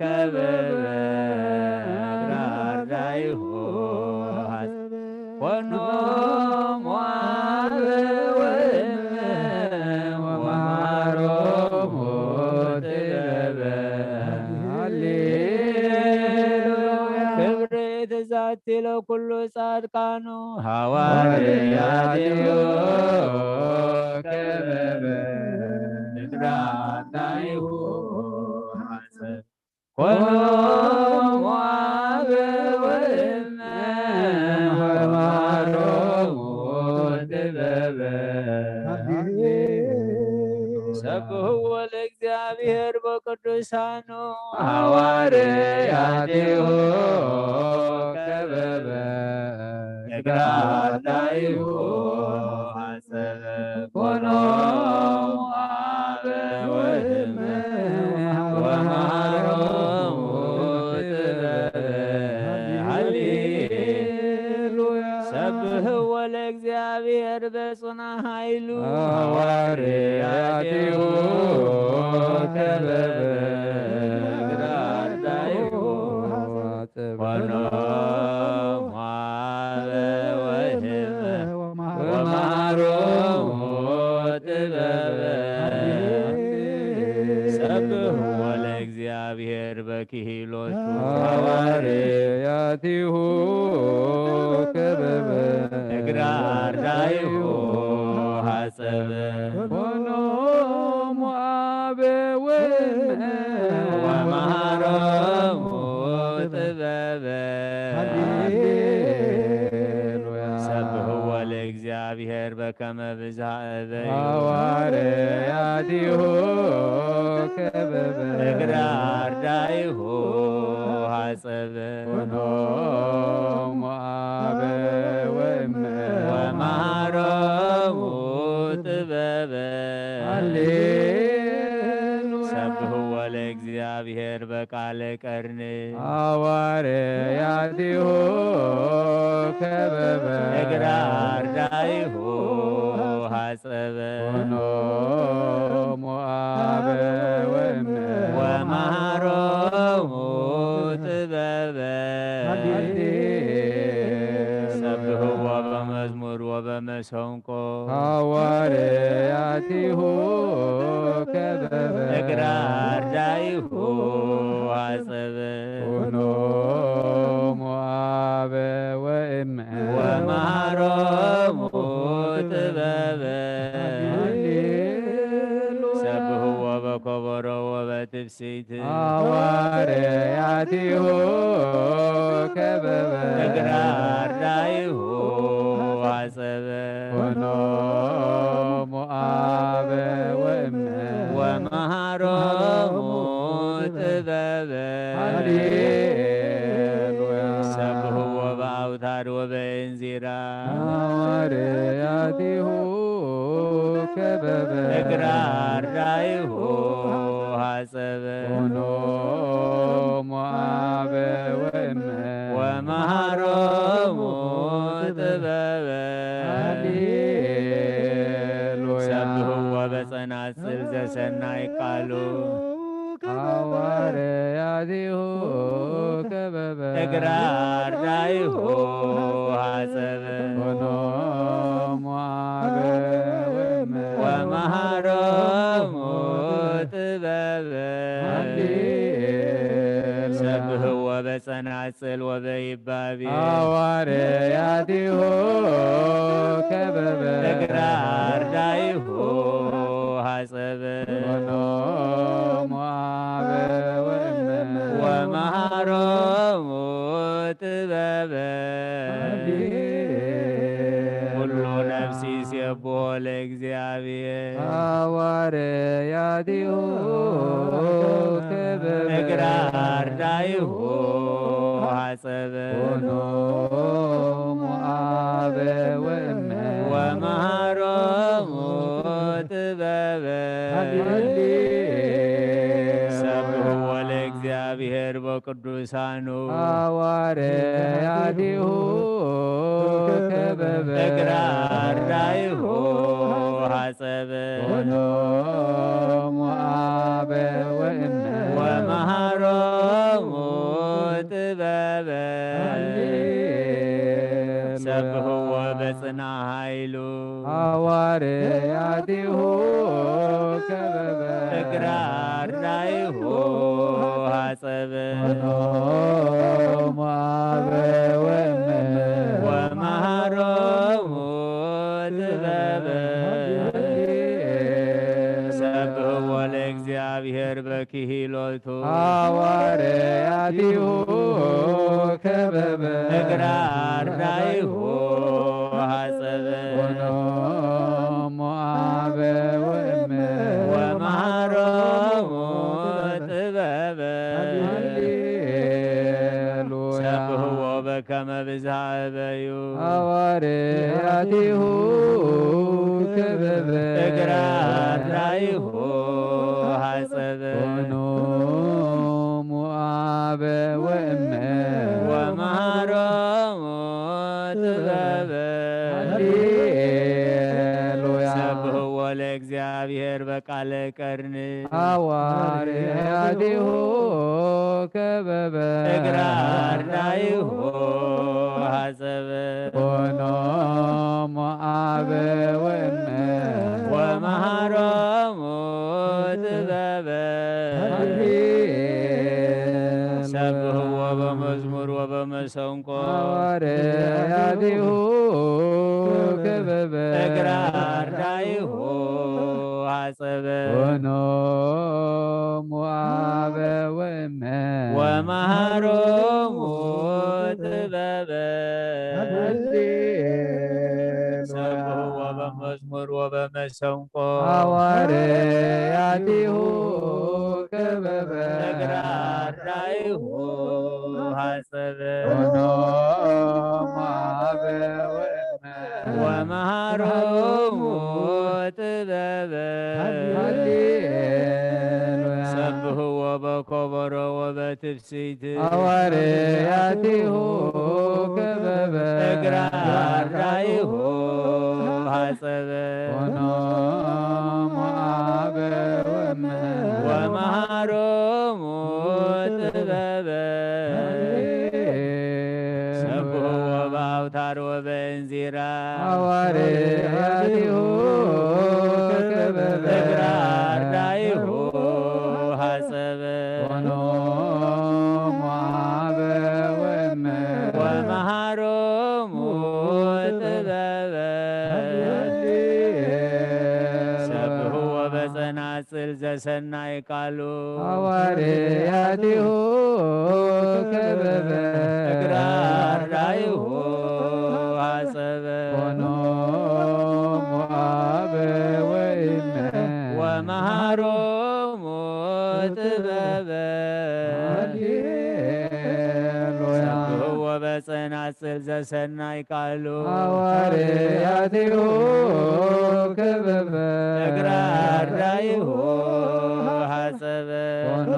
ከበበ እግራርዳይሁ ኮኖሙ አበ ወእመ ወመሃሮሙ ጥበበ ሃሌሉያ ክብር ትዛቲ ለኩሉ ጻድቃኑ ሐዋርያቲሁ ከበበ እግራርዳይሁ ኮኖሙ አበ ወእመ ወመሃሮሙ ሰብሕዎ ለእግዚአብሔር በቅዱሳኑ ሐዋርያቲሁ ከበበ እግረ አርዳኢሁ ሐሰበ ኮኖሙ አበ ወእመ ወመሃሮሙ ጥበበ ሃሌሉያ ሰብሕዎ ለእግዚአብሔር በጽና ኃይሉ ሐዋርያቲሁ ከበበ እግረ አርዳኢሁ ኮኖሙ አበ ወእመ ወመሃሮሙ ጥበበ ሰብሕዎ ለእግዚአብሔር በክሂሎቱ ሐዋርያቲሁ ከበበ እግረ አርዳኢሁ ሐሰበ ኮኖሙ አበ ወእመ ወመሃሮሙ ጥበበ ሃሌሉያ ሰብሕዎ ለእግዚአብሔር በከመ ብዝሃ እበዩ ሐዋርያቲሁ ከበበ እግረ አርዳኢሁ ሐሰበ ኮኖሙ አበ ወእመ ወመሃሮሙ ጥበበ ሃሌሉያ ሰብሕዎ ለእግዚአብሔር በቃለ ቀርን ሐዋርያቲሁ ከበበ እግረ አርዳኢሁ ሐሰበ ኮኖሙ አበ ወእመ ወመሃሮሙ ጥበበ ሰብሕዎ በመዝሙር ወበመሰንቆ ሐዋርያቲሁ ከበበ እግረ አርዳኢሁ ሐሰበ ኮኖሙ አበ ወእመ ወመሃሮሙ ጥበበ ሰብሕዎ በከበሮ ወበትፍስሕት ሐዋርያቲሁ ከበበ እግረ አርዳኢሁ ሐሰበ ኮኖሙ አበ ወእመ ወመሃሮሙ ጥበበ ሃሌሉያ ሰብሕዎ በአውታር ወበእንዚራ ሐዋርያቲሁ ከበበ እግረ አርዳኢሁ ሐሰበ ኮኖሙ አበ ወእመ ወመሃሮሙ ጥበበ ሃሌሉያ ሰብሕዎ በጸናጽል ዘሰናይ ቃሉ ሐዋርያቲሁ ከበበ እግረ አርዳኢሁ ሐሰበ ኮኖሙ አበ ወእመ ወመሃሮሙ ጥበበ ሃሌሉያ ሰብሕዎ በጸናጽል ወበይባቤ ሐዋርያቲሁ ከበበ እግረ አርዳኢሁ ሐሰበ ኮኖሙ አበ ወእመ ወመሃሮሙ ጥበበ ኩሉ ነፍሲ ይሴብሖ ለእግዚአብሔር ሐዋርያቲሁ ከበበ እግረ አርዳኢሁ ሐሰበ ኮኖሙ አበ ወእመ ወመሃሮሙ ጥበበ ሰብሕዎ ለእግዚአብሔር በቅዱሳኑ ሐዋርያቲሁ ከበበ እግረ አርዳኢሁ ሐሰበ ኮኖሙ አበ ወእመ ወመሃሮሙ ጥበበ ሰብሕዎ በጽና ኃይሉ ሐዋርያቲሁ ከበበ እግረ አርዳኢሁ ሐሰበ ኮኖሙ አበ ወእመ ወመሃሮሙ ጥበበ ሰብሕዎ ለእግዚአብሔር በክሂሎቱ ሐዋርያቲሁ ከበበ እግረ አርዳኢሁ ሐሰበ ኮኖሙ አበ ወእመ ያቲሁ ክበበ እግራራይሁ ሐጸበ ኮኖ ሙአበ ወእመ ወመሃሮሙ ጥበበ ሃሌሉያ ሰብሕዎ ለእግዚአብሔር በቃለ ቀርን ሐዋርያቲሁ ከበበ እግራራይሁ ሐጸበ ኮኖ ሙአበ ወእመ ወመሃሮሙ ጥበበ ሰብሕዎ በመዝሙር ወበመሰንቆ ሐዋርያቲሁ ከበበ እግራራይሁ ሐጸበ ኮኖ ሙአበ ወእመ ወመሃሮሙ ጥበበ ሰብሕዎ በመዝሙር ወበመሰንቆ ሐዋርያቲሁ ከበበ እግራራይሁ ሐጸበ ኮኖ ሙአበ ወእመ ወመሃሮሙ ጥበበ ሃሌሉያ ሰብሕዎ በከበሮ ወበትፍስሕት ሐዋርያቲሁ ከበበ እግራራይሁ ሐጸበ ኮኖ ሙአበ ወእመ ወመሃሮሙ ጥበበ ሰብሕዎ በአውታር ወበእንዚራ ሐዋርያቲሁ ከበበ እግራራይሁ ሐጸበ ኮኖ ሙአበ ወእመ ወመሃሮሙ ጥበበ ሰብሕዎ በጸናጽል ዘሰናይ ቃሉ ሐዋርያቲሁ ከበበ እግራራይሁ ሐጸበ ኮኖ ሙአበ ወእመ ወመሃሮሙ ጥበበ ሃሌሉያ ሰብሕዎ በጸናጽል ዘሰናይ ቃሉ ሐዋርያቲሁ ከበበ እግራራይሁ ሐጸበ ኮኖ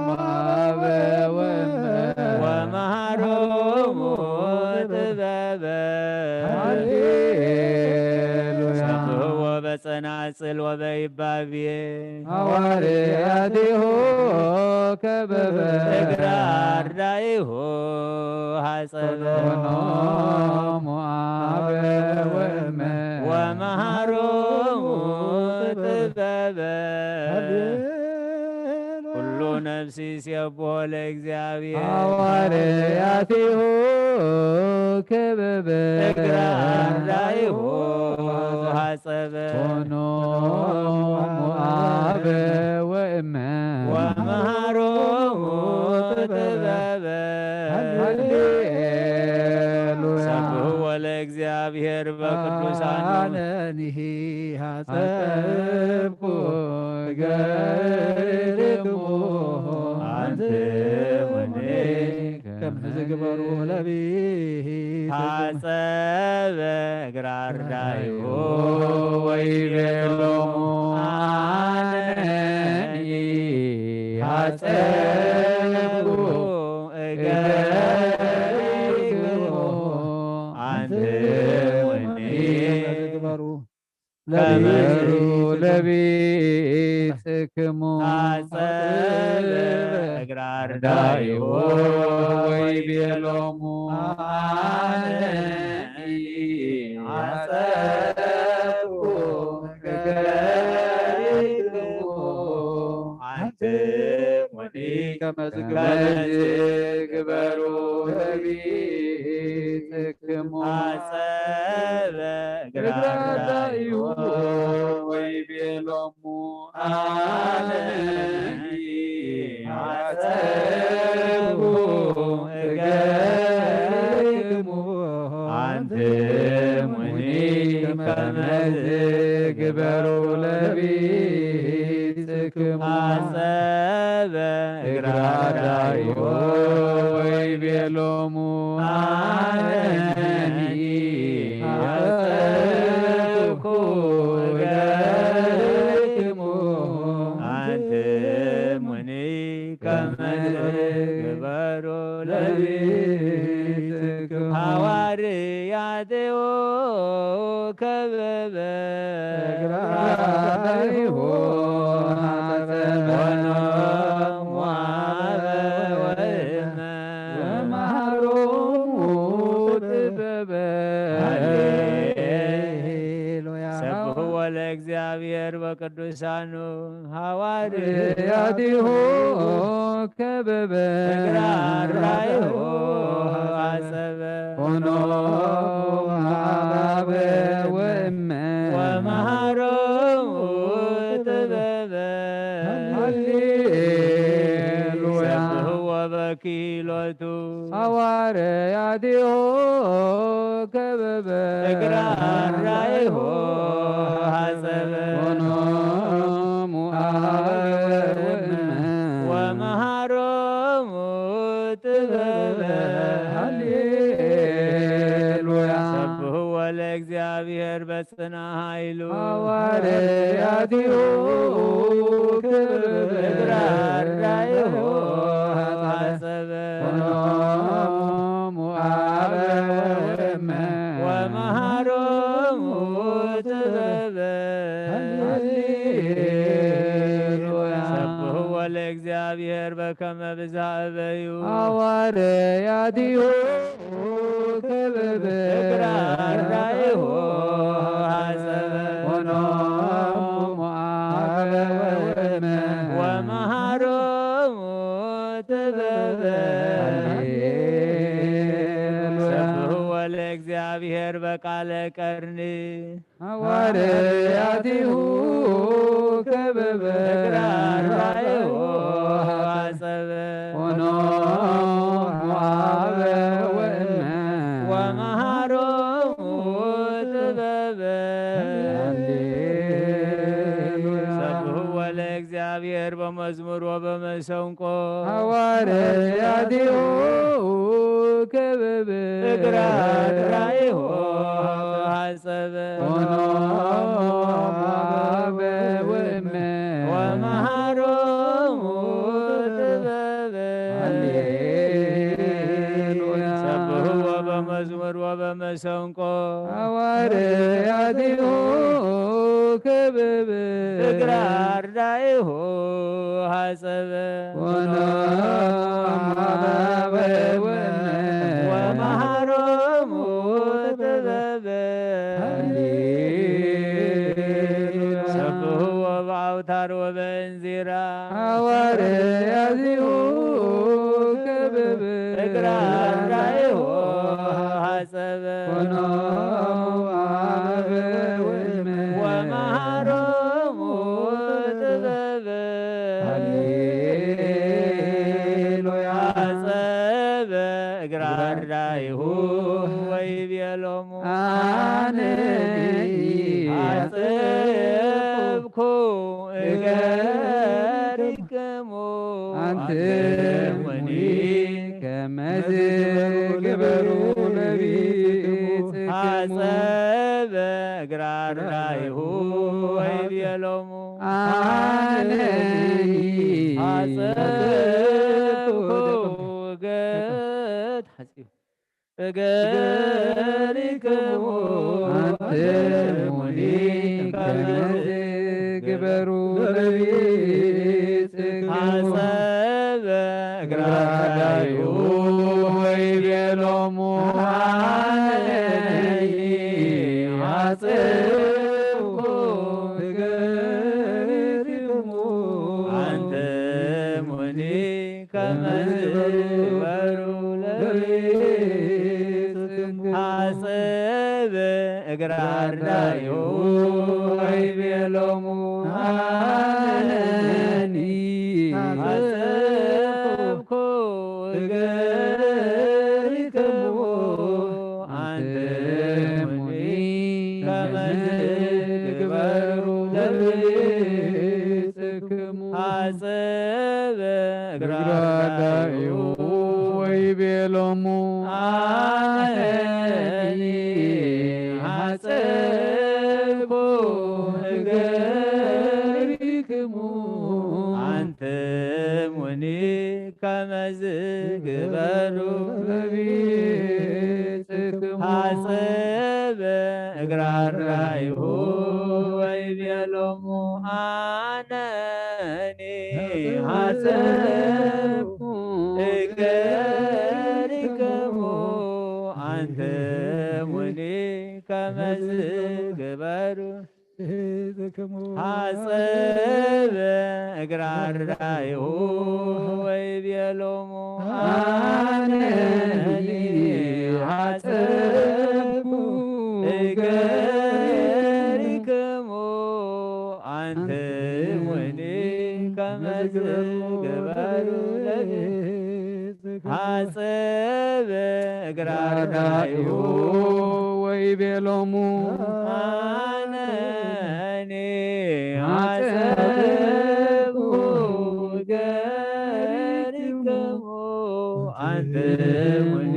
ሙአበ ወእመ ወመሃሮሙ ጥበበ ሃሌሉያ ሰብሕዎ በጸናጽል ወበይባቤ ሐዋርያቲሁ ከበበ እግራራይሁ ሐጸበ ኮኖ ሙአበ ወእመ ወመሃሮሙ ጥበበ ኩሉ ነፍሲ ሲሴብሖ ለእግዚአብሔር ሐዋርያቲሁ ከበበ እግራራይሁ ሐጸበ ኮኖ ሙአበ ወእመ ወመሃሮሙ ጥበበ ሃሌሉያ ሰብሕዎ ለእግዚአብሔር በቅዱሳኑ አነኒሂ ሐጸብኩ ገድክሙ አንትሙኒ ከመ ዝግበሩ ለቢት ሐጸበ እግራራይሁ ወይቤሎሙ አነኒ ሐጸብኩ ገድክሙ አንትሙኒ ለቢሩ ለቤትክሙ ሐጸበ እግራራይሁ ወይቤሎሙ አነኒ ሐጸብኩ ገድክሙ አንትሙኒ ከመ ዝግበሩ ለቤትክሙ ሐጸበ እግራራይሁ ወይቤሎሙ አነኒ ሐጸብኩ ገድክሙ አንትሙኒ ከመ ዝግበሩ ለቤትክሙ ሐጸበ እግራራይሁ ወይቤሎሙ አነኒ ሰብሕዎ ለእግዚአብሔር በቅዱሳኑ ሐዋርያት ያዲሁ ከበበ እግራራይሁ አጸበ ሆኖ አበ ወእመ ወመሃሮሙ ጥበበ ሃሌሉያ ሰብሕዎ በኪሎቱ ሐዋርያዲሁ ከበበ እግራራይሁ አጸበ ሆኖ አበ ወእመ ወመሃሮሙ ጥበበ ሃሌሉያ ሰብሕዎ ለእግዚአብሔር በጽና ኃይሉ ሐዋርያዲሁ ከበበ እግራራይሁ አጸበ ሆኖ አበ ወእመ ወመሃሮሙ ጥበበ ሃሌሉያ ሰብሕዎ ለእግዚአብሔር በከመ ብዝሃ እበዩ ሐዋርያዲሁ ከበበ እግራራይሁ አጸበ ሆኖ አበ ወእመ ወመሃሮሙ ጥበበ ሃሌሉያ ሰብሕዎ ለእግዚአብሔር በቃለ ቀርኒ ሐዋርያዲሁ ከበበ እግራራይሁ አጸበ ሆኖ አበ ወእመ ወመሃሮሙ ጥበበ ሃሌሉያ ሰብሕዎ ለእግዚአብሔር በመዝሙር ወበመሰንቆ ሐዋርያዲሁ ከበበ እግራራይሁ አጸበ ሆኖ አበ ወእመ ወመሃሮሙ ጥበበ ሃሌሉያ ሰብሕዎ በመዝሙር ወበመሰንቆ ሐዋርያዲሁ ከበበ እግራራይሁ አጸበ ሆኖ አበ ወእመ ወመሃሮሙ ጥበበ ሃሌሉያ ሰብሕዎ በአውታር ወበእንዚራ ሐዋርያዲሁ ከበበ እግራራይሁ አጸበ ሆኖ አበ ወእመ ወመሃሮሙ ጥበበ ሃሌሉያ አጸበ እግራራይሁ ወይቤሎሙ አነኒ አጽብኩ እገሪክሙ አንትሙኒ ከመዝ ግበሩ ለቢጽክሙ አጸበ እግራራይሁ ወይቤሎሙ አነኒ አጸብኩ እገሪክሙ አንትሙኒ ከመዝ ግበሩ ለቢጽክሙ አጸበ እግራራይሁ ወይቤሎሙ አነኒ አጽብኩ እገሪክሙ አንትሙኒ ከመ ትግበሩ ለቤጽክሙ አጸበ እግራራይሁ ወይቤሎሙ አነኒ አጸብኩ እገሪክሙ አንትሙኒ ከመ ትግበሩ ለቤጽክሙ አጸበ እግራራይሁ ወይቤሎሙ አነኒ አጸብኩ እገሪክሙ አንትሙኒ ከመ ትግበሩ ለቤጽክሙ አጸበ እግራራይሁ ወይቤሎሙ አነኒ አጸብኩ እገሪክሙ አንትሙኒ ከመ ትግበሩ ሐጽብ እግራራይሁ ወይቤሎሙ አነኒ ሐጽብኩ እገሪክሙ አንትሙኒ ከመ ዝግበሩ ለነ ሐጽብ እግራራይሁ ወይቤሎሙ አነኒ ሐጽብኩ እገሪክሙ አንትሙኒ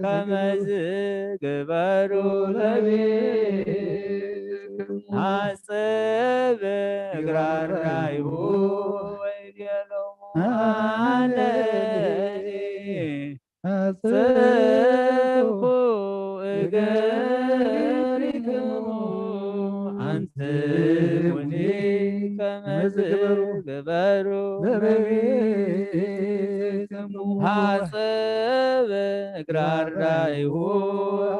ከመ ዝግበሩ ለቤትክሙ ሐጽብ እግራራይሁ ወይቤሎሙ አነኒ ሐጽብኩ እገሪክሙ አንትሙኒ ከመ ዝግበሩ ለቤትክሙ ሐጽብ እግራራይሁ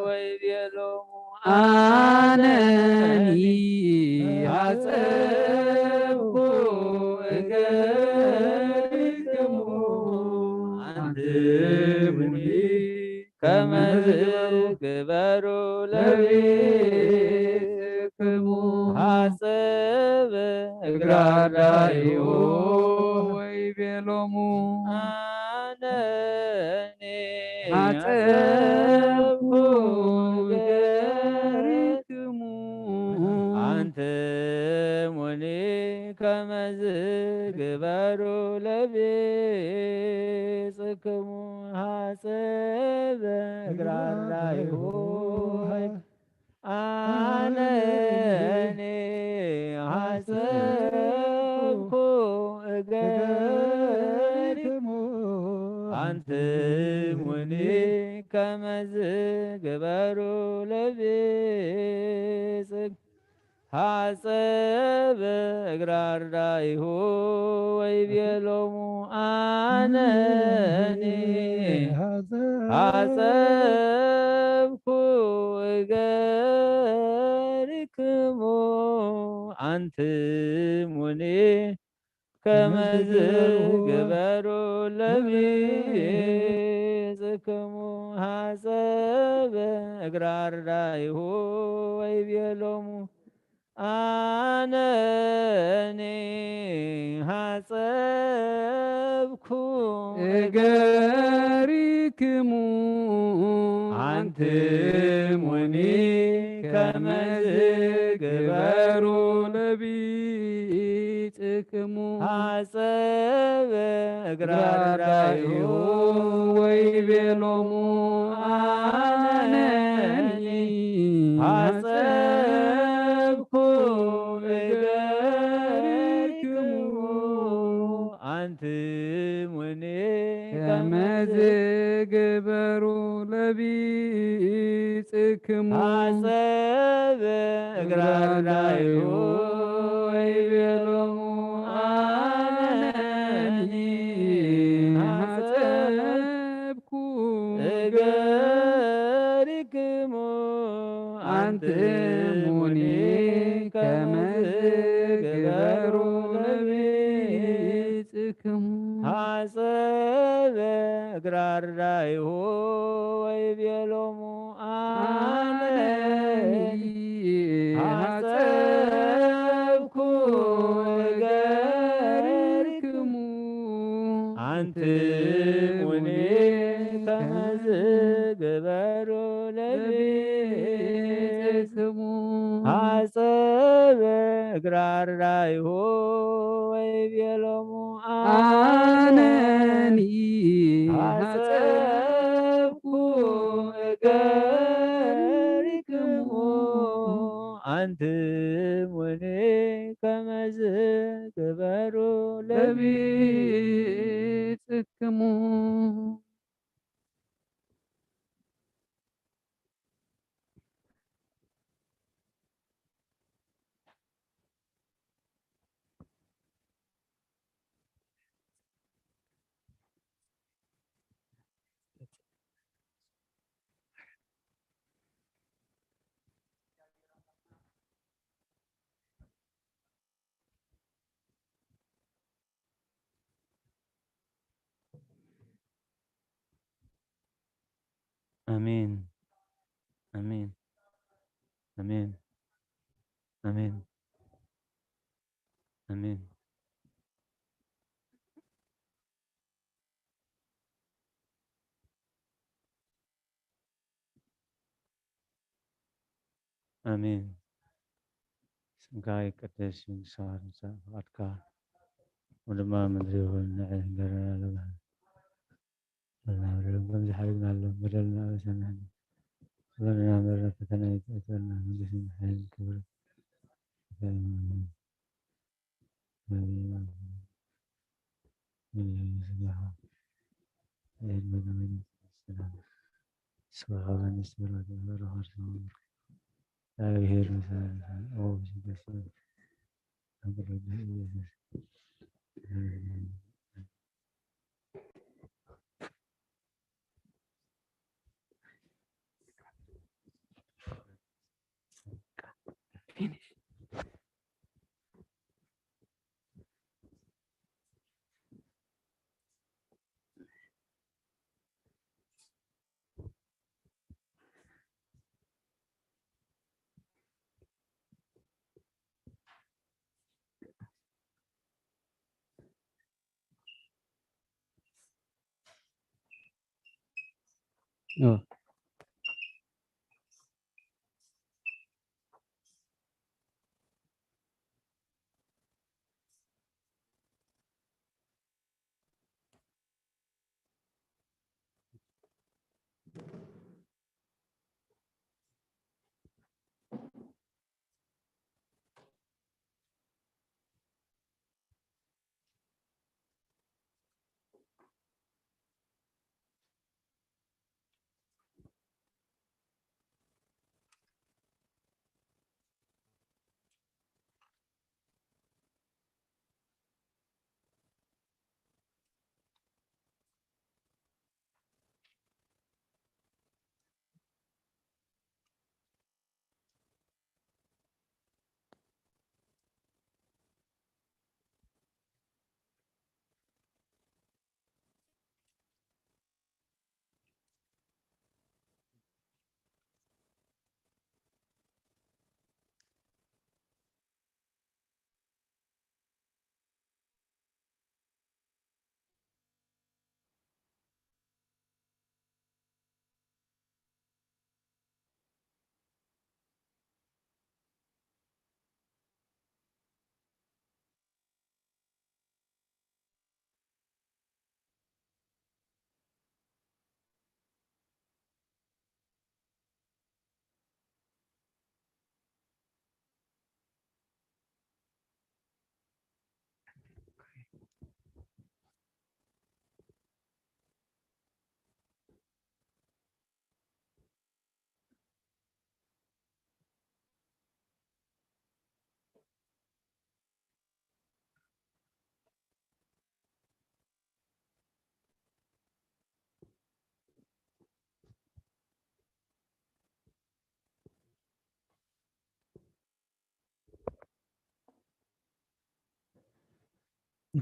ወይቤሎሙ አነኒ ሐጽብኩ እገሪክሙ አንትሙኒ ከመ ዝግበሩ ለቤትክሙ ሐጽብ እግራራይሁ ወይቤሎሙ አነኒ ሐጽብኩ እገሪክሙ አንትሙኒ ከመ ዝግበሩ ለቤትክሙ ሐጽብ እግራራይሁ አነኒ ሐጽብኩ እገሪክሙ አንትሙኒ ከመ ዝግበሩ ለቤትክሙ ሐጽብ እግራራይሁ ወይቤሎሙ አነኒ ሐጽብኩ እገሪክሙ አንትሙኒ ከመ ዝግበሩ ለቤትክሙ ሐጽብ እግራራይሁ ወይቤሎሙ አነኒ ሐጽብኩ እገሪክሙ አንትሙኒ ከመ ዝግበሩ ለቤትክሙ ሐጽብ እግራራይሁ ወይቤሎሙ አነኒ ሐጽብኩ እገሪክሙ አንትሙኒ ከመ ዝግበሩ ለቤትክሙ ሐጽብ እግራራይሁ ወይቤሎሙ አነኒ ሐጽብኩ እገሪክሙ አንትሙኒ ከመ ዝግበሩ ለቤትክሙ ሐጽብ እግራራይሁ ወይቤሎሙ አነኒ ሐጽብኩ እገሪክሙ አንትሙኒ ከመ ዝግበሩ ለቤትክሙ ሐጽብ እግራራይሁ ወይቤሎሙ አነኒ ሐጽብኩ እገሪክሙ አንትሙኒ ከመ ዝግበሩ ለቤትክሙ آمين آمين آمين آمين آمين آمين سمكاي كتش من صار أتكار ولما مدري هو النعم قرنا لهم بمزح حبيبنا لهم بدلنا وسنة بدلنا مرة فتنا يتأثرنا من جسم حيل كبر سبحان الله لا يهير مثال أو بسم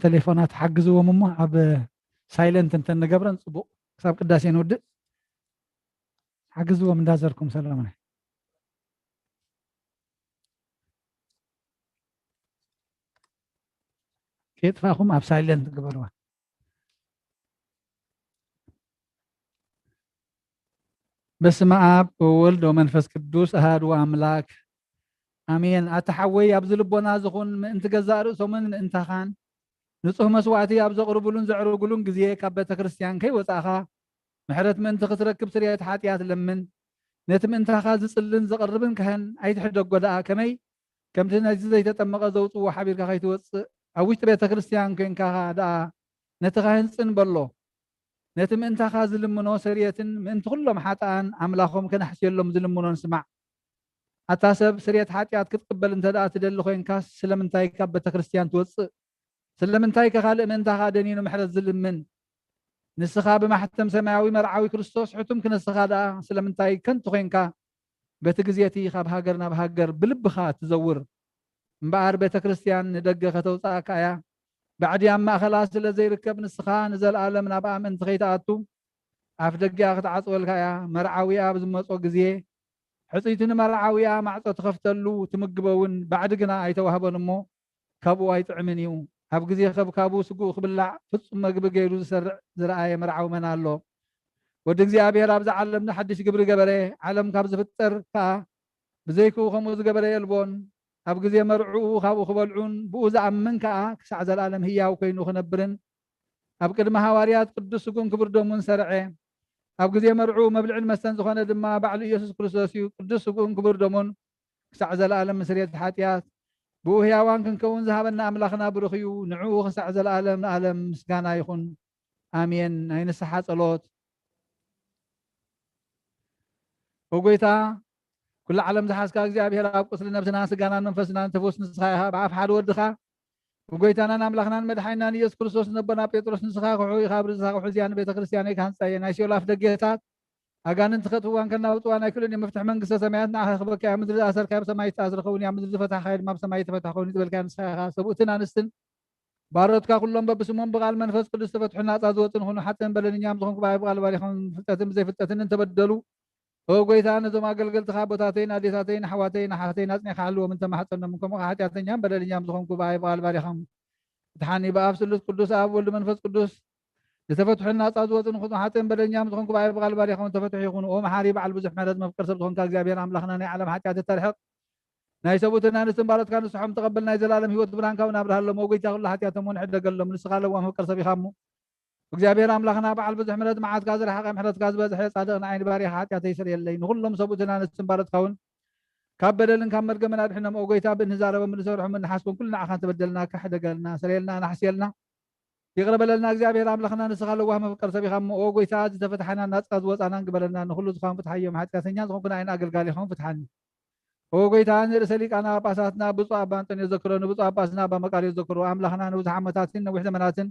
تليفونات حجزوهم أمه عب سايلنت أنت نجبرن صبو كسب قداسين ود حجزوهم من دازركم سلامنا كيف فاهم عب سايلنت جبروا بسم آب وولد ومنفس قدوس أحد وأملاك آمين أتحوي أبذل بنا زخون أنت جزار سومن أنت خان نصح مسواتي أبز قربلون زعرو قلون جزيه كبت كريستيان كي وساخا محرت من تختركب سريات حاتيات لمن نتم أنت خاز صلن زقربن كهن أي تحد قداء كمي كم تنجز زي تتمق زوت وحبير كخي توص أويت بيت كريستيان كين كها دا نتخاهن سن بلو نتم أنت خاز لمنو سرية من كلهم حتى أملاخهم كنحسي لهم زلمونو نسمع أتاسب سرية حاتيات كتقبل أنت دا تدل خوين كاس سلم انتاي كبت كريستيان توص سلم انتاي كخالق من انت خادنين ومحرز زلم من نسخا بمحتم سماوي مرعاوي كريستوس حتم كنسخا دا سلم انتاي كنت خوين كا بيت جزيتي خاب هاجرنا بهاجر بلبخا تزور مبار بيت كريستيان ندق ختوصا كايا بعد ياما خلاص لزي ركب نسخا نزل عالم نبا من تخيتاتو ኣፍ ደጊኣ ክትዓፅወልካ እያ መርዓዊያ ብዝመፆ ግዜ ሕፅይቲ ንመርዓዊያ ማዕፆ ትኸፍተሉ ትምግበውን ባዕዲ ግና ኣይተዋህበን እሞ ካብኡ ኣይጥዕምን እዩ ኣብ ግዜ ከብካቡ ስጉእ ክብላዕ ፍፁም መግቢ ገይሩ ዝሰርዕ ዝረኣየ መርዓዊ መን ኣሎ ወዲ እግዚኣብሔር ኣብዛ ዓለም ንሓድሽ ግብሪ ገበረ ዓለም ካብ ዝፍጠር ከዓ ብዘይክኡ ከምኡ ዝገበረ የልቦን ኣብ ግዜ መርዑኡ ካብኡ ክበልዑን ብኡ ዝኣምን ከዓ ክሳዕ ዘለኣለም ህያው ኮይኑ ክነብርን ኣብ ቅድሚ ሃዋርያት ቅዱስ ስጉን ክብር ደሙን ሰርዐ ኣብ ግዜ መርዑ መብልዕን መስተን ዝኾነ ድማ ባዕሉ ኢየሱስ ክርስቶስ እዩ ቅዱስ ስጉን ክብር ደሙን ክሳዕ ዘለኣለም ምስርየት ሓጢኣት ብኡ ህያዋን ክንከውን ዝሃበና ኣምላኽና ብሩኽ እዩ ንዕኡ ክሳዕ ዘለኣለም ንኣለም ምስጋና ይኹን ኣሜን ናይ ንስሓ ጸሎት ወጎይታ ኩሉ ዓለም ዝሓስካ እግዚኣብሔር ኣብ ቁስሊ ነብስና ስጋናን መንፈስናን ተፈውስ ንስኻ ኢኻ ብኣፍ ሓደ ወድኻ ወጎይታናን ኣምላኽናን መድሓኒናን ኢየሱስ ክርስቶስ ነቦና ጴጥሮስ ንስኻ ክሑ ኢኻ ብርዝኻ ክሑዝያ ንቤተ ክርስቲያን ካንፃየ ናይ ሲኦል ኣፍ ደገታት ኣጋንንት ክኸጥፍዋን ከናውፅዋ ናይ ኩለን የመፍትሕ መንግስተ ሰማያት ንዓኸ ክበክያ ምድሪ ዝኣሰርካዮ ብሰማይ ዝተኣስረ እያ ምድሪ ዝፈታሕካዮ ድማ ብሰማይ ዝተፈትሐ ኮይኑ ዝበልካዮ ንስኻ ኢኻ ሰብኡትን ኣንስትን ባሮትካ ኩሎም በብስሞም ብቓል መንፈስ ቅዱስ ተፈትሑ ናፃ ዝወፅን ክኑ ሓጥን በለንኛም ዝኾንኩ ብኣይ ብቓል ባሪኾም ፍልጠትን ብዘይፍልጠትን እንተበደሉ ወጎይታ ነዞም ኣገልገልትኻ ቦታተይን ኣዴታተይን ኣሕዋተይን ኣሓተይን ኣፅኒዕካ ሓልዎም እንተማሕፀኖም ከምኡ ሓጢኣተኛም በደለኛም ዝኾንኩ ብኣይ ብቓል ባሪኾም እትሓኒ ብኣብ ስሉስ ቅዱስ ኣብ ወልዲ መንፈስ ቅዱስ ዝተፈትሑን ናፃ ዝወፅን ክኑ ሓጥን በደለኛም ዝኾንኩ ብኣይ ብቓል ባሪኾም ተፈትሑ ይኹኑ ኦ መሓሪ በዓል ብዙሕ ምሕረት መፍቀር ሰብ ዝኾንካ እግዚኣብሔር ኣምላኽና ናይ ዓለም ሓጢኣት ተርሕቕ ናይ ሰቡትን ኣንስትን ባሮትካ ንስሖም ተቐበል ናይ ዘለኣለም ሂወት ብርሃንካ ናብርሃሎም ወጎይታ ኩሉ ሓጢኣቶም እውን ሕደገሎም ንስኻ ለዋ መፍቀር ሰብ ኢኻ እሞ እግዚአብሔር ኣምላኽና በዓል ብዙሕ ምሕረት መዓትካ ዝረሓቐ ምሕረትካ ዝበዝሐ ጻድቕ ንዓይኒ ባሪኻ ሓጢኣተይ ይስርየለይ ንኩሎም ሰብኡትን ኣንስትን ባሮትካ እውን ካብ በደልን ካብ መርገምን ኣድሕኖም ወጎይታ ብንዛረቦም ንሰርሖም ንሓስቦም ኩሉ ንዓኻ ተበደልና ካሕደገልና ስርየልና ናሕስየልና ይቅር በለልና እግዚአብሔር ኣምላኽና ንስኻ ለዋህ መፍቀር ሰብ ኢኻ እሞ ወጎይታ ዝተፈትሐና ናፃ ዝወፃናን ግበለና ንኩሉ ዝኾን ፍትሓዮም ሓጢኣተኛ ዝኾንኩ ንዓይኒ ኣገልጋሊ ኹም ፍትሓኒ ወጎይታ ንርእሰ ሊቃና ጳጳሳትና ብፁዕ ኣባ አንጦንዮስ ዘክሮ ንብፁዕ ኣጳስና ኣባ መቃርዮስ ዘክሮ ኣምላኽና ንብዙሕ ዓመታትን ነዊሕ ዘመናትን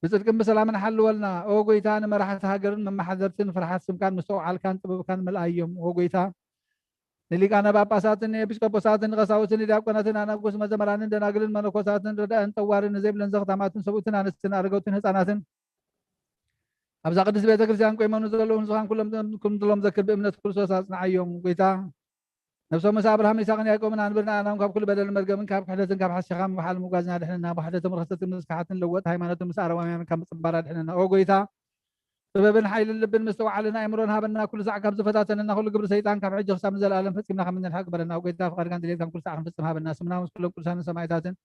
ብጽድቅን ብሰላምን ሓልወልና ወጎይታ ንመራሕቲ ሃገርን መማሓደርትን ፍርሓት ስምካን ምስተውዓልካን ጥበብካን መልኣዮም ወጎይታ ንሊቃነ ጳጳሳትን ኤጲስቆጶሳትን ቀሳውስትን ዲያቆናትን ኣናጉስ መዘመራንን ደናግልን መነኮሳትን ረዳእን ጠዋርን ንዘይብለን ዘኽታማትን ሰብኡትን ኣንስትን ኣረገውትን ህፃናትን ኣብዛ ቅድስት ቤተ ክርስቲያን ቆይመኑ ዘለዉ ንስኻን ኩሎም ዘክር ብእምነት ክርስቶስ ኣጽንዓዮም ጎይታ ነብሶም ምስ ኣብርሃም ይስሐቅን ያዕቆብን አንብርና ኣናም ካብ ኩሉ በደልን መርገምን ካብ ክሕደትን ካብ ሓሽኻን ብሓል ምጓዝና ድሕንና ብሓደቶም ርክሰትን ምስካሓትን ለወጥ ሃይማኖትን ምስ ኣረማውያን ካብ ምፅባራ ድሕንና ኦ ጎይታ ጥበብን ሓይልን ልብን ምስተውዓልን ኣእምሮን ሃበና ኩሉ ሰዕ ካብ ዝፈታተንና ኩሉ ግብሪ ሰይጣን ካብ ሕጂ ክሳብ ንዘለኣለም ፈፂምና ከም እንልሓቅ በለና ኦ ጎይታ ፍቃድካን ድሌትካን ኩሉ ሰዕ ክንፍፅም ሃበና ስምና ምስ ኩሎም ቅዱሳንን ሰማዕታትን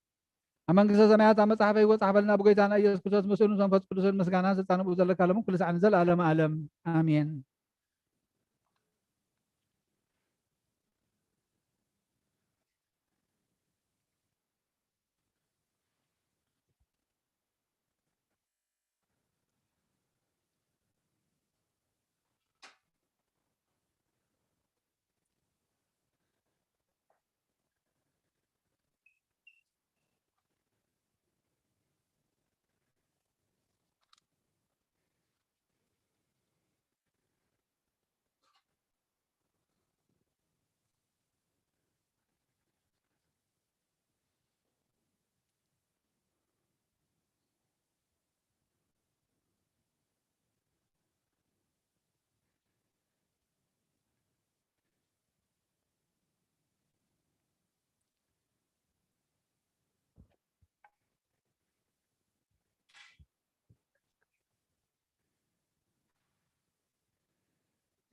ኣብ መንግስተ ሰማያት ኣብ መፅሓፈ ይወፅ ሓበልና ብጎይታና ኢየሱስ ክርስቶስ ምስኡን መንፈስ ቅዱስን ምስጋናን ስልጣን ብኡ ዘለካ ሎምን ኩሉ ሰዕ ንዘለኣለም ኣለም ኣሜን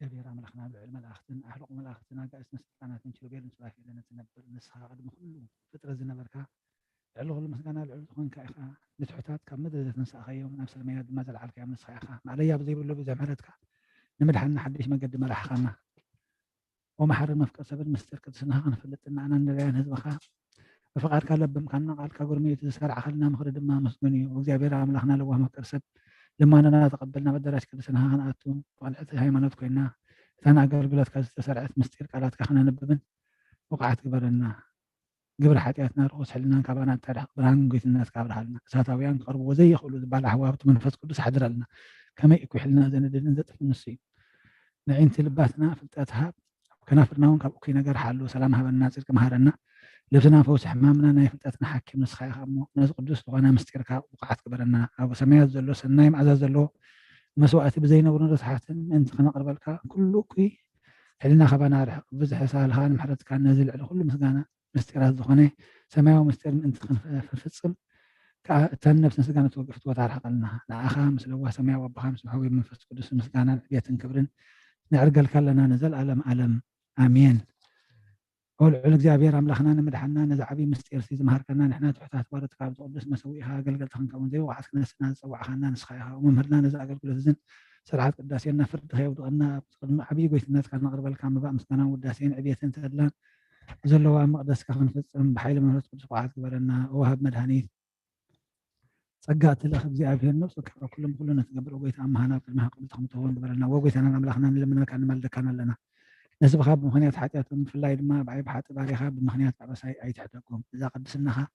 እግዚአብሔር ኣምላኽና ልዑል መላእኽትን ኣሕልቕ መላእኽትን ኣጋእዝትን ስልጣናትን ኪሩቤልን ሱራፌልን እትነብር ንስኻ ቅድሚ ኩሉ ፍጥረት ዝነበርካ ልዕሊ ኩሉ ምስጋና ልዑል ዝኾንካ ኢኻ ንትሑታት ካብ ምድሪ ዘተንሳእኸዮም ናብ ሰማያት ድማ ዘለዓልካዮም ንስኻ ኢኻ ማዕለያ ብዘይብሉ ብዙሕ ምሕረትካ ንምድሓንና ሓድሽ መገዲ መራሕኻና ወመሓርን መፍቀር ሰብን ምስጢር ቅድስናኻ ክንፈልጥና ኣና ንሪያን ህዝብኻ ብፍቃድካ ለበምካና ቃልካ ጎርሜት ዝሰርዓኸልና ምኽሪ ድማ መስጉን እዩ እግዚአብሔር ኣምላኽና ለዋህ መፍቀር ሰብ ልማንና ተቐበልና በደራሽ ቅድስናኻ ክንኣቱ ብቕልዕቲ ሃይማኖት ኮይና እታን ኣገልግሎትካ ዝተሰርዐት ምስጢር ቃላትካ ክነንብብን ውቕዓት ግበረና ግብሪ ሓጢኣትና ርኩስ ሕልናን ካባና እታድሕቕ ብርሃን ጎይትነትካ ኣብርሃልና እሳታውያን ክቐርብዎ ዘይኽእሉ ዝበሃል ኣሕዋብቲ መንፈስ ቅዱስ ሓድረልና ከመይ እኩይ ሕልና ዘነድድን ዘጥፍእ ንሱ እዩ ንዒንቲ ልባትና ፍልጠት ሃብ ከናፍርና እውን ካብ እኩይ ነገር ሓሉ ሰላም ሃበና ፅድቂ መሃረና ልብስና ፈውሲ ሕማምና ናይ ፍልጠትና ሓኪም ንስኻ ኢኻ እሞ ነዚ ቅዱስ ዝኾነ ምስጢርካ ውቕዓት ግበረና ኣብ ሰማያት ዘሎ ሰናይ መዓዛ ዘለዎ مسواتي بزينبرون رسحاتن انت خنقربلك كله كي حلنا خبانا رح بزح سال خان محرت كان نازل على كل مسغانا مستيرات زخنه سماوي مستير انت خنفصل تنفس مسغانا توقفت وتعرقلنا نعخا مسلوا سماوي بخمس محوي منفس قدس مسغانا بيتن كبرن نعرقل كلنا نزل علم امين قول على እግዚአብሔር አምላኽና ንመድሓና ነዛዕቢ ምስጢር ሲ ዝምሃርከና ንሕና ትሕታት ባረት ካብ ዝቅድስ መሰዊእኻ ኣገልገልቲ ክንከውን ዘይ ወሓስክነስና ዝፀዋዕኻና ንስኻ ኢኻ መምህርና ነዚ ኣገልግሎት እዝን ስርዓት ቅዳሴና ፍርዲ ከየውድቐና ቅድሚ ዓብዪ ጎይትነትካ ነቕርበልካ ምባእ ምስጋናን ውዳሴን ዕብየትን ተድላን ዘለዋ መቕደስካ ክንፍፅም ብሓይሊ መንፈስ ቅዱስ ቋዓት ግበረና ወሃብ መድሃኒት ጸጋ እትልእኽ እግዚኣብሔር ነብሱ ክብረ ኩሎም ኩሉ ነትገብር ጎይታ ኣምሃና ቅድሚኻ ቅዱስ ክትኸውን ግበረና ወጎይታናን ኣምላኽና ንልምነካ ንማልደካን ኣለና نسبخ بمخنيات حياتهم في الله ما بعيب حتى باريخا بمخنيات عبساي أي تحدكم إذا قدسناها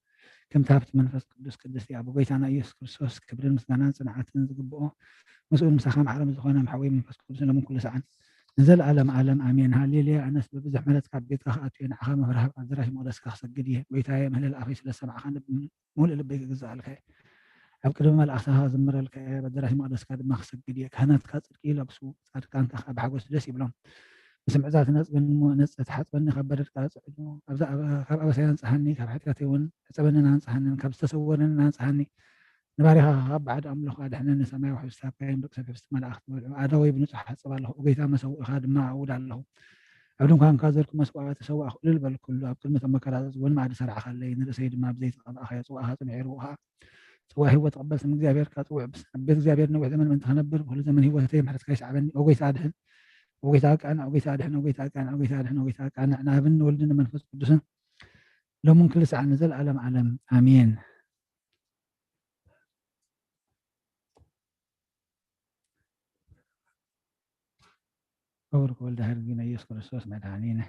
كم تابت منفس قدس يا أبو بيت أنا يسوع كريستوس كبر المسكنان صنعتن زقبوه مسؤول مسخام عالم زخونا محوي منفس قدس من كل ساعة نزل عالم آمين هالليلة أنا سبب زحمة كبيت خاتين عخام فرح أزرح مودس كخس قديه ويتاي مهل الأخيس للسمع خان مول اللي بيجزء الخير أبكر ما الأخسها زمر الكي بدرح مودس كاد ما خس قديه كانت كاتر كيلا بسو صار كانت أخ بحقوس جسي بلهم سمع ذات ناس بن نصت حسبني خبرت قال صعدوا ابدا خاب ابسيان صحني خاب حتكاتيون حسبنا نصحني خاب تسورنا نصحني نباريها خاب بعد املخ قاعد احنا نسمع وحساب كاين بقسم في السماء الاخ ادوي بنصح حسب الله وقيتا مسو خادم ما عود الله عبدهم كان كازركم مسوا تسوى اخلل بل كله كلمه مكراز وما عاد سرع خلي سيد ما بزيت اخ يسوى تنعيروها سوى هو تقبل سم እግዚአብሔር كاتوع بس بيت እግዚአብሔር ነው ዘመን ምን ተነብር ሁሉ ዘመን ህይወቴ ማለት ከይስ አበኒ ወገይታ አድህን وقيتا كان وقيتا دحنا وقيتا كان وقيتا دحنا وقيتا كان انا بن ولدنا منفس قدس لو من كل ساعه نزل علم امين أورك ولد هرجينا يسكر السوس مدعانينا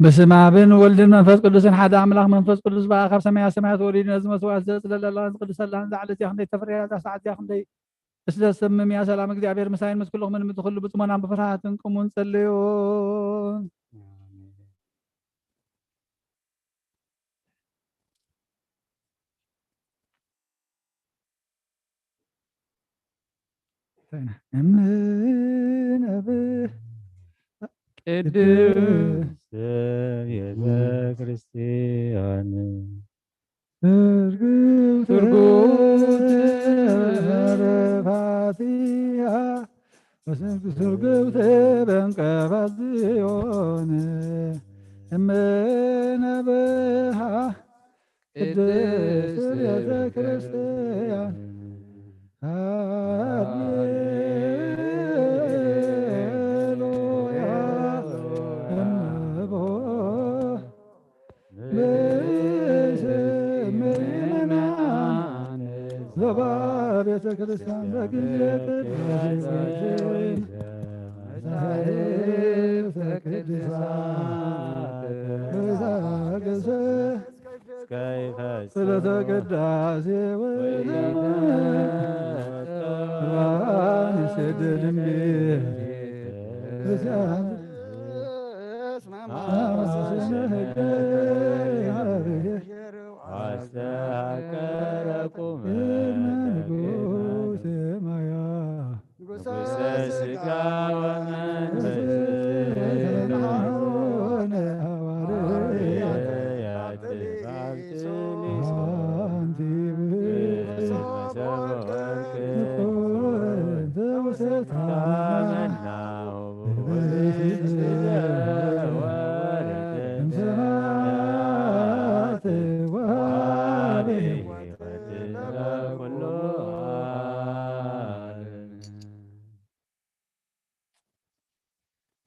بسم ابن ولد منفس قدس حدا املاك منفس قدس باخر سمايات وليد نزم مسوات زل الله قدس الله زعلت يا خندي تفريا ساعات يا خندي اسلا سمم يا سلام እግዚአብሔር مساين مسكلهم من متخل بصمنا بفرحات قوموا نصليون من أبه ቅድስት ቤተ ክርስቲያን ትርጉት ረፋቲያ ትርጉት በንቀባት ጽዮን እምነበሃ ቅድስት ቤተ ክርስቲያን ሃሌሉያ እምቦ ምእመናን ዘባ ቤተ ክርስቲያን በጊዜ ቅዱስ ስለተ ቅዳሴ ወይባን ይሰደድም ክርስቲያን አስተከረቁም ንጉሥ ማያ ንጉሠ ሥጋ ወመንፈስ ሆነ ሐዋርያት አንቲ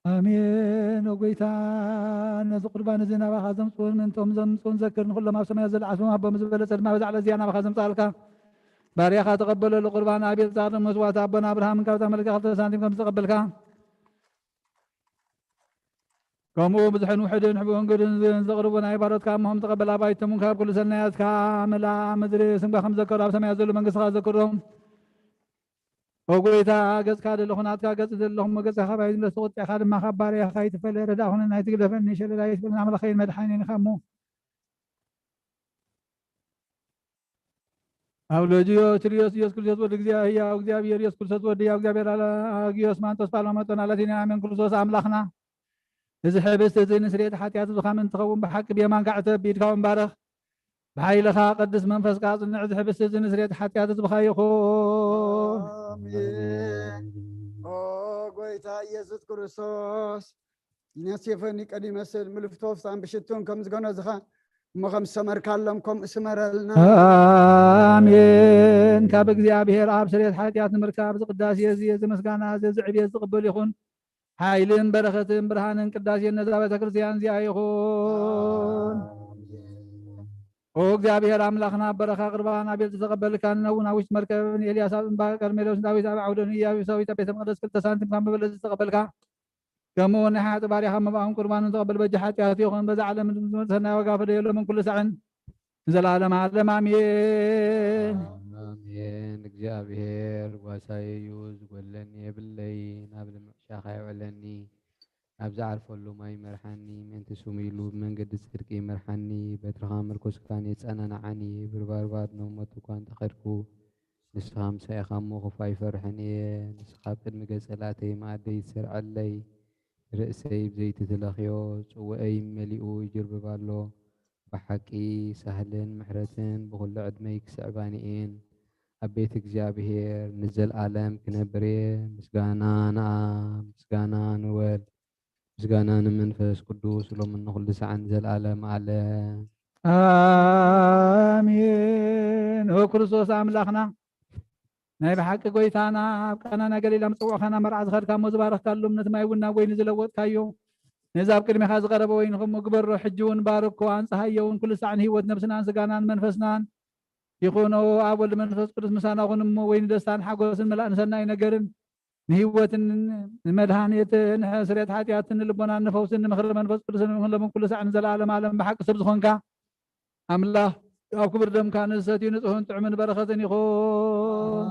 አሜን ወጎይታ ነዚ ቁርባን እዚ ናባኻ ዘምፅኡን እንቶም ዘምፅኡን ዘክር ንኩሎም ኣብ ሰማያት ዘለዓስሙ ኣቦም ዝበለፀ ድማ ብዛዕባ እዚኣ ናባኻ ዘምፃልካ ባርያኻ ተቐበለሉ ቁርባን ኣብየት ጻዕር መስዋዕት ኣቦና ኣብርሃምን ካብታ መልካ 2 ሳንቲም ከም ዝተቐበልካ ከምኡ ብዙሕን ውሕድን ሕቡእን ግድን ዘቕርቡ ናይ ባሮትካ እሞም ተቐበል ኣባይቶምን ካብ ኩሉ ሰናያትካ መላእ ምድሪ ስምካ ከም ዘከሩ ኣብ ሰማያት ዘሎ መንግስትኻ ዘክሮም ወጎይታ ገጽካ ደለኹናትካ ገጽ ዘለኹም ገጽኻ ባይ ለተቆጥዕኻ ድማ ካብ ባርያኻ ይትፈለ ረዳኹን ናይ ትግለፈኒ ሸለላይት ብልና ኣምላኸይን መድሓኒን ኢኻ እሞ ኣብ ሎጅዮ ትሪዮስ ኢየሱስ ክርስቶስ ወዲ ሕያው እግዚአብሔር ኢየሱስ ክርስቶስ ወዲ ሕያው እግዚአብሔር አጊዮስ ማንቶስ ፓርላመንቶን አላቲና አሜን ክርስቶስ ኣምላኽና እዚ ሕብስቲ እዚ ንስርየት ሓጢኣት ዝኻም እንትኸውን ብሓቂ ብየማንካ ዕተብ ብኢድካ እምባረኽ ብሓይልኻ ቅዱስ መንፈስካ ጽንዕ እዚ ሕብስቲ እዚ ንስርየት ሓጢኣት ዝብኻ ይኹን አሜን። ኦ ጎይታ ኢየሱስ ክርስቶስ ነሴፈኒ ቀዲመስል ምልፍቶፍሳን ብሽቱን ከም ዝገነዝኻ እሞ ከም ዝሰመርካሎም ከምኡ ስመረልና አሜን። ካብ እግዚአብሔር ኣብ ስርየት ሓጢኣት ንምርካብ ዝቅዳሴ እዚ ምስጋና እዚ ዕብየት ዝቕበል ይኹን ሓይልን በረኸትን ብርሃንን ቅዳሴን ነዛ ቤተ ክርስቲያን እዚኣ ይኹን ኦ እግዚአብሔር ኣምላኽና በረኻ ቅርባን ኣብየት ዝተቐበልካ ነውን ኣብ ውሽጢ መርከብ ኤልያስ ኣብ እምባ ቀርሜሎስ ዳዊት ኣብ ዓውደ ኢያቡሳዊት ኣብ ቤተ መቅደስ 2 ሳንቲም ካብ መበለፅ ዝተቐበልካ ከምኡ ናይ ሓጢ ባርያኻ መባእን ቁርባንን ተቐበል በጂ ሓጢኣት ይኹን በዛ ዓለም ሰናይ ዋጋ ፈደየሎምን ኩሉ ሰዕን ንዘለዓለመ ዓለም አሜን አሜን። እግዚአብሔር ጓሳይ እዩ ዝጎለኒ የብለይ ናብ ልምዕሻኻ ይውዕለኒ ኣብ ዝዓርፈሉ ማይ መርሓኒ ምእንቲ ስሙ ኢሉ ብመንገዲ ጽድቂ መርሓኒ በትርኻ ምርኮስካን የጸናንዓኒ ብርባርባር ነሞት እኳ እንተኸድኩ ንስኻ ምሳኢኻ እሞ ክፉ ኣይፈርሕን እየ ንስኻ ቅድሚ ገጸላተይ ማኣደይ ይስርዐለይ ርእሰይ ብዘይቲ ተለኽዮ ጽውዐይ መሊኡ ይጅርብብ ኣሎ ብሓቂ ሳህልን ምሕረትን ብኩሉ ዕድመይ ክስዕባኒ እየን ኣብ ቤት እግዚአብሔር ንዘለዓለም ክነብር እየ ምስጋና ንኣብ ምስጋና ንወልድ ምስጋና ንመንፈስ ቅዱስ ሎምን ንኩሉ ሰዓን ዘለዓለም ዓለም አሜን ኦ ክርስቶስ ኣምላኽና ናይ ብሓቂ ጎይታና ኣብ ቃናና ገሊላ ምፅውዕኻና መርዓ ዝኸድካ እሞ ዝባረኽካሉ እምነት ማይ እውን ናብ ወይኒ ዝለወጥካዮ ነዚ ኣብ ቅድሚኻ ዝቐረበ ወይኒ ከምኡ ግበሮ ሕጂ እውን ባርኮ ኣንፀሃዮ እውን ኩሉ ሰዓን ሂወት ነብስናን ስጋናን መንፈስናን ይኹኖ ኣብ ወልዲ መንፈስ ቅዱስ ምሳና ኹን እሞ ወይኒ ደስታን ሓጎስን መላእን ሰናይ ነገርን ንሂወትን ንመድሃኒትን ስርየት ሓጢኣትን ንልቦናን ንፈውስን ንምኽሪ መንፈስ ቅዱስን ንኩሎም ኩሉ ሰዓን ዘለዓለም ዓለም ብሓቂ ሰብ ዝኾንካ ኣምላኽ ኣብ ክብር ደምካ ንዝሰትዩ ንጹህን ጥዑምን በረኸትን ይኹን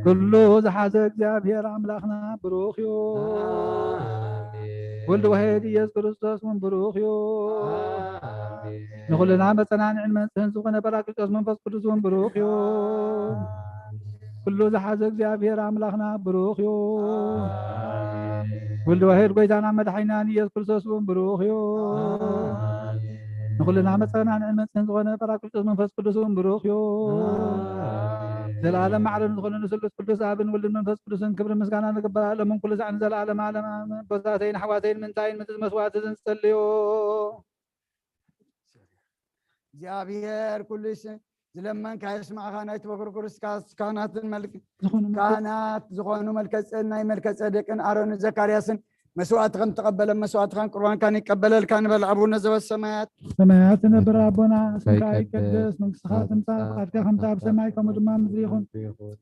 ኩሉ ዝሓዘ እግዚአብሔር ኣምላኽና ብሩኽ እዩ ወልዲ ዋሕድ ኢየሱስ ክርስቶስ እውን ብሩኽ እዩ ንኩልና መፀናንዕን መንጽህን ዝኾነ ጰራቅሊጦስ መንፈስ ቅዱስ እውን ብሩኽ እዩ ኩሉ ዝሓዘ እግዚአብሔር አምላኽና ብሩኽ እዩ ወልድ ዋሕድ ጎይታና መድሓኒናን ኢየሱስ ክርስቶስ እውን ብሩኽ እዩ ንኩልና መፀናን ንዕመፅን ዝኾነ ጰራቅሊጦስ መንፈስ ቅዱስ እውን ብሩኽ እዩ ዘለዓለም ማዕረን ዝኾነ ንስሉስ ቅዱስ አብን ወልድን መንፈስ ቅዱስን ክብሪ ምስጋና ንግባእ ለምን ኩሉ ሰዓን ዘለዓለም ዓለም ቦታተይን ሓዋተይን ምንታይን ምትዝ መስዋዕት ዝንጸልዩ እግዚአብሔር ኩሉ ዝለመንካ ይስማዕካ ናይቲ በኩር ክርስቶስ ካህናት ዝኾኑ መልከ ናይ መልከ ጼዴቅን አሮን ዘካርያስን መስዋዕት ከም ተቀበለ መስዋዕት ካን ቁርባን ካን ይቀበለል ካን በል አቡነ ዘበሰማያት ሰማያት ነብር አቦና ስምካ ይቀደስ መንግስትኻ ትምጻእ ፈቃድካ ከምታ ኣብ ሰማይ ከምኡ ድማ ምድሪ ይኹን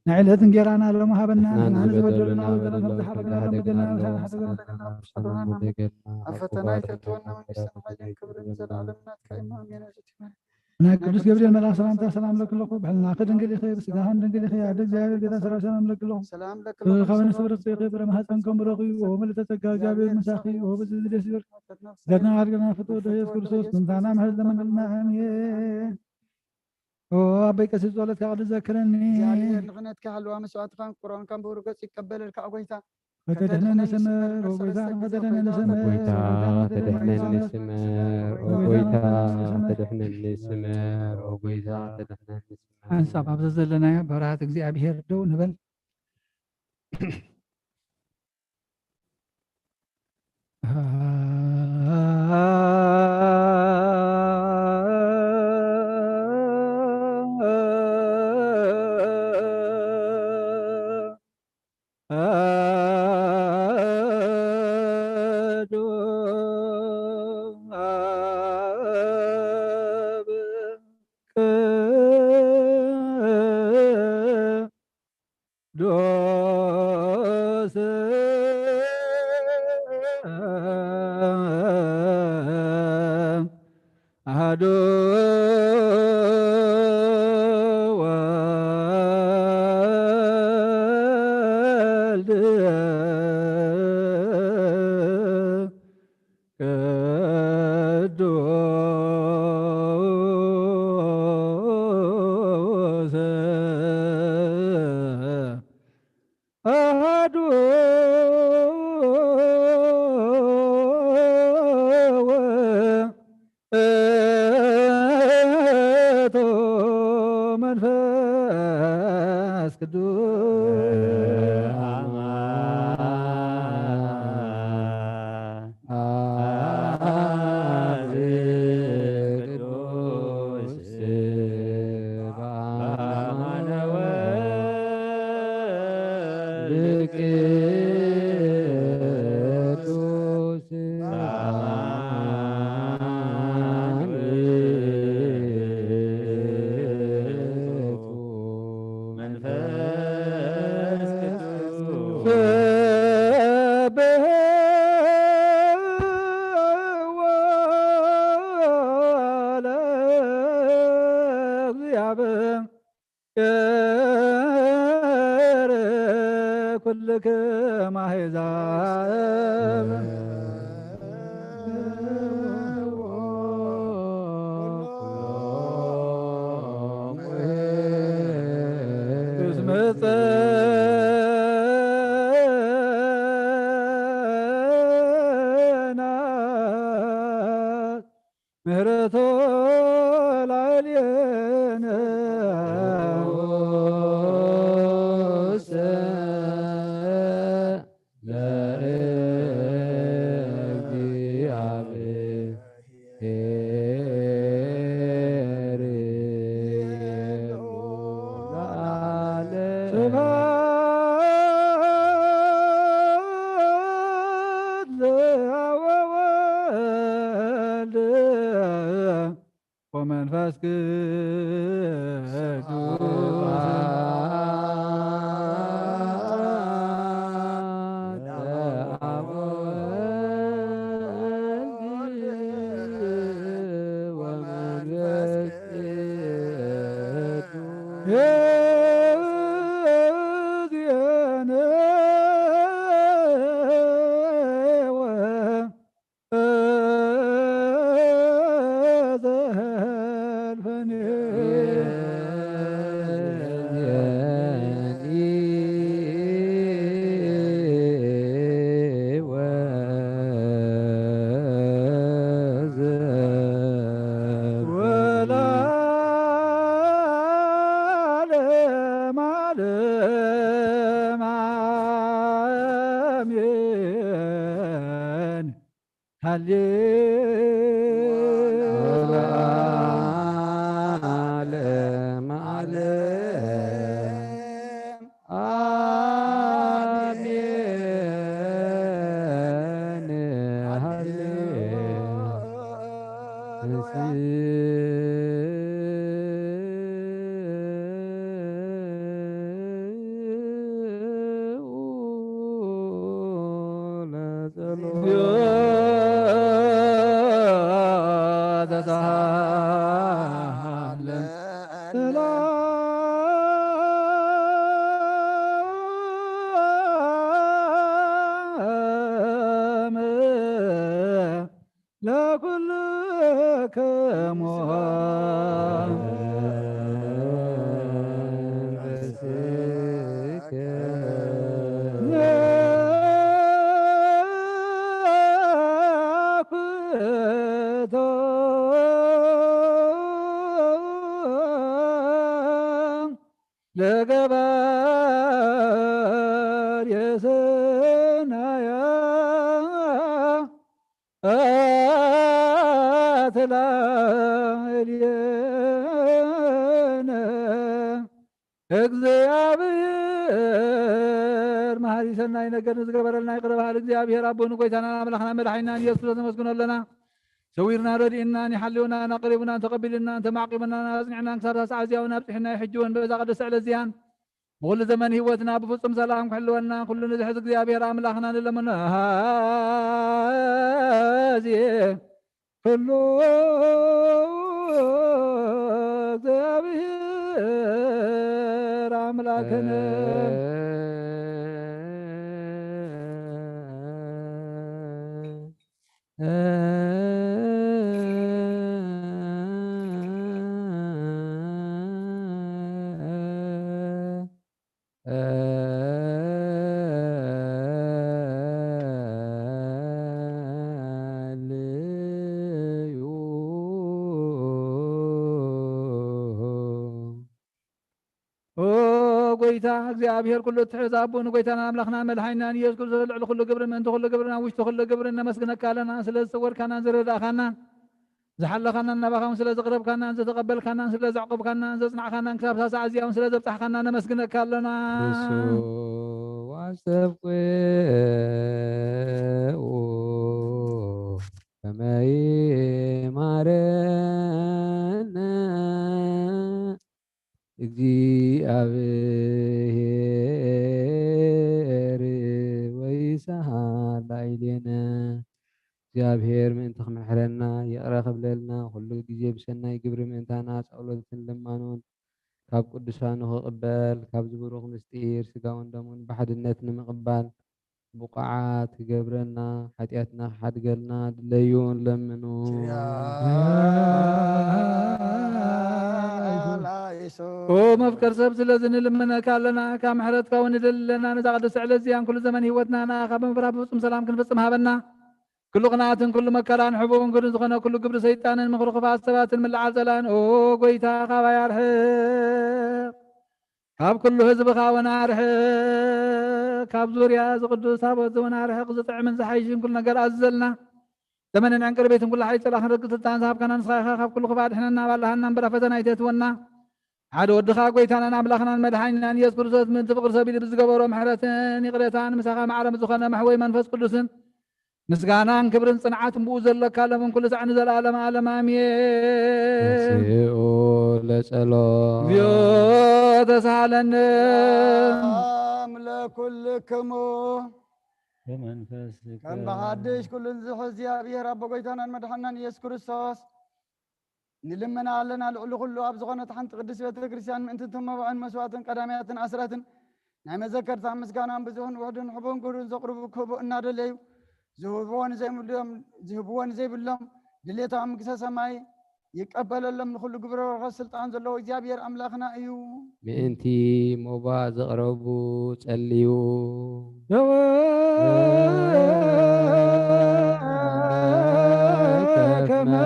ናይ ዕለት እንጀራና ሎሚ ሃበና ንሕና ዝበደሉና ወዘለን ከም ዝሓረግና ከም በደልና ኣብ ፈተና ይተትወና መንግስትን ሓይልን ክብርን ዘለዓለም ናትካ እዩ ኣሜን። ናይ ቅዱስ ገብርኤል መልአክ ሰላምታ ሰላም ለክለኹ ብሕልና ድንግል ኢኸ ብስጋኸን ድንግል ኢኸ ኣደ እግዚአብሔር ጌታ ሰራዊት ሰላም ለክለኹ ሰላም ካብ ንስብረት ኢኸ ብረማሕፀንከም ብረኺ ወመልእተ ጸጋ እግዚአብሔር ምሳኺ ወብዚ ደስ ይበል ዘትና አድርገና ፍጡር ኢየሱስ ክርስቶስ ምንታና ምሕረት ለመንልና አሜን። አበይ ቀሲስ ጸሎት ካቅድ ዘክረኒ እግዚአብሔር ንኽነትካ ሃልዋ መስዋዕት ካን ቁርባን ካን ብሩህ ገጽ ይቀበለል ካብ ጎይታ فتدهنا نسمر وقويتا فتدهنا نسمر وقويتا تدحنا نسمر وقويتا تدحنا نسمر وقويتا تدحنا نسمر أنصاب عبد لنا برات እግዚአብሔር ደው ንበል ለዓለመ ዓለም አሜን። ለኩልክሙ ለገባር የሰናያ አትላልየነ እግዚአብሔር መሐሪ ሰናይ ነገር ዝገበረልና ይቅርባል። እግዚአብሔር አቦኑ ጎይታና አምላኽና መድኃኒና ኢየሱስ ተመስግኖለና سويرنا ردئنا نحلونا نقربنا تقبلنا تمعقبنا نازنعنا انكسر سعزياونا بطحنا يحجون بإذا قدس على الزيان بغل زمن هوتنا بفصم سلام كحلونا كل نزح እግዚአብሔር አምላኽና ለለመና هذه كل እግዚአብሔር አምላክና ጎይታ እግዚአብሔር ኩሉ ትሕዝ አቦኑ ጎይታና አምላኽና መድኃኒና ኢየሱስ ክርስቶስ ልዕሊ ኩሉ ግብሪ ምእንቲ ኩሉ ግብርና ውሽጢ ኩሉ ግብሪ ነመስግነካ ኣለና ስለ ዝሰወርካናን ዝረዳእካናን ዝሓለኻናን ናባኻውን ስለ ዘቕረብካናን ዘተቐበልካናን ስለ ዘዕቆብካናን ዘጽናዕካናን ክሳብ ሳሳዕ እዚኣውን ስለ ዘብፅሕካና ነመስግነካ ኣለና ዋሰብቁ ከመይ ማረነ እግዚአብሔር ወይሳሃል ላዕሌነ እግዚአብሔር ምእንቲ ክምሕረና ይቕረ ክብለልና ኩሉ ግዜ ብሰናይ ግብሪ ምእንታና ጸሎትን ልማኑን ካብ ቅዱሳኑ ክቕበል ካብ ዝብሩኽ ምስጢር ስጋውን ደሙን ብሓድነት ንምቕባል ቡቕዓት ክገብረና ሓጢኣትና ክሓድገልና ድለዩን ለምኑ ومفكر سب سلازن لمنا كالنا كمحرت كون دلنا نزاقد سعل الزيان كل زمن هوتنا خاب مفراب بصم سلام كن بصم هابنا كل قناعة كل مكران حبوب كل زغنا كل قبر سيطان مخلوق فاسبات من العزلان او قويتا خابا يرحق كاب كل حزب خاونا رحق كاب زوريا زقدوس هابوت زونا رحق زطع من زحيشين كل نقر أزلنا زمن عنكر بيتهم كل حيث الآخر رقصتان صاحب كان نصخيخا خاب كل خفاد حنا نابالها نمبر فتنا يتتونا عاد ودخا قويتانا ناملاخنا المدحينا يسوع كريستوس من تفقر سبيل بزغبرو محرتن يقريتان مسخا معرم زخنا محوي منفس قدسن مسغانان كبرن صنعات بوزلك لمن كل سعن زلالم عالم امين لصلو يو تسالن لكلكم بمنفسك كم بحدش كل زحز يا رب قويتانا المدحينا يسوع كريستوس نلمنا علنا الأولو كله أبزغنا تحنت قدس بيت الكريستيان من أنتم وعن مسوات قداميات عسرات نعم ذكرت عن مسكان عن بزهن وحدن حبون كورن زقرب كوب النار اللي زهبون زي ملهم زهبون زي باللهم دليت عم كسا سماي يقبل لهم كل قبر السلطان زلوا إجابير أملاخنا أيو بأنتي موبا زقربو تسليو كما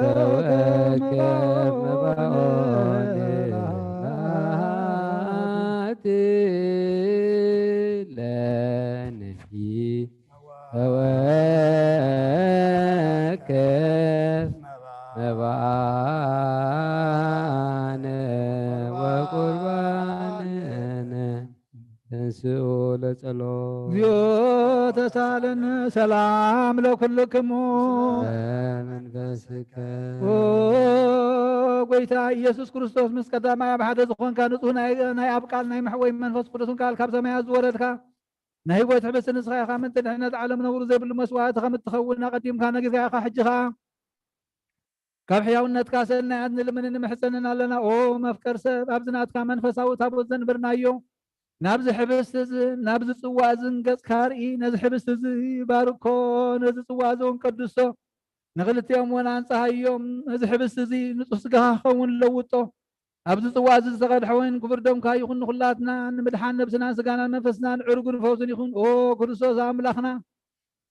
وتوكل مبعون ተንስኡ ለጸሎት እግዚኦ ተሳለን ሰላም ለኩልክሙ መንፈስከ ጎይታ ኢየሱስ ክርስቶስ ምስ ቀዳማይ ኣብ ሓደ ዝኾንካ ንጹህ ናይ ኣብ ቃል ናይ መሕወይ መንፈስ ቅዱስን ቃል ካብ ሰማያት ዝወረድካ ናይ ህይወት ሕብስቲ ንስኻ ኢኻ ምንጪ ድሕነት ዓለም ነብሩ ዘይብሉ መስዋዕቲ ከም እትኸውን ኣቐዲምካ ነጊርካ ኢኻ ሕጂ ኸ ካብ ሕያውነትካ ሰናያት ንልምን ንምሕፀንን ኣለና ኦ መፍቀር ሰብ ኣብዚ ናትካ መንፈሳዊ ታቦት ዘንብርናዮ ናብዚ ሕብስቲ እዚ ናብዚ ጽዋ እዚ ገጽካ ርኢ ነዚ ሕብስቲ እዚ ባርኮ ነዚ ጽዋ እዚ እውን ቀድሶ ንኽልቲኦም እውን ኣንጻሃዮም ነዚ ሕብስቲ እዚ ንጹህ ስጋኻ ክኸውን ለውጦ ኣብዚ ጽዋ እዚ ዝተቐድሐ ወይን ክቡር ደምካ ይኹን ንኹላትና ንምድሓን ነብስናን ስጋናን መንፈስናን ዕርጉን ፈውስን ይኹን ኦ ክርስቶስ ኣምላኽና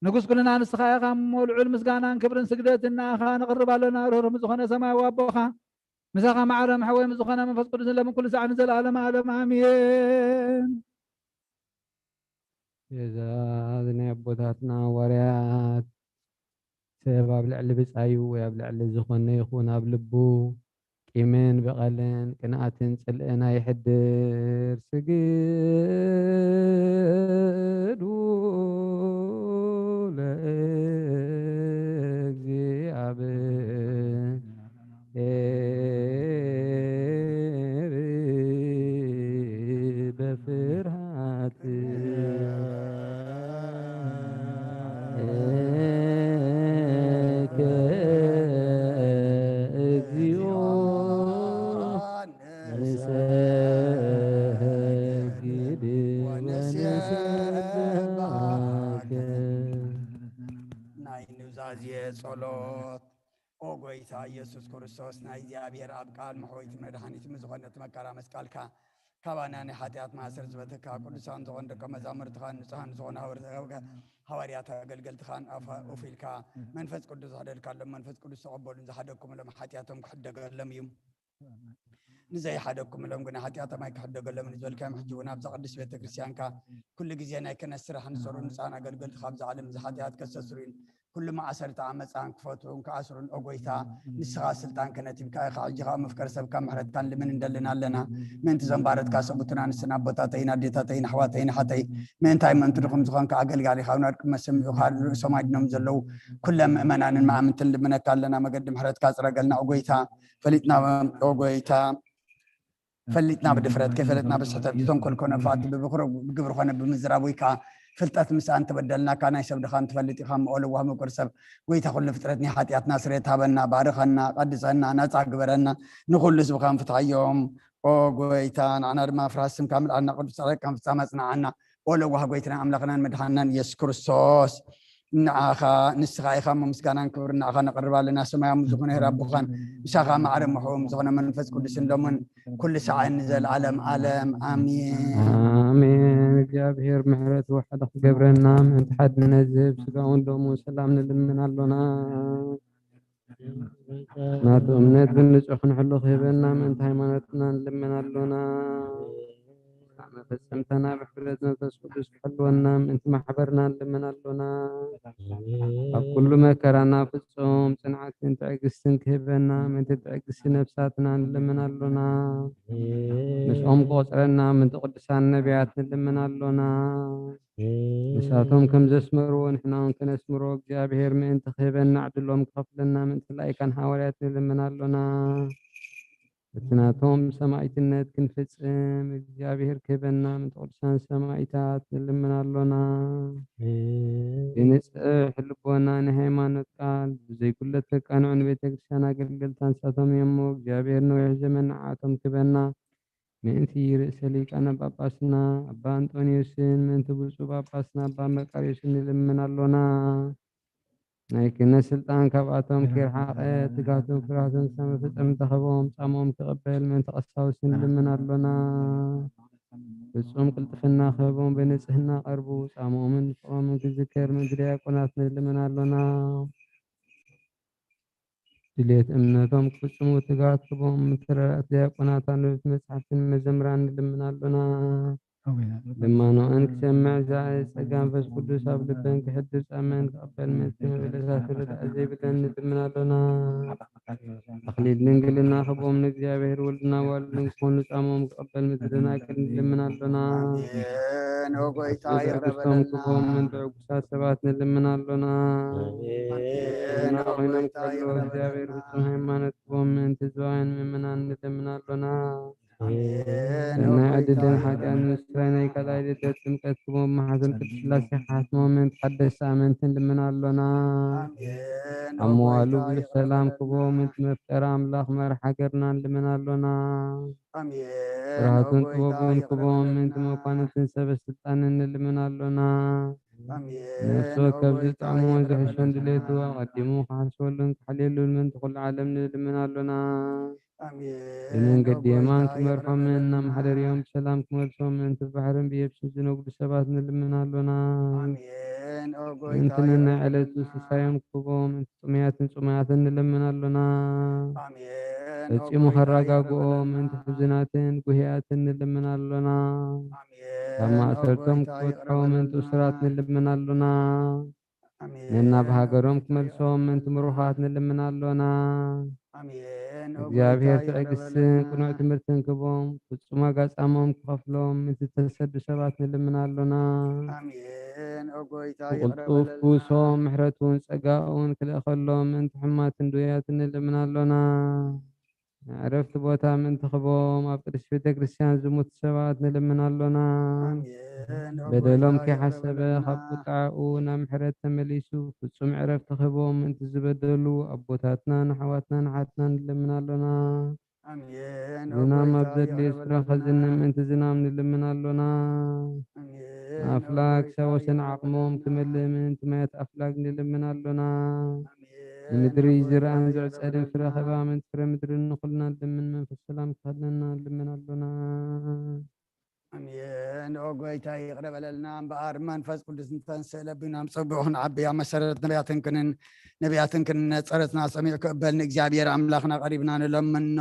ንጉስ ኩልና ንስኻ ኢኻ መልዑል ምስጋናን ክብርን ስግደትን ንኣኻ ነቕርብ ኣለና ርህሩህ ዝኾነ ሰማያዊ ኣቦኻ ምሳኻ ማዕረ ማሕወይ ዝኾነ መንፈስ ቅዱስን ለምን ኩሉ ሰዓት ንዘለኣለመ ዓለም ኣሜን። ትእዛዝ ናይ ኣቦታትና ዋርያት ሰብ ኣብ ልዕሊ ብፃዩ ወይ ኣብ ልዕሊ ዝኾነ ይኹን ኣብ ልቡ ቂምን በቐልን ቅንኣትን ጽልእና ይሕድር ስግዱ ለእግዚአብሔር በፍርሃት እግዚኦ ንሰግድ ወንሰብሐከ ናይ ኑዛዜ ጸሎት ኦ ጎይታ ኢየሱስ ክርስቶስ ናይ እግዚኣብሔር ኣብ ቃል መሕወይቲ መድኃኒት ዝኾነት መከራ መስቃልካ ካባና ናይ ሓጢኣት ማእሰር ዝበተካ ቅዱሳን ዝኾኑ ደቀ መዛሙርትኻን ንጹሃን ዝኾኑ ሃዋርያት ኣገልገልትኻን ኣፊልካ መንፈስ ቅዱስ ዝሓደልካሎም መንፈስ ቅዱስ ተቐበሉን ዝሓደኩምሎም ሓጢኣቶም ክሕደገሎም እዩ ንዘይሓደኩምሎም ግን ሓጢኣቶም ኣይክሕደገሎምን ዝበልካዮም ሕጂ እውን ኣብዛ ቅዱስ ቤተ ክርስቲያንካ ኩሉ ግዜ ናይ ክህነት ስራሕ ንሰሩ ንፃን ኣገልገልትካ ኣብዚ ዓለም እዚ ሓጢኣት ከሰስሩን ኩሉ ማእሰርቲ ዓመፃን ክፈትውን ክኣስሩን ኦ ጎይታ ንስኻ ስልጣን ክነቲብካ ኢኻ ሕጂ ኸ ምፍቀር ሰብካ ምሕረትካን ልምን እንደልና ኣለና ምእንቲ ዘንባረትካ ሰቡትና ንስና ኣቦታተይን ኣዴታተይን ኣሕዋተይን ሓተይ ምእንታይ ምእንቲ ድኹም ዝኾንካ ኣገልጋሊ ኢኻ ናብ ቅድመ ሰሚዑካ ርእሶም ኣድኖም ዘለው ኩሎም ምእመናንን ማእምንትን ልምነካ ኣለና መገዲ ምሕረትካ ፅረገልና ኦ ጎይታ ፈሊጥና ኦ ጎይታ ፈሊጥና ብድፍረት ከይፈለጥና ብስሕተት ተንኮል ኮነ ፋቲ ብግብሪ ኮነ ብምዝራብ ወይ ከዓ ፍልጠት ምስኣን ተበደልና ካናይ ሰብ ድኻን ትፈልጥ ኢኻ ምኦልዋ ምቁር ሰብ ጎይታ ኩሉ ፍጥረት ናይ ሓጢኣትና ስርየት ሃበና ባርኸና ቀድሰና ነፃ ግበረና ንኩሉ ህዝብካን ፍትሓዮም ኦ ጎይታ ንዓና ድማ ፍርሃት ስምካ ምልኣልና ቅዱስ ጻድቃን ፍጻመ ኣጽናዓና ኦለዋ ጎይትና ኣምላኽናን መድሓንናን ኢየሱስ ክርስቶስ ንዓኻ ንስኻ ኢኻ ምስጋናን ክብርን ንዓኻ ነቕርብ ኣለና ሰማያዊ ዝኾነ ረቡኻን ምሳኻ ማዕረ ምሕዎም ዝኾነ መንፈስ ቅዱስን ሎምን ኩሉ ሰዓት ንዘለዓለም ዓለም ኣሜን አሜን። እግዚአብሔር ምሕረት ወሓደ ክገብረና ምእንቲ ሓድነት ዝህብ ስጋውን ደሙ ሰላም ንልምን ኣሎና ናቱ እምነት ብንጹህ ክንሕሉ ክህበና ምእንቲ ሃይማኖትና ንልምን ኣሎና ፈጸምተና ብሕብረት መንፈስ ቅዱስ ክሕልወና ምእንቲ ማሕበርና ንልምን ኣሎና ኣብ ኩሉ መከራና ፍጹም ጽንዓትን ትዕግስትን ክህበና ምእንቲ ትዕግስቲ ነብሳትና ንልምን ኣሎና ንስኦም ክቆፅረና ምእንቲ ቅዱሳን ነቢያት ንልምን ኣሎና ንሳቶም ከም ዘስመርዎ ንሕና እውን ከነስምሮ እግዚኣብሔር ምእንቲ ክህበና ዕድሎም ክኸፍለና ምእንቲ ላይካን ሃዋርያት ንልምን ኣሎና እቲ ናቶም ሰማዕትነት ክንፍጽም እግዚኣብሔር ክህበና ምእንቲ ቅዱሳን ሰማዕታት ንልምን ኣሎና ብንጽሕ ልቦና ንሃይማኖት ቃል ብዘይኩለት ተቃንዑ ንቤተ ክርስቲያን ኣገልገልታ ንሳቶም እሞ እግዚኣብሔር ነዊሕ ዘመን ንዓቶም ክህበና ምእንቲ ርእሰ ሊቃነ ጳጳስና ኣባ አንጦንዮስን ምእንቲ ብፁዕ ጳጳስና ኣባ መቃርዮስን ንልምን ኣሎና ናይ ክህነት ስልጣን ካብኣቶም ከይረሓቐ ትጋቶም ፍርሃቶም ክሳብ መፈጸሚ ተኸቦም ጻሞም ክቕበል ምእንቲ ቀሳውስት ንልምን ኣሎና ፍጹም ቅልጥፍና ክህቦም ብንጽህና ቀርቡ ጻሞምን ፍቕሮምን ክዝከር ምእንቲ ዲያቆናት ንልምን ኣሎና ድሌት እምነቶም ክፍጽሙ ትጋት ክህቦም ምእንቲ ረዳእቲ ዲያቆናት ኣንበብቲ መጽሓፍትን መዘምራን ንልምን ኣሎና لما أنك سمع زعل سجان فس قدوس أبل بنك حدث أمان قبل متن ولا سافرت عزيب لأن من لنا تخليد نقل لنا خبهم نجزي بهر ولنا والدنا كون نسامهم قبل متنا كل من لنا አሜን። ወጎይታ قصتهم ይቅረበለልና كبهم من بعقسات سبات لمن لنا አሜን። وخينا ወጎይታ مقبل እግዚአብሔር ይቅረበለልና ፍጹም ሃይማኖት ቆም እንትዝዋን ምምናን ለምናለና አሜን። እና ወጎይታ አድልን ኃጢያን ይቅረበለልና ምስራይና ይቀላይ ጥምቀት ክቦ ማሐዘን ቅዱስ ሥላሴ ሐስሞ ምን ተሐደስ አመንትን ለምናለና አሜን። አሟሉ ወጎይታ በሰላም ክቦ ይቅረበለልና ምን መፍጠር አምላክ መርሐ ሀገርናን ለምናለና አሜን። ፍርሃቱን ወጎይታ ጥበቡን ክቦ ምን ይቅረበለልና መኳንንትን ሰበስልጣንን ለምናለና ነፍሶ አሜን። ከብዝ ወጎይታ ጣዕሞ ዘሕሾን ይቅረበለልና ድሌቱ አቀዲሙ ካሕስወልን ተሐሌሉን ምን ትኹል ዓለም ንልምናለና አሜን። የመንገድ የማን ወጎይታ ክመርሖም እና ይቅረበለልና ማሕደርዮም ብሰላም ክመልሶም እንት ባሕርን ብየብስን ዝነጉዱ ሰባት ንልምናለና አሜን። ወጎይታ እንትንና ዕለቱ ይቅረበለልና ስሳዮም ክቦም እንት ጥሙያትን ጽሙያትን ንልምናለና አሜን። ፈጺሙ ወጎይታ ከራጋግኦም ይቅረበለልና እንት ሕዝናትን ጉህያትን ንልምናለና ካብ አሜን። ማእሰርቶም ወጎይታ ክፈትሖም እንት ይቅረበለልና እስራት ንልምናለና ንና አሜን። ብሃገሮም ወጎይታ ክመልሶም እንት ምሩኻት ንልምናለና አሜን። ወጎይታ እግዚአብሔር ትዕግስትን ይቅረበለልና ቅኑዕ ትምህርትን ክቦም ፍጹም አጋጻሞም ክኸፍሎም ዝተሰዱ ሰባት ንልምናለና አሜን። ወጎይታ ብቕልጡፍ ይቅረበለልና ክውሶም ምሕረቱን ጸጋኡን ክልእኸሎም ምንቲ ሕማትን ድውያትን ንልምናለና ዕረፍቲ ቦታ ምንቲ ክቦም ኣብ ቅድስቲ ቤተ ክርስቲያን ዝሙቱ ሰባት ንልምናለና አሜን። በደሎም ወጎይታ ከይሓሰበ ይቅረበለልና ካብ ቁጣዕኡ ናብ ምሕረት ተመሊሱ ፍጹም ዕረፍቲ ክቦም ምንቲ ዝበደሉ ኣቦታትናን ኣሕዋትናን ሓትናን ንልምናለና አሜን። ዝናም ወጎይታ ኣብ ዘድልዮ ስፍራ ኸዝንም ምንቲ ዝናም ንልምናለና አሜን። ኣፍላክ ወጎይታ ሰወሰን ዓቕሞም ይቅረበለልና ክምልእ ምንቲ ማያት ኣፍላግ ንልምናለና አሜን። ንምድሪ ዝርአን ወጎይታ ዝዕጸድን ፍረ ይቅረበለልና ኸባ ምንቲ ፍረ ምድሪ ንኹልና ልምን መንፈስ ሰላም ክኸድነና ንልምናለና አሜን። ወጎይታ ይቅረበለልና እምበኣር መንፈስ ቅዱስ ንተንስእለ ቢናም ፀቢቑን ዓብያ መሰረት ነቢያትን ክንነፀረትና ሰሚዕ ክእበል ንእግዚኣብሔር ኣምላኽና ቀሪብና ንለምኖ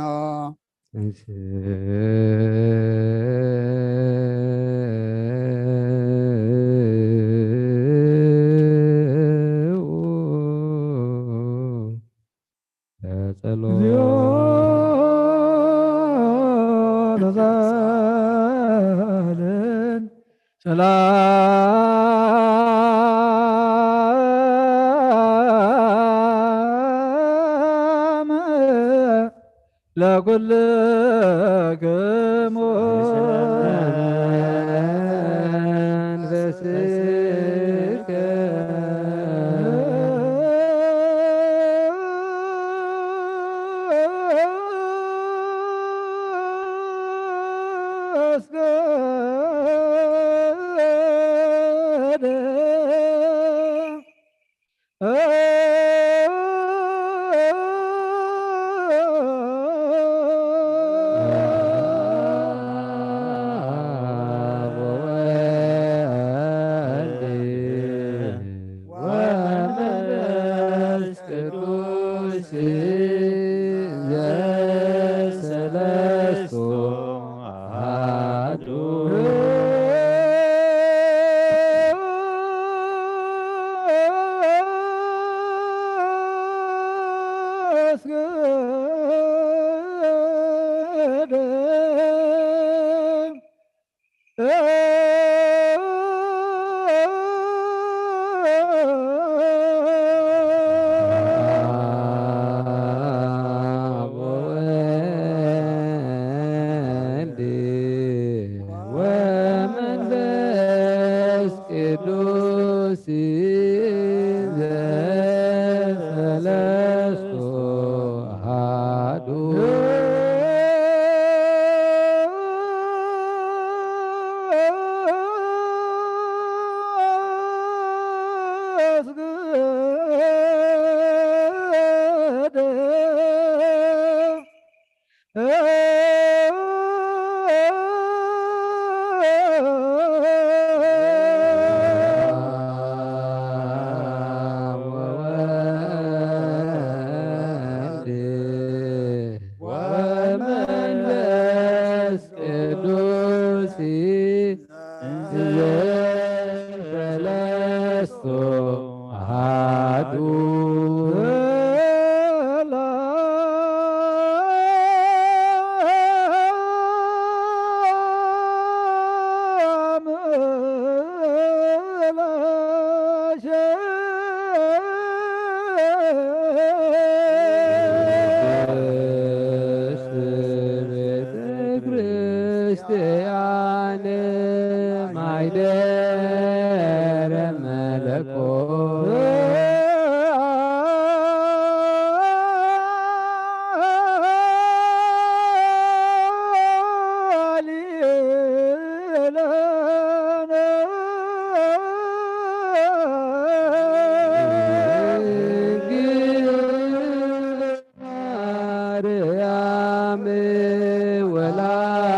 እግዚኦ ተዛልን ሰላም ለኩልክሙ መንፈስከ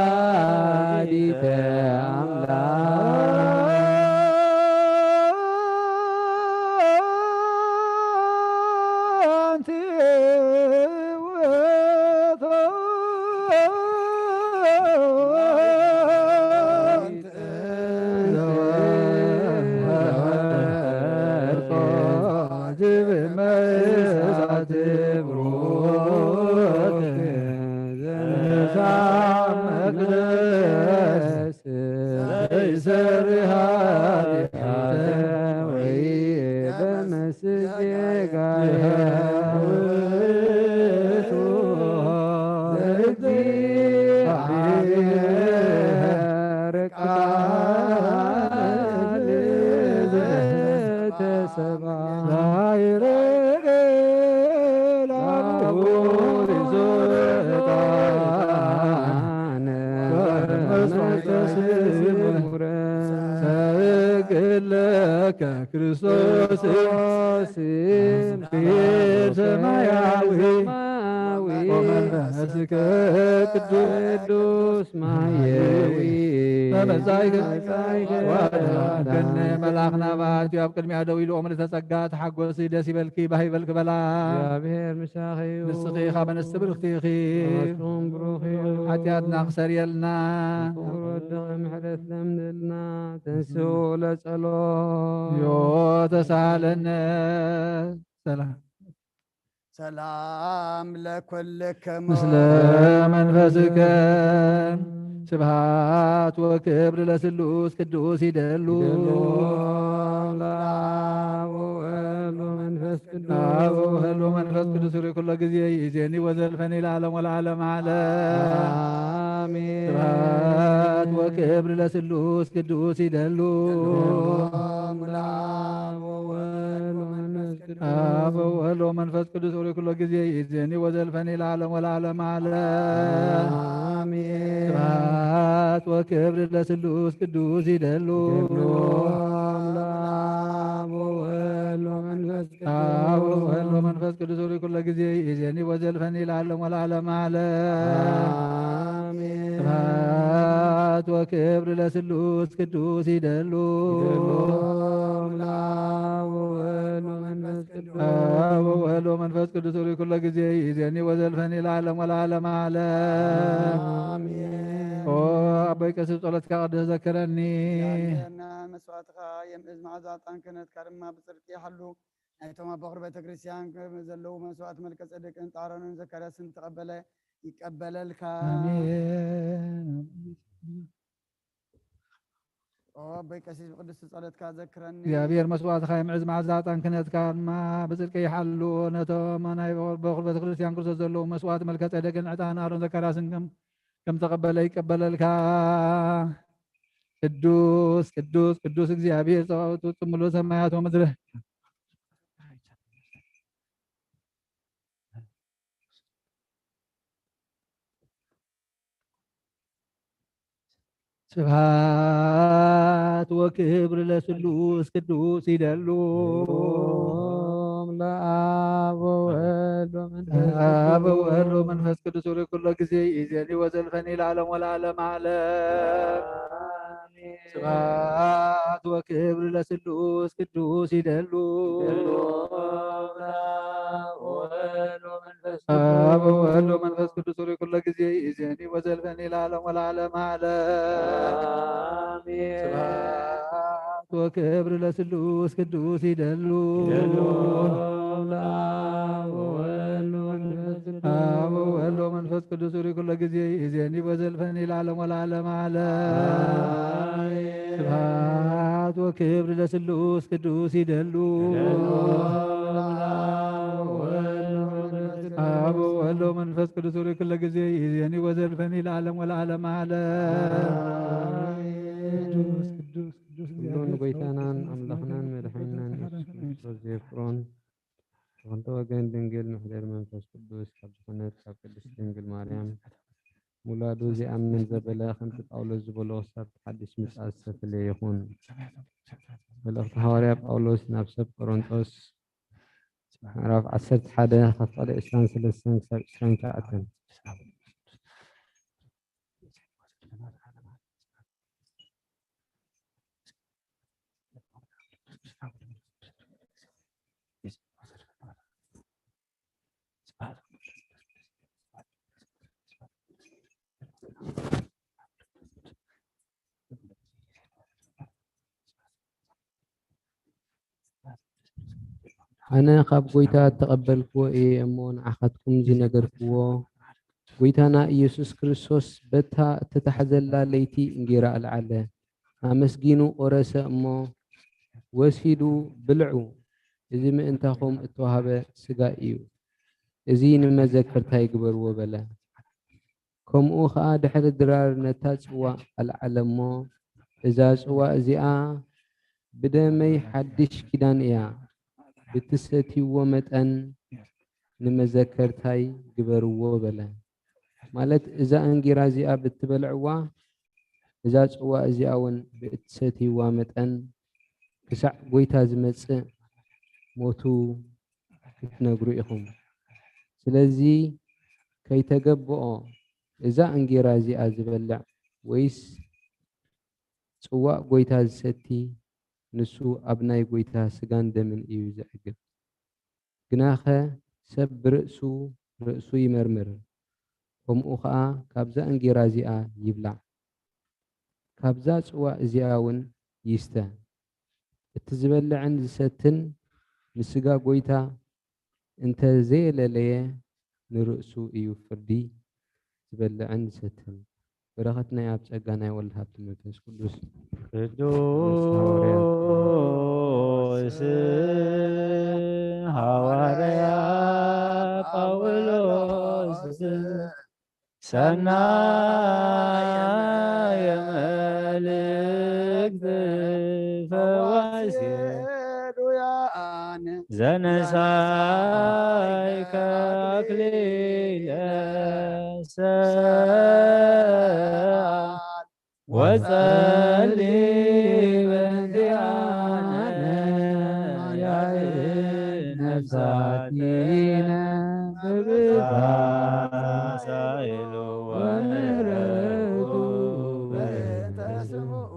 ወላዲተ አምላክ አንቲ ውእቱ ዘወርቆ ጅብ መሳት ብሩክ ዘነሳ መቅደስ ዘይሰርሃ ወይ በመስጌጋ ውእቱ ዘእግዚአብሔር ቃል ዘተሰብአ ዛይረገ ላቡ ሪዞጣነ መስዋዕተ ሰግለከ ክርስቶስ ብሔር ሰማያዊ ወመንፈስከ ቅዱስ ማየዊ ተመጻእከ ወአዳነ መልአክና ባቲ ኣብ ቅድሚያ ደው ኢሉ ኦምነ ተጸጋ ተሓጐሲ ደስ ይበልኪ ባህ ይበልክ በላ እግዚአብሔር ምሳኺዩ ንስኺ ኻብ ኣንስቲ ብርክቲ ኢኺ እሱም ብሩኽ እዩ ሓጢኣትና ክሰርየልና ወደ ምሕረት ለምንልና ተንሥኡ ለጸሎት ዮ ተሳለነ ሰላም ሰላም ለኩልክሙ ምስለ መንፈስከ ስብሃት ወክብር ለስሉስ ቅዱስ ይደሉ ለአብ ወወልድ ወመንፈስ ቅዱስ አብ ወወልድ ወመንፈስ ቅዱስ ሪ ኩሎ ጊዜ ይእዜኒ ወዘልፈኒ ለዓለም ወለዓለም ዓለም አሜን ስብሃት ወክብር ለስሉስ ቅዱስ ይደሉ ለአብ ወወልድ ወመንፈስ ቅዱስ አብ ወወልድ ወመንፈስ ቅዱስ ሪ ኩሎ ጊዜ ይእዜኒ ወዘልፈኒ ለዓለም ወለዓለም ዓለም አሜን ስብሃት ወክብር ለስሉስ ቅዱስ ይደሉ ለአብ ወወልድ ወመንፈስ ቅዱስ አብ ወወልድ ወመንፈስ ቅዱስ ሪ ኩሎ ጊዜ ይእዜኒ ወዘልፈኒ ለዓለም ወለዓለም ዓለም አሜን ስብሃት ወክብር ለስሉስ ቅዱስ ይደሉ ለአብ ወወልድ ወመንፈስ ቅዱስ አብ ወወልድ ወመንፈስ ቅዱስ ሪ ኩሎ ጊዜ ይእዜኒ ወዘልፈኒ ለዓለም ወለዓለም ዓለም አሜን ኦ አበይ ቀሲስ ጸሎትካ ቅድስ ዘክረኒ ያለና መስዋዕትካ የምእዝ መዓዛ ዕጣን ክህነትካ ድማ ብፅድቂ ይሓሉ ናይቶም ኣብ በኹሪ ቤተክርስትያን ዘለው መስዋዕት መልከ ጼዴቅን ጣሮንን ዘካርያስን ተቐበለ ይቀበለልካ አሜን ኦ አበይ ቀሲስ ብቅዱስ ጸሎትካ ዘክረኒ እግዚአብሔር መስዋዕትካ የምዕዝ መዓዛ ዕጣን ክህነትካ ድማ ብፅድቂ ይሓሉ ነቶም ናይ በኹሪ ቤተክርስትያን ክርስቶስ ዘለው መስዋዕት መልከ ጼዴቅን ዕጣን አሮን ዘካርያስን ከም ተቀበለ ይቀበለልካ ቅዱስ ቅዱስ ቅዱስ እግዚአብሔር ጸባኦቱ ጽምሎ ሰማያት ወምድር ስብሃት ወክብር ለስሉስ ቅዱስ ይደሉ ለአብ ወወልድ አብ ወወልድ ወመንፈስ ቅዱስ ሪ ኩሎ ጊዜ ይእዜኒ ወዘልፈኒ ለዓለም ወለዓለም ዓለም ስብሃት ወክብር ለስሉስ ቅዱስ ይደሉ አብ ወወልድ ወመንፈስ ቅዱስ ሪ ኩሎ ጊዜ ይእዜኒ ወዘልፈኒ ለዓለም ወለዓለም ዓለም ስብሃት ወክብር ለስሉስ ቅዱስ ይደሉ ለአብ ወወልድ ወመንፈስ ቅዱስ አብ ወወልድ ወመንፈስ ቅዱስ ሪ ኩሎ ጊዜ ይእዜኒ ወዘልፈኒ ለዓለም ወለዓለም ዓለም ስብሃት ወክብር ለስሉስ ቅዱስ ይደሉ አብ ወወልድ ወመንፈስ ቅዱስ ሪ ኩሎ ጊዜ ይእዜኒ ወዘልፈኒ ለዓለም ወለዓለም ዓለም ቅዱስ ቅዱስ ቅዱስ ሁሉን ጎይታናን አምላኽናን መድኃኒናን ኢየሱስ ክርስቶስ ዘየፍሮን ተኸንተ ወገን ድንግል ምሕደር መንፈስ ቅዱስ ካብ ዝኾነት ካብ ቅድስት ድንግል ማርያም ሙላዱ ዝኣምን ዘበለ ከምቲ ጳውሎስ ዝበሎ ክሳብ ሓድሽ ምጽኣት ዝተፈለየ ይኹን። መልእኽቲ ሐዋርያ ጳውሎስ ናብ ሰብ ቆሮንጦስ ምዕራፍ 11 ካብ ቃል 23 ክሳብ 29 أنا خاب قويتا تقبلكو إيه أمون عخدكم زي نقركو قويتانا إيسوس كريستوس بتا تتحزلا ليتي انجيرا العلا أمسجينو أورسا أمو وسيدو بلعو إذا ما انتاخم اتوهبه سقائيو إذي نمذكرتا يقبر وبلا كم أوخا دحر درار نتاجوا العلمو إذا سوا إذا بدمي حدش كدان إيا بتستي ومتأن نمذكرتاي قبر وبلا مالت إذا أنجي رازئة بتبلعوا إذا سوا إذا ون بتستي ومتأن كسع قويتا زمتس موتو كتنقروا إخم سلزي كي تقبؤوا إذا أنجي رازئة زبلع ويس سوا قويتا زستي نسو أبناي قويتا سقان دمن إيو زعقب جناخه سب رأسو يمرمر هم أخا كابزا أنجي رازئة يبلع كابزا سوا إزياون يستا التزبلع عند ستن نسقا قويتا انت زي لليه نرأسو إيو فردي تبلع عند ستن برختنا يا بتسقانا يولد هابت المتنس قدوس قدوس حواريا باولوس سنا يا ملك فواسير زنساي كاكليل وصلي بديانا يا نفساتينا ببتا سائل ومرتو بتسمو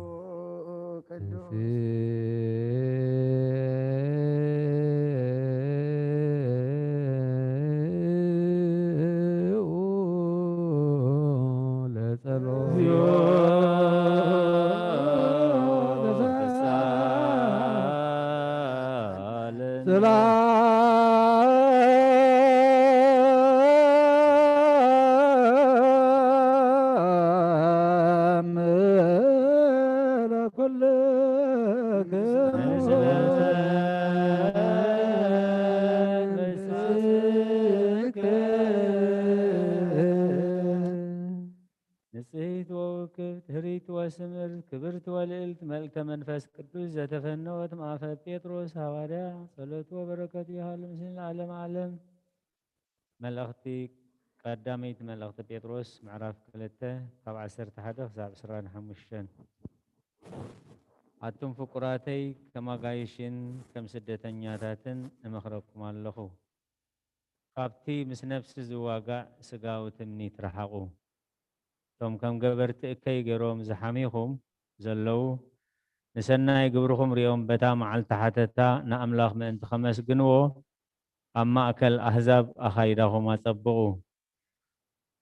نسيت ووكبت هريت وسمر كبرت ولقلت ملك منفس قدوس زتفنوت معفى بيتروس هواريا صلوت وبركات يهال مسلم العالم عالم ملأختي قداميت ملأخت بيتروس معرف كلته طبعا سرت حدث زاب سران حمشن أتم فقراتي كما قايشين كم سدتنياتاتن نمخرجكم اللخو قابتي مس نفس زواقع سقاوتني ترحقو توم كم قبرت كي جروم زحميهم زلوا نسنا يقبرهم ريوم بتا مع التحتتا نأملاخ من انت 5 جنوه أما أكل أحزاب أخيرهم أطبقوا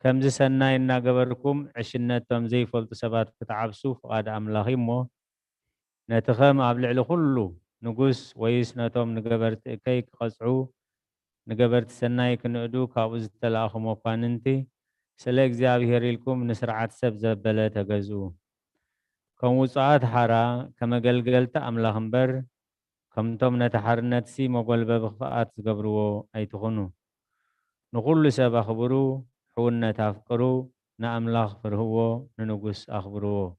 كم زسنا إنا قبركم عشنا توم زي فلت سبات كتعبسوا فقاد أملاخي مو نتخم أبلع لخلو نقص ويس نتوم نقبرت كي قصعو نقبرت سناي كنعدو كابوز التلاخم وقاننتي سلك زابير لكم نسرعات سب زبلة تجزو كم وصعات حرا كما قلقلت أملاخ مبر كم توم نتحرنت سي مقول ببخفات قبرو أي تخنو نقول سب أخبرو حون تفكرو نأملاخ فرهو ننقص أخبرو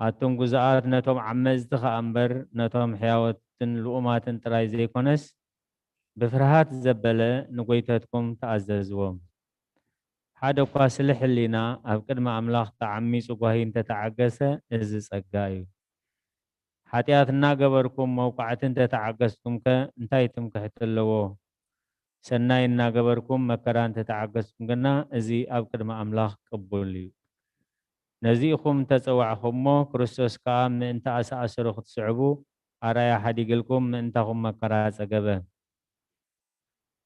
أتم جزءات نتوم عمزتخ أمبر نتوم حياوت لؤمات تراي زي كونس بفرهات زبلة نقويتاتكم تعززوهم حدا قاسلح لنا أفكر ما أملاخ تعمي سقوهي انت تعقسة إزز أقايو حتياتنا قبركم موقعات انت تعقستم انتايتم كحتلوو سناينا قبركم مكران تتعقستم قنا إزي أفكر ما أملاخ قبولي نزيخم تسوعكم كريستوس كام من انت أسا أسرخ تسعبو أرايا حديقلكم من انتهم مكرات أقبه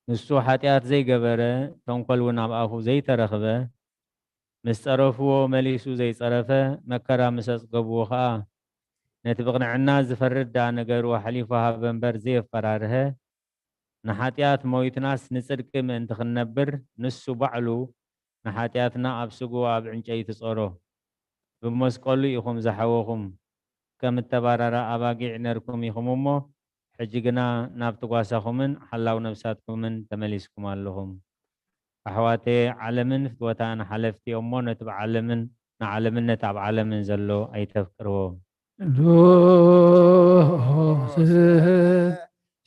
نسو حتيات زي قبره تنقل ونعبقه زي ترخبه مسترفو مليسو زي صرفه مكرا مسس قبوخا نتبقنا عنا زفرد دا نقر وحليفها بنبر زي فراره ንሓጢያት ሞይትናስ ንጽድቂ ምእንቲ ክንነብር ንሱ ባዕሉ ንሓጢያትና ኣብ ስጉ ኣብ ዕንጨይቲ ጸሮ ብመስቀሉ ኢኹም ዝሓወኹም ከም እተባረራ ኣባጊዕ ነርኩም ኢኹም እሞ ሕጂ ግና ናብቲ ጓሳኹምን ሓላው ነብሳትኩምን ተመሊስኩም ኣለኹም። ኣሕዋተይ ዓለምን ፍትወታን ሓለፍቲ እሞ ነቲ ብዓለምን ንዓለምን ነቲ ኣብ ዓለምን ዘሎ ኣይተፍቅርዎ።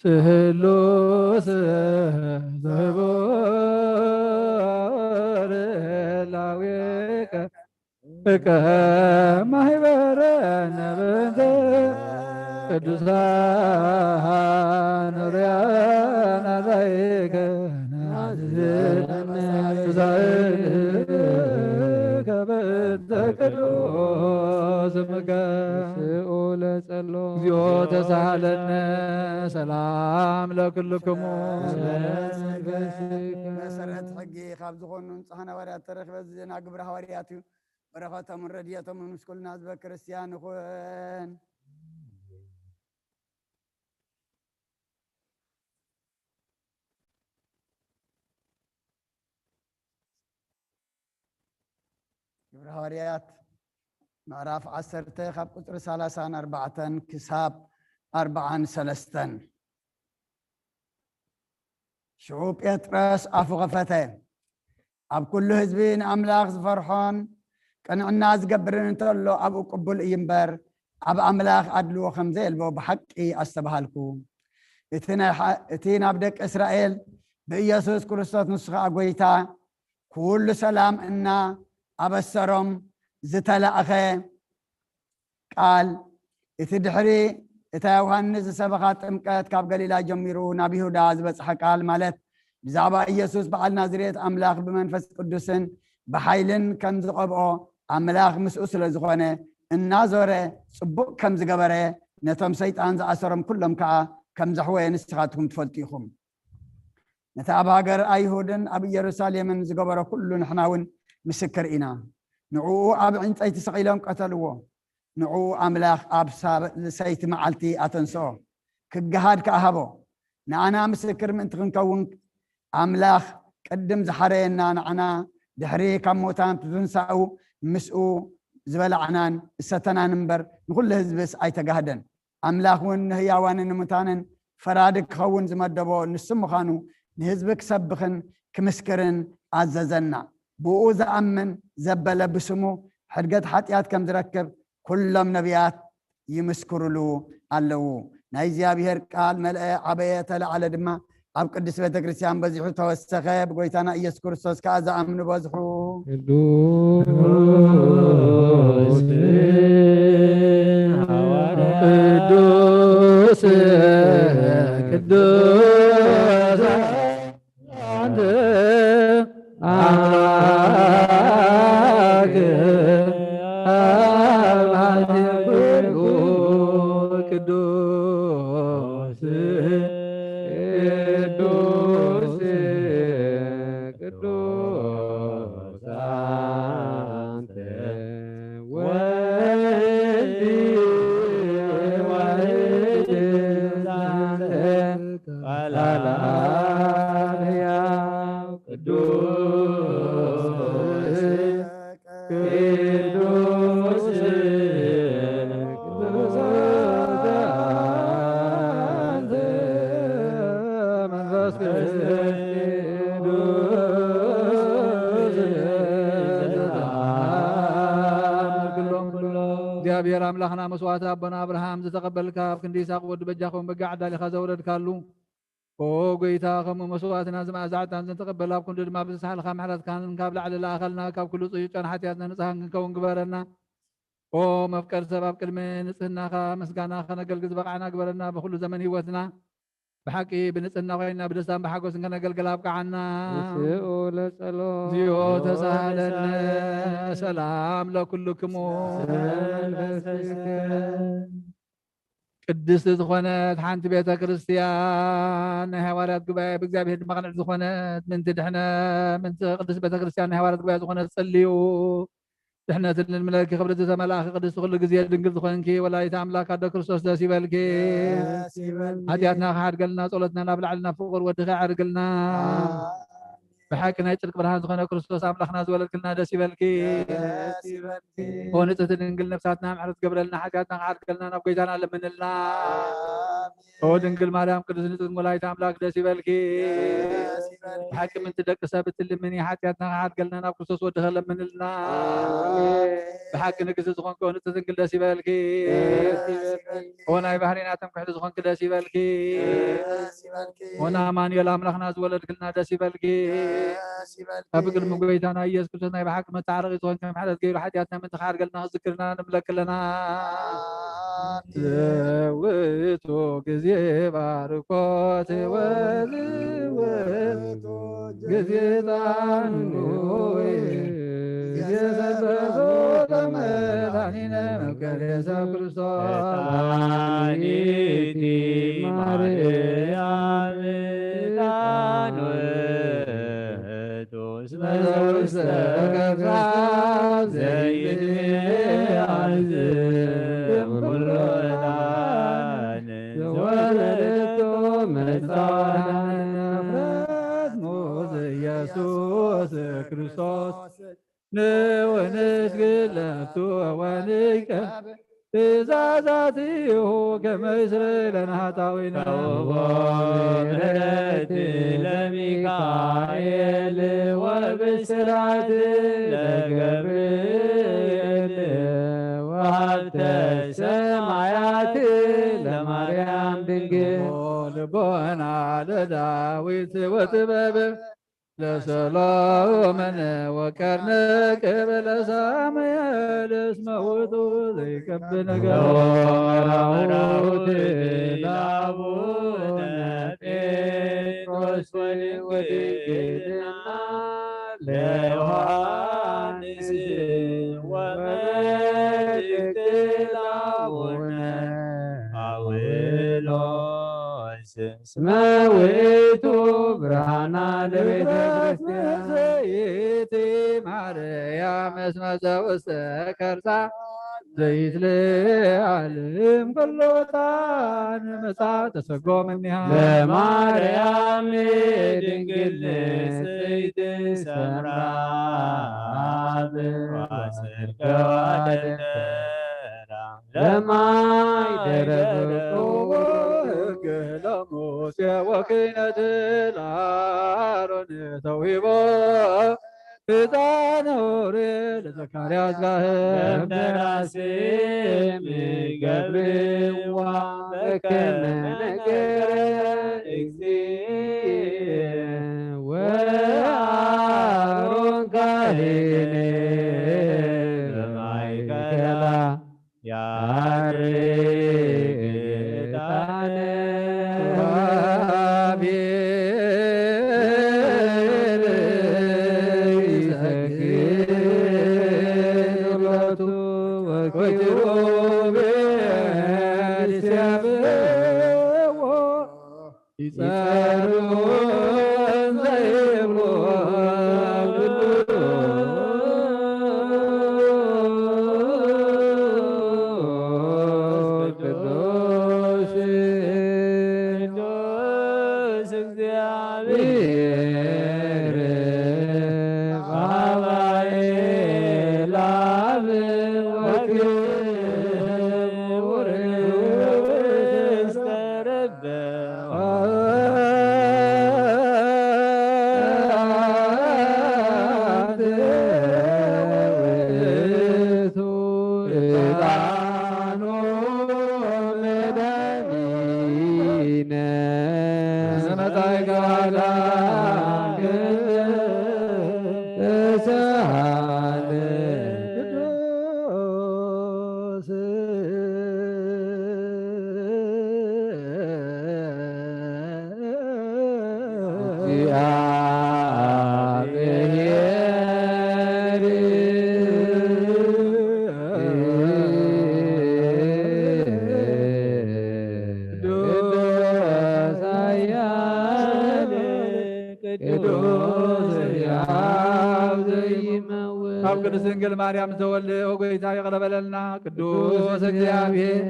ስሉስ ዘቦር ላዊከ ማህበረ ነብንተ ቅዱሳን ርያና ላይከ ከበንተ ቅዱስ ስኡለ ጸሎ እግዚኦ ተሳሃለነ ሰላም ለክልክሙ መሰረት ሕጊ ካብ ዝኾኑ ንፅሓና ዋርያት ተረኽበ ዜና ግብረ ሃዋርያት እዩ በረኸቶምን ረድኤቶምን ምስ ኩልና ህዝበ ክርስቲያን ይኹን። ግብረ ሃዋርያት ምዕራፍ 10 ካብ ቁፅሪ 34 ክሳብ 43 ሽዑ ጴጥሮስ ኣፉ ኸፈተ ኣብ ኩሉ ህዝቢ ንኣምላኽ ዝፈርሖን ቅንዕና ዝገብርን እንተሎ ኣብኡ ቅቡል እዩ እምበር ኣብ ኣምላኽ ኣድልዎ ከም ዘየልቦ ብሓቂ ኣስተባሃልኩ። እቲ ናብ ደቂ እስራኤል ብኢየሱስ ክርስቶስ ንሱ ከዓ ጎይታ ኩሉ ሰላም እና ኣበሰሮም ዝተላእኸ ቃል እቲ ድሕሪ እታ ዮሃንስ ዝሰበኻ ጥምቀት ካብ ገሊላ ጀሚሩ ናብ ይሁዳ ዝበፅሐ ቃል ማለት ብዛዕባ ኢየሱስ በዓል ናዝሬት ኣምላኽ ብመንፈስ ቅዱስን ብሓይልን ከም ዝቐብኦ ኣምላኽ ምስኡ ስለ ዝኾነ እናዞረ ጽቡቕ ከም ዝገበረ ነቶም ሰይጣን ዝኣሰሮም ኩሎም ከዓ ከም ዘሕወየ ንስኻትኩም ትፈልጡ ኢኹም። ነቲ ኣብ ሃገር ኣይሁድን ኣብ ኢየሩሳሌምን ዝገበሮ ኩሉ ንሕና እውን ምስክር ኢና። ንዕኡ ኣብ ዕንፀይቲ ሰቒሎም ቀተልዎ። ንዕኡ ኣምላኽ ኣብ ሰይቲ መዓልቲ ኣተንስኦ ክገሃድ ከኣሃቦ ንኣና ምስክር ምእንቲ ክንከውን ኣምላኽ ቅድም ዝሓረየና ንዓና ድሕሪ ካብ ሞታን ትንሳኡ ምስኡ ዝበላዕናን እሰተናን እምበር ንኩሉ ህዝብስ ኣይተጋህደን። ኣምላኽ እውን ንህያዋንን ንሙታንን ፈራዲ ክኸውን ዝመደቦ ንሱ ምዃኑ ንህዝቢ ክሰብኽን ክምስክርን ኣዘዘና። ብኡ ዝኣምን ዘበለ ብስሙ ሕድገት ሓጢኣት ከም ዝረክብ ኩሎም ነቢያት ይምስክሩሉ ኣለው። ናይ እግዚኣብሔር ቃል መልአ ዓበየ ተላዓለ ድማ ኣብ ቅዱስ ቤተ ክርስቲያን በዚሑ ተወሰኸ። ብጎይታና ኢየሱስ ክርስቶስ ከዓ ዝኣምኑ በዝሑ እግዚአብሔር አምላክና መስዋዕት አበና አብርሃም ዝተቀበልካ ኣብ ክንዲ ይስሐቅ ወዲ በጃኹም በጋዕ ዳሊኻ ዘውረድካሉ ኦ ጎይታ ከም መስዋዕትና ዝማዕዛዕታን ዝተቀበል ኣብ ክንዲ ድማ ብዝሰሓልካ ምሕረትካን ካብ ላዕሊ ላእኸልና ካብ ኩሉ ፅዩጫን ሓጢኣትና ንፅሃን ክንከውን ግበረና። ኦ መፍቀር ሰብ ኣብ ቅድሚ ንፅህናኻ ምስጋና ከነገልግል ዝበቃዕና ግበረና። ብኩሉ ዘመን ሂወትና ብሓቂ ብንፅህና ኮይና ብደስታን ብሓጎስን ከነገልግል ኣብቃዓና። እግዚኦ ተሳሃለነ ሰላም ለኩልክሙ ቅድስቲ ዝኾነት ሓንቲ ቤተ ክርስቲያን ናይ ሃዋርያት ጉባኤ ብእግዚአብሔር ድማ ቅንዕቲ ዝኾነት ምንቲ ድሕነ ምንቲ ቅድስቲ ቤተ ክርስቲያን ናይ ሃዋርያት ጉባኤ ዝኾነት ጸልዩ إحنا الملائكة خبرت ملاك قدس كل جزية دنقل ذخنك ولا يتعملك هذا كريستوس دا سيبالك هدياتنا خارج لنا صلتنا نبلع لنا فقر ودخع عرقلنا بحاكنا يترك برهان ذخنا كريستوس أملخنا زولت كلنا دا سيبالك ونتت دنقل نفساتنا معرض قبل لنا حاجاتنا عرقلنا نبقيتنا لمن لنا ودنقل مريم قدس نتت ولا يتعملك دا سيبالك حاكم انت دك ثابت اللي مني حاجاتنا عرقلنا نبقيتنا ودخل لمن لنا بحق نقص زخون كون تزنقل داسي بالكي وانا بحرين اتم كحد زخون كداسي بالكي وانا ماني لا ملخنا زولد كلنا داسي بالكي ابقر مقويتانا يس كلنا بحق ما تعرق زخون كم حدث غير حياتنا من تخار قلنا ذكرنا نملك لنا زويتو كزي باركوت ولويتو كزي دانوي Tanina Makaresa Kristaniti Maria Tus Mesos Kakak Zaidi Azim Kullan Zawaletu Metana Fredmos Yesus Kristos ونسجل توانيك إذا ذاتيه كما يسري لنا طاوينا وبرد لميكائيل وبسرعة لجبريل وحتى السمايات لمريم دنجل ولبونا لداويت وتبابه لسلام وكرنك بلا سامي لسموت ذيك بنقر ورعود لابونا بيتروس وديكنا ليوانس وملك لابونا أولوس سماويتو برهانا لبيت كريستيان زيتي مريم اسمه زوس كرسا زيت لعلم كلوتان مسا تسقو منها لمريم دنقل سيد سمراب واسر كوادر لما يدربكو موسى وكينة العارون تويبا إذا نوري لزكاريا زلاهم نراسم قبري ومكن نكر إكزين وعارون كاهيني بمعيكلا يا ريتاني ቅድስት ድንግል ማርያም ዘወልድ ወጎይታ ይቅረበለልና ቅዱስ እግዚአብሔር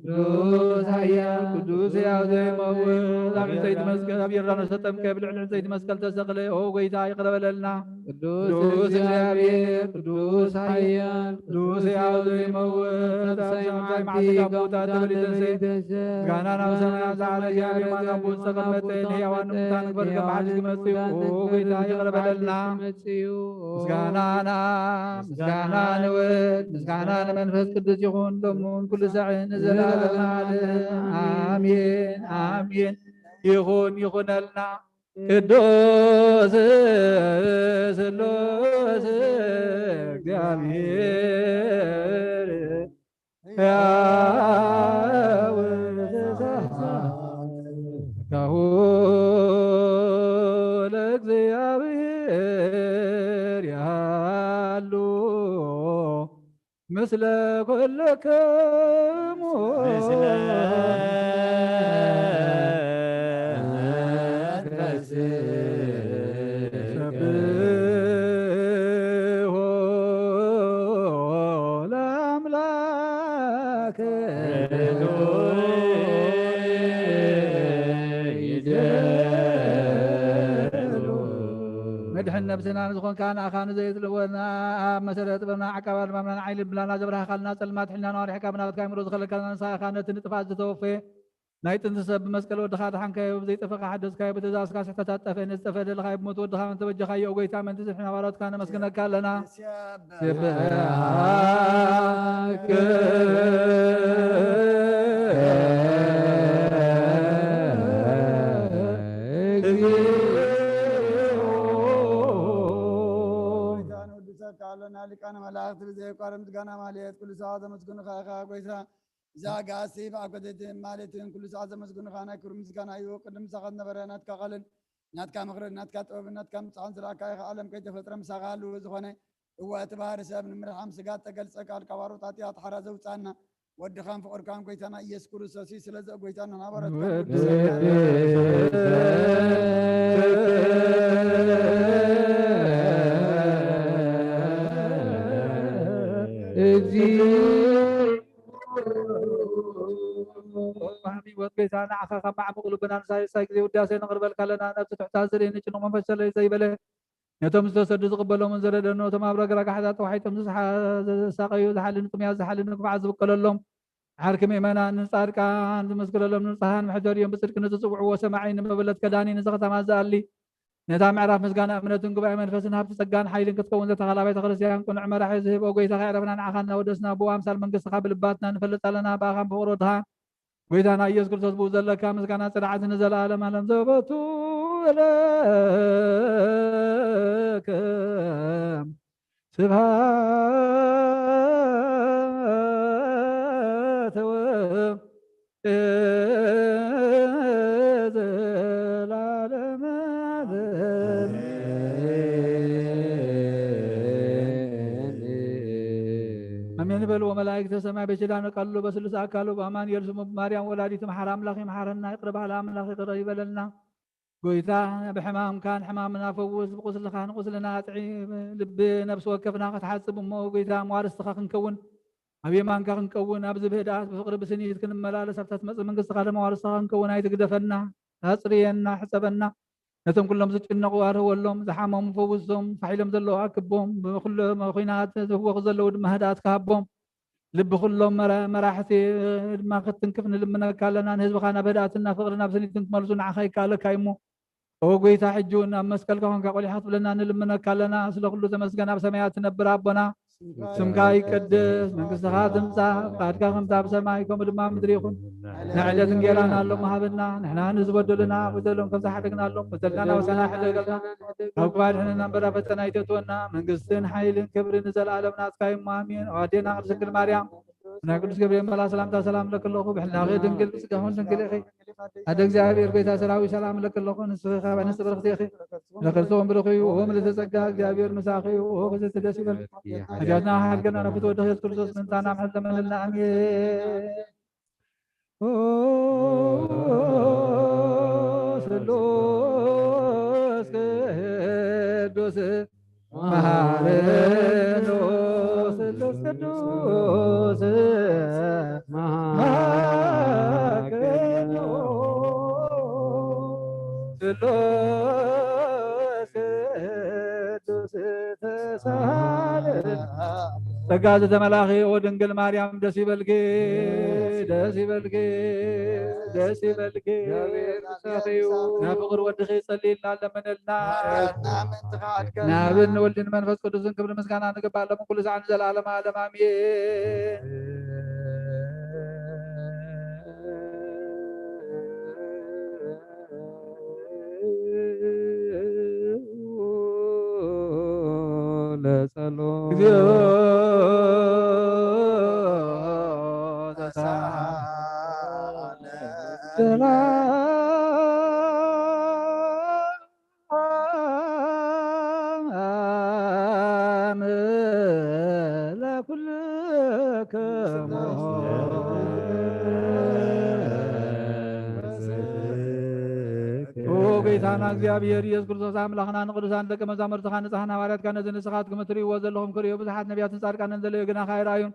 ቅዱስ ኃያል ቅዱስ ሕያው ዘይመውት ኣብ ዕንፀይቲ መስቀል ኣብ ዮርዳኖስ ተጠምቀ ብልዕሊ ዕንፀይቲ መስቀል ተሰቅለ ወጎይታ ይቅረበለልና ቅዱስ እግዚአብሔር ቅዱስ ኃያል ቅዱስ ሕያው ዘይመውት ኣብ ሰማይ ማዕተካ ቦታ ተበሊተሰ ምስጋናና በሰማያት ዝዓረገ የማን አቦት ተቀመጠ ሕያዋን ሙታን ክበርከ በሓድሽ ክመጽኡ ወጎይታ ይቅረበለልና ምስጋናና ምስጋና ንወልድ ምስጋና ንመንፈስ ቅዱስ ይኹን ሎሙን ኩሉ ሰዕን ዘለዓለመ ዓለም አሜን አሜን። ይኹን ይኹነልና ቅዱስ ስሉስ እግዚአብሔር ሕያው ካሁ ለእግዚአብሔር ያሉ ምስለ ኩልክሙ ሰብሖ ለአምላክ መድሕን ነብስና ንዝኾንካ ንኣኻን ዘይትልወና ኣብ መሰረት ጥበብና ዓቀባ ልማምናን ዓይሊ ብላና ዘብርሃኻልና ፀልማት ሕልና ነዋሪሕካ ብናበትካ ምሮ ዝኸለልካልና ንሳኻ ነቲ ንጥፋት ዝተወፈየ ናይ ጥንቲ ሰብ ብመስቀል ወድኻ ድሓንካዮ ብዘይጠፈኻ ሓደስካዮ ብትእዛዝካ ስሕተታት ጠፍአ ንዝጠፍአ ደለኻዮ ብሞት ወድኻ መን ተበጀኻዮ ጎይታ መንቲ ዝሕና ባሮትካ ነመስግነካ ኣለና ስብሓክ ካለና ሊቃነ መላእክት ብዘይቋረም ምስጋና ማለት ኩሉ ሰዓት ዘመስግኑኻ ኢኻ ጎይታ ዛጋሲ ብኣኮቴት ማለትን ኩሉ ሰዓት ዘመስግኑኻ ናይ ክብሪ ምስጋና እዩ ቅድም ምሳኻ ዝነበረ ናትካ ቃልን ናትካ ምክርን ናትካ ጥበብን ናትካ ምፅሓን ስራሕካ ኢኻ ዓለም ከይተፈጥረ ምሳኻ ሃልው ዝኾነ እዋ እቲ ባህሪ ሰብ ንምርሓም ስጋት ተገልፀ ቃል ካባሮት ኃጢአት ሓራ ዘውፃና ወድኻን ፍቅርካን ጎይታና ኢየሱስ ክርስቶስ ስለዚ ጎይታና ናባረትካ ወት ጎይታ ንዓኻ ካብ ማዕሙቕ ልብና ንሳይ ግዜ ውዳሴ ነቕርበልካ ኣለና ነብቲ ትሕታት ዘርእየኒ ጭኑቕ መንፈስ ሰለይ ዘይበለ ነቶም ዝተሰዱ ዝቕበሎምን ዘለደኖ እቶም ኣብ ረግረጋሕታት ተዋሒጦም ዝሳቀዩ ዝሓልን ጥምያት ዝሓልን ክፍዓት ዝብቀለሎም ዓርኪ ምእመናን ንጻድቃን ዝመስክረሎም ንንፅሓን መሕደሪዮም ብፅድቂ ንዝፅውዕዎ ሰማዒ ንመበለት ከዳኒ ንዘኸተማ ዝኣሊ ነታ ምዕራፍ ምስጋና እምነትን ጉባኤ መንፈስን ሃብቲ ፀጋን ሓይልን ክትከውን ዘተኻላ ቤተ ክርስቲያን ቁኑዕ መራሒ ዝህቦ ጎይታኻ ዕረፍና ንዓኻ እናወደስና ብኡ ኣምሳል መንግስትኻ ብልባትና ንፈልጥ ኣለና ብኣኻን ብፍቅሮ ድኻ ጎይታና ኢየሱስ ክርስቶስ ብኡ ዘለካ ምስጋና ፅድዓት ንዘለኣለም ኣለም ዘበቱ ለከ ስብሃት ወዘላለም አሜን በሉ ወመላእክተ ሰማይ በችዳነ ቃሉ በስሉስ አካሉ በአማን የልስሙ ማርያም ወላዲት መሐራ አምላኽ መሐረና ይቅር በል አምላኽ ይቅር ይበለልና ጎይታ ብሕማምካን ሕማምና ፈውስ ብቁስልኻ ንቁስልና ኣጥዒ ልቢ ነብሲ ወከፍና ክትሓፅብ እሞ ጎይታ መዋርስትኻ ክንከውን ኣብ የማንካ ክንከውን ኣብዚ ብህድኣት ብፍቅሪ ብስኒት ክንመላለስ ኣብታ ትመፅእ መንግስትኻ ድማ ዋርስትኻ ክንከውን ኣይትግደፈና ኣፅርየና ሕፀበና ነቶም ኩሎም ዝጭነቁ ኣርህወሎም ዝሓመሙ ፈውሶም ፋሒሎም ዘለዉ ኣክቦም ብኩሎም ኩናት ዝህወኹ ዘለዉ ድማ ህድኣት ክሃቦም ልቢ ኩሎም መራሕቲ ድማ ክትንክፍ ንልምነካ ኣለና ንህዝብኻ ናብ ህድኣትና ፍቅሪ ናብ ስኒትን ክመልሱ ንዓኻ ይከኣለካ እሞ ኦ ጎይታ ሕጂ እውን ኣብ መስቀልካ ኮንካ ቆሊሕካ ክትብለና ንልምነካ ኣለና ስለኩሉ ተመስገን ኣብ ሰማያት ትነብር ኣቦና ስምካ ይቅደስ መንግስትኻ ትምፃእ ፍቃድካ ከምታ ኣብ ሰማይ ከምኡ ድማ ምድሪ ይኹን ንዕለት እንጌራና ኣሎም ሃበና ንሕና ንዝበደሉና በደሎም ከም ዝሓደግናሎም በደልናና ወሰና ሕደገልና ኣብ ክባድሕንና እምበራ ፈተና ይተትወና መንግስትን ሓይልን ክብርን ንዘለኣለም ናትካ እሞ ኣሜን ኣዴና ቅድስት ድንግል ማርያም ናይ ቅዱስ ገብርኤል መላ ሰላምታ ሰላም ለክለኹ ብሕልናኺ ድንግል ብፅጋኹን ድንግል ኢኺ ኣደ እግዚአብሔር ጎይታ ሰራዊት ሰላም ለክለኹ ንስኺ ንስ ብርክቲ ኢኺ ለክርስቶን ብርኽዩ ምልዕተ ጸጋ እግዚአብሔር ምሳኺ ክዝቲ ደስ ይበል ሕጃትና ሓድገና ነፍት ወደ ኢየሱስ ክርስቶስ ምንታና ምሕል ዘመንልና ኣሜን ስሉስ ቅዱስ መሃረኖ ቅዱስ ማገዶ ስሉስ ቅዱስ ተሳለና ጸጋ ዘተመላኺ ወድንግል ማርያም ደስ ይበልኪ ደስ ይበልኪ ደስ ይበልኪ ሳኺዩ ናፍቅር ወድኺ ጸሊልና ለመነልና ናብን ወልድን መንፈስ ቅዱስን ክብር ምስጋና ንግባለን ኩሉ ሰዓት ዘላለም ዓለም አሜን። ለጸሎት እግዚኦ ሰላም ለኩልክሙ ጌታና እግዚአብሔር ኢየሱስ ክርስቶስ አምላኽና ንቅዱሳን ደቀ መዛሙርትኻ ንጽሕና ሐዋርያትካ ነዚ ንስኻትኩም እትርእይዎ ዘለኹም ክርእዩ ብዙሓት ነቢያትን ጻድቃንን ዘለዩ ግና ካይራእዩን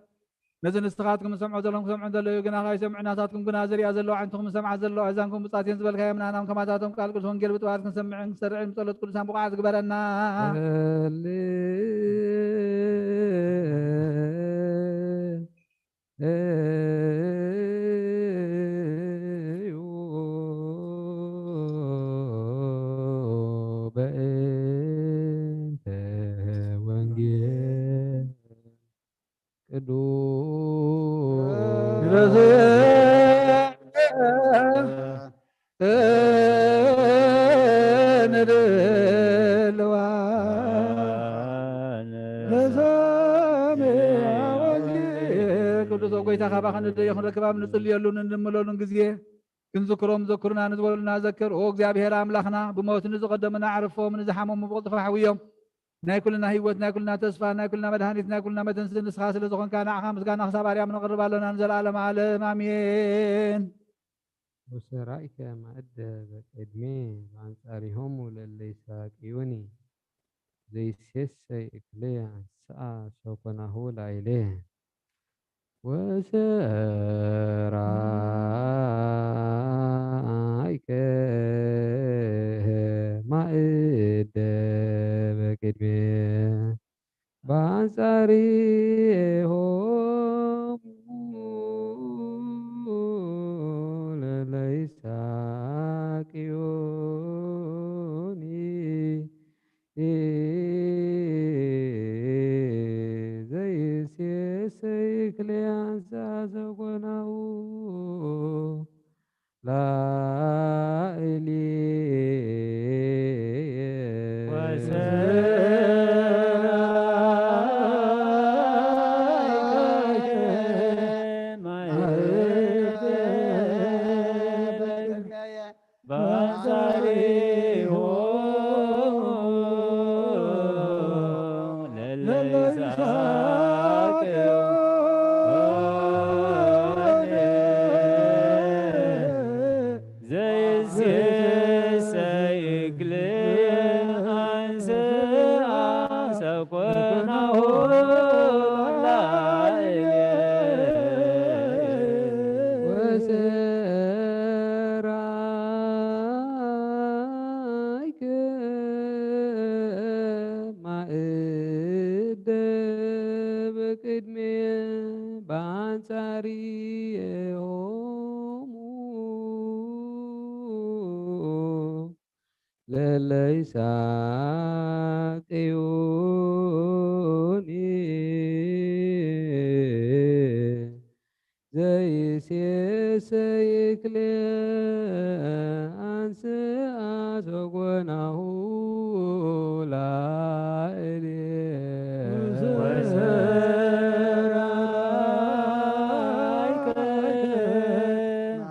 ነዚ ንስኻትኩም ሰምዑ ዘለኹም ክሰምዑ ዘለዩ ግና ካይሰምዑ ናታትኩም ግና ዝርያ ዘለዉ ዓይንትኩም ሰምዓት ዘለዉ ኣዛንኩም ብጻትየን ዝበልካዮ ምናናም ከማታቶም ቃል ቅዱስ ወንጌል ብጥባት ክንሰምዕን ክሰርዕን ጸሎት ቅዱሳን ብቕዓት ዝግበረና በእንተ ወንጌል ቅዱስ ንድልዋ ለሰሚዐ ወንጌል ቅዱስ ጎይታ ካባኸ ንደየ ክንረክባም ንጽልየሉን እንምለሉን ጊዜ ክንዝክሮም ዘክሩና ንዝበሉና ዘክር ኦ እግዚአብሔር አምላኽና ብሞት ንዝቀደሙና ዓርፎም ንዝሓመሙ ብቕልጥፋ ሓውዮም ናይ ኩልና ህይወት ናይ ኩልና ተስፋ ናይ ኩልና መድሃኒት ናይ ኩልና መተንስቲ ንስኻ ስለ ዝኾንካ ንዓኻ ምስጋና ክሳብ ኣርያም ነቕርብ ኣለና ንዘለዓለም ዓለም አሜን። ወሰራይከ ማእደ በቅድሜ በአንጻሪሆሙ ለእለ ይሳቅዩኒ ዘይሴሰይ እክሌ አንስአ ሶኮናሁ ላዕሌ ወሰራይከ ማእደ በቅድሜ በአንጻሪሆሙ ለእለ ይሳቅዩኒ ዘይሴሰይ እክሌ አንስአ ሶኮናሁ ወሰራይከ ማእደ በቅድሜ በአንጻሪሆሙ ለእለ ይሳቅዩኒ ዘይሴሰይ እክሌ አንስአ ሶኮናሁ ላዕሌ ወሰራይከ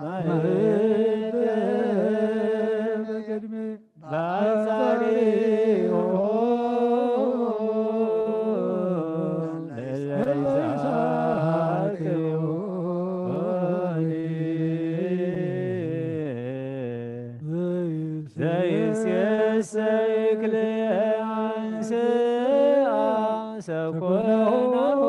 ማእደ በቅድሜ በአንጻሪሆሙ ለእለ ዘይሴሰይ እክሌ አንስአ ሶኮናሁ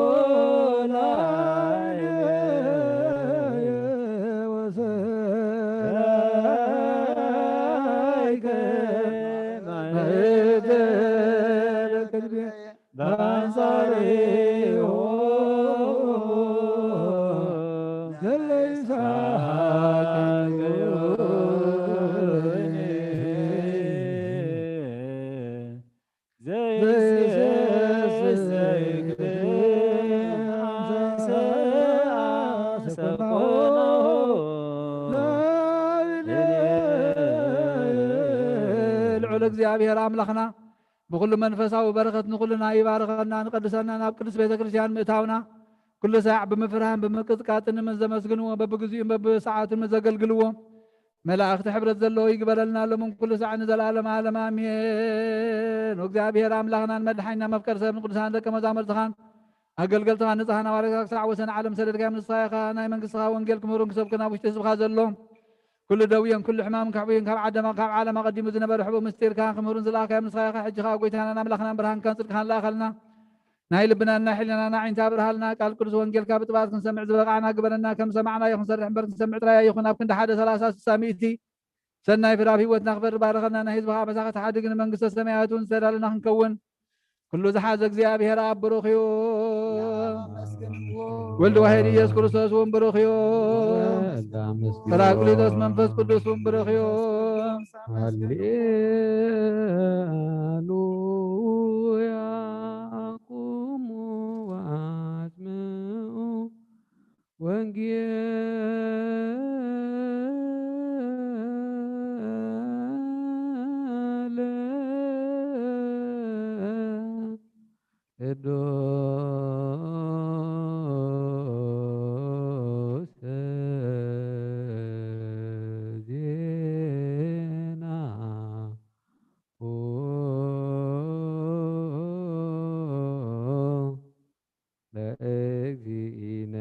ልዑል እግዚአብሔር አምላኽና ብኩሉ መንፈሳዊ በረኸት ንኩልና ይባርከና ንቀድሰና ናብ ቅዱስ ቤተ ክርስቲያን ምእታውና ኩሉ ሰዓት ብምፍርሃን ብምቅጥቃጥን ዘመስግንዎ በብግዚኡን በብሰዓቱን ዘገልግልዎ መላእክቲ ሕብረት ዘለዎ ይግበረልና ሎምን ኩሉ ሰዓት ንዘላለም ዓለም አሜን። ወእግዚአብሔር አምላኽናን መድሓኒና መፍቀር ሰብ ንቅዱሳን ደቀ መዛሙርትኻን ኣገልገልትኻ ንፅሓና ዋርካ ክሳዕ ወሰን ዓለም ሰደድካ ንስኻ ኢኻ ናይ መንግስትኻ ወንጌል ክምህሩን ክሰብክና ውሽጢ ህዝብኻ ዘሎ ኩሉ ደውየን ኩሉ ሕማም ካብዕን ካብ ዓለም ኣቐዲሙ ዝነበረ ሕቡእ ምስጢርካ ክምህሩን ዝለኣካዮም ንስኻ ኢኻ ሕጂ ኻ ጎይታናን ኣምላኽናን ብርሃንካን ፅድቅኻን ለኣኸልና ናይ ልብናና ሕሊናና ዓይንታ ብርሃልና ቃል ቅዱስ ወንጌልካ ብጥባት ክንሰምዕ ዝበቃዕና ግበረና ከም ሰማዕና ይኹን ሰርሕ እምበር ክንሰምዕ ጥራያ ይኹን ኣብ ክንዲ 1 30 60 ሚእቲ ሰናይ ፍረ ኣብ ሂወትና ክበር ባረኸና ናይ ህዝብኻ መሳኺ ተሓድግን መንግስተ ሰማያትን ዝተዳለና ክንከውን ኩሉ ዝሓዘ እግዚአብሔር ኣብ ብሩኽ እዩ ወልድ ዋሕድ ኢየሱስ ክርስቶስ እውን ብሩኽ እዩ ጰራቅሊጦስ መንፈስ ቅዱስ እውን ብሩኽ እዩ ሃሌሉያ ቁሙ ወአስምዑ ወንጌለ ቅዱስ ዜና ለእግዚእነ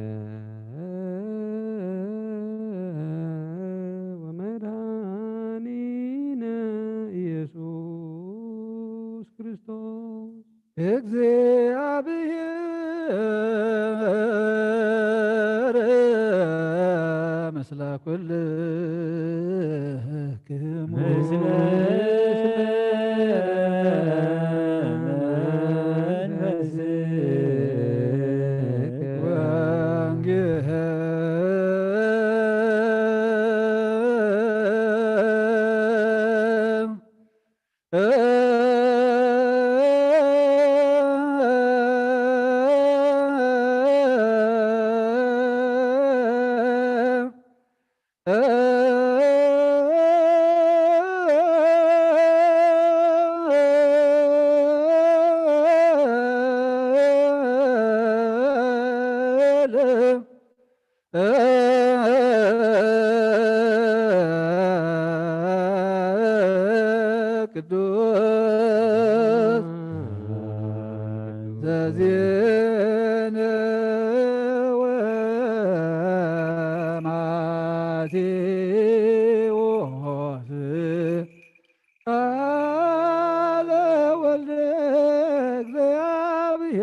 ወመድኃኒነ ኢየሱስ ክርስቶስ እግዚአብሔር ምስለ ኩልክሙ ቅዱስ ዘዜነ ወማቴዎስ ቃለ ወልደ እግዚአብሔር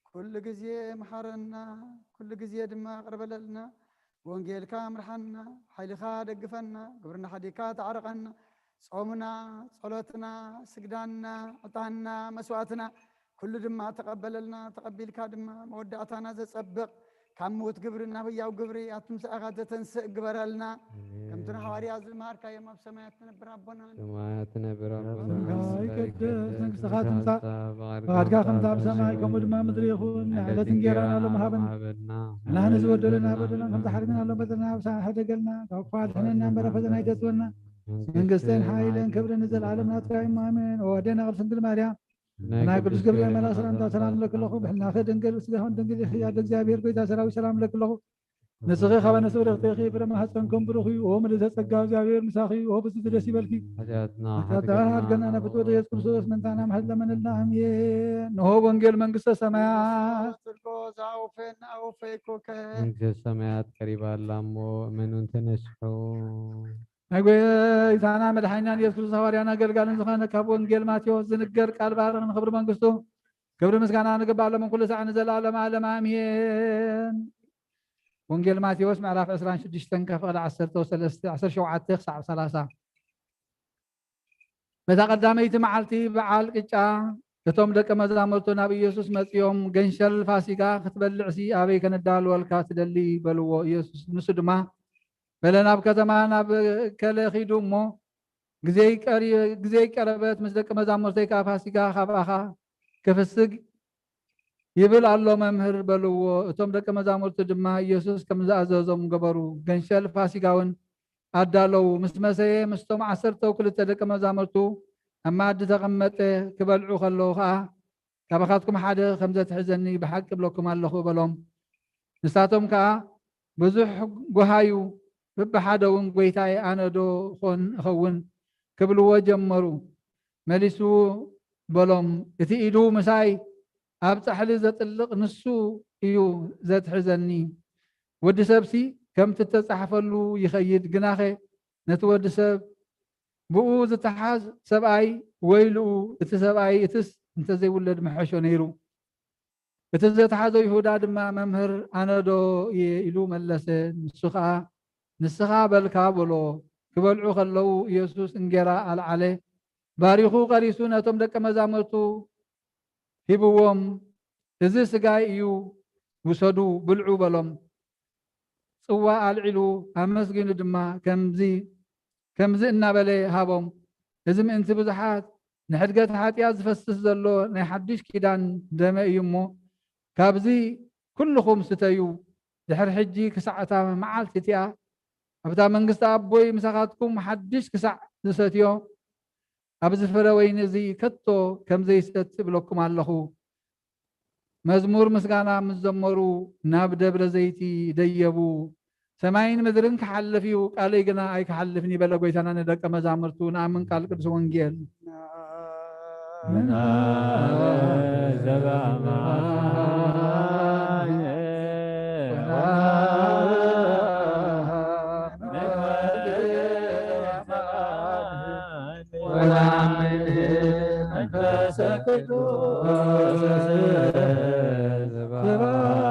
ኩሉ ግዜ መሐረና ኩሉ ግዜ ድማ ቅርበለልና ወንጌልካ ምርሐና ሓይልኻ ደግፈና ግብርና ሓዲካ ተዓርቀና ጾምና ጸሎትና ስግዳና ዕጣንና መስዋዕትና ኩሉ ድማ ተቀበለልና ተቀቢልካ ድማ መወዳእታና ዘጸብቕ ካብ ሞት ግብርና ህያው ግብሪ ኣትምስኣኻ ዘተንስእ ግበረልና ከምቲ ሐዋርያት ዝመሃርካዮም ኣብ ሰማያት ትነብር ኣቦና ሰማያት ትነብር ኣቦና ይቅደስ መንግሥትኻ ትምጻእ ፈቃድካ ከምቲ ኣብ ሰማይ ከምኡ ድማ ምድሪ ይኹን ዕለት እንጀራና ሎም ሃበና ንሕና ዝበደለና በደልና ከም ዝሓርግና ሎም በደልና ኣብሳና ሕደገልና ካብ ክፉ ኣድሕነና እምበረ ፈተና ኣይተትወና መንግሥትን ሓይልን ክብርን ዘለዓለም ናትካ እዩ ኣሜን። ወደና ቅድስት ድንግል ማርያም ናይ ቅዱስ ገብርኤል መልአክ ሰላምታ ሰላም ለክለኹ ብሕልና ድንግል ስጋኹን ድንግል ያደ እግዚአብሔር ጎይታ ሰራዊት ሰላም ለክለኹ ንስኺ ኸበ ነፍሲ ብረኽትኺ ብረማሕፀንኩም ብሩኽ እዩ ኦ ምልዕተ ጸጋ እግዚአብሔር ምሳኺ ኦ ብዝቲ ደስ ይበልኪ ኃጢአትና አድገና ነፍቶ ወደ ኢየሱስ ክርስቶስ መንታና ማሕት ለመንልና አሜን። ንሆ ወንጌል መንግሥተ ሰማያት መንግሥተ ሰማያት ቀሪባላ እሞ እመኑን ተነስሑ نقول أنا مدحنا يسوع سوارينا قال نزخنا كابون جيل ماتيو زنقر قال بارغ نخبر منقصتو كبر مسكنا نقبل من كل ساعة نزل على معلم آمين ونجيل ماتيوس معرف 26 كفر 10 شوعات 9 بتقدميت معلتي بعال قጫ እቶም ደቀ መዛሙርቱ ናብ ኢየሱስ መጽዮም ገንሸል ፋሲካ ክትበልዕ ሲ ኣበይ ከነዳል ወልካ ትደሊ በልዎ ኢየሱስ ንሱ ድማ በለናብ ከተማ ናብ ከለ ኺዱ እሞ ግዜ ቀረበት ምስ ደቀ መዛሙርተይ ካብ ፋሲካ ካብኣኻ ክፍስግ ይብል ኣሎ መምህር በልዎ እቶም ደቀ መዛሙርቱ ድማ ኢየሱስ ከም ዝኣዘዞም ገበሩ ገንሸል ፋሲካውን ኣዳለው ምስ መሰየ ምስቶም 12 ደቀ መዛሙርቱ أما أدي تغمت كبلعو خلوها كبخاتكم حدا خمسة تحزني بحق بلوكم الله بلوم نساتهم كا بزح جهايو بحدا ونقويتاي أنا دو خون كبلو جمرو مليسو بلوم يتيدو مساي أبتح لي ذات اللق نسو إيو ذات حزني ودي سبسي كم تتصحفلو يخيد جناخي نتود سب بؤو زتحاز سبعي ويلو اتسبعي اتس انت زي ولد محشو نيرو اتزتحازو يهودا دما ممهر انا دو يلو ملس نسخا بالكابلو كبلعو خلو يسوس انجرا عليه باريخو قريسون اتم دك مزامرتو هبوهم ازي سقاي ايو وسدو بلعو بلوم صوا العلو امسجن دما كم زئنا بلي هابهم لازم انت بزحات نحدقت حاتيات زفسس زلو نحديش كيدان دم يمو كابزي كلكم ستيو دحر حجي كساعتا معالتي تيا ابدا منقسط ابوي مساخاتكم حديش كساع زستيو ابز فروين زي كتو كم زي ست بلوكم علخو مزمور مسغانا مزمرو ناب دبر زيتي ديبو سماين مدرن كحلفيو قالي جنا اي كحلفني بلا قويتانا ندق مزامرتو نامن قال قدس وانجيل من زبما ولا من فسكتو زبما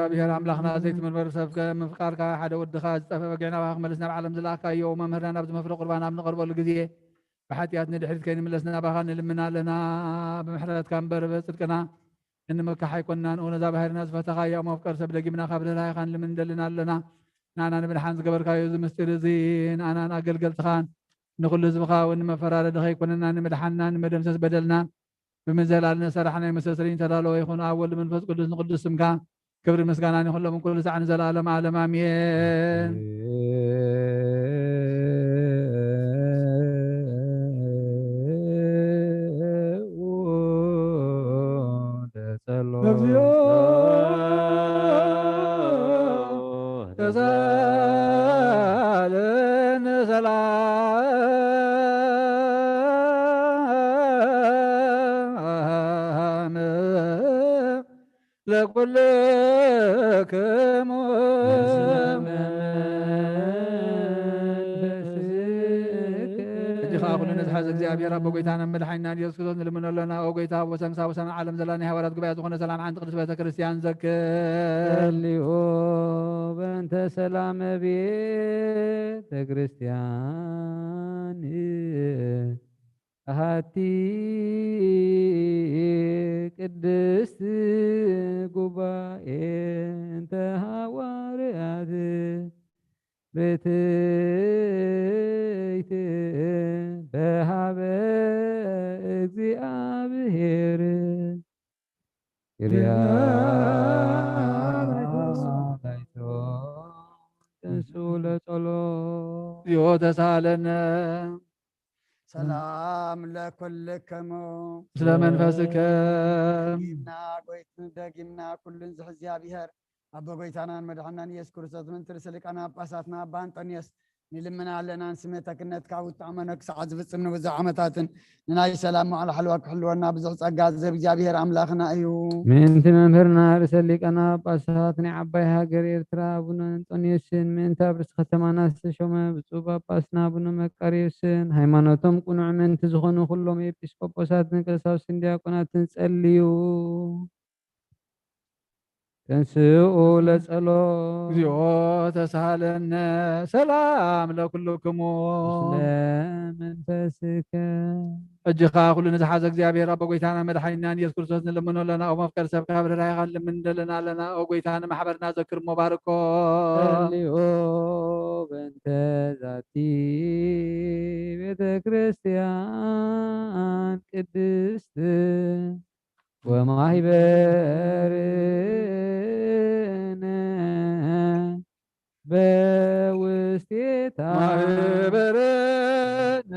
እግዚአብሔር አምላኽና ዘይት መንበር ሰብከ ምፍቃርካ ሓደ ወድኻ ዝጠፈ በጊዕና ባኽ መለስና ብዓለም ዝለኣካዮ መምህርና ናብ ዝመፍረ ቁርባን ኣብ ንቐርበሉ ግዜ ብሓጢኣት ንድሕሪት ከይንምለስና ባኻ ንልምና ኣለና ብምሕረትካ እምበር በፅድቅና እንመካሕ ኣይኮንናን እውነዛ ባህርና ዝፈተኻዮ መፍቀር ሰብ ደጊምና ካብ ርህራይኻ ንልምን እንደልና ኣለና ንኣና ንብድሓን ዝገበርካዮ እዚ ምስጢር እዚ ንኣናን ኣገልገልትኻን ንኩሉ ህዝብኻ ወንመፈራረዲ ከይኮነና ንምድሓንና ንመደምሰስ በደልና ብምዘላልነ ሰራሕና መሰሰሪን ተዳለወ ይኹን ኣብ ወልድ መንፈስ ቅዱስ ንቅዱስ ስምካ كبر مسكاناني كلهم من كل ساعة نزل على معلم آمين لكلكم خاخنا نزحز እግዚአብሔር አብ በጎይታና መድኃኒና ኢየሱስ ክርስቶስ ንልምነለና ኦ ጎይታ ወሰምሳ ወሰም ዓለም ዘላና ሐዋርያት ጉባኤ ዝኾነ ሰላም ዓንቲ ቅዱስ ቤተ ክርስቲያን ዘክልዮ በእንተ ሰላም ቤተ ክርስቲያን አሐቲ ቅድስት ጉባኤ እንተ ሐዋርያት ቤትይት በሃበ እግዚአብሔር ክርያ ተንሱ ለጸሎት ተሳለነ ሰላም ለኩልክሙ ምስለ መንፈስከ ደጊምና ኩልን ዝሕ እግዚአብሔር አበ ጎይታናን መድኃኒናን ኢየሱስ ክርስቶስ ምንትር ስልቃና ጳጳሳትና አባ አንጦንዮስ نلمنا علينا نسميتها كنت كاوت عمنك ساعات بتصم نوزع عمتات نناي سلام على حلوك حلونا بزوج أجاز زي بجابير عملاخنا أيو من تمنهرنا رسلك أنا بساتني عبايها قرير ترابنا أنطونيوسين من تابرس ختمانا سشوما بصوبة باسنا بنا مكاريوسين هيمانوتم كنوع من تزخونو كلهم إبسكوبوسات نكساوسين دياقونات تنسأليو تنسؤوا لسألو እግዚኦ ተሳሃለነ ሰላም ለኩልክሙ سلام منفسك እጅኻ ኩሉ ንዝሓዘ እግዚአብሔር አቦ ጎይታና መድሓኒናን ኢየሱስ ክርስቶስ ንልምኖ ኣለና ኦ መፍቀር ሰብ ካብ ርራይኻ ልምን ዘለና ኣለና ኦ ጎይታና ማሕበርና ዘክርሞ ባርኮ صلوا بنت ذاتي ቤተ ክርስቲያን ቅድስት ወማህበርነ በውስቴታ ማህበርነ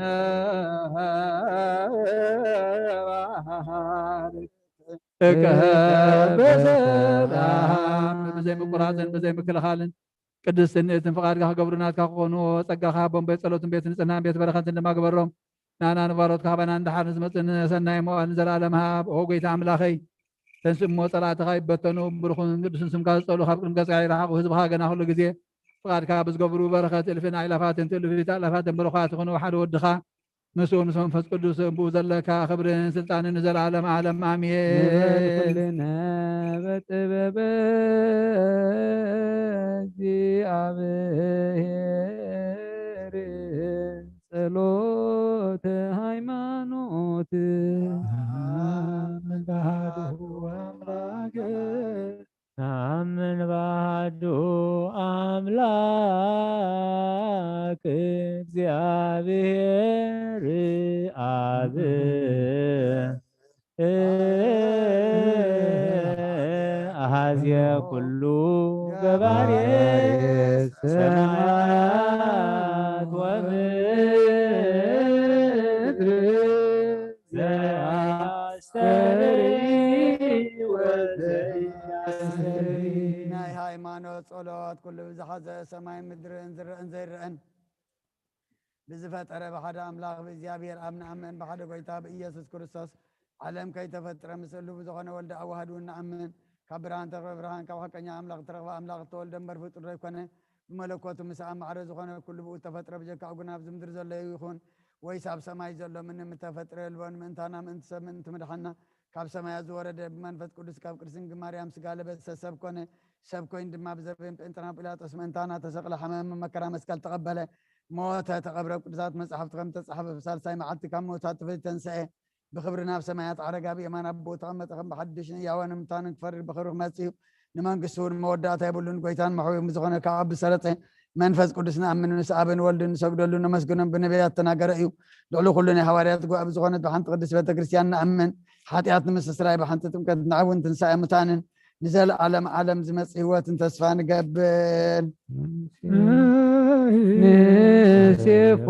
በሰላም ብዘይ ምቁራፅን ብዘይ ምክልኻልን ቅድስትን እትን ፍቃድካ ክገብሩናትካ ክኾኑ ፀጋኻ ቦምበይ ፀሎትን ቤት ንፅህናን ቤት በረኸትን ድማ ግበሮም ናና ንባሮትካ ባና እንዳሓር ዝመፅን ሰናይ መዋዕልን ዘለኣለም ሃብ ኦ ጎይታ ኣምላኸይ ተንስእሞ ፀላእትኻ ይበተኑ ብሩኹን ቅዱስን ስምካ ዝፀሉ ካብ ቅድሚ ገፅካ ይረሓቑ ህዝብኻ ገና ኩሉ ግዜ ፍቃድካ ብዝገብሩ በረኸት እልፍን ኣእላፋትን ትእልፊት ኣእላፋትን ብሩኻት ይኹኑ ሓደ ወድኻ ንሱ ምስ መንፈስ ቅዱስ እንብኡ ዘለካ ክብርን ስልጣንን ንዘለዓለም ዓለም ኣሜን ኩልነ በጥበበ እግዚአብሔር ጸሎተ ሃይማኖት من بعده أملاك نأمن بعد أملاك እግዚአብሔር አብ አሃዝየ ኩሉ ገባሬ ሰማያት ወምድር ዘአስተሪ ወዘያስተሪ ናይ ሃይማኖት ጸሎት ኩሉ ዝሓዘ ሰማይ ምድርን ዝርአን ዘይርአን ብዝፈጠረ ብሓደ ኣምላኽ ብእግዚአብሔር ኣብ ንኣምን ብሓደ ጎይታ ብኢየሱስ ክርስቶስ ዓለም ከይተፈጥረ ምስሉ ብዝኾነ ወልዲ ኣዋህዱ ንኣምን ካብ ብርሃን ተረኸበ ብርሃን ካብ ሓቀኛ ኣምላኽ ተረኸበ ኣምላኽ ተወልደ እምበር ፍጡር ዘይኮነ ብመለኮቱ ምስ ኣብ ማዕረ ዝኾነ ኩሉ ብኡ ተፈጥረ ብጀካ እጉን ኣብዚ ምድሪ ዘሎ ይኹን ወይስ ኣብ ሰማይ ዘሎ ምንም ተፈጥረ የልቦን ምእንታና ምእንቲ ሰብ ምእንቲ ምድሓና ካብ ሰማያት ዝወረደ ብመንፈስ ቅዱስ ካብ ቅድስት ድንግል ማርያም ስጋ ለበሰ ሰብ ኮነ ሰብ ኮይኑ ድማ ብዘበን ጴንጤና ጲላጦስ ምእንታና ተሰቕለ ሓመመ መከራ መስቀል ተቐበለ ሞተ ተቐብረ ቅዱሳት መፅሓፍቲ ከም ተፃሓፈ ብሳልሳይ መዓልቲ ካብ ሞታት ተፈሊጡ ተንስአ ብክብሪ ናብ ሰማያት ዓረጋ ብየማን ኣቦ ተቐመጠ ከም ብሓድሽ ህያዋን ምታንን ክፈርድ ብክብሪ ክመፅኡ ንመንግስቱ መወዳእታ የብሉን ጎይታን መሕቡብ ዝኾነ ካብ ኣብ ዝሰረፀ መንፈስ ቅዱስ ንኣምን ምስ ኣብን ወልድን ንሰግደሉ ነመስግኖም ብነቢያት ተናገረ እዩ ልዕሊ ኩሉ ናይ ሃዋርያት ጉባኤ ብዝኾነት ብሓንቲ ቅድስት ቤተ ክርስቲያን ንኣምን ሓጢኣት ንምስስራይ ብሓንቲ ጥምቀት ንዓውን ትንሳኤ ሙታንን ንዘለዓለም ዓለም ዝመፅእ ህይወትን ተስፋ ንገብር ንሴፎ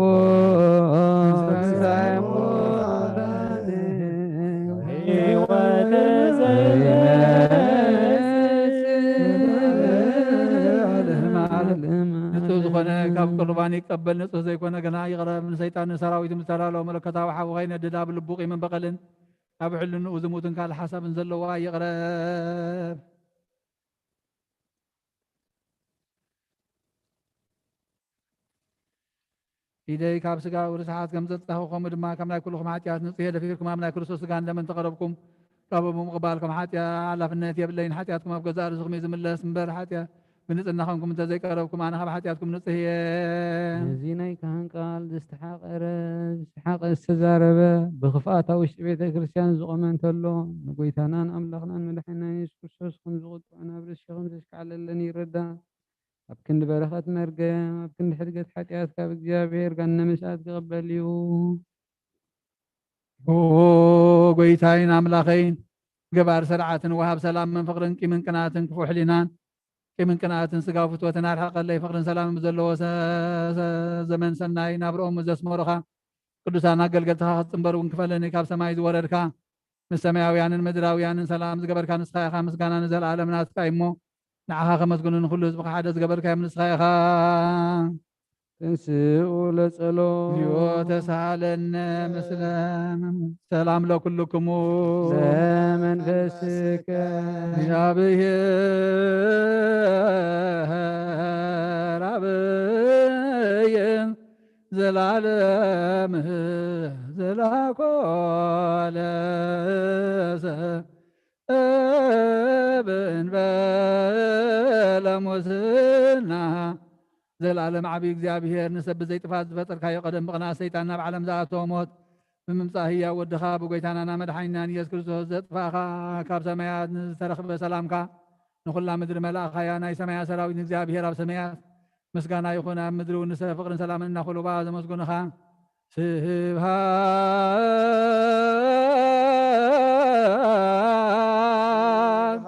ንጹህ ዝኾነ ካብ ቁርባን ይቀበል ንጹህ ዘይኮነ ገና ይቕረብ ንሰይጣንን ሰራዊት ምተላለው መለከታዊ ሓዊ ከይነድድ ኣብ ልቡ ቂምን በቐልን ኣብ ሕልንኡ ዝሙትን ካልእ ሓሳብን ዘለዋ ይቕረብ ኢደይ ካብ ስጋ ርስሓት ከም ዘፅታኽኹም ድማ ከም ናይ ኩልኩም ሓጢኣት ንጽሄ ደፊርኩም ኣብ ናይ ክርስቶስ ስጋ እንደመን ተቐረብኩም ካብኡ ምቕባልኩም ሓላፍነት የብለይን ሓጢኣትኩም ኣብ ገዛእ ርእስኩም እዩ ዝምለስ እምበር ሓጢኣት ብንጽህናኹም እንተዘይቀረብኩም ኣነ ካብ ሓጢኣትኩም ንጽህ እየ እዚ ናይ ካህን ቃል ዝተሓቐረ ዝተዛረበ ብኽፍኣት ኣብ ውሽጢ ቤተ ክርስቲያን ዝቆመ እንተሎ ንጎይታናን ኣምላኽናን መድሓኒናን ኢየሱስ ክርስቶስ ከም ዝቁጥዖን ኣብ ርእሲ ከም ዘሽካዕለለን ይረዳእ ኣብ ክንዲ በረኸት መርገም ኣብ ክንዲ ሕድገት ሓጢኣት ካብ እግዚኣብሔር ጋር ነምስኣት ክቕበል እዩ ጎይታይን ኣምላኸይን ገባር ስርዓትን ወሃብ ሰላምን ፍቅርን ቂምን ቅንኣትን ክፉእ ሕሊናን ቂምን ቅንኣትን ስጋዊ ፍትወትን ኣርሓቐለይ ፍቅርን ሰላምን ዘለዎ ዘመን ሰናይ ናብርኦም ዘስመሩኻ ቅዱሳን ኣገልገልትኻ ክትፅንበሩ ክንክፈለኒ ካብ ሰማይ ዝወረድካ ምስ ሰማያውያንን ምድራውያንን ሰላም ዝገበርካ ንስኻ ኢኻ ምስጋና ንዘለዓለም ናትካ እሞ ንዓኻ ከመስግኑ ንኩሉ ህዝብካ ሓደ ዝገበርካ እዮም ንስኻ ኢኻ تنسئ لጸሎት ተሳሃለነ ምስለ ሰላም ለኩልክሙ ለመንፈስከ እግዚአብሔር አብየ ዘላለም ዘላኮለ እንበለ ሙስና ዘላለም ዓብይ እግዚአብሔር ንሰብእ ዘይጥፋት ዝፈጠርካዮ ቀደም ብቕናት ሰይጣን ናብ ዓለም ዝኣተወ ሞት ብምምፃእ ህያው ወድኻ ብጎይታናና መድሓኒናን ኢየሱስ ክርስቶስ ዘጥፋኻ ካብ ሰማያት ዝተረኽበ ሰላምካ ንኹላ ምድሪ መላእኻያ ናይ ሰማያት ሰራዊት ንእግዚአብሔር ኣብ ሰማያት ምስጋና ይኹን ኣብ ምድሪ እውን ንሰብ ፍቅርን ሰላምን እናኹሉባ ዘመስጉንኻ ስብሃት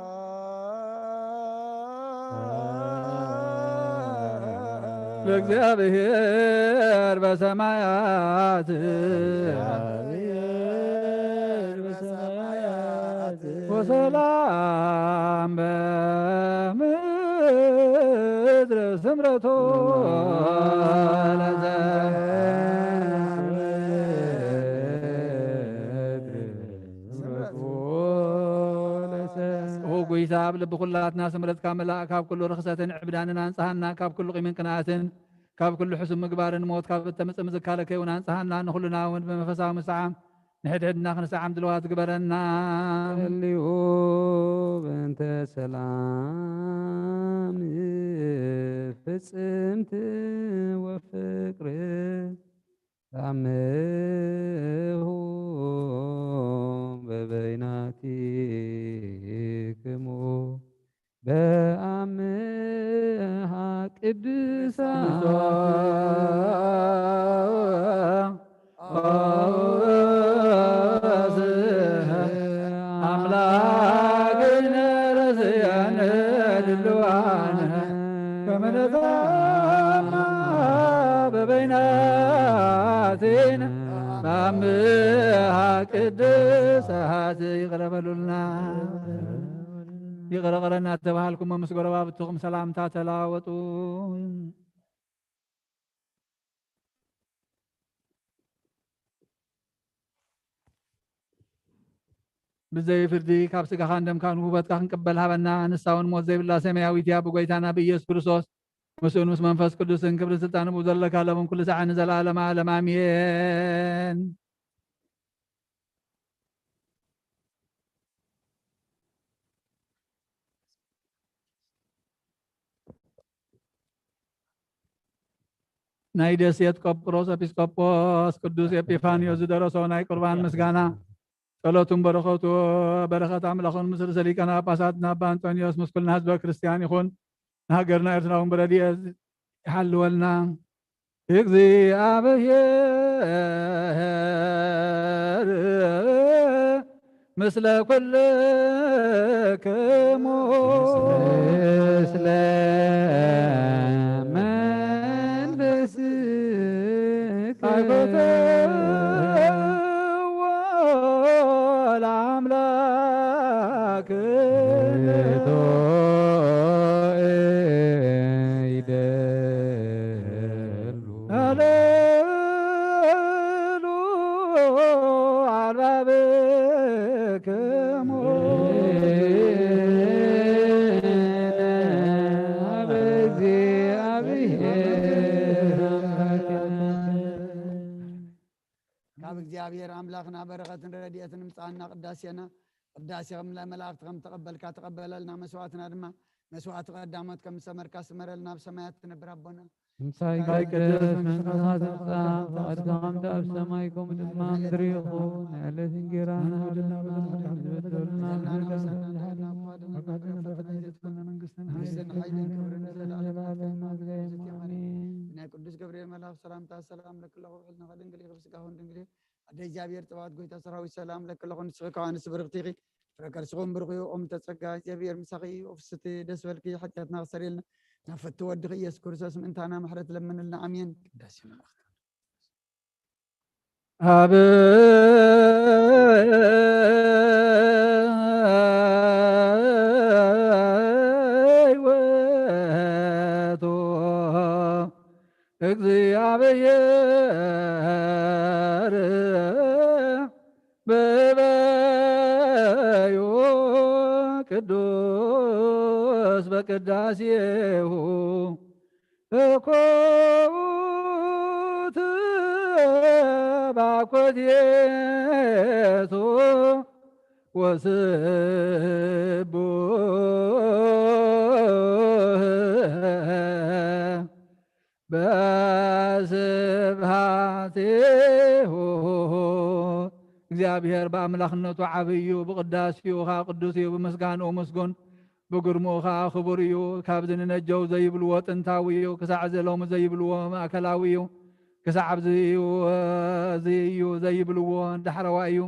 ለእግዚአብሔር በሰማያት ወሰላም በምድር ስምረቶ ጎይታ ኣብ ልቢ ኩላትና ስምረትካ መላእ ካብ ኩሉ ርክሰትን ዕብዳንን አንጽሃና ካብ ኩሉ ቂምን ቅንኣትን ካብ ኩሉ ሕሱም ምግባርን ሞት ካብ እተምፅእ ምዝካለከ እውን አንጽሃና ንኩልና እውን ብመንፈሳዊ ምስዓም ንሕድሕድና ክንሰዓም ድልዋት ግበረና ጸልዩ በእንተ ሰላም ፍጽምት ወፍቅር ታምሁ በበይናቲክሙ በአምሃ ቅዱሳን አምላክነ ረስያነ ድልዋነ ከመነዛማ በበይናቲነ በአምሃ ቅዱሳት ይቅረበሉልና ይቅረቀረና ተባሃልኩም ምስ ጎረባብትኩም ሰላምታ ተለዋወጡ። ብዘይ ፍርዲ ካብ ስጋኻ እንደምካን ውበትካ ክንቅበል ሃበና ንሳውን ሞት ዘይብላ ሰማያዊት እያ ብጎይታና ብኢየሱስ ክርስቶስ ምስኡን ምስ መንፈስ ቅዱስን ክብሪ ስልጣን ብኡ ዘለካ ለምን ኩሉ ሰዓት ንዘለዓለመ ዓለም አሜን። ናይ ደሴት ቆጵሮስ ኤጲስቆጶስ ቅዱስ ኤጲፋንዮስ ዝደረሶ ናይ ቁርባን ምስጋና ጸሎቱን በረኸቱ በረኸት አምላኹን ምስ ርእሰ ሊቃነ ጳጳሳት አባ አንጦንዮስ ምስ ኩልና ህዝበ ክርስቲያን ይኹን ንሃገርና ኤርትራውን በረድኤት ይሓልወልና። እግዚአብሔር ምስለ ኩልክሙ ምስለ መንፈስከ ለአምላክ እግዚአብሔር አምላክና በረከትን ረድኤትን ምጻና ቅዳሴና ቅዳሴም ለመላእክት ከም ተቀበልካ ተቀበለልና መስዋዕትና ድማ መስዋዕት ቀዳሞት ከም ሰመርካ ስመረልና በሰማያት ትነብራቦና እንታይ ቅዱስ መንፈሳት ፈቃድካም ኣብ ሰማይ ከም ድማ ምድሪ ይኹን ዕለት እንጀራና በደልና ናይ ቅዱስ ገብርኤል መልአክ ሰላምታ ሰላም ለክለኹ ሕልና ድንግል ይኽብስጋሁን ድንግል ኣደ እግዚአብሔር ጥባት ጎይታ ሰራዊት ሰላም ለክለኹ ንስኻ ንስ ብርክቲኺ ፍረከርስኹም ብርኽዩ ኦም ተጸጋ እግዚአብሔር ምሳኺ ኦፍስቲ ደስ በልኪ ሓጢአትና ክሰሪልና ናፈቲ ወድኺ ኢየሱስ ክርስቶስ ምእንታና ምሕረት ለምንልና አሜን። ቅዳሴ መላእክት አብ ወቶ እግዚአብሔር በበዩ ቅዱስ በቅዳሴሁ እኮት ባኮቴቱ ወስቡ በስብሐቲሁ እግዚአብሔር በአምላክነቱ ዓብዩ ብቅዳሴኡ ኻ ቅዱስ እዩ ብምስጋንኡ ምስጉን ብግርምኡ ኻ ክቡር እዩ ካብ ዝንነጀው ዘይብልዎ ጥንታዊ እዩ ክሳዕ ዘሎሙ ዘይብልዎ ማእከላዊ እዩ ክሳዕ ኣብዚ እዩ ዘይብልዎ ዳሕረዋ እዩ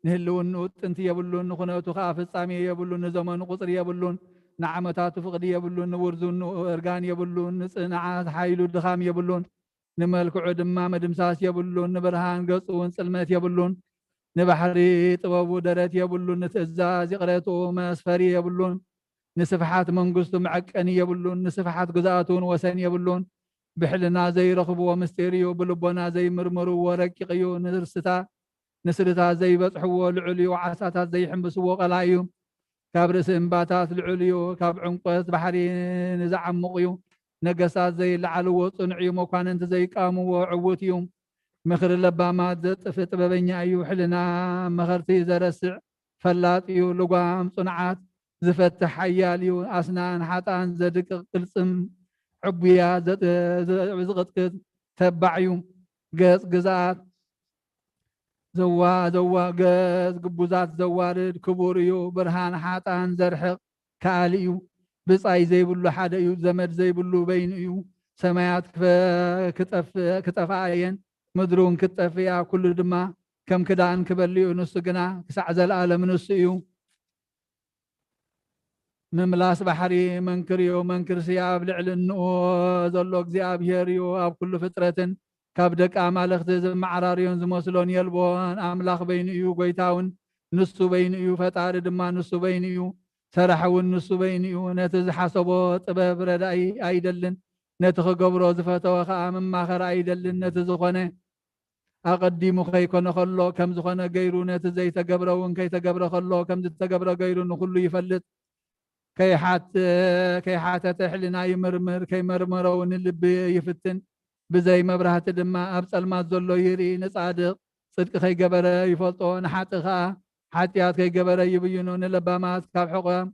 ንህልውንኡ ጥንቲ የብሉን ንኹነቱ ከዓ ፍጻሜ የብሉን ንዘመኑ ቁፅሪ የብሉን ንዓመታቱ ፍቅዲ የብሉን ንውርዙን እርጋን የብሉን ንጽንዓት ሓይሉ ድኻም የብሉን ንመልክዑ ድማ መድምሳስ የብሉን ንብርሃን ገጹን ጽልመት የብሉን ንባሕሪ ጥበቡ ደረት የብሉን ንትእዛዝ ይቕረቱ መስፈሪ የብሉን ንስፍሓት መንግስቱ መዐቀኒ የብሉን ንስፍሓት ግዛኣቱን ወሰን የብሉን ብሕልና ዘይረኽብዎ ምስጢር እዩ ብልቦና ዘይምርምርዎ ረቂቕ እዩ ንስርታት ዘይበፅሕዎ ልዑል እዩ ዓሳታት ዘይሕምብስዎ ቀላይ እዩ ካብ ርእሲ እምባታት ልዑል እዩ ካብ ዕንቆት ባሕሪ ንዝዓምቕ እዩ ነገሳት ዘይለዓልዎ ጽኑዕ እዩ መኳንንቲ ዘይቃምዎ ዕውት እዩ ምኽሪ ለባማት ዘጥፍ ጥበበኛ እዩ ሕልና መኸርቲ ዘረስዕ ፈላጥ እዩ ልጓም ጽኑዓት ዝፈትሕ ሓያል እዩ ኣስናን ሓጣን ዘድቅቕ ቅልጽም ዕቡያ ዝቕጥቅጥ ተባዕ እዩ ገጽ ግዛኣት ዘዋ ገጽ ግቡዛት ዘዋርድ ክቡር እዩ ብርሃን ሓጣን ዘርሕቕ ከኣሊ እዩ ብጻይ ዘይብሉ ሓደ እዩ ዘመድ ዘይብሉ በይኑ እዩ ሰማያት ክጠፍኣ እየን ምድሩን ክትጠፍያ ኩሉ ድማ ከም ክዳን ክበልዩ ንሱ ግና ክሳዕ ዘለኣለም ንሱ እዩ ምምላስ ባሕሪ መንክር እዩ መንክር ስያብ ልዕሊ እንኡ ዘሎ እግዚኣብሔር እዩ ኣብ ኩሉ ፍጥረትን ካብ ደቂ ኣማልኽቲ ዝመዓራርዮን ዝመስሎን የልቦን ኣምላኽ በይኑ እዩ ጎይታውን ንሱ በይኑ እዩ ፈጣሪ ድማ ንሱ በይኑ እዩ ሰራሕውን ንሱ በይኑ እዩ ነቲ ዝሓሰቦ ጥበብ ረዳኢ ኣይደልን ነቲ ክገብሮ ዝፈተወ ከዓ ምማኸር ኣይደልን ነቲ ዝኾነ ኣቐዲሙ ከይኮነ ከሎ ከም ዝኾነ ገይሩ ነቲ ዘይተገብረ እውን ከይተገብረ ከሎ ከም ዝተገብረ ገይሩ ንኩሉ ይፈልጥ ከይሓተተ ሕሊና ይምርምር ከይመርመሮ እውን ልቢ ይፍትን ብዘይ መብራህቲ ድማ ኣብ ጸልማት ዘሎ ይርኢ ንጻድቕ ጽድቂ ከይገበረ ይፈልጦ ንሓጢ ከዓ ሓጢኣት ከይገበረ ይብይኖ ንለባማት ካብ ሕቖም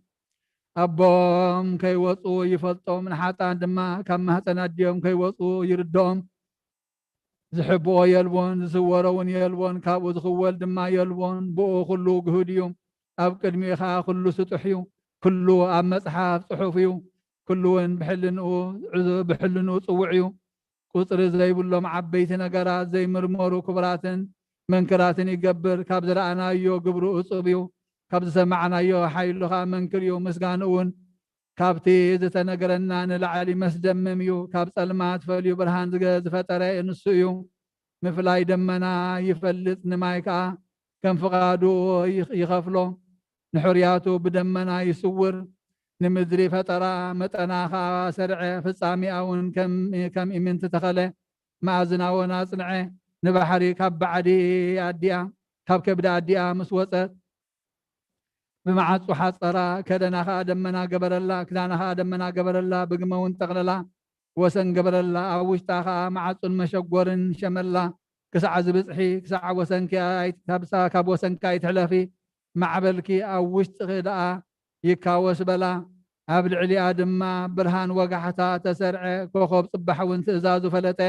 ኣቦም ከይወፁ ይፈልጦም ንሓጣን ድማ ካብ ማህፀን ኣድዮም ከይወፁ ይርድኦም ዝሕብኦ የልቦን ዝስወሮ እውን የልቦን ካብኡ ዝኽወል ድማ የልቦን ብኡ ኩሉ ግሁድ እዩ ኣብ ቅድሚኡ ከዓ ኩሉ ስጡሕ እዩ ኩሉ ኣብ መጽሓፍ ጽሑፍ እዩ ኩሉ እውን ብሕልንኡ ጽውዕ እዩ ቁፅሪ ዘይብሎም ዓበይቲ ነገራት ዘይምርመሩ ክቡራትን መንክራትን ይገብር ካብ ዝረኣናዮ ግብሩ እፁብ እዩ ካብ ዝሰማዕናዮ ሓይሉ ከዓ መንክር እዩ ምስጋኑ እውን ካብቲ ዝተነገረና ንላዕሊ መስደምም እዩ ካብ ጸልማት ፈልዩ ብርሃን ዝፈጠረ ንሱ እዩ ምፍላይ ደመና ይፈልጥ ንማይ ከዓ ከም ፍቓዱ ይኸፍሎ ንሕርያቱ ብደመና ይስውር ንምድሪ ፈጠራ መጠና ከዓ ሰርዐ ፍጻሜኣ እውን ከም ኢምንቲ ተኸለ ማእዝና እውን ኣጽንዐ ንባሕሪ ካብ ባዕዲ ኣዲኣ ካብ ከብዲ ኣዲኣ ምስ ወፀት ብመዓፁ ሓፀራ ከደና ከዓ ደመና ገበረላ ክዳና ከዓ ደመና ገበረላ ብግመ እውን ጠቕለላ ወሰን ገበረላ ኣብ ውሽጣ ከዓ ማዓፁን መሸጎርን ሸመላ ክሳዕ ዝበፅሒ ክሳዕ ካብ ወሰንካ ይትሕለፊ ማዕበልኪ ኣብ ውሽጢ ደኣ ይካወስ በላ ኣብ ልዕሊኣ ድማ ብርሃን ወጋሕታ ተሰርዐ ኮኸብ ጽባሕ እውን ትእዛዙ ፈለጠ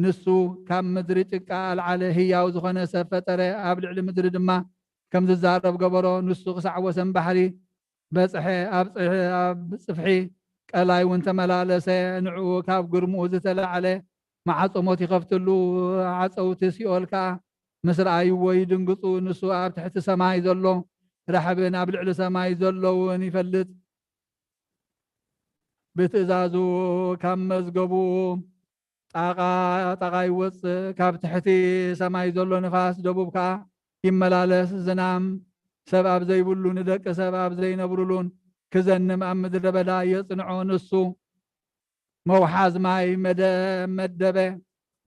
ንሱ ካብ ምድሪ ጭቃ ኣልዓለ ህያው ዝኾነ ሰብ ፈጠረ ኣብ ልዕሊ ምድሪ ድማ ከም ዝዛረብ ገበሮ ንሱ ክሳዕ ወሰን ባሕሪ በፅሐ ኣብ ፅፍሒ ቀላይ እውን ተመላለሰ ንዕኡ ካብ ግርምኡ ዝተላዕለ ማዓፀሞት ይኸፍትሉ ዓፀውቲ ሲኦል ከዓ ምስ ረኣይዎ ይድንግፁ ንሱ ኣብ ትሕቲ ሰማይ ዘሎ ረሕብን ኣብ ልዕሊ ሰማይ ዘሎ እውን ይፈልጥ ብትእዛዙ ካብ መዝገቡ ጣቃ ይወፅእ ካብ ትሕቲ ሰማይ ዘሎ ንፋስ ደቡብ ከዓ ይመላለስ ዝናም ሰብ ኣብ ዘይብሉ ንደቂ ሰብ ኣብ ዘይነብሩሉን ክዘንም ኣብ ምድረ በዳ የጽንዖ ንሱ መውሓዝ ማይ መደበ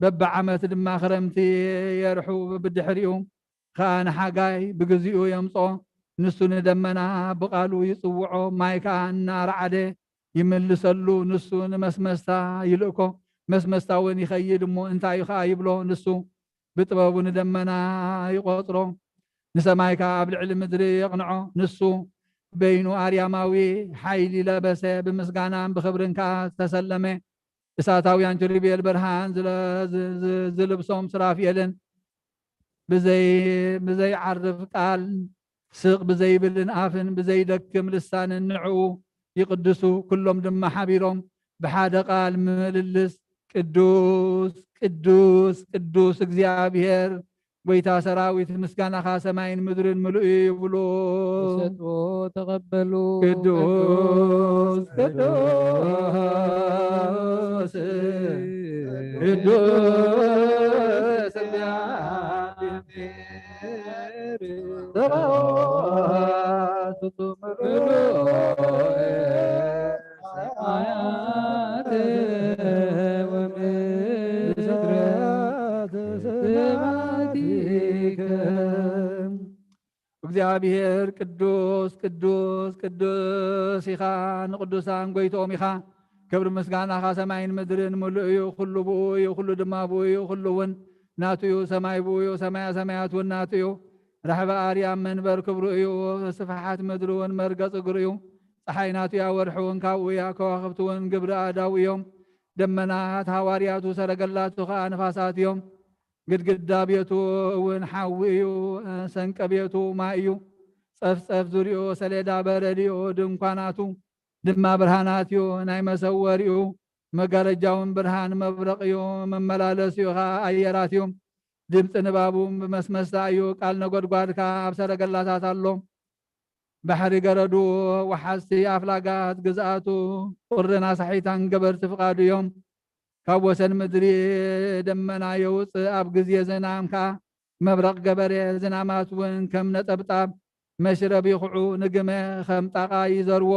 በብዓመት ድማ ክረምቲ የርሑ ብድሕሪኡ ከአነ ሓጋይ ብግዚኡ የምጾ ንሱ ንደመና ብቃሉ ይጽውዖ ማይ ከዓ እናረዓደ ይምልሰሉ ንሱ ንመስመስታ ይልእኮ መስመስታ እውን ይኸይድ እሞ እንታይ ከዓ ይብሎ ንሱ ብጥበቡ ንደመና ይቆጥሮ ንሰማይ ከዓ ኣብ ልዕሊ ምድሪ የቕንዖ ንሱ በይኑ ኣርያማዊ ሓይሊ ለበሰ ብምስጋናን ብክብርን ከዓ ዝተሰለመ እሳታውያን ኪሩቤል ብርሃን ዝልብሶም ስራፍኤልን ብዘይ ዓርፍ ቃል ስቕ ብዘይብልን ኣፍን ብዘይደክም ልሳንን ንዕኡ ይቅድሱ ኩሎም ድማ ሓቢሮም ብሓደ ቃል ምልልስ ቅዱስ ቅዱስ ቅዱስ እግዚአብሔር ጎይታ ሰራዊት ምስጋናኻ ሰማይን ምድርን ምሉእ ይብሉ ተሰጥኦ ተቀበሉ ቅዱስ ቅዱስ ቅዱስ እግዚአብሔር ሰባኦት ሰማያት ወምድር ስብሐቲከ እግዚአብሔር ቅዱስ ቅዱስ ቅዱስ ኢኻ ንቅዱሳን ጎይቶኦም ኢኻ ክብሪ ምስጋናኻ ሰማይን ምድርን ምሉእ እዩ ኩሉ ብኡ እዩ ኩሉ ድማ ብኡ እዩ ኩሉ እውን ናቱ እዩ ሰማይ ብኡ እዩ ሰማያ ሰማያት እውን ናቱ እዩ ራሕቢ ኣርያም መንበር ክብሩ እዩ ስፍሓት ምድሪ እውን መርገፂ እግሩ እዩ ፀሓይ ናቱ እያ ወርሒ እውን ካብኡ እያ ከዋኽብቲ እውን ግብሪ ኣእዳው እዮም ደመናት ሃዋርያቱ ሰረገላቱ ከዓ ንፋሳት እዮም ግድግዳ ቤቱ እውን ሓዊ እዩ ሰንቀ ቤቱ ማይ እዩ ፀፍፀፍ ዙርኡ ሰሌዳ በረድ እዩ ድንኳናቱ ድማ ብርሃናት እዩ ናይ መሰወሪኡ መጋረጃውን ብርሃን መብረቅ እዩ መመላለሲኡ ከዓ ኣየራት እዩ ድምፂ ንባቡ ብመስመስታ እዩ ቃል ነጎድጓድካ ኣብ ሰረገላታት ኣሎ ባሕሪ ገረዱ ወሓዝቲ ኣፍላጋት ግዝኣቱ ቁርና ሳሒታን ገበርቲ ፍቃዱ እዮም ካብ ወሰን ምድሪ ደመና የውፅእ ኣብ ግዜ ዝናም ከዓ መብረቅ ገበረ ዝናማት እውን ከም ነጠብጣብ መሽረብ ይኹዑ ንግመ ከም ጣቃ ይዘርዎ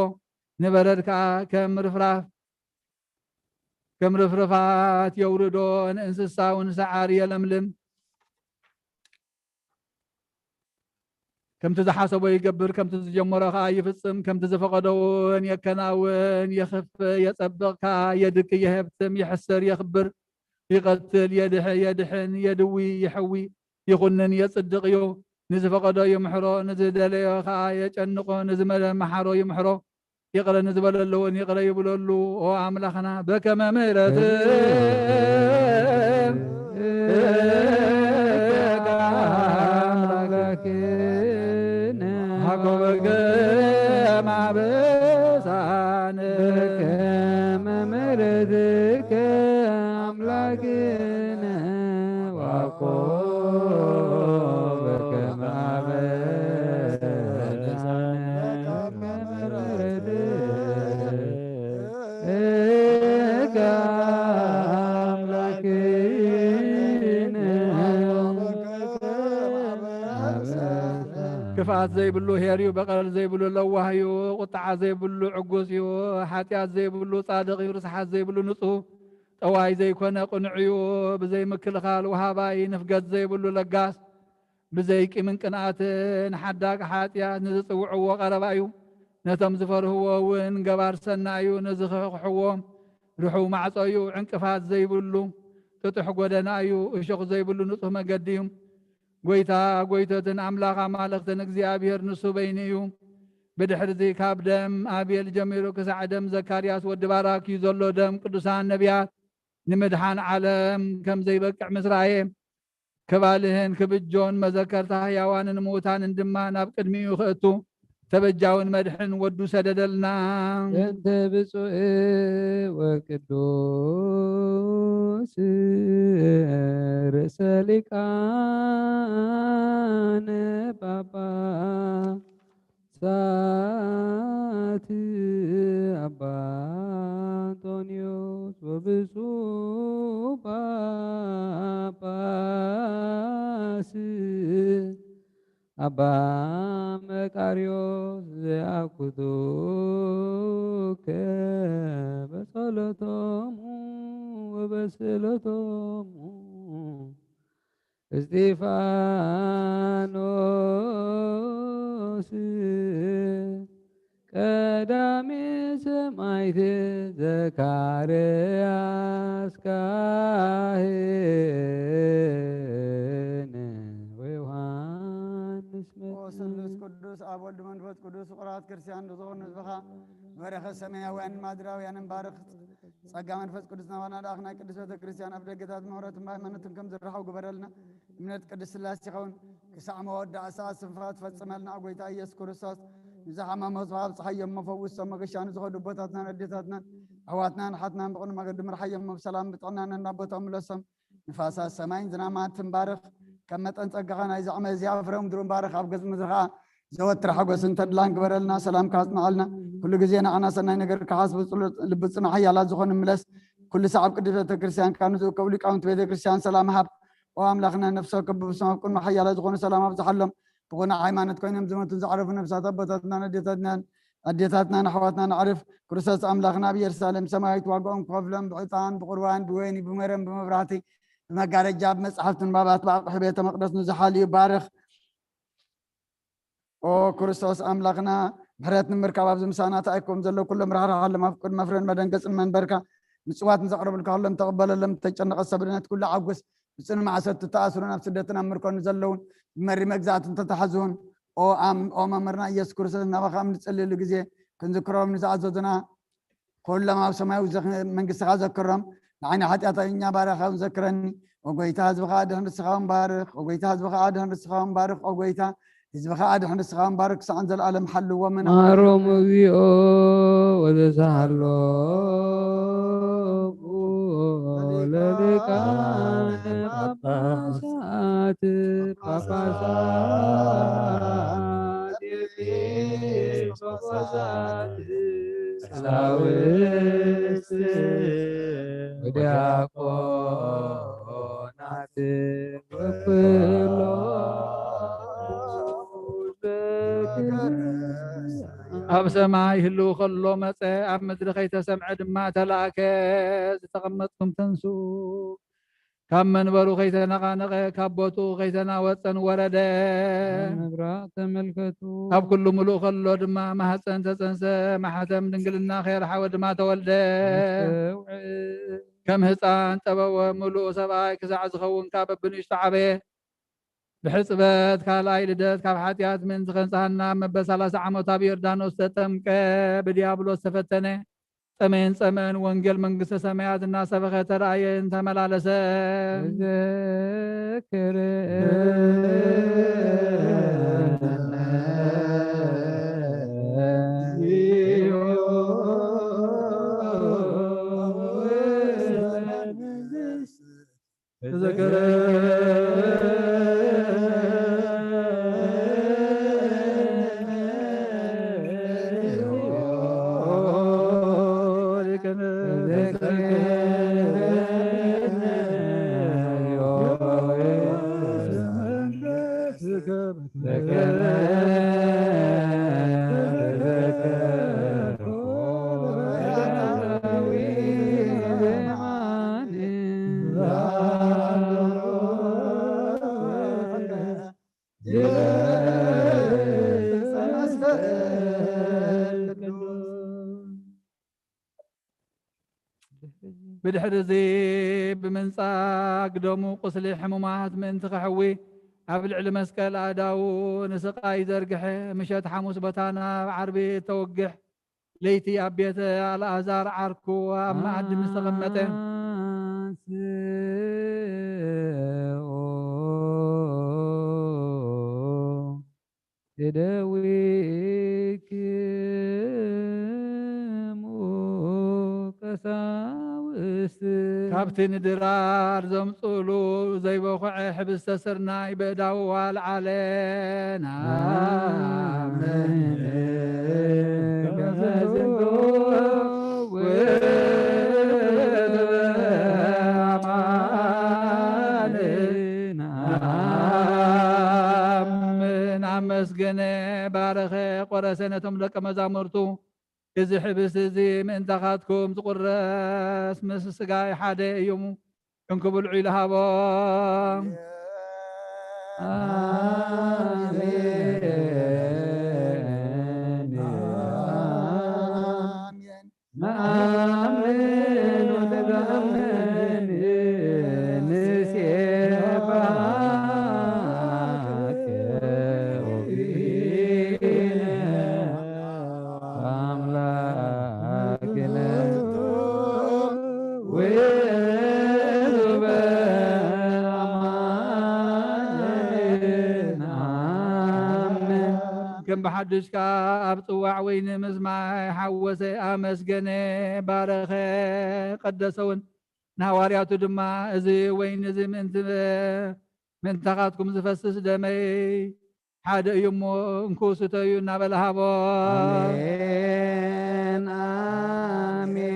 ንበረድ ከዓ ከም ርፍርፋት የውርዶ ንእንስሳውን ሰዓር የለምልም ከምቲ ዝሓሰቦ ይገብር ከምቲ ዝጀመሮ ከዓ ይፍፅም ከምቲ ዝፈቀደውን የከናውን የኽፍ የፀብቕ ከዓ የድቅ የህብትም የሕስር የኽብር ይቀትል የድሕን የድዊ ይሕዊ ይኹንን የፅድቅ እዩ ንዝፈቀዶ ይምሕሮ ንዝደለዮ ከዓ የጨንቆ ንዝመሓሮ ይምሕሮ ይቅረ ንዝበለለውን ይቅረ ይብለሉ ኦ ኣምላኽና በከመ ምሕረት ሃጎበገ ማበሳነ ከመ ምሕረትከ አምላክነ ዋቆ በከመ አበሳነ ከመ ምሕረትከ አምላክነ ክፍኣት ዘይብሉ ሄርዩ በቀል ዘይብሉ ለዋህዩ ቁጣዓ ዘይብሉ ዕጉስ እዩ ሓጢኣት ዘይብሉ ጻድቕ እዩ ርስሓት ዘይብሉ ንጹህ ጠዋይ ዘይኮነ ቁኑዕ እዩ ብዘይ ምክልኻል ወሃባይ ንፍገት ዘይብሉ ለጋስ ብዘይ ቂምን ቅንኣትን ሓዳግ ሓጢኣት ንዝፅውዕዎ ቀረባ እዩ ነቶም ዝፈርህዎ እውን ገባር ሰናይ እዩ ንዝኽሕዎ ርሑብ ማዕፆ እዩ ዕንቅፋት ዘይብሉ ጥጡሕ ጎደና እዩ እሾኽ ዘይብሉ ንጹህ መገዲ እዩ ጎይታ ጎይተትን ኣምላኽ ኣማልኽትን እግዚአብሔር ንሱ በይኒ እዩ ብድሕሪዚ ካብ ደም ኣቤል ጀሚሩ ክሳዕ ደም ዘካርያስ ወዲ ባራክ እዩ ዘሎ ደም ቅዱሳን ነቢያት ንምድሓን ዓለም ከም ዘይበቅዕ ምስራየ ከባልህን ክብጆን መዘከርታ ህያዋንን ምዉታንን ድማ ናብ ቅድሚኡ ክእቱ ተበጃውን መድሕን ወዱ ሰደደልና እንተ ብፁዕ ወቅዱስ ርእሰ ሊቃነ ጳጳሳት አባ አንጦንዮስ ወብፁዕ ጳጳስ አባ መቃርዮስ ዘአኩቱከ በጸሎቶሙ ወበስእለቶሙ እስጢፋኖስ ቀዳሜ ሰማዕት ዘካርያስ ካህን ወዮሐንስ ወስሉስ ቅዱስ አብ ወልድ መንፈስ ቅዱስ ፍቁራት ክርስቲያን ዝኾኑ ህዝብኻ በረኸ ሰማያውያን ማድራውያንን ባርኽ ጸጋ መንፈስ ቅዱስ ናባና ዳኽና ቅዱስ ቤተ ክርስቲያን ኣብ ደገታት ምሕረትን ሃይማኖትን ከም ዝረኸቡ ግበረልና እምነት ቅዱስ ስላሴ ይኸውን ክሳዕ መወዳእታ ስንፋት ፈጽመልና ጎይታ ኢየሱስ ክርስቶስ ንዝሓመመ ዝሃብ ፀሓዮም መፈውስ መገሻን ዝኸዱ ቦታትናን ኣዴታትናን ኣሕዋትናን ሓትናን ብቕኑ መገዲ ምርሓዮም ብሰላም ብጥዕናን እናቦቶም ምለሶም ንፋሳት ሰማይን ዝናማትን ባርኽ ከም መጠን ጸጋኻ ናይ ዛዕመ እዚኣ ፍረም ምድሩን ባርኽ ኣብ ገጽ ምድርኻ ዘወትር ሓጎስን ተድላን ግበረልና ሰላም ካጽንዓልና ኩሉ ግዜ ንዓና ሰናይ ነገር ክሓስብ ልቢ ጽኑዕ ሓያላት ዝኾኑ ምለስ ኩሉ ሰዓብ ቅዱስ ቤተ ክርስቲያን ካብ ንዝእከቡ ሊቃውንቲ ቤተ ክርስቲያን ሰላም ሃብ ወኣምላኽና ነፍሶ ከብብሶም ኣብ ቅድሚ ሓያላት ዝኾኑ ሰላም ኣብዝሓሎም ብቑናዕ ሃይማኖት ኮይኖም ዝመቱን ዝዓረፉ ነፍሳት ኣቦታትናን ኣዴታትናን ኣሕዋትናን ኣዕርፍ ክርስቶስ ኣምላኽና ኣብ ኢየሩሳሌም ሰማያዊት ዋግኦም ክኸፍሎም ብዕጣን ብቁርባን ብወይኒ ብመረም ብመብራህቲ ብመጋረጃ ብመፅሓፍቲ ንባባት ብኣቕሑ ቤተ መቅደስ ንዝሓልዩ ባርኽ ኦ ክርስቶስ ኣምላኽና ምሕረት ንምርካብ ኣብዚ ምሳና ተኣኪቦም ዘለዉ ኩሎም ራሕራሓሎም ኣብ ቅድመ ፍረን መደንገፅን መንበርካ ምፅዋት ንዘቕርብልካ ኩሎም ተቐበለሎም ተጨነቐ ሰብድነት ኩሉ ዓጉስ ብፅኑ ማዕሰት ተኣስሩን ኣብ ስደትን ኣብ ምርኮን ዘለውን ብመሪ መግዛእትን ተተሓዝውን ኦ መምህርና ኢየሱስ ክርስቶስ ናባኻ ንፅልሉ ግዜ ክንዝክሮም ንዝኣዘዙና ኩሎም ኣብ ሰማያዊ መንግስትኻ ዘክሮም ንዓይኒ ሓጢኣተኛ ባርኻ ዘክረኒ ወጎይታ ህዝብኻ ኣድህን ርስኻውን ባርኽ ወጎይታ ህዝብኻ ኣድህን ርስኻውን ባርኽ ወጎይታ ህዝብኻ ኣድህን ርስኻውን ባርኽ ክሳዕን ዘለኣለም ሓልዎ ማሮም እግዚኦ ወዘሳሃሎ ለሊቃነ ጳጳሳት ኤጲስቆጶሳት ቀሳውስት ወዲያቆናት ኣብ ሰማይ ህልው ከሎ መፀ ኣብ ምድሪ ከይተሰምዐ ድማ ተላእከ ዝተቐመጥኩም ተንሱ ካብ መንበሩ ከይተነቓነቐ ካብ ቦቱ ከይተናወፀን ወረደ ምብራቅ ተመልከቱ ኣብ ኩሉ ሙሉእ ከሎ ድማ ማህፀን ተፀንሰ ማሕተም ድንግልና ከይረሓወ ድማ ተወልደ ከም ህፃን ጠበወ ሙሉእ ሰብኣይ ክሳዕ ዝኸውን ካብ በብንእሽቶ ዓበየ ብሕፅበት ካልኣይ ልደት ካብ ሓጢኣት ምን ዝኸንፀሃና መበል 30 ዓመት ኣብ ዮርዳኖስ ተጠምቀ ብዲያብሎስ ተፈተነ ጠመን ፀመን ወንጌል መንግስተ ሰማያት እናሰበኸ ተረኣየን ተመላለሰ ዘክር ብድሕሪ እዚ ብምንፃግ ደሙ ቁስሊ ሕሙማት ምእንቲ ክሕዊ ኣብ ልዕሊ መስቀል ኣእዳው ንስቃይ ዘርግሐ ምሸት ሓሙስ ቦታና ዓርቢ ተወግሕ ለይቲ ኣብ ቤተ ኣልኣዛር ዓርኩ ኣብ መኣዲ ምስ ተቐመጠ የደዊክሙ ቀሳውስት ካብቲ ንድራር ዘምፅሉ ዘይበኩዐ ሕብስተ ስርናይ ብእዳው ዋልዓለና መስገነ ባረኸ ቆረሰ ነቶም ደቀ መዛሙርቱ እዚ ሕብስ እዚ ምእንታኻትኩም ዝቁረስ ምስ ስጋይ ሓደ እዩ እንክብልዑ ኢሉ ሃቦም አሜን አሜን ነአምን ወነዳምን ንሴብሐከ ወጊነ አምላክነ ወዙበ አማን አሜን كم بحدش كاب طواع وين مسمع حوس أمسجن بارخ قدسون نهارياتو دما زي وين زي من تقاتكم زفسس دمي حاد يمو انكوس تيو نابل هابو آمين آمين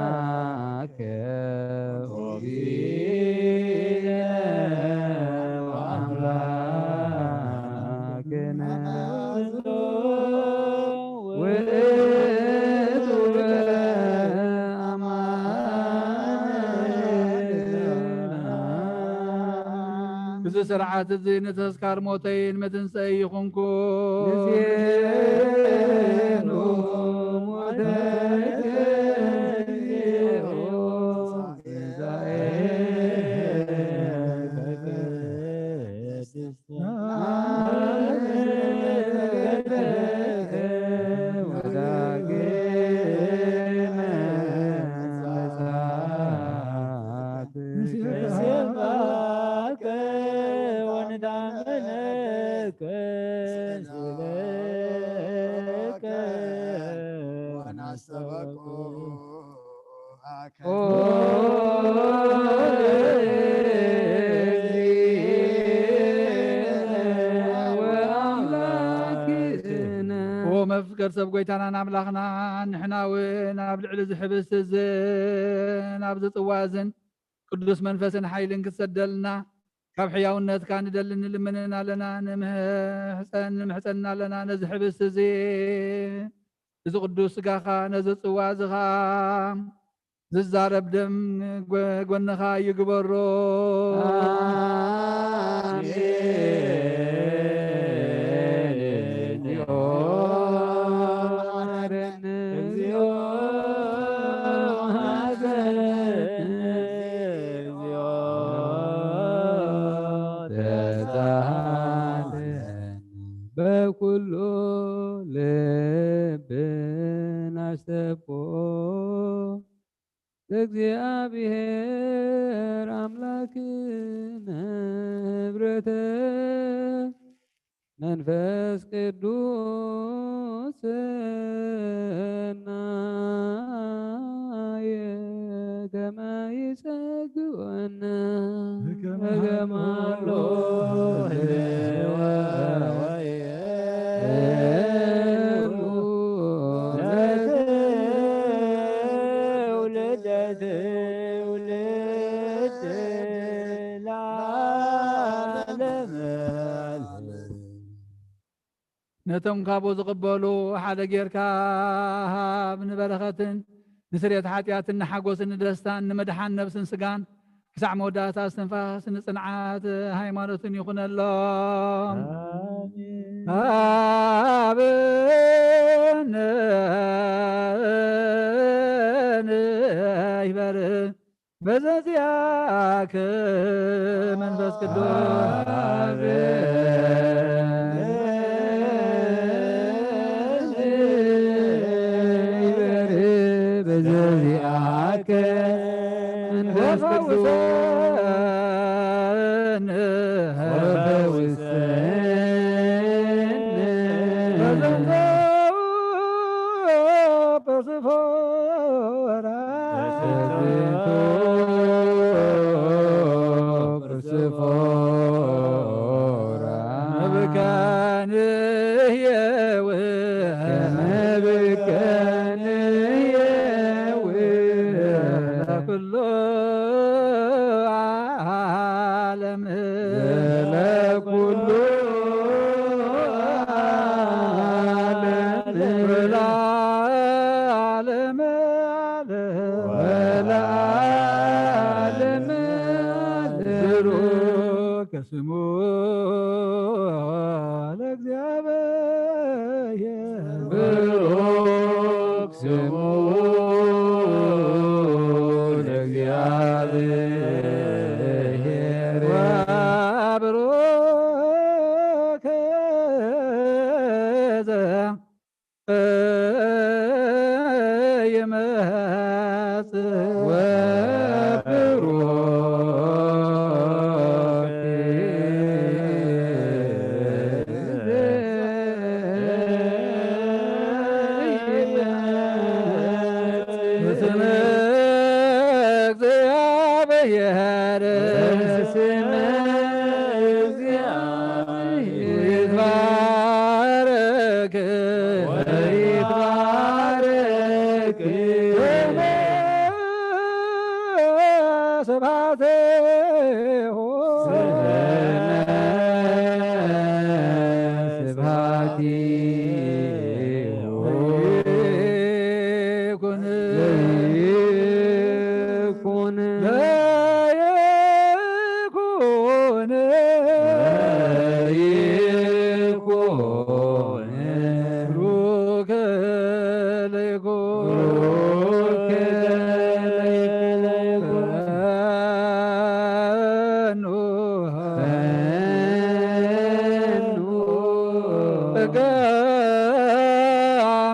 بهاك وبينا وأملاكنا وإذ أماننا بز سرعات الزين تذكار موتين متنسي يخنكو نسينو ومفكر سب قويتانا ناملاخنا نحناوين نابلعل زحبس الزين نابز طوازن قدس منفسن حيلن كسدلنا كاب حياونات كان دلن لمننا لنا نمحسننا لنا نزحبس الزين إذا قدوس قاخا نزل طوازخا ززارب دم قونخا يقبرو በኩሉ ልብን አሰብኮ እግዚአብሔር አምላክነ ህብረተ መንፈስ ቅዱስ ሰናየ ከመ ይጸግወነ ከማሎ نتم كابو زقبلو حدا غيركا بنبرختن نسريت حاتياتن حقوسن دستان نمدحان نفسن سغان كسع مودات استنفاس نصنعات هايمانوتن يكون الله آمين يبر بزازياك منفس بزازياك منفس وفوسن ወለዓለመ ወለዓለመ ብሩክ ስሙ ለእግዚአብሔር ብሩክ ስሙ ለእግዚአብሔር ወብሩክ ይመጽእ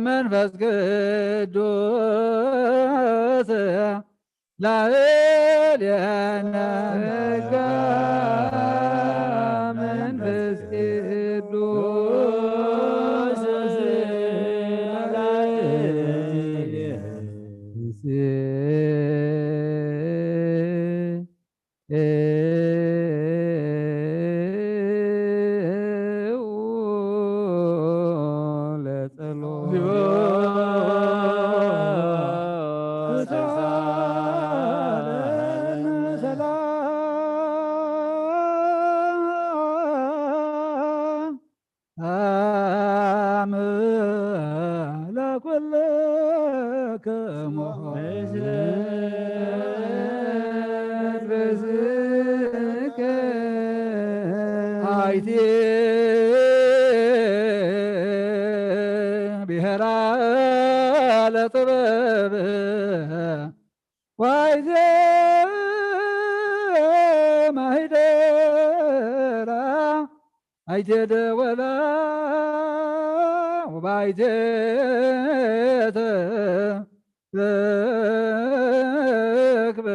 መንፈስ ቅዱስ ላዕሌነ መንፈስ ቅዱስ ብሔራ ለጥበብ ዋይዜ ማሂደራ አይቴ ደወላ ወባይቴ ተረክበ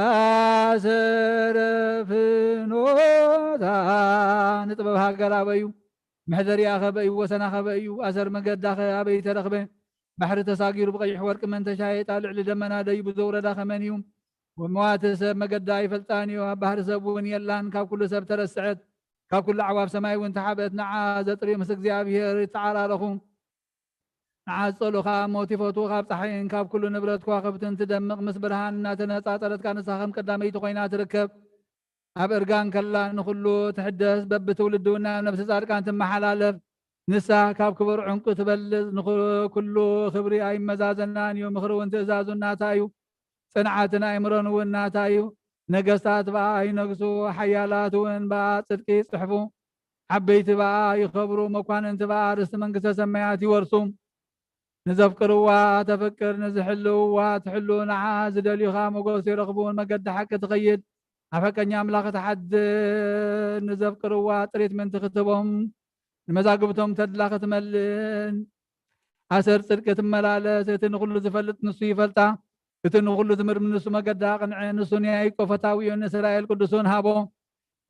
አሰረ ፍኖታ ንጥበብ ሃገር አበዩ محذري أخبئي وسنا خبئي أسر مجد أبي ترخبه بحر تساقير بقيح ورق من تشايط على دمنا دي بزور داخل منيوم ومواتس مجد داي فلتاني وبحر سبون يلان كاب كل سب ترسعت كاب كل عواب سماي وانت حبت نعاز طريق مسك زيابي تعالى لهم نعاز صلوخا موتي فوتو خاب صحين كاب كل نبرت كواخبت تدمق مسبرهان ناتنا تاطرت كان ساخم قدامي تقينات ركب أبرجان كلا نخلو تحدث بب تولدونا نفس صاركان تمحلالف نسا كاب كبر عنق تبلز نخلو كله خبري أي مزازنا يوم خرو انت زازنا تايو صنعتنا إمرن ونا تايو نقصات بقى ينقصو حيالات وين بقى صدقي صحفو حبيت بقى يخبروا مكان انت بقى رست منقصة سميات يورسوم نزفكروا تفكر نزحلوا تحلوا نعاز دليو خام وقوس يرغبون ما قد حق تغيد أفكني أملاك حد نزفكروا طريت من تختبهم المزاقبتهم تدلاك تملن أسر سرقة ملالة تنقل زفلت نصي فلتا تنقل زمر من نص ما قد قنع نصني أيكو فتاوي إسرائيل قدسون هابو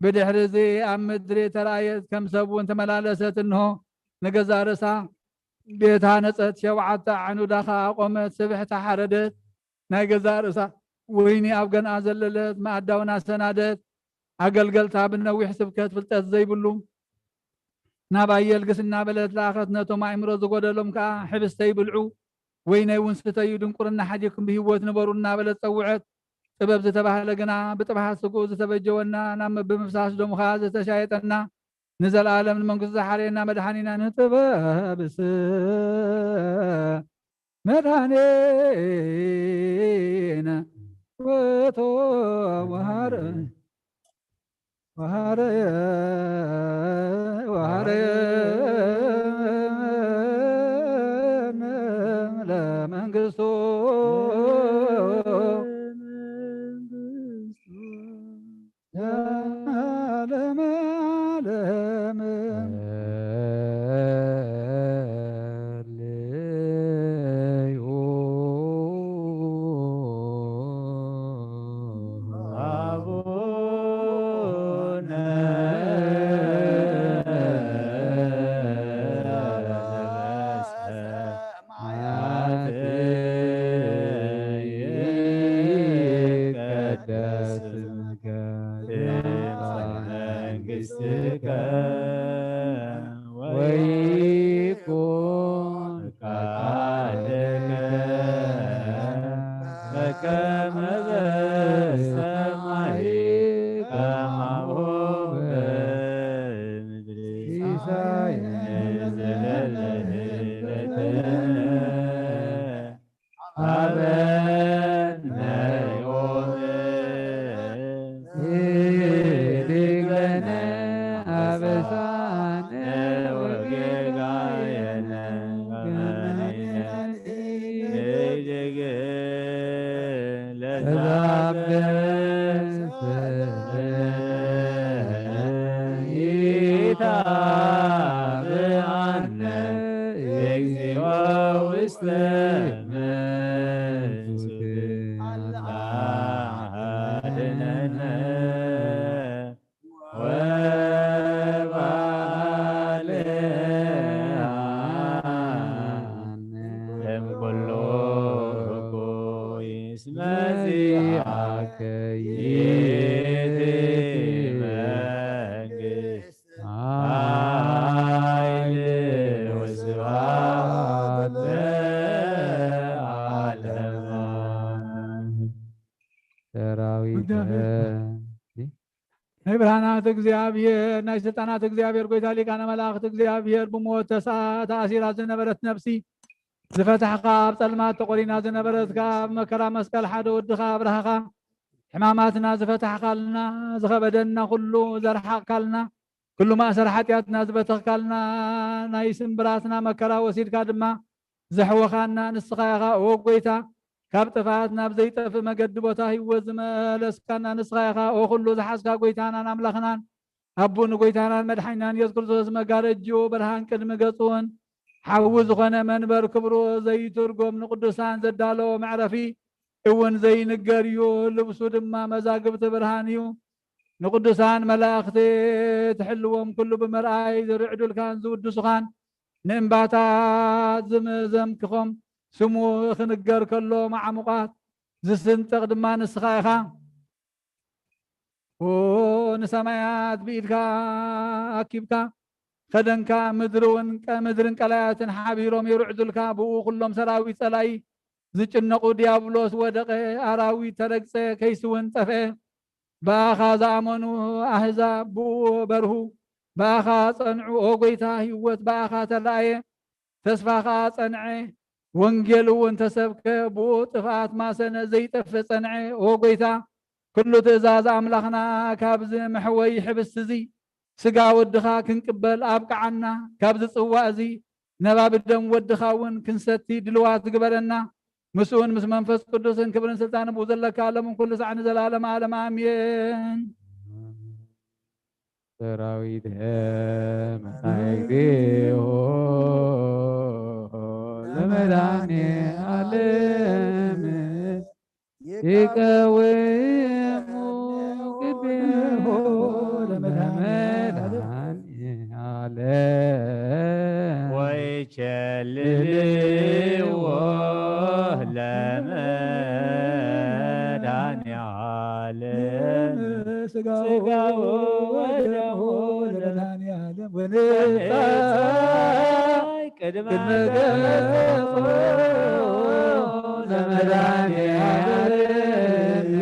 بدحرزي أمدري ترايت كم سبو انت ملالة ستنهو نقزارسا بيتها نصت شوعت عنو داخا قومت سبحت حردت نقزارسا ويني أبقن أزللت ما أدونا سنادت أقلقلتها بالنوي حسبكت فلتت زي بلوم نابايل قسنا بلت لاخت نتو ما يمرض قدلهم كا حبستي بلعو ويني ونستي يدنقرنا حاجكم بهوت نبرونا بلت توعت سبب زتبه لقنا بتبه السقوز تبجونا نام بمفساس دوم خاز تشايتنا نزل عالم المنقذ حرينا مدحنينا نتبابس مدحنينا وتو وهري لمنقصو يا عالم ብርሃናት እግዚአብሔር ናይ ስልጣናት እግዚአብሔር ጎይታ ሊቃነ መላእክት እግዚአብሔር ብሞት ተኣሲራ ዝነበረት ነፍሲ ዝፈታሕካ ኣብ ፀልማት ተቆሪና ዝነበረት ካብ መከራ መስቀል ሓደ ወድኻ ኣብርሃኻ ሕማማትና ዝፈታሕካልና ዝኸበደና ኩሉ ዘርሓቅካልና ኩሉ ማእሰር ሓጢኣትና ዝበተኽካልና ናይ ስምብራትና መከራ ወሲድካ ድማ ዘሕወኻና ንስኻ ኢኻ ኦ ጎይታ ካብ ጥፋት ናብ ዘይጠፍእ መገዲ ቦታ ህይወት ዝመለስካና ንስኻ ኢኻ ኦ ኩሉ ዝሓዝካ ጎይታናን ኣምላኽናን ኣቦን ጎይታናን መድሓኒናን ኢየሱስ ክርስቶስ መጋረጅኡ ብርሃን ቅድሚ ገጽውን ሓዊ ዝኾነ መንበር ክብሩ ዘይትርጎም ንቅዱሳን ዘዳለዎ መዕረፊ እውን ዘይንገር እዩ ልብሱ ድማ መዛግብቲ ብርሃን እዩ ንቅዱሳን መላእኽቲ ትሕልዎም ኩሉ ብምርኣይ ዝርዕዱልካን ዝውድሱኻን ንእምባታት ዝምዘምክኾም ስሙ ክንገር ከሎ ማዕሙቃት ዝስንጥቕ ድማ ንስኻ ኢኻ ንሰማያት ብኢድካ ኣኪብካ ከደንካ ምድርን ቀላያትን ሓቢሮም ይርዕዱልካ ብኡ ኩሎም ሰራዊት ጸላኢ ዝጭነቁ ዲያብሎስ ወደቀ ኣራዊት ተረግፀ ከይስውን ጠፍአ በኣኻ ዝኣመኑ ኣህዛብ ብኡ በርሁ በኣኻ ጸንዑ ኦ ጎይታ ህይወት በኣኻ ተለኣየ ተስፋኻ ጸንዐ ወንጌል እውን ተሰብከ ብኡ ጥፍኣት ማሰነ ዘይጠፍእ ጸንዐ ኦ ጎይታ ኩሉ ትእዛዝ ኣምላኽና ካብዚ መሕወይ ሕብስቲ እዚ ስጋ ወድኻ ክንቅበል ኣብቅዓና ካብዚ ጽዋእ እዚ ነባቢ ደም ወድኻ እውን ክንሰቲ ድልዋት ዝግበረና مسؤول مس منفس قدوس كبرن سلطان ابو ذلك عالم كل سعن زلالم عالم امين سراويد مخايديو لمداني عالم يكويمو كبيرو لمداني عالم ويشلليو لمداني عالم سقاو وجهه لمداني عالم ونساي كدما لمداني عالم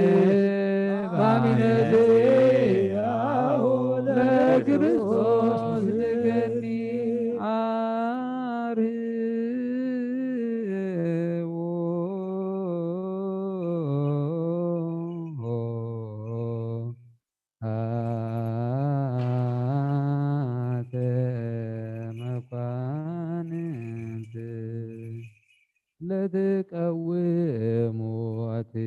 بامين زياو لكريستوس ትቀውሙ አትቶ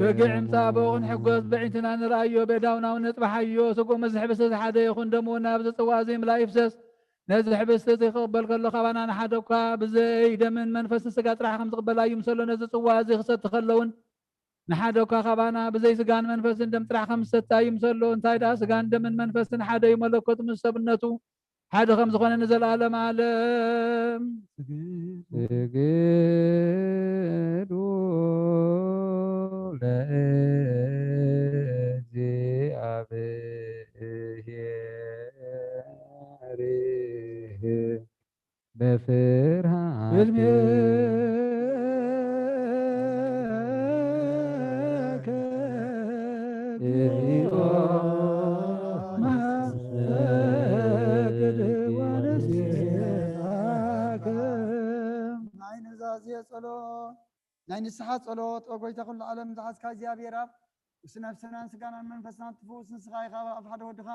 بقعم سابقون حقوس بعتنا نرأيو بداونا ونطبحيو سقو مزح بس حدا يخون دمونا بس توازيم لا يفسس نزح بس يقبل كله خبانا نحدوكا بزي دمن منفس سقات راح خمس قبل أيوم سلو نزل توازي خسد تخلون نحدوكا خبانا بزي سقان منفس دم تراح خمس أيوم سلو انتايدا سقان دمن منفس حدا يملكوت من سبنتو حدا خمس خوانا نزل عالم عالم سجدوا لأجابه بفرحة ናይ ንስሓ ጸሎት ኦጎይታ ኩሉ ዓለም ዝሓዝካ እግዚኣብሔር ኣብ ምስ ነፍስናን ስጋናን መንፈስናን ትፍውስ ንስኻ ኢኻ ኣብ ሓደ ወድኻ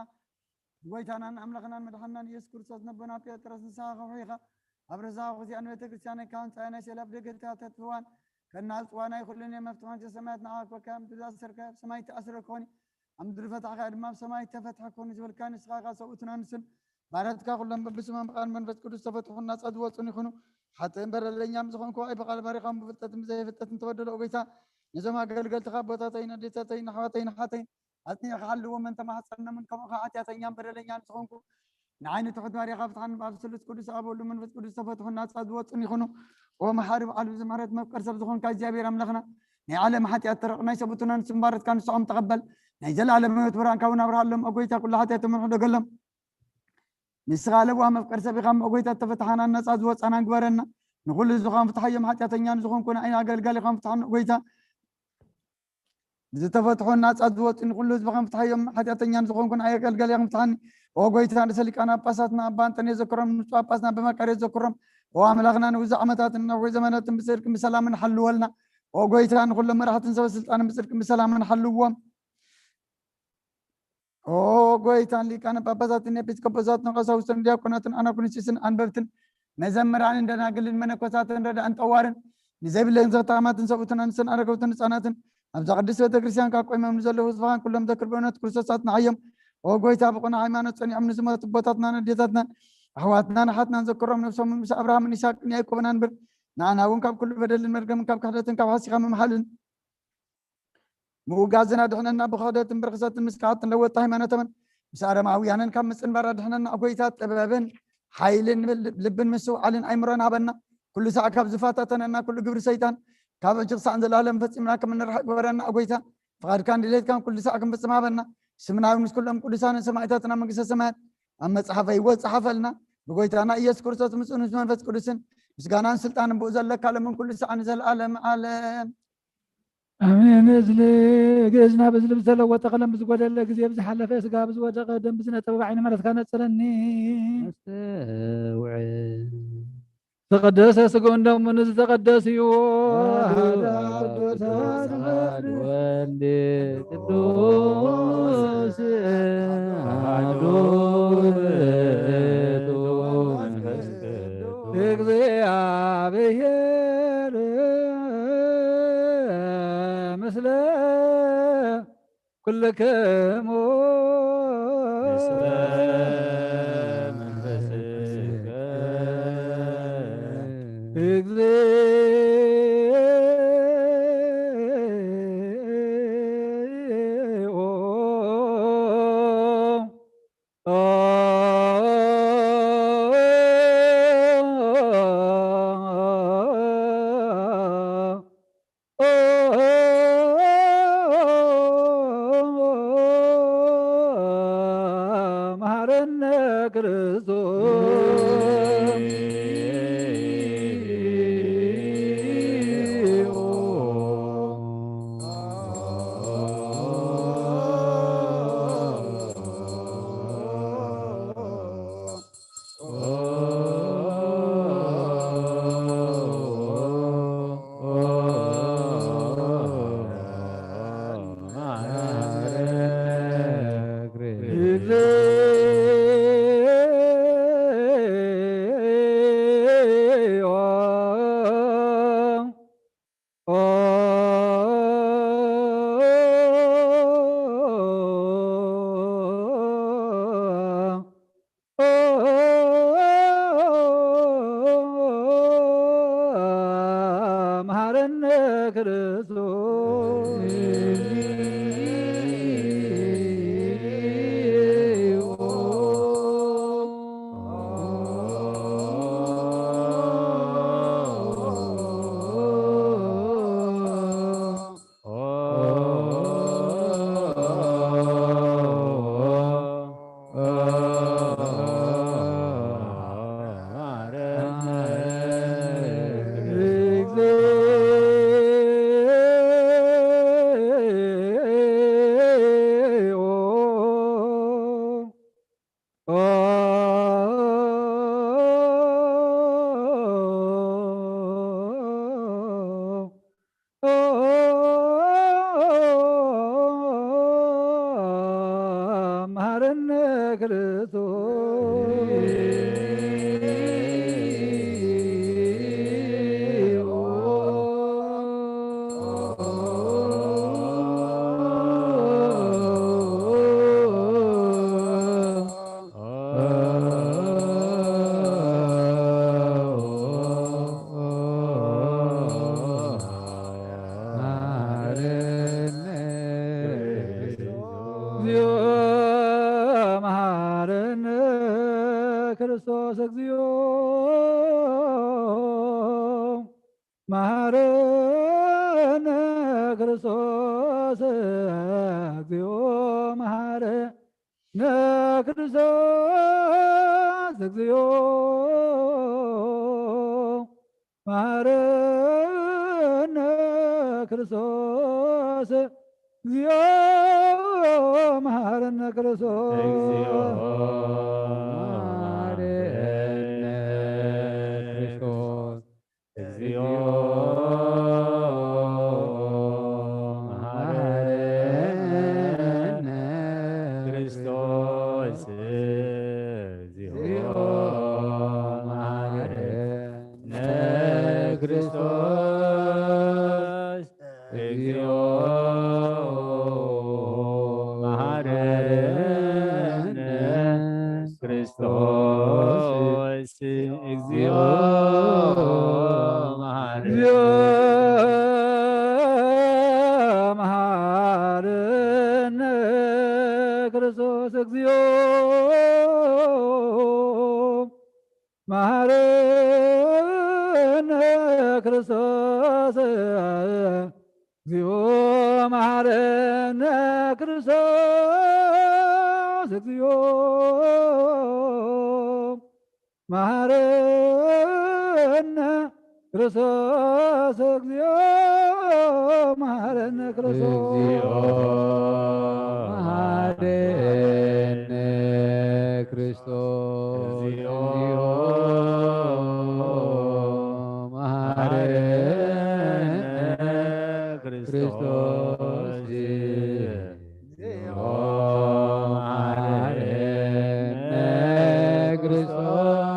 ጎይታናን ኣምላኽናን መድሓናን ኢየሱስ ክርስቶስ ነቦና ጴጥሮስ ንስኻ ከውሒ ኢኻ ኣብ ረዛኻ እዚኣን ቤተ ክርስቲያን ካብ ህንፃ ናይ ሰላም ደገታ ተትፍዋን ከናል ጽዋናይ ኩሉን መፍትሖን ሰማያት ንዓክበካ ምድር ኣሰርከ ሰማይ ተኣስረ ኮኒ ኣብ ምድሪ ፈታሕካ ድማ ሰማይ ተፈትሐ ኮኒ ዝብልካ ንስኻ ኢኻ ሰብኡትና ንስን ባረትካ ኩሎም በብስማን ብቃል መንፈስ ቅዱስ ተፈትሑና ጸድ ወፁን ይኹኑ حتى برلنيام زخون كو اي بقال باريقام بفتت مزي فتت تبدل اوغيتا نزما غلغلتخا بوتاتين ديتاتين حواتين حاتين اتني خالو ومن تما حصلنا من كم خاتياتين برلنيام زخون كو نعين تحت ماري خافتان بابسلس قدس ابو من قدس تفتحنا صاد وطن يخونو ومحارب على زمارات مفكر سب زخون كاجابير املخنا ني عالم حتى يترقنا يسبتنا نسمبارت كان صوم تقبل نجل على ميت بران كون ابرهلم اوغيتا كل حتى من حدو قلم نسغالب ومفكر سبيقام اوغيتا تفتحنا نصاد وصانا غبرنا نقول زخون فتحيم حتياتنيان زخون كون اين اغلغال خون فتحنا اوغيتا بزتفتحنا نصاد وص نقول زخون فتحيم حتياتنيان زخون كون اين اغلغال خون فتحني اوغيتا نسلكانا باساتنا بانتن يذكرم نصاباسنا بمكر يذكرم واملاغنا نوز عمتاتنا وزمانات بسرك بسلام نحلولنا اوغيتا نقول مرحت نسو سلطان بسرك بسلام نحلوهم اوغيتان لي كان بابازات نبيت كبازات نقصاوستن دياكوناتن انا كنسيسن انببتن مزمران عندنا قل المنكوساتن رد انت اوارن نزيب لين زغطاماتن سبوتن انسن ارغوتن صاناتن ابزا قدس بيتكريستيان كاقوي مم زلو حزبان كلهم ذكر بونات كرسات نعيم اوغيتا بقنا هيمانوت صني امن زمات بوتاتنا نديتاتنا احواتنا نحتنا نذكرهم نفسهم مس ابراهيم اسحاق يعقوب ننبر نانا وون كاب كل بدل المرغم كاب كحدتن كاب حسيخ محلن موغازنا دحنا بخودت برخصات مسكات لوط هيمانوتن مسارماويانن كم مسن برد دحنا اوغيتا طبابن حيلن لبن مسو علن ايمرنا بنا كل ساعه كاب زفاتاتنا كل جبر شيطان كاب جقص عند العالم فصمنا كم نرح برنا اوغيتا فقد كان ديلت كان كل ساعه كم فصما بنا سمنا من كلهم قدسان سماعتاتنا منقس السماء اما صحفه يوصحفلنا بغيتانا ኢየሱስ ክርስቶስ ምስኡን መንፈስ ቅዱስን ምስጋናን ስልጣንን በዘለካ ለምን ኩሉ ሰዓን ዘላለም ዓለም አሜን። እዝል ገዝና በዝል በተለወጠ ቀለም ብዝጎደለ ጊዜ ብዝሓለፈ ስጋ ብዝወደቀ ደም ብዝነጠበ ዓይኒ ማለት ካነጽረኒ استوعب ተቀደሰ ስጋውን ደሙን ዝተቀደስ እዩ ወልድ ቅዱስ አሐዱ ውእቱ መንፈስ ቅዱስ እግዚአብሔር ምስለ ኩልክሙ ምስለ መንፈስከ መሐረነ ክርስቶስ መሐረነ ክርስቶስ እግዚኦ መሐረነ ክርስቶስ እግዚኦ መሐረነ ክርስቶስ እግዚኦ መሐረነ ክርስቶስ እግዚኦ መሐረነ ክርስቶስ እግዚኦ መሐረነ ክርስቶስ እግዚኦ መሐረነ ክርስቶስ እግዚኦ መሐረነ ክርስቶስ እግዚኦ መሐረነ ክርስቶስ መሐረነ ክርስቶስ እግዚኦ መሐረነ ክርስቶስ እግዚኦ መሐረነ ክርስቶስ እግዚኦ መሐረነ ክርስቶስ እግዚኦ መሐረነ ክርስቶስ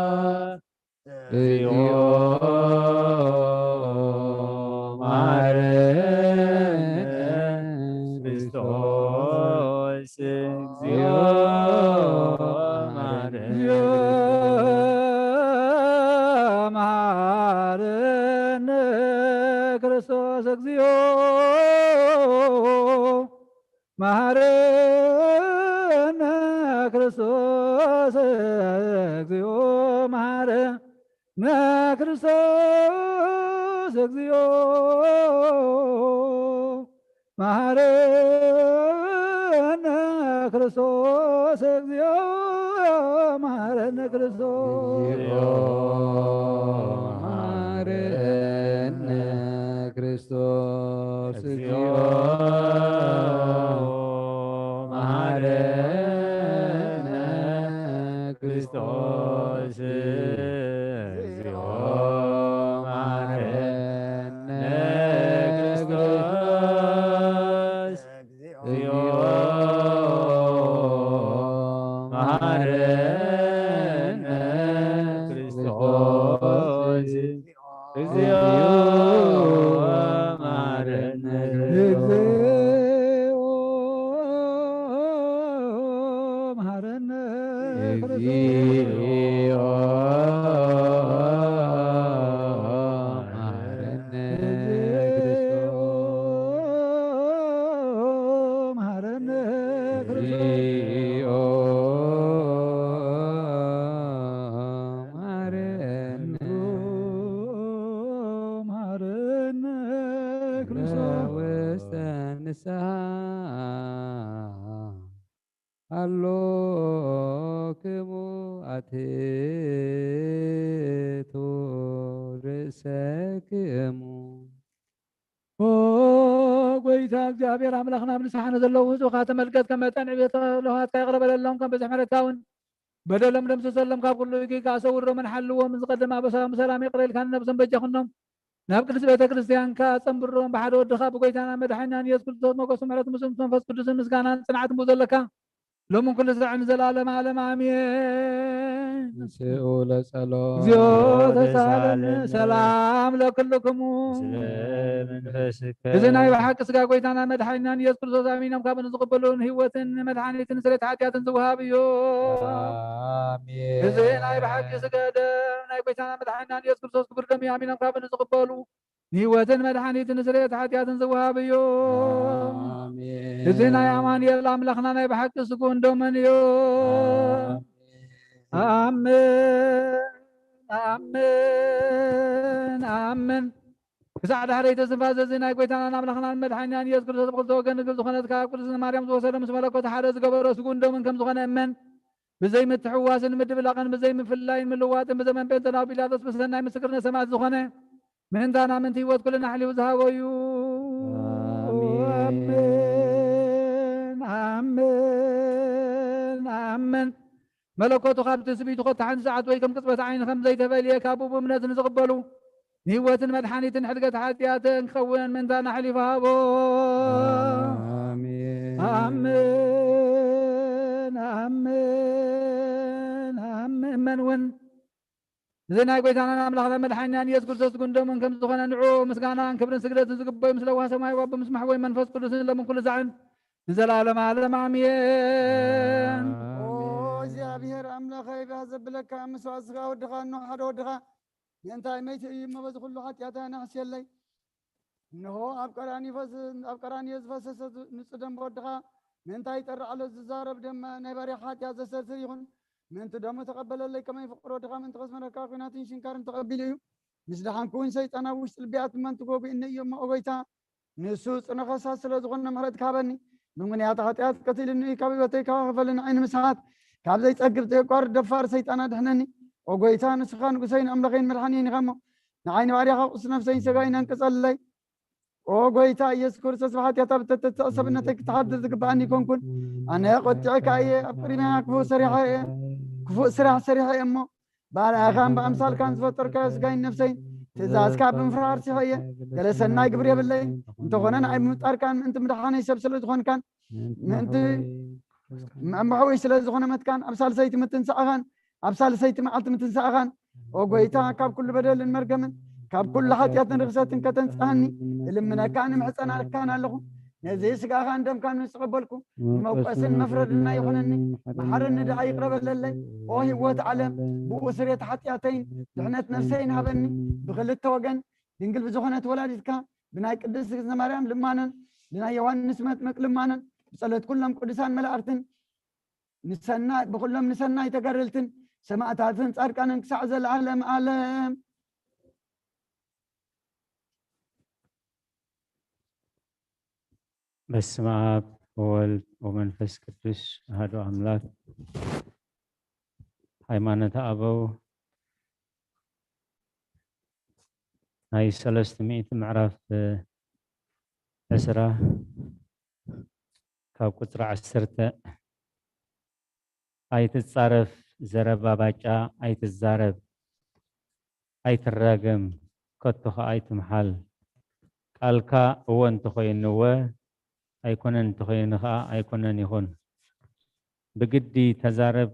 እግዚኦ መሐረነ ክርስቶስ እግዚኦ መሐረነ ክርስቶስ እግዚኦ መሐረነ ክርስቶስ መሐረነ ክርስቶስ እግዚኦ መሐረነ ክርስቶስ እግዚኦ መሐረነ ክርስቶስ እግዚኦ መሐረነ ክርስቶስ እግዚኦ መሐረነ እግዚኦ መሐረነ እግዚኦ መሐረነ መሐረነ እግዚኦ መሐረነ መሐረነ ክርስቶስ ውስተ ንስሐ አሎክሙ አትቱ ርእሰክሙ ጎይታ እግዚአብሔር አምላክና ብልሳሓነ ዘለዉ ህፁኻ ተመልከት ከም መጠን ዕቤት ለውሃትካ ይቕረበለሎም ከም በዝሒ ምሕረትካ እውን በደሎም ደምስሰሎም ካብ ኩሉ ጌጋ ሰውሮምን ሓልዎም ዝቀደም ኣበሳም ሰላም ይቕረልካ ነብሰም በጃኹኖም ናብ ቅድስት ቤተ ክርስቲያንካ ፀንብሮም ብሓደ ወድኻ ብጎይታና መድሓኒናን ኢየሱስ ክርስቶስ ሞገሱ ምሕረት ምስ መንፈስ ቅዱስን ምስጋናን ፅንዓትን ዘለካ لهم كل زعم زلالم عالم آمين نسيء لسلام زيو تسالن سلام لكلكم منفسك إذن أي بحق سقا قويتانا مدحينا يذكر صوت آمين أمكابن تقبلون هوة مدحانية سلت حاتيات زوهابيو آمين إذن أي بحق سقا دم أي قويتانا مدحينا يذكر صوت كبر كمي آمين أمكابن تقبلون هوة مدحانية سلت حاتيات زوهابيو آمين إذن أي أمان يلا ملخنا أي بحق سكون دومنيو آمين آمين آمين كسعد هريت سفاز زينا قويتانا ناملخنا المدحينا يذكر صوت قلت وقن قلت خنت كاكل سن مريم وسلم سملكوت حارس قبر سكون دومن كم زغنا أمن بزي متحواس مد بلاقن بزي من فلاي من لوات بزمن بيتنا وبلادس بسنا مسكرنا سماعت زغنا من دانا من تيوت كلنا حلي وزهاويو آمين آمين آمين ملكوت خابت سبيت خط عن ساعة ويكم قصبة عين خمزة تفاليك أبو بمنات نزقبلوا نيوة مدحانية حلقة حاتيات نخون من دانا حليف هابو آمين آمين آمين آمين من ون زينا قويتانا ناملخ مدحانية يذكر سسكن دومن كم زخنا نعو مسقانا كبرن سقرات نزقبوا مسلوها سماي واب مسمح وين منفس كل سنة لمن كل زعن زلالم عالم آمين እግዚአብሔር አምላኸይ ባዘብለካ መስዋዕትካ ወድኻ ንሓደ ወድኻ የንታይ መይት መበዝ ኩሉ ኃጢአትና ሕስየለይ እንሆ ኣብ ቀራንዮ ዝፈሰሰ ንጹህ ደም ወድኻ ምንታይ ጠራዕሎ ዝዛረብ ደም ናይ ባሪያ ኃጢአት ዘሰርስር ይኹን ምንቱ ደሞ ተቀበለለይ ከመይ ፍቅሮ ወድኻ ምንት ኸስመረካ ኩናትን ሽንካርን ተቐቢሉ እዩ ምስ ድሓንኩ እውን ሰይጣና ውሽጢ ልቢያት መን ትጎቢእኒ እዮም ኦጎይታ ንሱ ጽንኸሳ ስለ ዝኾነ ምሕረት ካበኒ ብምክንያት ኃጢአት ቀቲልኒ ካብ ህይወተይ ካኸፈልኒ ዓይኒ ምስሓት ካብ ዘይፀግብ ዘይቋርድ ደፋር ሰይጣና ድሕነኒ ኦጎይታ ንስኻ ንጉሰይን ኣምላኸይን መድሓኒን ኢኻ እሞ ንዓይኒ ባሪያኻ ቁስ ነፍሰይን ስጋይን አንቅፀለይ ኦጎይታ ኢየሱስ ክርስቶስ ብሓጢአታ ብተተሰብነተይ ክትሓድር ዝግባአኒ ይኮንኩን ኣነ ቆጢዕካ እየ ኣብ ቅድሚያ ክፉእ ስራሕ ሰሪሐ እየ እሞ ባርያኻን ብኣምሳልካን ዝፈጠርካዮ ስጋይን ነፍሰይን ትእዛዝካ ብምፍራር ሲኸ እየ ገለ ሰናይ ግብሪ የብለይ እንተኾነ ንዓይ ብምጣርካን ምእንቲ ምድሓነይ ሰብ ስለ ዝኾንካን ምእንቲ መዕምሐወይ ስለ ዝኾነ መትካን ኣብ ሳልሰይቲ ምትንሳእኻን ኣብ ሳልሰይቲ መዓልቲ ምትንሳእኻን ኦጎይታ ካብ ኩሉ በደልን መርገምን ካብ ኩሉ ኃጢአትን ርክሰትን ከተንጽሐኒ እልምነካ ንምሕፀናልካን ኣለኹ ነዚ ስጋኻን ደምካን ንዝተቐበልኩ መውቀስን መፍረድና ይኹነኒ መሓርኒ ድኣ ይቕረበለለይ ኦ ህይወት ዓለም ብኡ ስርየት ኃጢአተይን ድሕነት ነፍሰይን ሃበኒ ብክልተ ወገን ድንግል ብዝኾነት ወላዲትካ ብናይ ቅድስት እግዝእትነ ማርያም ልማነን ብናይ ዮሃንስ መጥምቅ ልማነን ብጸሎት ኩሎም ቅዱሳን መላእክትን ንሰናይ ብኩሎም ንሰናይ ተጋደልትን ሰማዕታትን ጻድቃንን ክሳዕ ዘለዓለም ዓለም በስመ አብ ወወልድ ወመንፈስ ቅዱስ አሐዱ አምላክ። ሃይማኖተ አበው ናይ 300 ምዕራፍ 10 ካብ ቁጥሪ 10 ኣይትጻረፍ ዘረባ ባጫ ኣይትዛረብ ኣይትራገም ከቶኸ ኣይትምሓል ቃልካ እወ እንተኾይንወ ኣይኮነን እንተኾይኑ ከዓ ኣይኮነን ይኹን ብግዲ ተዛረብ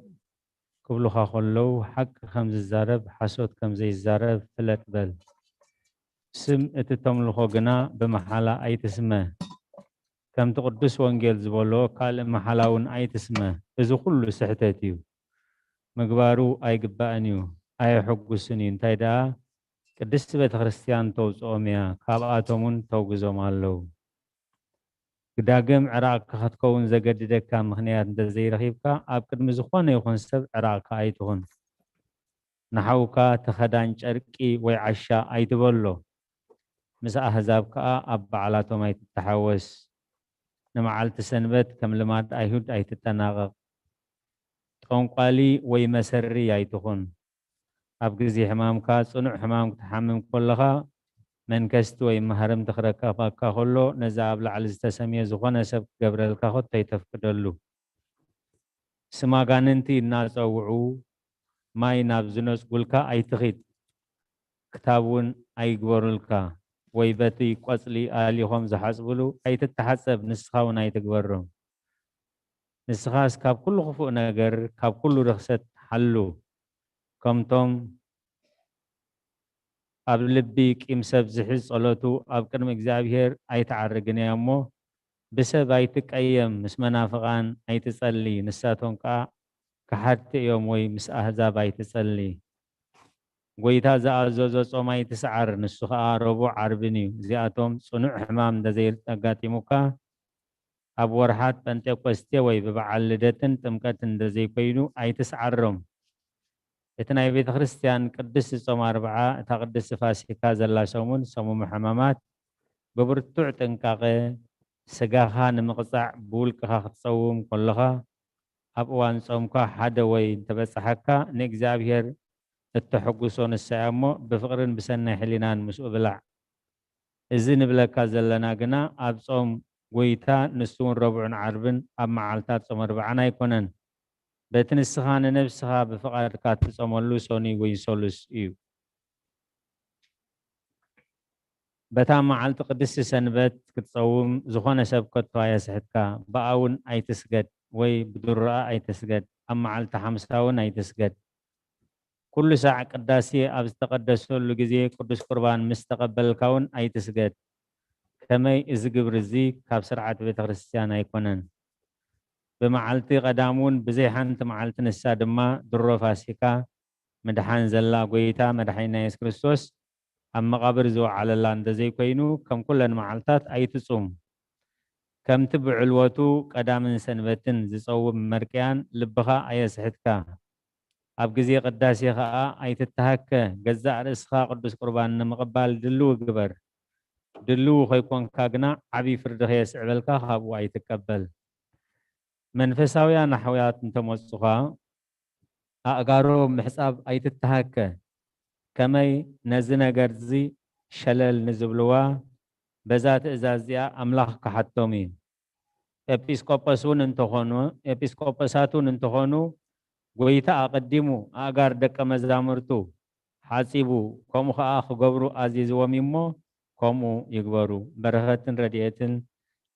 ክብሉኻ ከለዉ ሓቂ ከም ዝዛረብ ሓሶት ከም ዘይዛረብ ፍለጥ በል ስም እቲ ተምልኾ ግና ብመሓላ ኣይትስመ ከምቲ ቅዱስ ወንጌል ዝበሎ ካልእ መሓላ እውን ኣይትስመ እዚ ኩሉ ስሕተት እዩ ምግባሩ ኣይግባእን እዩ ኣይሕጉስን እዩ እንታይ ደኣ ቅድስቲ ቤተ ክርስቲያን ተውፅኦም እያ ካብኣቶም እውን ተውግዞም ኣለዉ ግዳግም ዕራቅ ክትከውን ዘገድደካ ምክንያት እንተዘይረኺብካ ኣብ ቅድሚ ዝኾነ ይኹን ሰብ ዕራቅካ ኣይትኹን ንሓውካ ተኸዳን ጨርቂ ወይ ዓሻ ኣይትበሎ ምስ ኣህዛብ ከዓ ኣብ በዓላቶም ኣይትተሓወስ ንመዓልቲ ሰንበት ከም ልማድ ኣይሁድ ኣይትጠናቐቕ ጠንቋሊ ወይ መሰሪ ኣይትኹን ኣብ ግዜ ሕማምካ ጽኑዕ ሕማም ክትሓምም ከለኻ መንከስቲ ወይ መሃረምቲ ክረከበካ ከሎ ነዛ ኣብ ላዕሊ ዝተሰምየ ዝኾነ ሰብ ክገብረልካ ከቶ ኣይተፍቅደሉ ስም ኣጋንንቲ እናፀውዑ ማይ ናብ ዝነፅጉልካ ኣይትኺድ ክታብ እውን ኣይግበሩልካ ወይ በቲ ቆፅሊ ኣሊኾም ዝሓፅብሉ ኣይትተሓፀብ ንስኻ እውን ኣይትግበሮም ንስኻስ ካብ ኩሉ ክፉእ ነገር ካብ ኩሉ ርክሰት ሓሉ ከምቶም ኣብ ልቢ ቂም ሰብ ዝሕዝ ጸሎቱ ኣብ ቅድሚ እግዚአብሔር ኣይተዓርግን እያ እሞ ብሰብ ኣይትቀየም ምስ መናፍቃን ኣይትጸሊ ንሳቶም ከዓ ካሓቲ እዮም ወይ ምስ ኣህዛብ ኣይትጸሊ ጎይታ ዝኣዘዞ ጾም ኣይትሰዓር ንሱ ከዓ ረቡዕ ዓርብን እዩ እዚኣቶም ጽኑዕ ሕማም እንደዘይኣጋጢሙካ ኣብ ወርሓት ጴንጤቆስቴ ወይ ብበዓል ልደትን ጥምቀትን እንደዘይኮይኑ ኣይትሰዓሮም እቲ ናይ ቤተ ክርስቲያን ቅድስ ጾም 40 እታ ቅድስ ፋሲካ ዘላ ሰሙን ሰሙም ሕማማት ብብርቱዕ ጥንቃቐ ስጋኻ ንምቕጻዕ ብውልቅኻ ክትጸውም ከለኻ ኣብ እዋን ጾምካ ሓደ ወይ እንተበጽሐካ ንእግዚአብሔር እተሐጉሶ ንሳያ እሞ ብፍቅርን ብሰናይ ሕሊናን ምስኡ ብላዕ እዚ ንብለካ ዘለና ግና ኣብ ጾም ጎይታ ንሱውን ረቡዕን ዓርብን ኣብ መዓልታት ጾም 40 ኣይኮነን በቲ ንስኻ ንነብስኻ ብፍቃድካ ትጾመሉ ሶኒ ወይ ሶሉስ እዩ በታ መዓልቲ ቅድስቲ ሰንበት ክትጸውም ዝኾነ ሰብ ከቶ ኣየስሕትካ ብኣውን ኣይትስገድ ወይ ብድሩኣ ኣይትስገድ ኣብ መዓልቲ ሓምሳውን ኣይትስገድ ኩሉ ሳዕ ቅዳሴ ኣብ ዝተቀደሰሉ ግዜ ቅዱስ ቁርባን ምስ ተቀበልካውን ኣይትስገድ ከመይ እዚ ግብሪ እዚ ካብ ስርዓት ቤተ ክርስቲያን ኣይኮነን በመዓልቲ ቀዳሙን ብዘይ ሓንቲ መዓልቲ ንሳ ድማ ድሮ ፋሲካ መድሓን ዘላ ጎይታ መድሓኒና ኢየሱስ ክርስቶስ ኣብ መቃብር ዝወዓለላ እንደዘይኮይኑ ከም ኩለን መዓልታት ኣይትጹም ከምቲ ብዕልወቱ ቀዳምን ሰንበትን ዝጸውም መርቅያን ልብኻ ኣየስሕትካ ኣብ ግዜ ቅዳሴ ከዓ ኣይትተሃከ ገዛእ ርእስኻ ቅዱስ ቁርባን ንምቕባል ድልው ግበር ድልው ኮይኮንካ ግና ዓብይ ፍርዲ ከየስዕበልካ ካብኡ ኣይትቀበል መንፈሳውያን ኣሕዋት እንተመጹኻ ኣእጋሮም ምሕጻብ ኣይትተሃከ ከመይ ነዚ ነገር እዚ ሸለል ንዝብልዋ በዛ ትእዛዝ እዚኣ ኣምላኽ ክሓቶም እዩ ኤጲስቆጶሳቱን እንተኾኑ ጎይታ ኣቀዲሙ ኣእጋር ደቀ መዛሙርቱ ሓጺቡ ከምኡ ከዓ ክገብሩ ኣዚዝዎም እሞ ከምኡ ይግበሩ በረኸትን ረድኤትን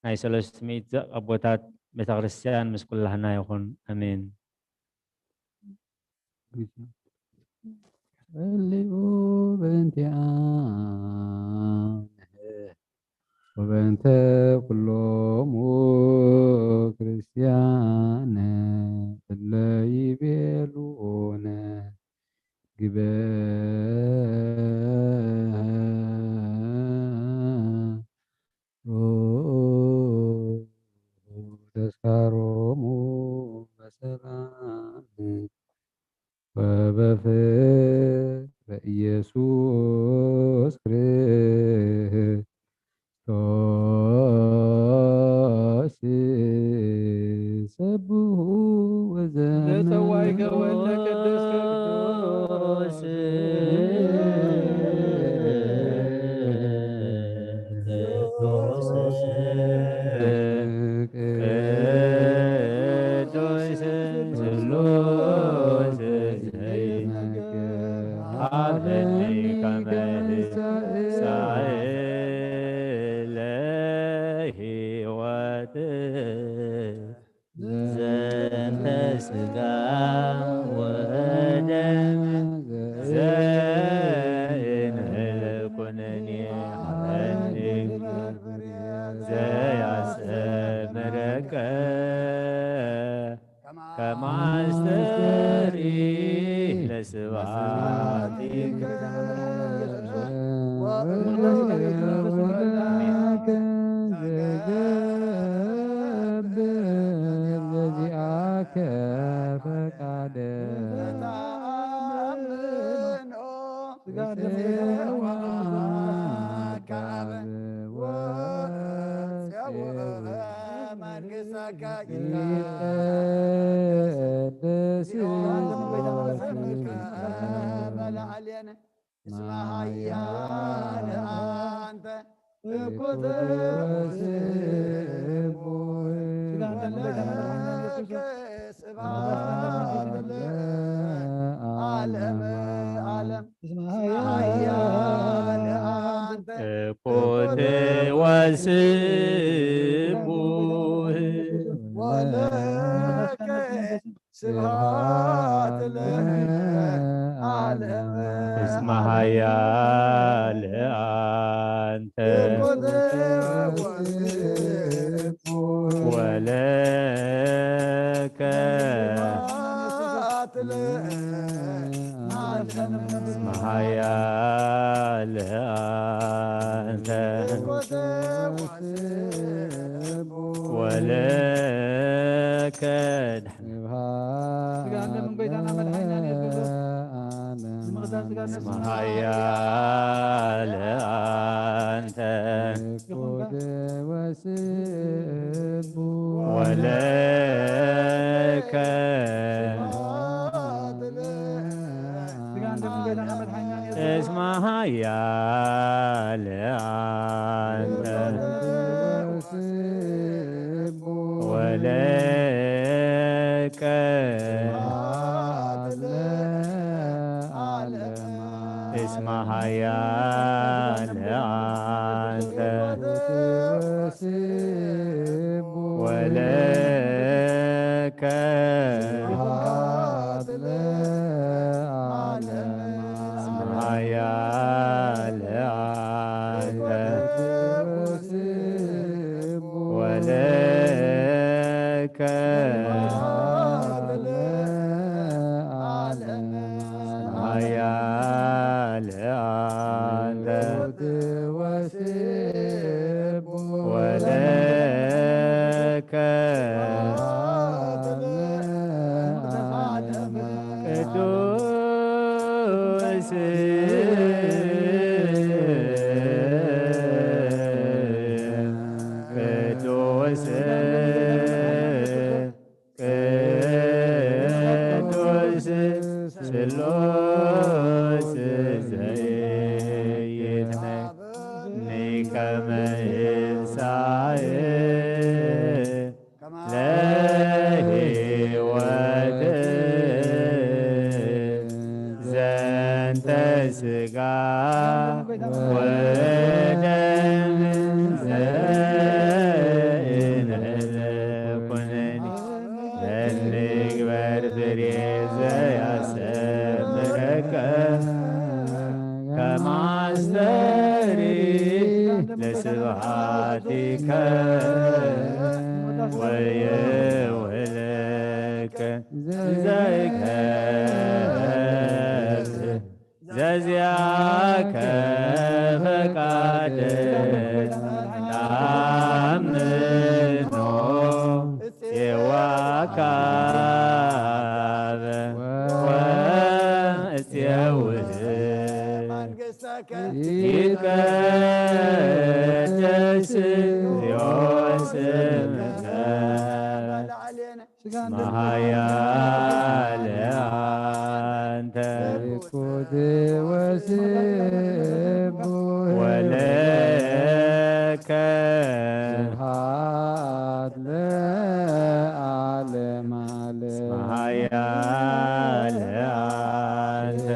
ናይ 300 ኣቦታት ቤተ ክርስቲያን ምስ ኩላህና ይኹን ኣሜን وبنت كلهم كريستيان اللي يبيلون تذكرهم بسلام وبفر يسوع ክርስቶስ ሰብሑ ለፀዋይከ ወለ ቅዱስ ክርስቶስ وسبوه ስብሐት ለዓለመ እስመ ኃያል አንተ ወለከ እስመ ኃያል አንተ ወለከ እስመ ኃያል አንተ ወለከ እስመ ኃያል አንተ ወለከ እስመ ኃያል አንተ ወለከ ኃያል አንተ ወለከ ኃያል አንተ ወለከ ቅዱስ ቅዱስ ቅዱስ ስሉስ ዘይትነኒ ከመ ይንሣእ ለሕይወት ዘንተ ሥጋ ወደም ዘእንኩነኒ ለንግበር ፍሬ ዘያሰምረከ ከመ አስተሪ ለስብሐቲከ ወየውህለከ ዘይከብር ዘዚአከ ፈቃደ ተአምኖ የዋካበ ወእፄውህ ይትቀደስ ስምከ እስመ ኃያል አንተ ወለከ እስመ ኃያል አንተ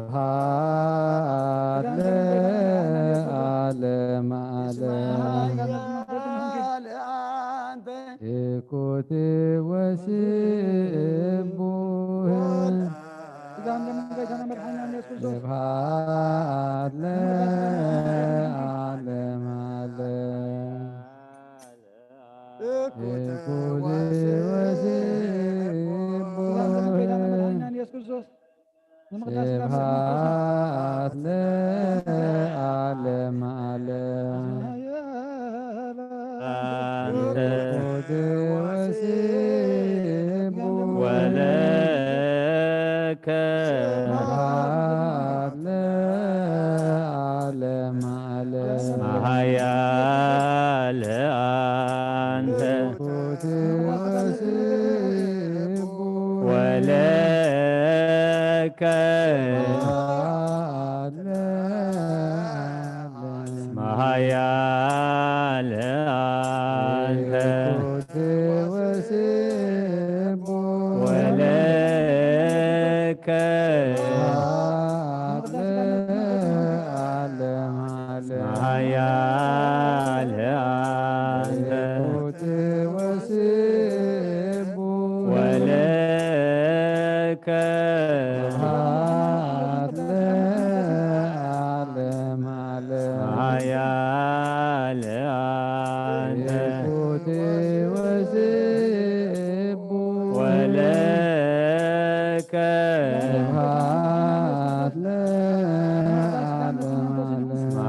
ስብሐት ለዓለመ ዓለም እኩት ወስቡህ ስብሐት ለዓለመ ዓለም እኩት ወስቡህ ስብሐት ኃያል አንተ ወለከ እስመ ኃያል አንተ ወለከ ኃያል አንተ ወለከ ኃያል አንተ ወለከ ኃያል አንተ ወለከ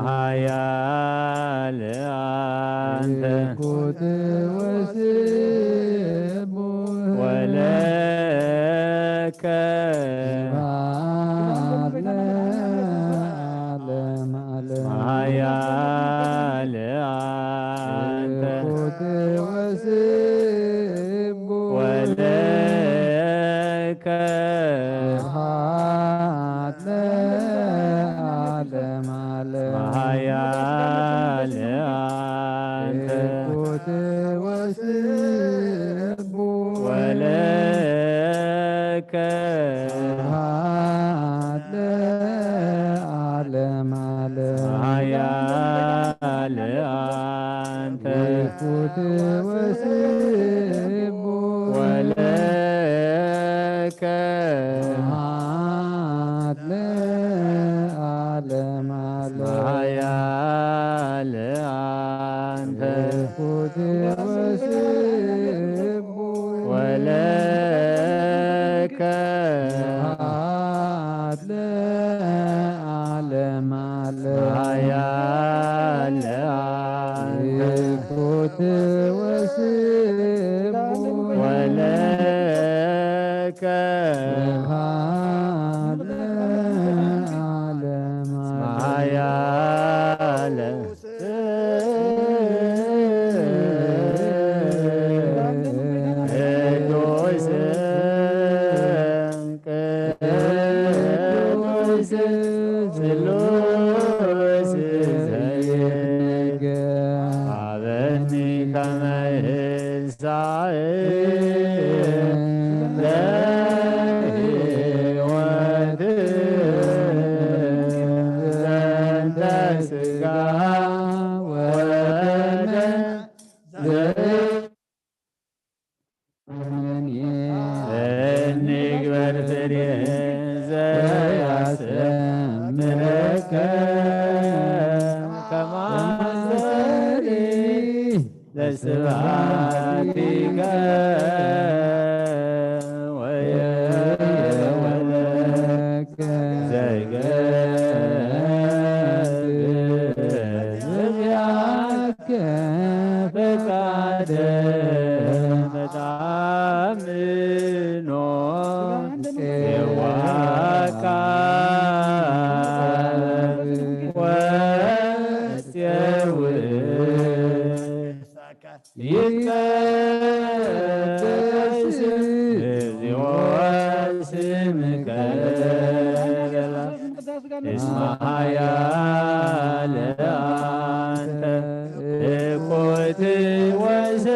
ኃያል አንተ ወለከ ኃያል አንተ ወለከ ኃያል አንተ ወለከ ኃያል አንተ ወለከ ኃያል አንተ ወለከ ኃያል ቅዱስ ቅዱስ ስሉስ ዘይገ አበኒ ከመ ይንሣእ ለሕይወት ዘንተ ሥጋ ወደም እንግበር ፍሬ ዘያስተምረከ ከማዘሪ ለስብሐቲከ ወየወለከ ዘይገብር ፈቃደ በታምኖ የዋቃ ይትቀደስ እግዚኦ ስምከ እስመ ኃያል አንተ እኩት ወስቡሕ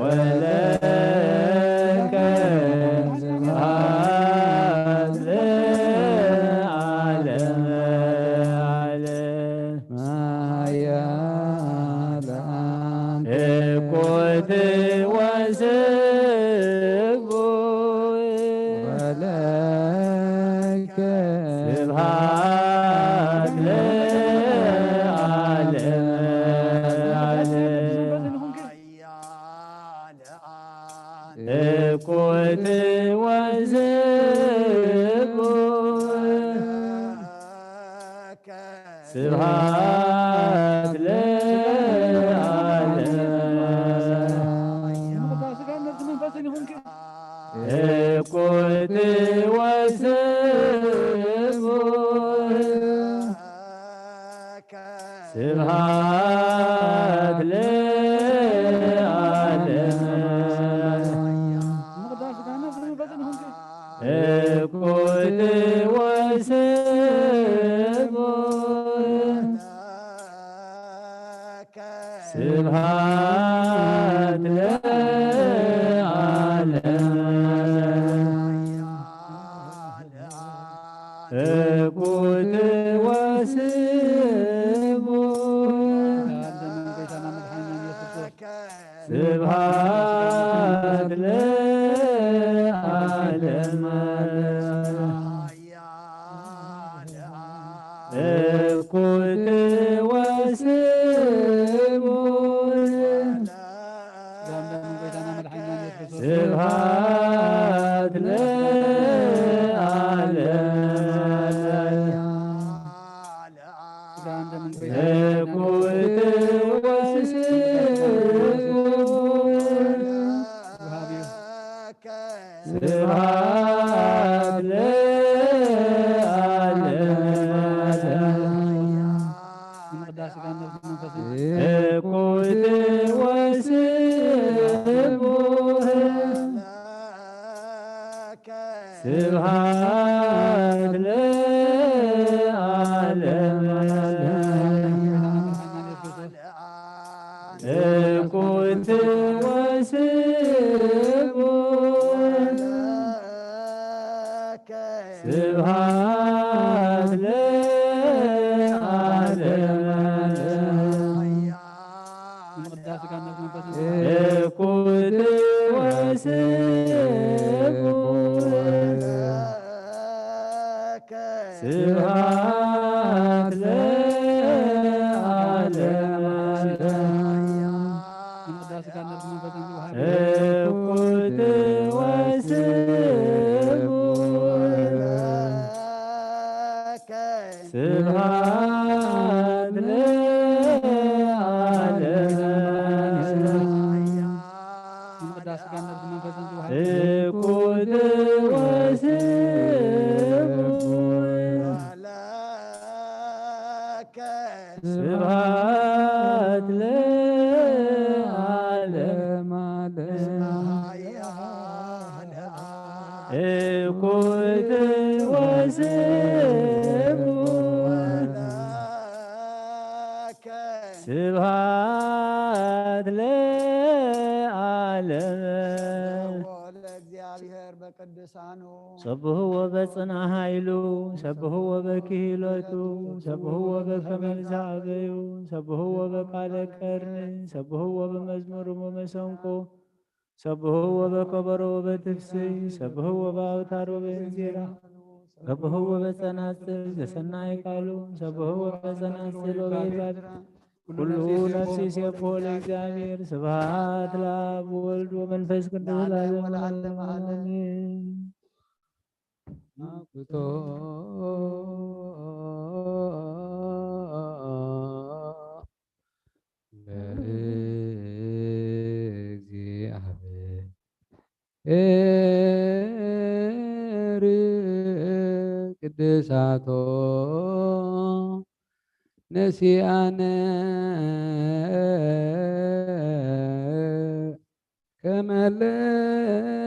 ወለከ ስብሐት ለዓለመ ዓለም እኩት ወስቡሕ ወለከ ስብሐት ለዓለመ ዓለም እኩት ወስቡሕ ስብሐት ለዓለመ እኩት ወስቡሕ ስብሐት ለዓለም እኩል ወስብ ስብሐት ለዓለም እኩል ወስብ ስብሐት ለዓለም እኩል ወስብ ስብሐት ለዓለም እኩል ስብሐት ለዓለም እኩል ወስብ ስብሐት ለዓለም እኩል ወስብ ስብሐት ለዓለም እኩል ወስብ ስብሐት ለዓለም እኩል ወስብ ስብሐት ለዓለም ሰብህዎ በጽንዓ ኃይሉ ሰብህዎ በክህሎቱ ሰብህዎ በከመ ይዛበዩ ሰብህዎ በቃለ ቀርን ሰብህዎ በመዝሙር ወመሰንቆ ሰብህዎ በከበሮ ወበትፍስይ ሰብህዎ በአውታር ወበእንዚራ ሰብህዎ በጸናጽል ዘሰናይ ቃሉ ሰብህዎ በጸናጽል ወበይዛብ ኩሉ ነፍሲ ሴብሖ ለእግዚአብሔር ስብሐት ለአብ ወወልድ ወመንፈስ ቅዱስ ለዓለሙ አሜን። አኩቶ ለእግዚአብሔር ቅድሳቶ ነሲአነ ከመ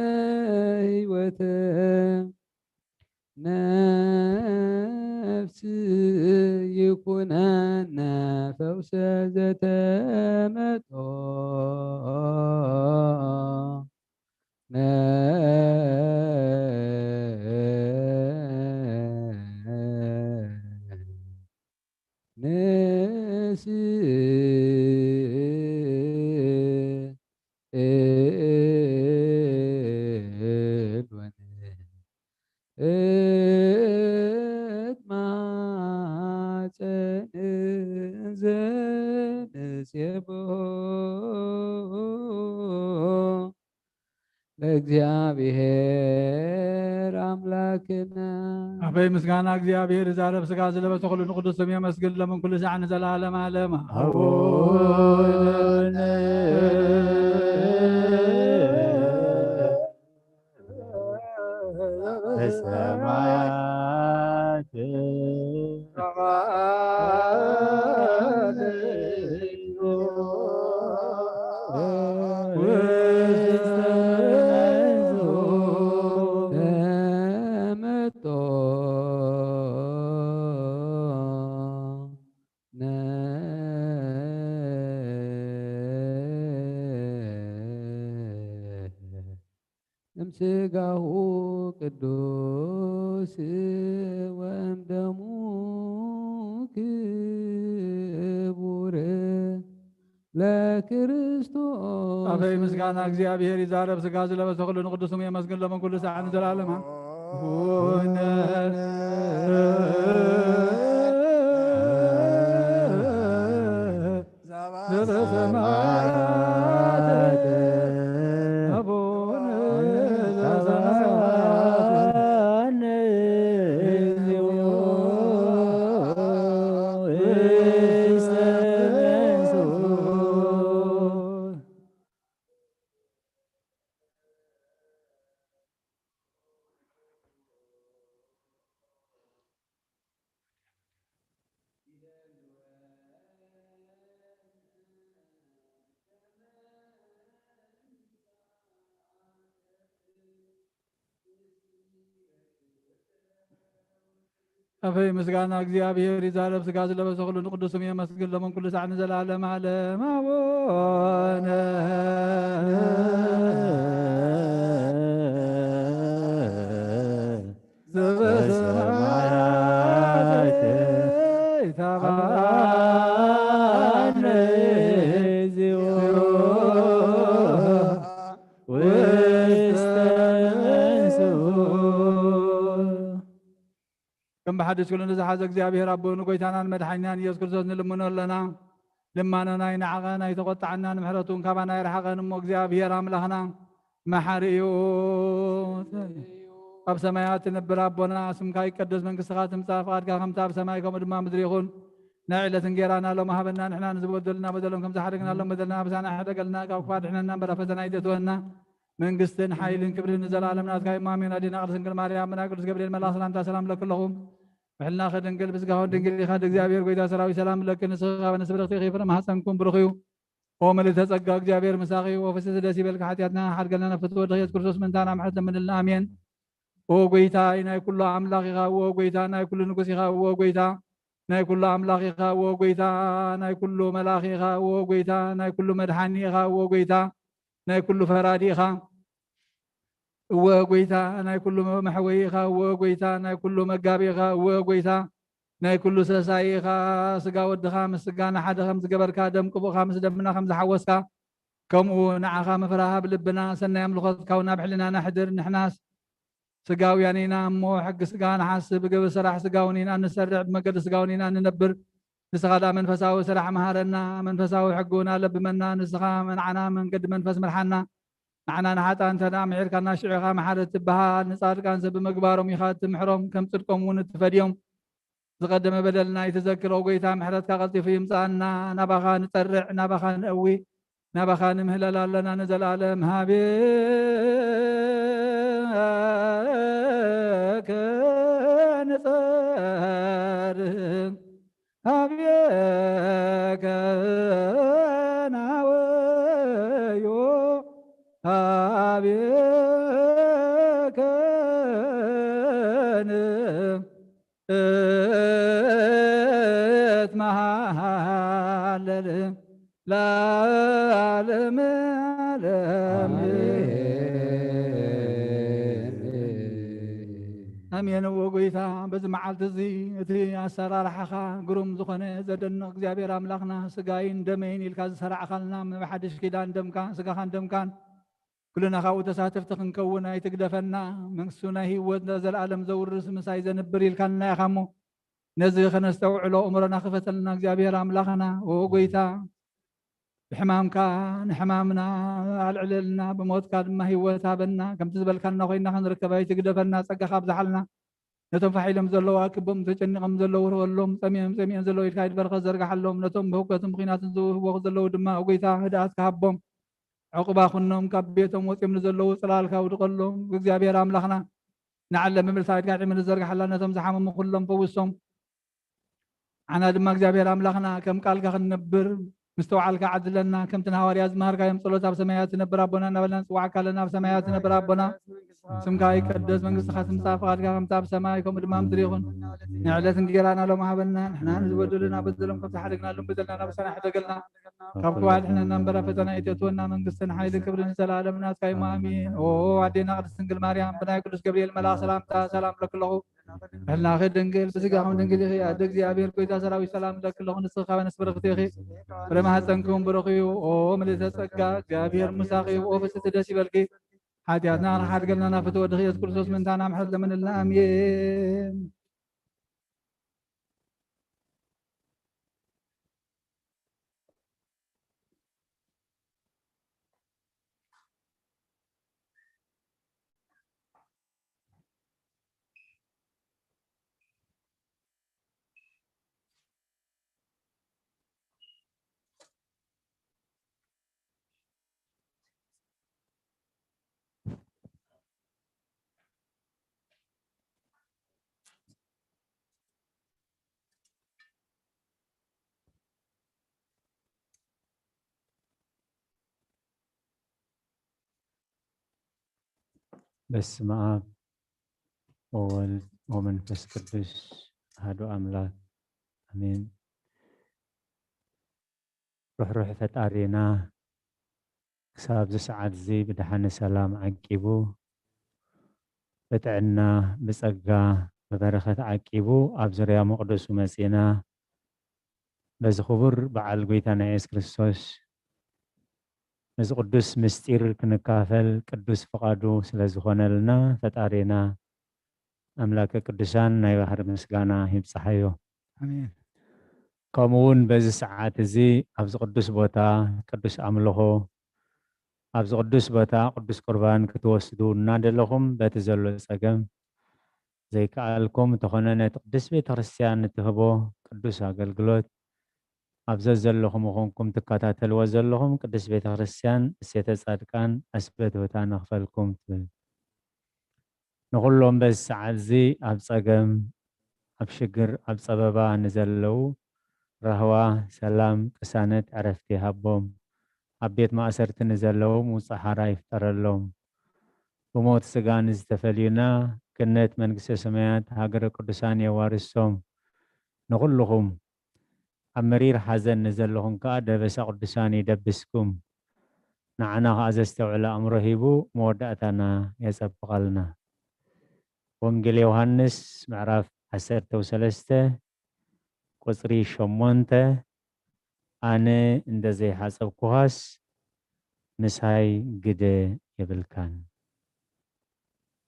ለሕይወተ ነፍስ ይኩነነ ፈውሰ ዘተመጦ ለእግዚአብሔር አምላክነ አበይ ምስጋና እግዚአብሔር ዛሬ በሥጋ ዘለበሰ ሁሉ ቅዱስ ስም ይመስገን ለምን ኩሉ ሰዓት ዘላለም ዓለም አቡነ በሰማያት እምስጋሁ ቅዱስ ወእምደሙ ክቡር ለክርስቶስ አፈይ ምስጋና እግዚአብሔር ይዛረብ ስጋ ዝለበሰ ኩሉ ንቅዱስም የመስግን ለመን ኩሉ ሰዓት ዘላለማ ሁነ ዘበሰማያት አቡነ ዘበሰማያት አፈይ ምስጋና እግዚአብሔር ይዛረብ ስጋ ዝለበሰ ኩሉ ንቅዱስም የመስግን ለመን ኩሉ ሰዓት ዘላለም ዓለም አቡነ ዘበሰማያት ይትባረክ كم بحدث كلنا زحز እግዚአብሔር አቦኑ ጎይታናን መድኃኒናን ኢየሱስ ክርስቶስ ንልምኖለና ልማናና ይንዓቐና ይተቆጣዕና ንምሕረቱን ካባና ይርሓቐን እሞ እግዚአብሔር አምላኽና መሓሪ እዩ ኣብ ሰማያት ትነብር ኣቦና ስምካ ይቀደስ መንግስትኻ ትምጻእ ፈቃድካ ከምቲ ኣብ ሰማይ ከምኡ ድማ ምድሪ ይኹን ናይ ዕለት እንጀራና ሎም ሃበና ንሕና ንዝበደልና በደሎም ከም ዝሓደግናሎም በደልና ብሳና ሕደገልና ካብ ክፋ ድሕነና በራ ፈተና ይተትወና መንግስትን ሓይልን ክብርን ንዘላለም ናትካ ኢማሜን ኣዴና ቅድስት ድንግል ማርያም እና ቅዱስ ገብርኤል መልአክ ሰላምታ ሰላም ለኩለኹም وحلنا خدنقل بسقاون دنقل خد እግዚአብሔር ጎይታ ሰራዊ ሰላም ለክን ስጋ በነስብረክቲ ኺፍረ ማሐፀንኩም ብርኽዩ ወመል ተጸጋ እግዚአብሔር መሳኺ ወፈሰሰ ደስ ይበልካ ኃጢአትና ሓድገልና ነፍቶ ወድኸት ክርስቶስ መንታና ማሕረት ለምንልና አሜን ኦ ጎይታ ናይ ኩሉ አምላኽ ኢኻ ኦ ጎይታ ናይ ኩሉ ንጉስ ኢኻ ኦ ጎይታ ናይ ኩሉ አምላኽ ኢኻ ኦ ጎይታ ናይ ኩሉ መላኽ ኢኻ ኦ ጎይታ ናይ ኩሉ መድሓኒ ኢኻ ኦ ጎይታ ናይ ኩሉ ፈራዲ ኢኻ ወጎይታ ናይ ኩሉ መሕወይ ኢኻ ወጎይታ ናይ ኩሉ መጋቢ ኢኻ ወጎይታ ናይ ኩሉ ሰሳይ ኢኻ ስጋ ወድኻ ምስ ስጋና ሓደ ከም ዝገበርካ ደም ቅቡእኻ ምስ ደምና ከም ዝሓወስካ ከምኡ ንዓኻ ምፍራህ ብልብና ሰናይ ኣምልኾት ካብና ብሕልና ናሕድር ንሕናስ ስጋውያን ኢና እሞ ሕጊ ስጋ ንሓስብ ግብሪ ስራሕ ስጋውን ኢና ንሰርዕ ብመገዲ ስጋውን ኢና ንነብር ንስኻ ዳ መንፈሳዊ ስራሕ መሃረና መንፈሳዊ ሕጊ እውን ኣለብመና ንስኻ መንዓና መንገዲ መንፈስ ምርሓና نحنا نحطان تنا معير كنا شعيخا محارة تبها نصار كان سب مقبارهم يخات محرم كم صدقهم ونتفديهم تقدم بدلنا يتذكر وقيتا محرة كغلطي في مصانا نبخا نترع نبخا نقوي نبخا نمهلل لنا نزل عالم هابيك نصار هابيك ناويو هابيك اتمهلل لا عالم أمين وقيتا بزمعلت زي اتي أسرار حخا قروم زخنة زدن እግዚአብሔር أملاخنا سقاين دمين الكاز سرع خلنا من بحدش كدان دمكان سقاخان دمكان كلنا خاو تساتفت خنكونا يتقدفنا من سنة هيوت نزل عالم زور رسم سايزة نبريل كان يا خمو نزل خنستوعلو أمرنا خفتلنا እግዚአብሔር أملاخنا وقيتا بحمامك نحمامنا على عللنا بموتك ما هيوت هابنا كم تزبل كان نخينا خنركبها يتقدفنا سقا خاب زحلنا نتم فحيلم زلوا أكبهم تجنقم زلوا ولهم سميهم زلوا يتكايد برخة زرقا حلهم نتم بهوكتم خينات زوه وغزلوا دما وقيتا هداس كهبهم عقبا خنهم كبيتهم وسيم نزلوا صلالك ودقلهم እግዚአብሔር أملاخنا نعلم من سايد قاعد من الزرقا حلنا نتم زحامهم كلهم فوسهم عنا دما እግዚአብሔር أملاخنا كم قالك خنبر مستوعلك عدلنا كم تنهار يا زمهر قايم صلوات اب سمايات نبر ربنا نبلنا صواعك لنا في سمايات نبر ربنا سمك يقدس منقص خاتم صاف قادك كم تاب سمايكم دمام دريغن نعلت نجيرانا لو ما هبلنا احنا نزودلنا بدلهم كم تحرقنا لهم بدلنا بسنا حدقلنا كم واحد احنا نمبر فتنا يتونا منقصنا حيد كبرنا سلام الناس كايما امين او عدينا قدس سنجل مريم بنا قدس جبريل ملا سلام سلام لك له هلنا خد دنجل بسقاهم دنجل يا ادق زيابير كويتا سراوي سلام لك له نسخه ونسبر اختيخي ولما هتنكم برخيو او ملي تسقى جابير مساقي او فست دسي بلكي حاجاتنا راح قلنا نافتو دخيت كرسوس من تانا محل من الامين بسم الله وولد ومنفس قدس هادو أملاك أمين روح فتارينا كساب ساعات زي بدحن سلام عقيبو بتعنا بسقا ببرخة عقيبو أبزريا مقدس ومسينا بز خبر بعل قويتانا عيس كريستوس مز قدس مستير كنكافل قدس فقادو سلازخونا لنا فتارينا أملاك قدسان ناي بحر مسقانا يبصحيو امين كمون بز ساعات زي أبز قدس بوتا قدس أملوخو أبز قدس بوتا قدس قربان كتوسدو نادلهم بتزلو سقم زي كالكم تخوننا تقدس بيت كريستيان تهبو قدس أقلقلوت أبز زلهم وخونكم تكاتاتل وزلهم قدس بيت كريستيان سيت صادقان أسبت وتا نغفلكم نقول لهم بس عزي أبصقم أبشقر أبصبابا نزلو رهوة سلام كسانت عرفتي هبهم أبيت ما أسرت نزلهم وصحارا يفتر لهم وموت سقان استفلينا كنت من قسي سميات هاقر قدسان يوارسهم نقول لهم أمرير حزن نزلهم كادة بس قدسان يدبسكم نعنا غازستو على أمرهبو مودعتنا يسبقلنا وانجيل يوحنس معرف 13 قصري شمونته أنا اندزي حسب كوهاس مساي قده يبلكان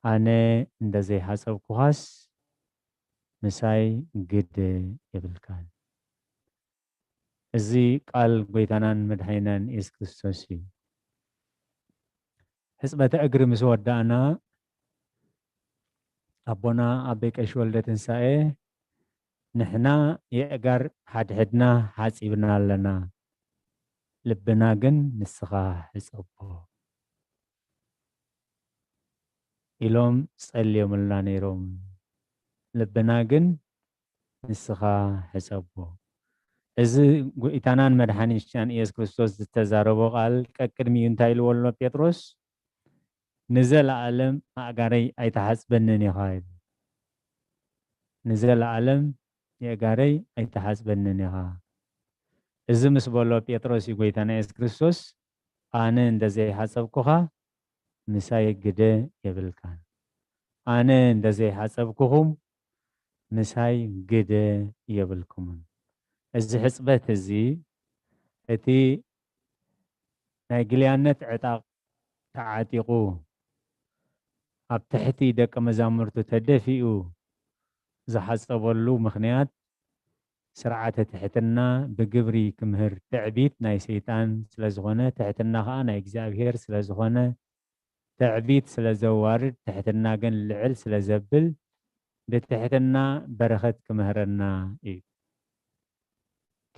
أنا اندزي حسب كوهاس مساي قده يبلكان الزي قال قويتانان مدحينان إيس كريستوسي حسبة أقر مسودانا أبونا أبيك أشوال تنسائي نحنا يأجر حدنا حاسبنا لنا لبنا جن نسخة حسبه إلهم سأليهم لنا نيروم لبنا جن نسخة حسبه إذا إتانان مدحنيشان إيس كريستوس تزاربو قال كأكرمي ينتهي والله بيتروس نزل عالم أجري أي تحسبنني خايد نزل عالم يأجري أي تحسبنني ها إذا مسبولو بيتروس يقويتان إيس كريستوس أنا اندزي حسب كوها مساي قده يبلكان أنا اندزي حسب كوهم مساي قده يبلكمون إذا حسبت زي أتي ناقليانة عتاق تعاتيقو أبتحتي دك مزامرتو تدفئو زحصبولو مخنيات سرعة تحتنا بقبري كمهر تعبيت ناي سيطان سلازغونة تحتنا خانا إكزابير سلازغونة تعبيت سلازوارد تحتنا قن العل سلازبل دي تحتنا برخت كمهرنا إيه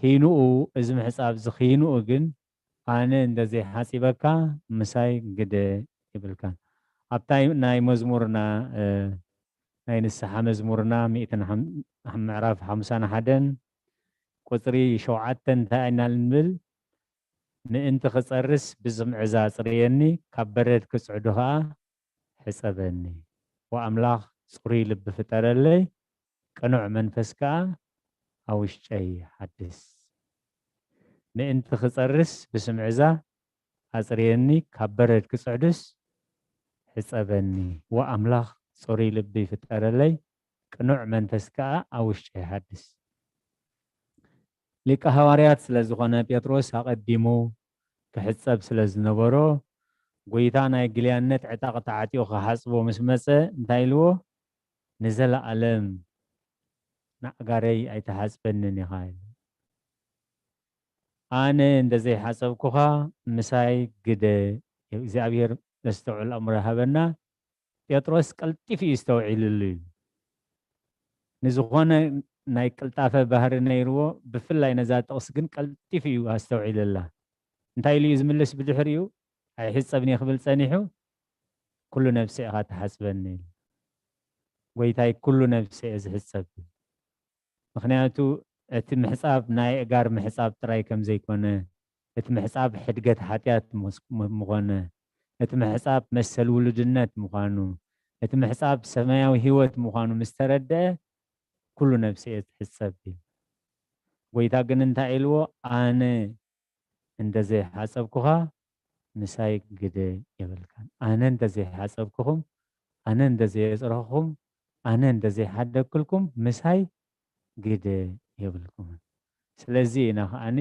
كينو إزم حساب زخينو قن أنا اندزي حاسبكا مساي قد يبلكان أبتاي ناي مزمورنا ناي نسحة مزمورنا مئتن معرف 51 قطري شوعتن تاينا المل ምእንቲ ክጸርስ ብዝምዕዛ ጽርየኒ ካብ በረድ ክጽዕዱ ኸዓ ሕጸበኒ ወኣምላኽ ጽሩይ ልቢ ፍጠረለይ ቅኑዕ መንፈስ ከዓ ኣብ ውሽጠይ ሓድስ ምእንቲ ክጸርስ ብስምዕዛ ኣጽርየኒ ካብ በረድ ክጽዕዱስ ሕጸበኒ ወኣምላኽ ጽሩይ ልቢ ፍጠረለይ ቅኑዕ መንፈስ ከዓ ኣብ ውሽጠይ ሓድስ ሊቀ ሐዋርያት ስለ ዝኾነ ጴጥሮስ ኣቐዲሙ ክሕጸብ ስለ ዝነበሮ ጎይታ ናይ ግልያነት ዕጣቕ ተዓጢቑ ክሓጽቦ ምስ መጸ እንታይ ኢልዎ ንዘለኣለም ንኣጋረይ ኣይተሓጽበንን ኢኻ ኢሉ ኣነ እንደዘይሓጸብኩኻ ምሳይ ግደ እግዚኣብሔር ዘስተውዕል ኣእምሮ ሃበና ጴጥሮስ ቀልጢፉ እዩ ዝተውዒልሉ እዩ ንዝኾነ ናይ ቅልጣፈ ባህሪ ነይርዎ ብፍላይ ነዛ ጥቕስ ግን ቀልጢፉ እዩ ኣስተውዒልላ እንታይ ኢሉ እዩ ዝምልስ ብድሕሪኡ ኣይሕጸብኒ ክብል ጸኒሑ ኩሉ ነፍሲ ኢኻ ተሓጽበኒ ኢሉ ጎይታይ ኩሉ ነፍሲ እየ ዝሕጸብ ምክንያቱ እቲ ምሕጻብ ናይ እጋር ምሕጻብ ጥራይ ከም ዘይኮነ እቲ ምሕጻብ ሕድገት ሓጢያት ምኾነ እቲ ምሕጻብ መሰል ውሉድነት ምዃኑ እቲ ምሕጻብ ሰማያዊ ህይወት ምዃኑ ምስ ተረድአ ኩሉ ነፍሲ እየ ዝሕጸብ ኢሉ ጎይታ ግን እንታይ ኢልዎ ኣነ እንደዘይሓጸብኩኻ ምሳይ ግደ የብልካን ኣነ እንደዘይሓጸብኩኹም ኣነ እንደዘየጽረኽኹም ኣነ እንደዘይሓደግክልኩም ምሳይ ግደ የብልኩም ስለዚ ኢና ከዓኒ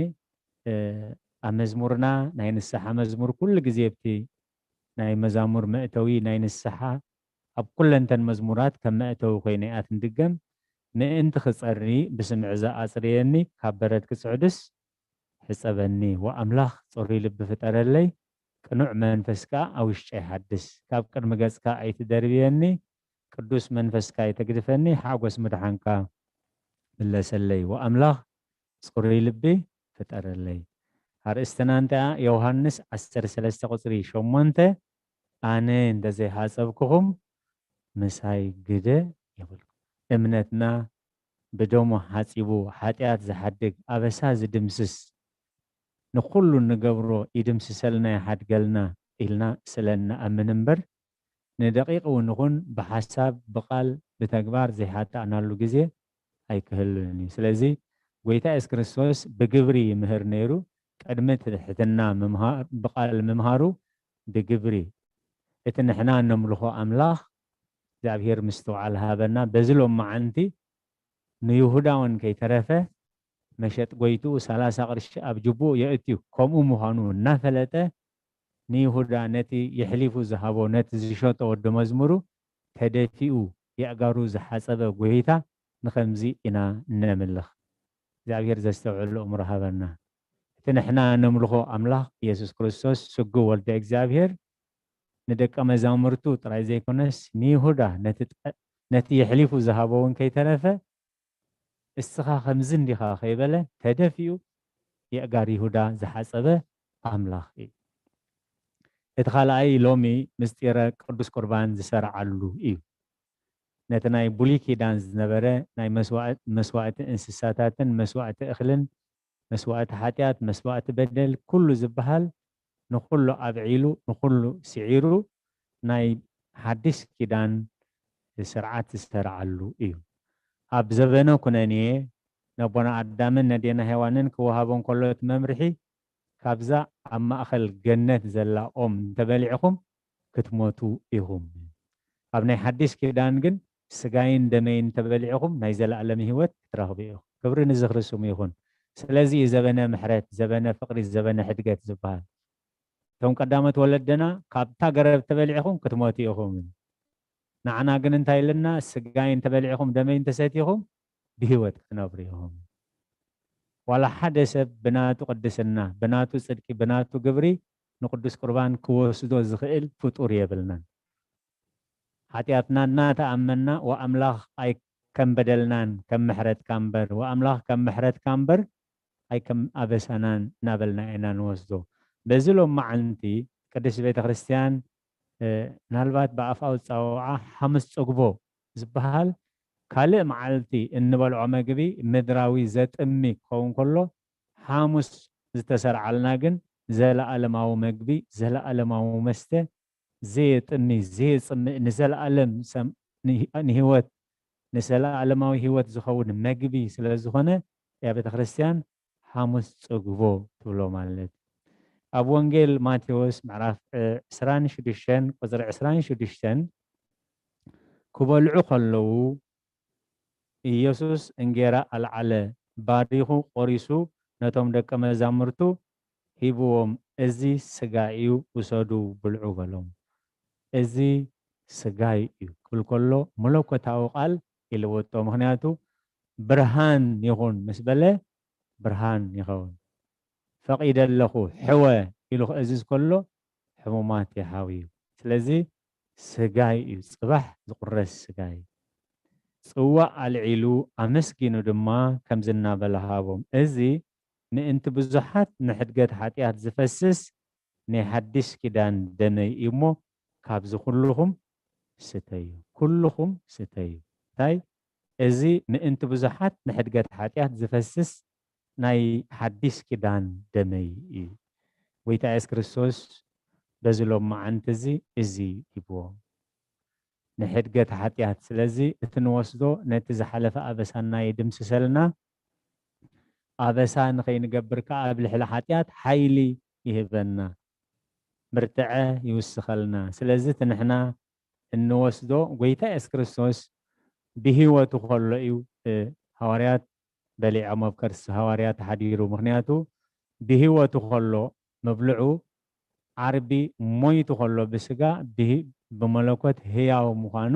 ኣብ መዝሙርና ናይ ንስሓ መዝሙር ኩሉ ግዜ ብቲ ናይ መዛሙር መእተዊ ናይ ንስሓ ኣብ ኩለንተን መዝሙራት ከም መእተዊ ኮይነ እያ ትንድገም ምእንቲ ክጸሪ ብስምዕ ዘኣጽርየኒ ካብ በረድ ክጽዕድስ ሕጸበኒ ወኣምላኽ ጽሩይ ልቢ ፍጠረለይ ቅኑዕ መንፈስካ ኣብ ውሽጠይ ሓድስ ካብ ቅድሚ ገጽካ ኣይትደርብየኒ ቅዱስ መንፈስካ ኣይተግድፈኒ ሓጎስ ምድሓንካ ብለሰለይ ወኣምላኽ ጽሩይ ልቢ ፍጠረለይ ኣርእስትና እንተያ ዮሃንስ 13 ቁጽሪ 8 ኣነ እንደዘይሓጸብኩኹም ምሳይ ግደ የብልኩም እምነትና ብደሞ ሓጺቡ ሓጢኣት ዝሓድግ ኣበሳ ዝድምስስ ንኩሉ ንገብሮ ይድምስሰልና ይሓድገልና ኢልና ስለንኣምን እምበር ንደቂቕ እውን ይኹን ብሓሳብ ብቓል ብተግባር ዘይሓጣእናሉ ግዜ ኣይክህሉን እዩ ስለዚ ጎይታ ኢየሱስ ክርስቶስ ብግብሪ ይምህር ነይሩ ቅድሚ ትሕትና ብቓል ምምሃሩ ብግብሪ እቲ ንሕና ነምልኾ ኣምላኽ እግዚአብሔር ምስተውዓል ሃበና በዝሎም መዓንቲ ንይሁዳውን ከይተረፈ መሸጥ ጎይቱ 30 ቅርሺ ኣብ ጅቡእ የእትዩ ከምኡ ምዃኑ እናፈለጠ ንይሁዳ ነቲ የሕሊፉ ዝሃቦ ነቲ ዝሸጦ ወዲ መዝሙሩ ተደፊኡ የእጋሩ ዝሓፀበ ጎይታ ንኸምዚ ኢና ነምልኽ እግዚአብሔር ዘስተውዕሉ እምሮ ሃበና እቲ ንሕና ነምልኾ ኣምላኽ ኢየሱስ ክርስቶስ ስጉ ወልደ እግዚአብሔር ንደቀ መዛሙርቱ ጥራይ ዘይኮነስ ንይሁዳ ነቲ የሕሊፉ ዝሃቦ እውን ከይተረፈ እስኻ ከምዚ እንዲኻ ከይበለ ተደፊኡ የእጋር ይሁዳ ዝሓፀበ ኣምላኽ እዩ እቲ ካልኣይ ሎሚ ምስጢረ ቅዱስ ቁርባን ዝሰርዓሉ እዩ ነቲ ናይ ብሉይ ኪዳን ዝነበረ ናይ መስዋዕቲ እንስሳታትን መስዋዕቲ እኽልን መስዋዕቲ ሓጢኣት መስዋዕቲ በደል ኩሉ ዝበሃል ንኩሉ ኣብዒሉ ንኩሉ ስዒሩ ናይ ሓድሽ ኪዳን ስርዓት ዝሰርዓሉ እዩ ኣብ ዘበነ ኩነንየ ነቦና ኣዳምን ነዴና ሔዋንን ክወሃቦም ከሎት መምርሒ ካብዛ ኣብ ማእኸል ገነት ዘላ ኦም እንተበሊዕኹም ክትሞቱ ኢኹም ኣብ ናይ ሓድሽ ኪዳን ግን ስጋይን ደመይን እንተበሊዕኹም ናይ ዘለኣለም ህይወት ክትረኽቡ ኢኹም ክብሪ ንዝክርስሙ ይኹን ስለዚ ዘበነ ምሕረት ዘበነ ፍቅሪ ዘበነ ሕድገት ዝበሃል እቶም ቀዳሞት ወለደና ካብታ ገረብ ተበሊዕኹም ክትሞቱ ኢኹም ንዓና ግን እንታይ ኢልና ስጋይን ተበሊዕኹም ደመይን ተሰቲኹም ብህይወት ክትነብሩ ኢኹም ዋላ ሓደ ሰብ ብናቱ ቅድስና ብናቱ ጽድቂ ብናቱ ግብሪ ንቅዱስ ቁርባን ክወስዶ ዝኽእል ፍጡር የብልናን ሓጢኣትና እናተኣመና ወኣምላኽ ኣይ ከም በደልናን ከም ምሕረትካ እምበር ወኣምላኽ ከም ምሕረትካ እምበር ኣይ ከም ኣበሳናን እናበልና ኢና ንወስዶ በዚ ሎም መዓልቲ ቅድስት ቤተ ክርስቲያን ምናልባት ብኣፍኣዊ ፃውዓ ሓሙስ ፀጉቦ ዝበሃል ካልእ መዓልቲ እንበልዖ መግቢ ምድራዊ ዘጥሚ ክኸውን ከሎ ሓሙስ ዝተሰርዓልና ግን ዘለዓለማዊ መግቢ ዘለዓለማዊ መስተ ዘየጥሚ ዘየፅምእ ንዘለዓለም ንህይወት ንዘለዓለማዊ ህይወት ዝኸውን መግቢ ስለ ዝኾነ ያ ቤተክርስትያን ሐሙስ ጽግቦ ትብሎ ማለት ኣብ ወንጌል ማቴዎስ ምዕራፍ 26 ቁፅሪ 26 ክበልዑ ከለዉ ኢየሱስ እንጌራ አልዓለ ባሪኹ ቆሪሱ ነቶም ደቀ መዛሙርቱ ሂብዎም እዚ ስጋይ እዩ ውሰዱ ብልዑ በሎም እዚ ስጋይ እዩ ክብል ከሎ መለኮታዊ ቃል ይልወጦ ምክንያቱ ብርሃን ይኹን ምስ በለ ብርሃን ይኸውን ፈቂደ ኣለኹ ሕወ ኢሉ ክእዝዝ ከሎ ሕሙማት ይሓውዩ ስለዚ ስጋይ እዩ ጽባሕ ዝቁረስ ስጋይ ጽዋዕ አልዒሉ ኣመስጊኑ ድማ ከም ዝናበለሃቦም እዚ ምእንቲ ብዙሓት ንሕድገት ሓጢኣት ዝፈስስ ናይ ሓድሽ ኪዳን ደመይ እዩ እሞ ካብዚ ኩልኹም ስተዩ ኩልኹም ስተዩ እንታይ እዚ ምእንቲ ብዙሓት ንሕድገት ሓጢኣት ዝፈስስ ናይ ሓድሽ ኪዳን ደመይ እዩ ጎይታ ኢየሱስ ክርስቶስ በዚ ሎም መዓልቲ እዚ ይብዎም ንሕድገት ሓጢኣት ስለዚ እቲ ንወስዶ ነቲ ዝሓለፈ ኣበሳና ይድምስሰልና ኣበሳ ንኸይንገብር ከዓ ኣብ ልሕሊ ሓጢኣት ሓይሊ ይህበና ምርትዐ ይውስኸልና ስለዚ እቲ ንሕና እንወስዶ ጎይታ ኢየሱስ ክርስቶስ ብሂወቱ ከሎ እዩ ሃዋርያት በሊዖም ኣብ ከርሲ ሃዋርያት ሓዲሩ ምክንያቱ ብሂወቱ ከሎ መብልዑ ዓርቢ ሞይቱ ከሎ ብስጋ ብመለኮት ህያው ምዃኑ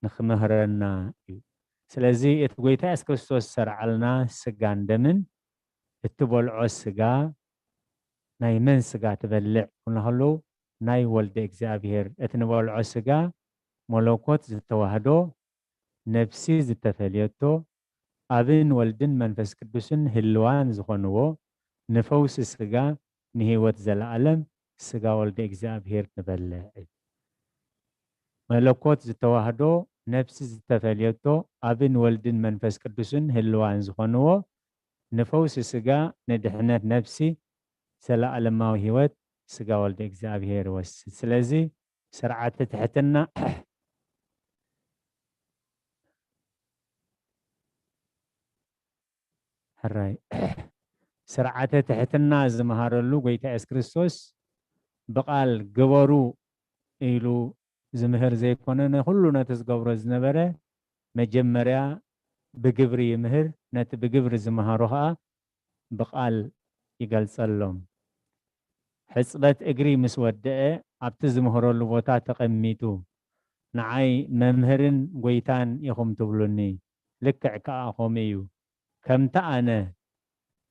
ንኽምህረና እዩ ስለዚ እቲ ጎይታ ኢየሱስ ክርስቶስ ሰርዓልና ስጋን ደምን እትበልዖ ስጋ ናይ መን ስጋ ትበልዕ ኩናኸሎ ናይ ወልደ እግዚአብሔር እቲ ንበልዖ ስጋ መለኮት ዝተዋህዶ ነፍሲ ዝተፈልየቶ ኣብን ወልድን መንፈስ ቅዱስን ህልዋን ዝኾንዎ ንፈውሲ ስጋ ንህይወት ዘለዓለም ስጋ ወልደ እግዚአብሔር ንበልዕ መለኮት ዝተዋህዶ ነፍሲ ዝተፈልየቶ ኣብን ወልድን መንፈስ ቅዱስን ህልዋን ዝኾንዎ ንፈውሲ ስጋ ንድሕነት ነፍሲ ዘለዓለማዊ ህይወት ስጋ ወልደ እግዚአብሔር ወስድ ስለዚ ስርዓተ ትሕትና ሕራይ ስርዓተ ትሕትና ዝመሃረሉ ጎይታ ኢየሱስ ክርስቶስ ብቃል ግበሩ ኢሉ ዝምህር ዘይኮነ ንኩሉ ነቲ ዝገብሮ ዝነበረ መጀመርያ ብግብሪ ይምህር ነቲ ብግብሪ ዝመሃሮ ከዓ ብቃል ይገልጸሎም ሕፅበት እግሪ ምስ ወደአ ኣብቲ ዝምህረሉ ቦታ ተቐሚጡ ንዓይ መምህርን ጎይታን ኢኹም ትብሉኒ ልክዕ ከዓ ከምኡ እዩ ከምታ ኣነ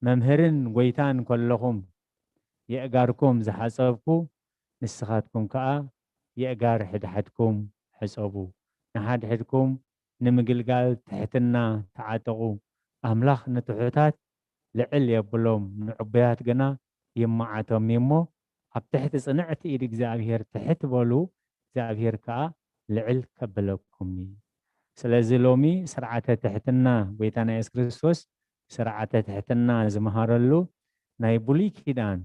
መምህርን ጎይታን ከለኹም የእጋርኩም ዝሓፀብኩ ንስኻትኩም ከዓ የእጋር ሕድሕድኩም ሕፀቡ ንሓድሕድኩም ንምግልጋል ትሕትና ተዓጠቑ ኣምላኽ ንትሑታት ልዕል የብሎም ንዕቡያት ግና ይማዓቶም እሞ ኣብ ትሕቲ ጽንዕቲ ኢድ እግዚኣብሔር ትሕት በሉ እግዚኣብሔር ከዓ ልዕል ከበለኩም ስለዚ ሎሚ ስርዓተ ትሕትና ጎይታና ኢየሱስ ክርስቶስ ስርዓተ ትሕትና ዝመሃረሉ ናይ ብሉይ ኪዳን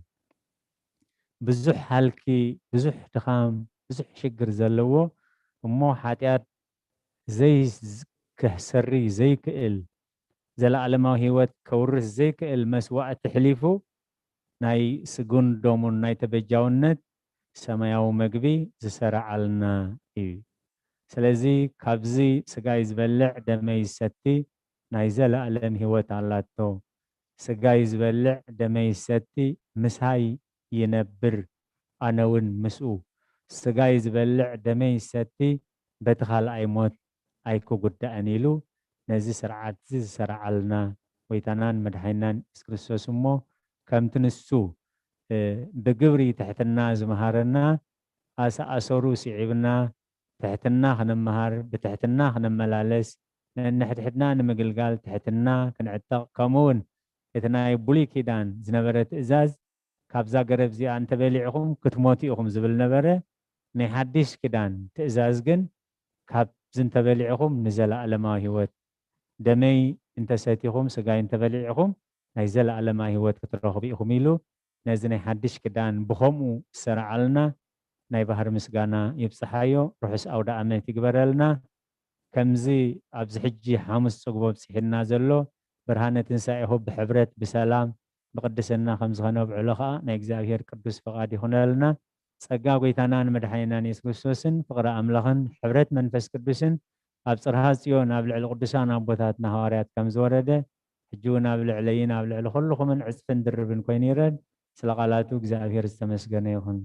ብዙሕ ሃልኪ ብዙሕ ድኻም ብዙሕ ሽግር ዘለዎ እሞ ሓጢኣት ዘይክሰሪ ዘይክእል ዘለዓለማዊ ህይወት ከውርስ ዘይክእል መስዋዕቲ ሕሊፉ ናይ ስጉን ዶሙን ናይ ተበጃውነት ሰማያዊ መግቢ ዝሰርዓልና እዩ ስለዚ ካብዚ ስጋይ ዝበልዕ ደመይ ዝሰቲ ናይ ዘለዓለም ህይወት ኣላቶ ስጋይ ዝበልዕ ደመይ ዝሰቲ ምሳይ ይነብር ኣነ እውን ምስኡ ስጋይ ዝበልዕ ደመይ ዝሰቲ በቲ ካልኣይ ሞት ኣይክጉዳእን ኢሉ ነዚ ስርዓት ዝሰርዓልና ጎይታናን መድሓኒናን ኢየሱስ ክርስቶስ እሞ ከምቲ ንሱ ብግብሪ ትሕትና ዝመሃረና ኣሰኣሰሩ ስዒብና ትሕትና ክንመሃር ብትሕትና ክንመላለስ ንሕድሕድና ንምግልጋል ትሕትና ክንዕጠቕ ከምኡውን እቲ ናይ ብሉይ ኪዳን ዝነበረ ትእዛዝ ካብዛ ገረብ እዚኣ እንተበሊዕኹም ክትሞቱ ኢኹም ዝብል ነበረ ናይ ሓድሽ ኪዳን ትእዛዝ ግን ካብዚ እንተበሊዕኹም ንዘለኣለማዊ ህይወት ደመይ እንተሰቲኹም ስጋይ እንተበሊዕኹም ናይ ዘለኣለማዊ ህይወት ክትረኽቡ ኢኹም ኢሉ ነዚ ናይ ሓድሽ ክዳን ብኸምኡ ዝሰርዓልና ናይ ባህሪ ምስጋና ይብፅሓዮ ርሑስ ኣውደ ዓመት ይግበረልና ከምዚ ኣብዚ ሕጂ ሓሙስ ፀጉቦ ብፅሒልና ዘሎ ብርሃነ ትንሳኤሁ ብሕብረት ብሰላም ብቅድስና ከም ዝኸነብዕሎ ከዓ ናይ እግዚኣብሔር ቅዱስ ፈቃድ ይኹነልና ጸጋ ጎይታና ንመድሓኒናን ኢየሱስ ክርስቶስን ፍቅሪ ኣምላኽን ሕብረት መንፈስ ቅዱስን ኣብ ፅርሃ ጽዮን ኣብ ልዕሊ ቅዱሳን ኣቦታትና ሃዋርያት ከም ዝወረደ ሕጂ እውን ኣብ ልዕለይን ኣብ ልዕሊ ኩልኹምን ዕፅፍን ድርብን ኮይኑ ይረድ ስለ ቃላቱ እግዚኣብሔር ዝተመስገነ ይኹን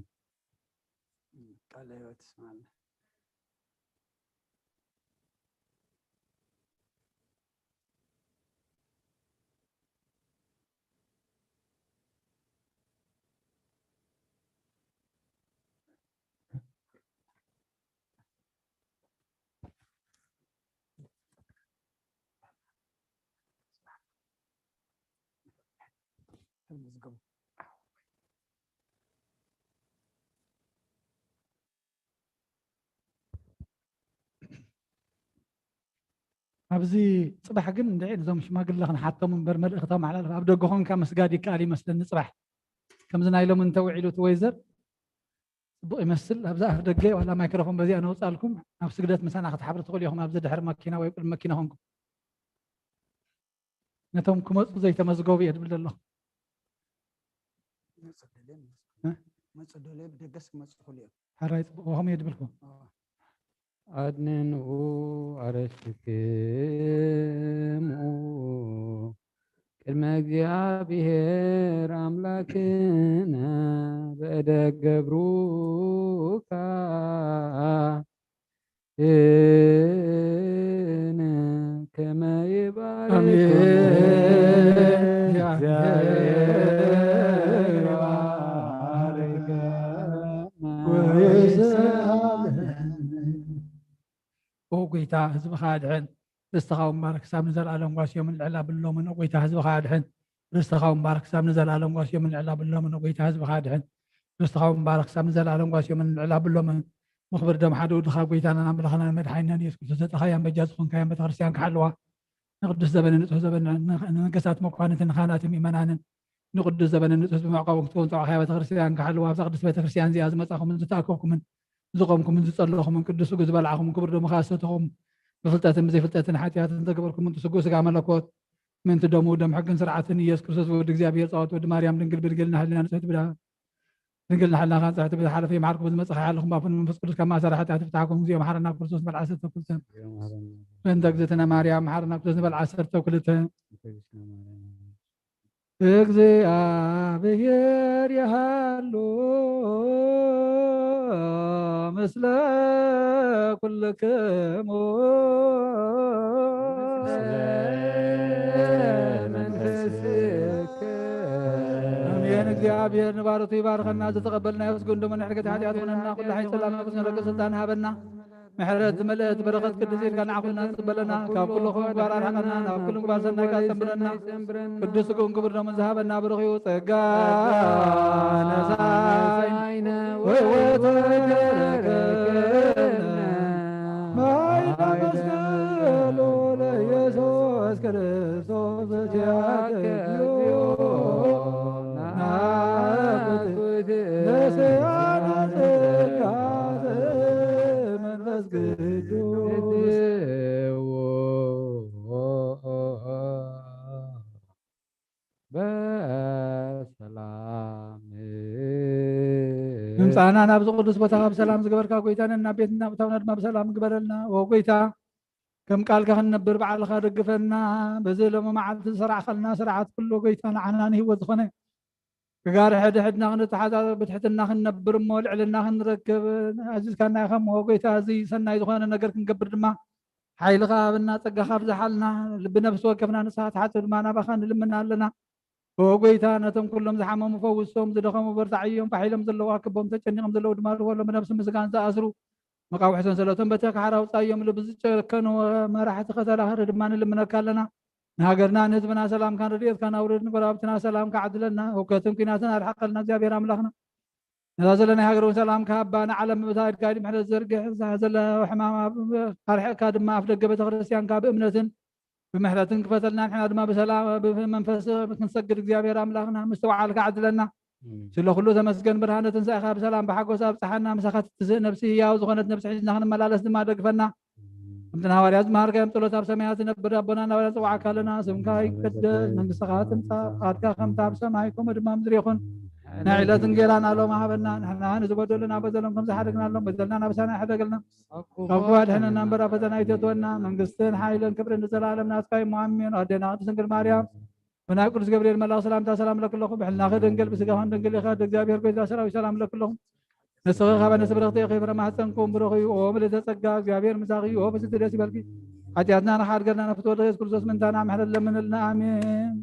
أبزي صباح جن دعين زوم ما قل لك حتى من برمل اختام على أبدو جهون كم سجادي كالي مثلا صباح كم زنا يلو من توعيلو تويزر بقى يمثل أبزا أفدقي ولا ميكروفون بزي أنا أسألكم أبز قدرت مثلا أخذ حبر تقول يوم أبزا دحر ماكينة ويقول الماكينة هونكم نتوم كم زي تمزقوا بيد بالله ما تصدقوا بدقس ما تصدقوا حرايت وهم يدبلكم أدنن أرشكم المجابير أملاكنا بدك بروكا إنا كما وقيتا حزب خادعن رستخاو مبارك سام نزل على واس يوم العلا بالله من وقيتا حزب خادعن رستخاو مبارك سام نزل على واس يوم العلا بالله من وقيتا حزب خادعن رستخاو مبارك سام نزل على واس يوم العلا بالله من مخبر دم حدود خا قيتانا نملخنا مدحينا يسكت تتخيم بجازخون كيام بتغرسيان كحلوه نقدس زبن نتوه زبن نقسات مقانة خانات إيمانان نقدس زبن نتوه بمعقوب تكون طاعة بتغرسيان كحلوه تقدس بتغرسيان زي أزمتكم من تتاكوكم من زقومكم من تصلحكم من قدس وجزب العهم كبر مخاستهم بفلتات مزي فلتات حياتات تقبلكم من تسقوس عمل لكوت من تدمو دم حق سرعة يس كرسوس ود إግዚአብሔር صوت ود مريم دنقل بدقلنا حلنا نسيت بلا دنقلنا حلنا خان ساعة بلا حلف في معركم بزمت حالكم بافن من فسقوس كما سرعت تفتحكم زي محرنا كرسوس بالعسر كل سنة من دقزتنا مريم محرنا كرسوس بالعسر كل سنة እግዚአብሔር ያሃሉ ምስለ ኩልክሙ አሜን። እግዚአብሔር ንባረቱ ይባርከና ዘተቀበልና ይወስጉን ደሞ ንሕርገት ኃጢአትኩንና ኩሉ ኃይል ሰላም ንረክብ ስልጣን ሃበና محرز ملأت بركة قدسين كان عقلنا تقبلنا كاب كل خوف باران حقنا ناب كل كبار سنة كان تمرنا قدس كون كبرنا من ذهبنا برخي وتقى نساينا وتجركنا ما ينبسكلو ليسوس كريستوس جاكيو نابت نسيانا نمسانا نابز قدس بتاعه بسلام زقبر كاقويتان النبيتنا بتاعنا ما بسلام قبرنا وقويتا كم قال كهن نبر بعد الخارج قفلنا بزيل ما عاد سرع خلنا سرعات كله قويتنا عناني هو زخنه كقار حدنا نتحدى بتحتنا نبر مول علنا نركب عزيز كان يخم وقويتا زي سنة يدخلنا نقدر نقبر ما حيل غابنا تقى خابز حالنا بنفس وقفنا نسات حتى ما نبخان لمنا لنا وقويتا نتم كلهم زحمهم مفوسهم زدخهم برتعيهم بحيلهم زلوا واكبهم تجنهم زلوا دمار ولا بنفس مسكان زاسروا مقاو حسن سلوتهم بتك حراو طايم لبز كانوا ما راح تخسر هرد ما لمنا كلنا نهاجرنا نزبنا سلام كان رديت كان أورد برابتنا سلام كعدلنا وكتم كناسنا الحق لنا زابير أملاخنا نزلنا هاجروا سلام كابانا على مبتايد كادم حدا الزرق نزل وحمام قارح كادم ما أفدق بتغرسيان كاب أمنة بمحلة كفتلنا نحن ما بسلام بمنفس بنسجل زابير أملاخنا مستوى على كعدلنا ስለ ኩሉ ተመስገን ብርሃነ ትንሣኤኻ ብሰላም ብሓጎስ ኣብፅሓና ምሳኻ ትስእ ነብሲ ህያው ዝኾነት ነብሲ ሒዝና ክንመላለስ ድማ ደግፈና እምትና ሐዋርያት ዝመሃርከዮም ጸሎት ኣብ ሰማያት ዝነብር ኣቦና እናበልና ንፅዋዕካ ኣለና ስምካ ይቅደስ መንግስትኻ ትምፃእ ፍቃድካ ከምታ ኣብ ሰማይ ከምኡ ድማ ምድሪ ይኹን ናይ ዕለት እንጀራና ሎም ሃበና ንሕና ንዝበደሉና በደሎም ከም ዝሓደግናሎም በደልና ናብሳና ይሕደገልና ካብ ክባድሕንና እምበር ኣብ ፈተና ይተትወና መንግስትን ሓይልን ክብርን ንዘለዓለም ናትካ እዩ ኣሜን ኣዴና ቅድስት ድንግል ማርያም ብናይ ቅዱስ ገብርኤል መልኣክ ሰላምታ ሰላም ለክለኹም ብሕልናኸ ድንግል ብስጋኹን ድንግል ኢኻ እግዚአብሔር ጎይታ ሰራዊት ሰላም ለክለኹም ንስኺ ካብ ነፍሲ ብረኽቲ ኢኺ ፍረ ማሕፀንኩም ብሩኽ እዩ ኦ ምልዕተ ጸጋ እግዚአብሔር ምሳኺ እዩ ኦ ብስቲ ደስ ይበልኪ ሓጢአትና ንሓድገርና ነፍትወልደ ኢየሱስ ክርስቶስ ምንታና ምሕረት ለምንልና ኣሜን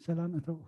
ሰላም እተው